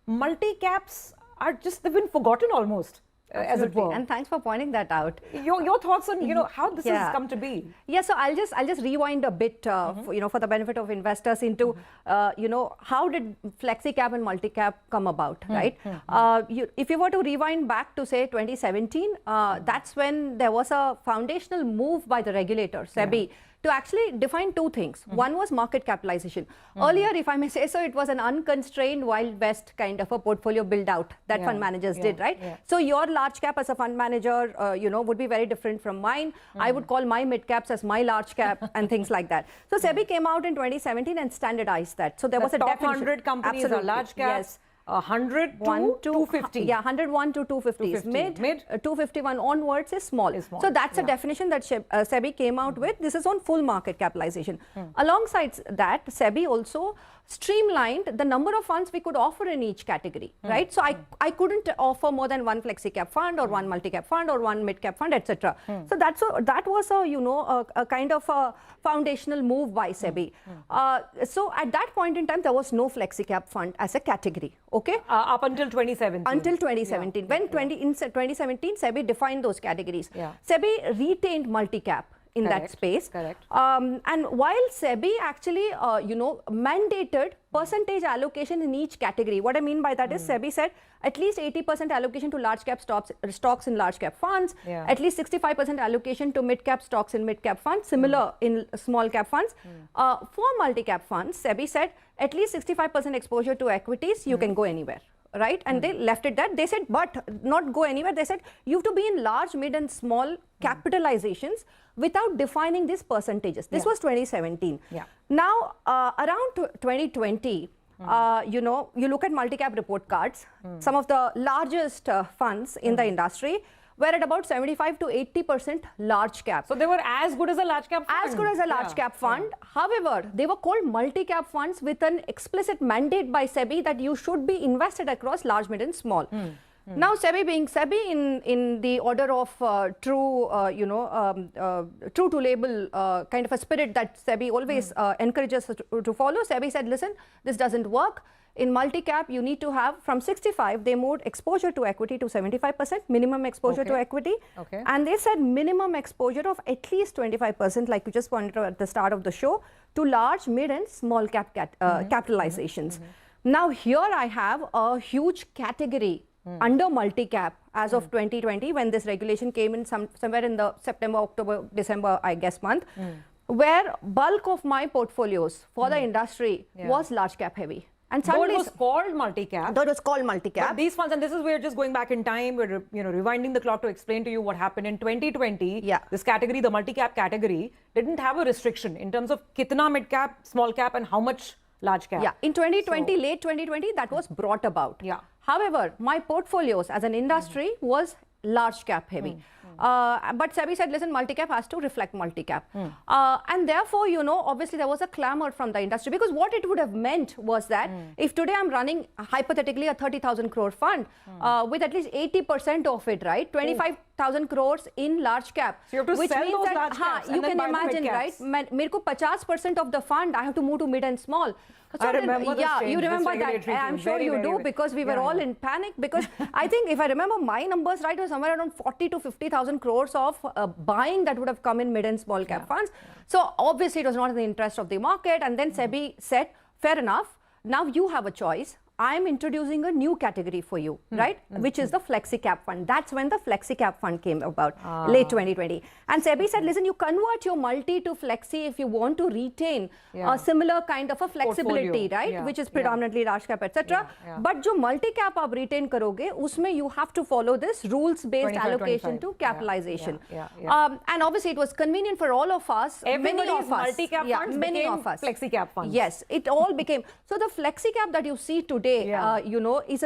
Speaker 7: multi-caps are just, they've been forgotten almost. As it were.
Speaker 20: And thanks for pointing that out.
Speaker 7: Your thoughts on how this has come to be?
Speaker 20: Yeah, so I'll just rewind a bit for the benefit of investors into how did flexi cap and multi cap come about, right? If you were to rewind back to say 2017, that's when there was a foundational move by the regulator, SEBI, to actually define two things. One was market capitalization. Earlier, if I may say so, it was an unconstrained Wild West kind of a portfolio build out that fund managers did, right? So your large cap as a fund manager, would be very different from mine. I would call my mid caps as my large cap and things like that. So SEBI came out in 2017 and standardized that. So there was a
Speaker 7: top
Speaker 20: definition.
Speaker 7: 100 companies are large caps. 100 to 250.
Speaker 20: Yeah, 101 to 250 is mid. 251 onwards is small. So that's a definition that SEBI came out with. This is on full market capitalization. Alongside that, SEBI also streamlined the number of funds we could offer in each category, right? So I couldn't offer more than one flexi cap fund or one multi cap fund or one mid cap fund, etc. So that was a kind of a foundational move by SEBI. So at that point in time, there was no flexi cap fund as a category. Okay,
Speaker 7: up until 2017.
Speaker 20: Until 2017, when in 2017 SEBI defined those categories. SEBI retained multi-cap in that space. And while SEBI actually, mandated percentage allocation in each category. What I mean by that is SEBI said at least 80% allocation to large cap stocks in large cap funds, at least 65% allocation to mid cap stocks in mid cap funds, similar in small cap funds. For multi cap funds, SEBI said at least 65% exposure to equities, you can go anywhere. Right, and they left it that. They said, but not go anywhere. They said you have to be in large, mid, and small capitalizations without defining these percentages. This was 2017. Now, around 2020, you look at multi-cap report cards. Some of the largest funds in the industry were at about 75 to 80% large cap.
Speaker 7: So they were as good as a large cap fund.
Speaker 20: As good as a large cap fund. However, they were called multi-cap funds with an explicit mandate by SEBI that you should be invested across large, mid, and small. Now, SEBI being SEBI in the order of true to label kind of a spirit that SEBI always encourages us to follow, SEBI said, listen, this doesn't work. In multi-cap, you need to have from 65, they moved exposure to equity to 75%, minimum exposure to equity. And they said minimum exposure of at least 25%, like you just pointed out at the start of the show, to large, mid, and small cap capitalizations. Now, here I have a huge category under multi-cap as of 2020, when this regulation came in somewhere in the September, October, December, I guess, month, where bulk of my portfolios for the industry was large cap heavy. And
Speaker 7: though it was called multi-cap.
Speaker 20: Though it was called multi-cap.
Speaker 7: But these funds, and this is we're just going back in time, we're rewinding the clock to explain to you what happened in 2020. This category, the multi-cap category, didn't have a restriction in terms of kitna mid-cap, small cap, and how much large cap.
Speaker 20: In 2020, late 2020, that was brought about. However, my portfolios as an industry was large cap heavy. But SEBI said, listen, multi-cap has to reflect multi-cap. And therefore, obviously there was a clamor from the industry, because what it would have meant was that if today I'm running hypothetically a 30,000 crore fund with at least 80% of it, right, 25,000 crores in large cap.
Speaker 7: So you have to
Speaker 20: which
Speaker 7: sell
Speaker 20: means
Speaker 7: those
Speaker 20: that,
Speaker 7: large caps
Speaker 20: you can imagine, right, mere ko 50% of the fund, I have to move to mid and small. So
Speaker 7: I remember this change,
Speaker 20: you remember that. I'm sure you do, because we were all in panic, because I think if I remember my numbers right, it was somewhere around 40 to 50,000 crores of buying that would have come in mid and small cap funds. So obviously it was not in the interest of the market. And then SEBI said, fair enough, now you have a choice. I'm introducing a new category for you, right? Which is the flexi cap fund. That's when the flexi cap fund came about, late 2020. And SEBI said, listen, you convert your multi to flexi if you want to retain a similar kind of a flexibility, right? Which is predominantly large cap, etc. But jo multi cap aap retain karoge, usme you have to follow this rules-based allocation to capitalization. And obviously it was convenient for all of us.
Speaker 7: Everybody's
Speaker 20: many of us.
Speaker 7: multi-cap funds became flexi cap funds.
Speaker 20: Yes, it all became. So the flexi cap that you see today, is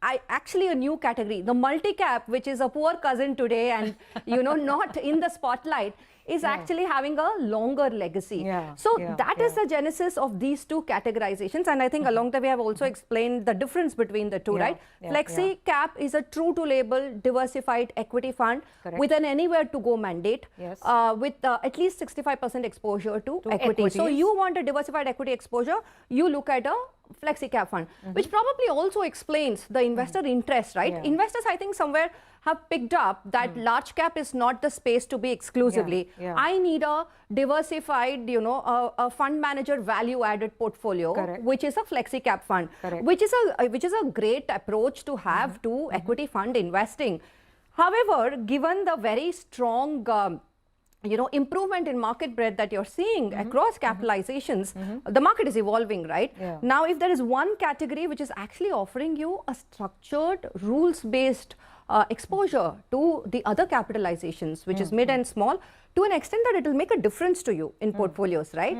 Speaker 20: actually a new category. The multi-cap, which is a poor cousin today and, not in the spotlight, is actually having a longer legacy. So that is the genesis of these two categorizations. And I think along the way, I've also explained the difference between the two, right? Flexi cap is a true to label diversified equity fund with an anywhere to go mandate, with at least 65% exposure to equity. So you want a diversified equity exposure, you look at a flexi cap fund, which probably also explains the investor interest, right? Investors, I think, somewhere have picked up that large cap is not the space to be exclusively. I need a diversified, a fund manager value added portfolio, which is a flexi cap fund, which is a great approach to have to equity fund investing. However, given the very strong improvement in market breadth that you're seeing across capitalizations, the market is evolving, right?
Speaker 7: Yeah.
Speaker 20: Now, if there is one category which is actually offering you a structured, rules-based exposure to the other capitalizations, which is mid and small, to an extent that it will make a difference to you in portfolios, right?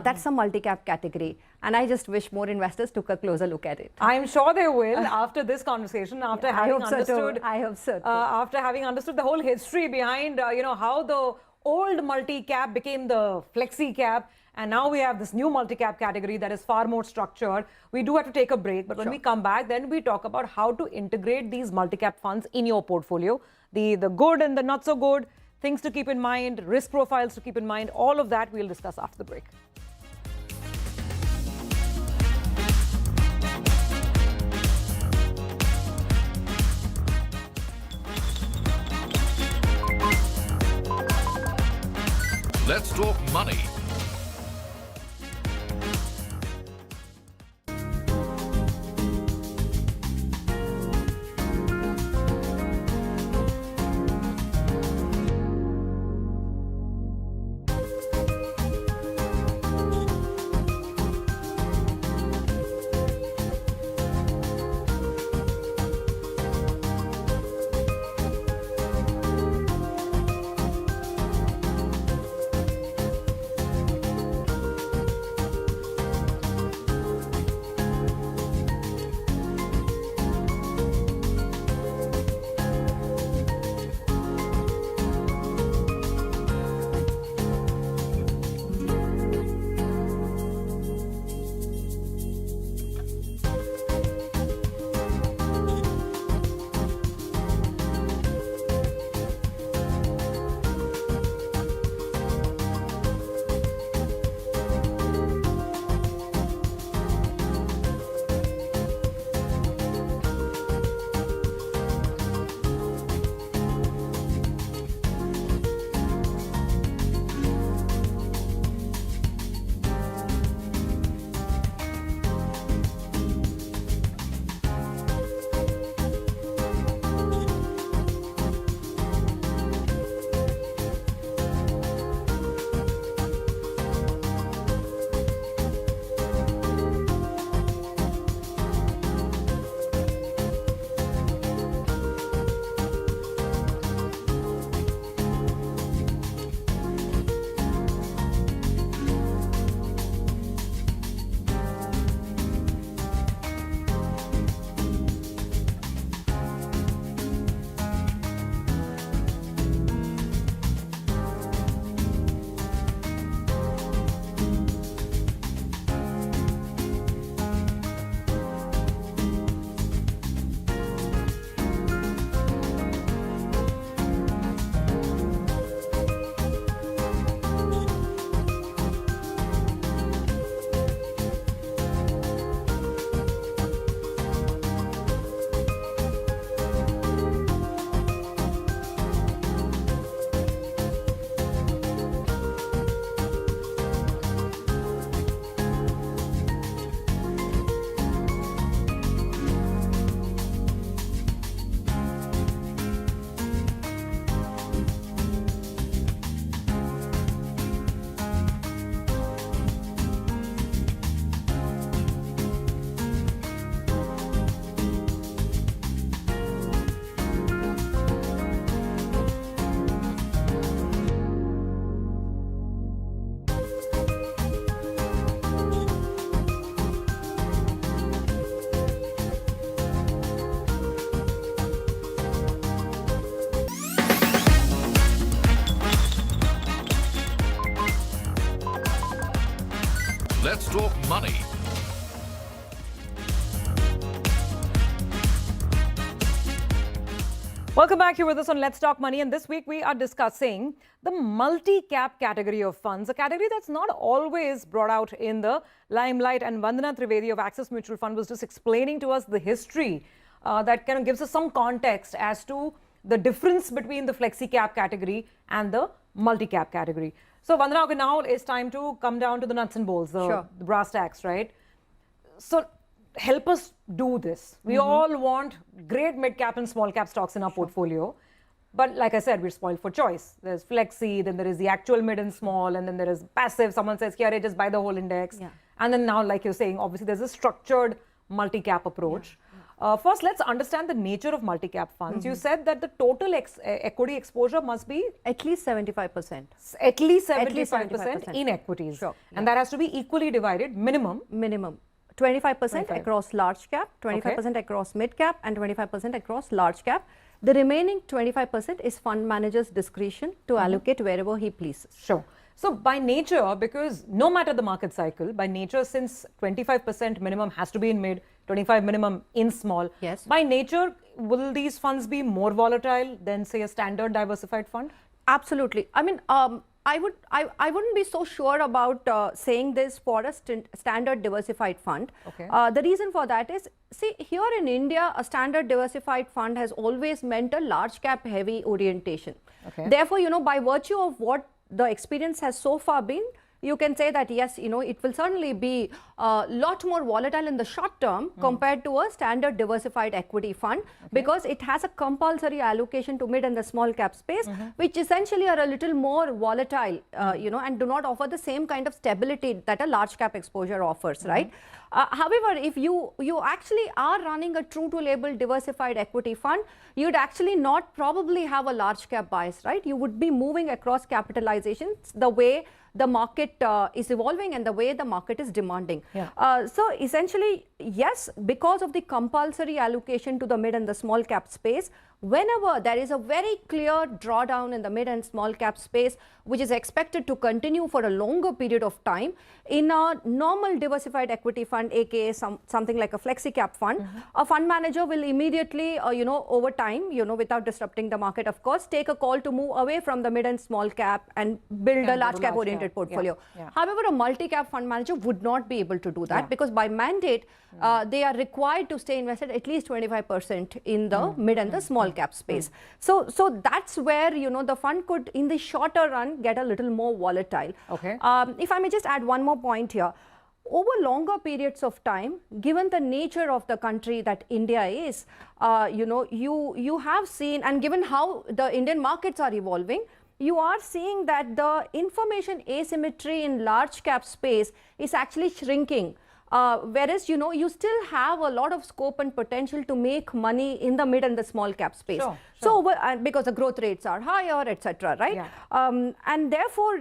Speaker 20: That's a multi-cap category. And I just wish more investors took a closer look at it.
Speaker 7: I'm sure they will after this conversation, after having understood.
Speaker 20: I hope so.
Speaker 7: After having understood the whole history behind, how the old multi-cap became the flexi-cap, and now we have this new multi-cap category that is far more structured. We do have to take a break, but when we come back, then we talk about how to integrate these multi-cap funds in your portfolio, the good and the not so good, things to keep in mind, risk profiles to keep in mind, all of that we'll discuss after the break.
Speaker 4: Let's talk money. Let's talk money.
Speaker 7: Welcome back. Here with us on Let's Talk Money, and this week we are discussing the multi-cap category of funds, a category that's not always brought out in the limelight. And Vandana Trivedi of Axis Mutual Fund was just explaining to us the history that kind of gives us some context as to the difference between the flexi-cap category and the multi-cap category. So Vandana, okay, now it's time to come down to the nuts and bolts, the brass tacks, right? So help us do this. We all want great mid-cap and small-cap stocks in our portfolio. But like I said, we're spoiled for choice. There's flexi, then there is the actual mid and small, and then there is passive. Someone says, here, just buy the whole index.
Speaker 20: Yeah.
Speaker 7: And then now, like you're saying, obviously there's a structured multi-cap approach. First, let's understand the nature of multi-cap funds. You said that the total equity exposure must be?
Speaker 20: At least 75%.
Speaker 7: At least 75% in equities.
Speaker 20: Sure.
Speaker 7: And that has to be equally divided, minimum.
Speaker 20: Minimum. 25% across large cap, 25% across mid cap, and 25% across large cap. The remaining 25% is fund manager's discretion to allocate wherever he pleases.
Speaker 7: Sure. So by nature, because no matter the market cycle, by nature, since 25% minimum has to be in mid, 25 minimum in small,
Speaker 20: yes.
Speaker 7: By nature, will these funds be more volatile than, say, a standard diversified fund?
Speaker 20: Absolutely. I mean, I wouldn't be so sure about saying this for a standard diversified fund.
Speaker 7: Okay.
Speaker 20: The reason for that is, see, here in India, a standard diversified fund has always meant a large cap heavy orientation.
Speaker 7: Okay.
Speaker 20: Therefore, by virtue of what the experience has so far been, you can say that yes, it will certainly be a lot more volatile in the short term compared to a standard diversified equity fund, because it has a compulsory allocation to mid and the small cap space, which essentially are a little more volatile, and do not offer the same kind of stability that a large cap exposure offers, right? However, if you actually are running a true to label diversified equity fund, you'd actually not probably have a large cap bias, right? You would be moving across capitalizations the way the market is evolving and the way the market is demanding.
Speaker 7: Yeah.
Speaker 20: So essentially, yes, because of the compulsory allocation to the mid and the small cap space, whenever there is a very clear drawdown in the mid and small cap space, which is expected to continue for a longer period of time, in a normal diversified equity fund, aka something like a flexi cap fund, a fund manager will immediately, over time, without disrupting the market, of course, take a call to move away from the mid and small cap and build a large cap oriented portfolio.
Speaker 7: Yeah.
Speaker 20: However, a multi-cap fund manager would not be able to do that because by mandate, they are required to stay invested at least 25% in the mid and the small cap space. So that's where, the fund could, in the shorter run, get a little more volatile.
Speaker 7: Okay.
Speaker 20: If I may just add one more point here. Over longer periods of time, given the nature of the country that India is, you have seen, and given how the Indian markets are evolving, you are seeing that the information asymmetry in large cap space is actually shrinking. Whereas, you still have a lot of scope and potential to make money in the mid and the small cap space.
Speaker 7: Sure.
Speaker 20: So, because the growth rates are higher, etc., right?
Speaker 7: Yeah.
Speaker 20: And therefore,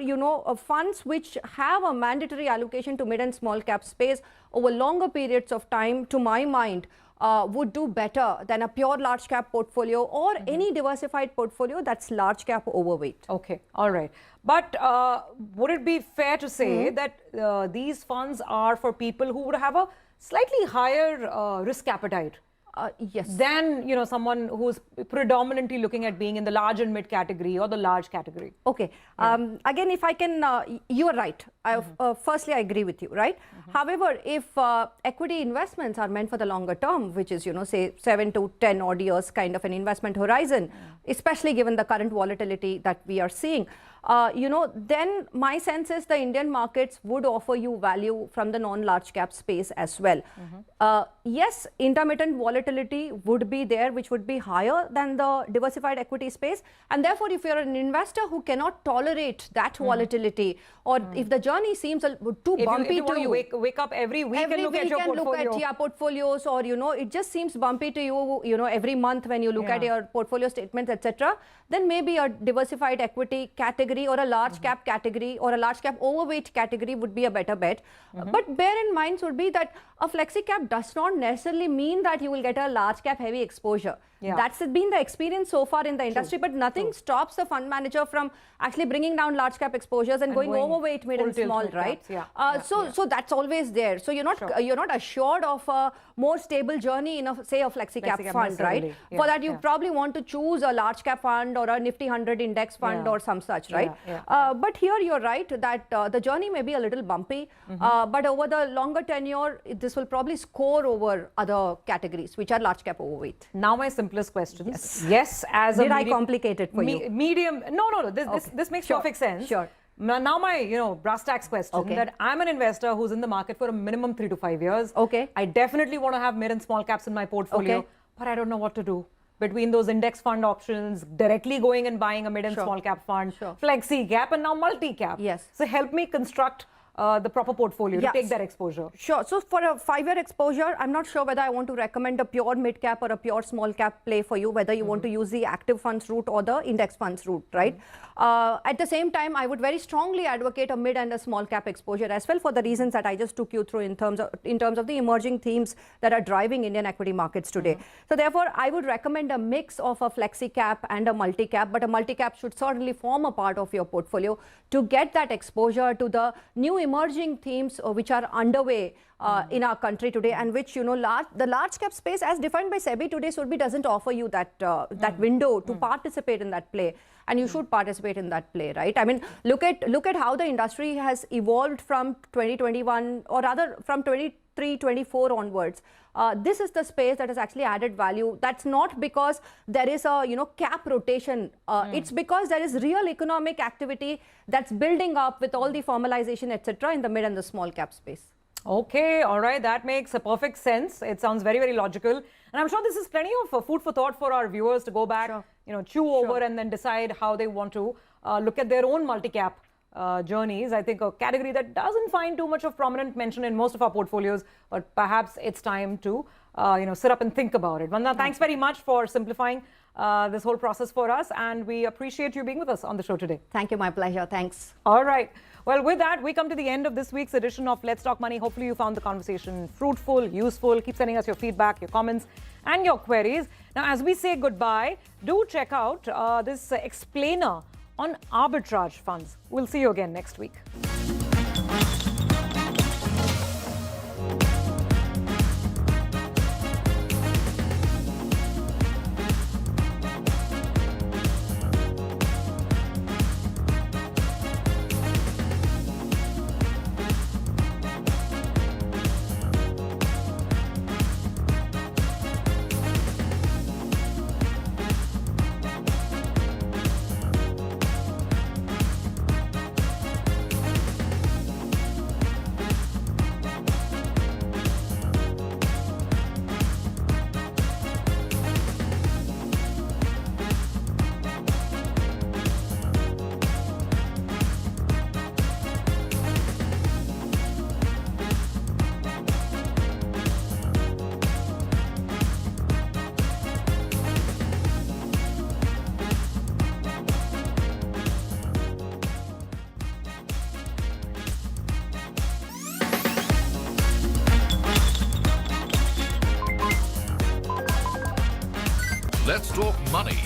Speaker 20: funds which have a mandatory allocation to mid and small cap space over longer periods of time, to my mind, would do better than a pure large cap portfolio or any diversified portfolio that's large cap overweight.
Speaker 7: Okay, all right. But would it be fair to say that these funds are for people who would have a slightly higher risk appetite?
Speaker 20: Yes.
Speaker 7: Than, someone who's predominantly looking at being in the large and mid category or the large category.
Speaker 20: Okay. Again, if I can, you are right. Firstly, I agree with you, right? However, if equity investments are meant for the longer term, which is, say 7 to 10 odd years kind of an investment horizon, especially given the current volatility that we are seeing, then my sense is the Indian markets would offer you value from the non-large cap space as well. Yes, intermittent volatility would be there, which would be higher than the diversified equity space. And therefore, if you're an investor who cannot tolerate that volatility, or if the journey seems too bumpy to you,
Speaker 7: wake up every week and look at your portfolio.
Speaker 20: Look at your portfolios, or it just seems bumpy to you, every month when you look at your portfolio statements, etc., then maybe a diversified equity category or a large cap category or a large cap overweight category would be a better bet. But bear in mind would be that a flexi cap does not necessarily mean that you will get a large cap heavy exposure.
Speaker 7: Yeah.
Speaker 20: That's been the experience so far in the industry, but nothing stops the fund manager from actually bringing down large cap exposures and going overweight, mid and small, right? So that's always there. So you're not assured of a more stable journey in say a flexi cap fund, right? For that you probably want to choose a large cap fund or a Nifty 100 index fund or some such, right? But here you're right that the journey may be a little bumpy, but over the longer tenure, this will probably score over other categories which are large cap overweight.
Speaker 7: Now my simplest questions. Yes, as
Speaker 20: Did I complicate it for you?
Speaker 7: Medium. No. This makes perfect sense.
Speaker 20: Sure.
Speaker 7: Now my brass tacks question that I'm an investor who's in the market for a minimum 3 to 5 years.
Speaker 20: Okay.
Speaker 7: I definitely want to have mid and small caps in my portfolio, but I don't know what to do. between those index fund options, directly going and buying a mid and small cap fund, flexi cap, and now multi cap.
Speaker 20: Yes.
Speaker 7: So help me construct the proper portfolio to take that exposure.
Speaker 20: Sure. So for a 5-year exposure, I'm not sure whether I want to recommend a pure mid cap or a pure small cap play for you, whether you want to use the active funds route or the index funds route, right? At the same time, I would very strongly advocate a mid and a small cap exposure as well, for the reasons that I just took you through in terms of the emerging themes that are driving Indian equity markets today. So therefore, I would recommend a mix of a flexi cap and a multi cap, but a multi cap should certainly form a part of your portfolio to get that exposure to the new emerging themes which are underway in our country today, and which, the large cap space as defined by SEBI today doesn't offer you that that window to participate in that play, and you should participate in that play, right? I mean, look at how the industry has evolved from 2021, or rather from 23-24 onwards. This is the space that has actually added value. That's not because there is a cap rotation. It's because there is real economic activity that's building up with all the formalization, etc., in the mid and the small cap space.
Speaker 7: Okay, all right, that makes a perfect sense. It sounds very, very logical. And I'm sure this is plenty of food for thought for our viewers to go back, chew over and then decide how they want to look at their own multi-cap journeys. I think a category that doesn't find too much of prominent mention in most of our portfolios, but perhaps it's time to, sit up and think about it. Vandana, thanks very much for simplifying this whole process for us, and we appreciate you being with us on the show today.
Speaker 20: Thank you, my pleasure. Thanks.
Speaker 7: All right. Well, with that, we come to the end of this week's edition of Let's Talk Money. Hopefully, you found the conversation fruitful, useful. Keep sending us your feedback, your comments, and your queries. Now, as we say goodbye, do check out this explainer on arbitrage funds. We'll see you again next week.
Speaker 4: Let's talk money.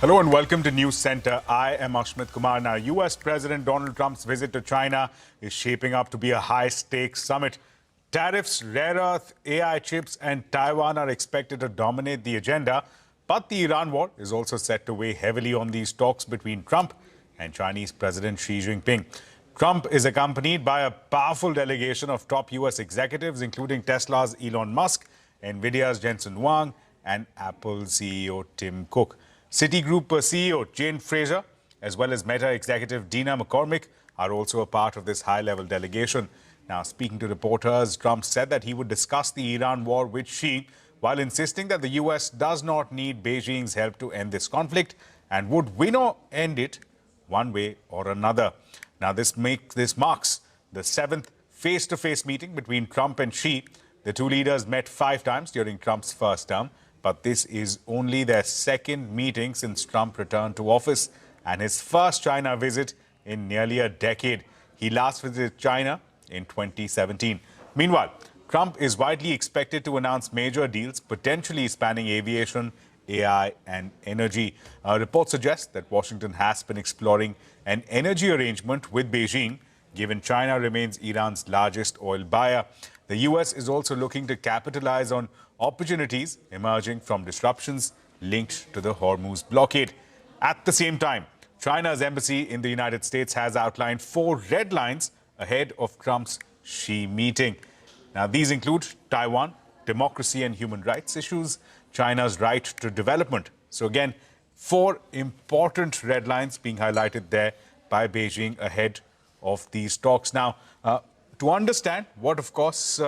Speaker 6: Hello and welcome to News Center. I am Ashmit Kumar. Now, U.S. President Donald Trump's visit to China is shaping up to be a high-stakes summit. Tariffs, rare earth, AI chips and Taiwan are expected to dominate the agenda. But the Iran war is also set to weigh heavily on these talks between Trump and Chinese President Xi Jinping. Trump is accompanied by a powerful delegation of top U.S. executives, including Tesla's Elon Musk, Nvidia's Jensen Huang, and Apple CEO Tim Cook. Citigroup CEO Jane Fraser, as well as Meta executive Dina McCormick, are also a part of this high-level delegation. Now, speaking to reporters, Trump said that he would discuss the Iran war with Xi, while insisting that the U.S. does not need Beijing's help to end this conflict and would win or end it one way or another. Now, this marks the 7th face-to-face meeting between Trump and Xi. The two leaders met 5 times during Trump's first term, but this is only their second meeting since Trump returned to office and his first China visit in nearly a decade. He last visited China in 2017. Meanwhile, Trump is widely expected to announce major deals, potentially spanning aviation, AI and energy. Reports suggest that Washington has been exploring an energy arrangement with Beijing, given China remains Iran's largest oil buyer. The U.S. is also looking to capitalize on opportunities emerging from disruptions linked to the Hormuz blockade. At the same time, China's embassy in the United States has outlined 4 red lines ahead of Trump's Xi meeting. Now, these include Taiwan, democracy and human rights issues, China's right to development. So again, 4 important red lines being highlighted there by Beijing ahead of these talks. Now, to understand what, of course,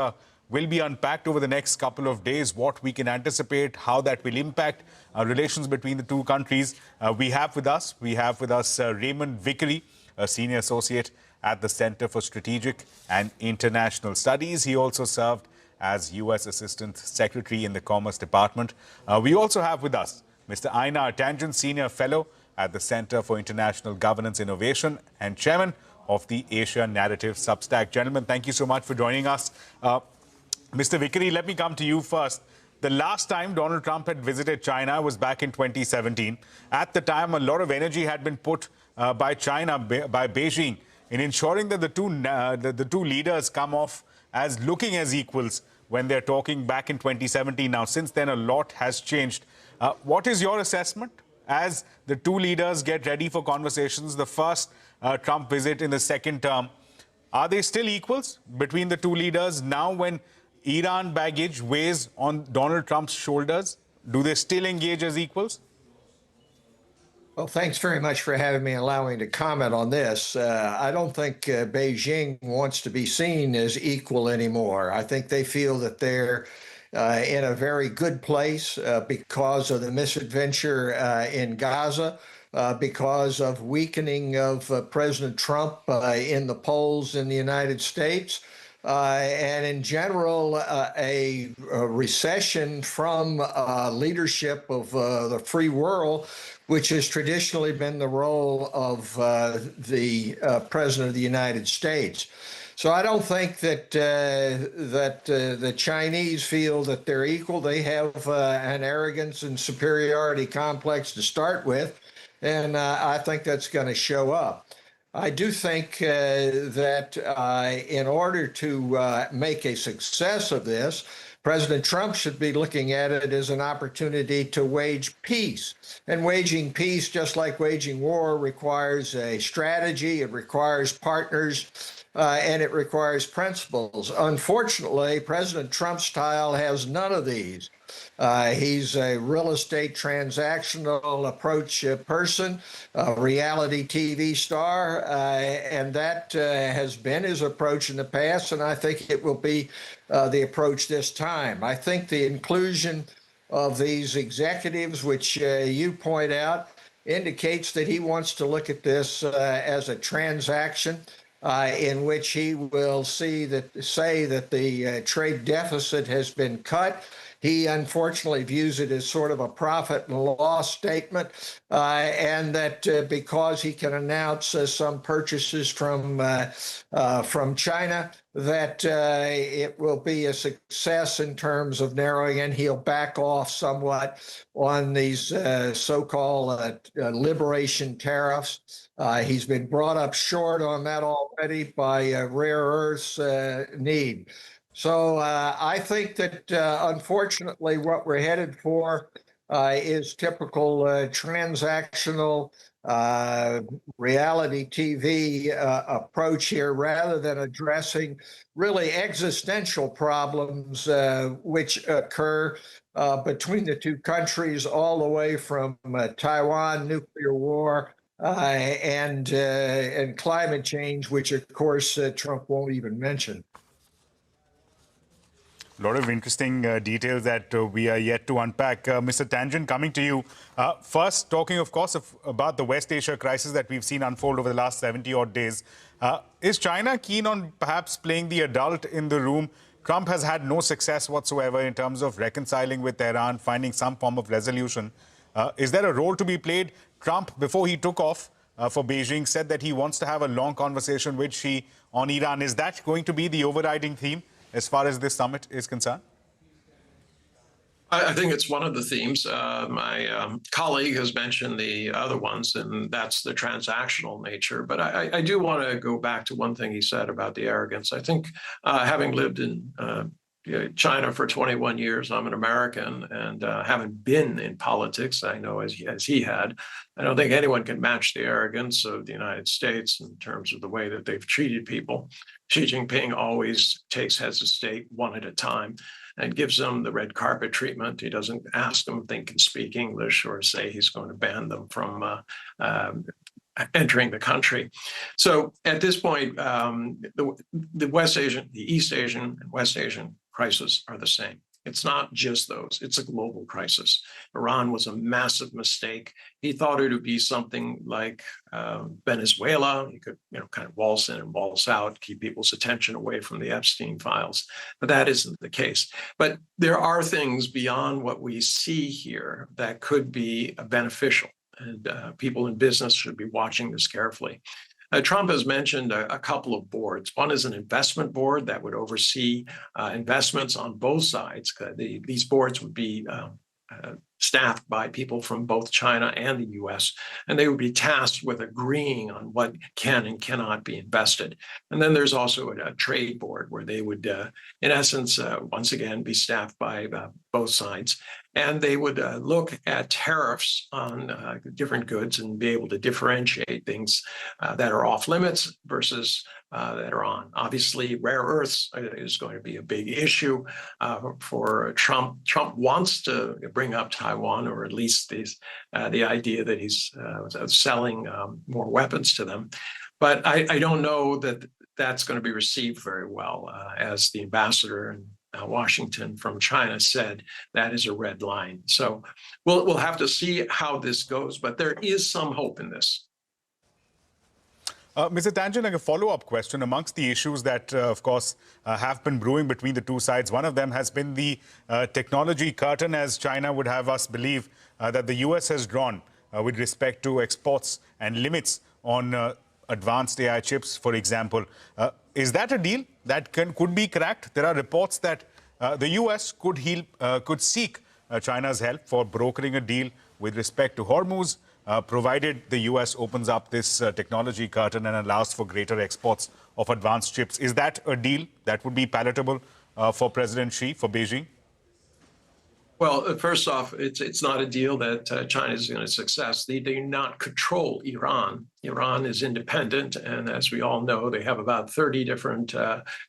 Speaker 6: will be unpacked over the next couple of days, what we can anticipate, how that will impact relations between the two countries, we have with us Raymond Vickery, a senior associate at the Center for Strategic and International Studies. He also served as U.S. Assistant Secretary in the Commerce Department. We also have with us Mr. Einar Tangen, Senior Fellow at the Center for International Governance Innovation and Chairman of the Asia Narrative Substack. Gentlemen, thank you so much for joining us. Mr. Vickery, let me come to you first. The last time Donald Trump had visited China was back in 2017. At the time, a lot of energy had been put by China, by Beijing, in ensuring that the two leaders come off as looking as equals when they're talking back in 2017. Now, since then, a lot has changed. What is your assessment as the two leaders get ready for conversations? The first Trump visit in the second term. Are they still equals between the two leaders now when Iran baggage weighs on Donald Trump's shoulders? Do they still engage as equals?
Speaker 8: Well, thanks very much for having me and allowing me to comment on this. I don't think Beijing wants to be seen as equal anymore. I think they feel that they're in a very good place because of the misadventure in Gaza, because of weakening of President Trump in the polls in the United States. And in general, a recession from leadership of the free world, which has traditionally been the role of the President of the United States. So I don't think that the Chinese feel that they're equal. They have an arrogance and superiority complex to start with, and I think that's going to show up. I do think that in order to make a success of this, President Trump should be looking at it as an opportunity to wage peace. And waging peace, just like waging war, requires a strategy, it requires partners, and it requires principles. Unfortunately, President Trump's style has none of these. He's a real estate transactional approach person, a reality TV star, and that has been his approach in the past, and I think it will be the approach this time. I think the inclusion of these executives, which you point out, indicates that he wants to look at this as a transaction. in which he will say that the trade deficit has been cut. He unfortunately views it as sort of a profit and loss statement, and that because he can announce some purchases from China, that it will be a success in terms of narrowing, and he'll back off somewhat on these so-called liberation tariffs. He's been brought up short on that already by rare earths need. So I think that unfortunately what we're headed for is typical transactional reality TV approach here, rather than addressing really existential problems which occur between the two countries, all the way from Taiwan, nuclear war, and climate change, which of course Trump won't even mention.
Speaker 6: A lot of interesting details that we are yet to unpack. Mr. Tangent, coming to you. First, talking, of course, about the West Asia crisis that we've seen unfold over the last 70-odd days. Is China keen on perhaps playing the adult in the room? Trump has had no success whatsoever in terms of reconciling with Iran, finding some form of resolution. Is there a role to be played? Trump, before he took off for Beijing, said that he wants to have a long conversation with Xi on Iran. Is that going to be the overriding theme as far as this summit is concerned?
Speaker 11: I think it's one of the themes. My colleague has mentioned the other ones, and that's the transactional nature. But I do want to go back to one thing he said about the arrogance. I think having lived in China for 21 years, I'm an American, and having been in politics, I know as he had, I don't think anyone can match the arrogance of the United States in terms of the way that they've treated people. Xi Jinping always takes heads of state one at a time and gives them the red carpet treatment. He doesn't ask them if they can speak English or say he's going to ban them from entering the country. So at this point, the West Asian, the East Asian and West Asian crisis are the same. It's not just those, it's a global crisis. Iran was a massive mistake. He thought it would be something like Venezuela. He could, kind of waltz in and waltz out, keep people's attention away from the Epstein files. But that isn't the case. But there are things beyond what we see here that could be beneficial. And people in business should be watching this carefully. Trump has mentioned a couple of boards. One is an investment board that would oversee investments on both sides. These boards would be staffed by people from both China and the US, and they would be tasked with agreeing on what can and cannot be invested. And then there's also a trade board where they would, in essence, once again, be staffed by both sides. And they would look at tariffs on different goods and be able to differentiate things that are off limits versus that are on. Obviously, rare earths is going to be a big issue for Trump. Trump wants to bring up Taiwan, or at least the idea that he's selling more weapons to them. But I don't know that that's going to be received very well, as the ambassador in Washington from China said, that is a red line. So we'll have to see how this goes, but there is some hope in this.
Speaker 6: Mr. Tangent, like a follow-up question. Amongst the issues that, of course, have been brewing between the two sides, one of them has been the technology curtain, as China would have us believe that the US has drawn with respect to exports and limits on advanced AI chips, for example. Is that a deal that could be cracked? There are reports that the US could seek China's help for brokering a deal with respect to Hormuz, provided the US opens up this technology curtain and allows for greater exports of advanced chips. Is that a deal that would be palatable for President Xi, for Beijing?
Speaker 11: Well, first off, it's not a deal that China is going to success. They do not control Iran. Iran is independent, and as we all know, they have about 30 different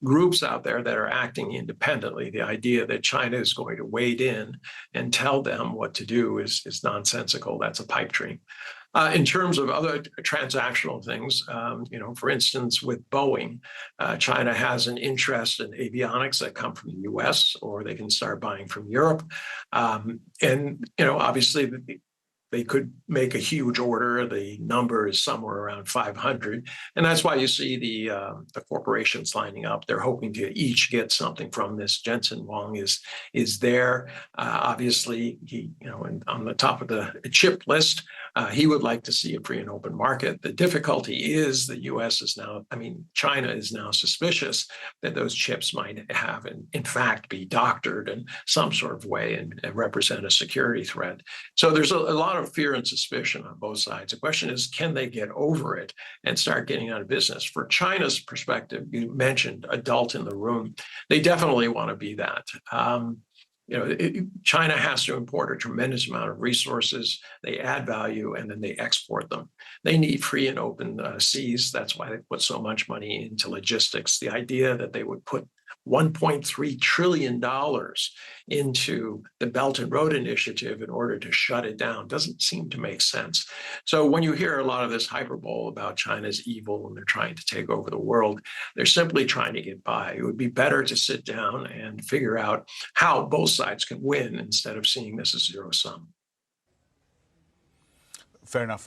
Speaker 11: groups out there that are acting independently. The idea that China is going to wade in and tell them what to do is nonsensical. That's a pipe dream. In terms of other transactional things, for instance, with Boeing, China has an interest in avionics that come from the US, or they can start buying from Europe. And obviously, they could make a huge order. The number is somewhere around 500. And that's why you see the corporations lining up. They're hoping to each get something from this. Jensen Huang is there. Obviously, he, on the top of the chip list, he would like to see a free and open market. The difficulty is the U.S. is now, China is now suspicious that those chips might have, in fact, be doctored in some sort of way and represent a security threat. So there's a lot of fear and suspicion on both sides. The question is, can they get over it and start getting out of business? For China's perspective, you mentioned adult in the room. They definitely want to be that. China has to import a tremendous amount of resources. They add value and then they export them. They need free and open seas. That's why they put so much money into logistics. The idea that they would put $1.3 trillion into the Belt and Road Initiative in order to shut it down doesn't seem to make sense. So when you hear a lot of this hyperbole about China's evil and they're trying to take over the world, they're simply trying to get by. It would be better to sit down and figure out how both sides can win instead of seeing this as zero sum.
Speaker 6: Fair enough.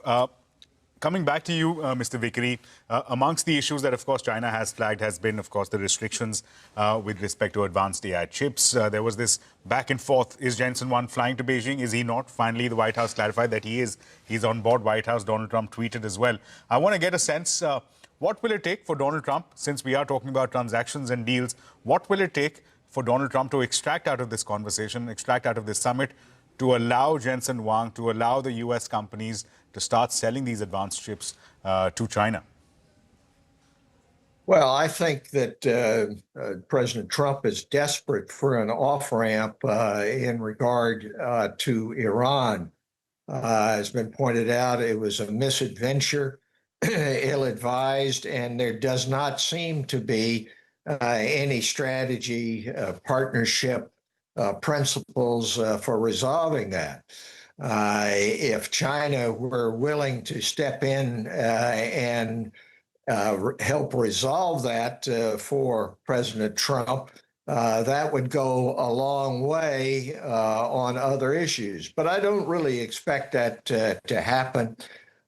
Speaker 6: Coming back to you, Mr. Vickery, amongst the issues that, of course, China has flagged has been, of course, the restrictions with respect to advanced AI chips. There was this back and forth. Is Jensen Huang flying to Beijing? Is he not? Finally, the White House clarified that he is. He's on board White House. Donald Trump tweeted as well. I want to get a sense, what will it take for Donald Trump, since we are talking about transactions and deals, what will it take for Donald Trump to extract out of this conversation, extract out of this summit, to allow Jensen Huang, to allow the U.S. companies to start selling these advanced chips to China?
Speaker 8: Well, I think that President Trump is desperate for an off-ramp in regard to Iran. As been pointed out, it was a misadventure, ill-advised, and there does not seem to be any strategy, partnership, principles for resolving that. If China were willing to step in and help resolve that for President Trump, that would go a long way on other issues. But I don't really expect that to happen.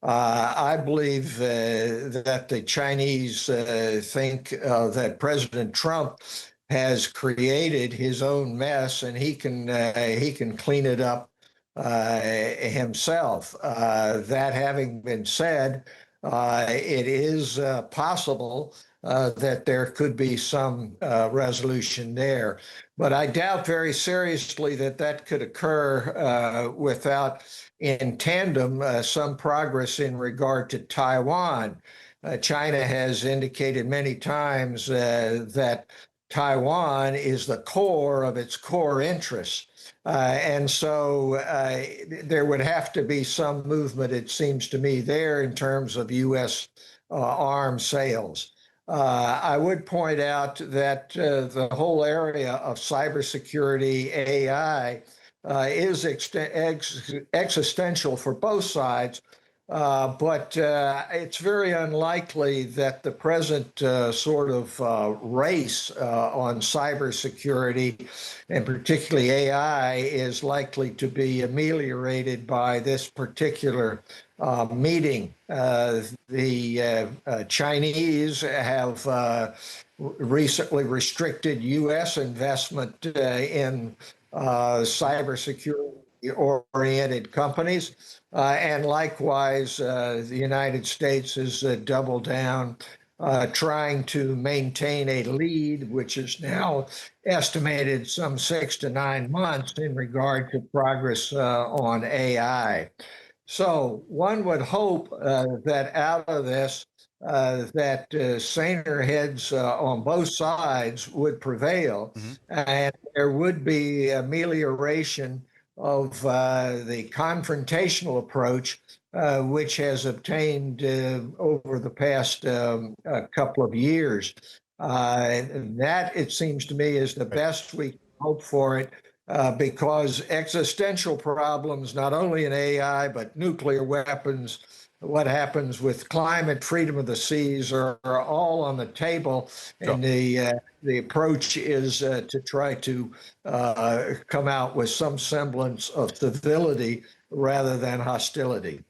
Speaker 8: I believe that the Chinese think that President Trump has created his own mess and he can clean it up himself. That having been said, it is possible that there could be some resolution there. But I doubt very seriously that that could occur without, in tandem, some progress in regard to Taiwan. China has indicated many times that Taiwan is the core of its core interests. And so there would have to be some movement, it seems to me, there in terms of U.S. arms sales. I would point out that the whole area of cybersecurity, AI, is existential for both sides. But it's very unlikely that the present sort of race on cybersecurity, and particularly AI, is likely to be ameliorated by this particular meeting. The Chinese have recently restricted U.S. investment in cybersecurity-oriented companies. And likewise, the United States has doubled down, trying to maintain a lead, which is now estimated some 6 to 9 months in regard to progress on AI. So one would hope that out of this, that saner heads on both sides would prevail, and there would be amelioration of the confrontational approach, which has obtained over the past couple of years. That, it seems to me, is the best we can hope for it, because existential problems, not only in AI, but nuclear weapons, what happens with climate, freedom of the seas, are all on the table. And the approach is to try to come out with some semblance of civility rather than hostility.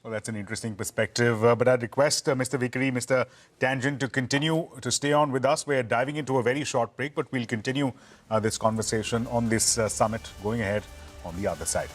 Speaker 6: Well, that's an interesting perspective. But I'd request Mr. Vickery, Mr. Tangent to continue to stay on with us. We're diving into a very short break, but we'll continue this conversation on this summit going ahead on the other side.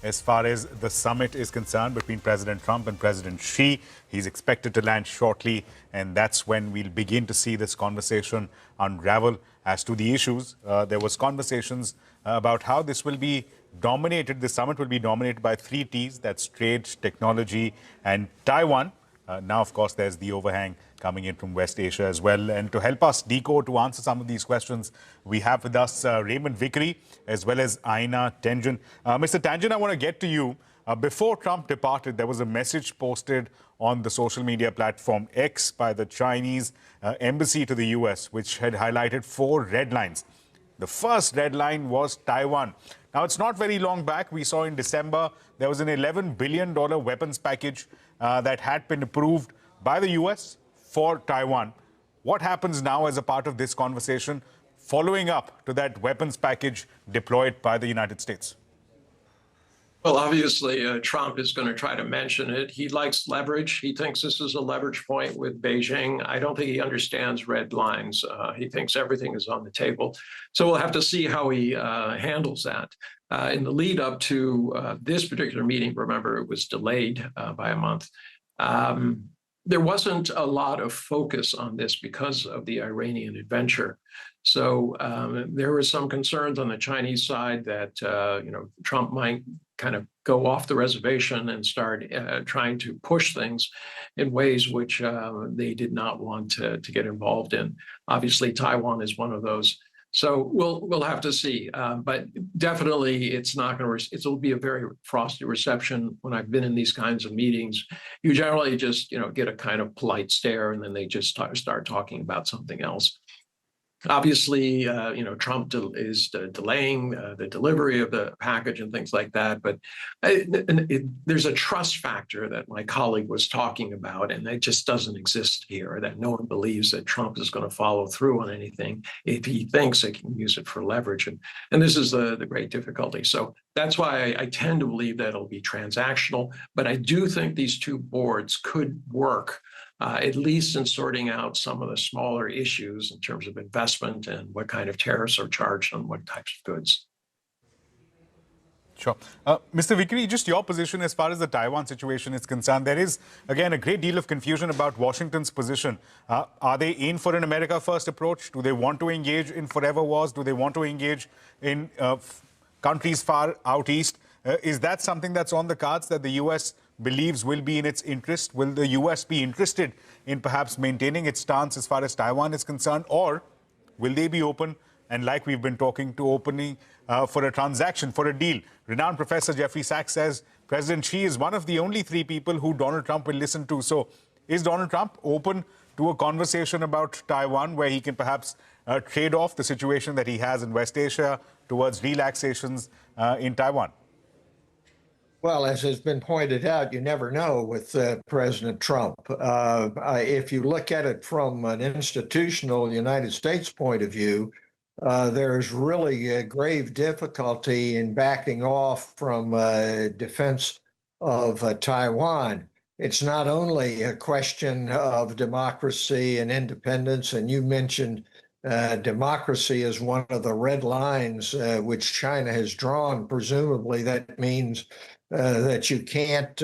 Speaker 6: As far as the summit is concerned between President Trump and President Xi. He's expected to land shortly, and that's when we'll begin to see this conversation unravel as to the issues. There was conversations about how this will be dominated, the summit will be dominated by 3 Ts, that's trade, technology, and Taiwan. Now, of course, there's the overhang coming in from West Asia as well. And to help us decode, to answer some of these questions, we have with us Raymond Vickery as well as Aina Tangent. Mr. Tangent, I want to get to you. Before Trump departed, there was a message posted on the social media platform X by the Chinese embassy to the US, which had highlighted 4 red lines. The first red line was Taiwan. Now, it's not very long back. We saw in December there was an $11 billion weapons package that had been approved by the US for Taiwan. What happens now as a part of this conversation following up to that weapons package deployed by the United States?
Speaker 11: Well, obviously, Trump is going to try to mention it. He likes leverage. He thinks this is a leverage point with Beijing. I don't think he understands red lines. He thinks everything is on the table. So we'll have to see how he handles that. In the lead up to this particular meeting, remember, it was delayed by a month. There wasn't a lot of focus on this because of the Iranian adventure. So there were some concerns on the Chinese side that Trump might kind of go off the reservation and start trying to push things in ways which they did not want to get involved in. Obviously, Taiwan is one of those. So we'll have to see, but definitely it's not going to. It'll be a very frosty reception. When I've been in these kinds of meetings, you generally just get a kind of polite stare, and then they just start talking about something else. Obviously, Trump is delaying the delivery of the package and things like that. But there's a trust factor that my colleague was talking about, and it just doesn't exist here, that no one believes that Trump is going to follow through on anything if he thinks he can use it for leverage. And this is the great difficulty. So that's why I tend to believe that it'll be transactional. But I do think these 2 boards could work at least in sorting out some of the smaller issues in terms of investment and what kind of tariffs are charged on what types of goods.
Speaker 6: Sure. Mr. Vickery, just your position as far as the Taiwan situation is concerned. There is, again, a great deal of confusion about Washington's position. Are they in for an America First approach? Do they want to engage in forever wars? Do they want to engage in countries far out east? Is that something that's on the cards that the U.S. believes will be in its interest? Will the U.S. be interested in perhaps maintaining its stance as far as Taiwan is concerned? Or will they be open, and like we've been talking to, opening for a transaction, for a deal? Renowned Professor Jeffrey Sachs says President Xi is one of the only 3 people who Donald Trump will listen to. So is Donald Trump open to a conversation about Taiwan where he can perhaps trade off the situation that he has in West Asia towards relaxations in Taiwan?
Speaker 8: Well, as has been pointed out, you never know with President Trump. If you look at it from an institutional United States point of view, there's really a grave difficulty in backing off from defense of Taiwan. It's not only a question of democracy and independence, and you mentioned democracy is one of the red lines which China has drawn. Presumably, that means that you can't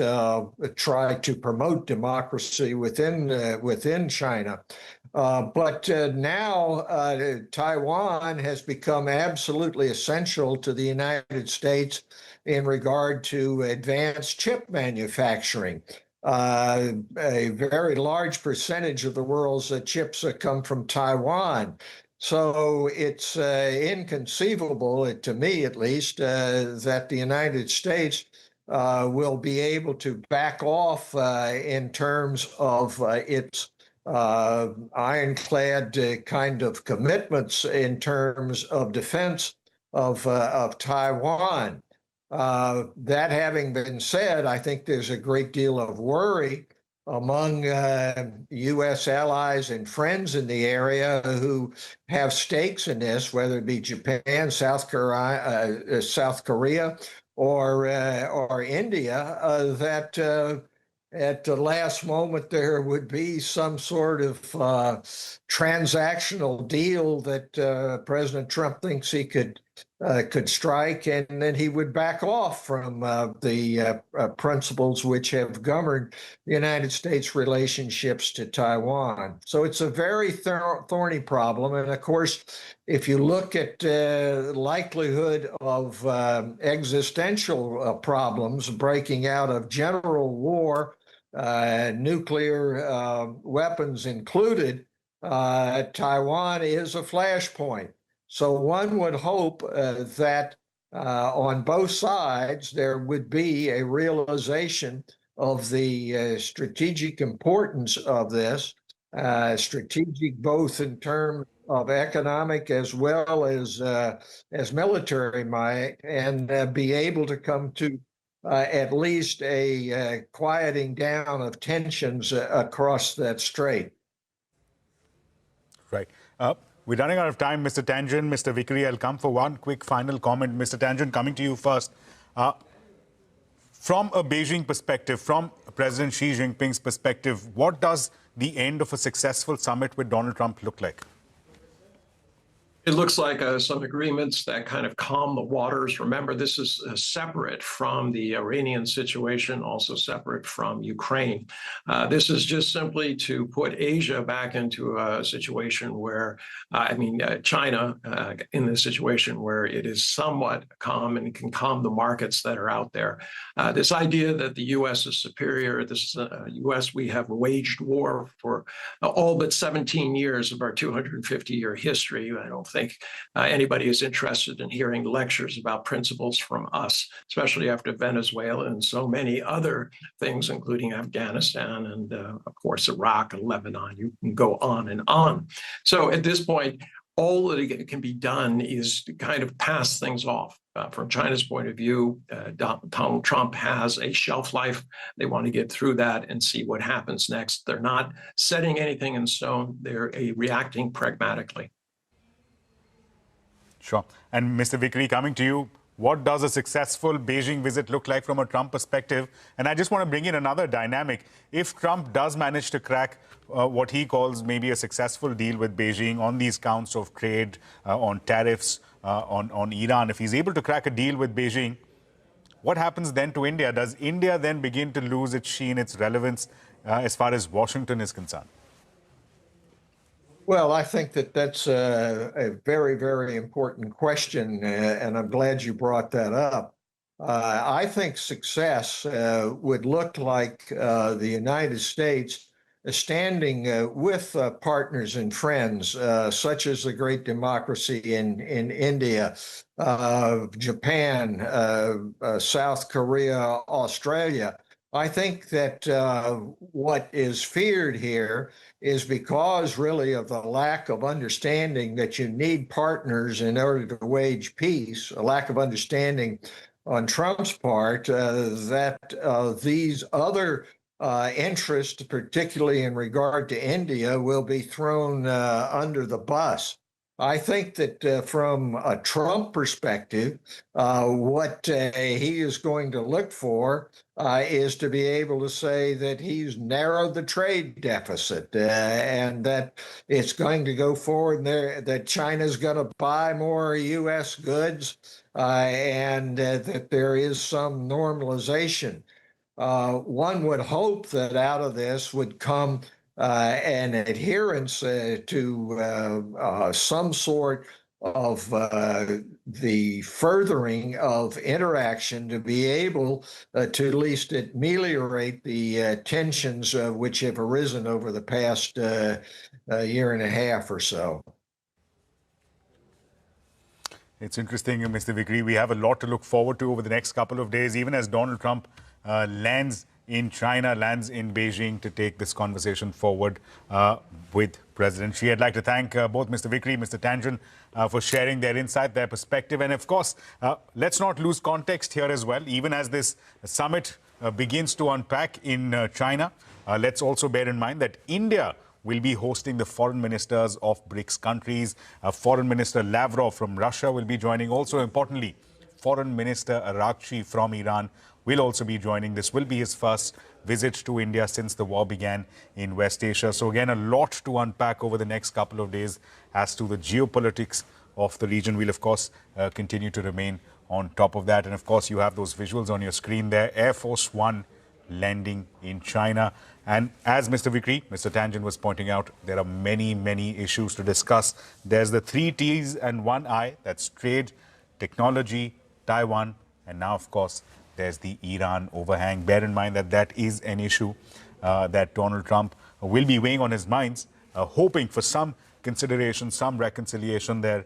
Speaker 8: try to promote democracy within China. But now Taiwan has become absolutely essential to the United States in regard to advanced chip manufacturing. A very large percentage of the world's chips come from Taiwan. So it's inconceivable, to me at least, that the United States will be able to back off in terms of its ironclad kind of commitments in terms of defense of Taiwan. That having been said, I think there's a great deal of worry among U.S. allies and friends in the area who have stakes in this, whether it be Japan, South Korea, or India, that at the last moment there would be some sort of transactional deal that President Trump thinks he could strike, and then he would back off from the principles which have governed the United States relationships to Taiwan. So it's a very thorny problem. And of course, if you look at the likelihood of existential problems breaking out of general war, nuclear weapons included, Taiwan is a flashpoint. So one would hope that on both sides there would be a realization of the strategic importance of this, strategic both in terms of economic as well as military might, and be able to come to at least a quieting down of tensions across that strait.
Speaker 6: Right. We're running out of time, Mr. Tangent. Mr. Vikri, I'll come for one quick final comment. Mr. Tangent, coming to you first. From a Beijing perspective, from President Xi Jinping's perspective, what does the end of a successful summit with Donald Trump look like?
Speaker 11: It looks like some agreements that kind of calm the waters. Remember, this is separate from the Iranian situation, also separate from Ukraine. This is just simply to put Asia back into a situation where, China in this situation where it is somewhat calm and can calm the markets that are out there. This idea that the U.S. is superior, this U.S., we have waged war for all but 17 years of our 250-year history. I don't think anybody is interested in hearing lectures about principles from us, especially after Venezuela and so many other things, including Afghanistan and, of course, Iraq and Lebanon. You can go on and on. So at this point, all that can be done is to kind of pass things off. From China's point of view, Donald Trump has a shelf life. They want to get through that and see what happens next. They're not setting anything in stone. They're reacting pragmatically.
Speaker 6: Sure. And Mr. Vikri, coming to you, what does a successful Beijing visit look like from a Trump perspective? And I just want to bring in another dynamic. If Trump does manage to crack what he calls maybe a successful deal with Beijing on these counts of trade, on tariffs, on Iran, if he's able to crack a deal with Beijing, what happens then to India? Does India then begin to lose its sheen, its relevance as far as Washington is concerned?
Speaker 8: Well, I think that that's a very, very important question, and I'm glad you brought that up. I think success would look like the United States standing with partners and friends, such as the great democracy in India, Japan, South Korea, Australia. I think that what is feared here is because really of the lack of understanding that you need partners in order to wage peace, a lack of understanding on Trump's part that these other interests, particularly in regard to India, will be thrown under the bus. I think that from a Trump perspective, what he is going to look for is to be able to say that he's narrowed the trade deficit and that it's going to go forward there, that China's going to buy more U.S. goods and that there is some normalization. One would hope that out of this would come an adherence to some sort of the furthering of interaction to be able to at least ameliorate the tensions which have arisen over the past year and a half or so.
Speaker 6: It's interesting, Mr. Vikri. We have a lot to look forward to over the next couple of days, even as Donald Trump lands in China, lands in Beijing to take this conversation forward with President Xi. I'd like to thank both Mr. Vikri, Mr. Tangent for sharing their insight, their perspective. And of course, let's not lose context here as well. Even as this summit begins to unpack in China, let's also bear in mind that India will be hosting the foreign ministers of BRICS countries. Foreign Minister Lavrov from Russia will be joining. Also, importantly, Foreign Minister Araghchi from Iran will also be joining. This will be his first visit to India since the war began in West Asia. So again, a lot to unpack over the next couple of days as to the geopolitics of the region. We'll, of course, continue to remain on top of that. And of course, you have those visuals on your screen there. Air Force One landing in China. And as Mr. Vikri, Mr. Tangent was pointing out, there are many, many issues to discuss. There's the 3 T's and 1 I, that's trade, technology, Taiwan, and now, of course, there's the Iran overhang. Bear in mind that that is an issue that Donald Trump will be weighing on his minds, hoping for some consideration, some reconciliation there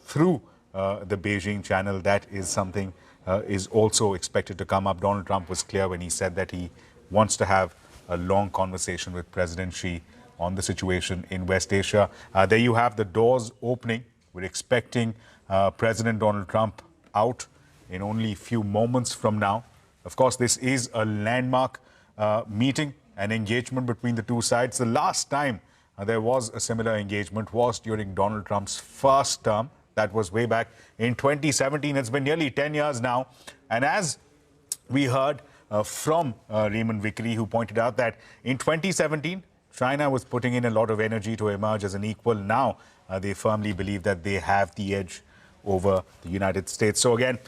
Speaker 6: through the Beijing channel. That is something is also expected to come up. Donald Trump was clear when he said that he wants to have a long conversation with President Xi on the situation in West Asia. There you have the doors opening. We're expecting President Donald Trump out in only a few moments from now. Of course, this is a landmark meeting, an engagement between the two sides. The last time there was a similar engagement was during Donald Trump's first term. That was way back in 2017. It's been nearly 10 years now. And as we heard from Raymond Vikri, who pointed out that in 2017, China was putting in a lot of energy to emerge as an equal. Now, they firmly believe that they have the edge over the United States. So again,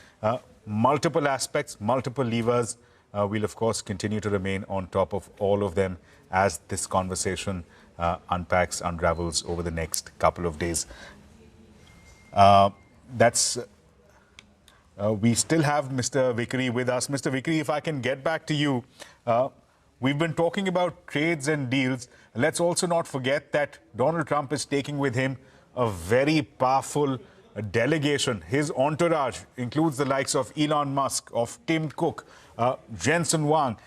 Speaker 6: multiple aspects, multiple levers. We'll, of course, continue to remain on top of all of them as this conversation unpacks, unravels over the next couple of days. We still have Mr. Vikri with us. Mr. Vikri, if I can get back to you, we've been talking about trades and deals. Let's also not forget that Donald Trump is taking with him a very powerful delegation. His entourage includes the likes of Elon Musk, of Tim Cook, Jensen Huang.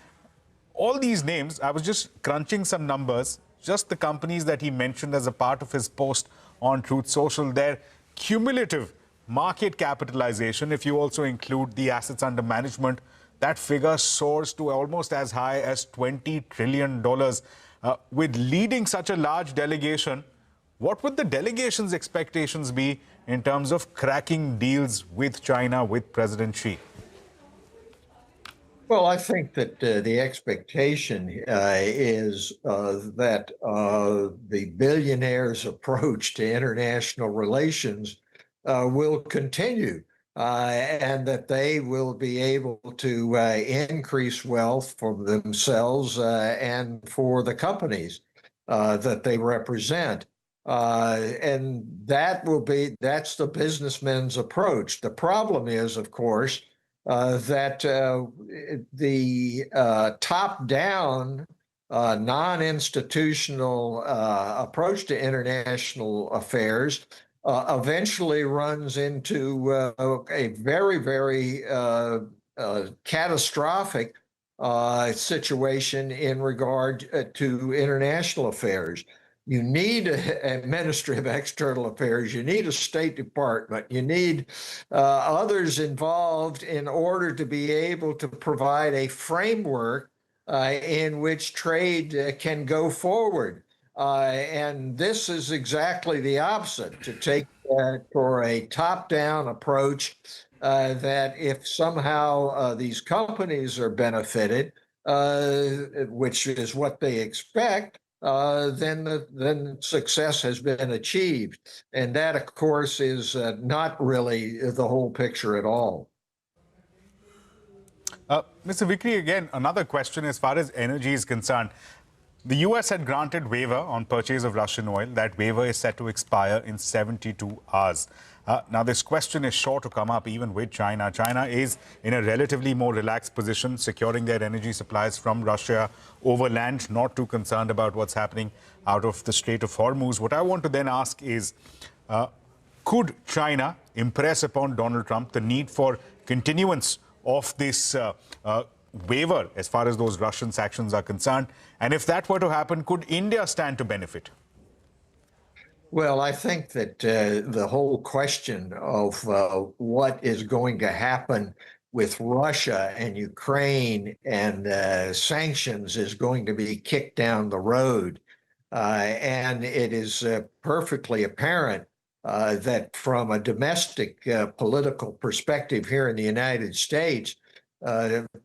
Speaker 6: All these names, I was just crunching some numbers, just the companies that he mentioned as a part of his post on Truth Social, their cumulative market capitalization, if you also include the assets under management, that figure soars to almost as high as $20 trillion. With leading such a large delegation, what would the delegation's expectations be in terms of cracking deals with China, with President Xi?
Speaker 8: Well, I think that the expectation is that the billionaires' approach to international relations will continue and that they will be able to increase wealth for themselves and for the companies that they represent. And that's the businessman's approach. The problem is, of course, that the top-down, non-institutional approach to international affairs eventually runs into a very, very catastrophic situation in regard to international affairs. You need a Ministry of External Affairs. You need a State Department. You need others involved in order to be able to provide a framework in which trade can go forward. And this is exactly the opposite, to take for a top-down approach that if somehow these companies are benefited, which is what they expect, then success has been achieved. And that, of course, is not really the whole picture at all.
Speaker 6: Mr. Vikri, again, another question as far as energy is concerned. The U.S. had granted waiver on purchase of Russian oil. That waiver is set to expire in 72 hours. Now, this question is sure to come up even with China. China is in a relatively more relaxed position, securing their energy supplies from Russia over land, not too concerned about what's happening out of the Strait of Hormuz. What I want to then ask is, could China impress upon Donald Trump the need for continuance of this waiver as far as those Russian sanctions are concerned? And if that were to happen, could India stand to benefit?
Speaker 8: Well, I think that the whole question of what is going to happen with Russia and Ukraine and sanctions is going to be kicked down the road. And it is perfectly apparent that from a domestic political perspective here in the United States,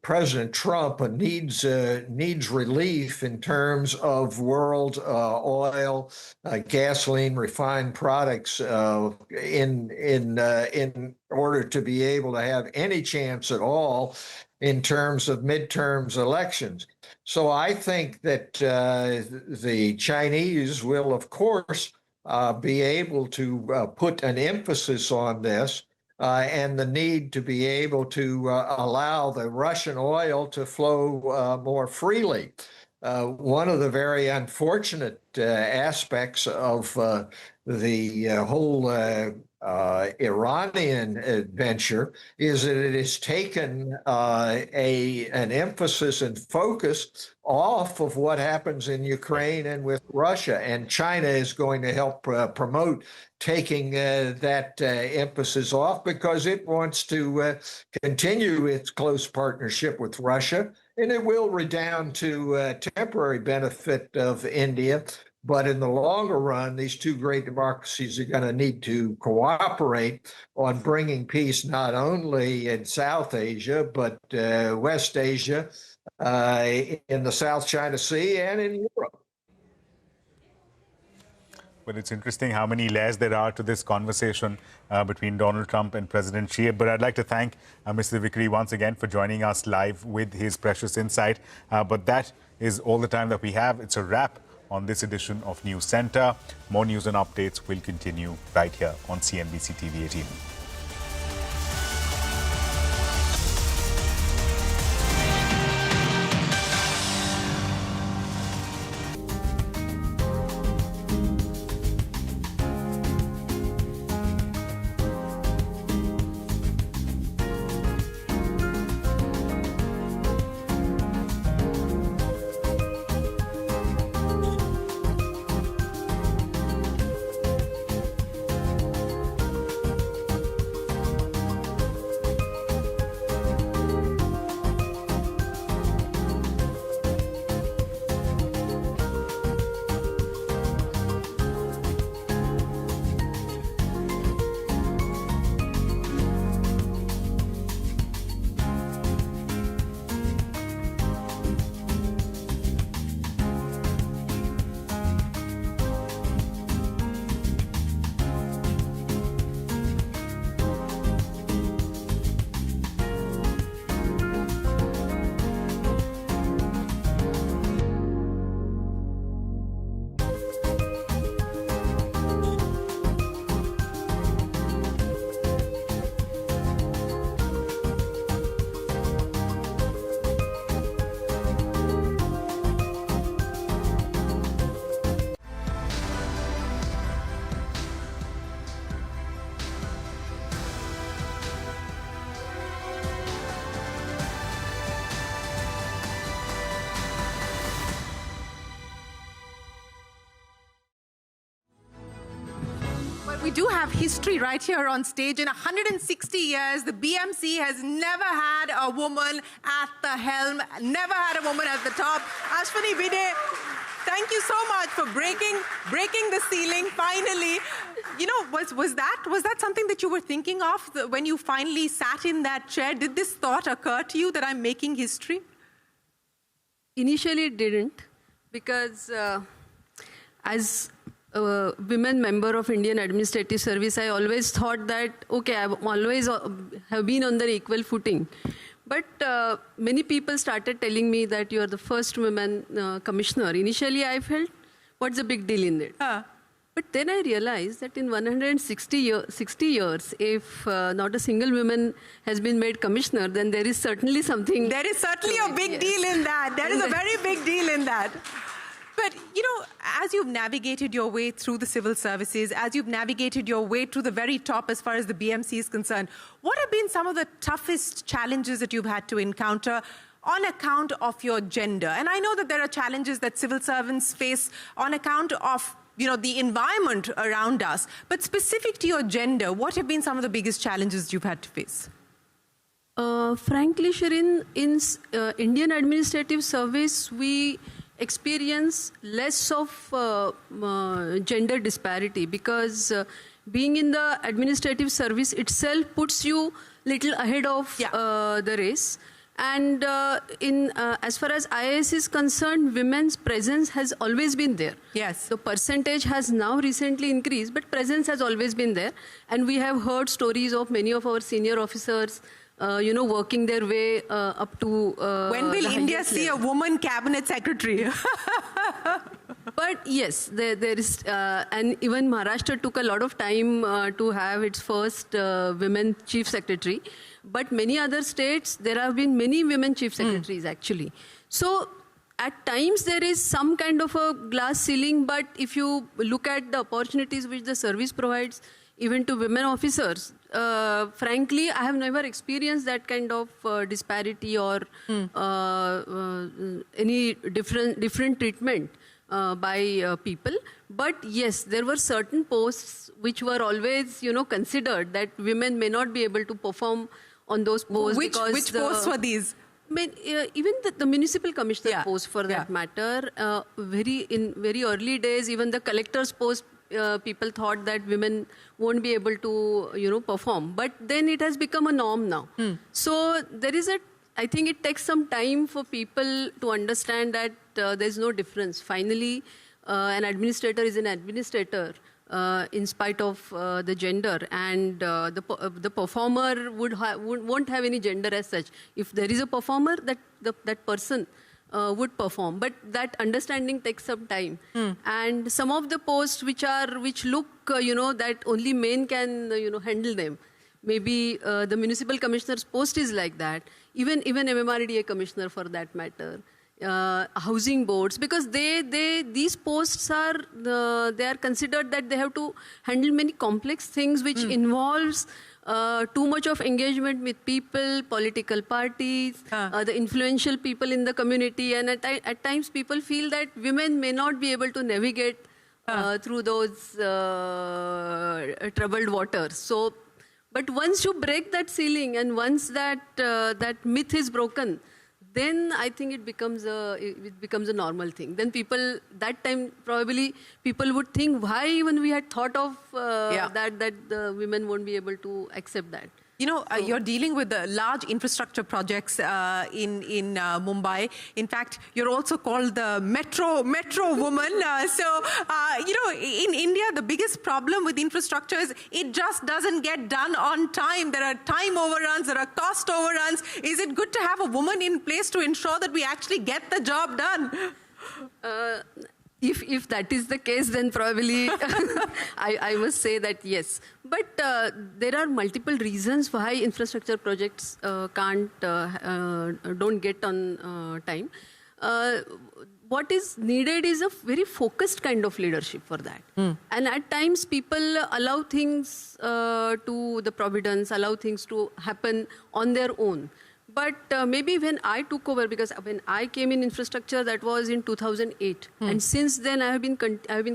Speaker 8: President Trump needs relief in terms of world oil, gasoline, refined products in order to be able to have any chance at all in terms of midterms elections. So I think that the Chinese will, of course, be able to put an emphasis on this. And the need to be able to allow the Russian oil to flow more freely. One of the very unfortunate aspects of the whole Iranian venture is that it has taken an emphasis and focus off of what happens in Ukraine and with Russia. And China is going to help promote taking that emphasis off because it wants to continue its close partnership with Russia. And it will redound to temporary benefit of India. But in the longer run, these two great democracies are going to need to cooperate on bringing peace not only in South Asia, but West Asia, in the South China Sea, and in Europe.
Speaker 6: But it's interesting how many layers there are to this conversation between Donald Trump and President Xi. But I'd like to thank Mr. Vikri once again for joining us live with his precious insight. But that is all the time that we have. It's a wrap on this edition of News Center. More news and updates will continue right here on CNBC TV 18.
Speaker 12: We do have history right here on stage. In 160 years, the BMC has never had a woman at the helm, never had a woman at the top. Ashwini Bide, Thank you so much for breaking the ceiling finally. You know, was that something that you were thinking of when you finally sat in that chair? Did this thought occur to you that I'm making history?
Speaker 13: Initially, it didn't, because as a women member of Indian Administrative Service, I always thought that, okay, I've always have been on the equal footing. But many people started telling me that you are the first woman commissioner. Initially, I felt, what's the big deal in it? But then I realized that in 60 years, if not a single woman has been made commissioner, then there is certainly something.
Speaker 12: There is certainly a big deal in that. There is a very big deal in that. But, you know, as you've navigated your way through the civil services, as you've navigated your way to the very top as far as the BMC is concerned, what have been some of the toughest challenges that you've had to encounter on account of your gender? And I know that there are challenges that civil servants face on account of, you know, the environment around us. But specific to your gender, what have been some of the biggest challenges you've had to face?
Speaker 21: Frankly, Shirin, in Indian Administrative Service, we experience less of gender disparity, because being in the administrative service itself puts you little ahead of the race. And as far as IAS is concerned, women's presence has always been there.
Speaker 12: Yes.
Speaker 21: The percentage has now recently increased, but presence has always been there. And we have heard stories of many of our senior officers working their way up to...
Speaker 12: when will India see a woman cabinet secretary?
Speaker 21: But yes, there is... and even Maharashtra took a lot of time to have its first women chief secretary. But many other states, there have been many women chief secretaries, actually. So at times there is some kind of a glass ceiling, but if you look at the opportunities which the service provides, even to women officers, frankly, I have never experienced that kind of disparity or any different treatment by people. But yes, there were certain posts which were always, considered that women may not be able to perform on those posts.
Speaker 12: Which posts were these?
Speaker 21: Even the municipal commissioner post, for that matter, in very early days, even the collector's post, people thought that women won't be able to, perform. But then it has become a norm now. So there is I think it takes some time for people to understand that there's no difference. Finally, an administrator is an administrator in spite of the gender, and the performer won't have any gender as such. If there is a performer, that person would perform, but that understanding takes some time. And some of the posts which look that only men can handle them. Maybe the municipal commissioner's post is like that. Even MMRDA commissioner, for that matter. Housing boards, because these posts are they are considered that they have to handle many complex things which involves too much of engagement with people, political parties, the influential people in the community, and at times people feel that women may not be able to navigate through those troubled waters. So, but once you break that ceiling and once that myth is broken, then I think it becomes a normal thing. Then that time probably people would think, why even we had thought of that the women won't be able to accept that.
Speaker 12: You're dealing with the large infrastructure projects in Mumbai. In fact, you're also called the metro woman. In India, the biggest problem with infrastructure is it just doesn't get done on time. There are time overruns, there are cost overruns. Is it good to have a woman in place to ensure that we actually get the job done?
Speaker 21: If that is the case, then probably I must say that yes. But there are multiple reasons why infrastructure projects don't get on time. What is needed is a very focused kind of leadership for that. And at times people allow things to the providence, allow things to happen on their own. But maybe when I took over, because when I came in infrastructure, that was in 2008. And since then, I have been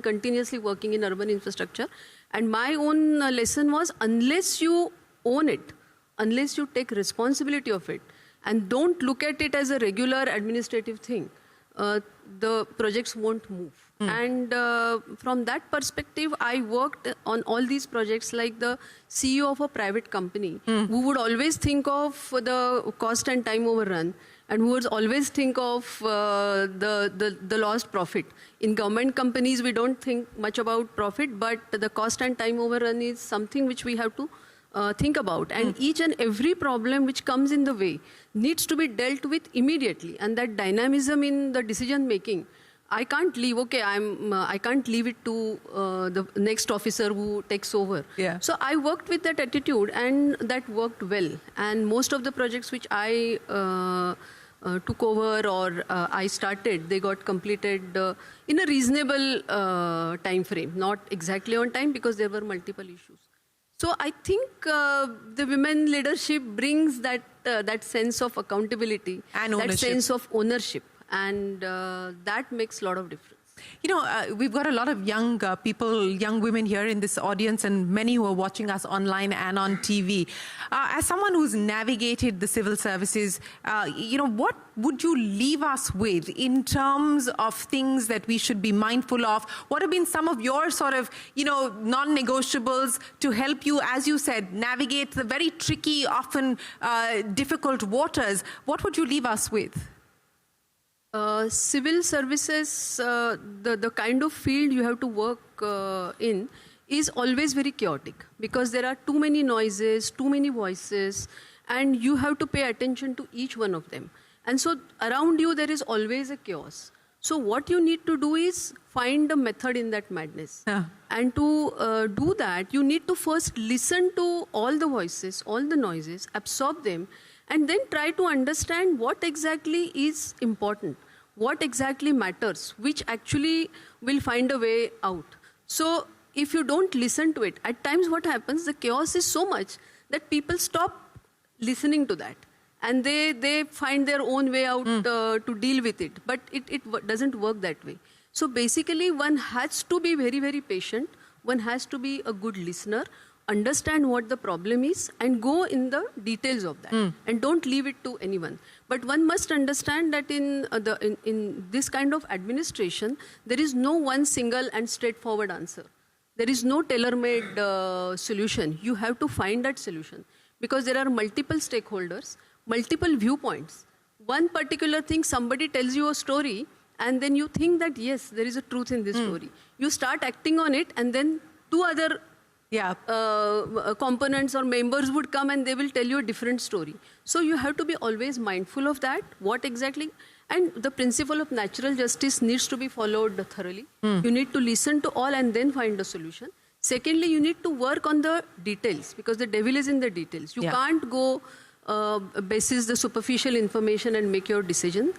Speaker 21: continuously working in urban infrastructure. And my own lesson was, unless you own it, unless you take responsibility of it, and don't look at it as a regular administrative thing,
Speaker 13: the projects won't move. And from that perspective, I worked on all these projects like the CEO of a private company who would always think of the cost and time overrun, and who would always think of the lost profit. In government companies, we don't think much about profit, but the cost and time overrun is something which we have to think about. And each and every problem which comes in the way needs to be dealt with immediately. And that dynamism in the decision making, I can't leave, I can't leave it to the next officer who takes over.
Speaker 12: Yeah.
Speaker 13: So I worked with that attitude, and that worked well. And most of the projects which I took over or I started, they got completed in a reasonable time frame, not exactly on time because there were multiple issues. So I think the women leadership brings that that sense of accountability
Speaker 12: And
Speaker 13: that
Speaker 12: ownership.
Speaker 13: sense of ownership, and that makes a lot of difference.
Speaker 12: You know, we've got a lot of young people, young women here in this audience, and many who are watching us online and on TV. As someone who's navigated the civil services, you know, what would you leave us with in terms of things that we should be mindful of? What have been some of your sort of, you know, non-negotiables to help you, as you said, navigate the very tricky, often difficult waters? What would you leave us with?
Speaker 13: Civil services, the kind of field you have to work in is always very chaotic because there are too many noises, too many voices, and you have to pay attention to each one of them. And so around you there is always a chaos. So what you need to do is find a method in that madness. And to do that, you need to first listen to all the voices, all the noises, absorb them, and then try to understand what exactly is important, what exactly matters, which actually will find a way out. So if you don't listen to it, at times what happens, the chaos is so much that people stop listening to that. And they find their own way out to deal with it. But it doesn't work that way. So basically, one has to be very, very patient. One has to be a good listener, understand what the problem is, and go in the details of that. And don't leave it to anyone. But one must understand that in this kind of administration, there is no one single and straightforward answer. There is no tailor-made solution. You have to find that solution because there are multiple stakeholders, multiple viewpoints. One particular thing, somebody tells you a story, and then you think that, yes, there is a truth in this story. You start acting on it, and then two other components or members would come and they will tell you a different story. So you have to be always mindful of that, what exactly, and the principle of natural justice needs to be followed thoroughly. You need to listen to all and then find a solution. Secondly, you need to work on the details because the devil is in the details. You can't go basis the superficial information and make your decision.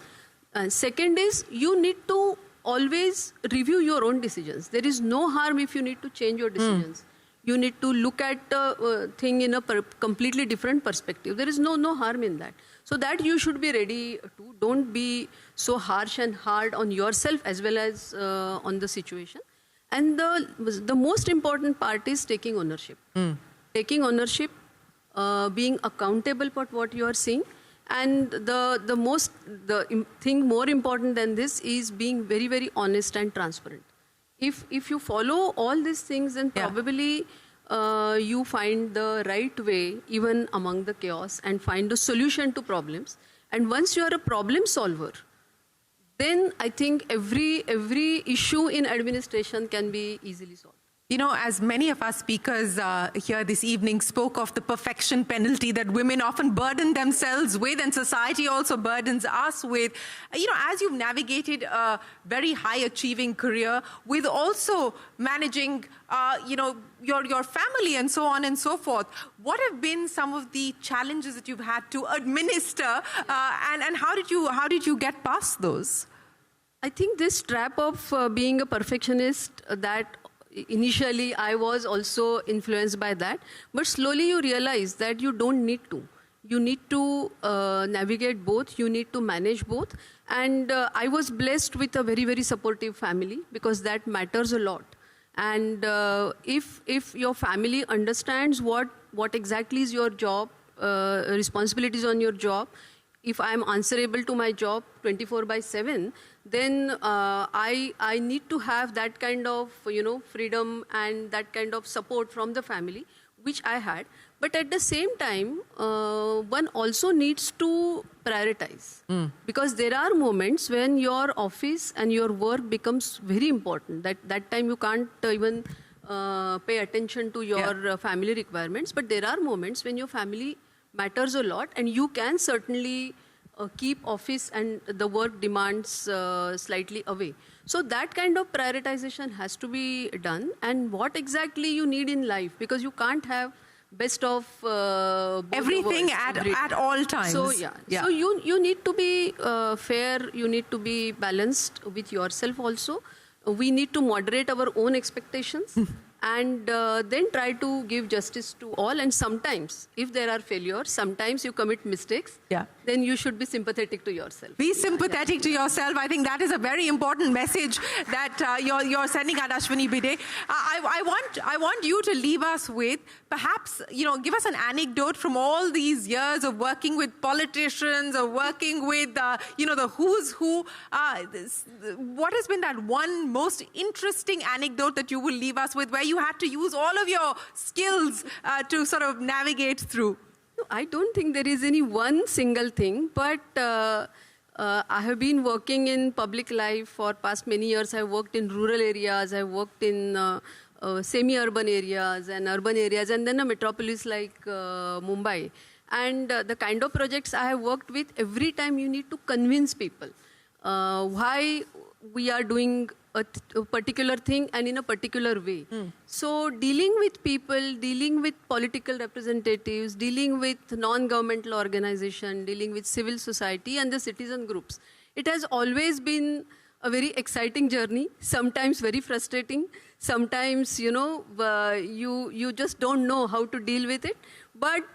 Speaker 13: And second is you need to always review your own decisions. There is no harm if you need to change your decisions. You need to look at the thing in a completely different perspective. There is no harm in that. So that you should be ready to. Don't be so harsh and hard on yourself as well as on the situation. And the most important part is taking ownership. Taking ownership, being accountable for what you are seeing. And the thing more important than this is being very, very honest and transparent. If you follow all these things, then probably you find the right way even among the chaos and find a solution to problems. And once you are a problem solver, then I think every issue in administration can be easily solved.
Speaker 12: You know, as many of our speakers here this evening spoke of the perfection penalty that women often burden themselves with and society also burdens us with, you know, as you've navigated a very high achieving career with also managing, you know, your family and so on and so forth, what have been some of the challenges that you've had to administer and how did you get past those?
Speaker 13: I think this trap of being a perfectionist, that initially I was also influenced by that, but slowly you realize that you don't need to. You need to navigate both, you need to manage both. And I was blessed with a very, very supportive family because that matters a lot. And if your family understands what exactly is your job, responsibilities on your job, if I'm answerable to my job 24/7, then I need to have that kind of, freedom and that kind of support from the family, which I had. But at the same time, one also needs to prioritize. Because there are moments when your office and your work becomes very important. That time you can't even pay attention to your family requirements. But there are moments when your family matters a lot, and you can certainly keep office and the work demands slightly away. So that kind of prioritization has to be done, and what exactly you need in life, because you can't have best of
Speaker 12: everything at all times.
Speaker 13: So so you need to be fair, you need to be balanced with yourself also. We need to moderate our own expectations. And then try to give justice to all. And sometimes, if there are failures, sometimes you commit mistakes, then you should be sympathetic to yourself.
Speaker 12: Be sympathetic to yourself. I think that is a very important message that you're sending at Ashwini Bide. I want you to leave us with, perhaps, give us an anecdote from all these years of working with politicians, or working with, the who's who. What has been that one most interesting anecdote that you will leave us with, where you had to use all of your skills to sort of navigate through?
Speaker 13: No, I don't think there is any one single thing, but I have been working in public life for past many years. I worked in rural areas, I worked in semi-urban areas and urban areas, and then a metropolis like Mumbai. And the kind of projects I have worked with, every time you need to convince people why we are doing a particular thing and in a particular way. So dealing with people, dealing with political representatives, dealing with non-governmental organization, dealing with civil society and the citizen groups, it has always been a very exciting journey, sometimes very frustrating, sometimes, you just don't know how to deal with it. But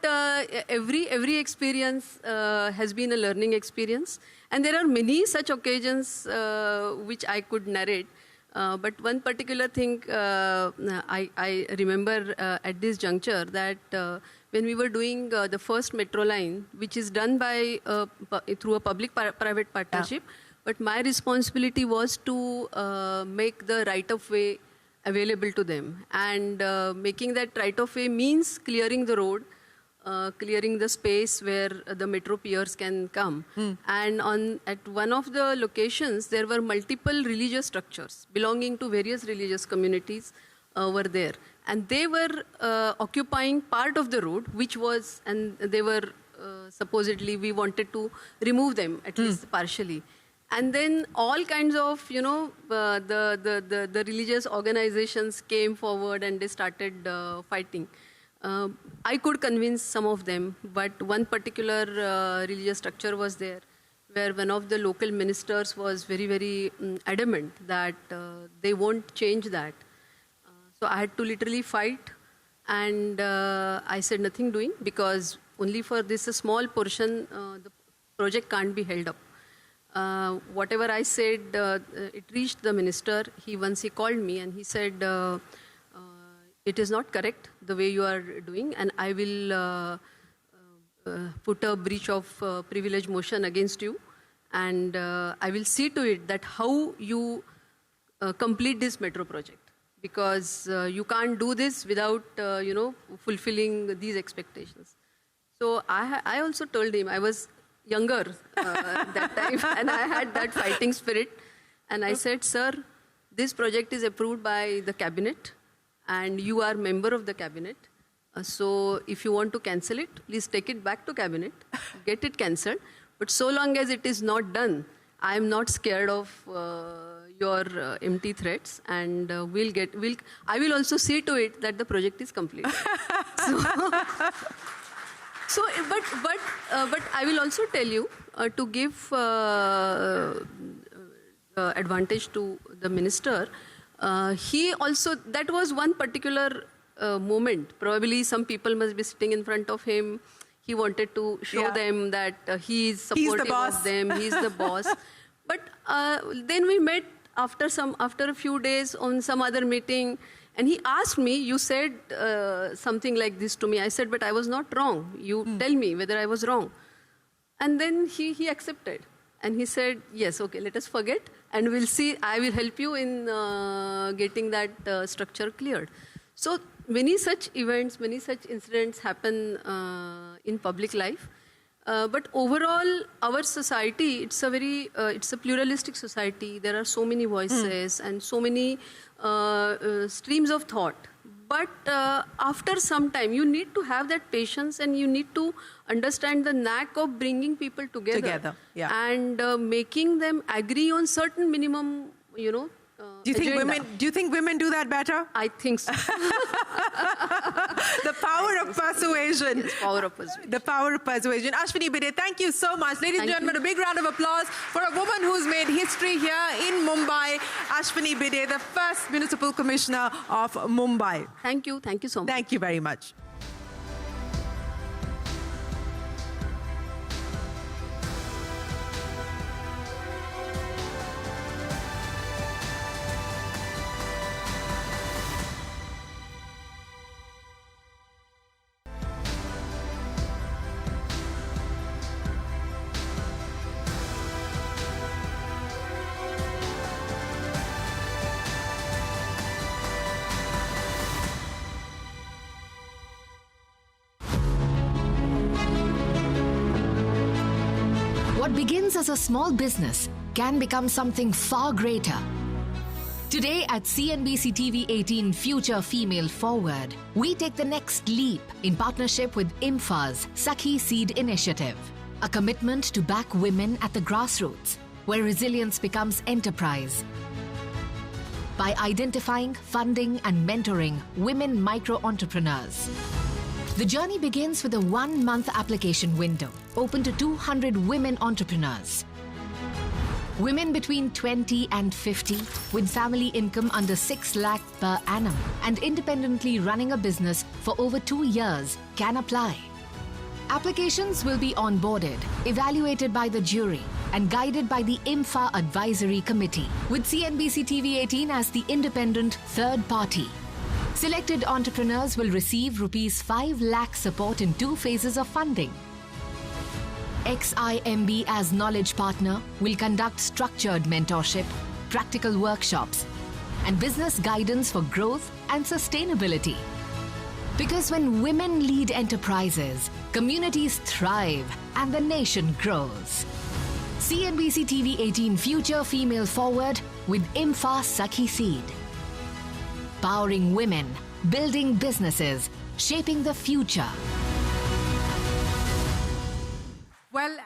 Speaker 13: every experience has been a learning experience. And there are many such occasions which I could narrate. But one particular thing I remember at this juncture, that when we were doing the first metro line, which is done by through a public-private partnership, but my responsibility was to make the right-of-way available to them. And making that right-of-way means clearing the road, clearing the space where the metro piers can come. And at one of the locations, there were multiple religious structures belonging to various religious communities were there. And they were occupying part of the road, which was, and they were supposedly, we wanted to remove them, at least partially. And then all kinds of, the religious organizations came forward and they started fighting. I could convince some of them, but one particular religious structure was there, where one of the local ministers was very, very adamant that they won't change that. So I had to literally fight, and I said nothing doing, because only for this a small portion, the project can't be held up. Whatever I said, it reached the minister. Once he called me and he said, it is not correct the way you are doing, and I will put a breach of privilege motion against you, and I will see to it that how you complete this metro project, because you can't do this without fulfilling these expectations. So I also told him, I was younger that time, and I had that fighting spirit, and I said, sir, this project is approved by the cabinet, and you are member of the cabinet. So if you want to cancel it, please take it back to cabinet, get it cancelled. But so long as it is not done, I am not scared of your empty threats, and I will also see to it that the project is completed. But I will also tell you, to give advantage to the minister, he also, that was one particular moment. Probably some people must be sitting in front of him. He wanted to show them that he is supportive of them, he is the boss. But then we met after a few days on some other meeting, and he asked me, you said something like this to me. I said, but I was not wrong. You tell me whether I was wrong. And then he accepted. And he said, yes, okay, let us forget. And we'll see, I will help you in getting that structure cleared. So many such events, many such incidents happen in public life. But overall, our society, it's a pluralistic society. There are so many voices and so many streams of thought. But after some time, you need to have that patience and you need to understand the knack of bringing people together. And making them agree on certain minimum,
Speaker 12: Do you think women do that better?
Speaker 13: I think so.
Speaker 12: The power of persuasion.
Speaker 13: Yes, power of persuasion.
Speaker 12: The power of persuasion. Ashwini Bide, thank you so much. Ladies and gentlemen, a big round of applause for a woman who's made history here in Mumbai. Ashwini Bide, the first Municipal Commissioner of Mumbai.
Speaker 13: Thank you. Thank you so much.
Speaker 12: Thank you very much.
Speaker 15: What begins as a small business can become something far greater. Today at CNBC TV 18 Future Female Forward, we take the next leap in partnership with IMFA's Sakhi Seed Initiative, a commitment to back women at the grassroots, where resilience becomes enterprise. By identifying, funding and mentoring women micro-entrepreneurs. The journey begins with a 1-month application window, open to 200 women entrepreneurs. Women between 20 and 50 with family income under 6 lakh per annum and independently running a business for over 2 years can apply. Applications will be onboarded, evaluated by the jury and guided by the IMFA Advisory Committee, with CNBC TV 18 as the independent third party. Selected entrepreneurs will receive Rs 5 lakh support in 2 phases of funding. XIMB as knowledge partner will conduct structured mentorship, practical workshops, and business guidance for growth and sustainability. Because when women lead enterprises, communities thrive and the nation grows. CNBC TV 18 Future Female Forward with IMFA Sakhi Seed. Powering women, building businesses, shaping the future.
Speaker 12: Well,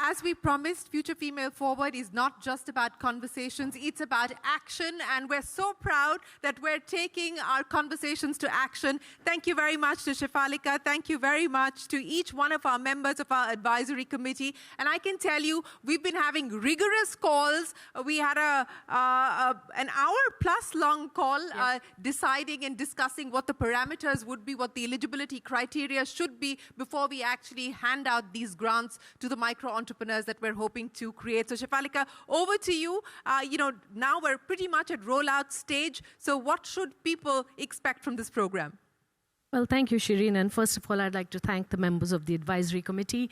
Speaker 12: as we promised, Future Female Forward is not just about conversations, it's about action, and we're so proud that we're taking our conversations to action. Thank you very much to Shefalika. Thank you very much to each one of our members of our advisory committee. And I can tell you, we've been having rigorous calls. We had an hour-plus long call deciding and discussing what the parameters would be, what the eligibility criteria should be before we actually hand out these grants to the micro-entrepreneurs that we're hoping to create. So Shefalika, over to you. Now we're pretty much at rollout stage. So what should people expect from this program?
Speaker 16: Well, thank you, Shireen. And first of all, I'd like to thank the members of the advisory committee.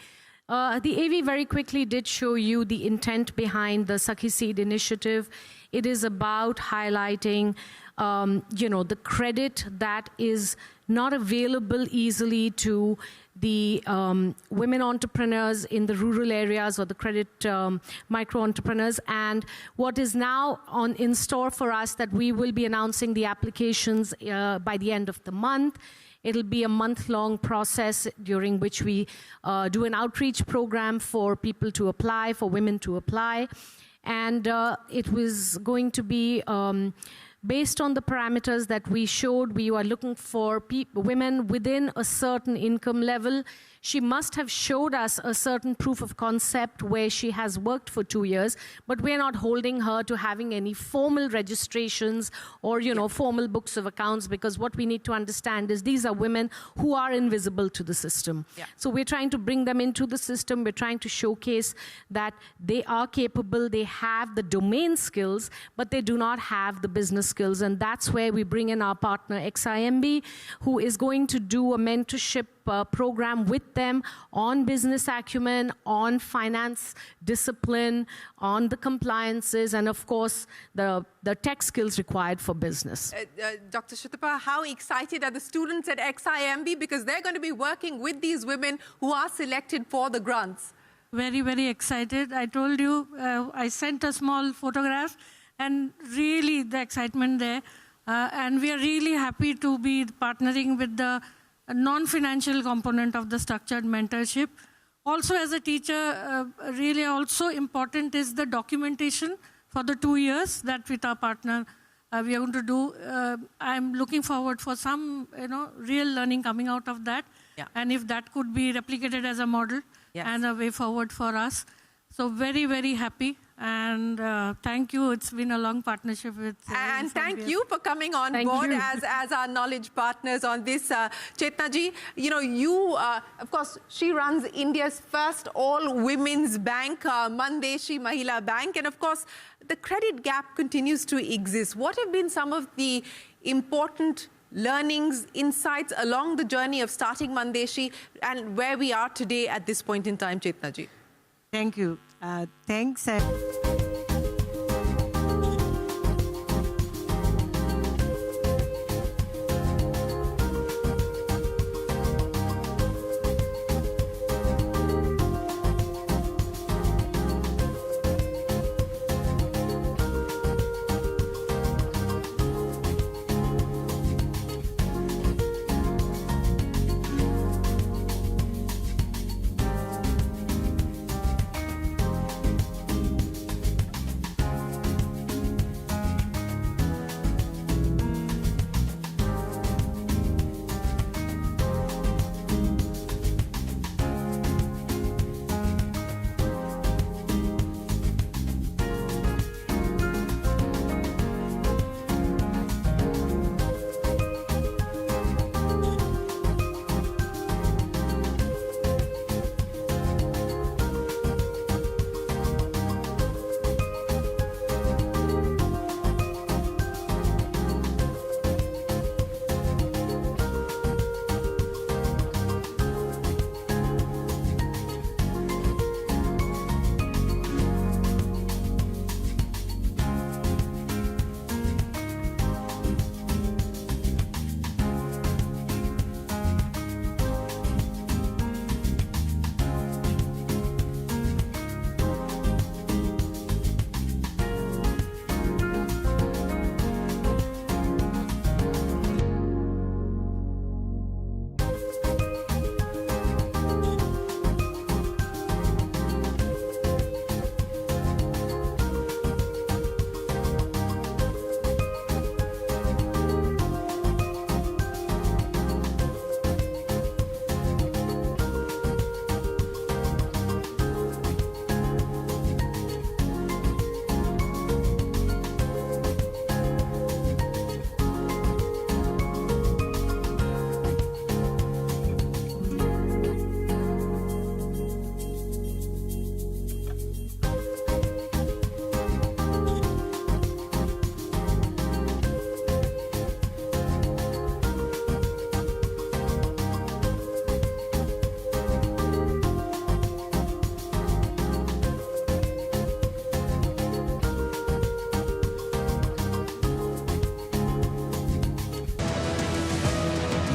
Speaker 16: The AV very quickly did show you the intent behind the Sakhi Seed initiative. It is about highlighting, the credit that is not available easily to the women entrepreneurs in the rural areas or the credit micro entrepreneurs. And what is now in store for us, that we will be announcing the applications by the end of the month. It'll be a month-long process during which we do an outreach program for people to apply, for women to apply. And it was going to be based on the parameters that we showed. We are looking for women within a certain income level. She must have showed us a certain proof of concept where she has worked for 2 years, but we're not holding her to having any formal registrations or, formal books of accounts, because what we need to understand is these are women who are invisible to the system. Yeah. So we're trying to bring them into the system. We're trying to showcase that they are capable, they have the domain skills, but they do not have the business skills. And that's where we bring in our partner XIMB, who is going to do a mentorship program with them on business acumen, on finance discipline, on the compliances, and of course, the tech skills required for business.
Speaker 12: Dr. Shutapa, how excited are the students at XIMB? Because they're going to be working with these women who are selected for the grants.
Speaker 10: Very, very excited. I told you, I sent a small photograph, and really the excitement there. And we are really happy to be partnering with the non-financial component of the structured mentorship. Also, as a teacher, really also important is the documentation for the 2 years that with our partner we are going to do. I'm looking forward for some, real learning coming out of that.
Speaker 12: Yeah.
Speaker 10: And if that could be replicated as a model and a way forward for us. So very, very happy. And thank you. It's been a long partnership with
Speaker 12: and thank you for coming on board as our knowledge partners on this. Chetna ji, you, of course, she runs India's first all-women's bank, Mandeshi Mahila Bank. And of course, the credit gap continues to exist. What have been some of the important learnings, insights along the journey of starting Mandeshi and where we are today at this point in time, Chetna ji?
Speaker 10: Thank you. Thanks.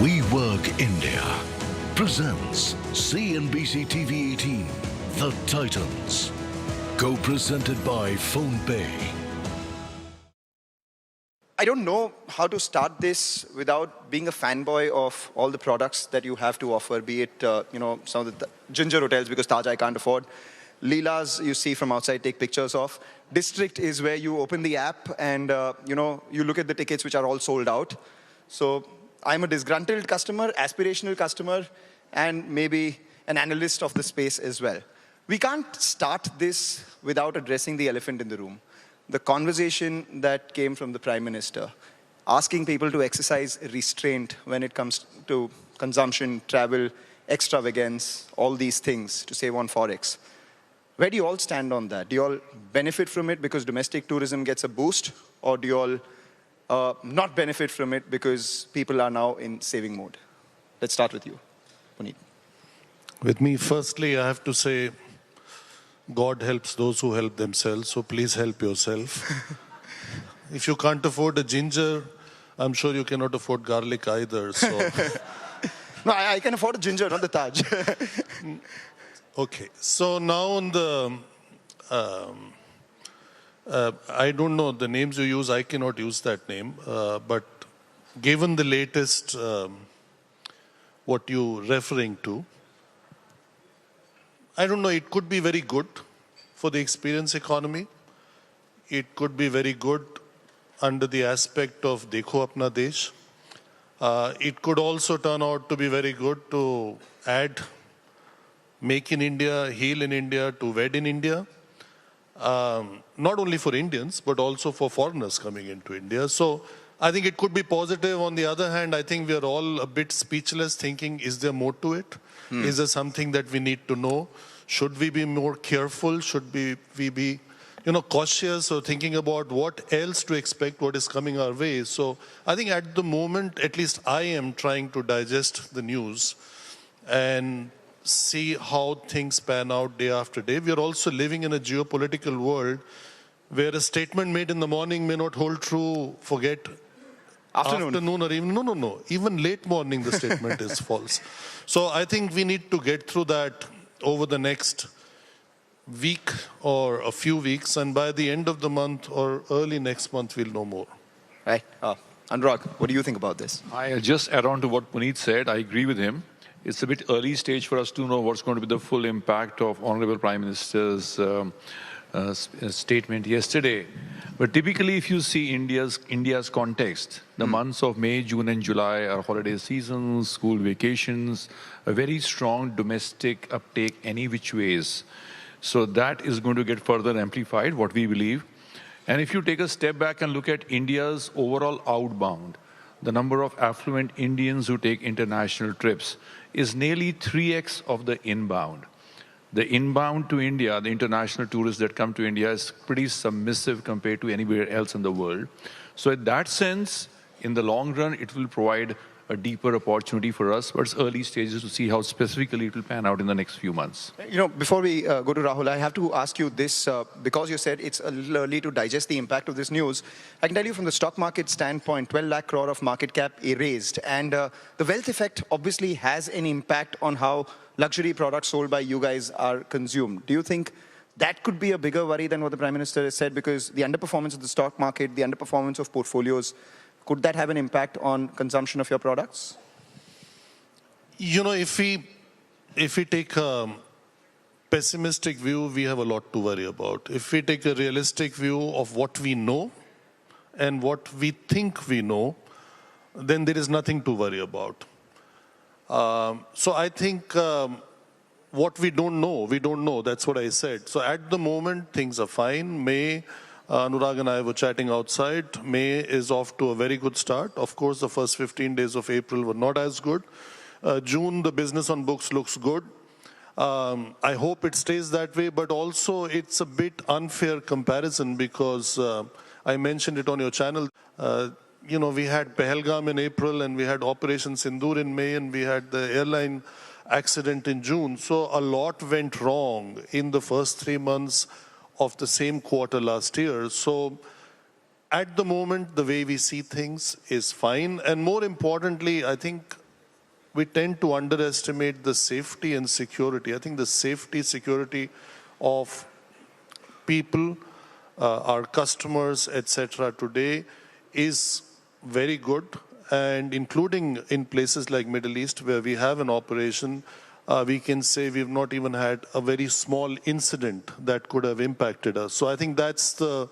Speaker 4: We Work India presents CNBC TV 18, The Titans. Co-presented by PhonePe.
Speaker 14: I don't know how to start this without being a fanboy of all the products that you have to offer, be it, some of the Ginger hotels because Taj I can't afford. Leela's you see from outside, take pictures of. District is where you open the app and, you look at the tickets which are all sold out. So I'm a disgruntled customer, aspirational customer, and maybe an analyst of the space as well. We can't start this without addressing the elephant in the room. The conversation that came from the Prime Minister, asking people to exercise restraint when it comes to consumption, travel, extravagance, all these things to save on Forex. Where do you all stand on that? Do you all benefit from it because domestic tourism gets a boost? Or do you all not benefit from it because people are now in saving mode? Let's start with you. Puneet?
Speaker 2: With me, firstly, I have to say, God helps those who help themselves, so please help yourself. If you can't afford a ginger, I'm sure you cannot afford garlic either. So,
Speaker 14: No, I can afford a ginger, not the Taj.
Speaker 2: okay. So now on the, I don't know the names you use. I cannot use that name. But given the latest, what you're referring to, I don't know. It could be very good for the experience economy. It could be very good under the aspect of Dekho Apna Desh. It could also turn out to be very good to add Make in India, Heal in India to Wed in India. Not only for Indians, but also for foreigners coming into India. So I think it could be positive. On the other hand, I think we are all a bit speechless thinking, is there more to it? Is there something that we need to know? Should we be more careful? Should we be cautious or thinking about what else to expect, what is coming our way? So I think at the moment, at least I am trying to digest the news and see how things pan out day after day. We are also living in a geopolitical world where a statement made in the morning may not hold true, forget afternoon or even, no. Even late morning, the statement is false. So I think we need to get through that over the next week or a few weeks, and by the end of the month or early next month, we'll know more.
Speaker 14: Right. Anurag, what do you think about this?
Speaker 17: I'll just add on to what Puneet said. I agree with him. It's a bit early stage for us to know what's going to be the full impact of Honorable Prime Minister's statement yesterday. But typically, if you see India's context, the months of May, June, and July are holiday seasons, school vacations, a very strong domestic uptake any which ways. So that is going to get further amplified, what we believe. And if you take a step back and look at India's overall outbound, the number of affluent Indians who take international trips is nearly 3x of the inbound. The inbound to India, the international tourists that come to India, is pretty submissive compared to anywhere else in the world. So in that sense, in the long run, it will provide a deeper opportunity for us, but it's early stages to see how specifically it will pan out in the next few months.
Speaker 14: Before we go to Rahul, I have to ask you this, because you said it's a little early to digest the impact of this news. I can tell you from the stock market standpoint, 12 lakh crore of market cap erased. And the wealth effect obviously has an impact on how luxury products sold by you guys are consumed. Do you think that could be a bigger worry than what the Prime Minister has said? Because the underperformance of the stock market, the underperformance of portfolios, could that have an impact on consumption of your products?
Speaker 2: If we take a pessimistic view, we have a lot to worry about. If we take a realistic view of what we know and what we think we know, then there is nothing to worry about. So I think what we don't know. That's what I said. So at the moment, things are fine. May, Anurag and I were chatting outside. May is off to a very good start. Of course, the first 15 days of April were not as good. June, the business on books looks good. I hope it stays that way, but also it's a bit unfair comparison because I mentioned it on your channel. We had Pahalgam in April and we had Operation Sindoor in May and we had the airline accident in June. So a lot went wrong in the first 3 months of the same quarter last year. So at the moment, the way we see things is fine. And more importantly, I think we tend to underestimate the safety and security. I think the safety, security of people, our customers, etc. today is very good. And including in places like Middle East where we have an operation, we can say we've not even had a very small incident that could have impacted us. So I think that's the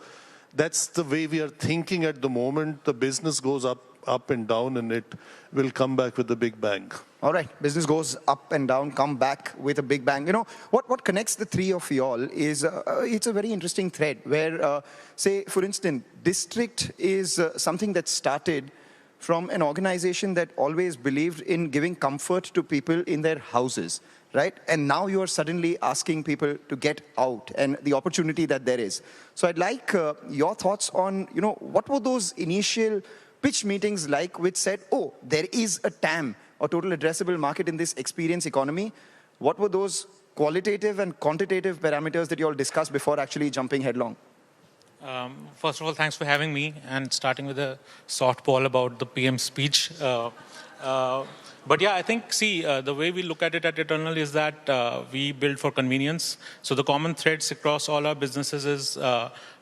Speaker 2: way we are thinking at the moment. The business goes up and down, and it will come back with a big bang.
Speaker 14: All right, business goes up and down, come back with a big bang. What connects the three of you all is it's a very interesting thread where, say, for instance, District is something that started from an organization that always believed in giving comfort to people in their houses, right? And now you are suddenly asking people to get out and the opportunity that there is. So I'd like your thoughts on, what were those initial pitch meetings like which said, oh, there is a TAM or total addressable market in this experience economy. What were those qualitative and quantitative parameters that you all discussed before actually jumping headlong?
Speaker 1: First of all, thanks for having me, and starting with a softball about the PM speech. But yeah, I think, the way we look at it at Eternal is that we build for convenience. So the common threads across all our businesses is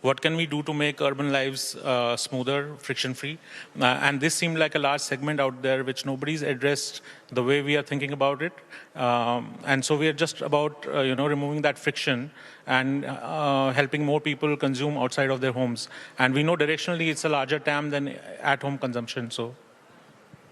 Speaker 1: what can we do to make urban lives smoother, friction-free? And this seemed like a large segment out there which nobody's addressed the way we are thinking about it. And so we are just about, removing that friction and helping more people consume outside of their homes. And we know directionally it's a larger TAM than at-home consumption. So.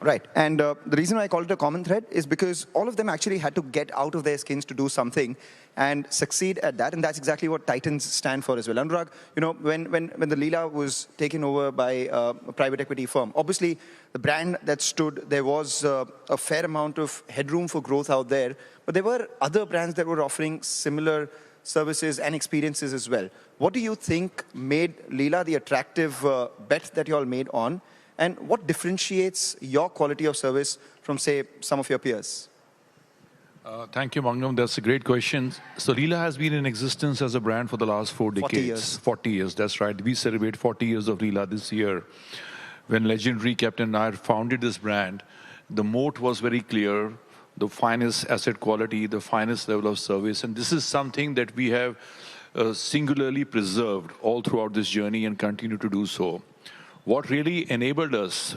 Speaker 14: Right. And the reason I call it a common thread is because all of them actually had to get out of their skins to do something and succeed at that. And that's exactly what Titans stand for as well. Anurag, when the Leela was taken over by a private equity firm, obviously the brand that stood, there was a fair amount of headroom for growth out there. But there were other brands that were offering similar services and experiences as well. What do you think made Leela the attractive bet that you all made on? And what differentiates your quality of service from, say, some of your peers?
Speaker 17: Thank you, Mangam. That's a great question. So Leela has been in existence as a brand for the last 4 decades.
Speaker 14: 40 years.
Speaker 17: 40 years, that's right. We celebrate 40 years of Leela this year. When legendary Captain Nair founded this brand, the moat was very clear, the finest asset quality, the finest level of service. And this is something that we have singularly preserved all throughout this journey and continue to do so. What really enabled us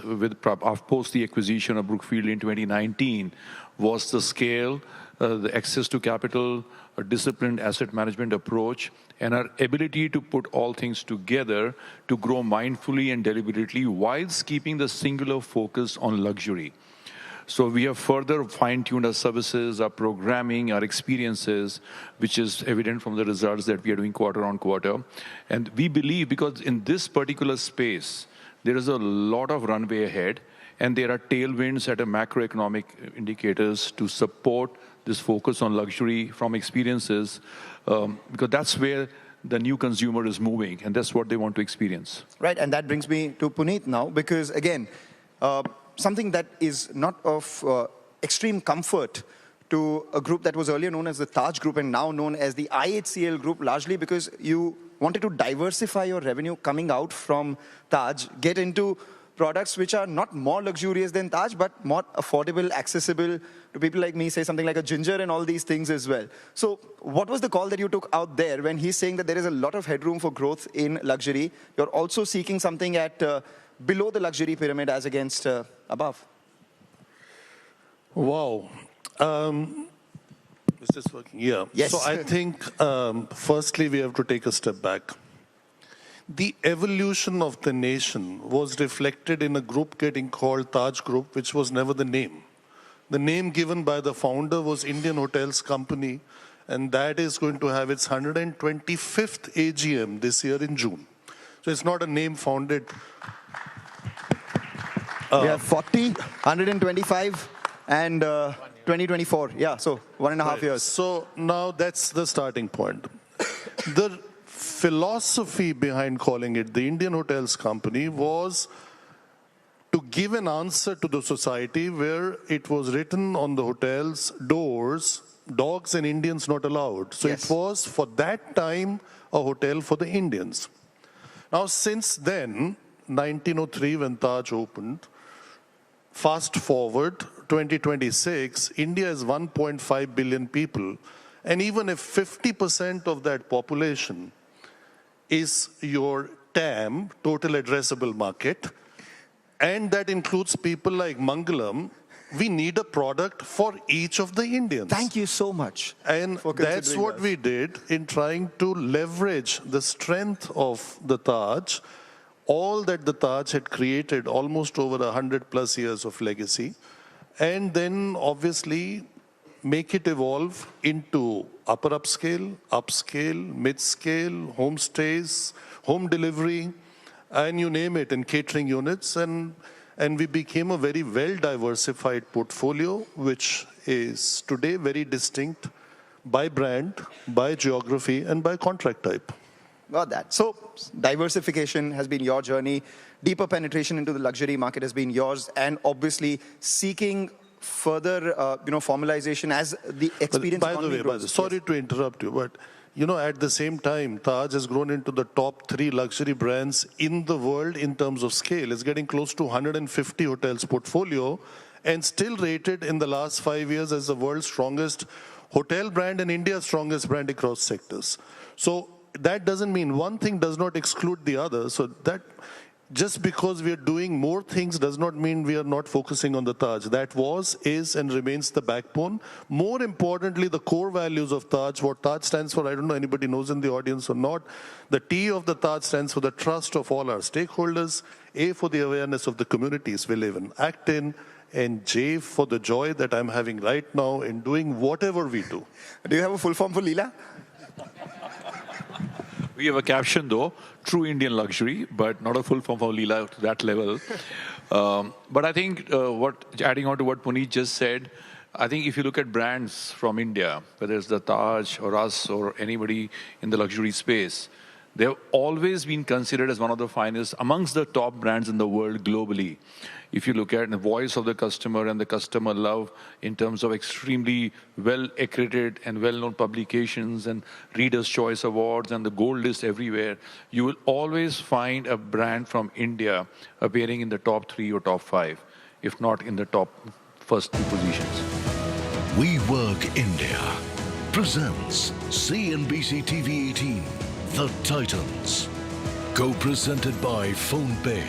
Speaker 17: post the acquisition of Brookfield in 2019 was the scale, the access to capital, a disciplined asset management approach, and our ability to put all things together to grow mindfully and deliberately whilst keeping the singular focus on luxury. So we have further fine-tuned our services, our programming, our experiences, which is evident from the results that we are doing quarter on quarter. And we believe, because in this particular space, there is a lot of runway ahead, and there are tailwinds at a macroeconomic indicators to support this focus on luxury from experiences, because that's where the new consumer is moving, and that's what they want to experience.
Speaker 14: Right, and that brings me to Puneet now, because again, something that is not of extreme comfort to a group that was earlier known as the Taj Group and now known as the IHCL Group, largely because you wanted to diversify your revenue coming out from Taj, get into products which are not more luxurious than Taj, but more affordable, accessible to people like me, say something like a Ginger and all these things as well. So what was the call that you took out there when he's saying that there is a lot of headroom for growth in luxury? You're also seeking something at below the luxury pyramid as against above.
Speaker 2: Wow. Is this working? Yeah.
Speaker 14: Yes.
Speaker 2: So I think, firstly, we have to take a step back. The evolution of the nation was reflected in a group getting called Taj Group, which was never the name. The name given by the founder was Indian Hotels Company, and that is going to have its 125th AGM this year in June. So it's not a name founded.
Speaker 14: We have 40, 125, and 2024. Yeah, so 1.5 years.
Speaker 2: So now that's the starting point. The philosophy behind calling it the Indian Hotels Company was to give an answer to the society where it was written on the hotel's doors, dogs and Indians not allowed. So
Speaker 14: Yes.
Speaker 2: it was, for that time, a hotel for the Indians. Now, since then, 1903 when Taj opened, fast forward 2026, India is 1.5 billion people. And even if 50% of that population is your TAM, total addressable market, and that includes people like Mangalam, we need a product for each of the Indians.
Speaker 14: Thank you so much.
Speaker 2: And that's what we did in trying to leverage the strength of the Taj, all that the Taj had created, almost over 100+ years of legacy, and then obviously make it evolve into upper upscale, mid-scale, homestays, home delivery, and you name it, and catering units. And we became a very well-diversified portfolio, which is today very distinct by brand, by geography, and by contract type.
Speaker 14: Got that. So diversification has been your journey. Deeper penetration into the luxury market has been yours. And obviously seeking further, formalization as the experience economy grows?
Speaker 2: Sorry to interrupt you, but at the same time, Taj has grown into the top 3 luxury brands in the world in terms of scale. It's getting close to 150 hotels portfolio and still rated in the last 5 years as the world's strongest hotel brand and India's strongest brand across sectors. So that doesn't mean one thing does not exclude the other. So that just because we are doing more things does not mean we are not focusing on the Taj. That was, is, and remains the backbone. More importantly, the core values of Taj, what Taj stands for, I don't know anybody knows in the audience or not. The T of the Taj stands for the trust of all our stakeholders, A for the awareness of the communities we live in, act in, and J for the joy that I'm having right now in doing whatever we do.
Speaker 14: Do you have a full form for Leela?
Speaker 17: We have a caption though, true Indian luxury, but not a full form for Leela to that level. But I think adding on to what Puneet just said, I think if you look at brands from India, whether it's the Taj or us or anybody in the luxury space, they've always been considered as one of the finest amongst the top brands in the world globally. If you look at the voice of the customer and the customer love in terms of extremely well-accredited and well-known publications and Reader's Choice Awards and the gold list everywhere, you will always find a brand from India appearing in the top 3 or top 5, if not in the top first 2 positions.
Speaker 4: We Work India presents CNBC TV 18, The Titans. Co-presented by PhonePe.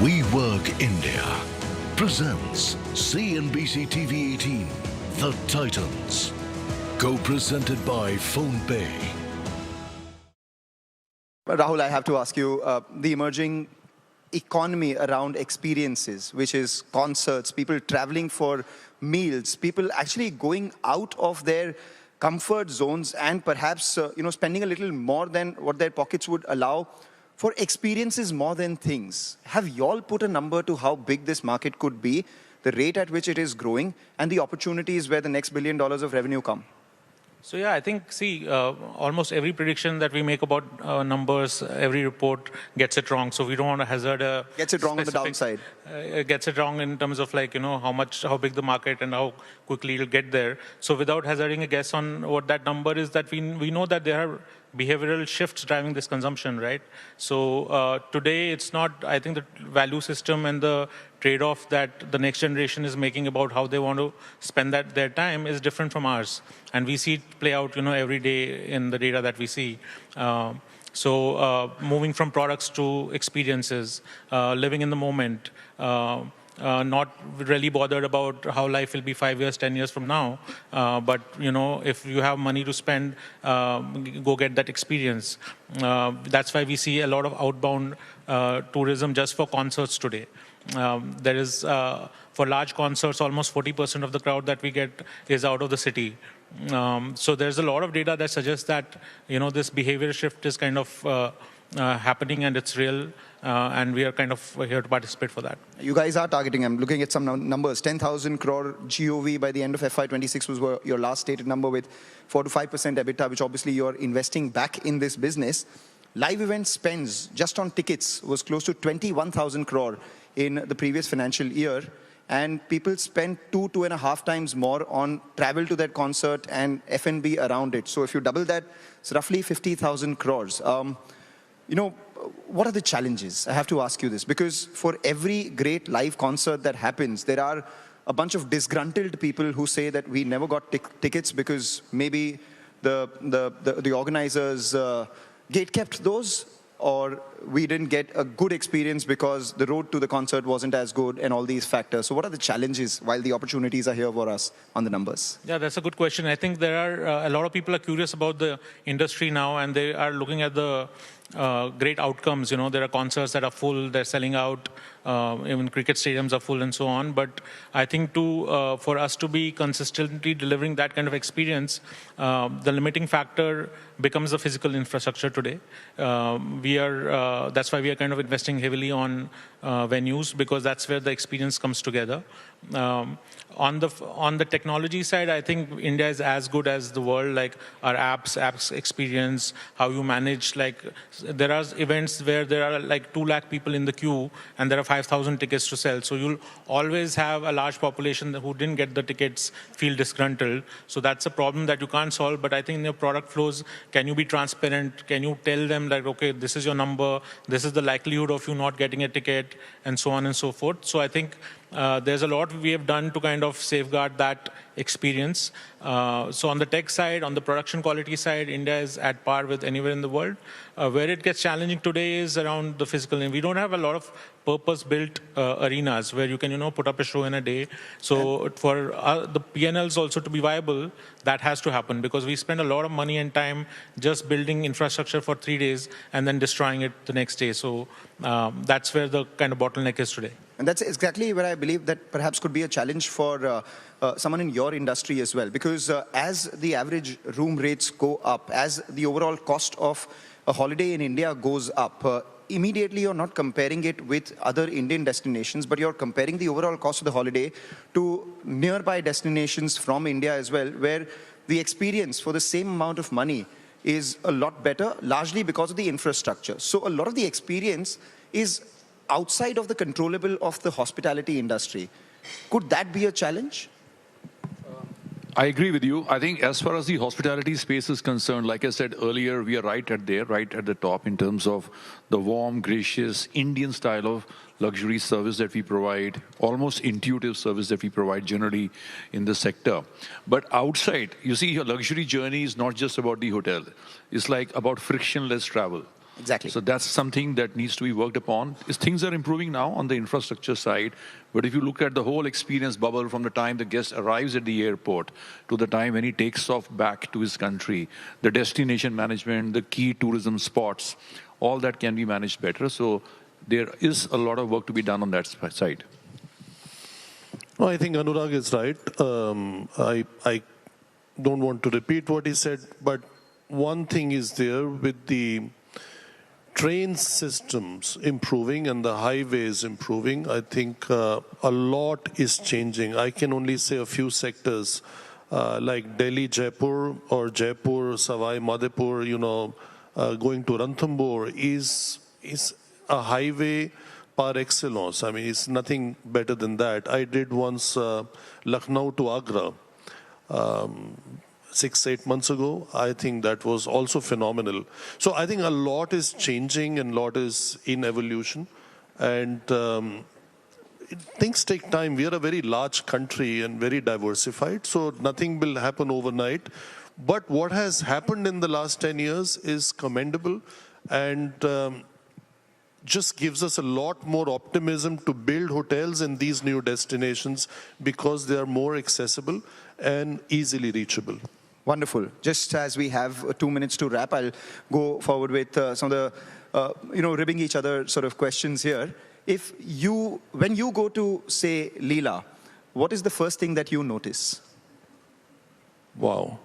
Speaker 4: We Work India presents CNBC TV 18, The Titans. Co-presented by PhonePe.
Speaker 14: Rahul, I have to ask you, the emerging economy around experiences, which is concerts, people traveling for meals, people actually going out of their comfort zones and perhaps spending a little more than what their pockets would allow for experiences more than things. Have y'all put a number to how big this market could be, the rate at which it is growing, and the opportunities where the next $1 billion of revenue come?
Speaker 1: So yeah, I think, almost every prediction that we make about numbers, every report gets it wrong. So we don't want to hazard a...
Speaker 14: Gets it wrong on the downside.
Speaker 1: Gets it wrong in terms of how big the market and how quickly it'll get there. So without hazarding a guess on what that number is, that we know that there are behavioral shifts driving this consumption, right? So today it's not, I think the value system and the trade-off that the next generation is making about how they want to spend their time is different from ours. And we see it play out, every day in the data that we see. So moving from products to experiences, living in the moment, not really bothered about how life will be 5 years, 10 years from now. But, if you have money to spend, go get that experience. That's why we see a lot of outbound tourism just for concerts today. There is, for large concerts, almost 40% of the crowd that we get is out of the city. So there's a lot of data that suggests that, this behavior shift is kind of happening and it's real. And we are kind of here to participate for that.
Speaker 14: You guys are targeting, I'm looking at some numbers, 10,000 crore GOV by the end of FY26 was your last stated number, with 4 to 5% EBITDA, which obviously you're investing back in this business. Live event spends just on tickets was close to 21,000 crore in the previous financial year. And people spend 2.5 times more on travel to that concert and F&B around it. So if you double that, it's roughly 50,000 crores. What are the challenges? I have to ask you this, because for every great live concert that happens, there are a bunch of disgruntled people who say that we never got tickets because maybe the organizers gate-kept those, or we didn't get a good experience because the road to the concert wasn't as good, and all these factors. So what are the challenges while the opportunities are here for us on the numbers?
Speaker 1: Yeah, that's a good question. I think there are a lot of people are curious about the industry now, and they are looking at the great outcomes. There are concerts that are full, they're selling out, even cricket stadiums are full and so on. But I think for us to be consistently delivering that kind of experience, the limiting factor becomes the physical infrastructure today. That's why we are kind of investing heavily on venues, because that's where the experience comes together. On the technology side, I think India is as good as the world, like our apps experience, how you manage, there are events where there are 2 lakh people in the queue and there are 5,000 tickets to sell. So you'll always have a large population who didn't get the tickets feel disgruntled. So that's a problem that you can't solve. But I think in your product flows, can you be transparent? Can you tell them okay, this is your number, this is the likelihood of you not getting a ticket, and so on and so forth. So I think there's a lot we have done to kind of safeguard that experience. So on the tech side, on the production quality side, India is at par with anywhere in the world. Where it gets challenging today is around the physical. And we don't have a lot of purpose-built arenas where you can, put up a show in a day. So for the P&Ls also to be viable, that has to happen, because we spend a lot of money and time just building infrastructure for 3 days and then destroying it the next day. So that's where the kind of bottleneck is today.
Speaker 14: And that's exactly where I believe that perhaps could be a challenge for someone in your industry as well. Because as the average room rates go up, as the overall cost of a holiday in India goes up, immediately you're not comparing it with other Indian destinations, but you're comparing the overall cost of the holiday to nearby destinations from India as well, where the experience for the same amount of money is a lot better, largely because of the infrastructure. So a lot of the experience is outside of the controllable of the hospitality industry. Could that be a challenge?
Speaker 17: I agree with you. I think as far as the hospitality space is concerned, like I said earlier, we are right at the top in terms of the warm, gracious, Indian style of luxury service that we provide, almost intuitive service that we provide generally in the sector. But outside, you see, your luxury journey is not just about the hotel. It's like about frictionless travel.
Speaker 14: Exactly.
Speaker 17: So that's something that needs to be worked upon. Things are improving now on the infrastructure side, but if you look at the whole experience bubble from the time the guest arrives at the airport to the time when he takes off back to his country, the destination management, the key tourism spots, all that can be managed better. So there is a lot of work to be done on that side.
Speaker 2: No, I think Anurag is right. I don't want to repeat what he said, but one thing is there with the train systems improving and the highways improving. I think a lot is changing. I can only say a few sectors like Delhi, Jaipur, or Jaipur, Savai, Madhepur, going to Ranthambore is a highway par excellence. I mean, it's nothing better than that. I did once Lucknow to Agra 6-8 months ago. I think that was also phenomenal. So I think a lot is changing and a lot is in evolution. And things take time. We are a very large country and very diversified, so nothing will happen overnight. But what has happened in the last 10 years is commendable and just gives us a lot more optimism to build hotels in these new destinations because they are more accessible and easily reachable.
Speaker 14: Wonderful. Just as we have 2 minutes to wrap, I'll go forward with some of the, ribbing each other sort of questions here. When you go to, say, Leela, what is the first thing that you notice?
Speaker 2: Wow.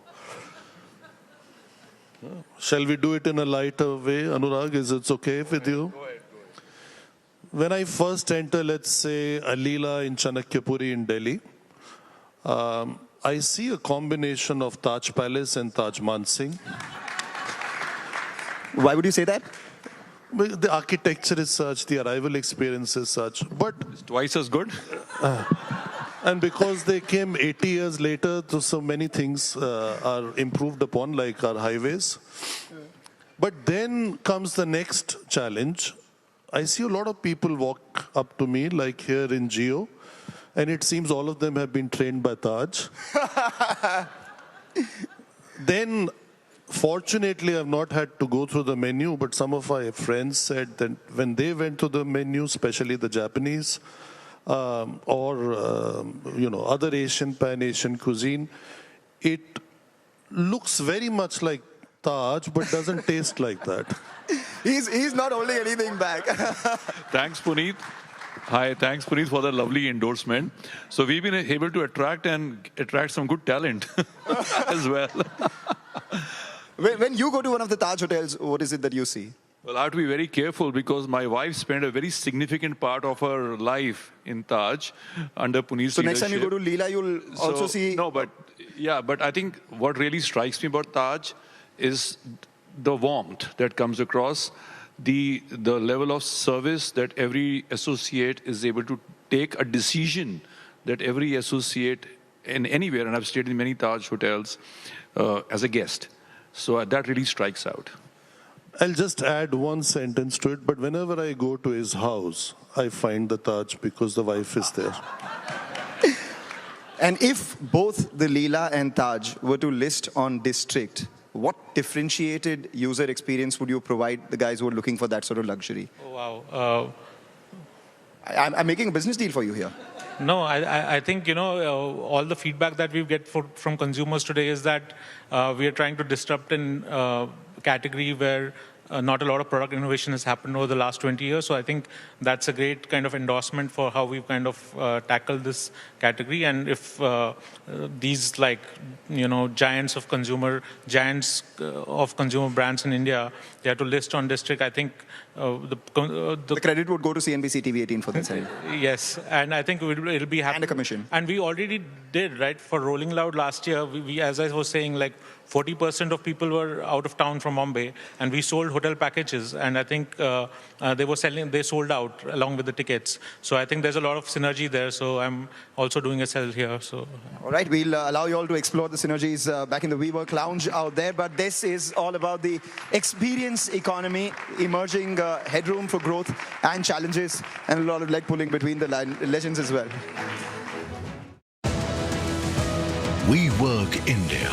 Speaker 2: Shall we do it in a lighter way, Anurag? Is it okay with you?
Speaker 17: Go ahead.
Speaker 2: When I first enter, let's say, a Leela in Chanakyapuri in Delhi, I see a combination of Taj Palace and Taj Mansingh.
Speaker 14: Why would you say that?
Speaker 2: The architecture is such, the arrival experience is such, but
Speaker 17: it's twice as good.
Speaker 2: And because they came 80 years later, so many things are improved upon, like our highways. But then comes the next challenge. I see a lot of people walk up to me, like here in Geo, and it seems all of them have been trained by Taj. Then, fortunately, I've not had to go through the menu, but some of my friends said that when they went to the menu, especially the Japanese or other Asian, Pan-Asian cuisine, it looks very much like Taj, but doesn't taste like that.
Speaker 14: He's not holding anything back.
Speaker 17: Thanks, Puneet. Hi, thanks, Puneet, for the lovely endorsement. So we've been able to attract some good talent as well.
Speaker 14: When you go to one of the Taj hotels, what is it that you see?
Speaker 17: Well, I have to be very careful because my wife spent a very significant part of her life in Taj under Puneet's
Speaker 14: So next
Speaker 17: leadership.
Speaker 14: time you go to Leela, you'll also see...
Speaker 17: No, but I think what really strikes me about Taj is the warmth that comes across, the level of service that every associate is able to take a decision that every associate in anywhere, and I've stayed in many Taj hotels as a guest. So that really strikes out.
Speaker 2: I'll just add one sentence to it, but whenever I go to his house, I find the Taj because the wife is there.
Speaker 14: And if both the Leela and Taj were to list on District, what differentiated user experience would you provide the guys who are looking for that sort of luxury?
Speaker 1: Oh, wow.
Speaker 14: I'm making a business deal for you here.
Speaker 1: No, I think, all the feedback that we get from consumers today is that we are trying to disrupt in category where not a lot of product innovation has happened over the last 20 years. So I think that's a great kind of endorsement for how we've kind of tackled this category. And if these giants of consumer brands in India, they have to list on District, I think the
Speaker 14: credit would go to CNBC TV 18 for this.
Speaker 1: Yes, and I think it'll be happening.
Speaker 14: And a commission.
Speaker 1: And we already did, right? For Rolling Loud last year, we as I was saying, 40% of people were out of town from Bombay, and we sold hotel packages, and I think they sold out along with the tickets. So I think there's a lot of synergy there. So I'm also doing a sell here. So
Speaker 14: all right, we'll allow you all to explore the synergies back in the WeWork lounge out there. But this is all about the experience economy, emerging headroom for growth and challenges, and a lot of leg pulling between the legends as well.
Speaker 4: WeWork India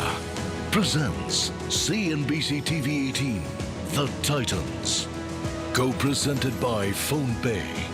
Speaker 4: presents CNBC TV 18, The Titans. Co-presented by PhonePe.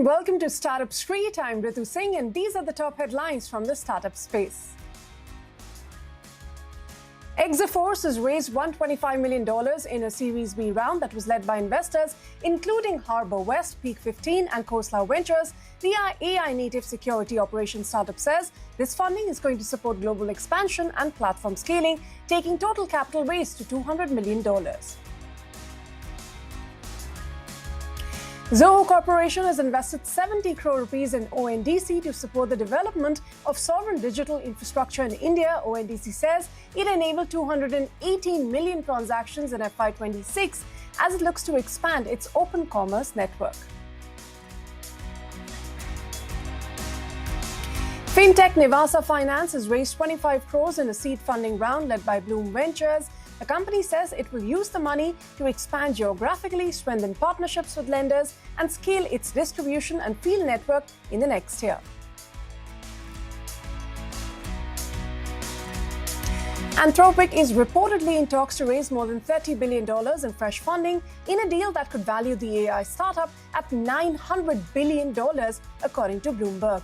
Speaker 3: And welcome to Startup Street. I'm Ritu Singh, and these are the top headlines from the startup space. Exaforce has raised $125 million in a Series B round that was led by investors, including Harbor West, Peak 15, and Khosla Ventures. The AI-native security operations startup says this funding is going to support global expansion and platform scaling, taking total capital raised to $200 million. Zoho Corporation has invested 70 crore rupees in ONDC to support the development of sovereign digital infrastructure in India. ONDC says it enabled 218 million transactions in FY26 as it looks to expand its open commerce network. Fintech Nivasa Finance has raised 25 crores in a seed funding round led by Bloom Ventures. The company says it will use the money to expand geographically, strengthen partnerships with lenders, and scale its distribution and field network in the next year. Anthropic is reportedly in talks to raise more than $30 billion in fresh funding in a deal that could value the AI startup at $900 billion, according to Bloomberg.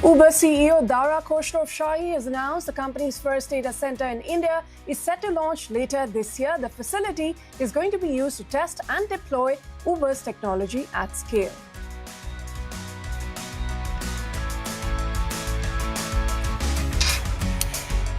Speaker 3: Uber CEO Dara Khosrowshahi has announced the company's first data center in India is set to launch later this year. The facility is going to be used to test and deploy Uber's technology at scale.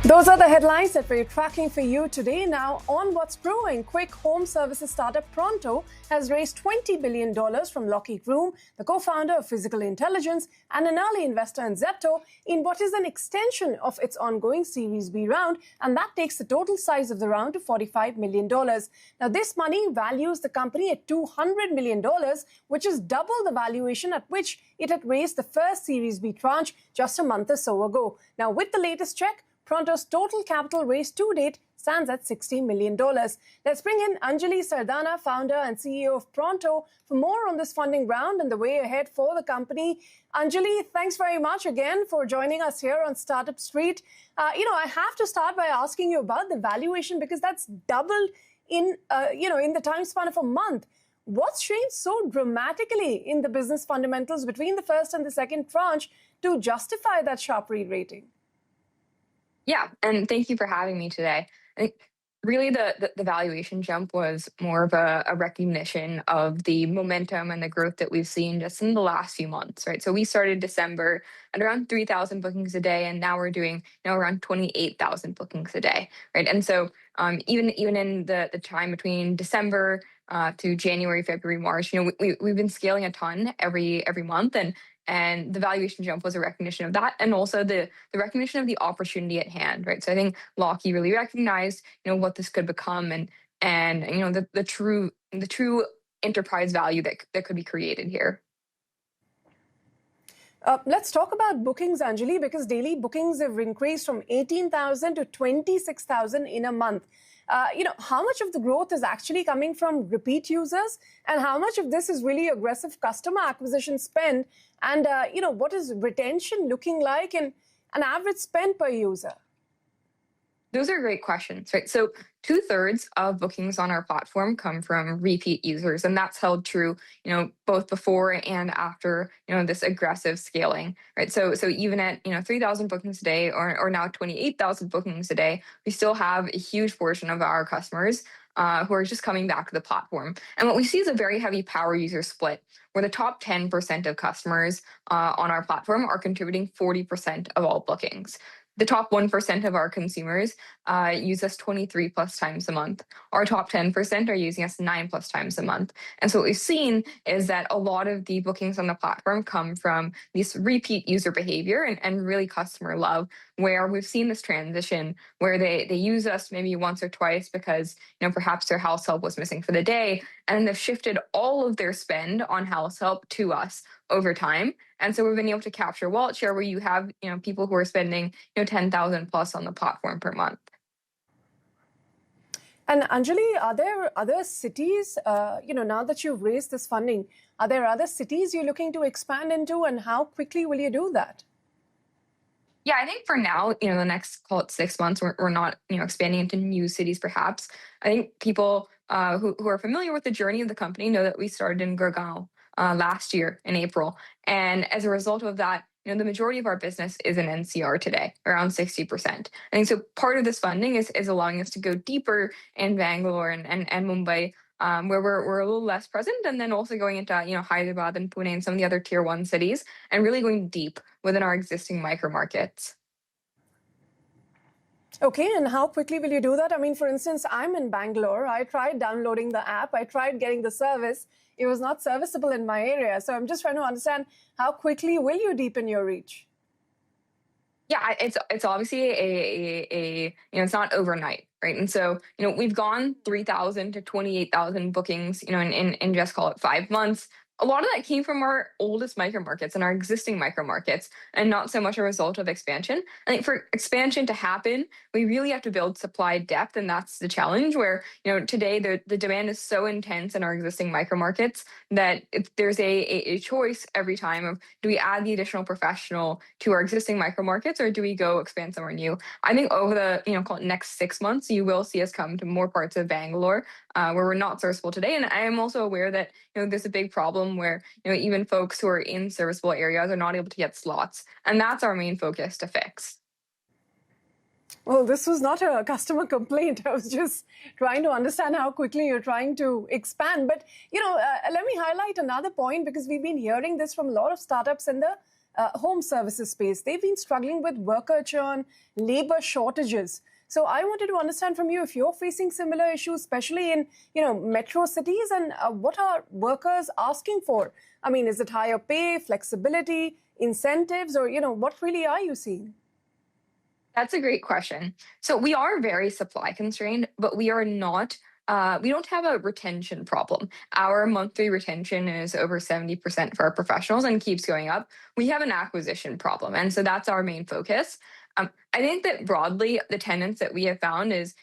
Speaker 3: Those are the headlines that we're tracking for you today. Now, on what's brewing, quick home services startup Pronto has raised $20 billion from Lockheed Groom, the co-founder of Physical Intelligence and an early investor in Zepto, in what is an extension of its ongoing Series B round, and that takes the total size of the round to $45 million. Now, this money values the company at $200 million, which is double the valuation at which it had raised the first Series B tranche just a month or so ago. Now, with the latest check, Pronto's total capital raised to date stands at $60 million. Let's bring in Anjali Sardana, founder and CEO of Pronto, for more on this funding round and the way ahead for the company. Anjali, thanks very much again for joining us here on Startup Street. I have to start by asking you about the valuation because that's doubled in the time span of a month. What's changed so dramatically in the business fundamentals between the first and the second tranche to justify that sharp re-rating?
Speaker 9: Yeah, and thank you for having me today. I think really the valuation jump was more of a recognition of the momentum and the growth that we've seen just in the last few months, right? So we started December at around 3,000 bookings a day, and now we're doing around 28,000 bookings a day, right? And so even in the time between December to January, February, March, we've been scaling a ton every month, and the valuation jump was a recognition of that, and also the recognition of the opportunity at hand, right? So I think Lockheed really recognized, what this could become, and the true enterprise value that could be created here.
Speaker 3: Let's talk about bookings, Anjali, because daily bookings have increased from 18,000 to 26,000 in a month. How much of the growth is actually coming from repeat users, and how much of this is really aggressive customer acquisition spend? And, what is retention looking like and an average spend per user?
Speaker 9: Those are great questions, right? So 2/3 of bookings on our platform come from repeat users, and that's held true, both before and after, this aggressive scaling, right? So even at, 3,000 bookings a day or now 28,000 bookings a day, we still have a huge portion of our customers who are just coming back to the platform. And what we see is a very heavy power user split, where the top 10% of customers on our platform are contributing 40% of all bookings. The top 1% of our consumers use us 23 plus times a month. Our top 10% are using us 9+ times a month. And so what we've seen is that a lot of the bookings on the platform come from this repeat user behavior and really customer love, where we've seen this transition where they use us maybe once or twice because perhaps their house help was missing for the day, and then they've shifted all of their spend on house help to us over time. And so we've been able to capture wallet share where you have people who are spending 10,000 plus on the platform per month.
Speaker 3: And Anjali, are there other cities, now that you've raised this funding, are there other cities you're looking to expand into, and how quickly will you do that?
Speaker 9: Yeah, I think for now, the next, call it 6 months, we're not, expanding into new cities perhaps. I think people who are familiar with the journey of the company know that we started in Gurgaon last year in April. And as a result of that, the majority of our business is in NCR today, around 60%. I think so part of this funding is allowing us to go deeper in Bangalore and Mumbai, where we're a little less present, and then also going into Hyderabad and Pune and some of the other tier 1 cities, and really going deep within our existing micro markets.
Speaker 3: Okay, and how quickly will you do that? I mean, for instance, I'm in Bangalore. I tried downloading the app. I tried getting the service. It was not serviceable in my area. So I'm just trying to understand, how quickly will you deepen your reach?
Speaker 9: Yeah, it's obviously it's not overnight, right? And so, we've gone 3,000 to 28,000 bookings, in just call it 5 months. A lot of that came from our oldest micro markets and our existing micro markets, and not so much a result of expansion. I think for expansion to happen, we really have to build supply depth, and that's the challenge. Where today the demand is so intense in our existing micro markets that there's a choice every time of, do we add the additional professional to our existing micro markets, or do we go expand somewhere new? I think over the call it next 6 months, you will see us come to more parts of Bangalore where we're not serviceable today. And I am also aware that there's a big problem where even folks who are in serviceable areas are not able to get slots, and that's our main focus to fix.
Speaker 3: Well, this was not a customer complaint. I was just trying to understand how quickly you're trying to expand. But let me highlight another point, because we've been hearing this from a lot of startups in the home services space. They've been struggling with worker churn, labor shortages. So I wanted to understand from you if you're facing similar issues, especially in metro cities, and what are workers asking for? I mean, is it higher pay, flexibility, incentives, or what really are you seeing?
Speaker 9: That's a great question. So we are very supply constrained, but we are not. We don't have a retention problem. Our monthly retention is over 70% for our professionals and keeps going up. We have an acquisition problem, and so that's our main focus. I think that broadly, the tenets that we have found is,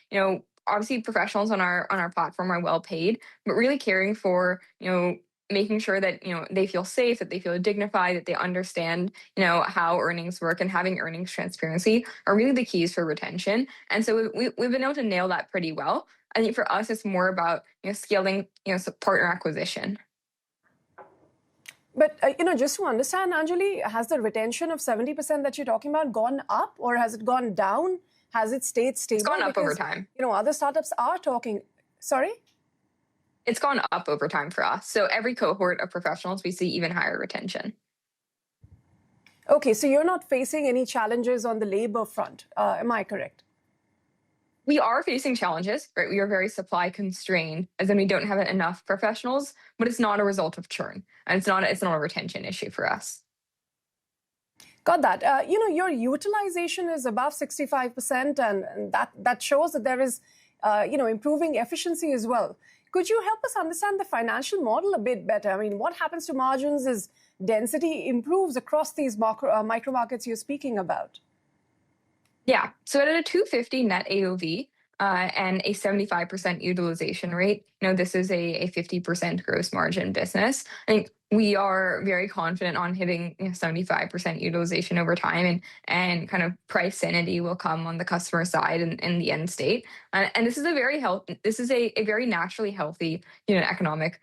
Speaker 9: obviously professionals on our platform are well paid, but really caring for, making sure that they feel safe, that they feel dignified, that they understand how earnings work, and having earnings transparency are really the keys for retention. And so we've been able to nail that pretty well. I think for us, it's more about scaling partner acquisition.
Speaker 3: But, just to understand, Anjali, has the retention of 70% that you're talking about gone up, or has it gone down? Has it stayed stable?
Speaker 9: It's gone up over time.
Speaker 3: Other startups are talking. Sorry?
Speaker 9: It's gone up over time for us. So every cohort of professionals, we see even higher retention.
Speaker 3: Okay, so you're not facing any challenges on the labor front. Am I correct?
Speaker 9: We are facing challenges, right? We are very supply constrained, as in we don't have enough professionals, but it's not a result of churn. And it's not a retention issue for us.
Speaker 3: Got that. Your utilization is above 65%, and that shows that there is, improving efficiency as well. Could you help us understand the financial model a bit better? I mean, what happens to margins as density improves across these micro markets you're speaking about?
Speaker 9: Yeah. So at a 250 net AOV and a 75% utilization rate, this is a 50% gross margin business. I think we are very confident on hitting 75% utilization over time, and kind of price sanity will come on the customer side in the end state. And this is a very naturally healthy economic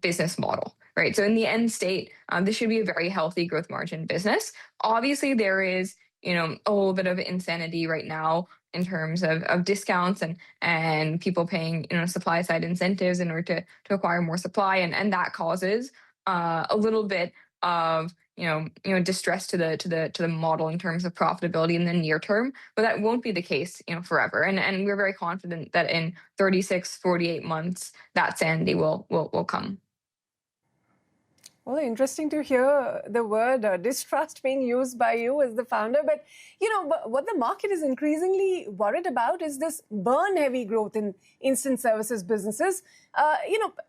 Speaker 9: business model. Right. So in the end state, this should be a very healthy growth margin business. Obviously, there is a little bit of insanity right now in terms of discounts and people paying supply side incentives in order to acquire more supply, and that causes a little bit of distress to the model in terms of profitability in the near term, but that won't be the case forever. And we're very confident that in 36-48 months that sanity will come.
Speaker 3: Well, interesting to hear the word distrust being used by you as the founder. But, what the market is increasingly worried about is this burn-heavy growth in instant services businesses.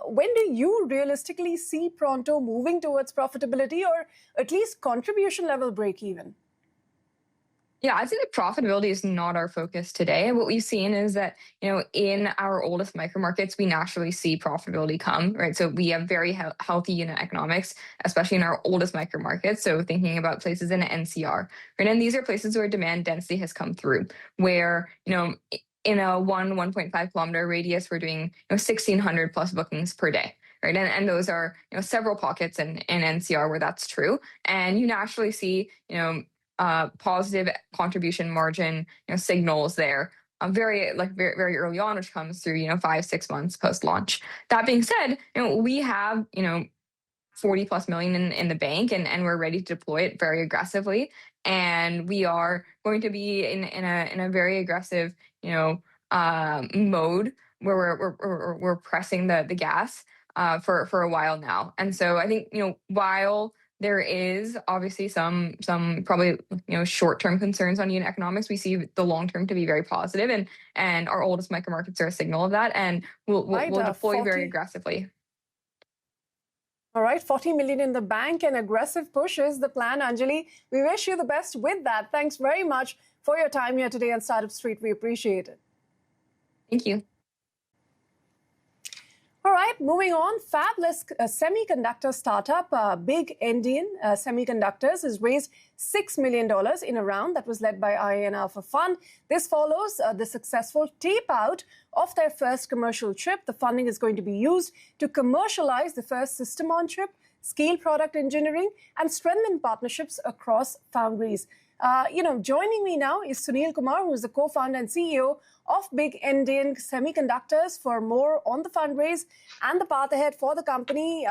Speaker 3: When do you realistically see Pronto moving towards profitability, or at least contribution level break-even?
Speaker 9: Yeah, I think that profitability is not our focus today. What we've seen is that, in our oldest micro markets, we naturally see profitability come, right? So we have very healthy unit economics, especially in our oldest micro markets. So thinking about places in NCR, right? And these are places where demand density has come through, where, in a 1.5 kilometer radius, we're doing 1,600 plus bookings per day. Right. And those are, several pockets in NCR where that's true. And you naturally see, positive contribution margin signals there very early on, which comes through 5-6 months post launch. That being said, we have 40 plus million in the bank, and we're ready to deploy it very aggressively, and we are going to be in a very aggressive mode where we're pressing the gas for a while now. And so I think while there is obviously some probably short-term concerns on unit economics, we see the long-term to be very positive, and our oldest micro markets are a signal of that, and we'll deploy very aggressively.
Speaker 3: All right, 40 million in the bank and aggressive push is the plan, Anjali. We wish you the best with that. Thanks very much for your time here today on Startup Street. We appreciate it.
Speaker 9: Thank you.
Speaker 3: All right, moving on. Fabless semiconductor startup, Big Endian Semiconductors, has raised $6 million in a round that was led by IAN Alpha Fund. This follows the successful tape-out of their first commercial chip. The funding is going to be used to commercialize the first system-on-chip, scale product engineering, and strengthen partnerships across foundries. Joining me now is Sunil Kumar, who is the co-founder and CEO of Big Indian Semiconductors, for more on the fundraise and the path ahead for the company.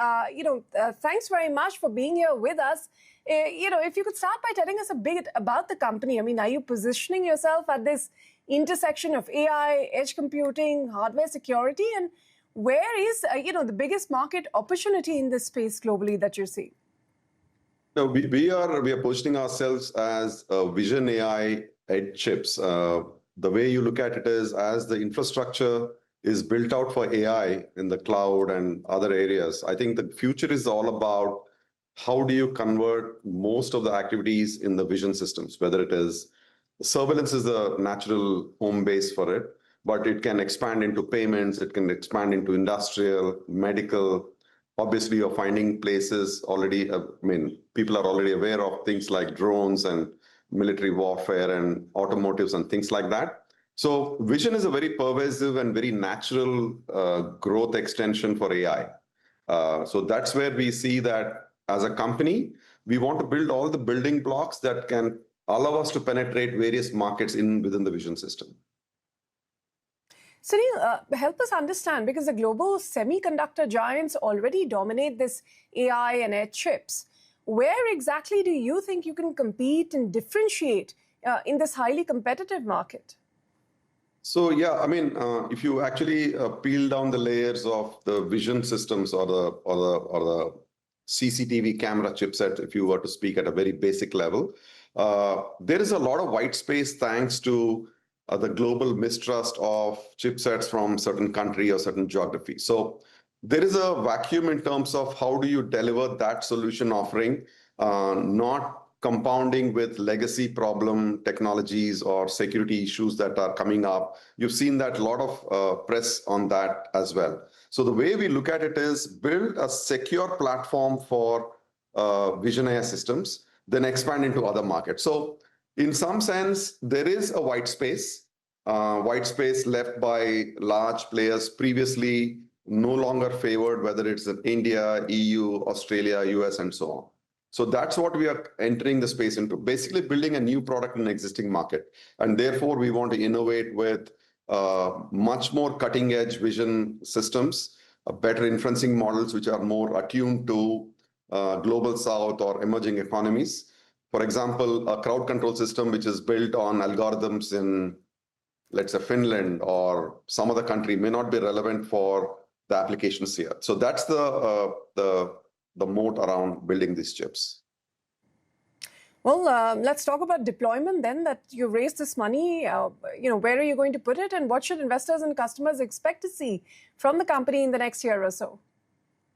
Speaker 3: Thanks very much for being here with us. If you could start by telling us a bit about the company. I mean, are you positioning yourself at this intersection of AI, edge computing, hardware security, and where is, the biggest market opportunity in this space globally that you're seeing?
Speaker 18: No, we are positioning ourselves as vision AI edge chips. The way you look at it is, as the infrastructure is built out for AI in the cloud and other areas, I think the future is all about how do you convert most of the activities in the vision systems, whether it is surveillance is a natural home base for it, but it can expand into payments, it can expand into industrial, medical. Obviously, you're finding places already, people are already aware of things like drones and military warfare and automotives and things like that. So vision is a very pervasive and very natural growth extension for AI. So that's where we see that as a company, we want to build all the building blocks that can allow us to penetrate various markets within the vision system.
Speaker 3: Sunil, help us understand, because the global semiconductor giants already dominate this AI and edge chips. Where exactly do you think you can compete and differentiate in this highly competitive market?
Speaker 18: So yeah, if you actually peel down the layers of the vision systems or the CCTV camera chipset, if you were to speak at a very basic level, there is a lot of white space thanks to the global mistrust of chipsets from certain country or certain geography. So there is a vacuum in terms of how do you deliver that solution offering, not compounding with legacy problem technologies or security issues that are coming up. You've seen that a lot of press on that as well. So the way we look at it is build a secure platform for vision AI systems, then expand into other markets. So in some sense, there is a white space left by large players previously no longer favored, whether it's in India, EU, Australia, US, and so on. So that's what we are entering the space into, basically building a new product in an existing market. And therefore, we want to innovate with much more cutting edge vision systems, better inferencing models, which are more attuned to global south or emerging economies. For example, a crowd control system, which is built on algorithms in, let's say, Finland or some other country, may not be relevant for the applications here. So that's the moat around building these chips.
Speaker 3: Well, let's talk about deployment then, that you raised this money. Where are you going to put it, and what should investors and customers expect to see from the company in the next year or so?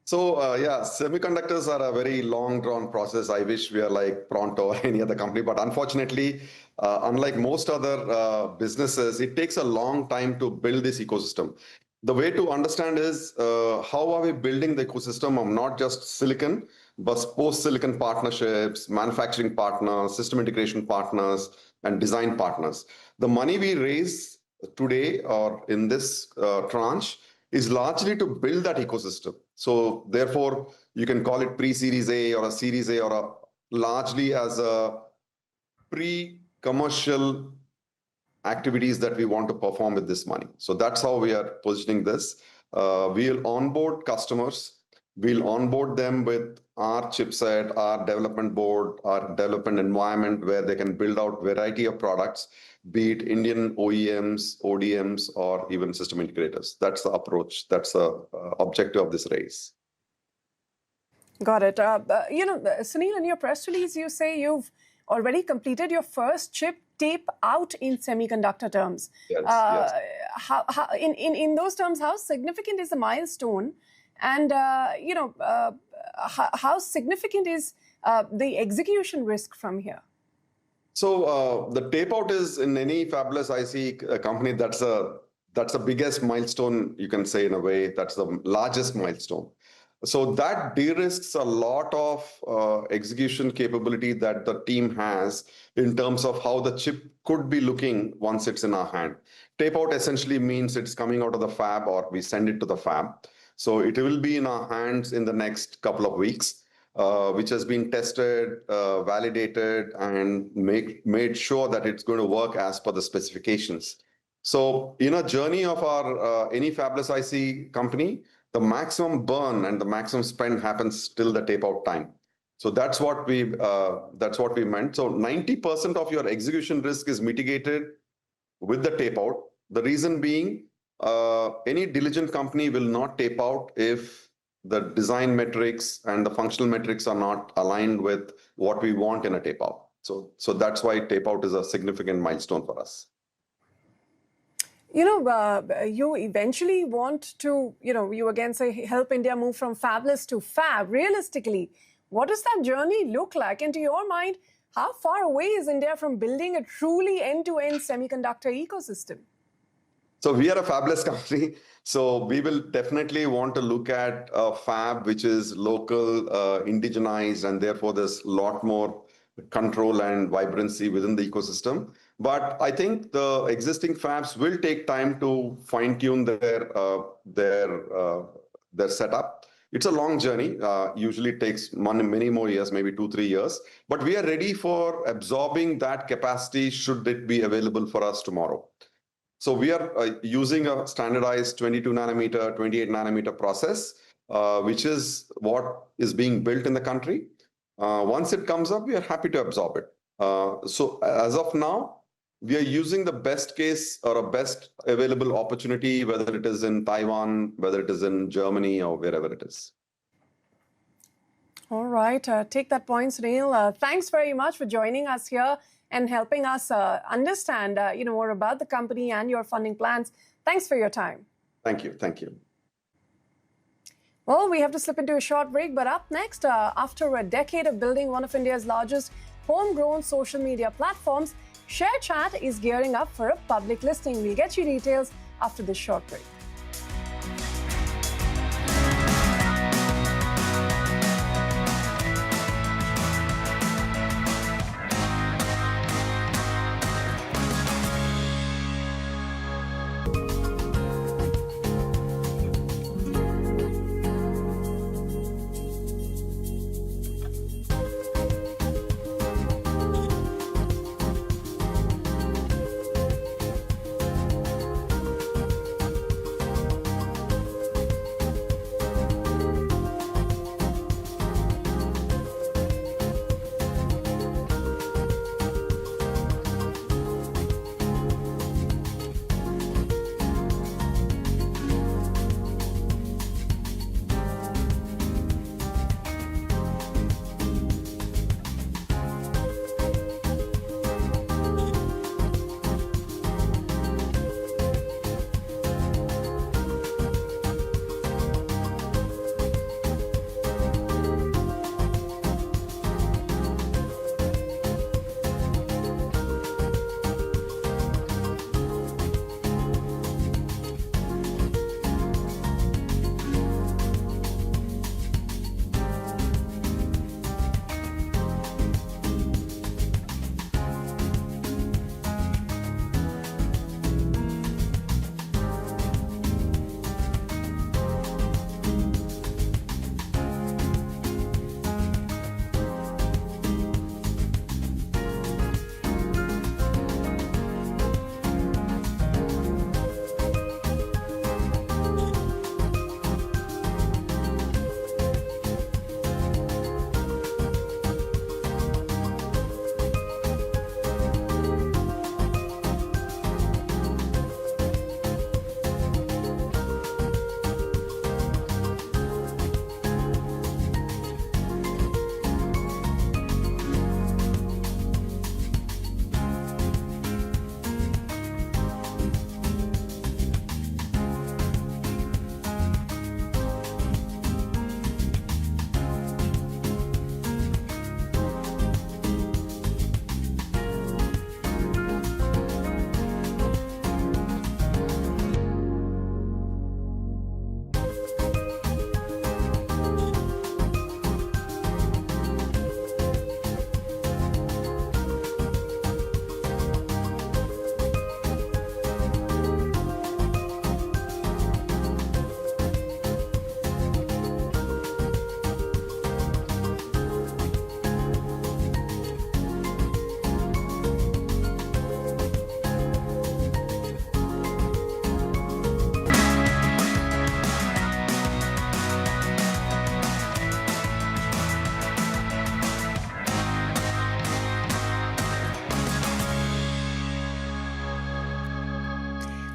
Speaker 18: So semiconductors are a very long drawn process. I wish we are like Pronto or any other company, but unfortunately, unlike most other businesses, it takes a long time to build this ecosystem. The way to understand is how are we building the ecosystem of not just silicon, but post-silicon partnerships, manufacturing partners, system integration partners, and design partners. The money we raise today or in this tranche is largely to build that ecosystem. So therefore, you can call it pre-Series A or a Series A or largely as a pre-commercial activities that we want to perform with this money. So that's how we are positioning this. We'll onboard customers. We'll onboard them with our chipset, our development board, our development environment where they can build out variety of products, be it Indian OEMs, ODMs, or even system integrators. That's the approach. That's the objective of this raise.
Speaker 3: Got it. Sunil, in your press release, you say you've already completed your first chip tape out in semiconductor terms.
Speaker 18: Yes,
Speaker 3: in those terms, how significant is the milestone? And, how significant is the execution risk from here?
Speaker 18: So the tape out is, in any fabulous IC company, that's the biggest milestone, you can say, in a way. That's the largest milestone. So that de-risks a lot of execution capability that the team has in terms of how the chip could be looking once it's in our hand. Tape out essentially means it's coming out of the fab or we send it to the fab. So it will be in our hands in the next couple of weeks. which has been tested, validated, and made sure that it's going to work as per the specifications. So in a journey of our any fabless IC company, the maximum burn and the maximum spend happens till the tape out time. So that's what we meant. So 90% of your execution risk is mitigated with the tape out. The reason being, any diligent company will not tape out if the design metrics and the functional metrics are not aligned with what we want in a tape out. So that's why tape out is a significant milestone for us.
Speaker 3: You know, you eventually want to, you again say help India move from fabless to fab. Realistically, what does that journey look like? And to your mind, how far away is India from building a truly end-to-end semiconductor ecosystem?
Speaker 18: So we are a fabless company. So we will definitely want to look at a fab which is local, indigenized, and therefore there's a lot more control and vibrancy within the ecosystem. But I think the existing fabs will take time to fine-tune their setup. It's a long journey. Usually it takes many more years, maybe 2-3 years. But we are ready for absorbing that capacity should it be available for us tomorrow. So we are using a standardized 22 nanometer, 28 nanometer process, which is what is being built in the country. Once it comes up, we are happy to absorb it. So as of now, we are using the best case or a best available opportunity, whether it is in Taiwan, whether it is in Germany, or wherever it is.
Speaker 3: All right. Take that point, Sunil. Thanks very much for joining us here and helping us understand more about the company and your funding plans. Thanks for your time.
Speaker 18: Thank you. Thank you.
Speaker 3: Well, we have to slip into a short break, but up next, after a decade of building one of India's largest homegrown social media platforms, ShareChat is gearing up for a public listing. We'll get you details after this short break.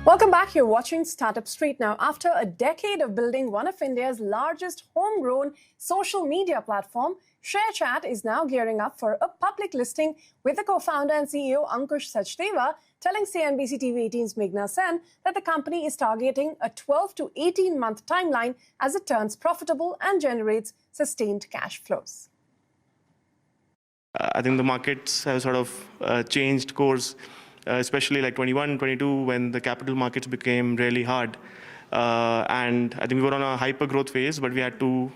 Speaker 3: Welcome back. You're watching Startup Street. Now, after a decade of building one of India's largest homegrown social media platform, ShareChat is now gearing up for a public listing, with the co-founder and CEO Ankush Sachdeva telling CNBC TV 18's Meghna Sen that the company is targeting a 12 to 18-month timeline as it turns profitable and generates sustained cash flows.
Speaker 19: I think the markets have sort of changed course, especially like 21, 22, when the capital markets became really hard. And I think we were on a hyper growth phase, but we had to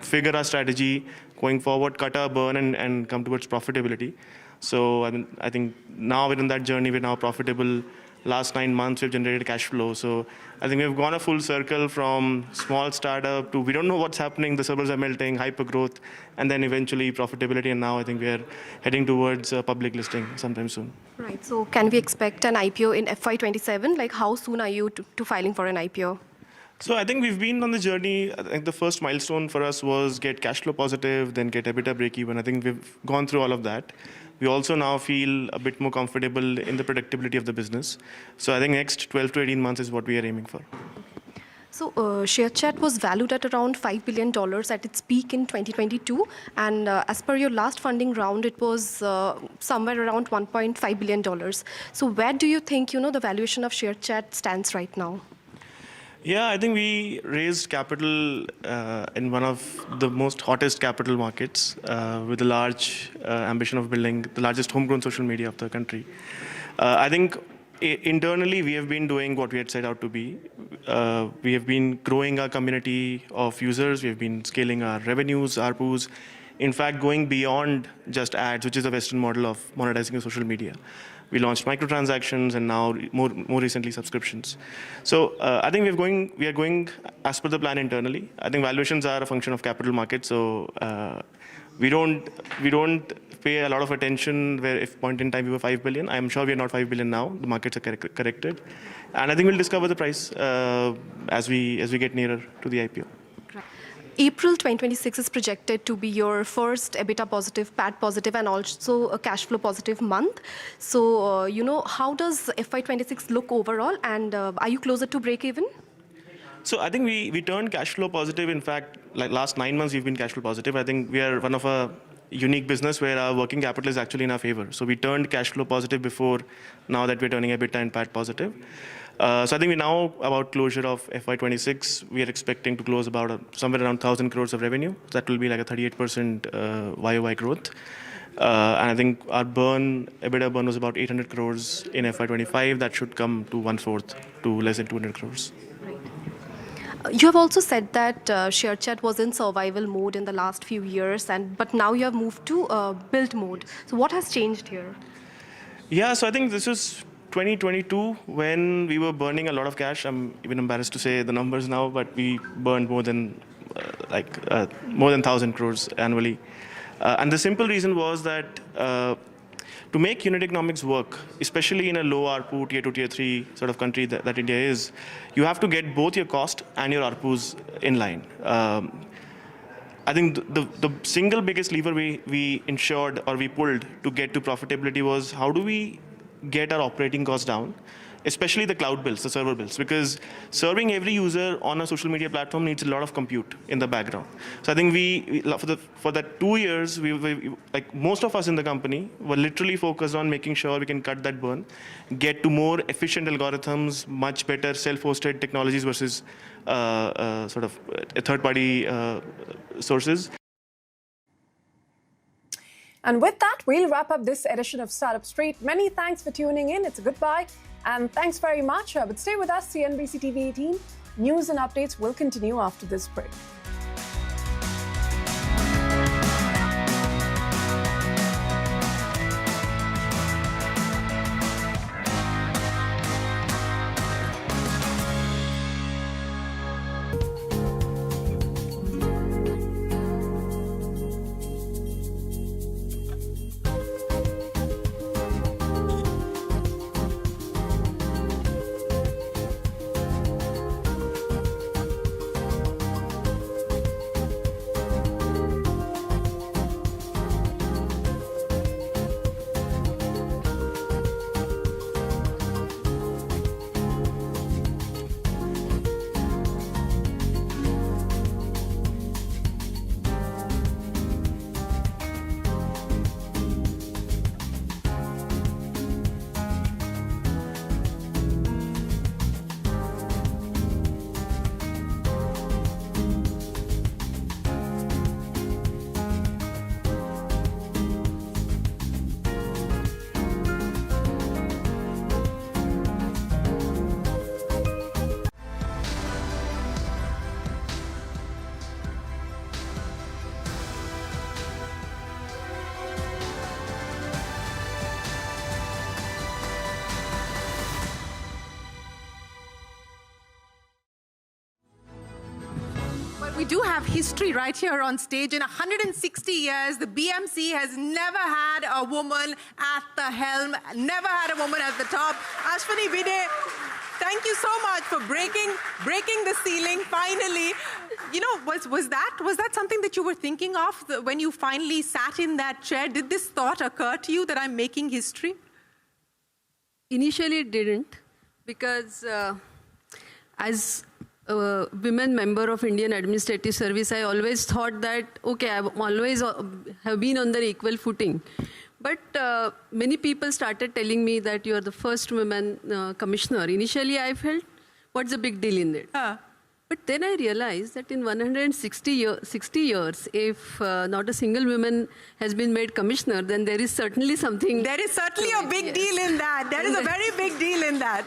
Speaker 19: figure our strategy going forward, cut our burn, and come towards profitability. So I think now we're in that journey. We're now profitable. Last 9 months, we've generated cash flow. So I think we've gone a full circle from small startup to we don't know what's happening. The servers are melting, hyper growth, and then eventually profitability. And now I think we're heading towards a public listing sometime soon.
Speaker 22: Right. So can we expect an IPO in FY27? Like how soon are you to filing for an IPO?
Speaker 19: So I think we've been on the journey. I think the first milestone for us was get cash flow positive, then get EBITDA breakeven. I think we've gone through all of that. We also now feel a bit more comfortable in the predictability of the business. So I think next 12 to 18 months is what we are aiming for.
Speaker 22: So ShareChat was valued at around $5 billion at its peak in 2022. And as per your last funding round, it was somewhere around $1.5 billion. So where do you think, the valuation of ShareChat stands right now?
Speaker 19: Yeah, I think we raised capital in one of the most hottest capital markets with a large ambition of building the largest homegrown social media of the country. I think internally we have been doing what we had set out to be. We have been growing our community of users. We have been scaling our revenues, ARPUs. In fact, going beyond just ads, which is the Western model of monetizing your social media. We launched microtransactions and now more recently subscriptions. So I think we are going as per the plan internally. I think valuations are a function of capital markets. So we don't pay a lot of attention where if point in time we were 5 billion. I'm sure we are not 5 billion now. The markets are corrected. And I think we'll discover the price as we get nearer to the IPO.
Speaker 22: April 2026 is projected to be your first EBITDA positive, PAT positive, and also a cash flow positive month. So, how does FY26 look overall, and are you closer to break even?
Speaker 19: So I think we turned cash flow positive. In fact, like last 9 months, we've been cash flow positive. I think we are one of a unique business where our working capital is actually in our favor. So we turned cash flow positive before, now that we're turning EBITDA and PAT positive. So I think we're now about closure of FY26. We are expecting to close about somewhere around 1,000 crores of revenue. That will be like a 38% YOY growth. And I think our EBITDA burn was about 800 crores in FY25. That should come to 1/4 to less than 200 crores.
Speaker 22: You have also said that ShareChat was in survival mode in the last few years, but now you have moved to build mode. So what has changed here?
Speaker 19: Yeah, so I think this is 2022 when we were burning a lot of cash. I'm even embarrassed to say the numbers now, but we burned more than 1,000 crores annually. And the simple reason was that to make unit economics work, especially in a low ARPU, tier 2, tier 3 sort of country that India is, you have to get both your cost and your ARPUs in line. I think the single biggest lever we ensured or we pulled to get to profitability was how do we get our operating costs down, especially the cloud bills, the server bills, because serving every user on a social media platform needs a lot of compute in the background. So I think for that 2 years, like most of us in the company were literally focused on making sure we can cut that burn, get to more efficient algorithms, much better self-hosted technologies versus sort of third-party sources.
Speaker 3: And with that, we'll wrap up this edition of Startup Street. Many thanks for tuning in. It's a goodbye. And thanks very much. But stay with us, CNBC TV 18. News and updates will continue after this break.
Speaker 12: We do have history right here on stage. In 160 years, the BMC has never had a woman at the helm, never had a woman at the top. Ashwini Bide, thank you so much for breaking the ceiling finally. You know, was that something that you were thinking of when you finally sat in that chair? Did this thought occur to you that I'm making history?
Speaker 13: Initially, it didn't, because as a women member of Indian Administrative Service, I always thought that, okay, I've always have been on the equal footing. But many people started telling me that you are the first woman commissioner. Initially, I felt, what's the big deal in it? But then I realized that in 160 years, if not a single woman has been made commissioner, then there is certainly something.
Speaker 12: There is certainly a big deal in that. There is a very big deal in that.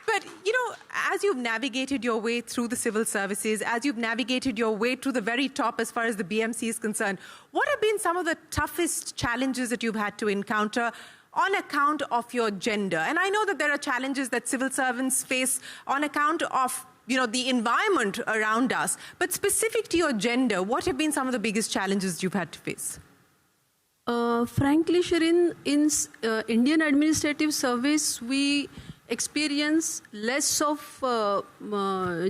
Speaker 12: But, you know, as you've navigated your way through the civil services, as you've navigated your way to the very top as far as the BMC is concerned, what have been some of the toughest challenges that you've had to encounter on account of your gender? And I know that there are challenges that civil servants face on account of, you know, the environment around us. But specific to your gender, what have been some of the biggest challenges you've had to face?
Speaker 13: Frankly, Shirin, in Indian Administrative Service, we experience less of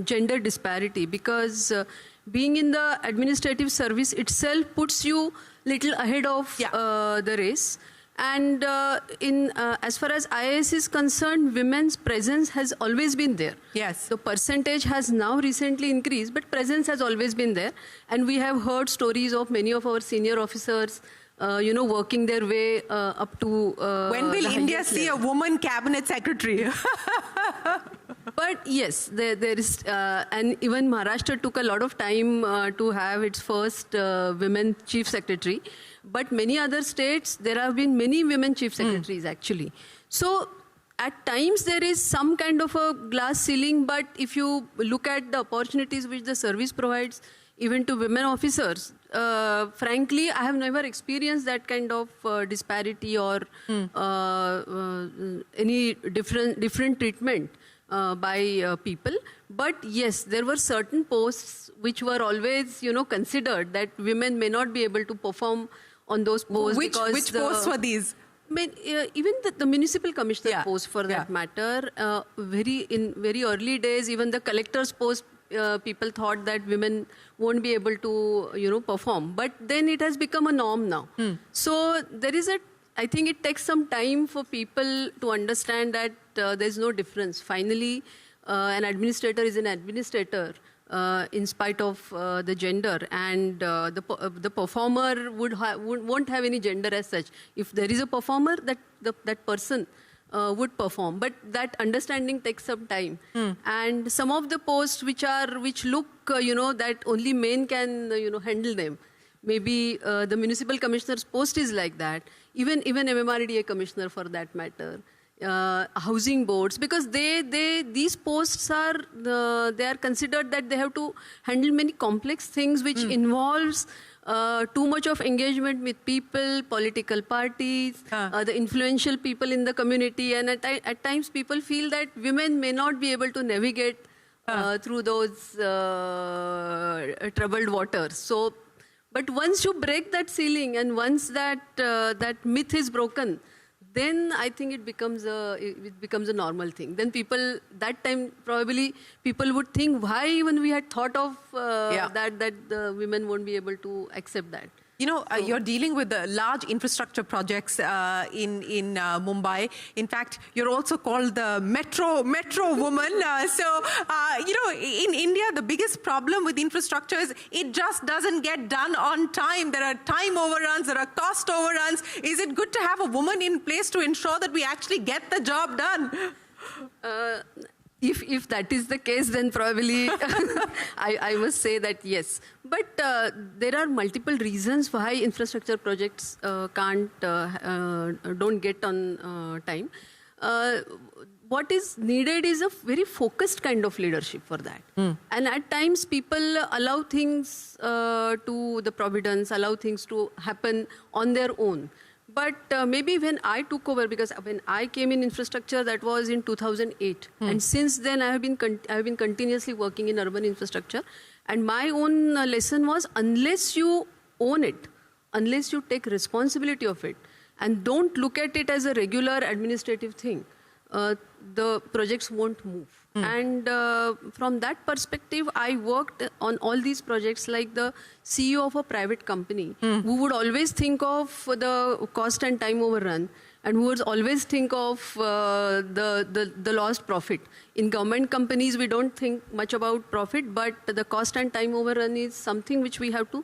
Speaker 13: gender disparity, because being in the administrative service itself puts you little ahead of the race. And as far as IAS is concerned, women's presence has always been there.
Speaker 12: Yes.
Speaker 13: The percentage has now recently increased, but presence has always been there. And we have heard stories of many of our senior officers you know, working their way up to...
Speaker 12: when will India see a woman cabinet secretary?
Speaker 13: But yes, there is... and even Maharashtra took a lot of time to have its first women chief secretary. But many other states, there have been many women chief secretaries, actually. So at times there is some kind of a glass ceiling, but if you look at the opportunities which the service provides, even to women officers, frankly, I have never experienced that kind of disparity or any different treatment by people. But yes, there were certain posts which were always, you know, considered that women may not be able to perform on those posts.
Speaker 12: Which posts were these?
Speaker 13: Even the municipal commissioner post, for that matter, in very early days, even the collector's post, people thought that women won't be able to, you know, perform. But then it has become a norm now. So there is I think it takes some time for people to understand that there's no difference. Finally, an administrator is an administrator in spite of the gender, and the performer won't have any gender as such. If there is a performer, that person would perform, but that understanding takes some time. And some of the posts which look, you know, that only men can, you know, handle them. Maybe the municipal commissioner's post is like that. Even MMRDA commissioner, for that matter. Housing boards, because these posts are they are considered that they have to handle many complex things which involves too much of engagement with people, political parties, the influential people in the community, and at times people feel that women may not be able to navigate through those troubled waters. So, but once you break that ceiling and once that myth is broken, then I think it becomes a normal thing. Then that time probably people would think, why even we had thought of that the women won't be able to accept that.
Speaker 12: You know, you're dealing with the large infrastructure projects in Mumbai. In fact, you're also called the metro woman. You know, in India, the biggest problem with infrastructure is it just doesn't get done on time. There are time overruns, there are cost overruns. Is it good to have a woman in place to ensure that we actually get the job done?
Speaker 13: If that is the case, then probably I must say that yes. But there are multiple reasons why infrastructure projects don't get on time. What is needed is a very focused kind of leadership for that. And at times people allow things to the providence, allow things to happen on their own. But maybe when I took over, because when I came in infrastructure, that was in 2008. And since then, I have been continuously working in urban infrastructure. And my own lesson was, unless you own it, unless you take responsibility of it, and don't look at it as a regular administrative thing, the projects won't move. And from that perspective, I worked on all these projects like the CEO of a private company who would always think of the cost and time overrun, and who would always think of the lost profit. In government companies, we don't think much about profit, but the cost and time overrun is something which we have to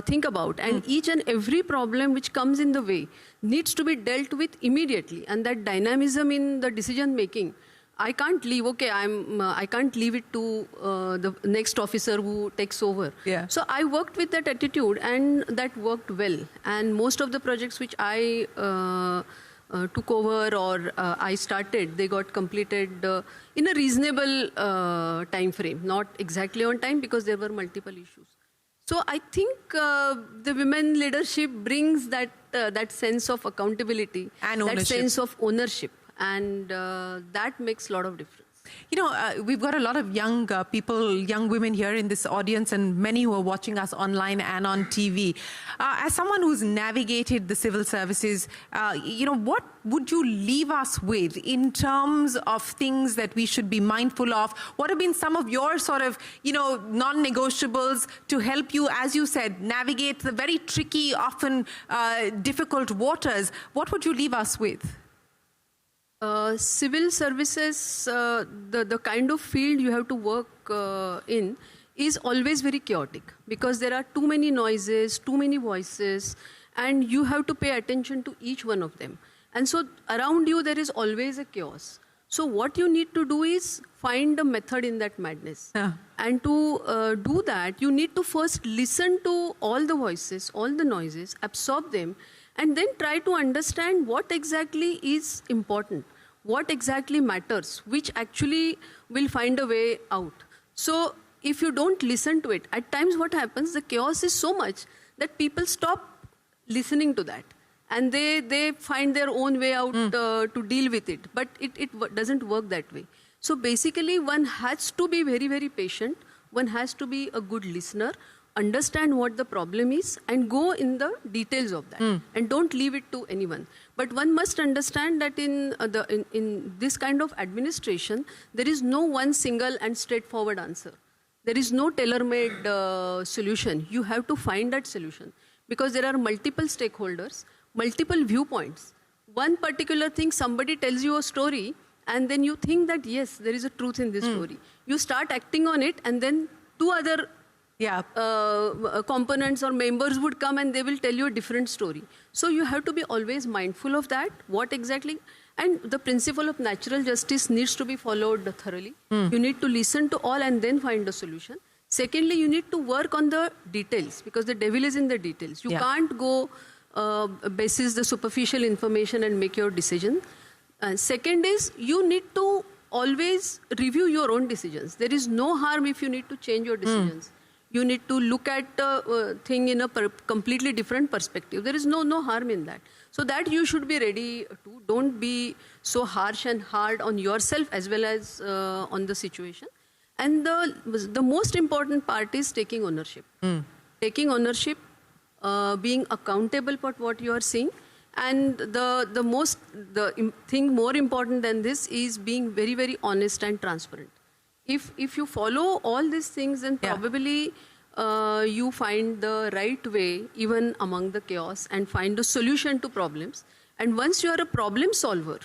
Speaker 13: think about. And each and every problem which comes in the way needs to be dealt with immediately. And that dynamism in the decision making, I can't leave, I can't leave it to the next officer who takes over.
Speaker 12: Yeah.
Speaker 13: So I worked with that attitude, and that worked well. And most of the projects which I took over or I started, they got completed in a reasonable time frame, not exactly on time because there were multiple issues. So I think the women leadership brings that that sense of accountability,
Speaker 12: and
Speaker 13: that
Speaker 12: ownership.
Speaker 13: sense of ownership, and that makes a lot of difference.
Speaker 12: You know, we've got a lot of young people, young women here in this audience, and many who are watching us online and on TV. As someone who's navigated the civil services, you know, what would you leave us with in terms of things that we should be mindful of? What have been some of your sort of, you know, non-negotiables to help you, as you said, navigate the very tricky, often difficult waters? What would you leave us with?
Speaker 13: Civil services, the kind of field you have to work in is always very chaotic because there are too many noises, too many voices, and you have to pay attention to each one of them. And so around you there is always a chaos. So what you need to do is find a method in that madness. And to do that, you need to first listen to all the voices, all the noises, absorb them, and then try to understand what exactly is important, what exactly matters, which actually will find a way out. So if you don't listen to it, at times what happens, the chaos is so much that people stop listening to that. And they find their own way out to deal with it. But it doesn't work that way. So basically one has to be very, very patient. One has to be a good listener, understand what the problem is, and go in the details of that. And don't leave it to anyone. But one must understand that in this kind of administration, there is no one single and straightforward answer. There is no tailor-made solution. You have to find that solution because there are multiple stakeholders, multiple viewpoints. One particular thing, somebody tells you a story, and then you think that, yes, there is a truth in this story. You start acting on it, and then two other components or members would come and they will tell you a different story. So you have to be always mindful of that, what exactly, and the principle of natural justice needs to be followed thoroughly. You need to listen to all and then find a solution. Secondly, you need to work on the details because the devil is in the details. You can't go basis the superficial information and make your decision. Second is you need to always review your own decisions. There is no harm if you need to change your decisions. You need to look at the thing in a completely different perspective. There is no harm in that. So that you should be ready to. Don't be so harsh and hard on yourself as well as on the situation. And the most important part is taking ownership. Taking ownership, being accountable for what you are seeing. And the thing more important than this is being very, very honest and transparent. If you follow all these things, then probably you find the right way even among the chaos and find a solution to problems. And once you are a problem solver,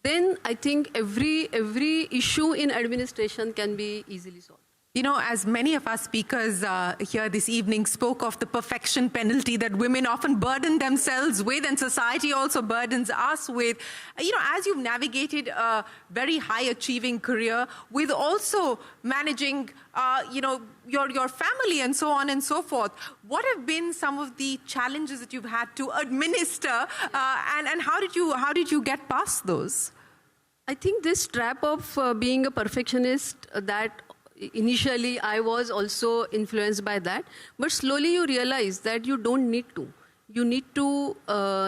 Speaker 13: then I think every issue in administration can be easily solved.
Speaker 12: You know, as many of our speakers here this evening spoke of the perfection penalty that women often burden themselves with and society also burdens us with, you know, as you've navigated a very high achieving career with also managing, you know, your family and so on and so forth, what have been some of the challenges that you've had to administer and how did you get past those?
Speaker 13: I think this trap of being a perfectionist, that initially I was also influenced by that, but slowly you realize that you don't need to. You need to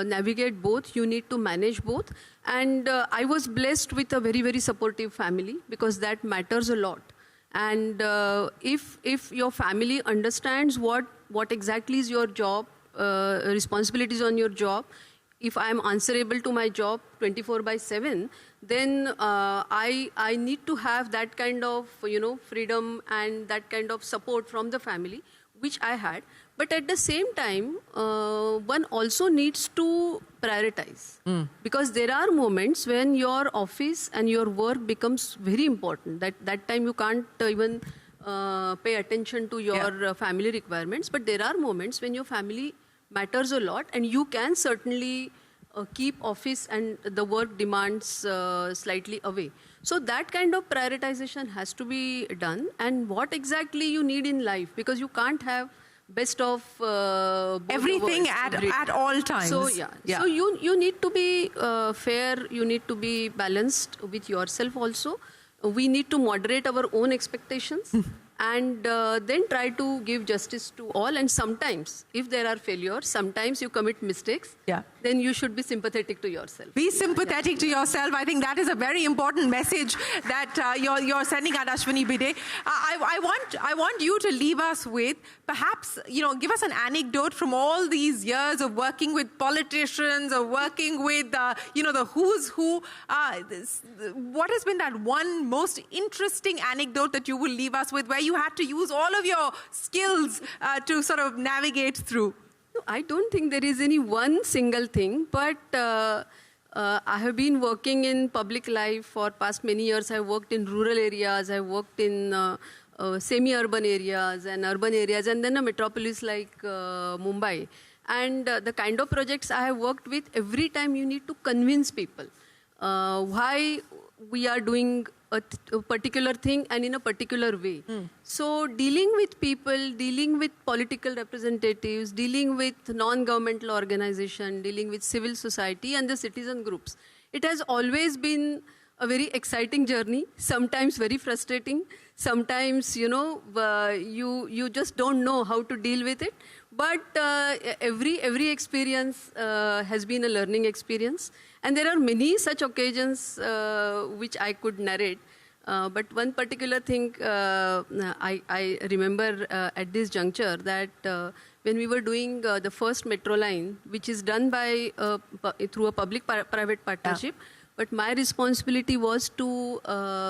Speaker 13: navigate both, you need to manage both. And I was blessed with a very, very supportive family because that matters a lot. And if your family understands what exactly is your job, responsibilities on your job, if I am answerable to my job 24/7, then I need to have that kind of freedom and that kind of support from the family, which I had. But at the same time, one also needs to prioritize, because there are moments when your office and your work becomes very important. That time you can't even pay attention to your family requirements. But there are moments when your family matters a lot, and you can certainly keep office and the work demands slightly away. So that kind of prioritization has to be done, and what exactly you need in life, because you can't have best of
Speaker 12: everything at all times.
Speaker 13: So so you need to be fair, you need to be balanced with yourself also. We need to moderate our own expectations and then try to give justice to all. And sometimes, if there are failures, sometimes you commit mistakes, then you should be sympathetic to yourself.
Speaker 12: Be sympathetic to yourself. I think that is a very important message that you're sending at Ashwini Bide. I want you to leave us with, perhaps, give us an anecdote from all these years of working with politicians, or working with, the who's who. What has been that one most interesting anecdote that you will leave us with, where you had to use all of your skills to sort of navigate through?
Speaker 13: No, I don't think there is any one single thing, but I have been working in public life for past many years. I worked in rural areas, I worked in semi-urban areas and urban areas, and then a metropolis like Mumbai. And the kind of projects I have worked with, every time you need to convince people why we are doing a particular thing and in a particular way. So dealing with people, dealing with political representatives, dealing with non-governmental organization, dealing with civil society and the citizen groups, it has always been a very exciting journey, sometimes very frustrating, sometimes, you just don't know how to deal with it. But every experience has been a learning experience. And there are many such occasions which I could narrate. But one particular thing I remember at this juncture, that when we were doing the first metro line, which is done by through a public-private partnership, but my responsibility was to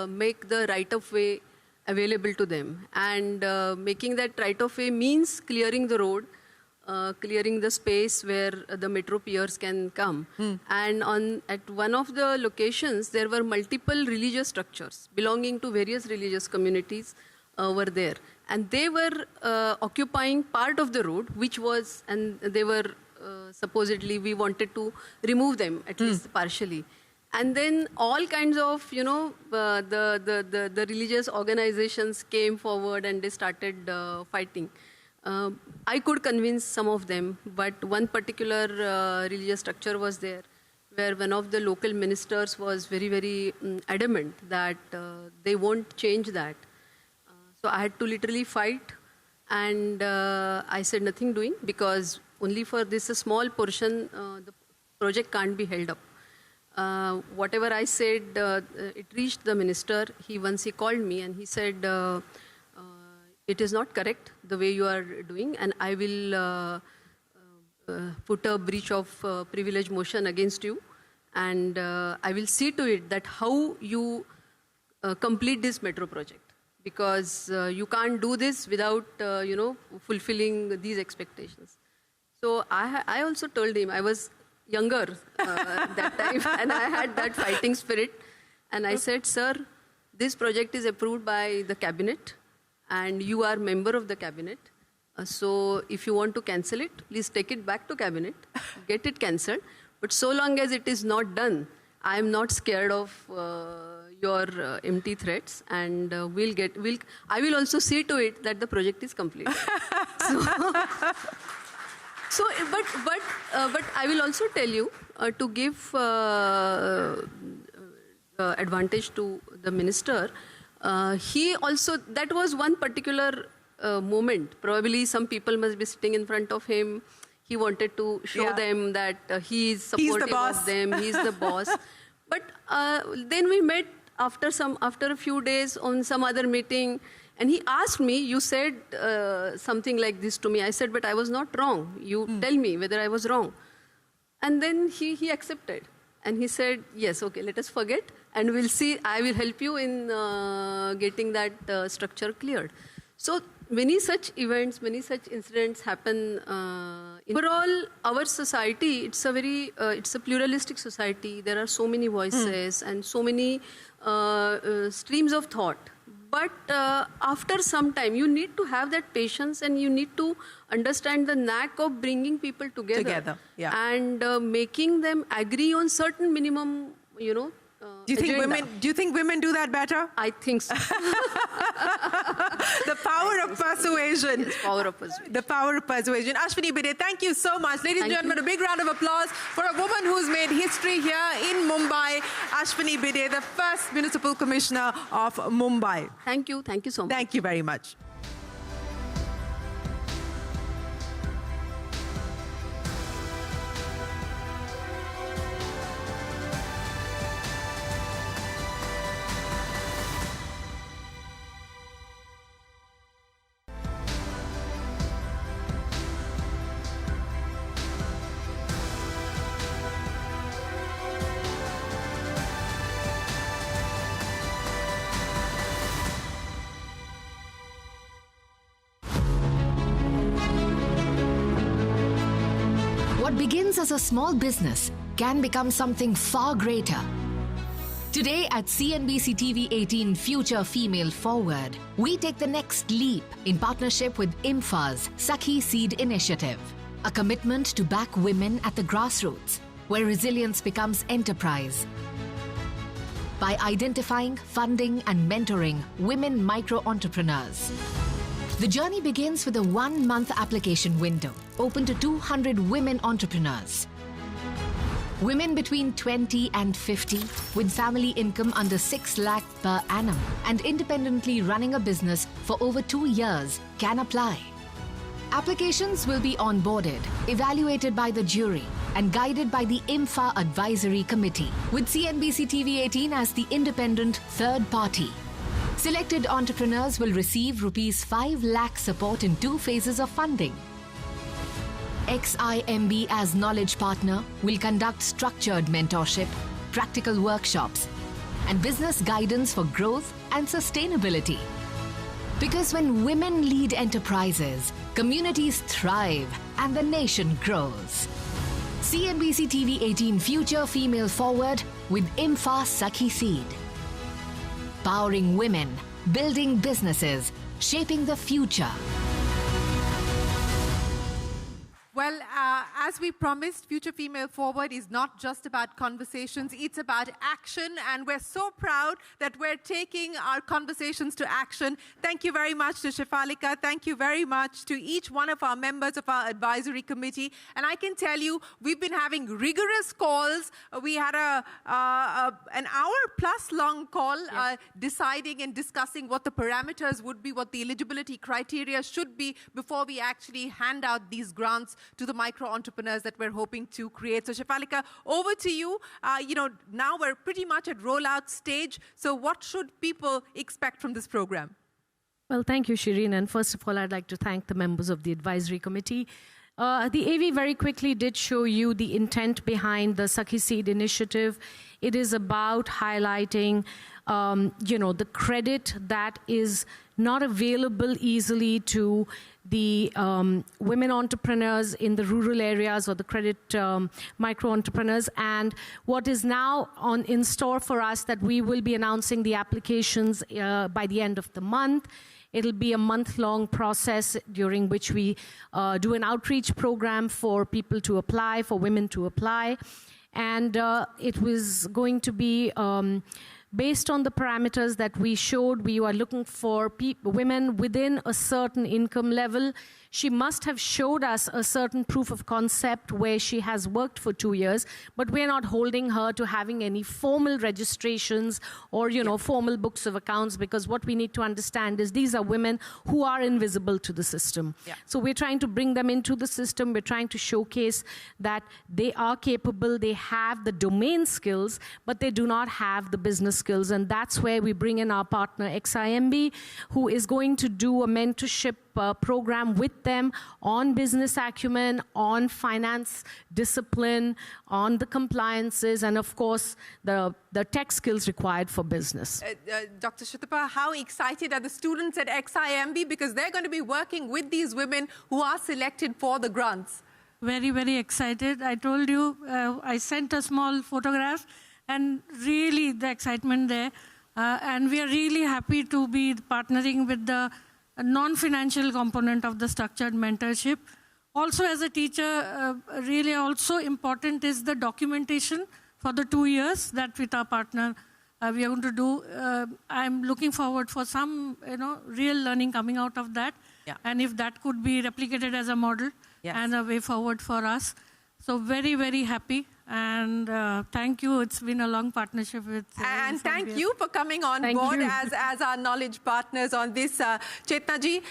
Speaker 13: make the right-of-way available to them. And making that right-of-way means clearing the road, clearing the space where the metro piers can come. And at one of the locations, there were multiple religious structures belonging to various religious communities were there. And they were occupying part of the road, which was, and they were supposedly, we wanted to remove them, at least partially. And then all kinds of, the religious organizations came forward and they started fighting. I could convince some of them, but one particular religious structure was there, where one of the local ministers was very, very adamant that they won't change that. So I had to literally fight, and I said nothing doing, because only for this a small portion, the project can't be held up. Whatever I said, it reached the minister. Once he called me and he said, it is not correct the way you are doing, and I will put a breach of privilege motion against you, and I will see to it that how you complete this metro project, because you can't do this without fulfilling these expectations. So I also told him, I was younger that time, and I had that fighting spirit, and I said, sir, this project is approved by the cabinet, and you are member of the cabinet. So if you want to cancel it, please take it back to cabinet, get it cancelled. But so long as it is not done, I am not scared of your empty threats, and I will also see to it that the project is complete. But I will also tell you, to give advantage to the minister, he also, that was one particular moment. Probably some people must be sitting in front of him. He wanted to show them that he is supportive of them, he is the boss. But then we met after a few days on some other meeting, and he asked me, you said something like this to me. I said, but I was not wrong. You tell me whether I was wrong. And then he accepted. And he said, yes, okay, let us forget. And we'll see, I will help you in getting that structure cleared. So many such events, many such incidents happen. Overall, our society, it's a pluralistic society. There are so many voices and so many streams of thought. But after some time, you need to have that patience and you need to understand the knack of bringing people together. And making them agree on certain minimum,
Speaker 12: Do you think women do that better?
Speaker 13: I think so.
Speaker 12: The power of persuasion.
Speaker 13: Yes, power of persuasion.
Speaker 12: The power of persuasion. Ashwini Bide, thank you so much. Ladies and gentlemen, a big round of applause for a woman who's made history here in Mumbai. Ashwini Bide, the first Municipal Commissioner of Mumbai.
Speaker 13: Thank you. Thank you so much.
Speaker 12: Thank you very much.
Speaker 15: What begins as a small business can become something far greater. Today at CNBC TV 18 Future Female Forward, we take the next leap in partnership with IMFA's Sakhi Seed Initiative, a commitment to back women at the grassroots, where resilience becomes enterprise. By identifying, funding and mentoring women micro-entrepreneurs. The journey begins with a 1-month application window, open to 200 women entrepreneurs. Women between 20 and 50 with family income under 6 lakh per annum and independently running a business for over 2 years can apply. Applications will be onboarded, evaluated by the jury and guided by the IMFA Advisory Committee, with CNBC TV 18 as the independent third party. Selected entrepreneurs will receive Rs 5 lakh support in 2 phases of funding. XIMB as knowledge partner will conduct structured mentorship, practical workshops, and business guidance for growth and sustainability. Because when women lead enterprises, communities thrive and the nation grows. CNBC TV 18 Future Female Forward with IMFA Sakhi Seed. Powering women, building businesses, shaping the future.
Speaker 12: Well, as we promised, Future Female Forward is not just about conversations, it's about action, and we're so proud that we're taking our conversations to action. Thank you very much to Shefalika. Thank you very much to each one of our members of our advisory committee. And I can tell you, we've been having rigorous calls. We had an hour-plus long call deciding and discussing what the parameters would be, what the eligibility criteria should be before we actually hand out these grants to the micro-entrepreneurs that we're hoping to create. So Shefalika, over to you. Now we're pretty much at rollout stage. So what should people expect from this program?
Speaker 16: Well, thank you, Shireen. And first of all, I'd like to thank the members of the advisory committee. The AV very quickly did show you the intent behind the Sakhi Seed initiative. It is about highlighting, the credit that is not available easily to the women entrepreneurs in the rural areas or the credit micro entrepreneurs, and what is now in store for us that we will be announcing the applications by the end of the month. It'll be a month-long process during which we do an outreach program for people to apply, for women to apply, and it was going to be based on the parameters that we showed. We were looking for women within a certain income level. She must have showed us a certain proof of concept where she has worked for 2 years, but we're not holding her to having any formal registrations or, formal books of accounts, because what we need to understand is these are women who are invisible to the system. Yeah. So we're trying to bring them into the system. We're trying to showcase that they are capable, they have the domain skills, but they do not have the business skills. And that's where we bring in our partner XIMB, who is going to do a mentorship program with them on business acumen, on finance discipline, on the compliances, and of course, the tech skills required for business.
Speaker 12: Dr. Shutapa, how excited are the students at XIMB? Because they're going to be working with these women who are selected for the grants.
Speaker 10: Very, very excited. I told you, I sent a small photograph, and really the excitement there. And we are really happy to be partnering with the non-financial component of the structured mentorship. Also, as a teacher, really also important is the documentation for the 2 years that with our partner we are going to do. I'm looking forward for some, real learning coming out of that.
Speaker 12: Yeah.
Speaker 10: And if that could be replicated as a model and a way forward for us. So very, very happy. And thank you. It's been a long partnership with
Speaker 12: and thank you for coming on board as our knowledge partners on this. Chetna ji,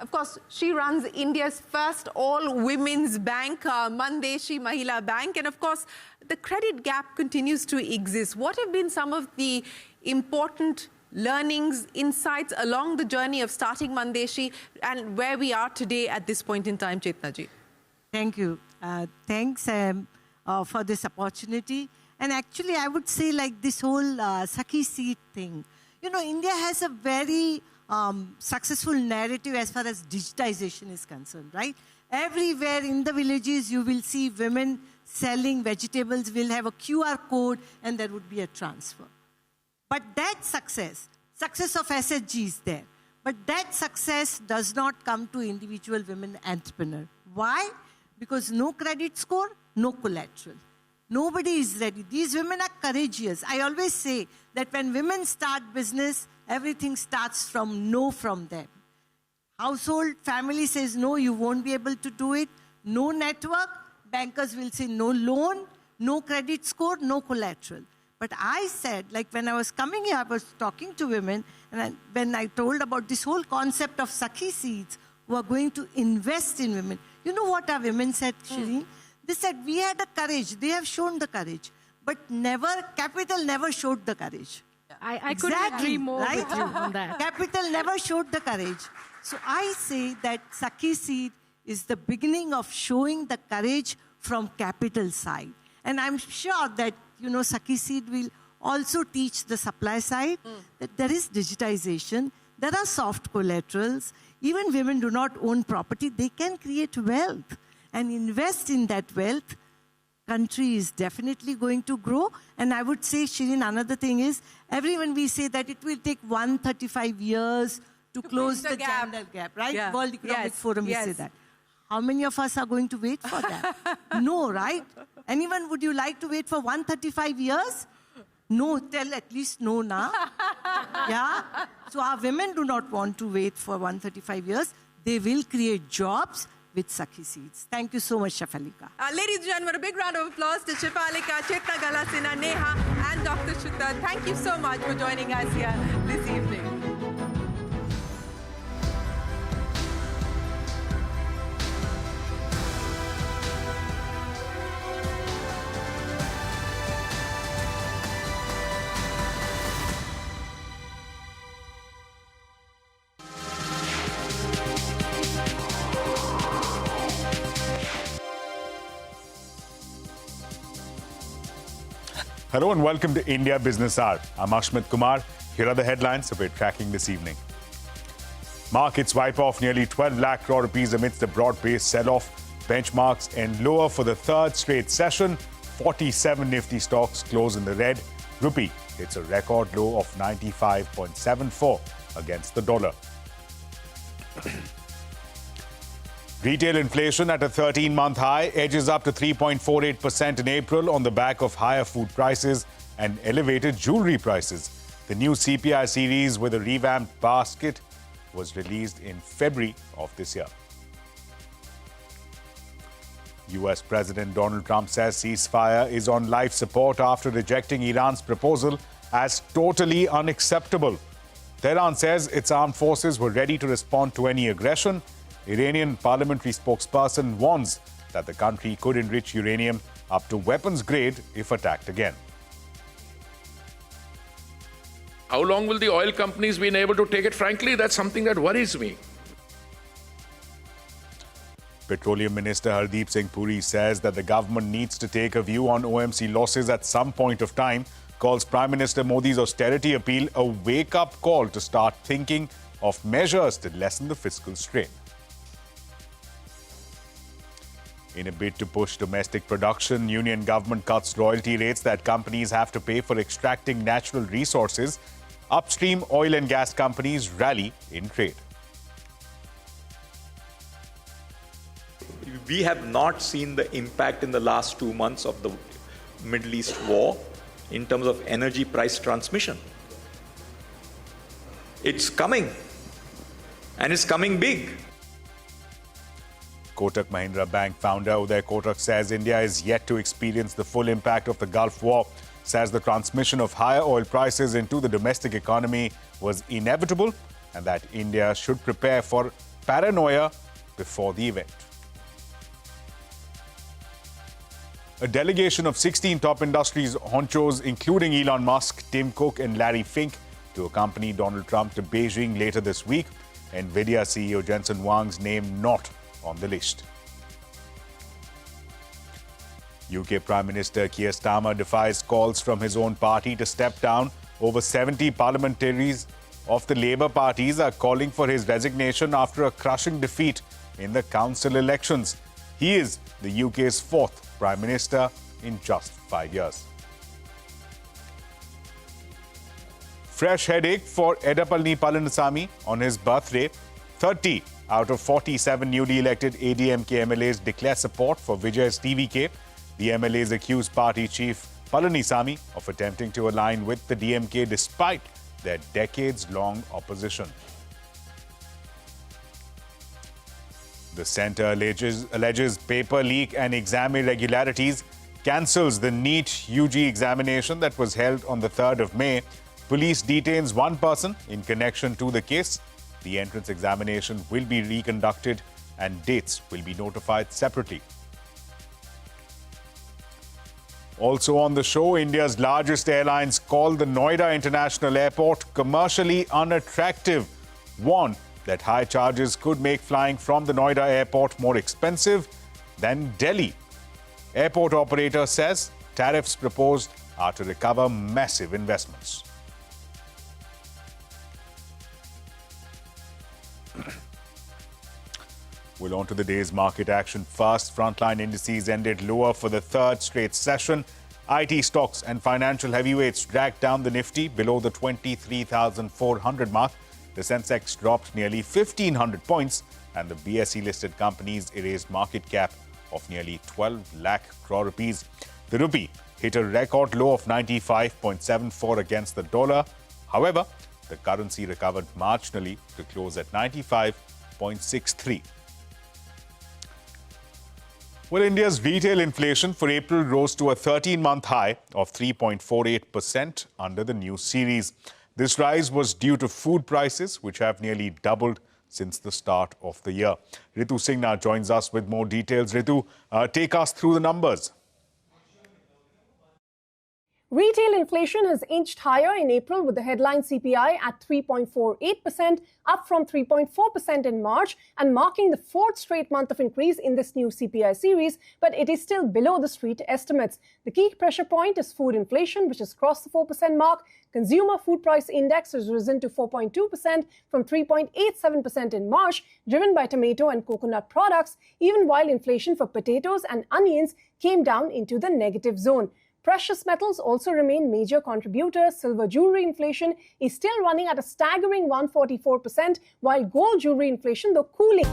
Speaker 12: of course, she runs India's first all-women's bank, Mandeshi Mahila Bank. And of course, the credit gap continues to exist. What have been some of the important learnings, insights along the journey of starting Mandeshi and where we are today at this point in time, Chetna ji?
Speaker 5: Thank you. Thanks for this opportunity. And actually, I would say like this whole Sakhi seat thing. India has a very successful narrative as far as digitization is concerned, right? Everywhere in the villages, you will see women selling vegetables, will have a QR code, and there would be a transfer. But that success of SHG is there. But that success does not come to individual women entrepreneurs. Why? Because no credit score, no collateral. Nobody is ready. These women are courageous. I always say that when women start business, everything starts from no from them. Household, family says, no, you won't be able to do it. No network, bankers will say no loan, no credit score, no collateral. But I said, like when I was coming here, I was talking to women, and when I told about this whole concept of Sakhi seeds, who are going to invest in women. You know what our women said, Shireen? They said, we had the courage. They have shown the courage. But capital never showed the courage.
Speaker 16: I couldn't agree more with you on that.
Speaker 5: Capital never showed the courage. So I say that Sakhi seed is the beginning of showing the courage from capital side. And I'm sure that, Sakhi seed will also teach the supply side that there is digitization, there are soft collaterals. Even women do not own property, they can create wealth and invest in that wealth. Country is definitely going to grow. And I would say, Shireen, another thing is, everyone we say that it will take 135 years to close the gender gap, right?
Speaker 12: Yeah.
Speaker 5: World Economic Forum, we say that. How many of us are going to wait for that? No, right? Anyone, would you like to wait for 135 years? No, tell at least no now. Yeah? So our women do not want to wait for 135 years. They will create jobs with Sakhi seeds. Thank you so much, Shafalika.
Speaker 12: Ladies and gentlemen, a big round of applause to Shafalika, Chetna Galasina, Neha, and Dr. Shutta. Thank you so much for joining us here this evening.
Speaker 6: Hello and welcome to India Business Hour. I'm Ashmit Kumar. Here are the headlines that we're tracking this evening. Markets wipe off nearly 12 lakh crore rupees amidst the broad-based sell-off. Benchmarks end lower for the third straight session. 47 Nifty stocks close in the red. Rupee hits a record low of 95.74 against the dollar. Retail inflation at a 13-month high edges up to 3.48% in April on the back of higher food prices and elevated jewelry prices. The new CPI series with a revamped basket was released in February of this year. US President Donald Trump says ceasefire is on life support after rejecting Iran's proposal as totally unacceptable. Tehran says its armed forces were ready to respond to any aggression. Iranian parliamentary spokesperson warns that the country could enrich uranium up to weapons grade if attacked again.
Speaker 7: How long will the oil companies be able to take it? Frankly, that's something that worries me.
Speaker 6: Petroleum Minister Hardeep Singh Puri says that the government needs to take a view on OMC losses at some point of time, calls Prime Minister Modi's austerity appeal a wake-up call to start thinking of measures to lessen the fiscal strain. In a bid to push domestic production, Union government cuts royalty rates that companies have to pay for extracting natural resources. Upstream oil and gas companies rally in trade.
Speaker 20: We have not seen the impact in the last 2 months of the Middle East war in terms of energy price transmission. It's coming, and it's coming big.
Speaker 6: Kotak Mahindra Bank founder Uday Kotak says India is yet to experience the full impact of the Gulf War. Says the transmission of higher oil prices into the domestic economy was inevitable and that India should prepare for paranoia before the event. A delegation of 16 top industries honchos, including Elon Musk, Tim Cook and Larry Fink, to accompany Donald Trump to Beijing later this week. NVIDIA CEO Jensen Huang's name not on the list. UK Prime Minister Keir Starmer defies calls from his own party to step down. Over 70 parliamentaries of the Labour parties are calling for his resignation after a crushing defeat in the council elections. He is the UK's fourth Prime Minister in just 5 years. Fresh headache for Edappalani Palanisamy on his birthday. 30 out of 47 newly elected ADMK MLAs declare support for Vijay's TVK. The MLAs accuse party chief Palanisamy of attempting to align with the DMK despite their decades-long opposition. The centre alleges paper leak and exam irregularities, cancels the NEET UG examination that was held on the 3rd of May. Police detains one person in connection to the case. The entrance examination will be reconducted and dates will be notified separately. Also on the show, India's largest airlines call the Noida International Airport commercially unattractive, warn that high charges could make flying from the Noida airport more expensive than Delhi. Airport operator says tariffs proposed are to recover massive investments. Well, on to the day's market action. First, frontline indices ended lower for the third straight session. IT stocks and financial heavyweights dragged down the Nifty below the 23,400 mark. The Sensex dropped nearly 1,500 points and the BSE-listed companies erased market cap of nearly 12 lakh crore rupees. The rupee hit a record low of 95.74 against the dollar. However, the currency recovered marginally to close at 95.63. Well, India's retail inflation for April rose to a 13-month high of 3.48% under the new series. This rise was due to food prices, which have nearly doubled since the start of the year. Ritu Singh now joins us with more details. Ritu, take us through the numbers.
Speaker 3: Retail inflation has inched higher in April with the headline CPI at 3.48%, up from 3.4% in March and marking the fourth straight month of increase in this new CPI series, but it is still below the street estimates. The key pressure point is food inflation, which has crossed the 4% mark. Consumer food price index has risen to 4.2% from 3.87% in March, driven by tomato and coconut products, even while inflation for potatoes and onions came down into the negative zone. Precious metals also remain major contributors. Silver jewelry inflation is still running at a staggering 144%, while gold jewelry inflation, though cooling.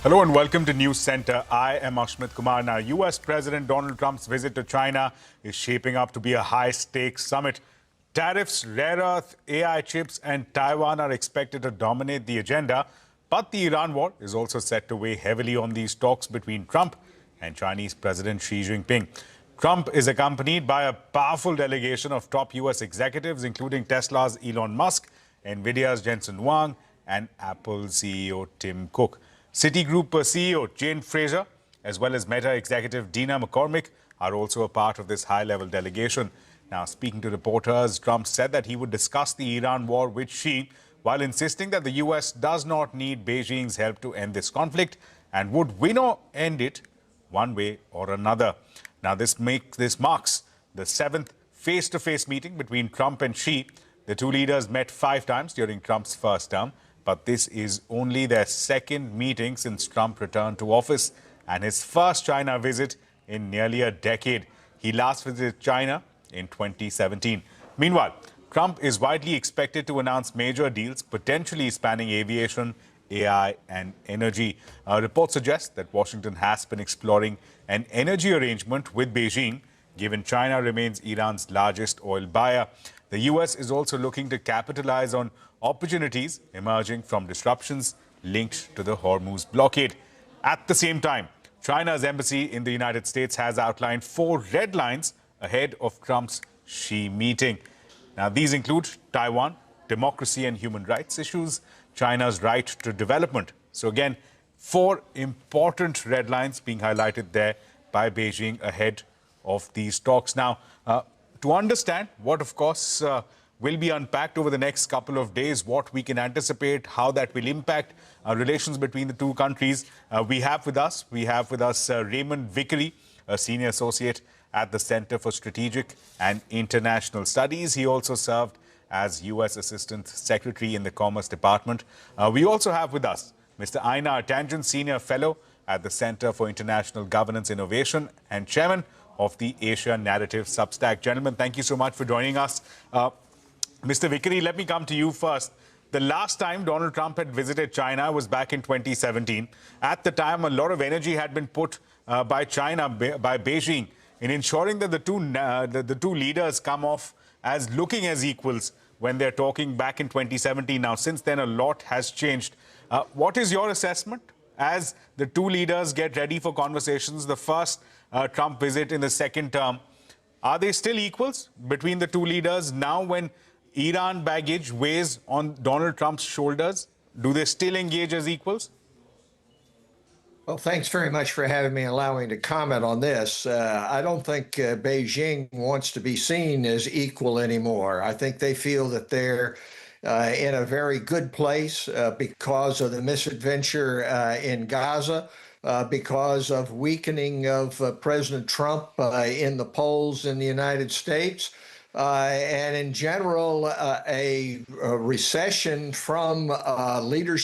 Speaker 6: Hello and welcome to News Center. I am Ashmit Kumar. Now, U.S. President Donald Trump's visit to China is shaping up to be a high-stakes summit. Tariffs, rare earth, AI chips and Taiwan are expected to dominate the agenda. But the Iran war is also set to weigh heavily on these talks between Trump and Chinese President Xi Jinping. Trump is accompanied by a powerful delegation of top U.S. executives, including Tesla's Elon Musk, NVIDIA's Jensen Huang, and Apple CEO Tim Cook. Citigroup CEO Jane Fraser, as well as Meta executive Dina McCormick, are also a part of this high-level delegation. Now, speaking to reporters, Trump said that he would discuss the Iran war with Xi, while insisting that the U.S. does not need Beijing's help to end this conflict and would win or end it one way or another. Now, this marks the 7th face-to-face meeting between Trump and Xi. The two leaders met 5 times during Trump's first term, but this is only their second meeting since Trump returned to office and his first China visit in nearly a decade. He last visited China in 2017. Meanwhile, Trump is widely expected to announce major deals, potentially spanning aviation, AI and energy. Reports suggest that Washington has been exploring an energy arrangement with Beijing, given China remains Iran's largest oil buyer. The U.S. is also looking to capitalize on opportunities emerging from disruptions linked to the Hormuz blockade. At the same time, China's embassy in the United States has outlined 4 red lines ahead of Trump's Xi meeting. Now, these include Taiwan, democracy and human rights issues, China's right to development. So again, 4 important red lines being highlighted there by Beijing ahead of these talks. Now, to understand what, of course, will be unpacked over the next couple of days, what we can anticipate, how that will impact relations between the two countries, we have with us Raymond Vickery, a senior associate at the Center for Strategic and International Studies. He also served as U.S. Assistant Secretary in the Commerce Department. We also have with us Mr. Einar Tangen, Senior Fellow at the Center for International Governance Innovation and Chairman of the Asia Narrative Substack. Gentlemen, thank you so much for joining us. Mr. Vickery, let me come to you first. The last time Donald Trump had visited China was back in 2017. At the time, a lot of energy had been put by China, by Beijing, in ensuring that the two leaders come off as looking as equals when they're talking back in 2017. Now, since then, a lot has changed. What is your assessment as the two leaders get ready for conversations? The first Trump visit in the second term. Are they still equals between the two leaders now when Iran baggage weighs on Donald Trump's shoulders? Do they still engage as equals?
Speaker 8: Well, thanks very much for having me and allowing me to comment on this. I don't think Beijing wants to be seen as equal anymore. I think they feel that they're in a very good place because of the misadventure in Gaza, because of weakening of President Trump in the polls in the United States, and in general, a recession from leadership